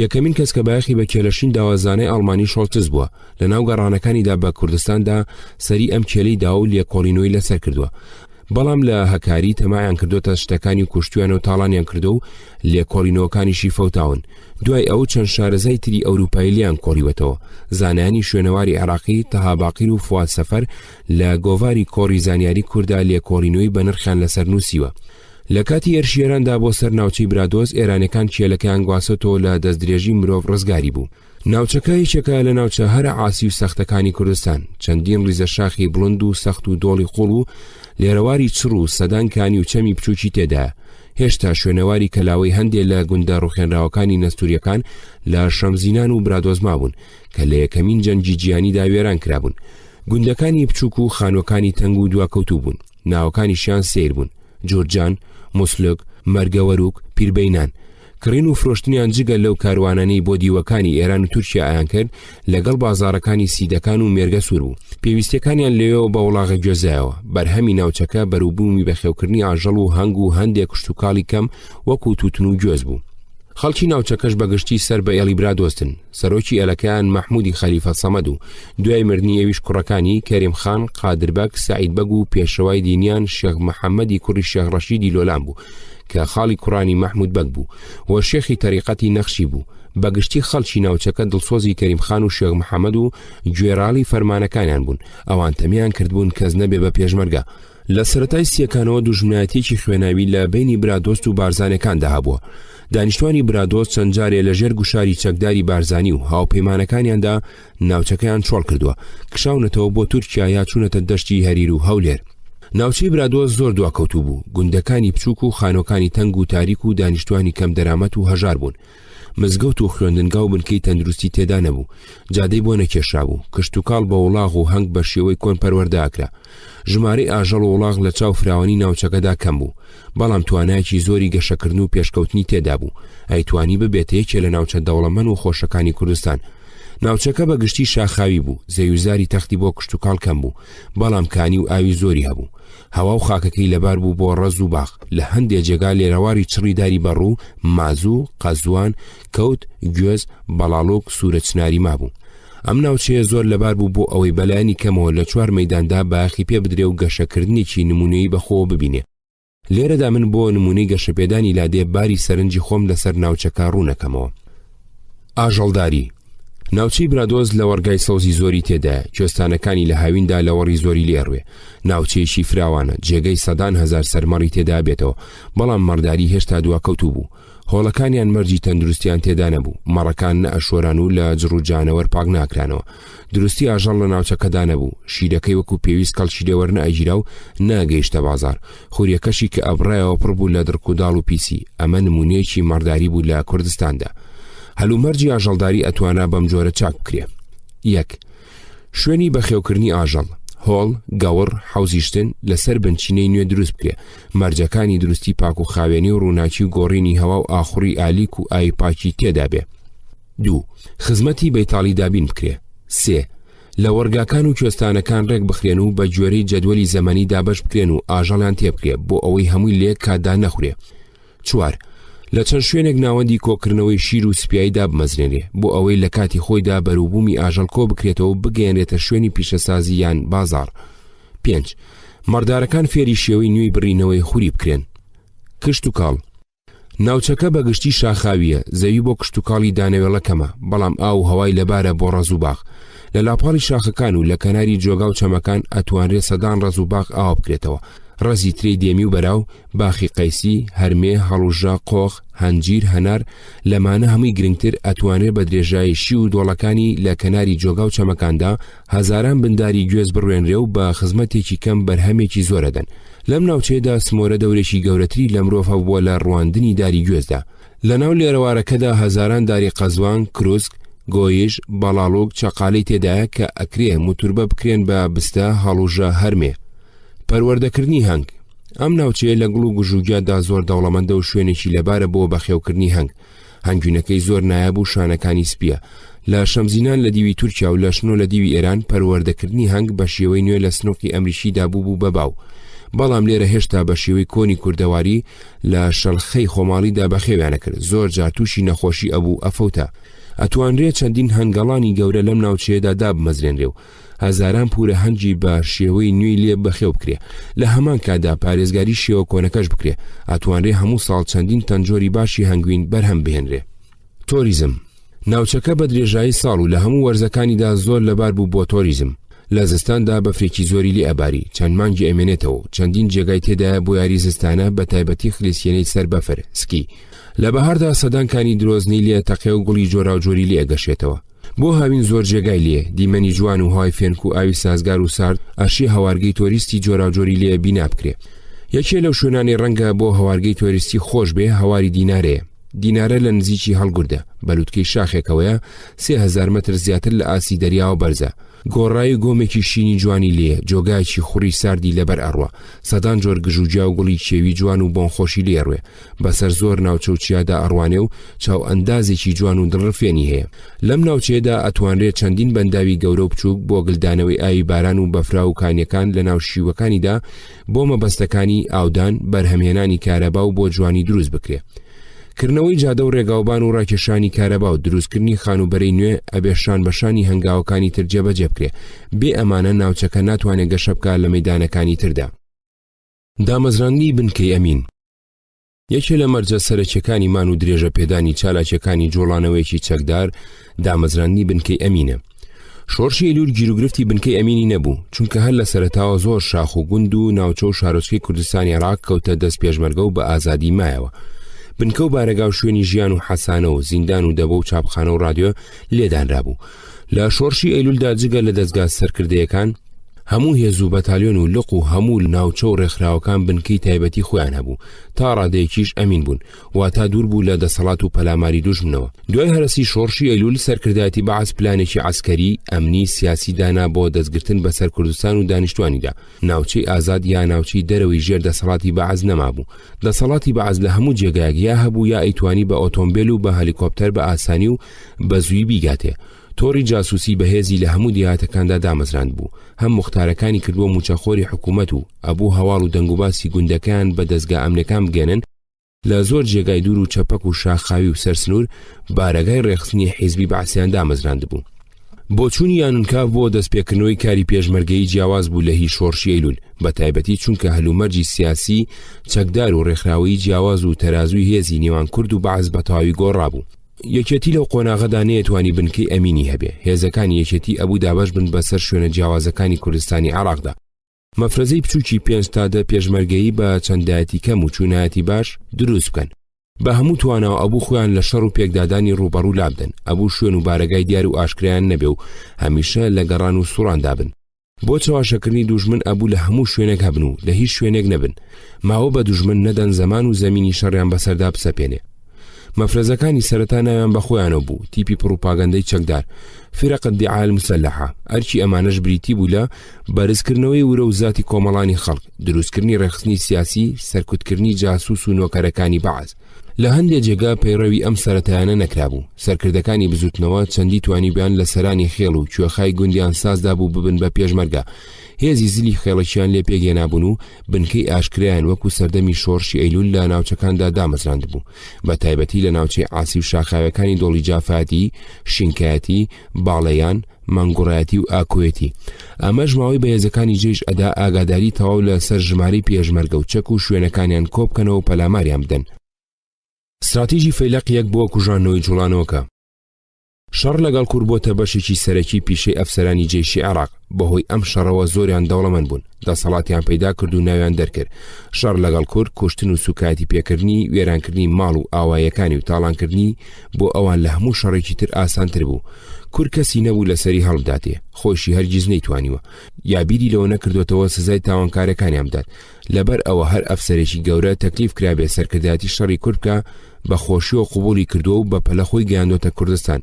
یەکەمین کەس کە باخی بە کێلەشین داوازانەی ئەڵمانی شۆڵتز بووە لە ناو گەڕانەکانیدا بە کوردستاندا سەری ئەم کێلەی دا و لێکۆڵینەوەی لەسەر کردووە بەڵام لە هەکاری تەمایان کردوتە شتەکانی کوشتیان و تاڵانیان کردو و لێکۆڵینەوەکانیشی فەوتاون دوای ئەو چەند شارەزای تری ئەوروپایی لیان کۆڵیوەتەوە زانایانی شوێنەواری عێراقی تەهاباقیر و فواد سەفەر لە گۆڤاری کۆڕی زانیاری کووردا لێکۆڵینەوەی بە نرخیان لەسەر نووسیوە لە کاتی ئێرشیێراندا بۆ سەر ناوچەی برادۆز ئێرانەکان کێلەکەیان گواسەتەوە لە دەستدرێژی مرۆڤ ڕزگاری بوو ناوچەکە یەکێکە لە ناوچە هەرە ئاسی و سەختەکانی کوردستان چەندین ڕیزە شاخی بڵند و سەخت و دۆڵی قوڵ و لێرەواری چڕ و سەدانکانی و چەمی بچووکی تێدا هێشتا شوێنەواری کەلاوەی هەندێک لە گوندە ڕوخێنراوەکانی نەستوریەکان لە شەمزینان و برادۆز مابوون کە لە یەکەمین جەنگی جیهانیدا وێران کرابوون گوندەکانی بچووک و خانوەکانی تەنگ و دواکەوتوو بوون ناوەکانیشیان سیر بوون جورجان مۆسلۆک مەرگەوەروک پیربەینان کڕین و فرۆشتنیان جگە لەو کاروانانەی بۆ دیوەکانی ئێران و تورکیا ئایان کرد لەگەڵ بازارەکانی سیدەکان و مێرگە سوور بوو پێویستەکانیان لێەوە بە وڵاغە گوێزایەوە بەرهەمی ناوچەکە بەرووبوومی بەخێوکردنی ئاژەڵ و هەنگ و هەندێک کشتتوکاڵی کەم وەکو تووتن و گوێز بوو خەڵکی ناوچەکەش بەگشتی سەر بە ئێڵی برادۆستن سەرۆکی ئەلەکەیان مەحمودی خەلیفە سەمەد و دوای مردنی ئەویش کوڕەکانی کەریمخان قادربەگ سعید بەگ و پێشەوای دینیان شێخ محەممەدی کوڕی شێخ ڕەشیدی لۆلان بوو کە خاڵی کوڕانی مەحمود بەگ بوو و شێخی تەریقەتی نەخشی بوو بەگشتی خەڵکی ناوچەکە دڵسۆزی کەریمخان و شێخ محەممەد و گوێڕاڵی فەرمانەکانیان بوون ئەوان تەمیان کردبوون کەس نەبێ بە پێشمەرگە لە سەرەتای سیەکانەوە دوژمنایەتێکی خوێناوی لە بینی برادۆست و بارزانەکاندا هەبووە دانیشتوانی برادۆست چەند جارێ لەژێر گوشاری چەکداری بارزانی و هاوپەیمانەکانیاندا ناوچەکەیان چۆڵ کردووە کشاونەتەوە بۆ تورکیا یا چوونەتە دەشتی هەریر و هەولێر ناوچەی برادۆست زۆر دواکەوتوو بوو گوندەکانی بچووک و خانۆکانی تەنگ و تاریک و دانیشتوانی کەم دەرامەت و هەژار بوون مزگەوت و خوێندنگا و بنکەی تەندروستی تێدا نەبوو جادەی بۆ نەکێشرا بوو کشتتوکاڵ بە وڵاغ و هەنگ بە شێوەی کۆن پەروەردەکرا ژمارەی ئاژەڵ و وڵاغ لە چاو فراوانی ناوچەکەدا کەم بوو بەڵام توانایەکی زۆری گەشەکردن و پێشکەوتنی تێدا بوو ئەیتوانی ببێتە یەکێ لە ناوچە دەوڵەمەند و خۆشەکانی کوردستان ناوچەکە بە گشتی شاخاوی بوو زەویزاری تەختی بۆ کشتتوکاڵ کەم بوو بەڵام کانی و ئاوی زۆری هەبوو هەوا و خاکەکەی لەبار بوو بۆ ڕەز و باخ لە هەندێک جێگا لێرەواری چڕی داری بەڕوو مازوو قەزوان کەوت گوێز بەڵاڵۆک سوورە چناری مابوو ئەم ناوچەیە زۆر لەبار بوو بۆ ئەوەی بەلایانی کەمەوە لە 4 مەیداندا باخی پێ بدرێ و گەشەکردنێکی نمونەیی بەخۆوە ببینێ لێرەدا من بۆ نمونەی گەشەپێدانی لادێ باری سەرنجی خۆم لەسەر ناوچەکە ڕوونەکەمەوە ئاژەڵداری ناوچەی برادۆز لە وەرگای سەوزی زۆری تێدایە، کوێستانەکانی لە هاویندا لە وەڕی زۆری لێڕوێ، ناوچەیەکی فراوانە، جێگەی سەدان هەزار سەرمەڕی تێدا بێتەوە، بەڵام مەڕداری هێشتا دواکەوتوو بوو. هۆڵەکانیان مەرجی تەندروستیان تێدا نەبوو، مەڕەکان نە ئەشۆران و لە جڕوجانەوە پاک ناکرانەوە، دروستی ئاژەڵ لە ناوچەکەدا نەبوو، شیرەکەی وەکو پێویست کەڵکی لێوەرنە ئەگیرا و ناگەیشتە بازار، خوریەکەشی کە ئەبڕایەوە پڕ بوو لە درک و داڵ و پیسی. ئەمە نمونەیەکی مەڕداری بوو لە کوردستاندا. هەلومەرجی ئاژەڵداری ئەتوانە بەم جۆرە چاک بکرێ. 1. شوێنی بەخێوکردنی ئاژەڵ، هۆڵ، گەوڕ، حەوزیشتن لەسەر بنچینەی نوێ دروست بکرێ، مەرجەکانی دروستی پاک و خاوێنی و ڕووناکی و گۆڕینی هەوا و ئاخوڕی ئالیک و ئای پاکی تێدا بێ. 2. خزمەتی بەیتاڵی دابین بکرێ. 3. لە وەرگاکان و کوێستانەکان ڕێک بخرێن و بە گوێرەی جەدوەلی زەمانی دابەش بکرێن و ئاژەڵیان تێبکرێ بۆ ئەوەی هەمووی لێک کاتدا نەخورێ. 4. لە چەند شوێنێک ناوەندی کۆکردنەوەی شیر و سپیایدا بمەزرێنێ بۆ ئەوەی لە کاتی خۆیدا بەروبوومی ئاژەڵ کۆ بکرێتەوە و بگەێنرێتە شوێنی پیشەسازی یان بازار. 5. مەڕدارەکان فێری شێوەی نوێی بڕینەوەی خوری بکرێن. کشت و کاڵ، ناوچەکە بەگشتی شاخاویە، زەوی بۆ کشت و کاڵی دانەوێڵەکەمە، بەڵام ئاو و هەوای لەبارە بۆ ڕەز و باغ. لە لاپاڵی شاخەکان و لە کەناری جۆگا و چەمەکان ئەتوانرێت سەدان ڕەز و باغ ئاوا بکرێتەوە، ڕەزی ترێی دێمی و بەراو، باخی قەیسی، هەرمێ، هەڵوژە، قۆخ، هەنجیر، هەنار، لەمانە هەمووی گرنگتر ئەتوانرێت بە درێژایی شی و دۆڵەکانی لە کەناری جۆگا و چەمەکاندا هەزاران بنداری گوێز بڕوێنرێ و بە خزمەتێکی کەم بەرهەمێکی زۆرەدەن. لەم ناوچەیەدا سمۆرە دەورێکی گەورەتری لە مرۆڤ هەبووە لە ڕواندنی داری گوێزدا. لە ناو لێرەوارەکەدا هەزاران داری قەزوان، کروسک، گۆیش، بەڵاڵۆک، چەقاڵی تێدایە کە ئەکرێ موتوربە بکرێن بە بستە، هەڵوژە، هەرمێ. پەروەردەکردنی هەنگ، ئەم ناوچەیە لە گوڵ و گژوگیادا زۆر دەوڵەمەندە و شوێنێکی لەبارە بۆ بەخێوکردنی هەنگ. هەنگوینەکەی زۆر نایاب و شانەکانی سپیە. لە شەمزینان لە دیوی تورکیا و لە شنۆ لە دیوی ئێران پەروەردەکردنی هەنگ بە شێوەی نوێ لە سنووقی ئەمریشیدا بوو بەباو، بەڵام لێرە هێشتا بە شێوەی کۆنی کوردەواری لە شەڵخەی خۆماڵیدا بەخێویانە کرد، زۆر جار تووشی نەخۆشی ئەبوو ئەفەوتە. ئەتوانرێت چەندین هەنگەڵانی گەورە لەم ناوچەیەدا دابمەزرێنرێ و هەزاران پورە هەنگی بە شێوەی نوێی لێ بەخێو بکرێ. لە هەمان کادا پارێزگاری شێوە کۆنەکەش بکرێ، ئەتوانرێ هەموو ساڵ چەندین تەنجۆری باشی هەنگوین بەرهەم بهێنرێ. تۆریزم، ناوچەکە بە درێژایی ساڵ و لە هەموو وەرزەکانیدا زۆر لەبار بوو بۆ تۆریزم. لە زستاندا بەفرێکی زۆری لێ ئەباری، چەند مانگی ئەمێنێتەوە، چەندین جێگای تێدایە بۆ یاری زستانە بە تایبەتی خلیسیێنەی سەر بەفر، سکی. لە بەهاردا سەدانکانی درۆزنی لێ تەقێ و گوڵی جۆرا و جۆری لێ ئەگەشێتەوە. بۆ هاوین زۆر جێگای لێ، دیمەنی جوان و های فێنک و ئاوی سازگار و سارد ئەشی هەوارگەی تۆریستی جۆرا و جۆری لێ بینا بکرێ. یەکێ لەو شوێنانی ڕەنگە بۆ هەوارگەی تۆریستی خۆش بێ هەواری دینارەیە. دینارە لە نزیکی هەڵگوردە، بەلووتکەی شاخێکەوەیە 3000 مەتر زیاتر لە ئاسی دەریاوە بەرزە. گۆڕایی گۆمێکی شینی جوانی لێ، جۆگایکی خوڕی ساردی لەبەر ئەڕوە، سەدان جۆر گژوجیا و گوڵی کێوی جوان و بۆنخۆشی لێڕوێ، بەسەر زۆر ناوچەوچیادا ئەڕوانێ و چاو ئەندازێکی جوان و دڵڕفێنی هەیە. لەم ناوچەیەدا ئەتوانرێت چەندین بەنداوی گەورە و بچووک بۆ گلدانەوەی ئاوی باران و بەفرا و کانیەکان لە ناو شیوەکانیدا بۆ مەبەستەکانی ئاودان، بەرهەمهێنانی کارەبا و بۆ جوانی دروست بکرێ. کردنەوەی جادە و ڕێگاوبان و ڕاکێشانی کارەبا و دروستکردنی خانوبەرەی نوێ ئەبێشان بەشانی هەنگاوەکانی تر جێبەجێ بکرێ، بێ ئەمانە ناوچەکە ناتوانێت گەشە بکات لە مەیدانەکانی تردا. دامەزراندنی بنکەی ئەمین، یەکێ لە مەرجە سەرەکیەکانی مان و درێژە پێدانی چالاکیەکانی جۆڵانەوەیەکی چەکدار دامەزراندنی بنکەی ئەمینە. شۆڕشی ئەیلول گیرروگرفتی بنکەی ئەمینی نەبوو، چونکە هەر لە سەرەتاوە زۆر شاخ و گوند و ناوچە و شارۆچکەی کوردستانی عێراق کەوتە دەست پێشمەرگە و بە ئازادی مایەوە. بنکە و بارەگا و شوێنی ژیان و حەسانە و زیندان و دەبە و چاپخانە و رادیۆ لێدانرابوو. لە شۆڕشی ئەیلولدا جگە لە دەستگا سەرکردەیەکان هەموو هێز و بەتالیۆن و لق و هەموو ناوچە و ڕێکخراوەکان بنکەی تایبەتی خۆیان هەبوو، تا ڕادەیەکیش ئەمین بوون، واتە دوور بوو لە دەسەڵات و پەلاماری دوژمنەوە. دوای هەرسی شۆڕشی ئەیلول سەرکردایەتی بەعەز پلانێکی عەسکەری، ئەمنی، سیاسی دانا بۆ دەستگرتن بەسەر کوردستان و دانیشتوانیدا. ناوچەی ئازاد یا ناوچەی دەرەوەی ژێر دەسەڵاتی بەعەز نەمابوو. دەسەڵاتی بەعەز لە هەموو جێگایەک یا هەبوو یا ئەیتوانی بە ئۆتۆمبیل و بە هەلیکۆپتەر بە ئاسانی و بە زووی بیگاتێ. تۆڕی جاسوسی بەهێزی لە هەموو دیهاتەکاندا دامەزراند بوو، هەم مختارەکانی کردووە موچەخۆری حکوومەت و ئەبوو هەواڵ و دەنگوباسی گوندەکان بە دەستگا ئەمنەکان بگەنن. لە زۆر جێگای دوور و چەپەک و شاخاوی و سەرسنوور بارەگای ڕێخستنی حیزبی بەعسیان دامەزراند بوو. بۆچوونی یانونکاو بۆ دەستپێکردنەوەی کاری پێشمەرگەیی جیاواز بوو لە هی شۆڕشی ئەیلول، بە تایبەتی چونکە هەلومەرجی سیاسی چەکدار و ڕێکخراوەی جیاواز و تەرازوی هێزی نێوان کورد و بەعەز بە تەواوی گۆڕابوو. یەکێتی لەو قۆناغەدا نەیەتوانی بنکەی ئەمینی هەبێ. هێزەکانی یەکێتی ئەبوو دابەش بن بەسەر شوێنە جیاوازەکانی کوردستانی عێراقدا. مەفرەزەی بچووکی 5 تا 10 پێشمەرگەیی بە چەندایەتی کەم و چوونایەتی باش دروست بکەن. بە هەموو توانەوە ئەبوو خۆیان لە شەڕ و پێکدادانی ڕوبەڕوو لابدەن. ئەبوو شوێن و بارەگای دیار و ئاشکرایان نەبێ و هەمیشە لە گەڕان و سوڕاندا بن. بۆ چاواشەکردنی دوژمن ئەبوو لە هەموو شوێنێک هەبن و لە هیچ شوێنێک نەبن. ماوە بە دوژمن نەدەن زەمان و زەمینی شەڕیان بەسەردا بسەپێنێ. مەفرەزەکانی سەرەتا ناویان بەخۆیانەوە بوو، تیپی پروپاگەندەی چەکدار، فرق الدعاء المسلحة، ئەرچی ئەمانەش بریتی بوو لە بەرزکردنەوەی ورە و زاتی کۆمەڵانی خەڵک، دروستکردنی ڕێخستنی سیاسی، سەرکوتکردنی جاسوس و نۆکەرەکانی بەعاز. لە هەندێک جێگا پەیڕەوی ئەم سەرەتایانە نەکرابوو. سەرکردەکانی بزوتنەوە چەندی توانی بیان لە سەرانی خێڵ و کوێخای گوندیان سازدا بوو ببن بە پێشمەرگە. هێزی زلی خێڵەکیان لێ پێگێنابوون و بنکەی ئاشکرایان وەکو سەردەمی شۆڕشی ئەیلول لە ناوچەکاندا دامەزراند بوو، بە تایبەتی لە ناوچەی عاسی و شاخاوەکانی دۆڵی جافاتی، شینکایەتی، باڵەیان، مانگوڕایەتی و ئاکوێتی. ئەمەش ماوەی بە هێزەکانی جێش ئەدا ئاگاداری تەواو لە سەر ژمارەی پێشمەرگە و چەک و شوێنەکانیان کۆبکەنەوە و پەلاماریان بدەن. استراتیژی فەیلق یەک بۆ کوژانەوەی جوڵانەوەکە. شەڕ لەگەڵ کوور بۆتە بەشێکی سەرەکی پیشەی ئەفسەرانی جێشی عێراق. بەهۆی ئەم شەڕەوە زۆریان دەوڵەمەند بوون، دەسەڵاتیان پەیدا کرد و ناویان دەرکرد. شەڕ لەگەڵ کورد کوشتن و سوکایەتی پێکردنی، وێرانکردنی ماڵ و ئاوایەکانی و تاڵانکردنی بۆ ئەوان لە هەموو شەڕێکی تر ئاسانتر بوو. کورد کەسی نەبوو لەسەری هەڵبداتێ، خۆشی هەرگیز نەیتوانیوە، یابیری لەوە نەکردوێتەوە سزای تاوانکارەکانیان بدات. لەبەر ئەوە هەر ئەفسەرێکی گەورە تەکلیف کرابێ سەرکردایەتی شەڕی کورد بکە، بە خۆشی و قوبولی کردووە و بە پەلە خۆی گەیاندۆتە کوردستان.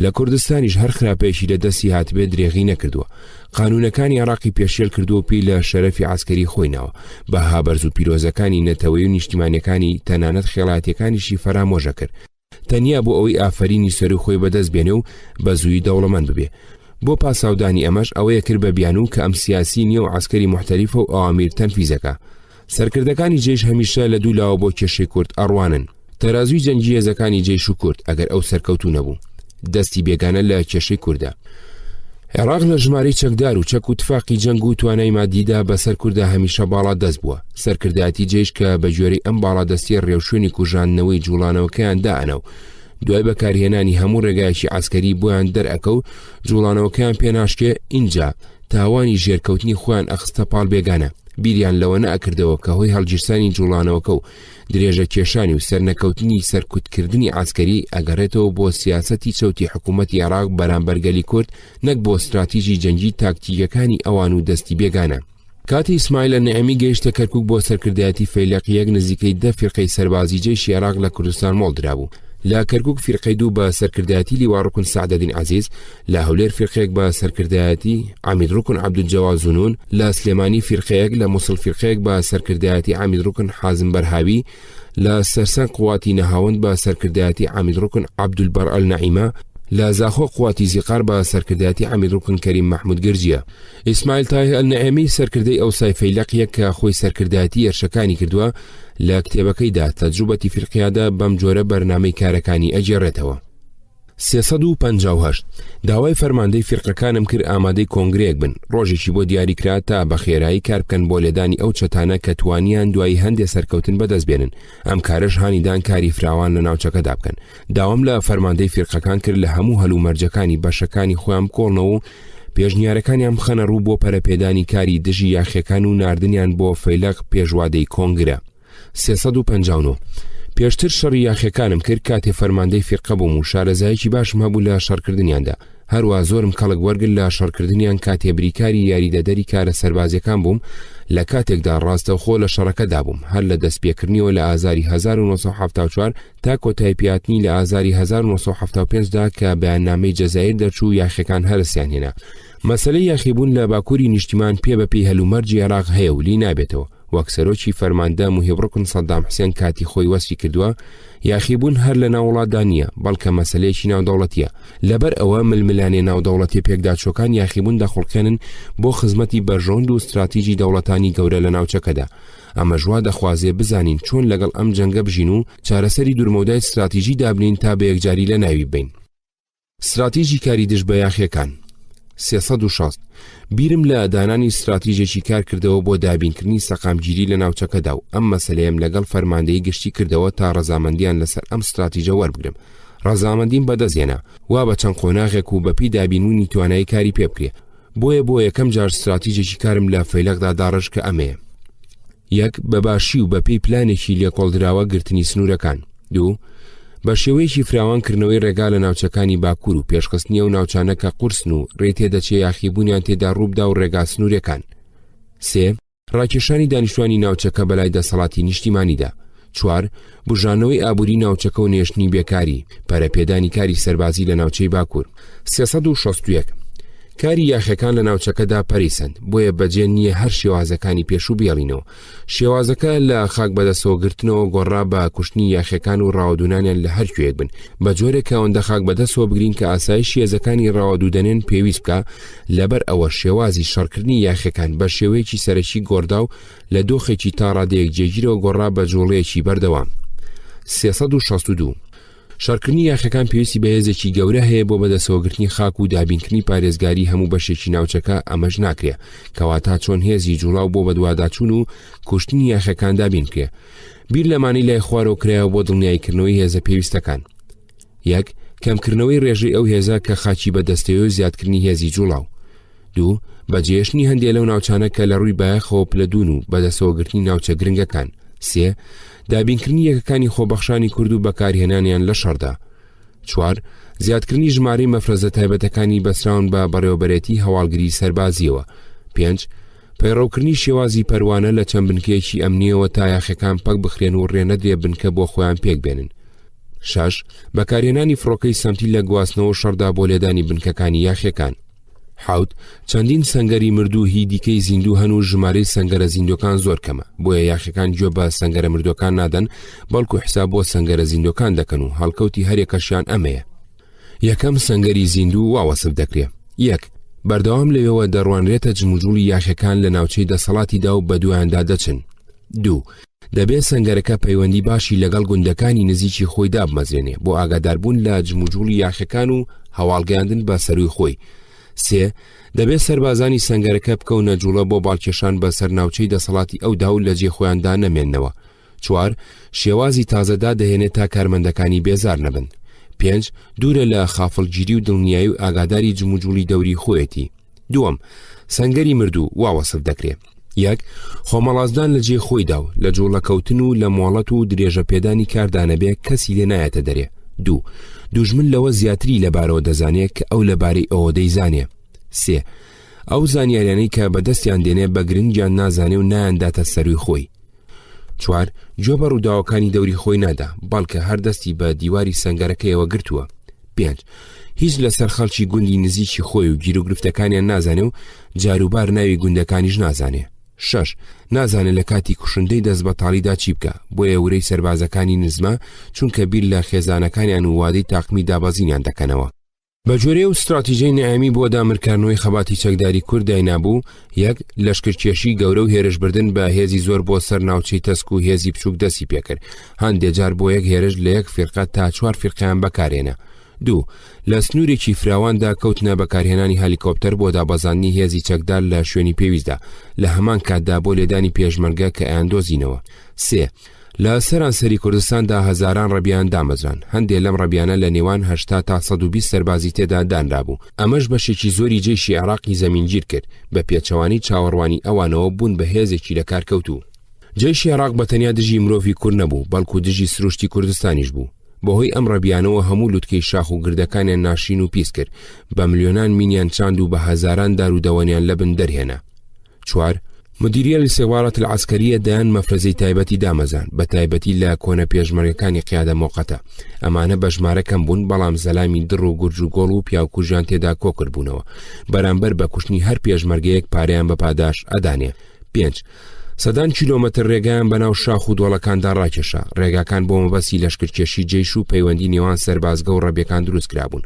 لە کوردستانیش هەر خراپەیەکی لە دەستی هاتبێ درێغی نەکردووە. قانونەکانی عێراقی پێشێل کردووە پێی لە شەرەفی عسکەری خۆینەوە، بە هابەرز و پیرۆزەکانی نەتەوەی و نیشتیمانیەکانی تەنانەت خێڵاتیەکانیشی فەرامۆژە کرد، تەنیا بۆ ئەوەی ئافرینی سەر و خۆی بەدەست بێنێ و بە زووی دەوڵەمەند ببێ. بۆ پاساودانی ئەمەش ئەوەیە کرد بە بیان و کە ئەم سیاسی نییە و عسکەری محتەریفە و ئەوامیر تەنفیزەکە. سەرکردەکانی جێش هەمیشە لە دوولاوە بۆ کێشەی کورد ئەڕوانن. تەرازوی جەنگی هێزەکانی جێش و کورد ئەگەر ئەو سەرکەوتوو نەبوو، دەستی بێگانە لە کێشەی کووردە. عێراق لە ژمارەی چەکدار و چەک و تفاقی جەنگ و توانای مادیدا بەسەر کووردا هەمیشە باڵا دەست بووە. سەرکردایەتی جێش کە بە گوێرەی ئەم باڵادەستی ڕێوشوێنی کوژاندنەوەی جوڵانەوەکەیان دائەنە و دوای بەکارهێنانی هەموو ڕێگایەکی عسکەری بۆیان دەرئەکە و جوڵانەوەکەیان پێناشکێ، اینجا تاوانی ژێرکەوتنی خۆیان ئەخستە پاڵ بێگانە. بیریان لەوە نەئەکردەوە کە هۆی هەڵگیرسانی جوڵانەوەکە و درێژە کێشانی و سەرنەکەوتنی سەرکوتکردنی عسکەری ئەگەڕێتەوە بۆ سیاسەتی چەوتی حکوومەتی عێراق بەرامبەرگەلی کورد، نەک بۆ استراتیژی جەنگی تاکتیکەکانی ئەوان و دەستی بێگانە. کاتی ئیسماعیل ئەنعەمی گەیشتە کەرکووک بۆ سەرکردایەتی فەیلق یەک نزیکەی 10 فیرقەی سەربازی جێشی عێراق لە کوردستان مۆڵدرا بوو. لە کەرکووک فیرقەی 2 بە سەرکردایەتی لیواڕوکن سعدەدین عەزیز، لە هەولێر فیرقەیەک بە سەرکردایەتی عەمیدڕوکن عەبدولجەواد زونون، لە سلێمانی فیرقەیەک، لە مووسڵ فیرقەیەک بە سەرکردایەتی عەمیدڕوکن حازم بەرهاوی، لە سەرسان قواتی نەهاوند بە سەرکردایەتی عەمیدڕوکن عەبدولبەرئە النەعیمە، لە زاخۆ قواتی زیقار بە سەرکردایەتی عەمیدڕوکن کەریم مەحموود گرجیە. ئیسماعیل تاهی ئەلنەعەمی سەرکردەی ئەوسای فەیلقیە کە خۆی سەرکردایەتی ئێرشەکانی کردووە، لە کتێبەکەیدا تەجروبەتی فیرقیادا بەم جۆرە بەرنامەی کارەکانی ئەجێڕێتەوە. 358 داوای فەرماندەی فیرقەکانم کرد ئامادەی کۆنگرەیەک بن، ڕۆژێکی بۆ دیاریکرا تا بە خێرایی کار بکەن بۆ لێدانی ئەو چەتانە کە توانیان دوای هەندێک سەرکەوتن بەدەست بێنن. ئەم کارش هانیدان کاری فراوان لە ناوچەکەدا بکەن. داوام لە فەرماندەی فیرقەکان کرد لە هەموو هەلومەرجەکانی بەشەکانی خۆیان بکۆڵنەوە و پێشنیارەکانیان بخەنە ڕوو بۆ پەرەپێدانی کاری دژی یاخیەکان و ناردنیان بۆ فەیلق پێشوادەی کۆنگرە. 359 پێشتر شەڕی یاخیەکانم کرد کاتێ فەرماندەی فیرقە بووم و شارەزایەکی باشم هەبوو لە شەڕکردنیاندا. هەروە زۆرم کەڵک وەرگرت لە شەڕکردنیان کاتێ بریکاری یاریدەدەری کارە سەربازیەکان بووم. لە کاتێکدا ڕاستەوخۆ لە شەڕەکەدا بووم، هەر لە دەستپێکردنیەوە لە ئازاری 1974 تا کۆتای پیاتنی لە ئازاری 1975دا کە بەیاننامەی جەزایر دەرچوو یاخیەکان هەرسیان هێنا. مەسەلەی یاخیبوون لە باکووری نیشتیمان پێ بەپێی هەلومەرجی عێراق هەیە و لی نابێتەوە. وەک سەرۆکی فەرماندە موهیبڕوکن سەدام حوسێن کاتی خۆی وەسفی کردووە، یاخیبوون هەر لە ناوڵاتدا نییە، بەڵکە مەسەلەیەکی ناودەوڵەتیە. لەبەر ئەوە ململانێ ناودەوڵەتی پێکداچۆکان یاخیبوون دەخڵکێنن بۆ خزمەتی بەرژۆند و استراتیژی دەوڵەتانی گەورە لە ناوچەکەدا. ئەمە ژوا دەخوازێ بزانین چۆن لەگەڵ ئەم جەنگە بژین و چارەسەری دوورمەودای استراتیژی دابنین تا بە یەکجاری لە ناوی بین. استراتیژی کاری دژ بە یاخیەکان. 360 بیرم لە دانانی استراتیژێکی کار کردەوە بۆ دابینکردنی سەقامگیری لە ناوچەکەدا و ئەم مەسەلەیەم لەگەڵ فەرماندەی گشتی کردەوە تا ڕەزامەندیان لەسەر ئەم استراتیژە وەربگرم. ڕەزامەندیم بەدەستهێنا وا بە چەند قۆناغێک و بەپی دابینونی توانایی کاری پێ بکرێ. بۆیە بۆ یەکەم جار استراتیژێکی کارم لە فەیلەقدا داڕژ کە ئەمەیە: یەک، بەباشی و بەپێی پلانێکی لێکۆڵدراوە گرتنی سنوورەکان. دوو، بە شێوەیەکی فراوانکردنەوەی ڕێگا لە ناوچەکانی باکوور و پێشخستنیە و ناوچانەکە قورسن و ڕێ تێدەچێ یاخیبوونیان تێدا ڕووبدا و ڕێگا سنوورەکان. سێ، ڕاکێشانی دانیشتوانی ناوچەکە بەلای دەسەڵاتی نیشتیمانیدا. چوار، بژانەوەی ئابووری ناوچەکە و نێشتنی بێکاری، پەرەپێدانی کاری سەربازی لە ناوچەی باکوور. 361 کاری یاخەکان لە ناوچەکەدا پەریسەند، بۆیە بەجێ نییە هەر شێوازەکانی پێشوو بێڵینەوە. شێوازەکە لە خاک بەدەستەوەگرتنەوە گۆڕا بە کوشتنی یاخەکان و ڕاوەدونانیان لە هەرکوێک بن، بە جۆرێک ئەوەندە خاک بەدەستەوە بگرین کە ئاسایشی هێزەکانی ڕاوەدودەنێن پێویست بکە. لەبەر ئەوە شێوازی شەڕکردنی یاخەکان بە شێوەیەکی سەرەکی گۆڕدا و لە دۆخێکی تا ڕادەیەک جێگیرەوە گۆڕا بە جوڵەیەکی بەردەوام. 362 شەڕکردنی یاخەکان پێویستی بە هێزێکی گەورە هەیە بۆ بەدەستەوەگرتنی خاک و دابینکردنی پارێزگاری هەموو بەشێکی ناوچەکە. ئەمەش ناکرێ کەواتە چۆن هێزی جوڵاو بۆ بەدواداچوون و کوشتنی یاخەکان دابین بکرێ. بیر لەمانی لای خوارەوە کرایەوە بۆ دڵنیاییکردنەوەی هێزە پێویستەکان. یەک، کەمکردنەوەی ڕێژەی ئەو هێزە کە خاچی بەدەستەوە و زیادکردنی هێزی جوڵاو. دوو، بەجێهێشتنی هەندێک لەو ناوچانەکە لە ڕووی بایەخەوە پلەدون و بەدەستەوەگرتنی ناوچە گرنگەکان. سێ، دابینکردنی یەکەکانی خۆبەخشانی کورد و بەکارهێنانیان لە شەڕدا. چوار، زیادکردنی ژمارەی مەفرەزە تایبەتەکانی بەسراون بە بەڕێوەبەرێتی هەواڵگری سەربازیەوە. 5، پەیڕەوکردنی شێوازی پەروانە لە چەند بنکەیەکی ئەمنیەوە تا یاخەکان پەک بخرێن و ڕێنەدرێ بنکە بۆ خۆیان پێک بێنن. 6، بەکارهێنانی فڕۆکەی سەمتی لە گواستنەوە شەڕدا بۆ لێدانی بنکەکانی یاخەکان. 7، چەندین سەنگەری مردوو هی دیکەی زیندوو هەن و ژمارەی سەنگەرە زیندۆکان زۆر کەمە، بۆیە یاخەکان گوێ بە سەنگەرە مردوەکان نادەن، بەڵکو حساب بۆ سەنگەرە زیندۆکان دەکەن و هەڵکەوتی هەرێکەشیان ئەمەیە. یەکەم سەنگەری زیندوو واوەسف دەکرێ. 1، بەردەوام لەوێەوە دەڕوانرێتە جموجوڵی یاخەکان لە ناوچەی دەسەڵاتیدا و بە دوایاندا دەچن. 2، دەبێت سەنگەرەکە پەیوەندی باشی لەگەڵ گوندەکانی نزیکی خۆی دابمەزرێنێ بۆ ئاگاداربوون لە جموجوڵی یاخەکان و هەواڵگەیاندن بە سەروی خۆی. 3، دەبێت سەربازانی سەنگەرەکە بکەونە جوڵە بۆ باڵکێشان بەسەر ناوچەی دەسەڵاتی ئەو دا و لە جێ خۆیاندا نەمێننەوە. 4، شێوازی تازەدا دەهێنێت تا کارمەندەکانی بێزار نەبن. 5، دوورە لە خافڵگیری و دڵنیایی و ئاگاداری جموجوڵی دەوری خۆیەتی. 2، سەنگەری مردوو واوەسف دەکرێت. 1، خۆمەڵازدان لە جێ خۆیدا و لە جوڵەکەوتن و لە مۆڵەت و درێژە پێدانی کاردانەبێ کەسی لێ نایەتە دەرێ. 2، دوژمن لەوە زیاتری لەبارەوە دەزانێت کە ئەو لەبارەی ئەوە دەیزانێ. 3، ئەو زانیاریانەی کە بەدەستیان دێنێ بە گرنگیان نازانێ و نایانداتە سەروی خۆی. 4، گوێ بە ڕووداوەکانی دەوری خۆی نادا، بەڵکە هەردەستی بە دیواری سەنگەرەکەیەوە گرتووە. 5، هیچ لەسەر خەڵکی گوندی نزیکی خۆی و گیرروگرفتەکانیان نازانێ و جاروبار ناوی گوندەکانیش نازانێ. 6، نازانێت لە کاتی کوشندەی دەست بەتاڵیدا چی بکە، بۆیە ورەی سەربازەکانی نزمە چونکە بیر لە خێزانەکانیان و وادەی تاقمی دابەزینیان دەکەنەوە. بە جۆرێ و استراتیژەی نەیامی بۆ دامرکردنەوەی خەباتی چەکداری کورد داینابوو. 1، لەشکرکێشی گەورە و هێرشبردن بە هێزی زۆر بۆ سەر ناوچەی تەسک و هێزی بچووک دەستی پێکرد، هەندێک جار بۆ یەک هێرش لە یەک فێرقە تا 4 فێرقەیان بەکارێنە. 2، لە سنوورێکی فراواندا کەوتنە بەکارهێنانی هەلیکۆپتەر بۆ دابەزاندنی هێزی چەکدار لە شوێنی پێویستدا، لە هەمان کاتدا بۆ لێدانی پێشمەرگە کە ئەیاندۆزینەوە. 3، لە سەرانسەری کوردستاندا هەزاران ڕەبیان دامەزران، هەندێک لەم ڕەبیانە لە نێوان 80 تا 120 سەربازی تێدا دانرابوو. ئەمەش بەشێکی زۆری جێشی عێراقی زەمینگیر کرد، بە پێچەوانی چاوەڕوانی ئەوانەوە بوون بە هێزێکی لە کارکەوتوو. جێشی عێراق بەتەنیا دژی مرۆڤی کورد نەبوو، بەڵکو دژی سروشتی کوردستانیش بوو. بەهۆی ئەم ڕەبیانەوە هەموو لوتکەی شاخ و گردەکانیان ناشین و پیس کرد، بە ملیۆنان مینیان چاند و بە هەزاران دارودەوەنیان لەبن دەرهێنا. 4، مدیریە لسێوارەت العسکەریە دایان مەفرەزەی تایبەتی دامەزان، بە تایبەتی لە کۆنە پێشمەرگەکانی قیادە مۆقەتە. ئەمانە بە ژمارەکەم بوون، بەڵام زەلامی دڕ و گورج و گۆڵ و پیاوکوژیان تێدا کۆکرد بوونەوە، بەرامبەر بە کوشتنی هەر پێشمەرگەیەک پارەیان بە پاداش ئەدانێ. 5، سەدان کیلۆمەتر ڕێگایان بەناو شاخ و دۆڵەکاندا ڕاکێشا، ڕێگاکان بۆ مەبەستی لەشکرکێشی جێیش و پەیوەندی نێوان سەربازگە و ڕەبیەکان دروست کرابوون.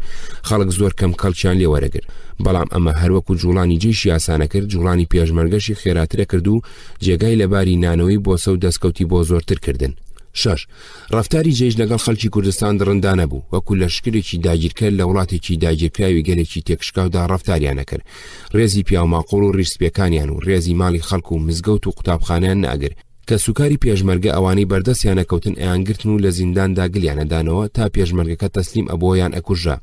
خەڵک زۆر کەم کەڵکیان لێ وەرەگرت، بەڵام ئەمە هەروەکو جوڵانی جێیشی ئاسانە کرد، جوڵانی پێشمەرگەشی خێراترە کرد و جێگای لەباری نانەوەی بۆ سە و دەستکەوتی بۆ زۆرتر کردن. 6، ڕەفتاری جێش لەگەڵ خەڵکی کوردستان دڕندا نەبوو، وەکو لەشکرێکی داگیرکرد لە وڵاتێکی داگیرکراوی گەلێکی تێکشکاودا ڕەفتاریانە کرد، ڕێزی پیاوماقۆڵ و ڕیسپێکانیان و ڕێزی ماڵی خەڵک و مزگەوت و قوتابخانیان ناگر، کە سوکاری پێشمەرگە ئەوانەی بەردەستیانە کەوتن ئەیانگرتن و لە زینداندا گلیانەدانەوە تا پێشمەرگەکە تەسلیم ئەبۆیان ئەکوژا.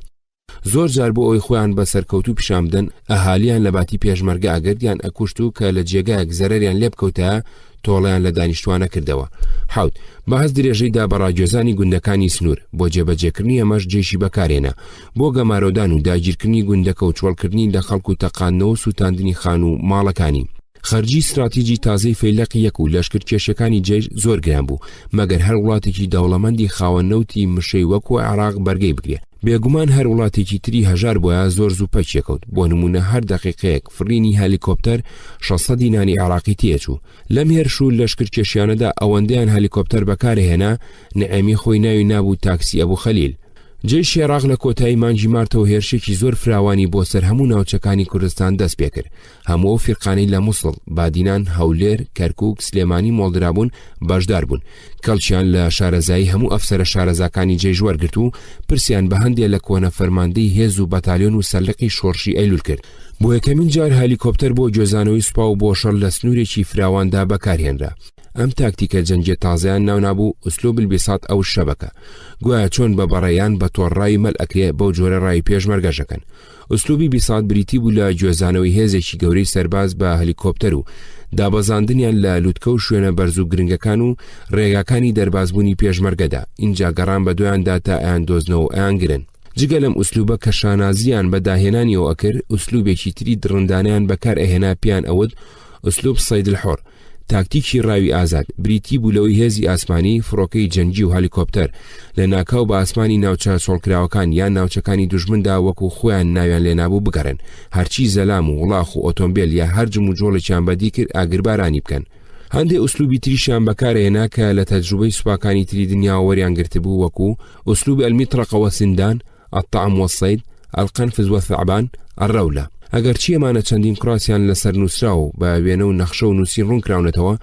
زۆر جار بۆ ئەوی خۆیان بە سەرکەوتو پیشامدن ئەهالیان لە باتی پێشمەرگە ئەگەردیان ئەکوشت و کە لە جێگایەک زەرەریان لێ بکەوتە تۆڵیان لە دانیشتوانە کردەوە. حوت بەهەز درێژەیدا بەڕاگوێزانی گوندەکانی سنوور بۆ جێبەجێکردنی ئەمەش جێشی بەکارێنە بۆ گەمارۆدان و داگیرکردنی گوندەکە و چۆڵکردنی لە خەڵک و تەقاندنەوە سوتاندنی خان و ماڵەکانی. خەرجی استراتیجی تازەی فەیلەقی یەک و لەشکرکێشەکانی جێش زۆر گران بوو مەگەر هەر وڵاتێکی دەوڵەمەندی خاوەنەوتی مشەی وەکو عێراق بەرگەی بگرێ. بێگومان هەر وڵاتێکی تری هەژار بۆیە زۆر زوو پەچێکەوت. بۆ نمونە هەر دەقیقەیەک فڕینی هەلیکۆپتەر 600 دیناری عێراقی تێچوو. لەم هێرش و لەشکرکێشیانەدا ئەوەندەیان هەلیکۆپتەر بەکارهێنا نەئەمی خۆی ناوی نابوو تاکسی ئەبوو خەلیل. جێشی عێراق لە کۆتایی مانگی مارتەوە هێرشێکی زۆر فراوانی بۆ سەر هەموو ناوچەکانی کوردستان دەست پێ کرد. هەموو فیرقانەی لە مووسڵ، بادینان، هەولێر، کەرکووک، سلێمانی مۆڵدرابوون بەشدار بوون. کەڵکیان لە شارەزایی هەموو ئەفسەرە شارەزاکانی جێژ وەرگرت و پرسیان بە هەندێک لە کۆنە فەرماندەی هێز و بەتالیۆن و سەرلقی شۆڕشی ئەیلول کرد. بۆ یەکەمین جار هەلیکۆپتەر بۆ گوێزانەوەی سوپا و بۆ شەڕ لە سنوورێکی فراواندا بەکارهێنرا. ئەم تاکتیکە جەنگێ تازیان ناونابوو ئوسلوب البیسات ئەو شەبەکە گویا چۆن بە بەڕێیان بە تۆڕایی مەل ئەکرێ بەو جۆرە ڕای پێشمەرگەشەکەن. ئوسلوبی بیسات بریتی بوو لە گوێزانەوەی هێزێکی گەورەی سەرباز بە هەلیکۆپتەر و دابەزاندنیان لە لووتکە و شوێنە بەرز و گرنگەکان و ڕێگاکانی دەربازبوونی پێشمەرگەدا. اینجا گەڕان بە دویاندا تا ئەیان دۆزنەوە ئەیان گرن. جگە لەم ئوسلوبە کە شانازیان بە داهێنانیەوە ئەکرد ئوسلوبێکی تری دڕندانیان بەکار ئەهێنا پیان ئەوت ئوسلوب سەید الحۆر، تاکتیکی ڕاوی ئازاد بریتی بوو لەوەی هێزی ئاسمانی فڕۆکەی جەنگی و هەلیکۆپتەر لە ناکاو بە ئاسمانی ناوچە سۆڵکراوەکان یان ناوچەکانی دوژمندا وەکو خۆیان ناویان لێنابوو بگەڕن، هەرچی زەلام و وڵاخ و ئۆتۆمبیل یا هەرجم و جۆڵێکیان بەدی کرد ئاگربارانی بکەن. هەندێک ئوسلوبی تریشیان بەکارهێنا کە لە تەجروبەی سوپاکانی تری دنیا وەریان گرتبوو وەکو ئوسلوب المطرقە وەسندان، الطعم والصید، القنفذ والثعبان، الرەولە. ئەگەر چیەمانە چەندین کڕاسیان لەسەر نووسرا و بە وێنە و نەخشە و نووسین ڕوونکراونەتەوە،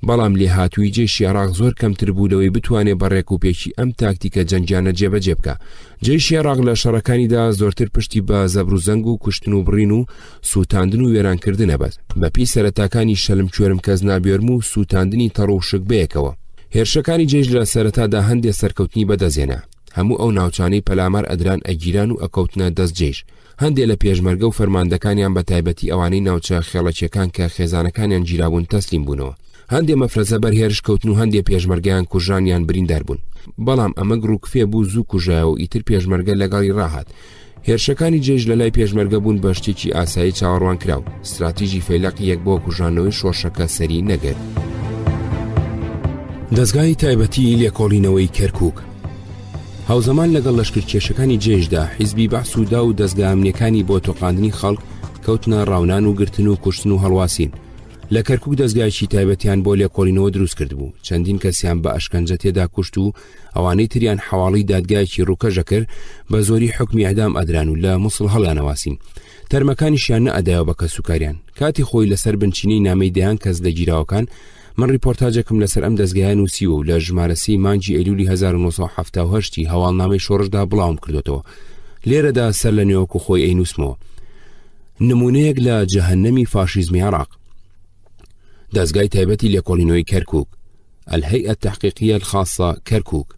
بەڵام لێ هاتووی جێشی عێراق زۆر کەمتر بوو لەوەی بتوانێت بەڕێک و پێکی ئەم تاکتیکە جەنگیانە جێبەجێ بکە. جێشی عێراق لە شەڕەکانیدا زۆرتر پشتی بە زەبر و زەنگ و کوشتن و بڕین و سووتاندن و وێرانکردن ئەبەت بە پێی سەرەتاکانی شەلم کوێرم کەس نابێرم و سووتاندنی تەڕ و شک بەیەکەوە. هێرشەکانی جێژ لە سەرەتادا هەندێک سەرکەوتنی بەدەزێنا. هەموو ئەو ناوچانەی پەلامار ئەدران ئەگیران و ئەکەوتنە دەست جێژ. هەندێک لە پێشمەرگە و فەرماندەکانیان بە تایبەتی ئەوانەی ناوچە خێڵەکیەکان کە خێزانەکانیان گیرابوون تەسلیم بوونەوە. هەندێک مەفرەزە بەرهێرش کەوتن و هەندێک پێشمەرگیان کوژانیان بریندار بوون. بەڵام ئەمە گڕوکفێ بوو زوو کوژایە و ئیتر پێشمەرگە لەگەڵی ڕاهات. هێرشەکانی جێژ لە لای پێشمەرگە بوون بە شتێکی ئاسایی چاوەڕوان کراو. استراتیژی فەیلەق یەک بۆ کوژانەوەی شۆڕشەکە سەری نەگرت. دەستگای تایبەتی لێکۆڵینەوەی کەرکووک هاوزەمان لەگەڵ لەشکرکێشەکانی جێژدا حیزبی بەحس و دا و دەستگا ئەمنیەکانی بۆ تۆقاندنی خەڵک کەوتنە ڕاونان و گرتن و کوشتن و هەڵواسین. لە کەرکووک دەستگایکی تایبەتیان بۆ لێکۆڵینەوە دروست کرد بوو. چەندین کەسیان بە ئەشکەنجە تێدا کوشت و ئەوانەی تریان حواڵی دادگایکی ڕووکەژە کرد بە زۆری حکمی ئەدام ئەدران و لە مووسڵ هەڵیانەواسین. تەرمەکانیشیان نەئەدایەوە بە کەسوکاریان. کاتی خۆی لەسەر بنچینەی نامەی دەیان کەس لەگیراوەکان من ریپۆرتاجێکم لەسەر ئەم دەستگایە نووسیوە و لە ژمارەسی مانگی ئەیلولی 1970 هەواڵنامەی شۆڕشدا بڵاوم کردوتەوە. لێرەدا سەر لە نێوەکو خۆی ئەینووسمەوە. نمونەیەک لە جەهەنەمی فاشیزمی عێراق. دەستگای تایبەتی لێکۆڵینەوەی کەرکووک، الهەیئە التەحقیقیە الخاصە کەرکووک.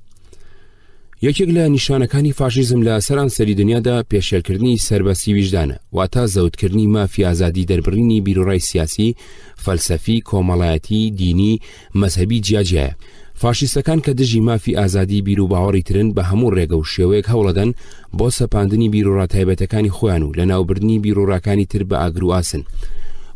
یەکێک لە نیشانەکانی فاشیزم لە سەرانسەری دنیادا پێشێلکردنی سەربەسی ویژدانە، واتە زەوتکردنی مافی ئازادی دەربڕینی بیرۆڕای سیاسی، فەلسەفی، کۆمەڵایەتی، دینی، مەزهەبی جیاجیایە. فاشیستەکان کە دژی مافی ئازادی بیر و باوەڕی ترن بە هەموو ڕێگە و شێوەیەک هەوڵەدەن بۆ سەپاندنی بیرۆڕا تایبەتەکانی خۆیان و لە ناوبردنی بیرۆڕاکانی تر بە ئاگر و ئاسن.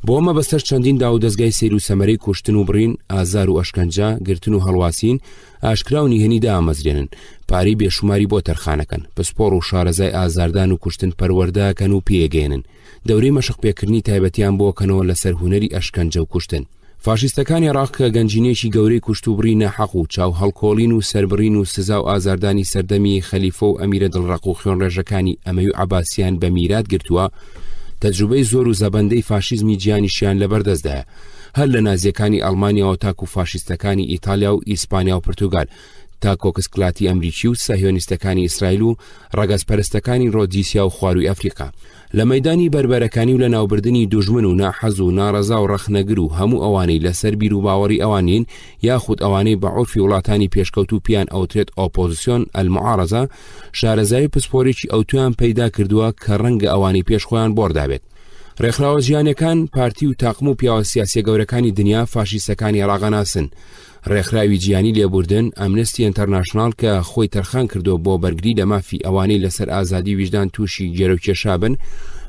بۆ ئەمە بەسەر چەندین دا و دەستگای سیر و سەمەرەی کوشتن و بڕین، ئازار و ئەشکەنجە، گرتن و هەڵواسین، ئاشکرا و نیهێنیدا ئامەزرێنن، پارەی بێشوماری بۆ تەرخانەکەن، پسپۆڕ و شارەزای ئازاردان و کوشتن پەروەردەکەن و پێگەێنن، دەورەی مەشق پێکردنی تایبەتیان بۆکەنەوە لەسەر هونەری ئەشکەنجە و کوشتن. فاشیستەکانی عێراق کە گەنجینێکی گەورەی کوشت و بڕی نەحەق و چاو هەڵکۆڵین و سەربڕین و سزا و ئازاردانی سەردەمی خەلیفە و ئەمیرە دڵڕەق و خوێنڕێژەکانی ئەمەی و عەباسیان بە میرات گرتووە، تەجروبەی زۆر و زەبەندەی فاشیزمی گیانیشیان لەبەردەستدایە. هەر لە نازیەکانی ئەڵمانیاوە تاکو فاشیستەکانی ئیتالیا و ئیسپانیا و پرتوگال تا کۆکسکلاتی ئەمریکی و سەهیۆنیستەکانی ئیسرائیل و ڕەگەزپەرستەکانی ڕۆدیسیا و خواروی ئەفریقا لە مەیدانی بەربەرەکانی و لە ناوبردننی دوژمن و ناحەز و ناڕەزا و ڕەخنەگر و هەموو ئەوانەی لەسەر بیر و باوەڕی ئەوانین یاخود ئەوانەی بە عورفی وڵاتانی پێشکەوت و پیان ئەوترێت ئۆپۆزیسیۆن ئەلموعارەزە شارەزای پسپۆرێکی ئەوتویان پەیدا کردووە کە ڕەنگە ئەوانی پێشخۆیان بۆردابێت. ڕێکخراوە ژیانەکان پارتی و تاقم و پیاوە سیاسی گەورەکانی دنیا فاشیستەکانی عێراقناسن. ڕێکخراوی جیهانی لێبوردن ئەمنستی ئینتەرناشنال کە خۆی تەرخان کردو بۆ بەرگری لە مافی ئەوانەی لەسەر ئازادی ویژدان تووشی گێرەوکێشا بن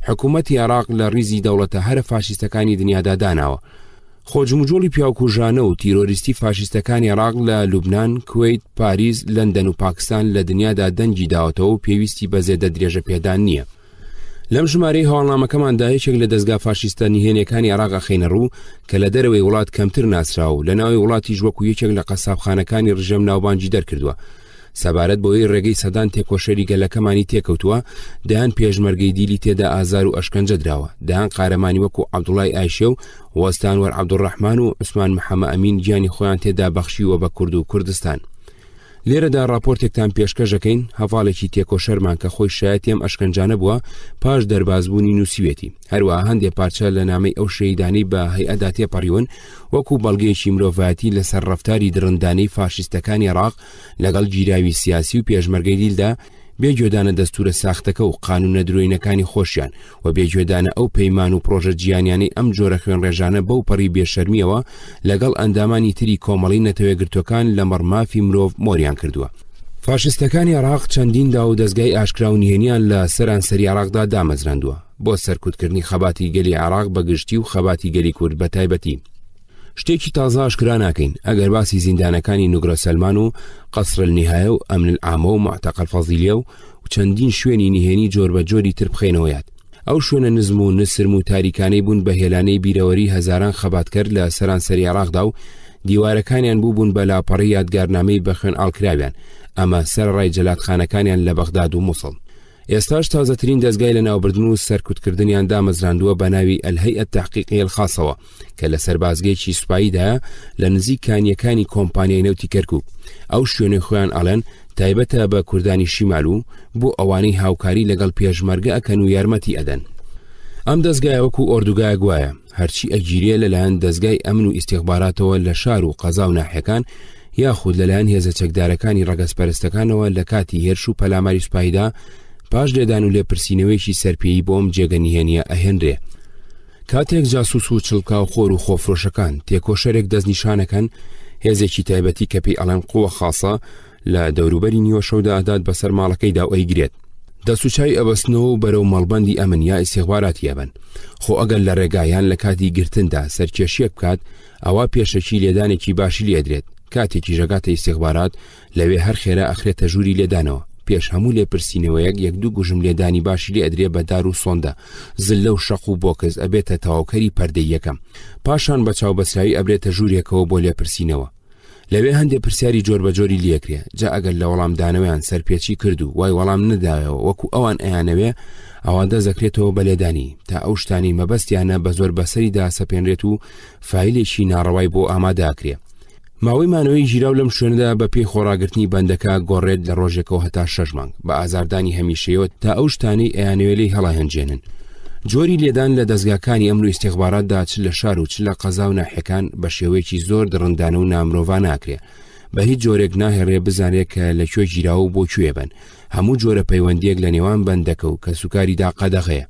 حکوومەتی عێراق لە ڕیزی دەوڵەتە هەرە فاشیستەکانی دنیادا داناوە. خۆجموجۆڵی پیاوکوژانە و تیرۆریستی فاشیستەکانی عێراق لە لوبنان، کوێیت، پاریس، لەندەن و پاکستان لە دنیادا دەنگی داوەتەوە و پێویستی بە زێدە درێژە پێدان نییە. لەم ژمارەی هەواڵنامەکەماندا یەکێک لە دەستگا فاشیستە نهێنیەکانی عێراق ئەخەینە ڕوو کە لە دەرەوەی وڵات کەمتر ناسراوە و لە ناوی وڵاتیش وەکو یەکێک لە قەسابخانەکانی ڕژەم ناوبانجی دەرکردووە. سەبارەت بۆی ڕێگەی سەدان تێکۆشەری گەلەکەمانی تێکەوتووە، دەیان پێشمەرگەی دیلی تێدا ئازار و ئەشکەنجە دراوە، دەیان قارەمانی وەکو عەبدوڵای ئایشێ و وەستانوەر عەبدوڕەحمان و عوسمان محەممە ئەمین گیانی خۆیان تێدا بەخشیوە بە کورد و کوردستان. لێرەدا راپۆرتێکتان پێشکەشەکەین هەواڵێکی تێکۆشەرمان کە خۆی شایەتیم ئەشکەنجانە بووە پاش دەربازبوونی نووسوێتی. هەروەها هەندێک پارچە لە نامەی ئەو شەیدانەی بە هەیئەدا تێپەڕیون وەکو بەڵگەیەکی مرۆڤایەتی لەسەر ڕەفتاری درڕندانەی فاشیستەکانی عێراق لەگەڵ گیراوی سیاسی و پێشمەرگەی دیلدا بێگوێدانە دەستورە ساختەکە و قانونە درۆینەکانی خۆشیان و بێگوێدانە ئەو پەیمان و پرۆژە جیهانیانەی ئەم جۆرە خوێنڕێژانە بەو پەڕی بێشەرمیەوە لەگەڵ ئەندامانی تری کۆمەڵی نەتەوەگرتوەکان لە مەڕمافی مرۆڤ مۆریان کردووە. فاشیستەکانی عێراق چەندیندا و دەستگای ئاشکرا و نهێنیان لە سەرانسەری عێراقدا دامەزراندووە بۆ سەرکوتکردنی خەباتی گەلی عێراق بەگشتی و خەباتی گەلی کورد بە تایبەتی. شتێکی تازە ئاشکرا ناکەین ئەگەر باسی زیندانەکانی نوگرە سەلمان و قەسر النیهایە و ئەمن العامە و معتەقەل فەزیلیە و چەندین شوێنی نهێنی جۆر بە جۆری تر بخەینەوەیات. ئەو شوێنە نزم و نسرم و تاریکانەی بوون بە هێلانەی بیرەوەری هەزاران خەباتکەر لە سەرانسەری عێراقدا و دیوارەکانیان بوون بە لاپەڕی یادگارنامەی بە خوێن ئاڵکراویان، ئەمە سەرڕای جەلاتخانەکانیان لە بەغداد و مووسڵ. ئێستاش تازەترین دەستگای لە ناوبردن و سەرکوتکردنیان دامەزراندووە بە ناوی ئەلهەیئە تەحقیقی الخاسەوە کە لە سەربازگەیەکی سوپاییدایە لە نزیک کانیەکانی کۆمپانیای نەوتی کەرکووک. ئەو شوێنەی خۆیان ئەڵێن تایبەتە بە کوردانی شیمال و بۆ ئەوانەی هاوکاری لەگەڵ پێشمەرگە ئەکەن و یارمەتی ئەدەن. ئەم دەستگای وەکو ئۆردوگای گوایە هەرچی ئەگیرێ لەلایەن دەستگای ئەمن و ئیستیخباراتەوە لە شار و قەزا و ناحیەکان یاخود لەلایەن هێزە چەکدارەکانی ڕەگەزپەرستەکانەوە لە کاتی هێرش و پەلاماری سوپاییدا پاش لێدان و لێپرسینەوەیکی سەرپێیی بۆم جێگە نهێنیە ئەهێنرێ. کاتێک جاسوس و چڵکا و خۆر و خۆفرۆشەکان تێکۆشەرێک دەستنیشانەکەن هێزێکی تایبەتی کە پێی ئەڵێن قووە خاسە لە دەوروبەری نیوە شەودا ئەدات بەسەر ماڵەکەیدا و ئەیگرێت. دەسوچای ئەبەستنەوە و بەرەو مەڵبەندی ئەمن یا ئیستیخباراتی ئەبن. خۆ ئەگەر لە ڕێگایان لە کاتی گرتندا سەرکێشیەک بکات ئەوا پێشەکی لێدانێکی باشی لێدرێت. کاتێکی ژەگاتە ئیستیخبارات لەوێ هەر خێرا ئەخرێتە ژووری لێدانەوە. پێش هەموو لێپرسینەوەیەک یەک دوو گوژم لێدانی باشی لێ ئەدرێ بە دار و سۆندا زلە و شەق و بۆکز ئەبێتە تەواوکەری پەردەی یەکەم. پاشان بە چاوبەسراوی ئەبرێتە ژوورێکەوە بۆ لێپرسینەوە. لەوێ هەندێک پرسیاری جۆر بە جۆری لێکرێ جا ئەگەر لە وەڵام دانەوەیان سەرپێچی کرد و وای وەڵام نەدایەوە وەکو ئەوان ئەیانەوێ ئەوەندە زەکرێتەوە بە لێدانی تا ئەو شتانی مەبەستیانە بە زۆر بەسەریدا سەپێنرێت و فایلێکی ناڕەوای بۆ ئامادەکرێ. ماوەی مانەوەی ژیراو لەم شوێنەدا بە پێی خۆڕاگرتنی بەندەکە گۆڕێت لە ڕۆژێکەوە هەتا 6 مانگ بە ئازاردانی هەمیشەیەوە تا ئەو شتانەی ئەیانەوێ هەڵاهێنجێنن. جۆری لێدان لە دەستگاکانی ئەمن و ئیستیخباراتدا چ لە شار و چ لە قەزا و ناحیەکان بە شێوەیەکی زۆر دڕندانە و نامرۆڤان ناکرێ. بە هیچ جۆرێک ناهێڕێ بزانێت کە لەکوێ گیراوە و بۆ کوێ بن. هەموو جۆرە پەیوەندیەک لە نێوان بەندەکە و کە سوکاریدا قەدەغەیە.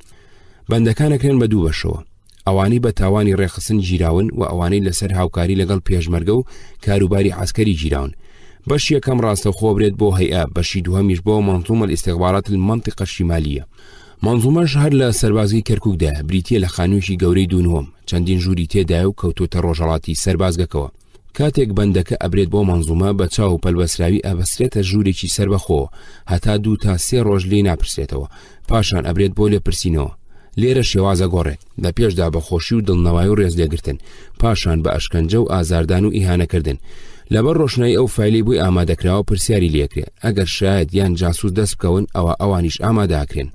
بەندەکانەکرێن بە دوو بەشەوە. ئەوانی بە تاوانی ڕێخستن گیراون و ئەوانەی لەسەر هاوکاری لەگەڵ پێشمەرگە و کاروباری عسکەری گیراون. بەش یەکەم ڕاستەوخۆ برێت بۆ هەیئە، بەشی دووهەمیش بۆ منظومە الاستخبارات المنطقة الشمالية. منظومەش هەر لە سەربازگەی کەرکووکدا بریتیە لە خانوویەکی گەورەی دوونوەم چەندین ژووری تێدایە و کەوتۆتە ڕۆژهەڵاتی سەربازگەکەوە. کاتێک بەندەکە ئەبرێت بۆ منظومە بە چاو و پەلبەسراوی ئەبەسترێتە ژوورێکی سەربەخۆ هەتا 2 تا 3 ڕۆژ لێ ناپرسێتەوە. پاشان ئەبرێت بۆ لێپرسینەوە. لێرە شێوازە گۆڕێت لە پێشدا بە خۆشی و دڵنەوای و ڕێز لێگرتن، پاشان بە ئەشکەنجە و ئازاردان و ئیهانەکردن. لەبەر ڕۆشنایی ئەو فایلی بووی ئامادەکراوە پرسیاری لێکرێ. ئەگەر شاید یان جاسوس دەست بکەون ئەوە ئەوانیش ئامادەکرێن.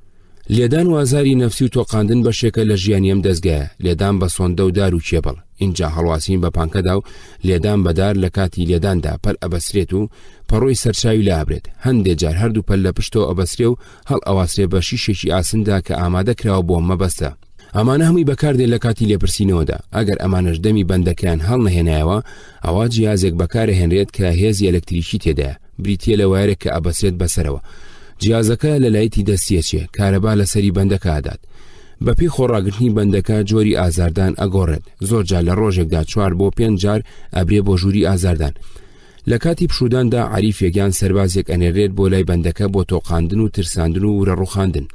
لێدان و ئازاری نەفسی و تۆقاندن بەشێکە لە ژیانیم دەستگایە، لێدان بە سۆندە و دار و کێبڵ. اینجا هەڵواسین بە پانکەدا و لێدان بەدار لە کاتی لێداندا پەل ئەبەسرێت و پەڕۆی سەرچاوی لا ئەبرێت. هەندێک جار هەردوو پەل لە پشتەوە ئەبەسرێ و هەڵ ئەواسرێ بە شیشێکی ئاسندا کە ئامادە کراوە بۆ مەبەستە. ئەمانە هەمووی بەکاردێن لە کاتی لێپرسینەوەدا. ئەگەر ئەمانەش دەمی بەندەکەیان هەڵ نەهێنایەوە، ئەوە جیازێک بەکارهێنرێت کە هێزی ئەلەکتریکی تێدایە، بریتیە لە وایرێک کە ئەبەسرێت بەسەرەوە. جیازەکە لە لایەتی دەستیەچێ، کارەبا لەسەری بەندەکە ئادات. بەپێی خۆڕاگرتنی بەندەکە جۆری ئازاردان ئەگۆڕێت. زۆر جار لە ڕۆژێکدا 4 بۆ 5 جار ئەبرێ بۆ ژووری ئازاردان. لە کاتی پشوداندا عریفێکیان سەربازێک ئەنێرێت بۆ لای بەندەکە بۆ تۆقاندن و ترساندن و ورەڕوخاندن،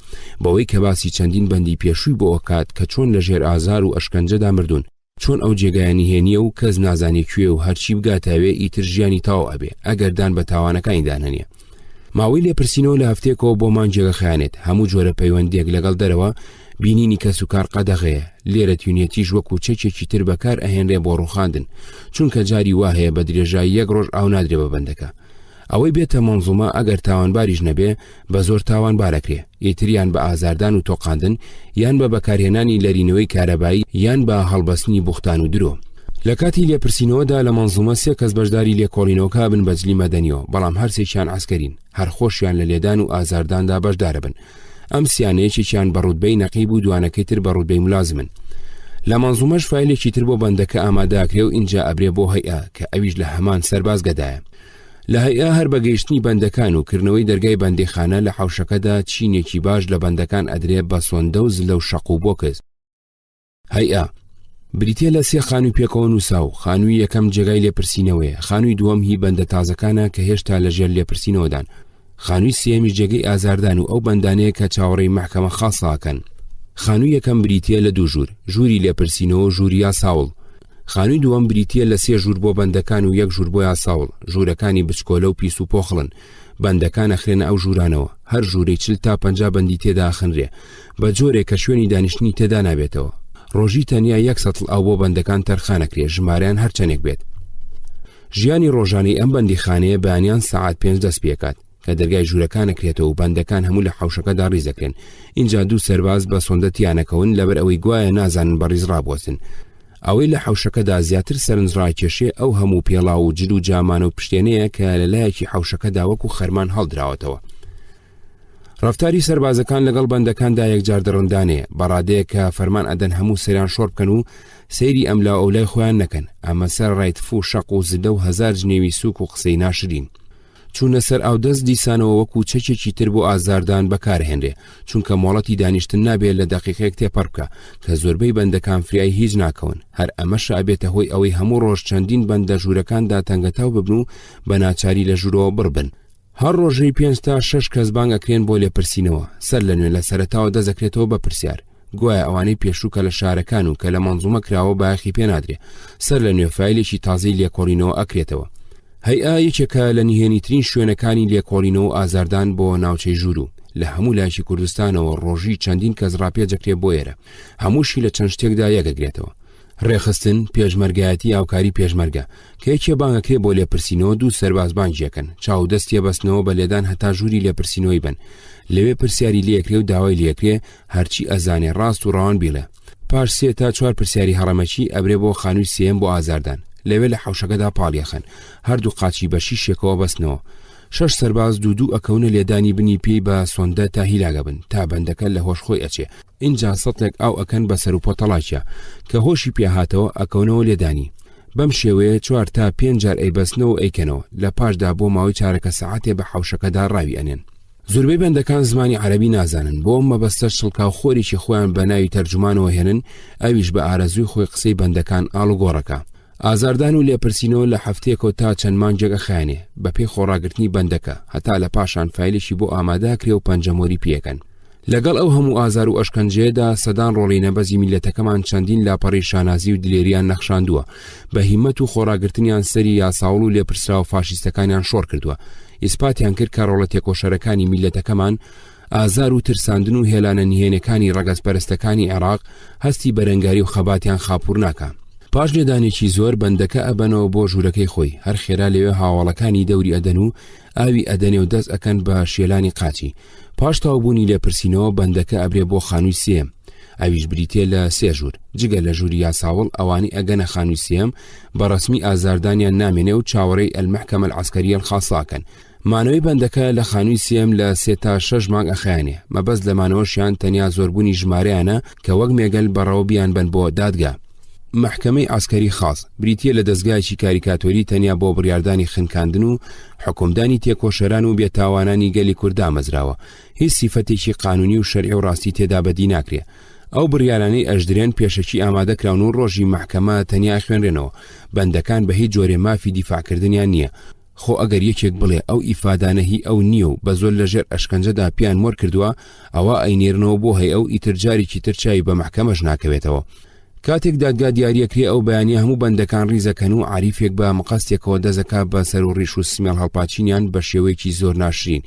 بەوەی کە باسی چەندین بەندی پێشووی بۆ ئەکات کە چۆن لە ژێر ئازار و ئەشکەنجەدا مردوون، چۆن ئەو جێگایانی هێنیە و کەس نازانێ کوێ و هەرچی بگاتاوێ ئیتر ژیانی تاو ئەبێ ئەگەردان بە تاوانەکانی دانەنیە. ماوەی لێپرسینەوە لە هەفتێکەوە بۆ مانجێگە خیانێت، هەموو جۆرە پەیوەندێک لەگەڵ دەرەوە بینینی کەس و کار قەدەغەیە. لێرە تیونێتیش وەکو چەکێکی تر بەکار ئەهێنرێ بۆ ڕوخاندن، چونکە جاری وا هەیە بە درێژایی 1 ڕۆژ ئاو نادرێ بە بەندەکە. ئەوەی بێتە مەنزومە ئەگەر تاوانباریش نەبێ بە زۆر تاوانبارەکرێ، ئیتریان بە ئازاردان و تۆقاندن، یان بە بەکارهێنانی لەرینەوەی کارەبایی، یان بە هەڵبەستنی بوختان و درۆ. لە کاتی لێپرسینەوەدا لە مەنزومە 3 کەس بەشداری لێکۆڵینەوەکە بن بەجلی مەدەنیەوە، بەڵام هەرسێکیان عەسکەرین، هەر خۆشیان لە لێدان و ئازارداندا بەشدارە بن. ئەم سیانەیەکیان بە ڕوتبەی نەقیب و دوانەکەی تر بە ڕوتبەی ملازمن. لە مەنزومەش فایلێکی تر بۆ بەندەکە ئامادەکرێ و اینجا ئەبرێ بۆ هەیئە کە ئەویش لە هەمان سەرباز گەدایە. لە هەیئە هەر بەگەیشتنی بەندەکان و کردنەوەی دەرگای بەندیخانە لە حوشەکەدا چینێکی باش لە بەندەکان ئەدرێ بە سۆندە و زلە و شەق و بۆکز. هەیئە بریتیە لە 3 خانووی پێکەوە نووساو. خانووی یەکەم جێگای لێپرسینەوەیە، خانووی دووەم هی بەندە تازەکانە کە هێشتا لە ژێر لێپرسینەوەدان، خانووی سێمیش جێگەی ئازاردان و ئەو بەندانەیە کە چاوەڕێی محکەمە خاصاکەن. خانووی یەکەم بریتیە لە 2 ژوور، ژووری لێپرسینەوە و ژووری یاساوڵ. خانووی دووەم بریتیە لە 3 ژوور بۆ بەندەکان و 1 ژوور بۆ یاساوڵ. ژوورەکانی بچکۆلە و پیس و پۆخڵن، بەندەکان ئەخرێنە ئەو ژوورانەوە، هەر ژوورێک 40 تا 50 بەندی تێدا ئەخنرێ بە جۆرێک کە شوێنی دانیشتنی تێدا نابێتەوە. ڕۆژی تەنیا 1 سەتڵ ئاو بۆ بەندەکان تەرخانەکرێ، ژمارەیان هەرچەندێک بێت. ژیانی ڕۆژانەی ئەم بەندیخانەیە بەیانیان سەعات 5 دەست پێکات کە دەرگای ژوورەکانەکرێتەوە و بەندەکان هەموو لە حوشەکەدا ڕیزەکرێن. اینجا 2 سەرباز بە سۆندەتیانەکەون لەبەر ئەوەی گوایە نازانن بەڕیز ڕابوەسن. ئەوەی لە حوشەکەدا زیاتر سەرنجڕاکێشێ ئەو هەموو پێڵاو و جل و جامان و پشتێنەیە کە لەلایەکی حوشەکەدا وەکو خەرمان هەڵدراوەتەوە. ڕفتاری سەربازەکان لەگەڵ بەندەکاندا یەکجار دەڕندانەیە، بەڕادەیە کە فەرمان ئەدەن هەموو سەریان شۆڕ بکەن و سەیری ئەملا ئەولای خۆیان نەکەن. ئەمە سەر ڕایتف و شەق و زدە و 1000 جنێوی سووک و قسەی ناشرین. چونە سەر ئاودەست دیسانەوە وەکو چەکێکی تر بۆ ئازاردان بەکارهێنرێ، چونکە مۆڵەتی دانیشتن نابێت لە دەقیقەیەک تێپەڕ بکە کە زۆربەی بەندەکان فریای هیچ ناکەون. هەر ئەمەش ئابێتە هۆی ئەوەی هەموو ڕۆژ چەندین بەندە ژوورەکاندا تەنگەتاو ببن و بە ناچاری لە ژوورەوە بڕبن. هەر ڕۆژەی 5 تا 6 کەس بانگ ئەکرێن بۆ لێپرسینەوە، سەر لە نوێ لە سەرەتاوە دەزەکرێتەوە بە پرسیار. گوایە ئەوانەی پێشووکە لە شارەکان و کە لە مەنزومە کراوە بایەخی پێ نادرێ، سەر لە نوێ فایلێکی تازەی لێکۆڵینەوە ئەکرێتەوە. هەیئە یەکێکە لە نهێنیترین شوێنەکانی لێکۆڵینەوە و ئازاردان بۆ ناوچەی ژوور و لە هەموو لایەکی کوردستانەوە ڕۆژی چەندین کەس ڕاپێجەکرێ بۆ ئێرە، هەمووشی لە چەند شتێکدا یەکەگرێتەوە. ڕێخستن، پێشمەرگایەتی ئاوکاری پێشمەرگە کە یەکێ بانگەکرێ بۆ لێپرسینەوە 2 سەرباز بانگیەکەن، چاودەستی بەستنەوە بە لێدان هەتا ژووری لێپرسینەوەی بن، لەوێ پرسیاری لێکرێ و داوای لێکرێ هەرچی ئەزانێ ڕاست و ڕەوان بیڵێ. پاش 3 تا 4 پرسیاری هەڕەمەکی ئەبرێ بۆ خانووی سێم بۆ ئازاردان، لەوێ لە حوشەکەدا پاڵیەخەن، هەردوو قاچی بە شیشێکەوە بەستنەوە. 6 سەرباز دوو ئەکەونە لێدانی بنی پێی بە سۆندە تا هیلاگە بن تا بەندەکە لە هۆشخۆی ئەچێ. اینجا سەتێک ئاو ئەکەن بە سەر و پۆتەڵاکیە کە هۆشی پێهاتەوە ئەکەونەوە لێدانی. بەم شێوەیە 4 تا 5 جار ئەیبەستنەوە ئەیکەنەوە، لە پاشدا بۆ ماوەی چارەکە سەعاتێ بە حوشەکەدا ڕاوی ئەنێن. زۆربەی بەندەکان زمانی عەرەبی نازانن، بۆ ئەم مەبەستە شڵکاو خۆریکی خۆیان بە ناوی تەرجمانەوە هێنن، ئەویش بە ئارەزووی خۆی قسەی بەندەکان ئاڵوگۆڕەکە. ئازاردان و لێپرسینەوە لە هەفتەیەکەوە تا چەند مانجێک ئەخایەنێ بەپێی خۆڕاگرتنی بەندەکە، هەتا لە پاشان فایلێکی بۆ ئامادەکرێ و پەنجەمۆری پێکەن. لەگەڵ ئەو هەموو ئازار و ئەشکەنجەیەدا سەدان ڕۆڵی نەبەزی میلەتەکەمان چەندین لاپەڕی شانازی و دلێریان نەخشاندووە، بە هیمەت و خۆڕاگرتنیان سەری یاساوڵ و لێپرسرا و فاشیستەکانیان شۆڕ کردووە. ئیسپاتیان کرد کە ڕۆڵە تێکۆشەرەکانی میلەتەکەمان ئازار و ترساندن و هێلانە نهێنەکانی ڕەگەزپەرستەکانی عێراق هەستی بەرەنگاری و خەباتیان خاپوور ناکە. پاش لێدانێکی زۆر بەندەکە ئەبەنەوە بۆ ژوورەکەی خۆی هەر خێرا لەوێ هاوڵەکانی دەوری ئەدەن و ئاوی ئەدەنێ و دەست ئەکەن بە شێلانی قاچی. پاش تاوبوونی لێپرسینەوە بەندەکە ئەبرێ بۆ خانووی سێم، ئەویش بریتێ لە 3 ژوور. جگە لە ژووری یاساوڵ ئەوانی ئەگەنە خانووی سێم بە ڕسمی ئازاردانیان نامێنێ و چاوەڕێی ئەلمەحکەمە العەسکەریە الخاساکەن. مانەوەی بەندەکە لە خانووی سێم لە 3 تا 6 مانگ ئەخایانێ. مەبەست لە مانەوەشیان تەنیا زۆربوونی ژمارەیانە کە وەک مێگەل بەڕەوە بیان بن بۆ دادگا. محکەمەی ئاسکەری خاص بریتیە لە دەستگایکی کاریکاتۆری تەنیا بۆ بڕیاردانی خنکاندن و حکومدانی تێکۆشەران و بێتاوانانی گەلی کووردا مەزراوە. هیچ سیفەتێکی قانونی و شەرعی و ڕاستی تێدا بەدی ناکرێ. ئەو بڕیارانەی ئەژدرێن پێشەکی ئامادەکراون و ڕۆژی محکەمە تەنیا خوێنرێنەوە. بەندەکان بە هیچ جۆرێ مافی دیفاعکردنیان نییە. خۆ ئەگەر یەکێک بڵێ ئەو ئیفادانە هی ئەو نییە و بە زۆر لەژێر ئەشکەنجەدا پیان مۆر کردووە، ئەوە ئەینێرنەوە بۆ هەیە ئەو ئیترجارێکی ترچایی بە محکەمەش ناکەوێتەوە. کاتێک دادگا دیاریەکرێ ئەو بەیانیە هەموو بەندەکان ڕیزەکەن و عریفێک بە مقاستێکەوە دەزەکا بە سەر و ڕیش و سمێڵ هەڵپاچینیان بە شێوەیەکی زۆر ناشرین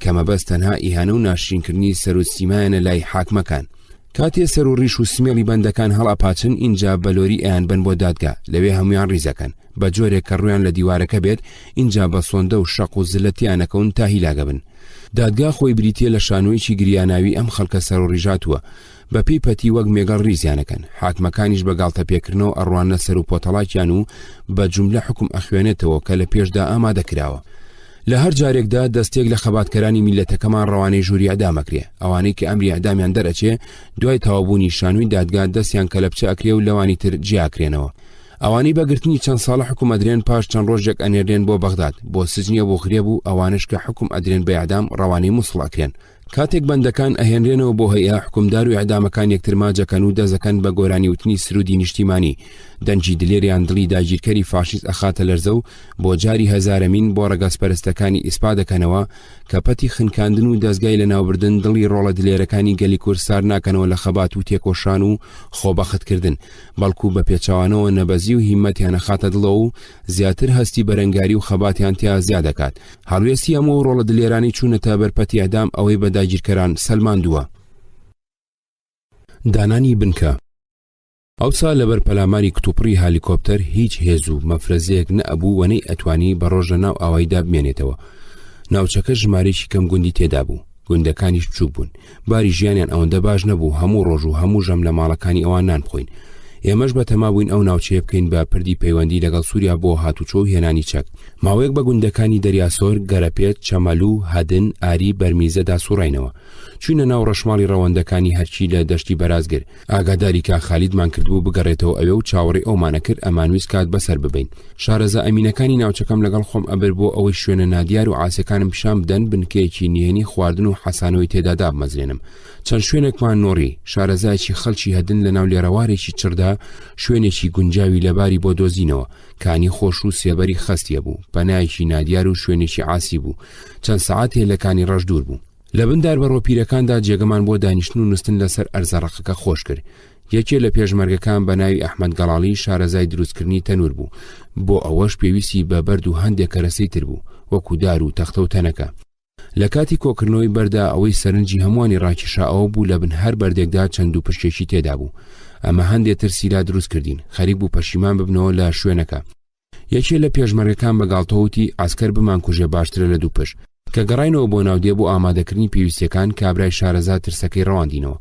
کە مەبەست تەنها ئیهانە و ناشرینکردنی سەر و سیمایانە لای حاکمەکان. کاتێ سەر و ڕیش و سمێڵی بەندەکان هەڵاپاچن اینجا بەلۆری ئەیان بن بۆ دادگا، لەوێ هەمویان ڕیزەکەن بە جۆرێک کە ڕویان لە دیوارەکە بێت، اینجا بە سۆندە و شەق و زلەتیانەکەون تا هیلاگە بن. دادگا خۆی بریتیە لە شانۆیەکی گریاناوی ئەم خەڵکە سەر و ڕیژاتووە بە پێی پەتی وەک مێگەڵ ڕیزیانەکەن. حاکمەکانیش بە گاڵتە پێکردنەوە ئەڕوانە سەر و پۆتەڵاکیان و بە جوملە حکم ئەخوێنێتەوە کە لە پێشدا ئامادەکراوە. لە هەر جارێکدا دەستێک لە خەباتکەرانی میلەتەکەمان ڕەوانەی ژووری ئەدامەکرێ. ئەوانەی کە ئەمری ئەدامیان دەرەچێ دوای تەوابوونی شانووی دادگا دەستیان کەلەپچە ئەکرێ و لەوانی تر جیاکرێنەوە. ئەوانەی بەگرتنی چەند ساڵە حکوم ئەدرێن پاش چەند ڕۆژێک ئەنێرێن بۆ بەغداد بۆ سجنیە بۆ خرێب و ئەوانش کە حکم ئەدرێن بە ئیعدام ڕەوانەی مووسڵ ئەکرێن. کاتێک بەندەکان ئەهێنرێنەوە بۆ هەیە حکومدار و ئیعدامەکان یەکتر ماجەکەن و دەزەکەن بە گۆرانی وتنی سرودی نیشتیمانی. دەنجی دلێریان دڵی داگیرکەری فاشیست ئەخاتە لەرزە و بۆ جاری هەزارەمین بۆ ڕەگەزپەرستەکانی ئیسپا دەکەنەوە کە پەتی خنکاندن و دەستگای لە ناوبردن دڵی ڕۆڵە دلێرەکانی گەلی کوردستان ناکەنەوە لە خەبات و تێکۆشان و خۆبەختکردن، بەڵکو بە پێچەوانەوە نەبەزی و هیمەتیانە خاتە دڵەوە و زیاتر هەستی بەرەنگاری و خەباتیان تیا زیاد دەکات. هەڵوێستی ئەمە ڕۆڵە دلێرانی چوونەتە بەرپەتی ئەدام ئەوەی بە داگیرکەران سەلماندووە. دانانی بنکە ئەوسا لەبەر پەلاماری کتوپڕی هالیکۆپتەر هیچ هێز و مەفرەزەیەک نەئەبوو وەنەی ئەتوانی بە ڕۆژ لە ناو ئاوایدا بمێنێتەوە. ناوچەکە ژمارەیەکی کەم گوندی تێدا بوو، گوندەکانیش بچووک بوون، باری ژیانیان ئەوەندە باش نەبوو هەموو ڕۆژ و هەموو ژەم لە ماڵەکانی ئەوان نان بخۆین. ئێمەش بەتەما بووین ئەو ناوچەیە بکەین بە پردی پەیوەندی لەگەڵ سووریا بۆ هاتوچۆ و هێنانی چەک. ماوەیەک بە گوندەکانی دەریاسۆر، گەرەپێت، چەمەلوو، هەدن، ئاری، بەرمیزەدا سوڕاینەوە. چوینە ناو ڕەشماڵی ڕەوەندەکانی هەرچی لە دەشتی بەرازگر. ئاگاداری کا خالیدمان کردبوو بگەڕێتەوە ئەوێ و چاوەڕێی ئەومانە کرد ئەمانویست کات بەسەر ببین. شارەزا ئەمینەکانی ناوچەکەم لەگەڵ خۆم ئەبر بۆ ئەوەی شوێنە نادیار و ئاسەکانم پیشان بدەن بنکەیەکی نهێنی خواردن و حەسانەوەی تێدا دابمەزرێنم. چەند شوێنێکمان نۆڕی، شارەزایکی خەڵکی هەدن لە ناو لێرەوارێکی چردا شوێنێکی گونجاوی لەباری بۆ دۆزینەوە، کانی خۆش و سێبەری خستیە بوو، پەنایکی نادیار و شوێنێکی عاسی بوو. چەند سەعاتێ لە کانی ڕەش دوور بوو. لە بندار بە ڕۆپیرەکاندا جێگەمان بۆ دانیشتن و نووستن لەسەر ئەرزەڕقەکە خۆش کرد. یەکێ لە پێشمەرگەکان بە ناوی ئەحمەد گەڵاڵی شارەزای دروستکردنی تەنور بوو، بۆ ئەوەش پێویستی بە بەرد و هەندێک کەرەسەی تر بوو وەکو دار و تەختە و تەنەکە. لە کاتی کۆکردنەوەی بەردا ئەوەی سەرنجی هەمووانی ڕاکێشاوە بوو لە بن هەر بەردێکدا چەند و پشتێکی تێدا بوو. ئەمە هەندێک تر سیلا دروست کردین، خەریک بوو پەشیمان ببنەوە لە شوێنەکە. یەکێ لە پێشمەرگەکان بە گاڵتەوتی ئاسکەر بمان کوژێ باشترە لە دوو پشت. کە گەڕاینەوە بۆ ناودێ بۆ ئامادەکردنی پێویستیەکان کابرای شارەزا ترسەکەی ڕەواندینەوە.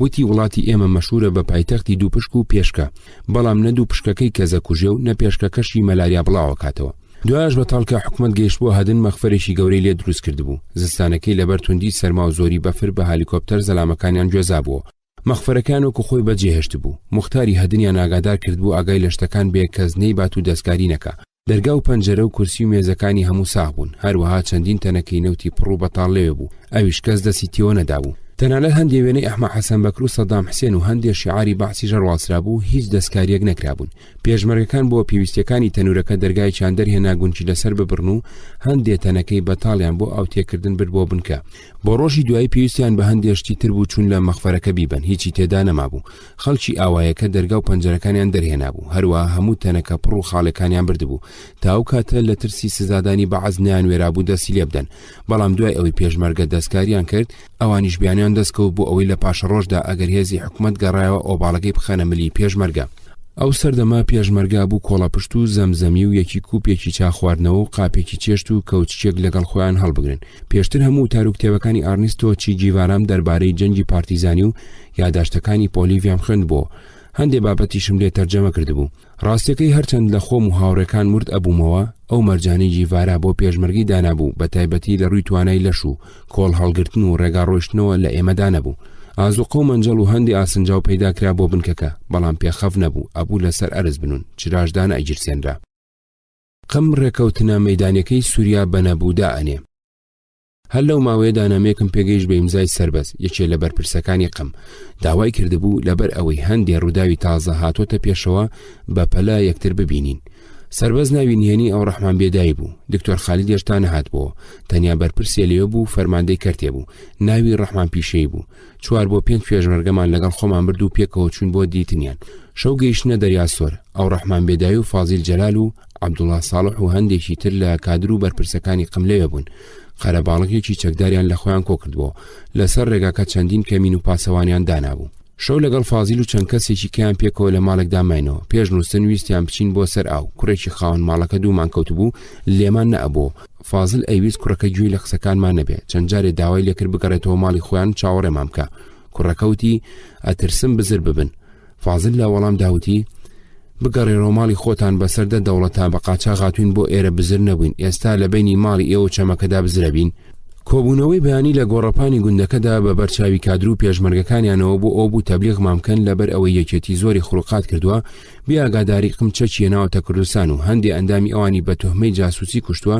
وتی وڵاتی ئێمە مەشهورە بە پایتەختی دوو پشک و پێشکە، بەڵام نە دوو پشکەکەی کەزە کوژێ و نە پێشکەکەشی مەلاریا بڵاوە کاتەوە. دوایش بەتاڵکە حکومەت گەیشت بۆ هەدن مەخفەرێکی گەورەی لێ دروست کردبوو. زستانەکەی لەبەر توندی سەرما و زۆری بەفر بە هالیکۆپتەر زەلامەکانیان گوێزا بووە. مەخفەرەکان وەکو خۆی بەجێهێشت بوو. موختاری هەدنیان ئاگادار کردبوو ئاگای لە شتەکان بێ کەس نەیبات و دەستکاری نەکا. دەرگا و پەنجەرە و کورسی و مێزەکانی هەموو ساغ بوون، هەروەها چەندین تەنەکەی نەوتی پڕ و بەتاڵ لێوێ بوو، ئەویش کەس دەستی تێوە نەدابوو. تەنانەت هەندێک وێنەی ئەحمەد حەسەن بەکر و سەدام حسێن و هەندێک شیعاری بەعسی ژەڕواسرا بوو، هیچ دەستکاریەک نەکرابوون. پێشمەرگەکان بۆ پێویستیەکانی تەنورەکە دەرگایکیان دەرهێنا گونجی لەسەر ببڕن و هەندێک تەنەکەی بەتاڵیان بۆ ئاوتێکردن برد بۆ بنکە. بۆ ڕۆژی دوایی پێویستیان بە هەندێشتی تر بوو چوون لە مەخفەرەکە بیبن، هیچی تێدا نەمابوو. خەڵکی ئاوایەکە دەرگا و پەنجەرەکانیان دەرهێنا بوو، هەروە هەموو تەنەکە پڕ و خاڵەکانیان بردبوو. تاو کاتە لە ترسی سزادانی بەعەز نەیانوێرا بوو دەستی لێ بدەن، بەڵام دوای ئەوەی پێشمەرگە دەستکاریان کرد ئەوانیش بیانیان دەستکەوت بۆ ئەوەی لە پاش ڕۆژدا ئەگەر هێزی حکومەت گەڕایەوە ئۆباڵەکەی بخەنە ملی پێشمەرگە. ئەو سەردەما پێشمەرگا بوو کۆڵەپشت و زەمزەمی و یەکی کوپێکی چا خواردنەوە و قاپێکی چێشت و کەوچکێک لەگەڵ خۆیان هەڵبگرن. پێشتر هەموو تاروکتێبەکانی ئارنیستۆ چی گیڤارام دەربارەی جەنگی پارتیزانی و یاداشتەکانی پۆلیڤیام خوێند بۆ هەندێ بابەتیشم لێ تەرجەمە کردبوو. ڕاستیەکەی هەرچەند لە خۆم و هاوڕێکان مرد ئەبوومەوە ئەو مەرجانەی گیڤارا بۆ پێشمەرگی دانابوو بە تایبەتی لە ڕووی توانای لەش و کۆڵ هەڵگرتن و ڕێگاڕۆیشتنەوە لە ئێمەدا نەبوو. ئازوقە و مەنجەڵ و هەندی ئاسنجاو پەیدا کرا بۆ بنکەکە بەڵام پێخەف نەبوو ئەبوو لەسەر ئەرز بنون چراشدان ئەیگیرسێنرا. قم ڕێکەوتنە مەیدانەکەی سووریا بە نەبوودا ئەنێ. هەر لەو ماوەیەدا نامەیەکم پێگەیشت بە ئیمزای سەربەز یەکێ لە بەرپرسەکانی قم داوای کردبوو لەبەر ئەوەی هەندێ ڕووداوی تازە هاتۆتە پێشەوە بە پەلا یەکتر ببینین. سەربەز ناوی نهێنی ئەو ڕەحمان بێدایی بوو. دکتۆر خالید هێشتا نەهات بۆ تەنیا بەرپرسێ لێوە بوو فەرماندەی کەرتێ بوو ناوی ڕەحمان پیشەی بوو. 4 بۆ 5 پێشمەرگەمان لەگەڵ خۆمان برد و پێکەوە چوون بۆ دیتنیان. شەو گەیشتنە دەریاسۆر ئەو ڕەحمان بێدایی و فازیل جەلال و عەبدوڵڵا ساڵح و هەندێکی تر لە کادر و بەرپرسەکانی قم لێوە بوون. قەرەباڵغێکی چەکداریان لە خۆیان کۆ کردبووە لەسەر ڕێگاکە چەندین کەمین و پاسەوانیان دانابوو. شەو لەگەڵ فازیل و چەند کەسێکی کەیان پێکەوە لە ماڵێکدا ماینەوە. پێش نووسن ویستیان بچین بۆ سەر ئاو. کوڕێکی خاوەن ماڵەکە دوومان کەوت بوو لێمان نەئەبوو. فازل ئەیویست کوڕەکە گوێی لە قسەکانمان نەبێ. چەند جارێ داوای لێکرد بگەڕێتەوە ماڵی خۆیان چاوەڕێمان بکە. کوڕەکەوتی ئەترسم بزر ببن. فازل لە وەڵام داوتی بگەڕێرەوە ماڵی خۆتان بەسەردە دەوڵەتە بە قاچاغ هاتوین بۆ ئێرە بزر نەبووین ئێستا لە بینی ماڵی ئێوە چەمەکەدا بزرە بین. کۆبوونەوەی بەیانی لە گۆڕەپانی گوندەکەدا بە بەرچاوی کادر و پێشمەرگەکانیانەوە بۆ ئەو بوو تەبلیغمان بکەن لەبەر ئەوەی یەکێتی زۆری خولقات کردووە بیاگاداری قم چەکیە ناوەتە کوردستان و هەندێ ئەندامی ئەوانی بە تۆهمەی جاسوسی کوشتووە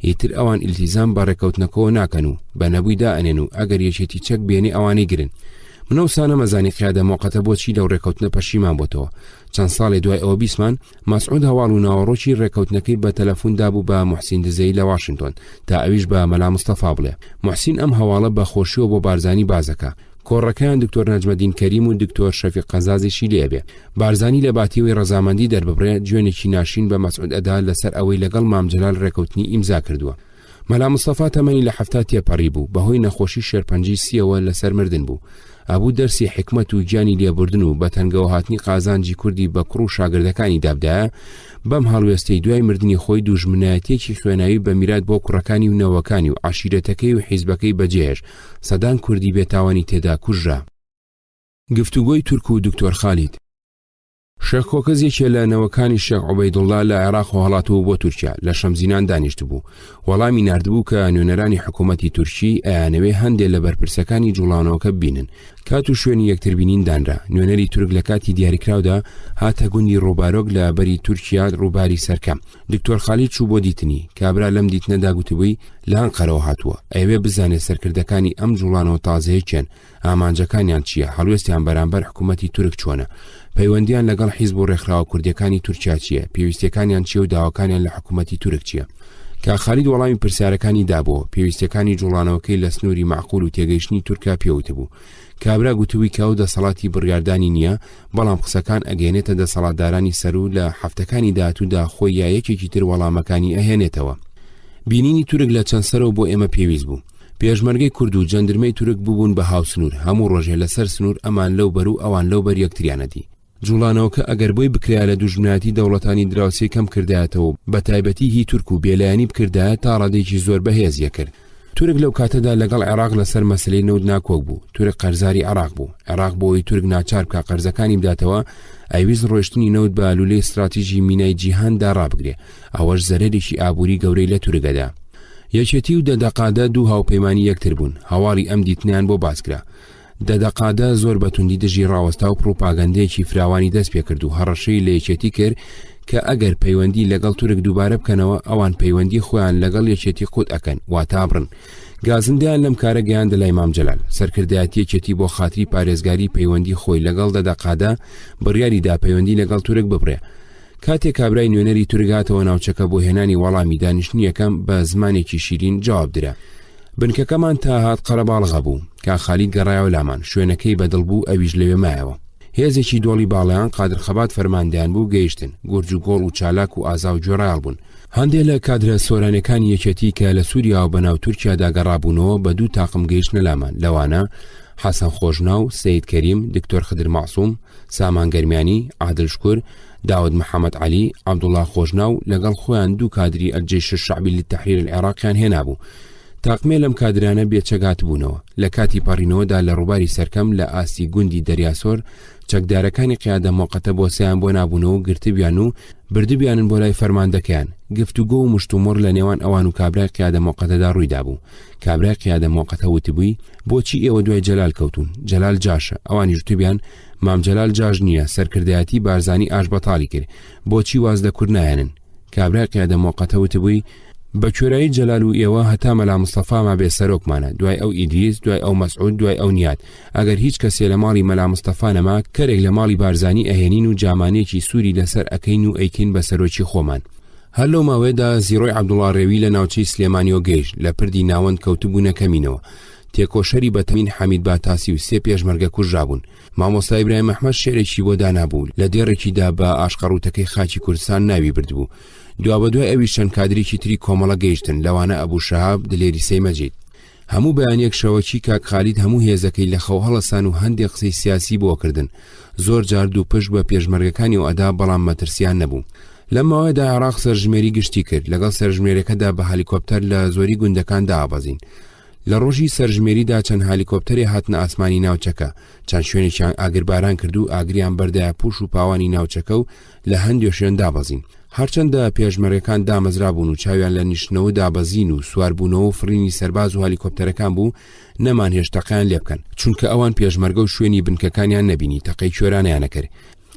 ئیتر ئەوان ئیلتیزام بە ڕێکەوتنەکەەوە ناکەن و بە نەبوویدا ئەنێن و ئەگەر یەکێتی چەک بێنێ ئەوانەی گرن. منە وسانە مەزانی قیادە موقەتە بۆچی لەو ڕێکەوتنە پەشیمان بۆتەوە. چەند ساڵی دوای ئەوە بیسمان مەسعود هەواڵ و ناوەڕۆکی ڕێکەوتنەکەی بە تەلەفۆندا بوو بە موحسین دزەی لە واشنگتن تا ئەویش بە مەلا مستەفا بڵێ. موحسین ئەم هەواڵە بە خۆشیەوە بۆ بارزانی بازەکە. کۆڕەکەیان دکتۆر نەجمەدین کەریم و دکتۆر شەفیق قەزازیشی لێبێ. بارزانی لە باتیەوەی ڕەزامەندی دەرببڕێ جوێنێکی ناشین بە مەسعود ئەدا لەسەر ئەوەی لەگەڵ مامجلال ڕێکەوتنی ئیمزا کردووە. مەلا مستەفا تەمەنی لە 70 تێپەڕی بوو بەهۆی نەخۆشی شێرپەنجی سیەوە لەسەر مردن بوو. ئەبوو دەرسی حکمت و گیانی لێبوردن و بە تەنگەوە هاتنی قازانجی کوردی بە کوڕ و شاگردەکانی دابدایە. بەم هەڵوێستەی دوای مردنی خۆی دوژمنایەتێکی خوێناوی بە میرات بۆ کوڕەکانی و نەوەکانی و عشیرەتەکەی و حیزبەکەی بەجێهێش سەدان کوردی بێتاوانی تێدا کوژرا. گفتوگۆی تورک و دکتۆر خالید. شێخ کۆکەز یەکێ لە نەوەکانی شێخ عوبەیدوڵڵا لە عێراق هەڵاتەوە بۆ تورکیا لە شەمزینان دانیشت بوو. وەڵامی ناردبوو کە نوێنەرانی حکوومەتی تورکی ئەیانەوێ هەندێک لە بەرپرسەکانی جوڵانەوەکە ببینن. کات و شوێنی یەکتربینین دانرا. نوێنەری تورک لە کاتی دیاریکراودا هاتە گوندی ڕووبارۆک لە بەری تورکیا ڕووباری سەرکەم. دکتۆر خالید چوو بۆ دیتنی کابرا لەم دیتنەدا گوتبووی لە ئەنقەرەوە هاتووە ئەوێ بزانێت سەرکردەکانی ئەم جوڵانەوە تازەیە چێن ئامانجەکانیان چییە هەڵوێستیان بەرامبەر حکوومەتی تورک چۆنە پەیوەندیان لەگەڵ حیزب و ڕێکخراوە کوردیەکانی تورکیا چییە پێویستیەکانیان چیە و داواکانیان لە حکوومەتی تورک چییە. کە خالید وەڵامی پرسیارەکانی دابەوە پێویستیەکانی جوڵانەوەکەی لە سنووری معقول و تێگەیشتنی تورکیا پێوتە بوو. کابرا گوتووی کە ئەو دەسەڵاتی بڕیاردانی نییە بەڵام قسەکان ئەگەێنێتە دەسەڵاتدارانی سەر و لە هەفتەکانی داهاتوودا خۆی یەکێکی تر وەڵامەکانی ئەهێنێتەوە. بینینی تورک لە چەند سەرەوە بۆ ئێمە پێویست بوو. پێشمەرگەی کورد و جەندرمەی تورک بوون بە هاو سنوور هەموو ڕۆژێ لەسەر سنوور ئەمان لەو بەر و ئەوان لەو بەر یەکتریانەتی. جوڵانەوەکە ئەگەر بۆی بکریا لە دوژمناتی دەوڵەتانی دراوسی کەم کردایەتەوە بە تایبەتی هی تورک و بێلایانی بکردایە تا ڕادێکی زۆر بەهێزیە کرد. تورک لەو کاتەدا لەگەڵ عێراق لەسەر مەسلەی نەود ناکۆک بوو. تورک قەرزاری عێراق بوو. عێراق بۆی تورک ناچار بکە قەرزەکانی بداتەوە ئەویست ڕۆشتنی نەود بە لولەی استراتیژی مینای جیهاندا ڕابگرێ. ئەوەش زەرێکی ئابووری گەورەی لە تورکەدا. یەکێتی و دەدەقادە دوو هاوپەیمانی یەکتر بوون. هەواڵی ئەم دیتنیان بۆ باسکرا. دەدەقادە زۆر بەتوندی دژی ڕاوەستا و پرۆپاگەندەیەکی فراوانی دەست پێ کرد و هەڕەشەی لە یەکێتی کرد کە ئەگەر پەیوەندی لەگەڵ تورک دووبارە بکەنەوە ئەوان پەیوەندی خۆیان لەگەڵ یەکێتی قوت ئەکەن واتا بڕن. گازندیان لەم کارە گەیاندە لای مامجلال سەرکردایەتی یەکێتی بۆ خاتری پارێزگاری پەیوەندی خۆی لەگەڵ دەدەقادە بڕیاریدا پەیوەندی لەگەڵ تورک ببڕێ. کاتێک کابرای نوێنەری تورکاتەوە ناوچەکە بۆ هێنانی وەڵامی دانیشتنیەکەم بە زمانێکی شیرین جواب درا. بنکەکەمان تا هات قەرەباڵغە بوو کا خالید گەڕایەوە لامان شوێنەکەی بەدڵ بوو ئەویش لەوێ مایەوە. هێزێکی دۆڵی باڵیان قادر خەبات فەرماندەیان بوو گەیشتن گورج و گۆڵ و چالاک و ئازا و جۆرایڵ بوون. هەندێک لە کادرە سۆرانەکانی یەکێتی کە لە سووریا و بەناو تورکیادا گەڕابوونەوە بە دوو تاقم گەیشتنە لامان لەوانە حەسەن خۆشناو، سەید کەریم، دکتۆر خدر مەعسووم، سامان گەرمیانی، عادل شکور، داود محەممەد علی، عەبدوڵڵا خۆشناو لەگەڵ خۆیان دوو کادری ئەلجەیش الشەعبی للتەحریر العێراقیان هێنابوو. تاقمێ لەم کادرانە بێچەگات بوونەوە. لە کاتی پەڕینەوەدا لە ڕووباری سەرکەم لە ئاستی گوندی دەریاسۆر چەکدارەکانی قیادە مۆقەتە بۆ سەیان بۆ نابوونەوە گرتبیان و بردبیانن بۆ لای فەرماندەکەیان. گفتوگۆ و مشتومڕ لە نێوان ئەوان و کابرای قیادە مۆقەتەدا ڕوویدا بوو. کابرای قیادە مۆقەتە وتبووی بۆچی ئێوە دوای جەلال کەوتون؟ جەلال جاشە. ئەوانی ژتوبیان مام جەلال جاش نییە، سەرکردایەتی بارزانی ئاش بەتاڵی کرد، بۆچی واز لە کورد نایەنن؟ کابرای قیادە مۆقەتە وتبووی بە کوێرایی جەلال و ئێوە هەتا مەلا مستەفاما بێ سەرۆکمانە، دوای ئەو ئیدریس، دوای ئەو مەسعود، دوای ئەو نیات. ئەگەر هیچ کەسێ لە ماڵی مەلا مستەفا نەما کەرێک لە ماڵی بارزانی ئەهێنین و جامانێکی سووری لەسەر ئەکەین و ئەیکین بە سەرۆکی خۆمان. هەر لەو ماوەیەدا زیڕۆی عەبدوڵڵا ڕێوی لە ناوچەی سلێمانیۆ گەیشت، لە پردی ناوەند کەوتبوونە کەمینەوە. تێکۆشەری بەتەمین حەمید باتاسی و سێ پێشمەرگە کوژرابوون. مامۆستا ئیبراهیم ئەحمەد شێرێکی بۆ دانابوو، لە دێڕێکیدا بە ئاشقەڕوتەکەی خاکی کوردستان ناوی بردبوو. دوابەدوای ئەوی چەند کادرێکی تری کۆمەڵە گەیشتن، لەوانە ئەبوو شەهاب دلێری سەیمەجید. هەموو بەیانێک شەوەکی کاک خالید هەموو هێزەکەی لە خەو هەڵەسان و هەندێک قسەی سیاسی بۆ کردن. زۆر جار دوو پشت بە پێشمەرگەکانی و ئەدا بەڵام مەترسیان نەبوو. لەم ماوەیەدا عێراق سەرژمێری گشتی کرد، لەگەڵ سەرژمێرەکەدا بە هەلیکۆپتەر لە زۆری گوندەکاندا ئابەزین. لە ڕۆژی سەرژمێریدا چەند هەلیکۆپتەرێ هاتنە ئاسمانی ناوچەکە، چەند شوێنێکیان ئاگرباران کرد و ئاگریان بەردایە پوش و پاوانی ناوچەکە و لە هەندێک شوێن دابەزین. هەرچەندە پێشمەرگەکان دامەزرا بوون و چاویان لە نیشتنەوە دابەزین و سواربوونەوە و فڕینی سەرباز و هەلیکۆپتەرەکان بوو، نەمان هێشتەقیان لێ بکەن، چونکە ئەوان پێشمەرگە و شوێنی بنکەکانیان نەبینی، تەقەی کوێرانیانەکرد.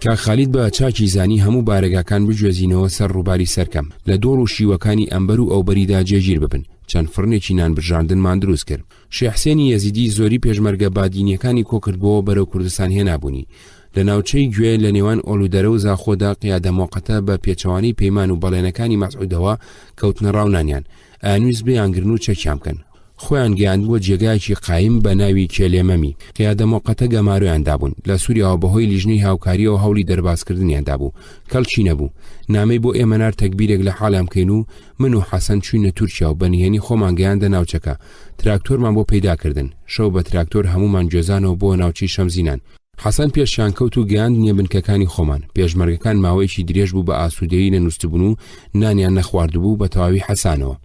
کاک خالید بە چاکی زانی هەموو بارەگاکان بجوێزینەوە سەر ڕووباری سەرکەم، لە دۆڵ و شیوەکانی ئەمبەر و ئەوبەریدا جێگیر ببن. چەند فڕنێکی نان بژاردنمان دروست کرد. شێخ حسێنی یەزیدی زۆری پێشمەرگە بادینیەکانی کۆکردبەوە بەرەو کوردستان هێنابوونی. لە ناوچەی گوێ لە نێوان ئۆلودەرە و زاخۆدا قیادە مۆقەتە بە پێچەوانی پەیمان و بەڵێنەکانی مەسعودەوە کەوتنە ڕاونانیان، ئانویست بێیانگرن و چەکیان بکەن. خۆیان گەیاند بۆ جێگایەکی قایم بە ناوی کێلێمەمی. قیادە مۆقەتە گەمارویاندا بوون، لە سووریاوە بەهۆی لیژنەی هاوکاریەوە هەوڵی دەربازکردنیاندا بوو. کەڵکی نەبوو. نامەی بۆ ئێمە نار تەکبیرێک لە حاڵام بکەین و من و حەسەن چوینە تورکیا و بەنهێنی خۆمان گەیاندە ناوچەکە. تراکتۆرمان بۆ پەیداکردن. شەو بە تراکتۆر هەمومان گوێزانەوە بۆ ناوچەی شەمزینان. حەسەن پێشیان کەوت و گەیاند نیەبنکەکانی خۆمان. پێشمەرگەکان ماوەیەکی درێژ بوو بە ئاسوودەیی نەنووسبوون و نانیان نەخواردبوو بە تەواوی حەسانەوە.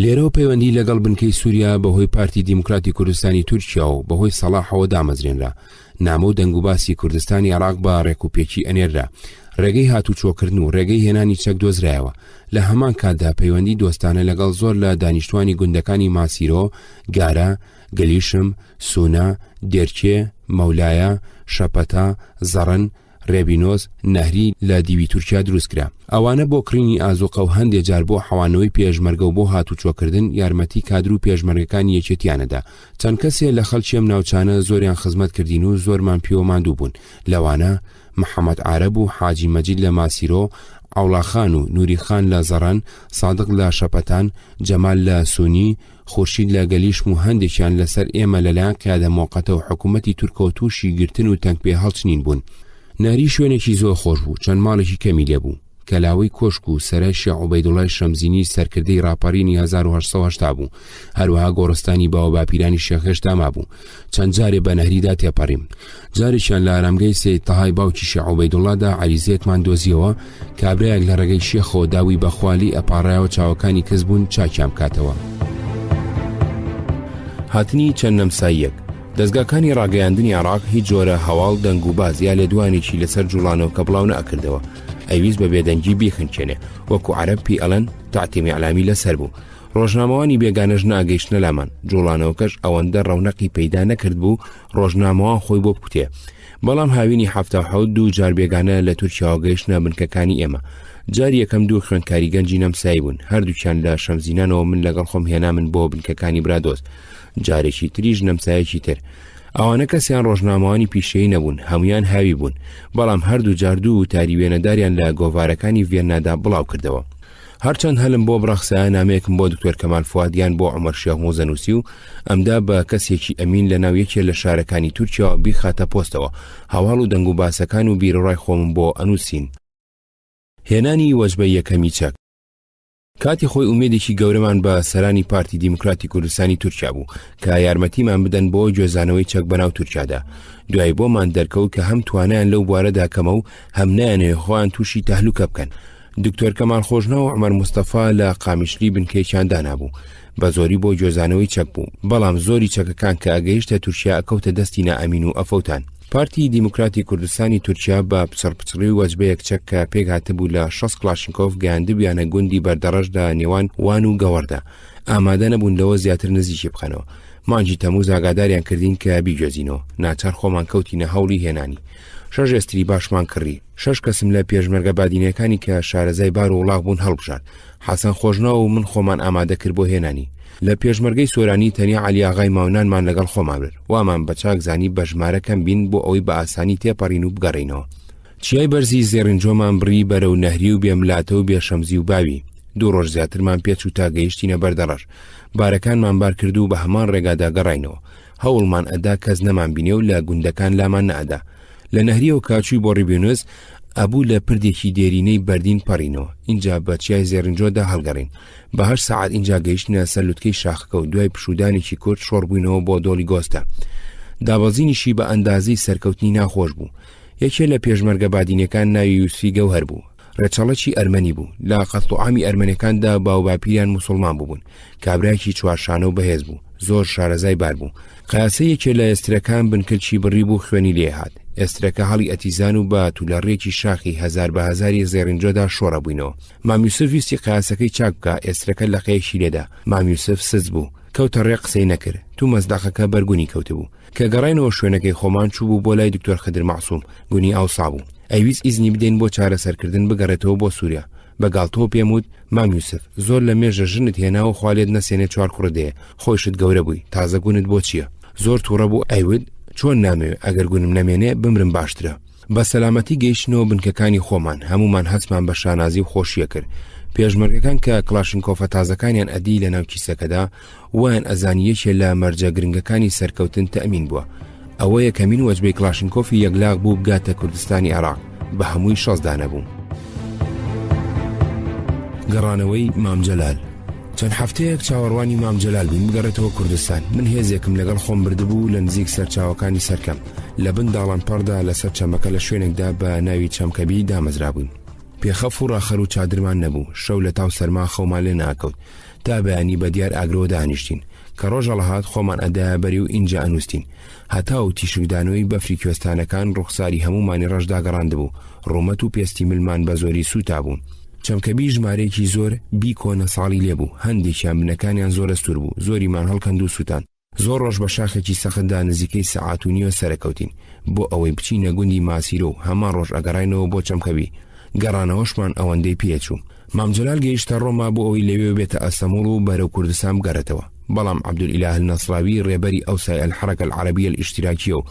لێرەوە پەیوەندی لەگەڵ بنکەی سووریا بەهۆی پارتی دیموکراتی کوردستانی تورکیا و بەهۆی سەلاحەوە دامەزرێنرا. نامە و دەنگ و باسی کوردستانی عێراق بە ڕێکوپێکی ئەنێررا. ڕێگەی هاتوچۆکردن و ڕێگەی هێنانی چەک دۆزرایەوە. لە هەمان کاتدا پەیوەندی دۆستانە لەگەڵ زۆر لە دانیشتوانی گوندەکانی ماسیرۆ، گارە، گەلیشم، سونا، دێرکێ، مەولایە، شەپەتا، زەڕەن، ڕێبینۆز، نەهری لە دیوی تورکیا دروستکرا. ئەوانە بۆ کڕینی ئازوقە و هەندێک جار بۆ حەوانەوەی پێشمەرگە و بۆ هاتوچۆکردن یارمەتی کادر و پێشمەرگەکانی یەکێتیانەدا. چەند کەسێ لە خەڵکی ئەم ناوچانە زۆریان خزمەت کردین و زۆرمان پێوەماندوو بوون. لەوانە محەممەد عارەب و حاجی مەجید لە ماسیرۆ، ئەوڵاخان و نوری خان لە زەڕەن، سادق لە شەپەتان، جەمال لە سونی، خورشید لە گەلیشم و هەندێکیان لەسەر ئێمە لەلایەن قیادە مۆقەتە و حکوومەتی تورکە و تووشی گرتن و تەنگ پێ هەڵچنین بوون. ناری شوێنێکی زۆر خۆش بوو، چەند ماڵێکی کەمی لێبوو. کەلاوەی کۆشک و سەرای شێخ عوبەیدوڵای شەمزینی سەرکردەی ڕاپەڕینی 1880 بوو. هەروەها گۆڕستانی باوە باپیرانی شێخێشتا مابوو. چەند جارێ بە نەهریدا تێپەڕیم. جارێکیان لە ئارامگەی سەید تەهای باوکی شێخ عوبەیدوڵادا عەریزەیەکمان دۆزیەوە. کابرایەک لە ڕێگەی شێخەوە داوی بەخوالی ئەپاڕایەوە چاوەکانی کەس بوون چاکیان بکاتەوە. هاتنی چەند نەمساییەک. دەستگاکانی ڕاگەیاندنی عێراق هیچ جۆرە هەواڵ دەنگ و باز یا لێدوانێکی لەسەر جوڵانەوە کە بڵاو نەئەکردەوە. ئەویست بە بێدەنگی بیخنچێنێ، وەکو عەرەب پێی ئەڵەن تەعتیمی ئەعلامی لەسەر بوو. ڕۆژنامەوانی بێگانەش ناگەیشتنە لامان. جوڵانەوەکەش ئەوەندە ڕەونەقی پەیدا نەکرد بوو ڕۆژنامەوان خۆی بۆ بکوتێ. بەڵام هاوینی 72 جار بێگانە لە تورکیاوە گەیشتنە بنکەکانی ئێمە. جاری یەکەم دوو خوێندکاری گەنجی نەمسایی بوون. هەردووکیان لە شەمزینانەوە من لەگەڵ خۆم هێنامن بۆ بنکەکانی برادۆز. جارێکی تریژ نەمسایەکی تر. ئەوانە کەسیان ڕۆژنامەوانی پیشەیی نەبوون، هەمویان هاوی بوون، بەڵام هەردوو جاردوو و تاریوێنەداریان لە گۆڤارەکانی ڤێننادا بڵاو کردەوە. هەرچەند هەلم بۆ بڕەخسایە نامەیەکم بۆ دکتۆر کەمال فوادیان بۆ عومەر شێخ موزەنووسی و ئەمدا بە کەسێکی ئەمین لە ناویەکێ لە شارەکانی تورکیاوە بیخاتە پۆستەوە. هەواڵ و دەنگ و باسەکان و بیرڕای خۆم بۆ ئەنووسین. هێنانی وەجبەی یەکەمی چەک. کاتی خۆی ئومێدێکی گەورەمان بە سەرانی پارتی دیموکراتی کوردستانی تورکیا بوو کە یارمەتیمان بدەن بۆ گوێزانەوەی چەک بەناو تورکیادا. دوای بۆمان دەرکەوت کە هەم توانیان لەو بوارەدا کەمە و هەم نایانێ خۆیان تووشی تەهلوکە بکەن. دکتۆر کەمال خۆشناو و عومەر مستەفا لە قامیشلی بنکەیەکیان دانابوو. بە زۆری بۆ گوێزانەوەی چەک بوو، بەڵام زۆری چەکەکان کە ئەگەیشتە تورکیا ئەکەوتە دەستی نائەمین و ئەفەوتان. پارتی دیموکراتی کوردستانی تورکیا بە پچڕپچڕی وەجبەیەک چەک کە پێک هاتبوو لە 6 کلاشنکۆف گەیاندبیانە گوندی بەردەڕەشدا نێوان وان و گەوەردا. ئامادە نەبوون لەوە زیاتر نزیکی بخەنەوە. مانجی تەمووز ئاگاداریان کردین کە بیگوێزینەوە. ناچار خۆمان کەوتینە هەوڵی هێنانی. 6 ئێستری باشمان کڕی. 6 کەسم لە پێشمەرگە بادینەکانی کە شارەزای بار و وڵاغ بوون هەڵبژار. حەسەن خۆشناو و من خۆمان ئامادە کرد بۆ هێنانی. لە پێشمەرگەی سۆرانی تەنیا عەلی ئاغای ماونانمان لەگەڵ خۆمان برد. وامان بە چاکزانی بە ژمارەکەم بین بۆ ئەوەی بە ئاسانی تێپەڕین و بگەڕینەوە. چیای بەرزی زێڕنجۆمان بڕی بەرەو نەهری و بێملاتە و بێشەمزی و باوی. 2 ڕۆژ زیاترمان پێچوو تا گەیشتینە بەردەڕەش. بارەکانمان بار کرد و بە هەمان ڕێگادا گەڕاینەوە. هەوڵمان ئەدا کەس نەمان بینێ و لە گوندەکان لامان نەئەدا. لە نەهریەوە کاچووی بۆ ڕیبێنوز ئەبوو لە پردێکی دێرینەی بەردین پەڕینەوە. اینجا بە چیای زێڕنجۆدا هەڵگەڕین. بە 8 ساعت اینجا گەیشتنە سەر لوتکەی شاخەکە و دوای پشودانێکی کورت شۆڕ بووینەوە بۆ دۆڵی گۆستە. دابەزینیشی بە ئەندازەی سەرکەوتنی ناخۆش بوو. یەکێ لە پێشمەرگە بادینەکان ناوی یوسفی گەوهەر بوو. ڕێچەڵەکی ئەرمەنی بوو. لە قەتڵعامی ئەرمەنەکاندا باوباپیریان موسڵمان بوون. کابراکی چوارشانە و بەهێز بوو. زۆر شارەزای بار بوو. قیاسەیەکێ لە ئێسترەکان بنکردی بڕی بوو خوێنی لێهات. ئێسترەکە هەڵی ئەتیزان و بە تولەڕێکی شاخی 1000 بە 1000 زێڕنجۆدا شۆڕە بووینەوە. مام یوسف ویستی قیاسەکەی چاک بکە ئێسترەکە لە قەیەکی لێدا. مام یوسف سز بوو. کەوتە ڕێ قسەی نەکرد. تو مەزداقەکە بەرگونی کەوتبوو. کە گەڕاینەوە شوێنەکەی خۆمان چوو بوو بۆ لای دکتۆر خدر مەعسووم گونی ئاوسا بوو. ئەویست ئیزنی بدەین بۆ چارەسەرکردن بگەڕێتەوە بۆ سووریا. بەگاڵتەوە پێم وت مام یوسف زۆر لە مێژە ژنت هێناوە خوالێت نەسێنێ 4 کوڕدەیە خۆشت گەورە بووی تازە گونت بۆ چییە؟ زۆر تووڕە بوو. ئەیود چۆن نامەوێت ئەگەر گونم نەمێنێ بمرم باشترە. بە سەلامەتی گەیشتنەوە بنکەکانی خۆمان هەمومان هەچمان بە شانازی و خۆشیە کرد. پێشمەرگەکان کە کلاشنکۆفە تازەکانیان ئەدی لە ناو کیسەکەدا وایان ئەزانیەکێ لە مەرجە گرنگەکانی سەرکەوتن تەمین بووە. ئەوە یەکەمین وەجبەی کلاشنکۆفی یەکلاغ بوو بگاتە کوردستانی عێراق بە هەمووی 6 دانە بوو. گەڕانەوەی مام جەلال. چەند هەفتەیەک چاوەڕوانی مام جەلال بووین بگەڕێتەوە کوردستان. من هێزێکم لەگەڵ خۆم بردبوو لە نزیک سەرچاوەکانی سەرکەم لە بن داڵان پەڕدا لەسەر چەمەکە لە شوێنێکدا بە ناوی چەمکەبی دامەزرا بووین. پێخەف و ڕاخەر و چادرمان نەبوو. شەو لە تاو سەرما خەومان لێ ناکەوت تا بەیانی بە دیار ئاگرۆ دانیشتین کە ڕۆژە لەهات خۆمان ئەدایە بەری و اینجا ئەنووسین. هەتا و تیشکدانەوەی بەفری کوێستانەکان ڕوخساری هەمومانی ڕەشدا گەڕاندبوو. ڕۆمەت و پێستی ملمان بە زۆری سوتا بوون. چەمکەبی ژمارەیەکی زۆر بی کۆنە ساڵی لێبوو. هەندێکیان بنەکانیان زۆر ئەستور بوو. زۆریمان هەڵکەند و سووتان. زۆر ڕۆژ بە شاخێکی سەختدا نزیکەی سەعات و نیوە سەرکەوتین بۆ ئەوەی بچینە گوندی ماسیرۆ و هەمان ڕۆژ ئەگەڕاینەوە بۆ چەمکەبی. گەڕانەوەشمان ئەوەندەی پێچوو. مام جەلال گەیشتە ڕۆما بۆ ئەوەی لەوێ بێتە ئەستەموڵ و بەرەو کوردستان بگەڕێتەوە. بەڵام عەبدولئیلاه النەسراوی ڕێبەری ئەوسای الحەرەکە العەرەبیە الئیشتراکیە و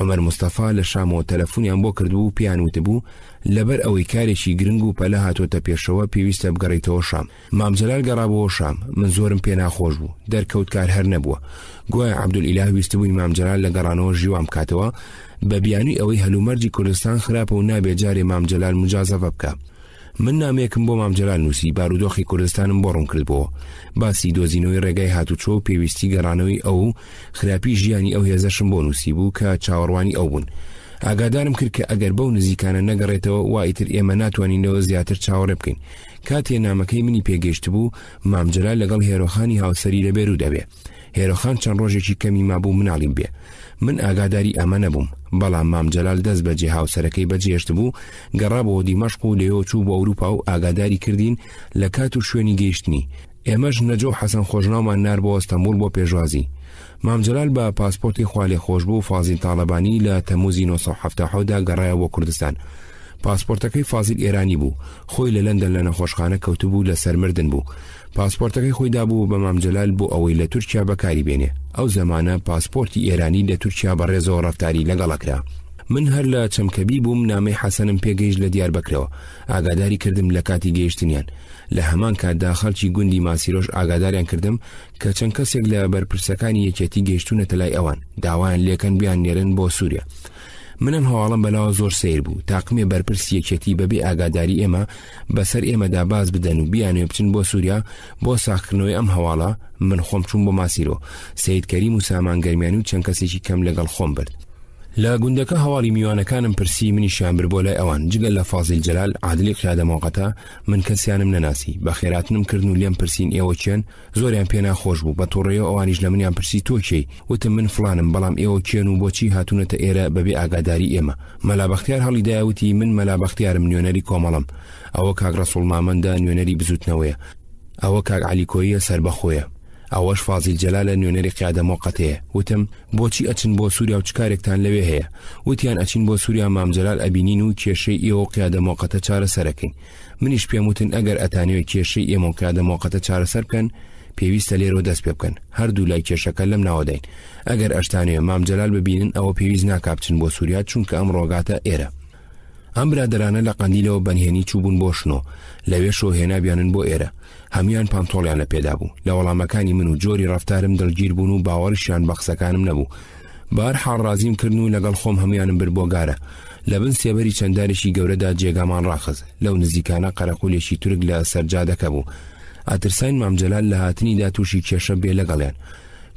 عومەر مستەفا لە شامەوە تەلەفۆنیان بۆ کردبوو و پێیان وتبوو لەبەر ئەوەی کارێکی گرنگ و پەلە هاتۆتە پێشەوە پێویستە بگەڕێتەوە شام. مام جەلال گەڕابەوە شام. من زۆرم پێ ناخۆش بوو. دەرکەوت کار هەر نەبووە. گوایە عەبدولئیلاه ویستبووی مام جەلال لە گەڕانەوە ژیوام بکاتەوە بە بیانووی ئەوەی هەلومەرجی کوردستان خراپە و نابێت جارێ مام جەلال مجازەفە بکە. من نامێکم بۆ مام جەلال نووسی بارودۆخی کوردستانم بۆ ڕوون کردبەوە. باسی دۆزینەوەی ڕێگای هاتوچۆ و پێویستی گەڕانەوەی ئەو خراپی ژیانی ئەو هێزەشم بۆ نووسی بوو کە چاوەڕوانی ئەو بوون. ئاگادارم کرد کە ئەگەر بەو نزیکانە نەگەڕێتەوە وایتر ئێمە ناتوانینەوە زیاتر چاوەڕێ بکەین. کاتێ نامەکەی منی پێگەیشت بوو مام جەلال لەگەڵ هێرۆخانی هاوسەری لە بێروو دەبێ. هێرۆخان چەند ڕۆژێکی کەمی مابوو مناڵیم بێ. من ئاگاداری ئەمە نەبووم. بەڵام مام جەلال دەست بەجێ هاوسەرەکەی بەجێشت بوو گەڕابەوە دیمەشق و لێەوە چوو بۆ ئەوروپا و ئاگاداری کردین لە کات و شوێنی گەیشتنی. ئێمەش نەجۆ حەسەن خۆشناومان نار بۆ ئەستەمبول بۆ پێشوازی. مام جەلال بە پاسپۆرتی خوالێ خۆش بوو فازیل تاڵەبانی لە تەموزی 1970دا گەڕایەوە کوردستان. پاسپۆرتەکەی فازیل ئێرانی بوو. خۆی لە لەندەن لە نەخۆشخانە کەوتبوو لە سەرمردن بوو. پاسپۆرتەکەی خۆی دابوو بە مام جەلال بۆ ئەوەی لە تورکیا بەکاری بێنێ. ئەو زەمانە پاسپۆرتی ئێرانی لە تورکیا بەڕێزەوە ڕەفتاری لەگەڵەکرا. من هەر لە چەمکەبی بووم نامەی حەسەنم پێگەیشت لە دیاربەکرەوە. ئاگاداری کردم لە کاتی گەیشتنیان. لە هەمان کاتدا خەڵکی گوندی ماسیرۆش ئاگاداریان کردم کە چەند کەسێک لە بەرپرسەکانی یەکێتی گەیشتونەتە لای ئەوان داوایان لێکەن بیان نێرن بۆ سووریا. منم هەواڵم بەلاوە زۆر سیر بوو تاقمێ بەرپرس یەکێتی بەبێ ئاگاداری ئێمە بەسەر ئێمەدا باز بدەن و بیانوێ بچن بۆ سووریا بۆ ساختکردنەوەی ئەم هەواڵە من خۆم چوون بۆ ماسیرۆ سەید کەریم و سامان گەرمیانی و چەند کەسێکی کەم لەگەڵ خۆم برد لە گوندەکە هەواڵی میوانەکانم پرسی منیشیان بر بۆ لای ئەوان جگەل لە فازیل جەلال عادلی قیادە مۆقەتە من کەسیانم نەناسی بە خێراتنم کردن و لێم پرسین ئێوە چێن زۆریان پێ ناخۆش بوو بە تووڕێەوە ئەوانیش لە منیان پرسی تۆ کێی وتم من فڵانم بەڵام ئێوە کێن و بۆچی هاتوونەتە ئێرە بەبێ ئاگاداری ئێمە مەلا بەختیار هەڵیدایوتی من مەلا بەختیارم نوێنەری کۆمەڵم ئەوە کاک ڕەسوڵ مامەندە نوێنەری بزوتنەوەیە ئەوە کاک عەلی کۆیە سەربەخۆیە ئەوەش فازیل جەلالە نوێنەری قیادە مۆقەتەیە وتم بۆچی ئەچن بۆ سووریا و چکارێکتان لەوێ هەیە وتیان ئەچین بۆ سووریا مام جەلال ئەبینین و کێشەی ئێوە قیادە مۆقەتە چارەسەرەکەین منیش پێم وتن ئەگەر ئەتانەوێت کێشەی ئێمە و قیادە مۆقەتە چارەسەر بکەن پێویستە لێرەوە دەست پێ بکەن هەردوو لای کێشەکە لەم ناوەداین ئەگەر ئەشتانەوێ مام جەلال ببینن ئەوە پێویست ناکا بچن بۆ سووریا چونکە ئەم ڕۆگاتە ئێرە ئەم برادرانە لە قەندیلەوە بەنهێنی چوبوون بۆ شنۆ لەوێ شۆهێنا بیانن بۆ ئێرە هەمویان پانتۆڵیان لە پێدا بوو لە وەڵامەکانی من و جۆری ڕەفتارم دڵگیر بوون و باوەڕیشیان بە قسەکانم نەبوو بار حاڵڕازیم کردن و لەگەڵ خۆم هەمویانم بر بۆ گارە لە بن سێبەری چەنددارێکی گەورەدا جێگامان ڕاخز لەو نزیکانە قەرەقولێکی تورک لە سەرجادەکە بوو ئاترساین مام جەلال لە هاتنیدا تووشی کێشە بێ لەگەڵیان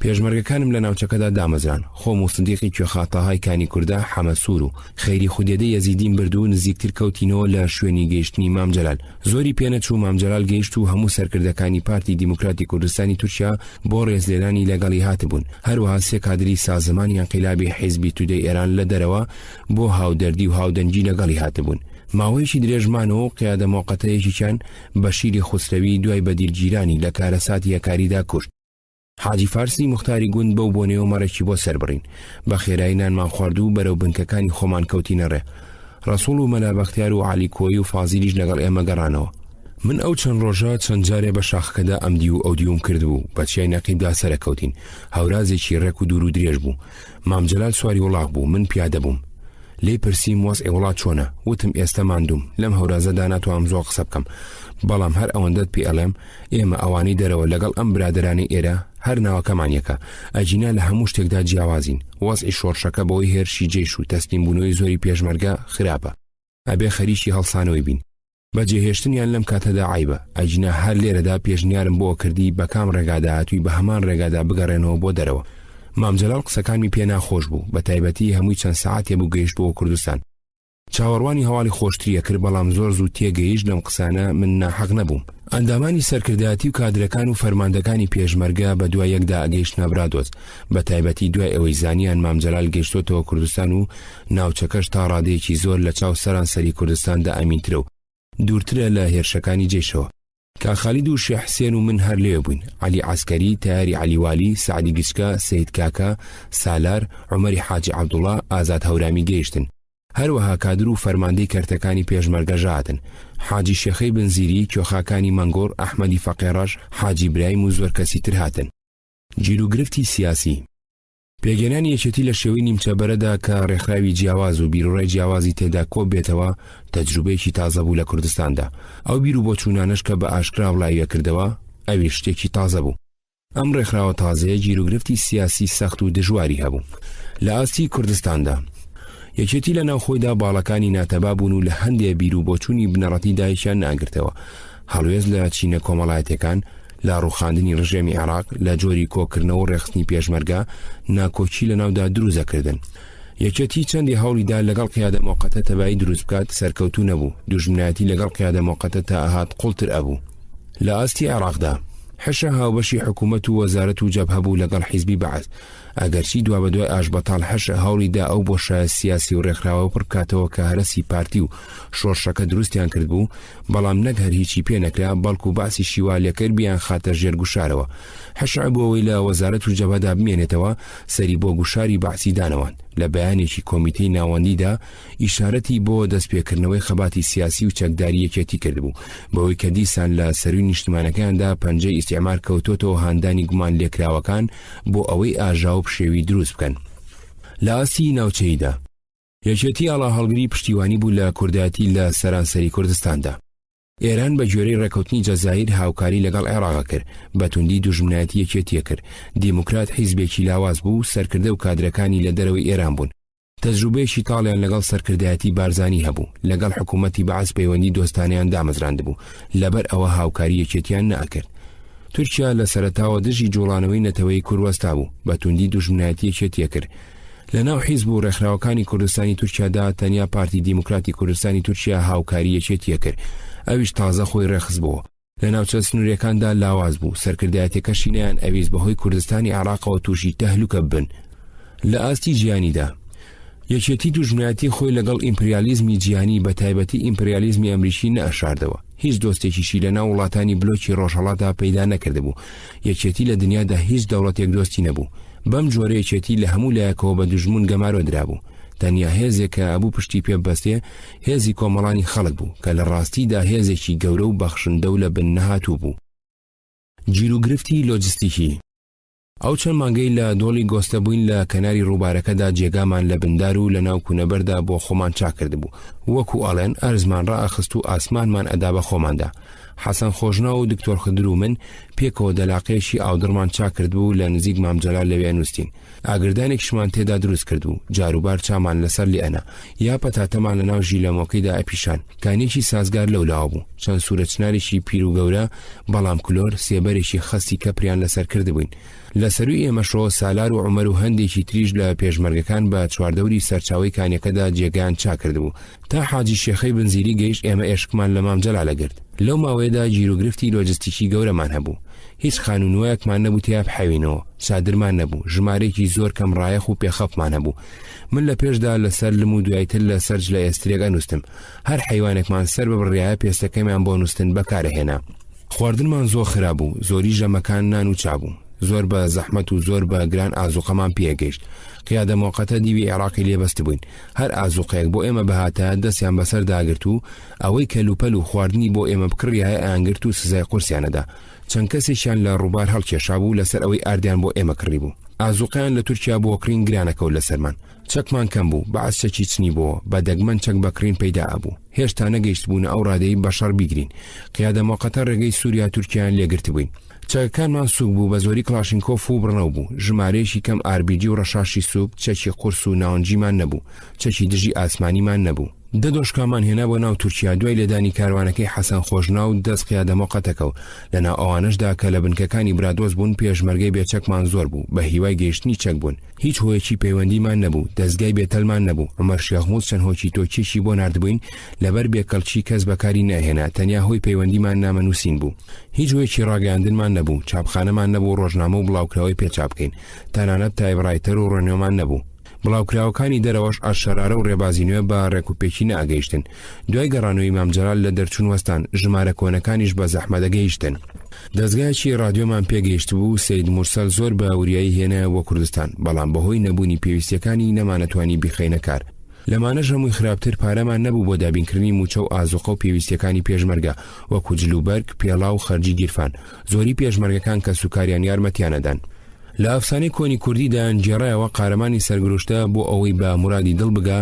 پێشمەرگەکانم لە ناوچەکەدا دامەزران خۆم و سندیقی کوێخاتەهای کانی کووردا حەمەسوور و خەیری خودێدە یەزیدیم برد و نزیکتر کەوتینەوە لە شوێنی گەیشتنی مام جەلال زۆری پێنەچوو مام جەلال گەیشت و هەموو سەرکردەکانی پارتی دیموکراتی کوردستانی تورکیا بۆ ڕێزلێرانی لەگەڵی هاتبوون هەروەها سێ کادری سازمانی انقلابی حیزبی تودەی ئێران لە دەرەوە بۆ هاودەردی و هاودەنگی لەگەڵی هاتبوون ماوەیەکی درێژمانەوە قیادە مۆقەتەیەکیان بەشیری خوسرەوی دوای بەدیرگیرانی لە کارەساتی یەکاریدا کورد حاجی فارسی مختاری گوند بەو بۆنێەوە مەڕێکی بۆ سەربڕین بە خێرایی نانمان خوارد و بەرەو بنکەکانی خۆمان کەوتینە ڕێ ڕەسوڵ و مەلا بەختیار و عەلی کۆی و فازیلیش لەگەڵ ئێمە گەڕانەوە من ئەو چەند ڕۆژە چەند جارێ بە شاخەکەدا ئەمدی و ئەودیوم کردبوو بە چیای نەقیبدا سەرەکەوتین هەورازێکی ڕێک و دوور و درێژ بوو مام جەلال سواری وڵاق بوو من پیادە بووم لێ پرسیم وەزعی وڵات چۆنە وتم ئێستا ماندوم لەم هەورازەدا ناتوانم زۆر قسە بکەم بەڵام هەر ئەوەندەت پێ ئەڵێم ئێمە ئەوانەی دەرەوە لەگەڵ ئەم برادرانی ئێرە هەر ناوەکەمان یەکە ئەجینا لە هەموو شتێکدا جیاوازین وەزعی شۆڕشەکە بەوەی هێرشی جێش و تەسلیم بوونەوەی زۆری پێشمەرگە خراپە ئەبێ خەریکی هەڵسانەوەی بین بەجێهێشتنیان لەم کاتەدا عیبە ئەجینا هەر لێرەدا پێشنیارم بۆ کردی بە کام ڕێگادا هاتووی بە هەمان ڕێگادا بگەڕێنەوە بۆ دەرەوە مام جەلال قسەکانی پێ ناخۆش بوو بە تایبەتی هەمووی چەند سەعاتێ بوو گەیشت بۆ کوردستان چاوەڕوانی هەواڵی خۆشتریە کرد بەڵام زۆر زوو تێگەیشت لەم قسانە من ناحەق نەبووم ئەندامانی سەرکردایەتی و کادرەکان و فەرماندەکانی پێشمەرگە بە دوای یەکدا ئەگەیشتنە برادۆز بە تایبەتی دوای ئەوەی زانیان مام جەلال گەیشتۆتەوە کوردستان و ناوچەکەش تا ڕادەیەکی زۆر لە چاو سەرانسەری کوردستاندا ئەمینترە و دوورترە لە هێرشەکانی جێشەوە کاخالید و شێخ حسێن و من هەر لێوە بووین عەلی عەسکەری تایاری عەلیوالی سعدی گچکە سەید کاکە سالار عومەری حاجی عەبدوڵڵا ئازاد هەورامی گەیشتن هەروەها کادر و فەرماندەی کەرتەکانی پێشمەرگە ژاتن حاجی شێخەی بنزیری کۆخاکانی مەنگۆڕ ئەحمەدی فەقێڕەش حاجی برایم و زۆر کەسی تر هاتن گیرروگرفتی سیاسی پێگەێنانی یەکێتی لە شێوەی نیمچەبەرەدا کە ڕێکخراوی جیاواز و بیرۆڕای جیاوازی تێدا کۆ بێتەوە تەجروبەیەکی تازە بوو لە کوردستاندا ئەو بیر و بۆچوونانەش کە بە ئاشکرا وڵاویە کردەوە ئەوی شتێکی تازە بوو ئەم ڕێکخراوە تازەیە گیرروگرفتی سیاسی سەخت و دژواری هەبوو لە ئاستی کوردستاندا یەکێتی لە ناوخۆیدا باڵەکانی ناتەبا بوون و لە هەندێک بیر و بۆچوونی بنەڕەتی دایشیان ناگرتەوە هەڵوێز لە چینە کۆمەڵایەتەکان لە ڕووخاندنی ڕژێمی عێراق لە جۆری کۆکردنەوە و ڕێخستنی پێشمەرگە ناکۆچی لە ناودا دروزەکردن یەکێتی چەندی هەوڵیدا لەگەڵ قیادە مۆقەتە تەبایی دروست بکات سەرکەوتوو نەبوو دوژمنایەتی لەگەڵ قیادە مۆقەتە تا ئەهات قوڵتر ئەبوو لە ئاستی عێراقدا حەشە هاوبەشی حکوومەت و وەزارەت و جەبهە بوو لەگەڵ حیزبی بەعەز ئەگەرچی دوا بە دوای ئاشبەتاڵ حەشە هەوڵیدا ئەو بۆشایە سیاسی و ڕێکخراوە پڕ بکاتەوە کە هەرەسی پارتی و شۆڕشەکە دروستیان کرد بوو بەڵام نەک هەر هیچی پێ نەکرا بەڵکو باسی شیوالەکرد بیان خاتە ژێر گوشارەوە حەشە بۆەوەی لە وەزارەت و جەبهەدا بمێنێتەوە سەری بۆ گوشاری باسی دانەوان لە بەیانێکی کۆمیتەی ناوەندیدا ئیشارەتی بۆ دەستپێکردنەوەی خەباتی سیاسی و چەکداری یەکێتی کردبوو بەوەی کە دیسان لە سەروی نیشتمانەکاندا پەنجەی ئیستیعمار کەوتۆتەوە هاندانی گومان لێکراوەکان بۆ ئەوەی ئاژاو پشێوی دروست بکەن لە ئاسی ناوچەیدا یەکێتی ئاڵا هەڵگری پشتیوانی بوو لە کوردایەتی لە سەرانسەری کوردستاندا ئێران بە گوێرەی ڕێکەوتنی جەزایر هاوکاری لەگەڵ عێراق کرد بەتوندی دوژمنایەتی یەکێتیە کرد دیموکرات حیزبێکی لاواز بوو سەرکردە و کادرەکانی لە دەرەوەی ئێران بوون تەجروبەیەکی تاڵیان لەگەڵ سەرکردایەتی بارزانی هەبوو، لەگەڵ حکوومەتی بەعەز پەیوەندی دۆستانیان دامەزراند بوو، لەبەر ئەوە هاوکاری یەکێتیان نەئەکرد. تورکیا لە سەرەتاوە دژی جوڵانەوەی نەتەوەی کوردوەستا بوو، بە توندی دوژمنایەتی یەکێتیە کرد. لەناو حیزب و ڕێکخراوەکانی کوردستانی تورکیادا تەنیا پارتی دیموکراتی کوردستانی تورکیا هاوکاری یەکێتیە کرد، ئەویش تازە خۆی ڕێخست بووە. لە ناوچە سنوورەکاندا لاواز بوو، سەرکردایەتەکەشی نەیان ئەویست بەهۆی کوردستانی عێراقەوە تووشی تەهلوکە بن. لە ئاستی ژیانیدا یەکێتی دوژمنایەتی خۆی لەگەڵ ئیمپریالیزمی جیهانی بە تایبەتی ئیمپریالیزمی ئەمریکی نەئەشاردەوە. هیچ دۆستێکیشی لە ناو وڵاتانی بلۆکی ڕۆژهەڵاتا پەیدا نەکردبوو. یەکێتی لە دنیادا هیچ دەوڵەتێک دۆستی نەبوو. بەم جۆرە یەکێتی لە هەموو لایەکەوە بە دوژمن گەمارۆ درابوو. تەنیا هێزێک کە ئەبوو پشتی پێ بەستێ هێزی کۆمەڵانی خەڵک بوو کە لە ڕاستیدا هێزێکی گەورە و بەخشندە و لە بن نەهاتوو بوو. گیروگرفتی لۆجستیکی ئەو چەند مانگەی لە دۆڵی گۆستە بووین لە کەناری ڕووبارەکەدا جێگامان لە بندار و لە ناو کوونەبەردا بۆ خۆمان چاکرد بوو، وەکو ئەڵێن ئەرزمان ڕائەخست و ئاسمانمان ئەدا بە خۆماندا. حەسەن خۆشنا و دکتۆر خدر و من پێکەوە دەلاقەیەشی ئاودڕمان چاکرد بوو لە نزیک مامجەلال لەوێ نووسین. ئاگردانێکشمان تێدا دروست کرد و جاروبار چامان لەسەر لێئەنا یا پەتاتەمان لە ناو ژیلەمۆکەیدا ئەپیشان. کانێکی سازگار لەولاوە بوو، چەند سوورەچنارێکی پیر و گەورە بەڵام کلۆر سێبەرێکی خەستی کەپریان لەسەر کرد بووین. لە سەروی ئێمەشەوە سالار و عومەر و هەندێکی تریش لە پێشمەرگەکان بە چواردەوری سەرچاوی کانیەکەدا جێگایان چاکرد بوو تا حاجی شێخەی بنزیری گەیشت ئێمە ئێشکمان لە مامجەلالە گرت. لەو ماوەیەدا گیروگرفتی لۆجستیکی گەورەمان هەبوو، هیچ خانوونەوەیەکمان نەبوو تیا بحەوینەوە، چادرمان نەبوو، ژمارەیەکی زۆر کەم ڕایەخ و پێخەفمان هەبوو. من لە پێشدا لەسەر لم و دوایتر لە سەرج لە ئێسترێک ئەنووستم، هەر حەیوانێکمان سەر بەبڕیایە پێستەکەیمان بۆ نووسن بەکارەهێنا. خواردنمان زۆر خراپ بوو، زۆری ژەمەکان نان و چابوو، زۆر بە زەحمەت و زۆر بە گران ئازوقەمان پێگەیشت. قیادە موقەتە دیوی عێراقی لێبەست بووین، هەر ئازوقەیەک بۆ ئێمە بەهاتە دەستیان بەسەر داگرت و ئەوەی کەلوپەل و خواردنی بۆ ئێمە بکڕیایە ئەیانگرت و سزای قورسیانەدا. چەند کەسێکیان لە ڕووبار هەڵکێشا بوو لەسەر ئەوەی ئاردیان بۆ ئێمە کڕی بوو. ئازوقیان لە تورکیا بۆ کڕین گرانەکەوت لەسەرمان، چەکمان کەم بوو، بەعەز چەکی چنی بۆ بە دەگمەن چەک بەکڕین پەیدا ئەبوو. هێشتا نەگەیشت بوونە ئەو ڕادەی بەشەر بیگرین. قیادە موقەتە ڕێگەی سووریا تورکیان لێگرت بووین. چەکەکانمان سوک بوو، بە زۆری کلاشینکۆف و بڕنەو بوو، ژمارەیەکی کەم ئاربیجی و ڕەشاشی سوک، چەکی قورس و ناوەنجیمان نەبوو، چەکی دژی ئاسمانیمان نەبوو. دۆشکامان هێنا بۆ ناو تورکیا دوای لێدانی کاروانەکەی حەسەن خۆشنا و دەست قیادە موقەتەکەوە. لەناو ئەوانشدا کە لە بنکەکانی برادۆز بوون پێشمەرگەی بێچەکمان زۆر بوو، بە هیوای گەیشتنی چەک بوون. هیچ هۆیەکی پەیوەندیمان نەبوو، دەستگای بێتەلمان نەبوو. عومەر شێخموود چەند هۆکی تۆکیشی بۆ ناردبووین، لەبەر بێکەڵکی کەس بەکاری نەهێنا، تەنیا هۆی پەیوەندیمان نامەنووسین بوو. هیچ هۆیەکی ڕاگەاندنمان نەبوو، چاپخانەمان نەبوو ڕۆژنامە و بڵاوکراوەی پێچاپ بکەین، تەنانەت تایپڕایتەر و ڕێنێومان نەبوو. بڵاوکراوەکانی دەرەوەش ئاشەرارە و ڕێبازینوێ بە ڕێکوپێکی نەئەگەیشتن. دوای گەڕانەوەی مامجەلال لە دەرچوون وەستان، ژمارە کۆنەکانیش بە زەحمە دەگەیشتن. دەستگایەکی رادیۆمان پێگەیشت بوو، سەید مورسەل زۆر بە وریایی هێنایە بۆ کوردستان، بەڵام بەهۆی نەبوونی پێویستیەکانی نەمانەتوانی بیخەینە کار. لەمانەش هەمووی خراپتر پارەمان نەبوو بۆ دابینکردنی موچە و ئازوقە و پێویستیەکانی پێشمەرگە وەکو جلوبەرگ، پێڵاو و خەرجی گیرفان. زۆری پێشمەرگەکان کە سوکاریان یارمەتیانەدان. لە ئەفسانەی کۆنی کوردیدان جێڕایەوە قارەمانی سەرگرۆشتە بۆ ئەوەی بە مرادی دڵ بگا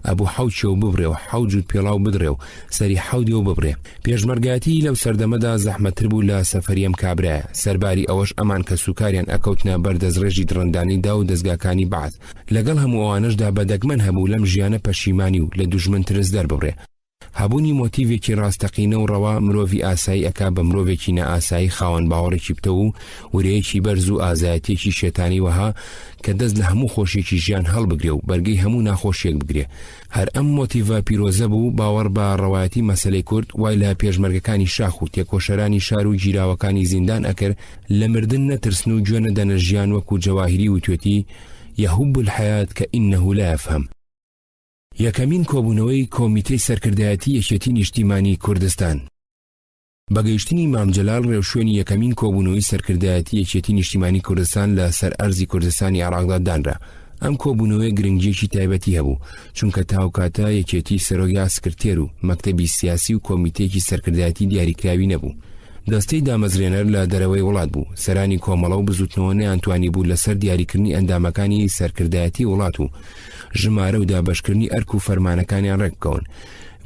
ئەبوو حەوچێ و ببڕێ و حەوت جووت پێڵاو بدرێ و سەری حەودێ و ببڕێ. پێشمەرگاتی لەو سەردەمەدا زەحمەتتر بوو لە سەفەریەم کابرایە، سەرباری ئەوەش ئەمان کە سوکاریان ئەکەوتنە بەردەستڕێژی درڕندانیدا و دەستگاکانی بەعەز. لەگەڵ هەموو ئەوانەشدا بەدەگمەن هەبوو لەم ژیانە پەشیمانی و لە دوژمن ترس دەرببڕێ. هەبوونی مۆتیڤێکی ڕاستەقینە و ڕەوا مرۆڤی ئاسایی ئەکا بە مرۆڤێکی نەئاسایی خاوەن باوەڕێکی بتە و ورەیەکی بەرز و ئازایەتێکی شێتانی وەها کە دەست لە هەموو خۆشیێکی ژیان هەڵبگرێ و بەرگەی هەموو ناخۆشیێک بگرێ. هەر ئەم مۆتیڤە پیرۆزە بوو باوەڕ بە ڕەوایەتی مەسەلەی کورد وای لە پێشمەرگەکانی شاخ و تێکۆشەرانی شار و گیراوەکانی زیندان ئەکرد لە مردن نەترسن و گوێ نەدەنە ژیان وەکو جەواهیری وتوێتی یەهوب الحەیات کە ئینەهو لا یەفهم. یەکەمین کۆبوونەوەی کۆمیتەی سەرکردایەتی یەکێتی نیشتیمانی کوردستان. بەگەیشتنی مامجەلال ڕێوشوێنی یەکەمین کۆبوونەوەی سەرکردایەتی یەکێتی نیشتیمانی کوردستان لە سەر ئەرزی کوردستانی عێراقدا دانرا. ئەم کۆبوونەوەی گرنگیەکی تایبەتی هەبوو، چونکە تاوکاتە یەکێتی سەرۆیا سکرتێر و مەکتەبی سیاسی و کۆمیتەیەکی سەرکردایەتی دیاریکراوی نەبوو. دەستەی دامەزرێنەر لە دەرەوەی وڵات بوو، سەرانی کۆمەڵە و بزوتنەوە نەیانتوانی بوو لەسەر دیاریکردنی ئەندامەکانی سەرکردایەتی وڵات و ژمارە و دابەشکردنی ئەرک و فەرمانەکانیان ڕێککەون.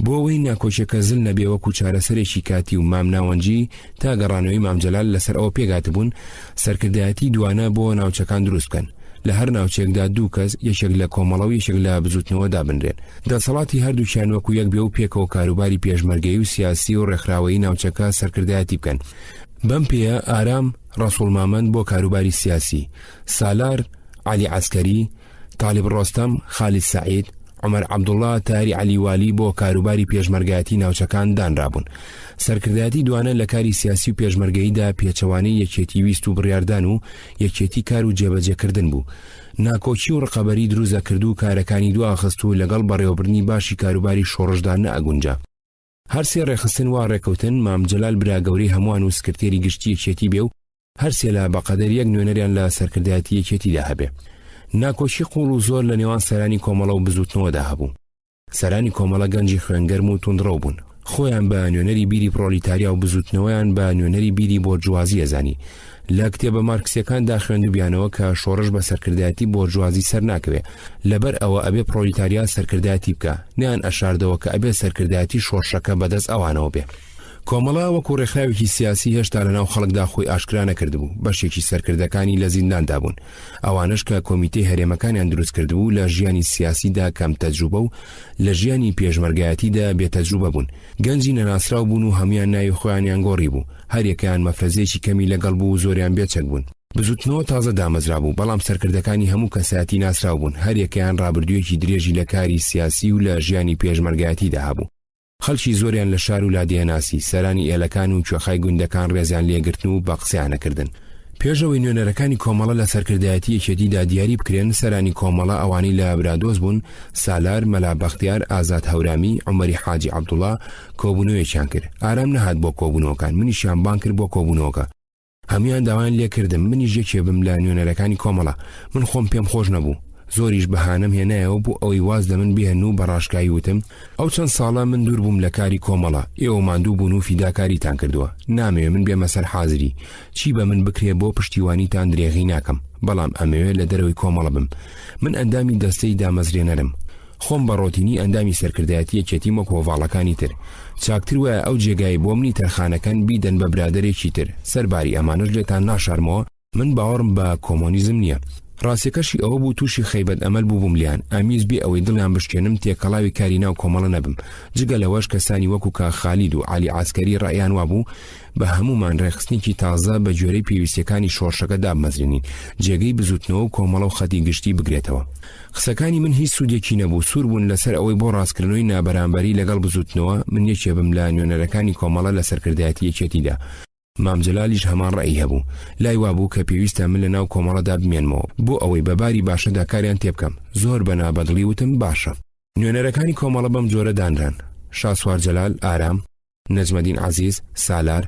بۆ ئەوەی ناکۆچەکە زل نەبێ وەکو چارەسەرێکی کاتی و مام ناوەنجی تا گەڕانەوەی مامجەلال لەسەر ئەوە پێگات بوون سەرکردایەتی دوانە بۆ ناوچەکان دروست بکەن. لە هەر ناوچێکدا دوو کەس یەکێک لە کۆمەڵە و یەکێک لە بزوتنەوە دابنرێن. دەسەڵاتی هەردووکیان وەکو یەک بێ و پێکەوە کاروباری پێشمەرگەی و سیاسی و ڕێکخراوەیی ناوچەکە سەرکردایەتی بکەن. بەم پێیە ئارام ڕەسوڵ مامەند بۆ کاروباری سیاسی، سالار عەلی عەسکەری، طالب ڕۆستەم خالید سەعید، عومەر عەبدوڵڵا تاری عەلیوالی بۆ کاروباری پێشمەرگایەتی ناوچەکان دانرابوون. سەرکردایەتی دوانە لە کاری سیاسی و پێشمەرگەییدا پێچەوانەی یەکێتی ویست و بڕیاردان و یەکێتی کار و جێبەجێکردن بوو. ناکۆچی و ڕقەبەری دروزە کرد و کارەکانی دواخست و لەگەڵ بەڕێوەبردنی باشی کاروباری شۆڕشدا نەئەگونجا. هەرسێ ڕێخستن وا ڕێکەوتن مام جەلال براگەورەی هەمووان و سکرتێری گشتی یەکێتی بێ و هەرسێ لە بەقەدەر یەک نوێنەریان لە سەرکردایەتی یەکێتیدا هەبێ. ناکۆچی قوڵ و زۆر لە نێوان سەرانی کۆمەڵە و بزوتنەوەدا هەبوو. سەرانی کۆمەڵە گەنجی خوێنگەرم و توندڕەو بوون. خۆیان بە نوێنەری بیری پرۆلیتاریا و بزوتنەوەیان بە نوێنەری بیری بۆرجوازی ئەزانی. لە کتێبە مارکسیەکاندا خوێندوبیانەوە کە شۆڕش بە سەرکردایەتی بۆرجوازی سەر ناکەوێ، لەبەر ئەوە ئەبێ پرۆلیتاریا سەرکردایەتی بکە، نیان ئەشاردەوە کە ئەبێ سەرکردایەتی شۆڕشەکە بەدەست ئەوانەوە بێ. کۆمەڵە وەکو ڕێکخراوێکی سیاسی هێشتا لەناو خەڵکدا خۆی ئاشکرا نەکردبوو، بەشێکی سەرکردەکانی لە زینداندا بوون. ئەوانش کە کۆمیتەی هەرێمەکانیان دروست کردبوو لە ژیانی سیاسیدا کەم تەجروبە و لە ژیانی پێشمەرگایەتیدا بێتەجروبە بوون. گەنجی نەناسراو بوون و هەمویان ناوی خۆیانیان گۆڕی بوو، هەریەکەیان مەفرەزێکی کەمی لەگەڵ بوو و زۆریان بێچەک بوون. بزوتنەوە تازە دامەزرا بوو، بەڵام سەرکردەکانی هەموو کەسایەتی ناسراو بوون، هەریەکەیان ڕابردوویەکی درێژی لە کاری سیاسی و لە ژیانی پێشمەرگایەتیدا هەبوو. خەڵکی زۆریان لە شار و لادێناسی، سەرانی ئێلەکان و کوێخای گوندەکان ڕێزیان لێگرتن و بە قسەیانەکردن. پێشەوەی نوێنەرەکانی کۆمەڵە لە سەرکردایەتی یەکێتیدا دیاری بکرێن، سەرانی کۆمەڵە ئەوانی لە برادۆز بوون، سالار، مەلا بەختیار، ئازاد هەورامی، عومەری حاجی عەبدوڵڵا کۆبوونەوەیەکیان کرد. ئارام نەهات بۆ کۆبوونەوەکان، منیشیان بان کرد بۆ کۆبوونەوەکە. هەمویان داوان لێکردم منیش یەکێ بم لە نوێنەرەکانی کۆمەڵە، من خۆم پێم خۆش نەبوو. زۆریش بەهانەم هێنایەوە بوو ئەوەی واز لە من بێن و بەڕاشکایی وتم ئەو چەند ساڵە من دوور بووم لە کاری کۆمەڵە، ئێوە ماندوو بوون و فیداکاریتان کردووە، نامەوێ من بێمە سەر حازری، چی بە من بکرێ بۆ پشتیوانیتان درێغی ناکەم، بەڵام ئەمەوێت لە دەرەوەی کۆمەڵە بم. من ئەندامی دەستەی دامەزرێنەرم، خۆم بەڕۆتینی ئەندامی سەرکردایەتی یەکێتی وەک هۆڤاڵەکانی تر. چاکتر وایە ئەو جێگای بۆ منی تەرخانەکان بیدەن بە برادەرێکی تر، سەرباری ئەمانش لێتان ناشارمەوە، من باوەڕم بە کۆمۆنیزم نییە. ڕاستیەکەشی ئەوە بوو تووشی خەیبەت ئەمەل بووبووم لیان، ئامیز بێ ئەوەی دڵیان بشکێنم تێکەڵاوی کاری ناو کۆمەڵە نەبم. جگە لەوەش کەسانی وەکو کا خالید و عەلی عەسکەری ڕایان وابوو بە هەمومان ڕێخستنێکی تازە بە جۆرەی پێویستیەکانی شۆڕشەکە دابمەزرێنین، جێگەی بزوتنەوە و کۆمەڵە و خەتی گشتی بگرێتەوە. قسەکانی من هیچ سوودێکی نەبوو، سوور بوون لەسەر ئەوەی بۆ ڕاستکردنەوەی نابەرامبەری لەگەڵ بزوتنەوە من یەکێ بم لە نوێنەرەکانی کۆمەڵە لە سەرکردایەتی یەکێتیدا. مام جەلالیش هەمان ڕێی هەبوو، لای وابوو کە پێویستە من لە ناو کۆمەڵەدا بمێنمەوە بۆ ئەوەی بەباری باشەدا کاریان تێبکەم. زۆر بە نابەدڵی وتم باشە. نوێنەرەکانی کۆمەڵە بەم جۆرە دانران: شاسوار جەلال، ئارام، نەجمەدین عەزیز، سالار،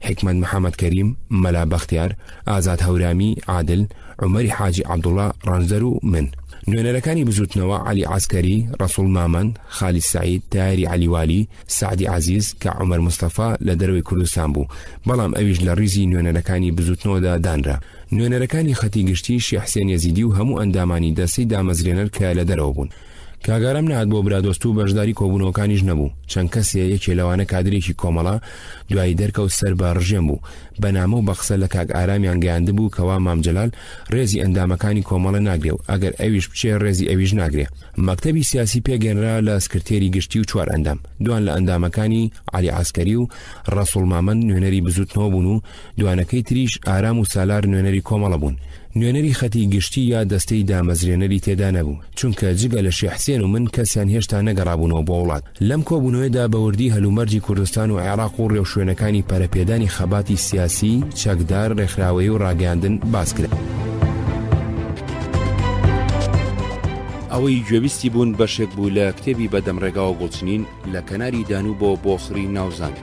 حکمەت محەممەد کەریم، مەلا بەختیار، ئازاد هەورامی، عادل، عومەری حاجی عەبدوڵڵا ڕەنجەر و من. نوێنەرەکانی بزوتنەوە عەلی عەسکەری، ڕەسوڵ مامەند، خالید سەعید، تایری عەلیوالی، سعدی عەزیز کە عومەر مستەفا لە دەرەوەی کوردستان بوو، بەڵام ئەویش لە ڕیزی نوێنەرەکانی بزوتنەوەدا دانرا. نوێنەرەکانی خەتی گشتی شێخ حسێن یەزیدی و هەموو ئەندامانی دەستەی دامەزرێنەر کە لە دەرەوە بوون. کاگارم نهات بۆ برادۆست و بەشداری کۆبوونەوەکانیش نەبوو. چەند کەسێ یەکێ لەوانە کادرێکی کۆمەڵە دوایی دەرکەوت سەر بە ڕژێم بوو، بەنامە و بە قسە لە کاک ئارامیان گەیاندە بوو کەوا مام جەلال ڕێزی ئەندامەکانی کۆمەڵە ناگرێ و ئەگەر ئەویش بچێ ڕێزی ئەویش ناگرێ. مەکتەبی سیاسی پێگەنرا لە سکرتێری گشتی و 4 ئەندام، دوان لە ئەندامەکانی عەلی عەسکەری و ڕەسوڵ مامەند نوێنەری بزوتنەوە بوون و دوانەکەی تریش ئارام و سالار نوێنەری کۆمەڵە بوون. نوێنەری خەتی گشتی یا دەستەی دامەزرێنەری تێدا نەبوو، چونکە جگە لە شێخ حسێن و من کەسیان هێشتا نەگەڕابوونەوە بۆ وڵات. لەم کۆبوونەوەیدا بەوردی هەلومەرجی کوردستان و عێراق و ڕێوشوێنەکانی پەرەپێدانی خەباتی سیاسی، چەکدار، ڕێکخراوەیی و ڕاگەاندن باس کرد. ئەوەی گوێویستی بوون بەشێک بوو لە کتێبی بەدەم ڕێگا و گوڵچنین لە کەناری دانوو بۆ بۆخری ناوزان.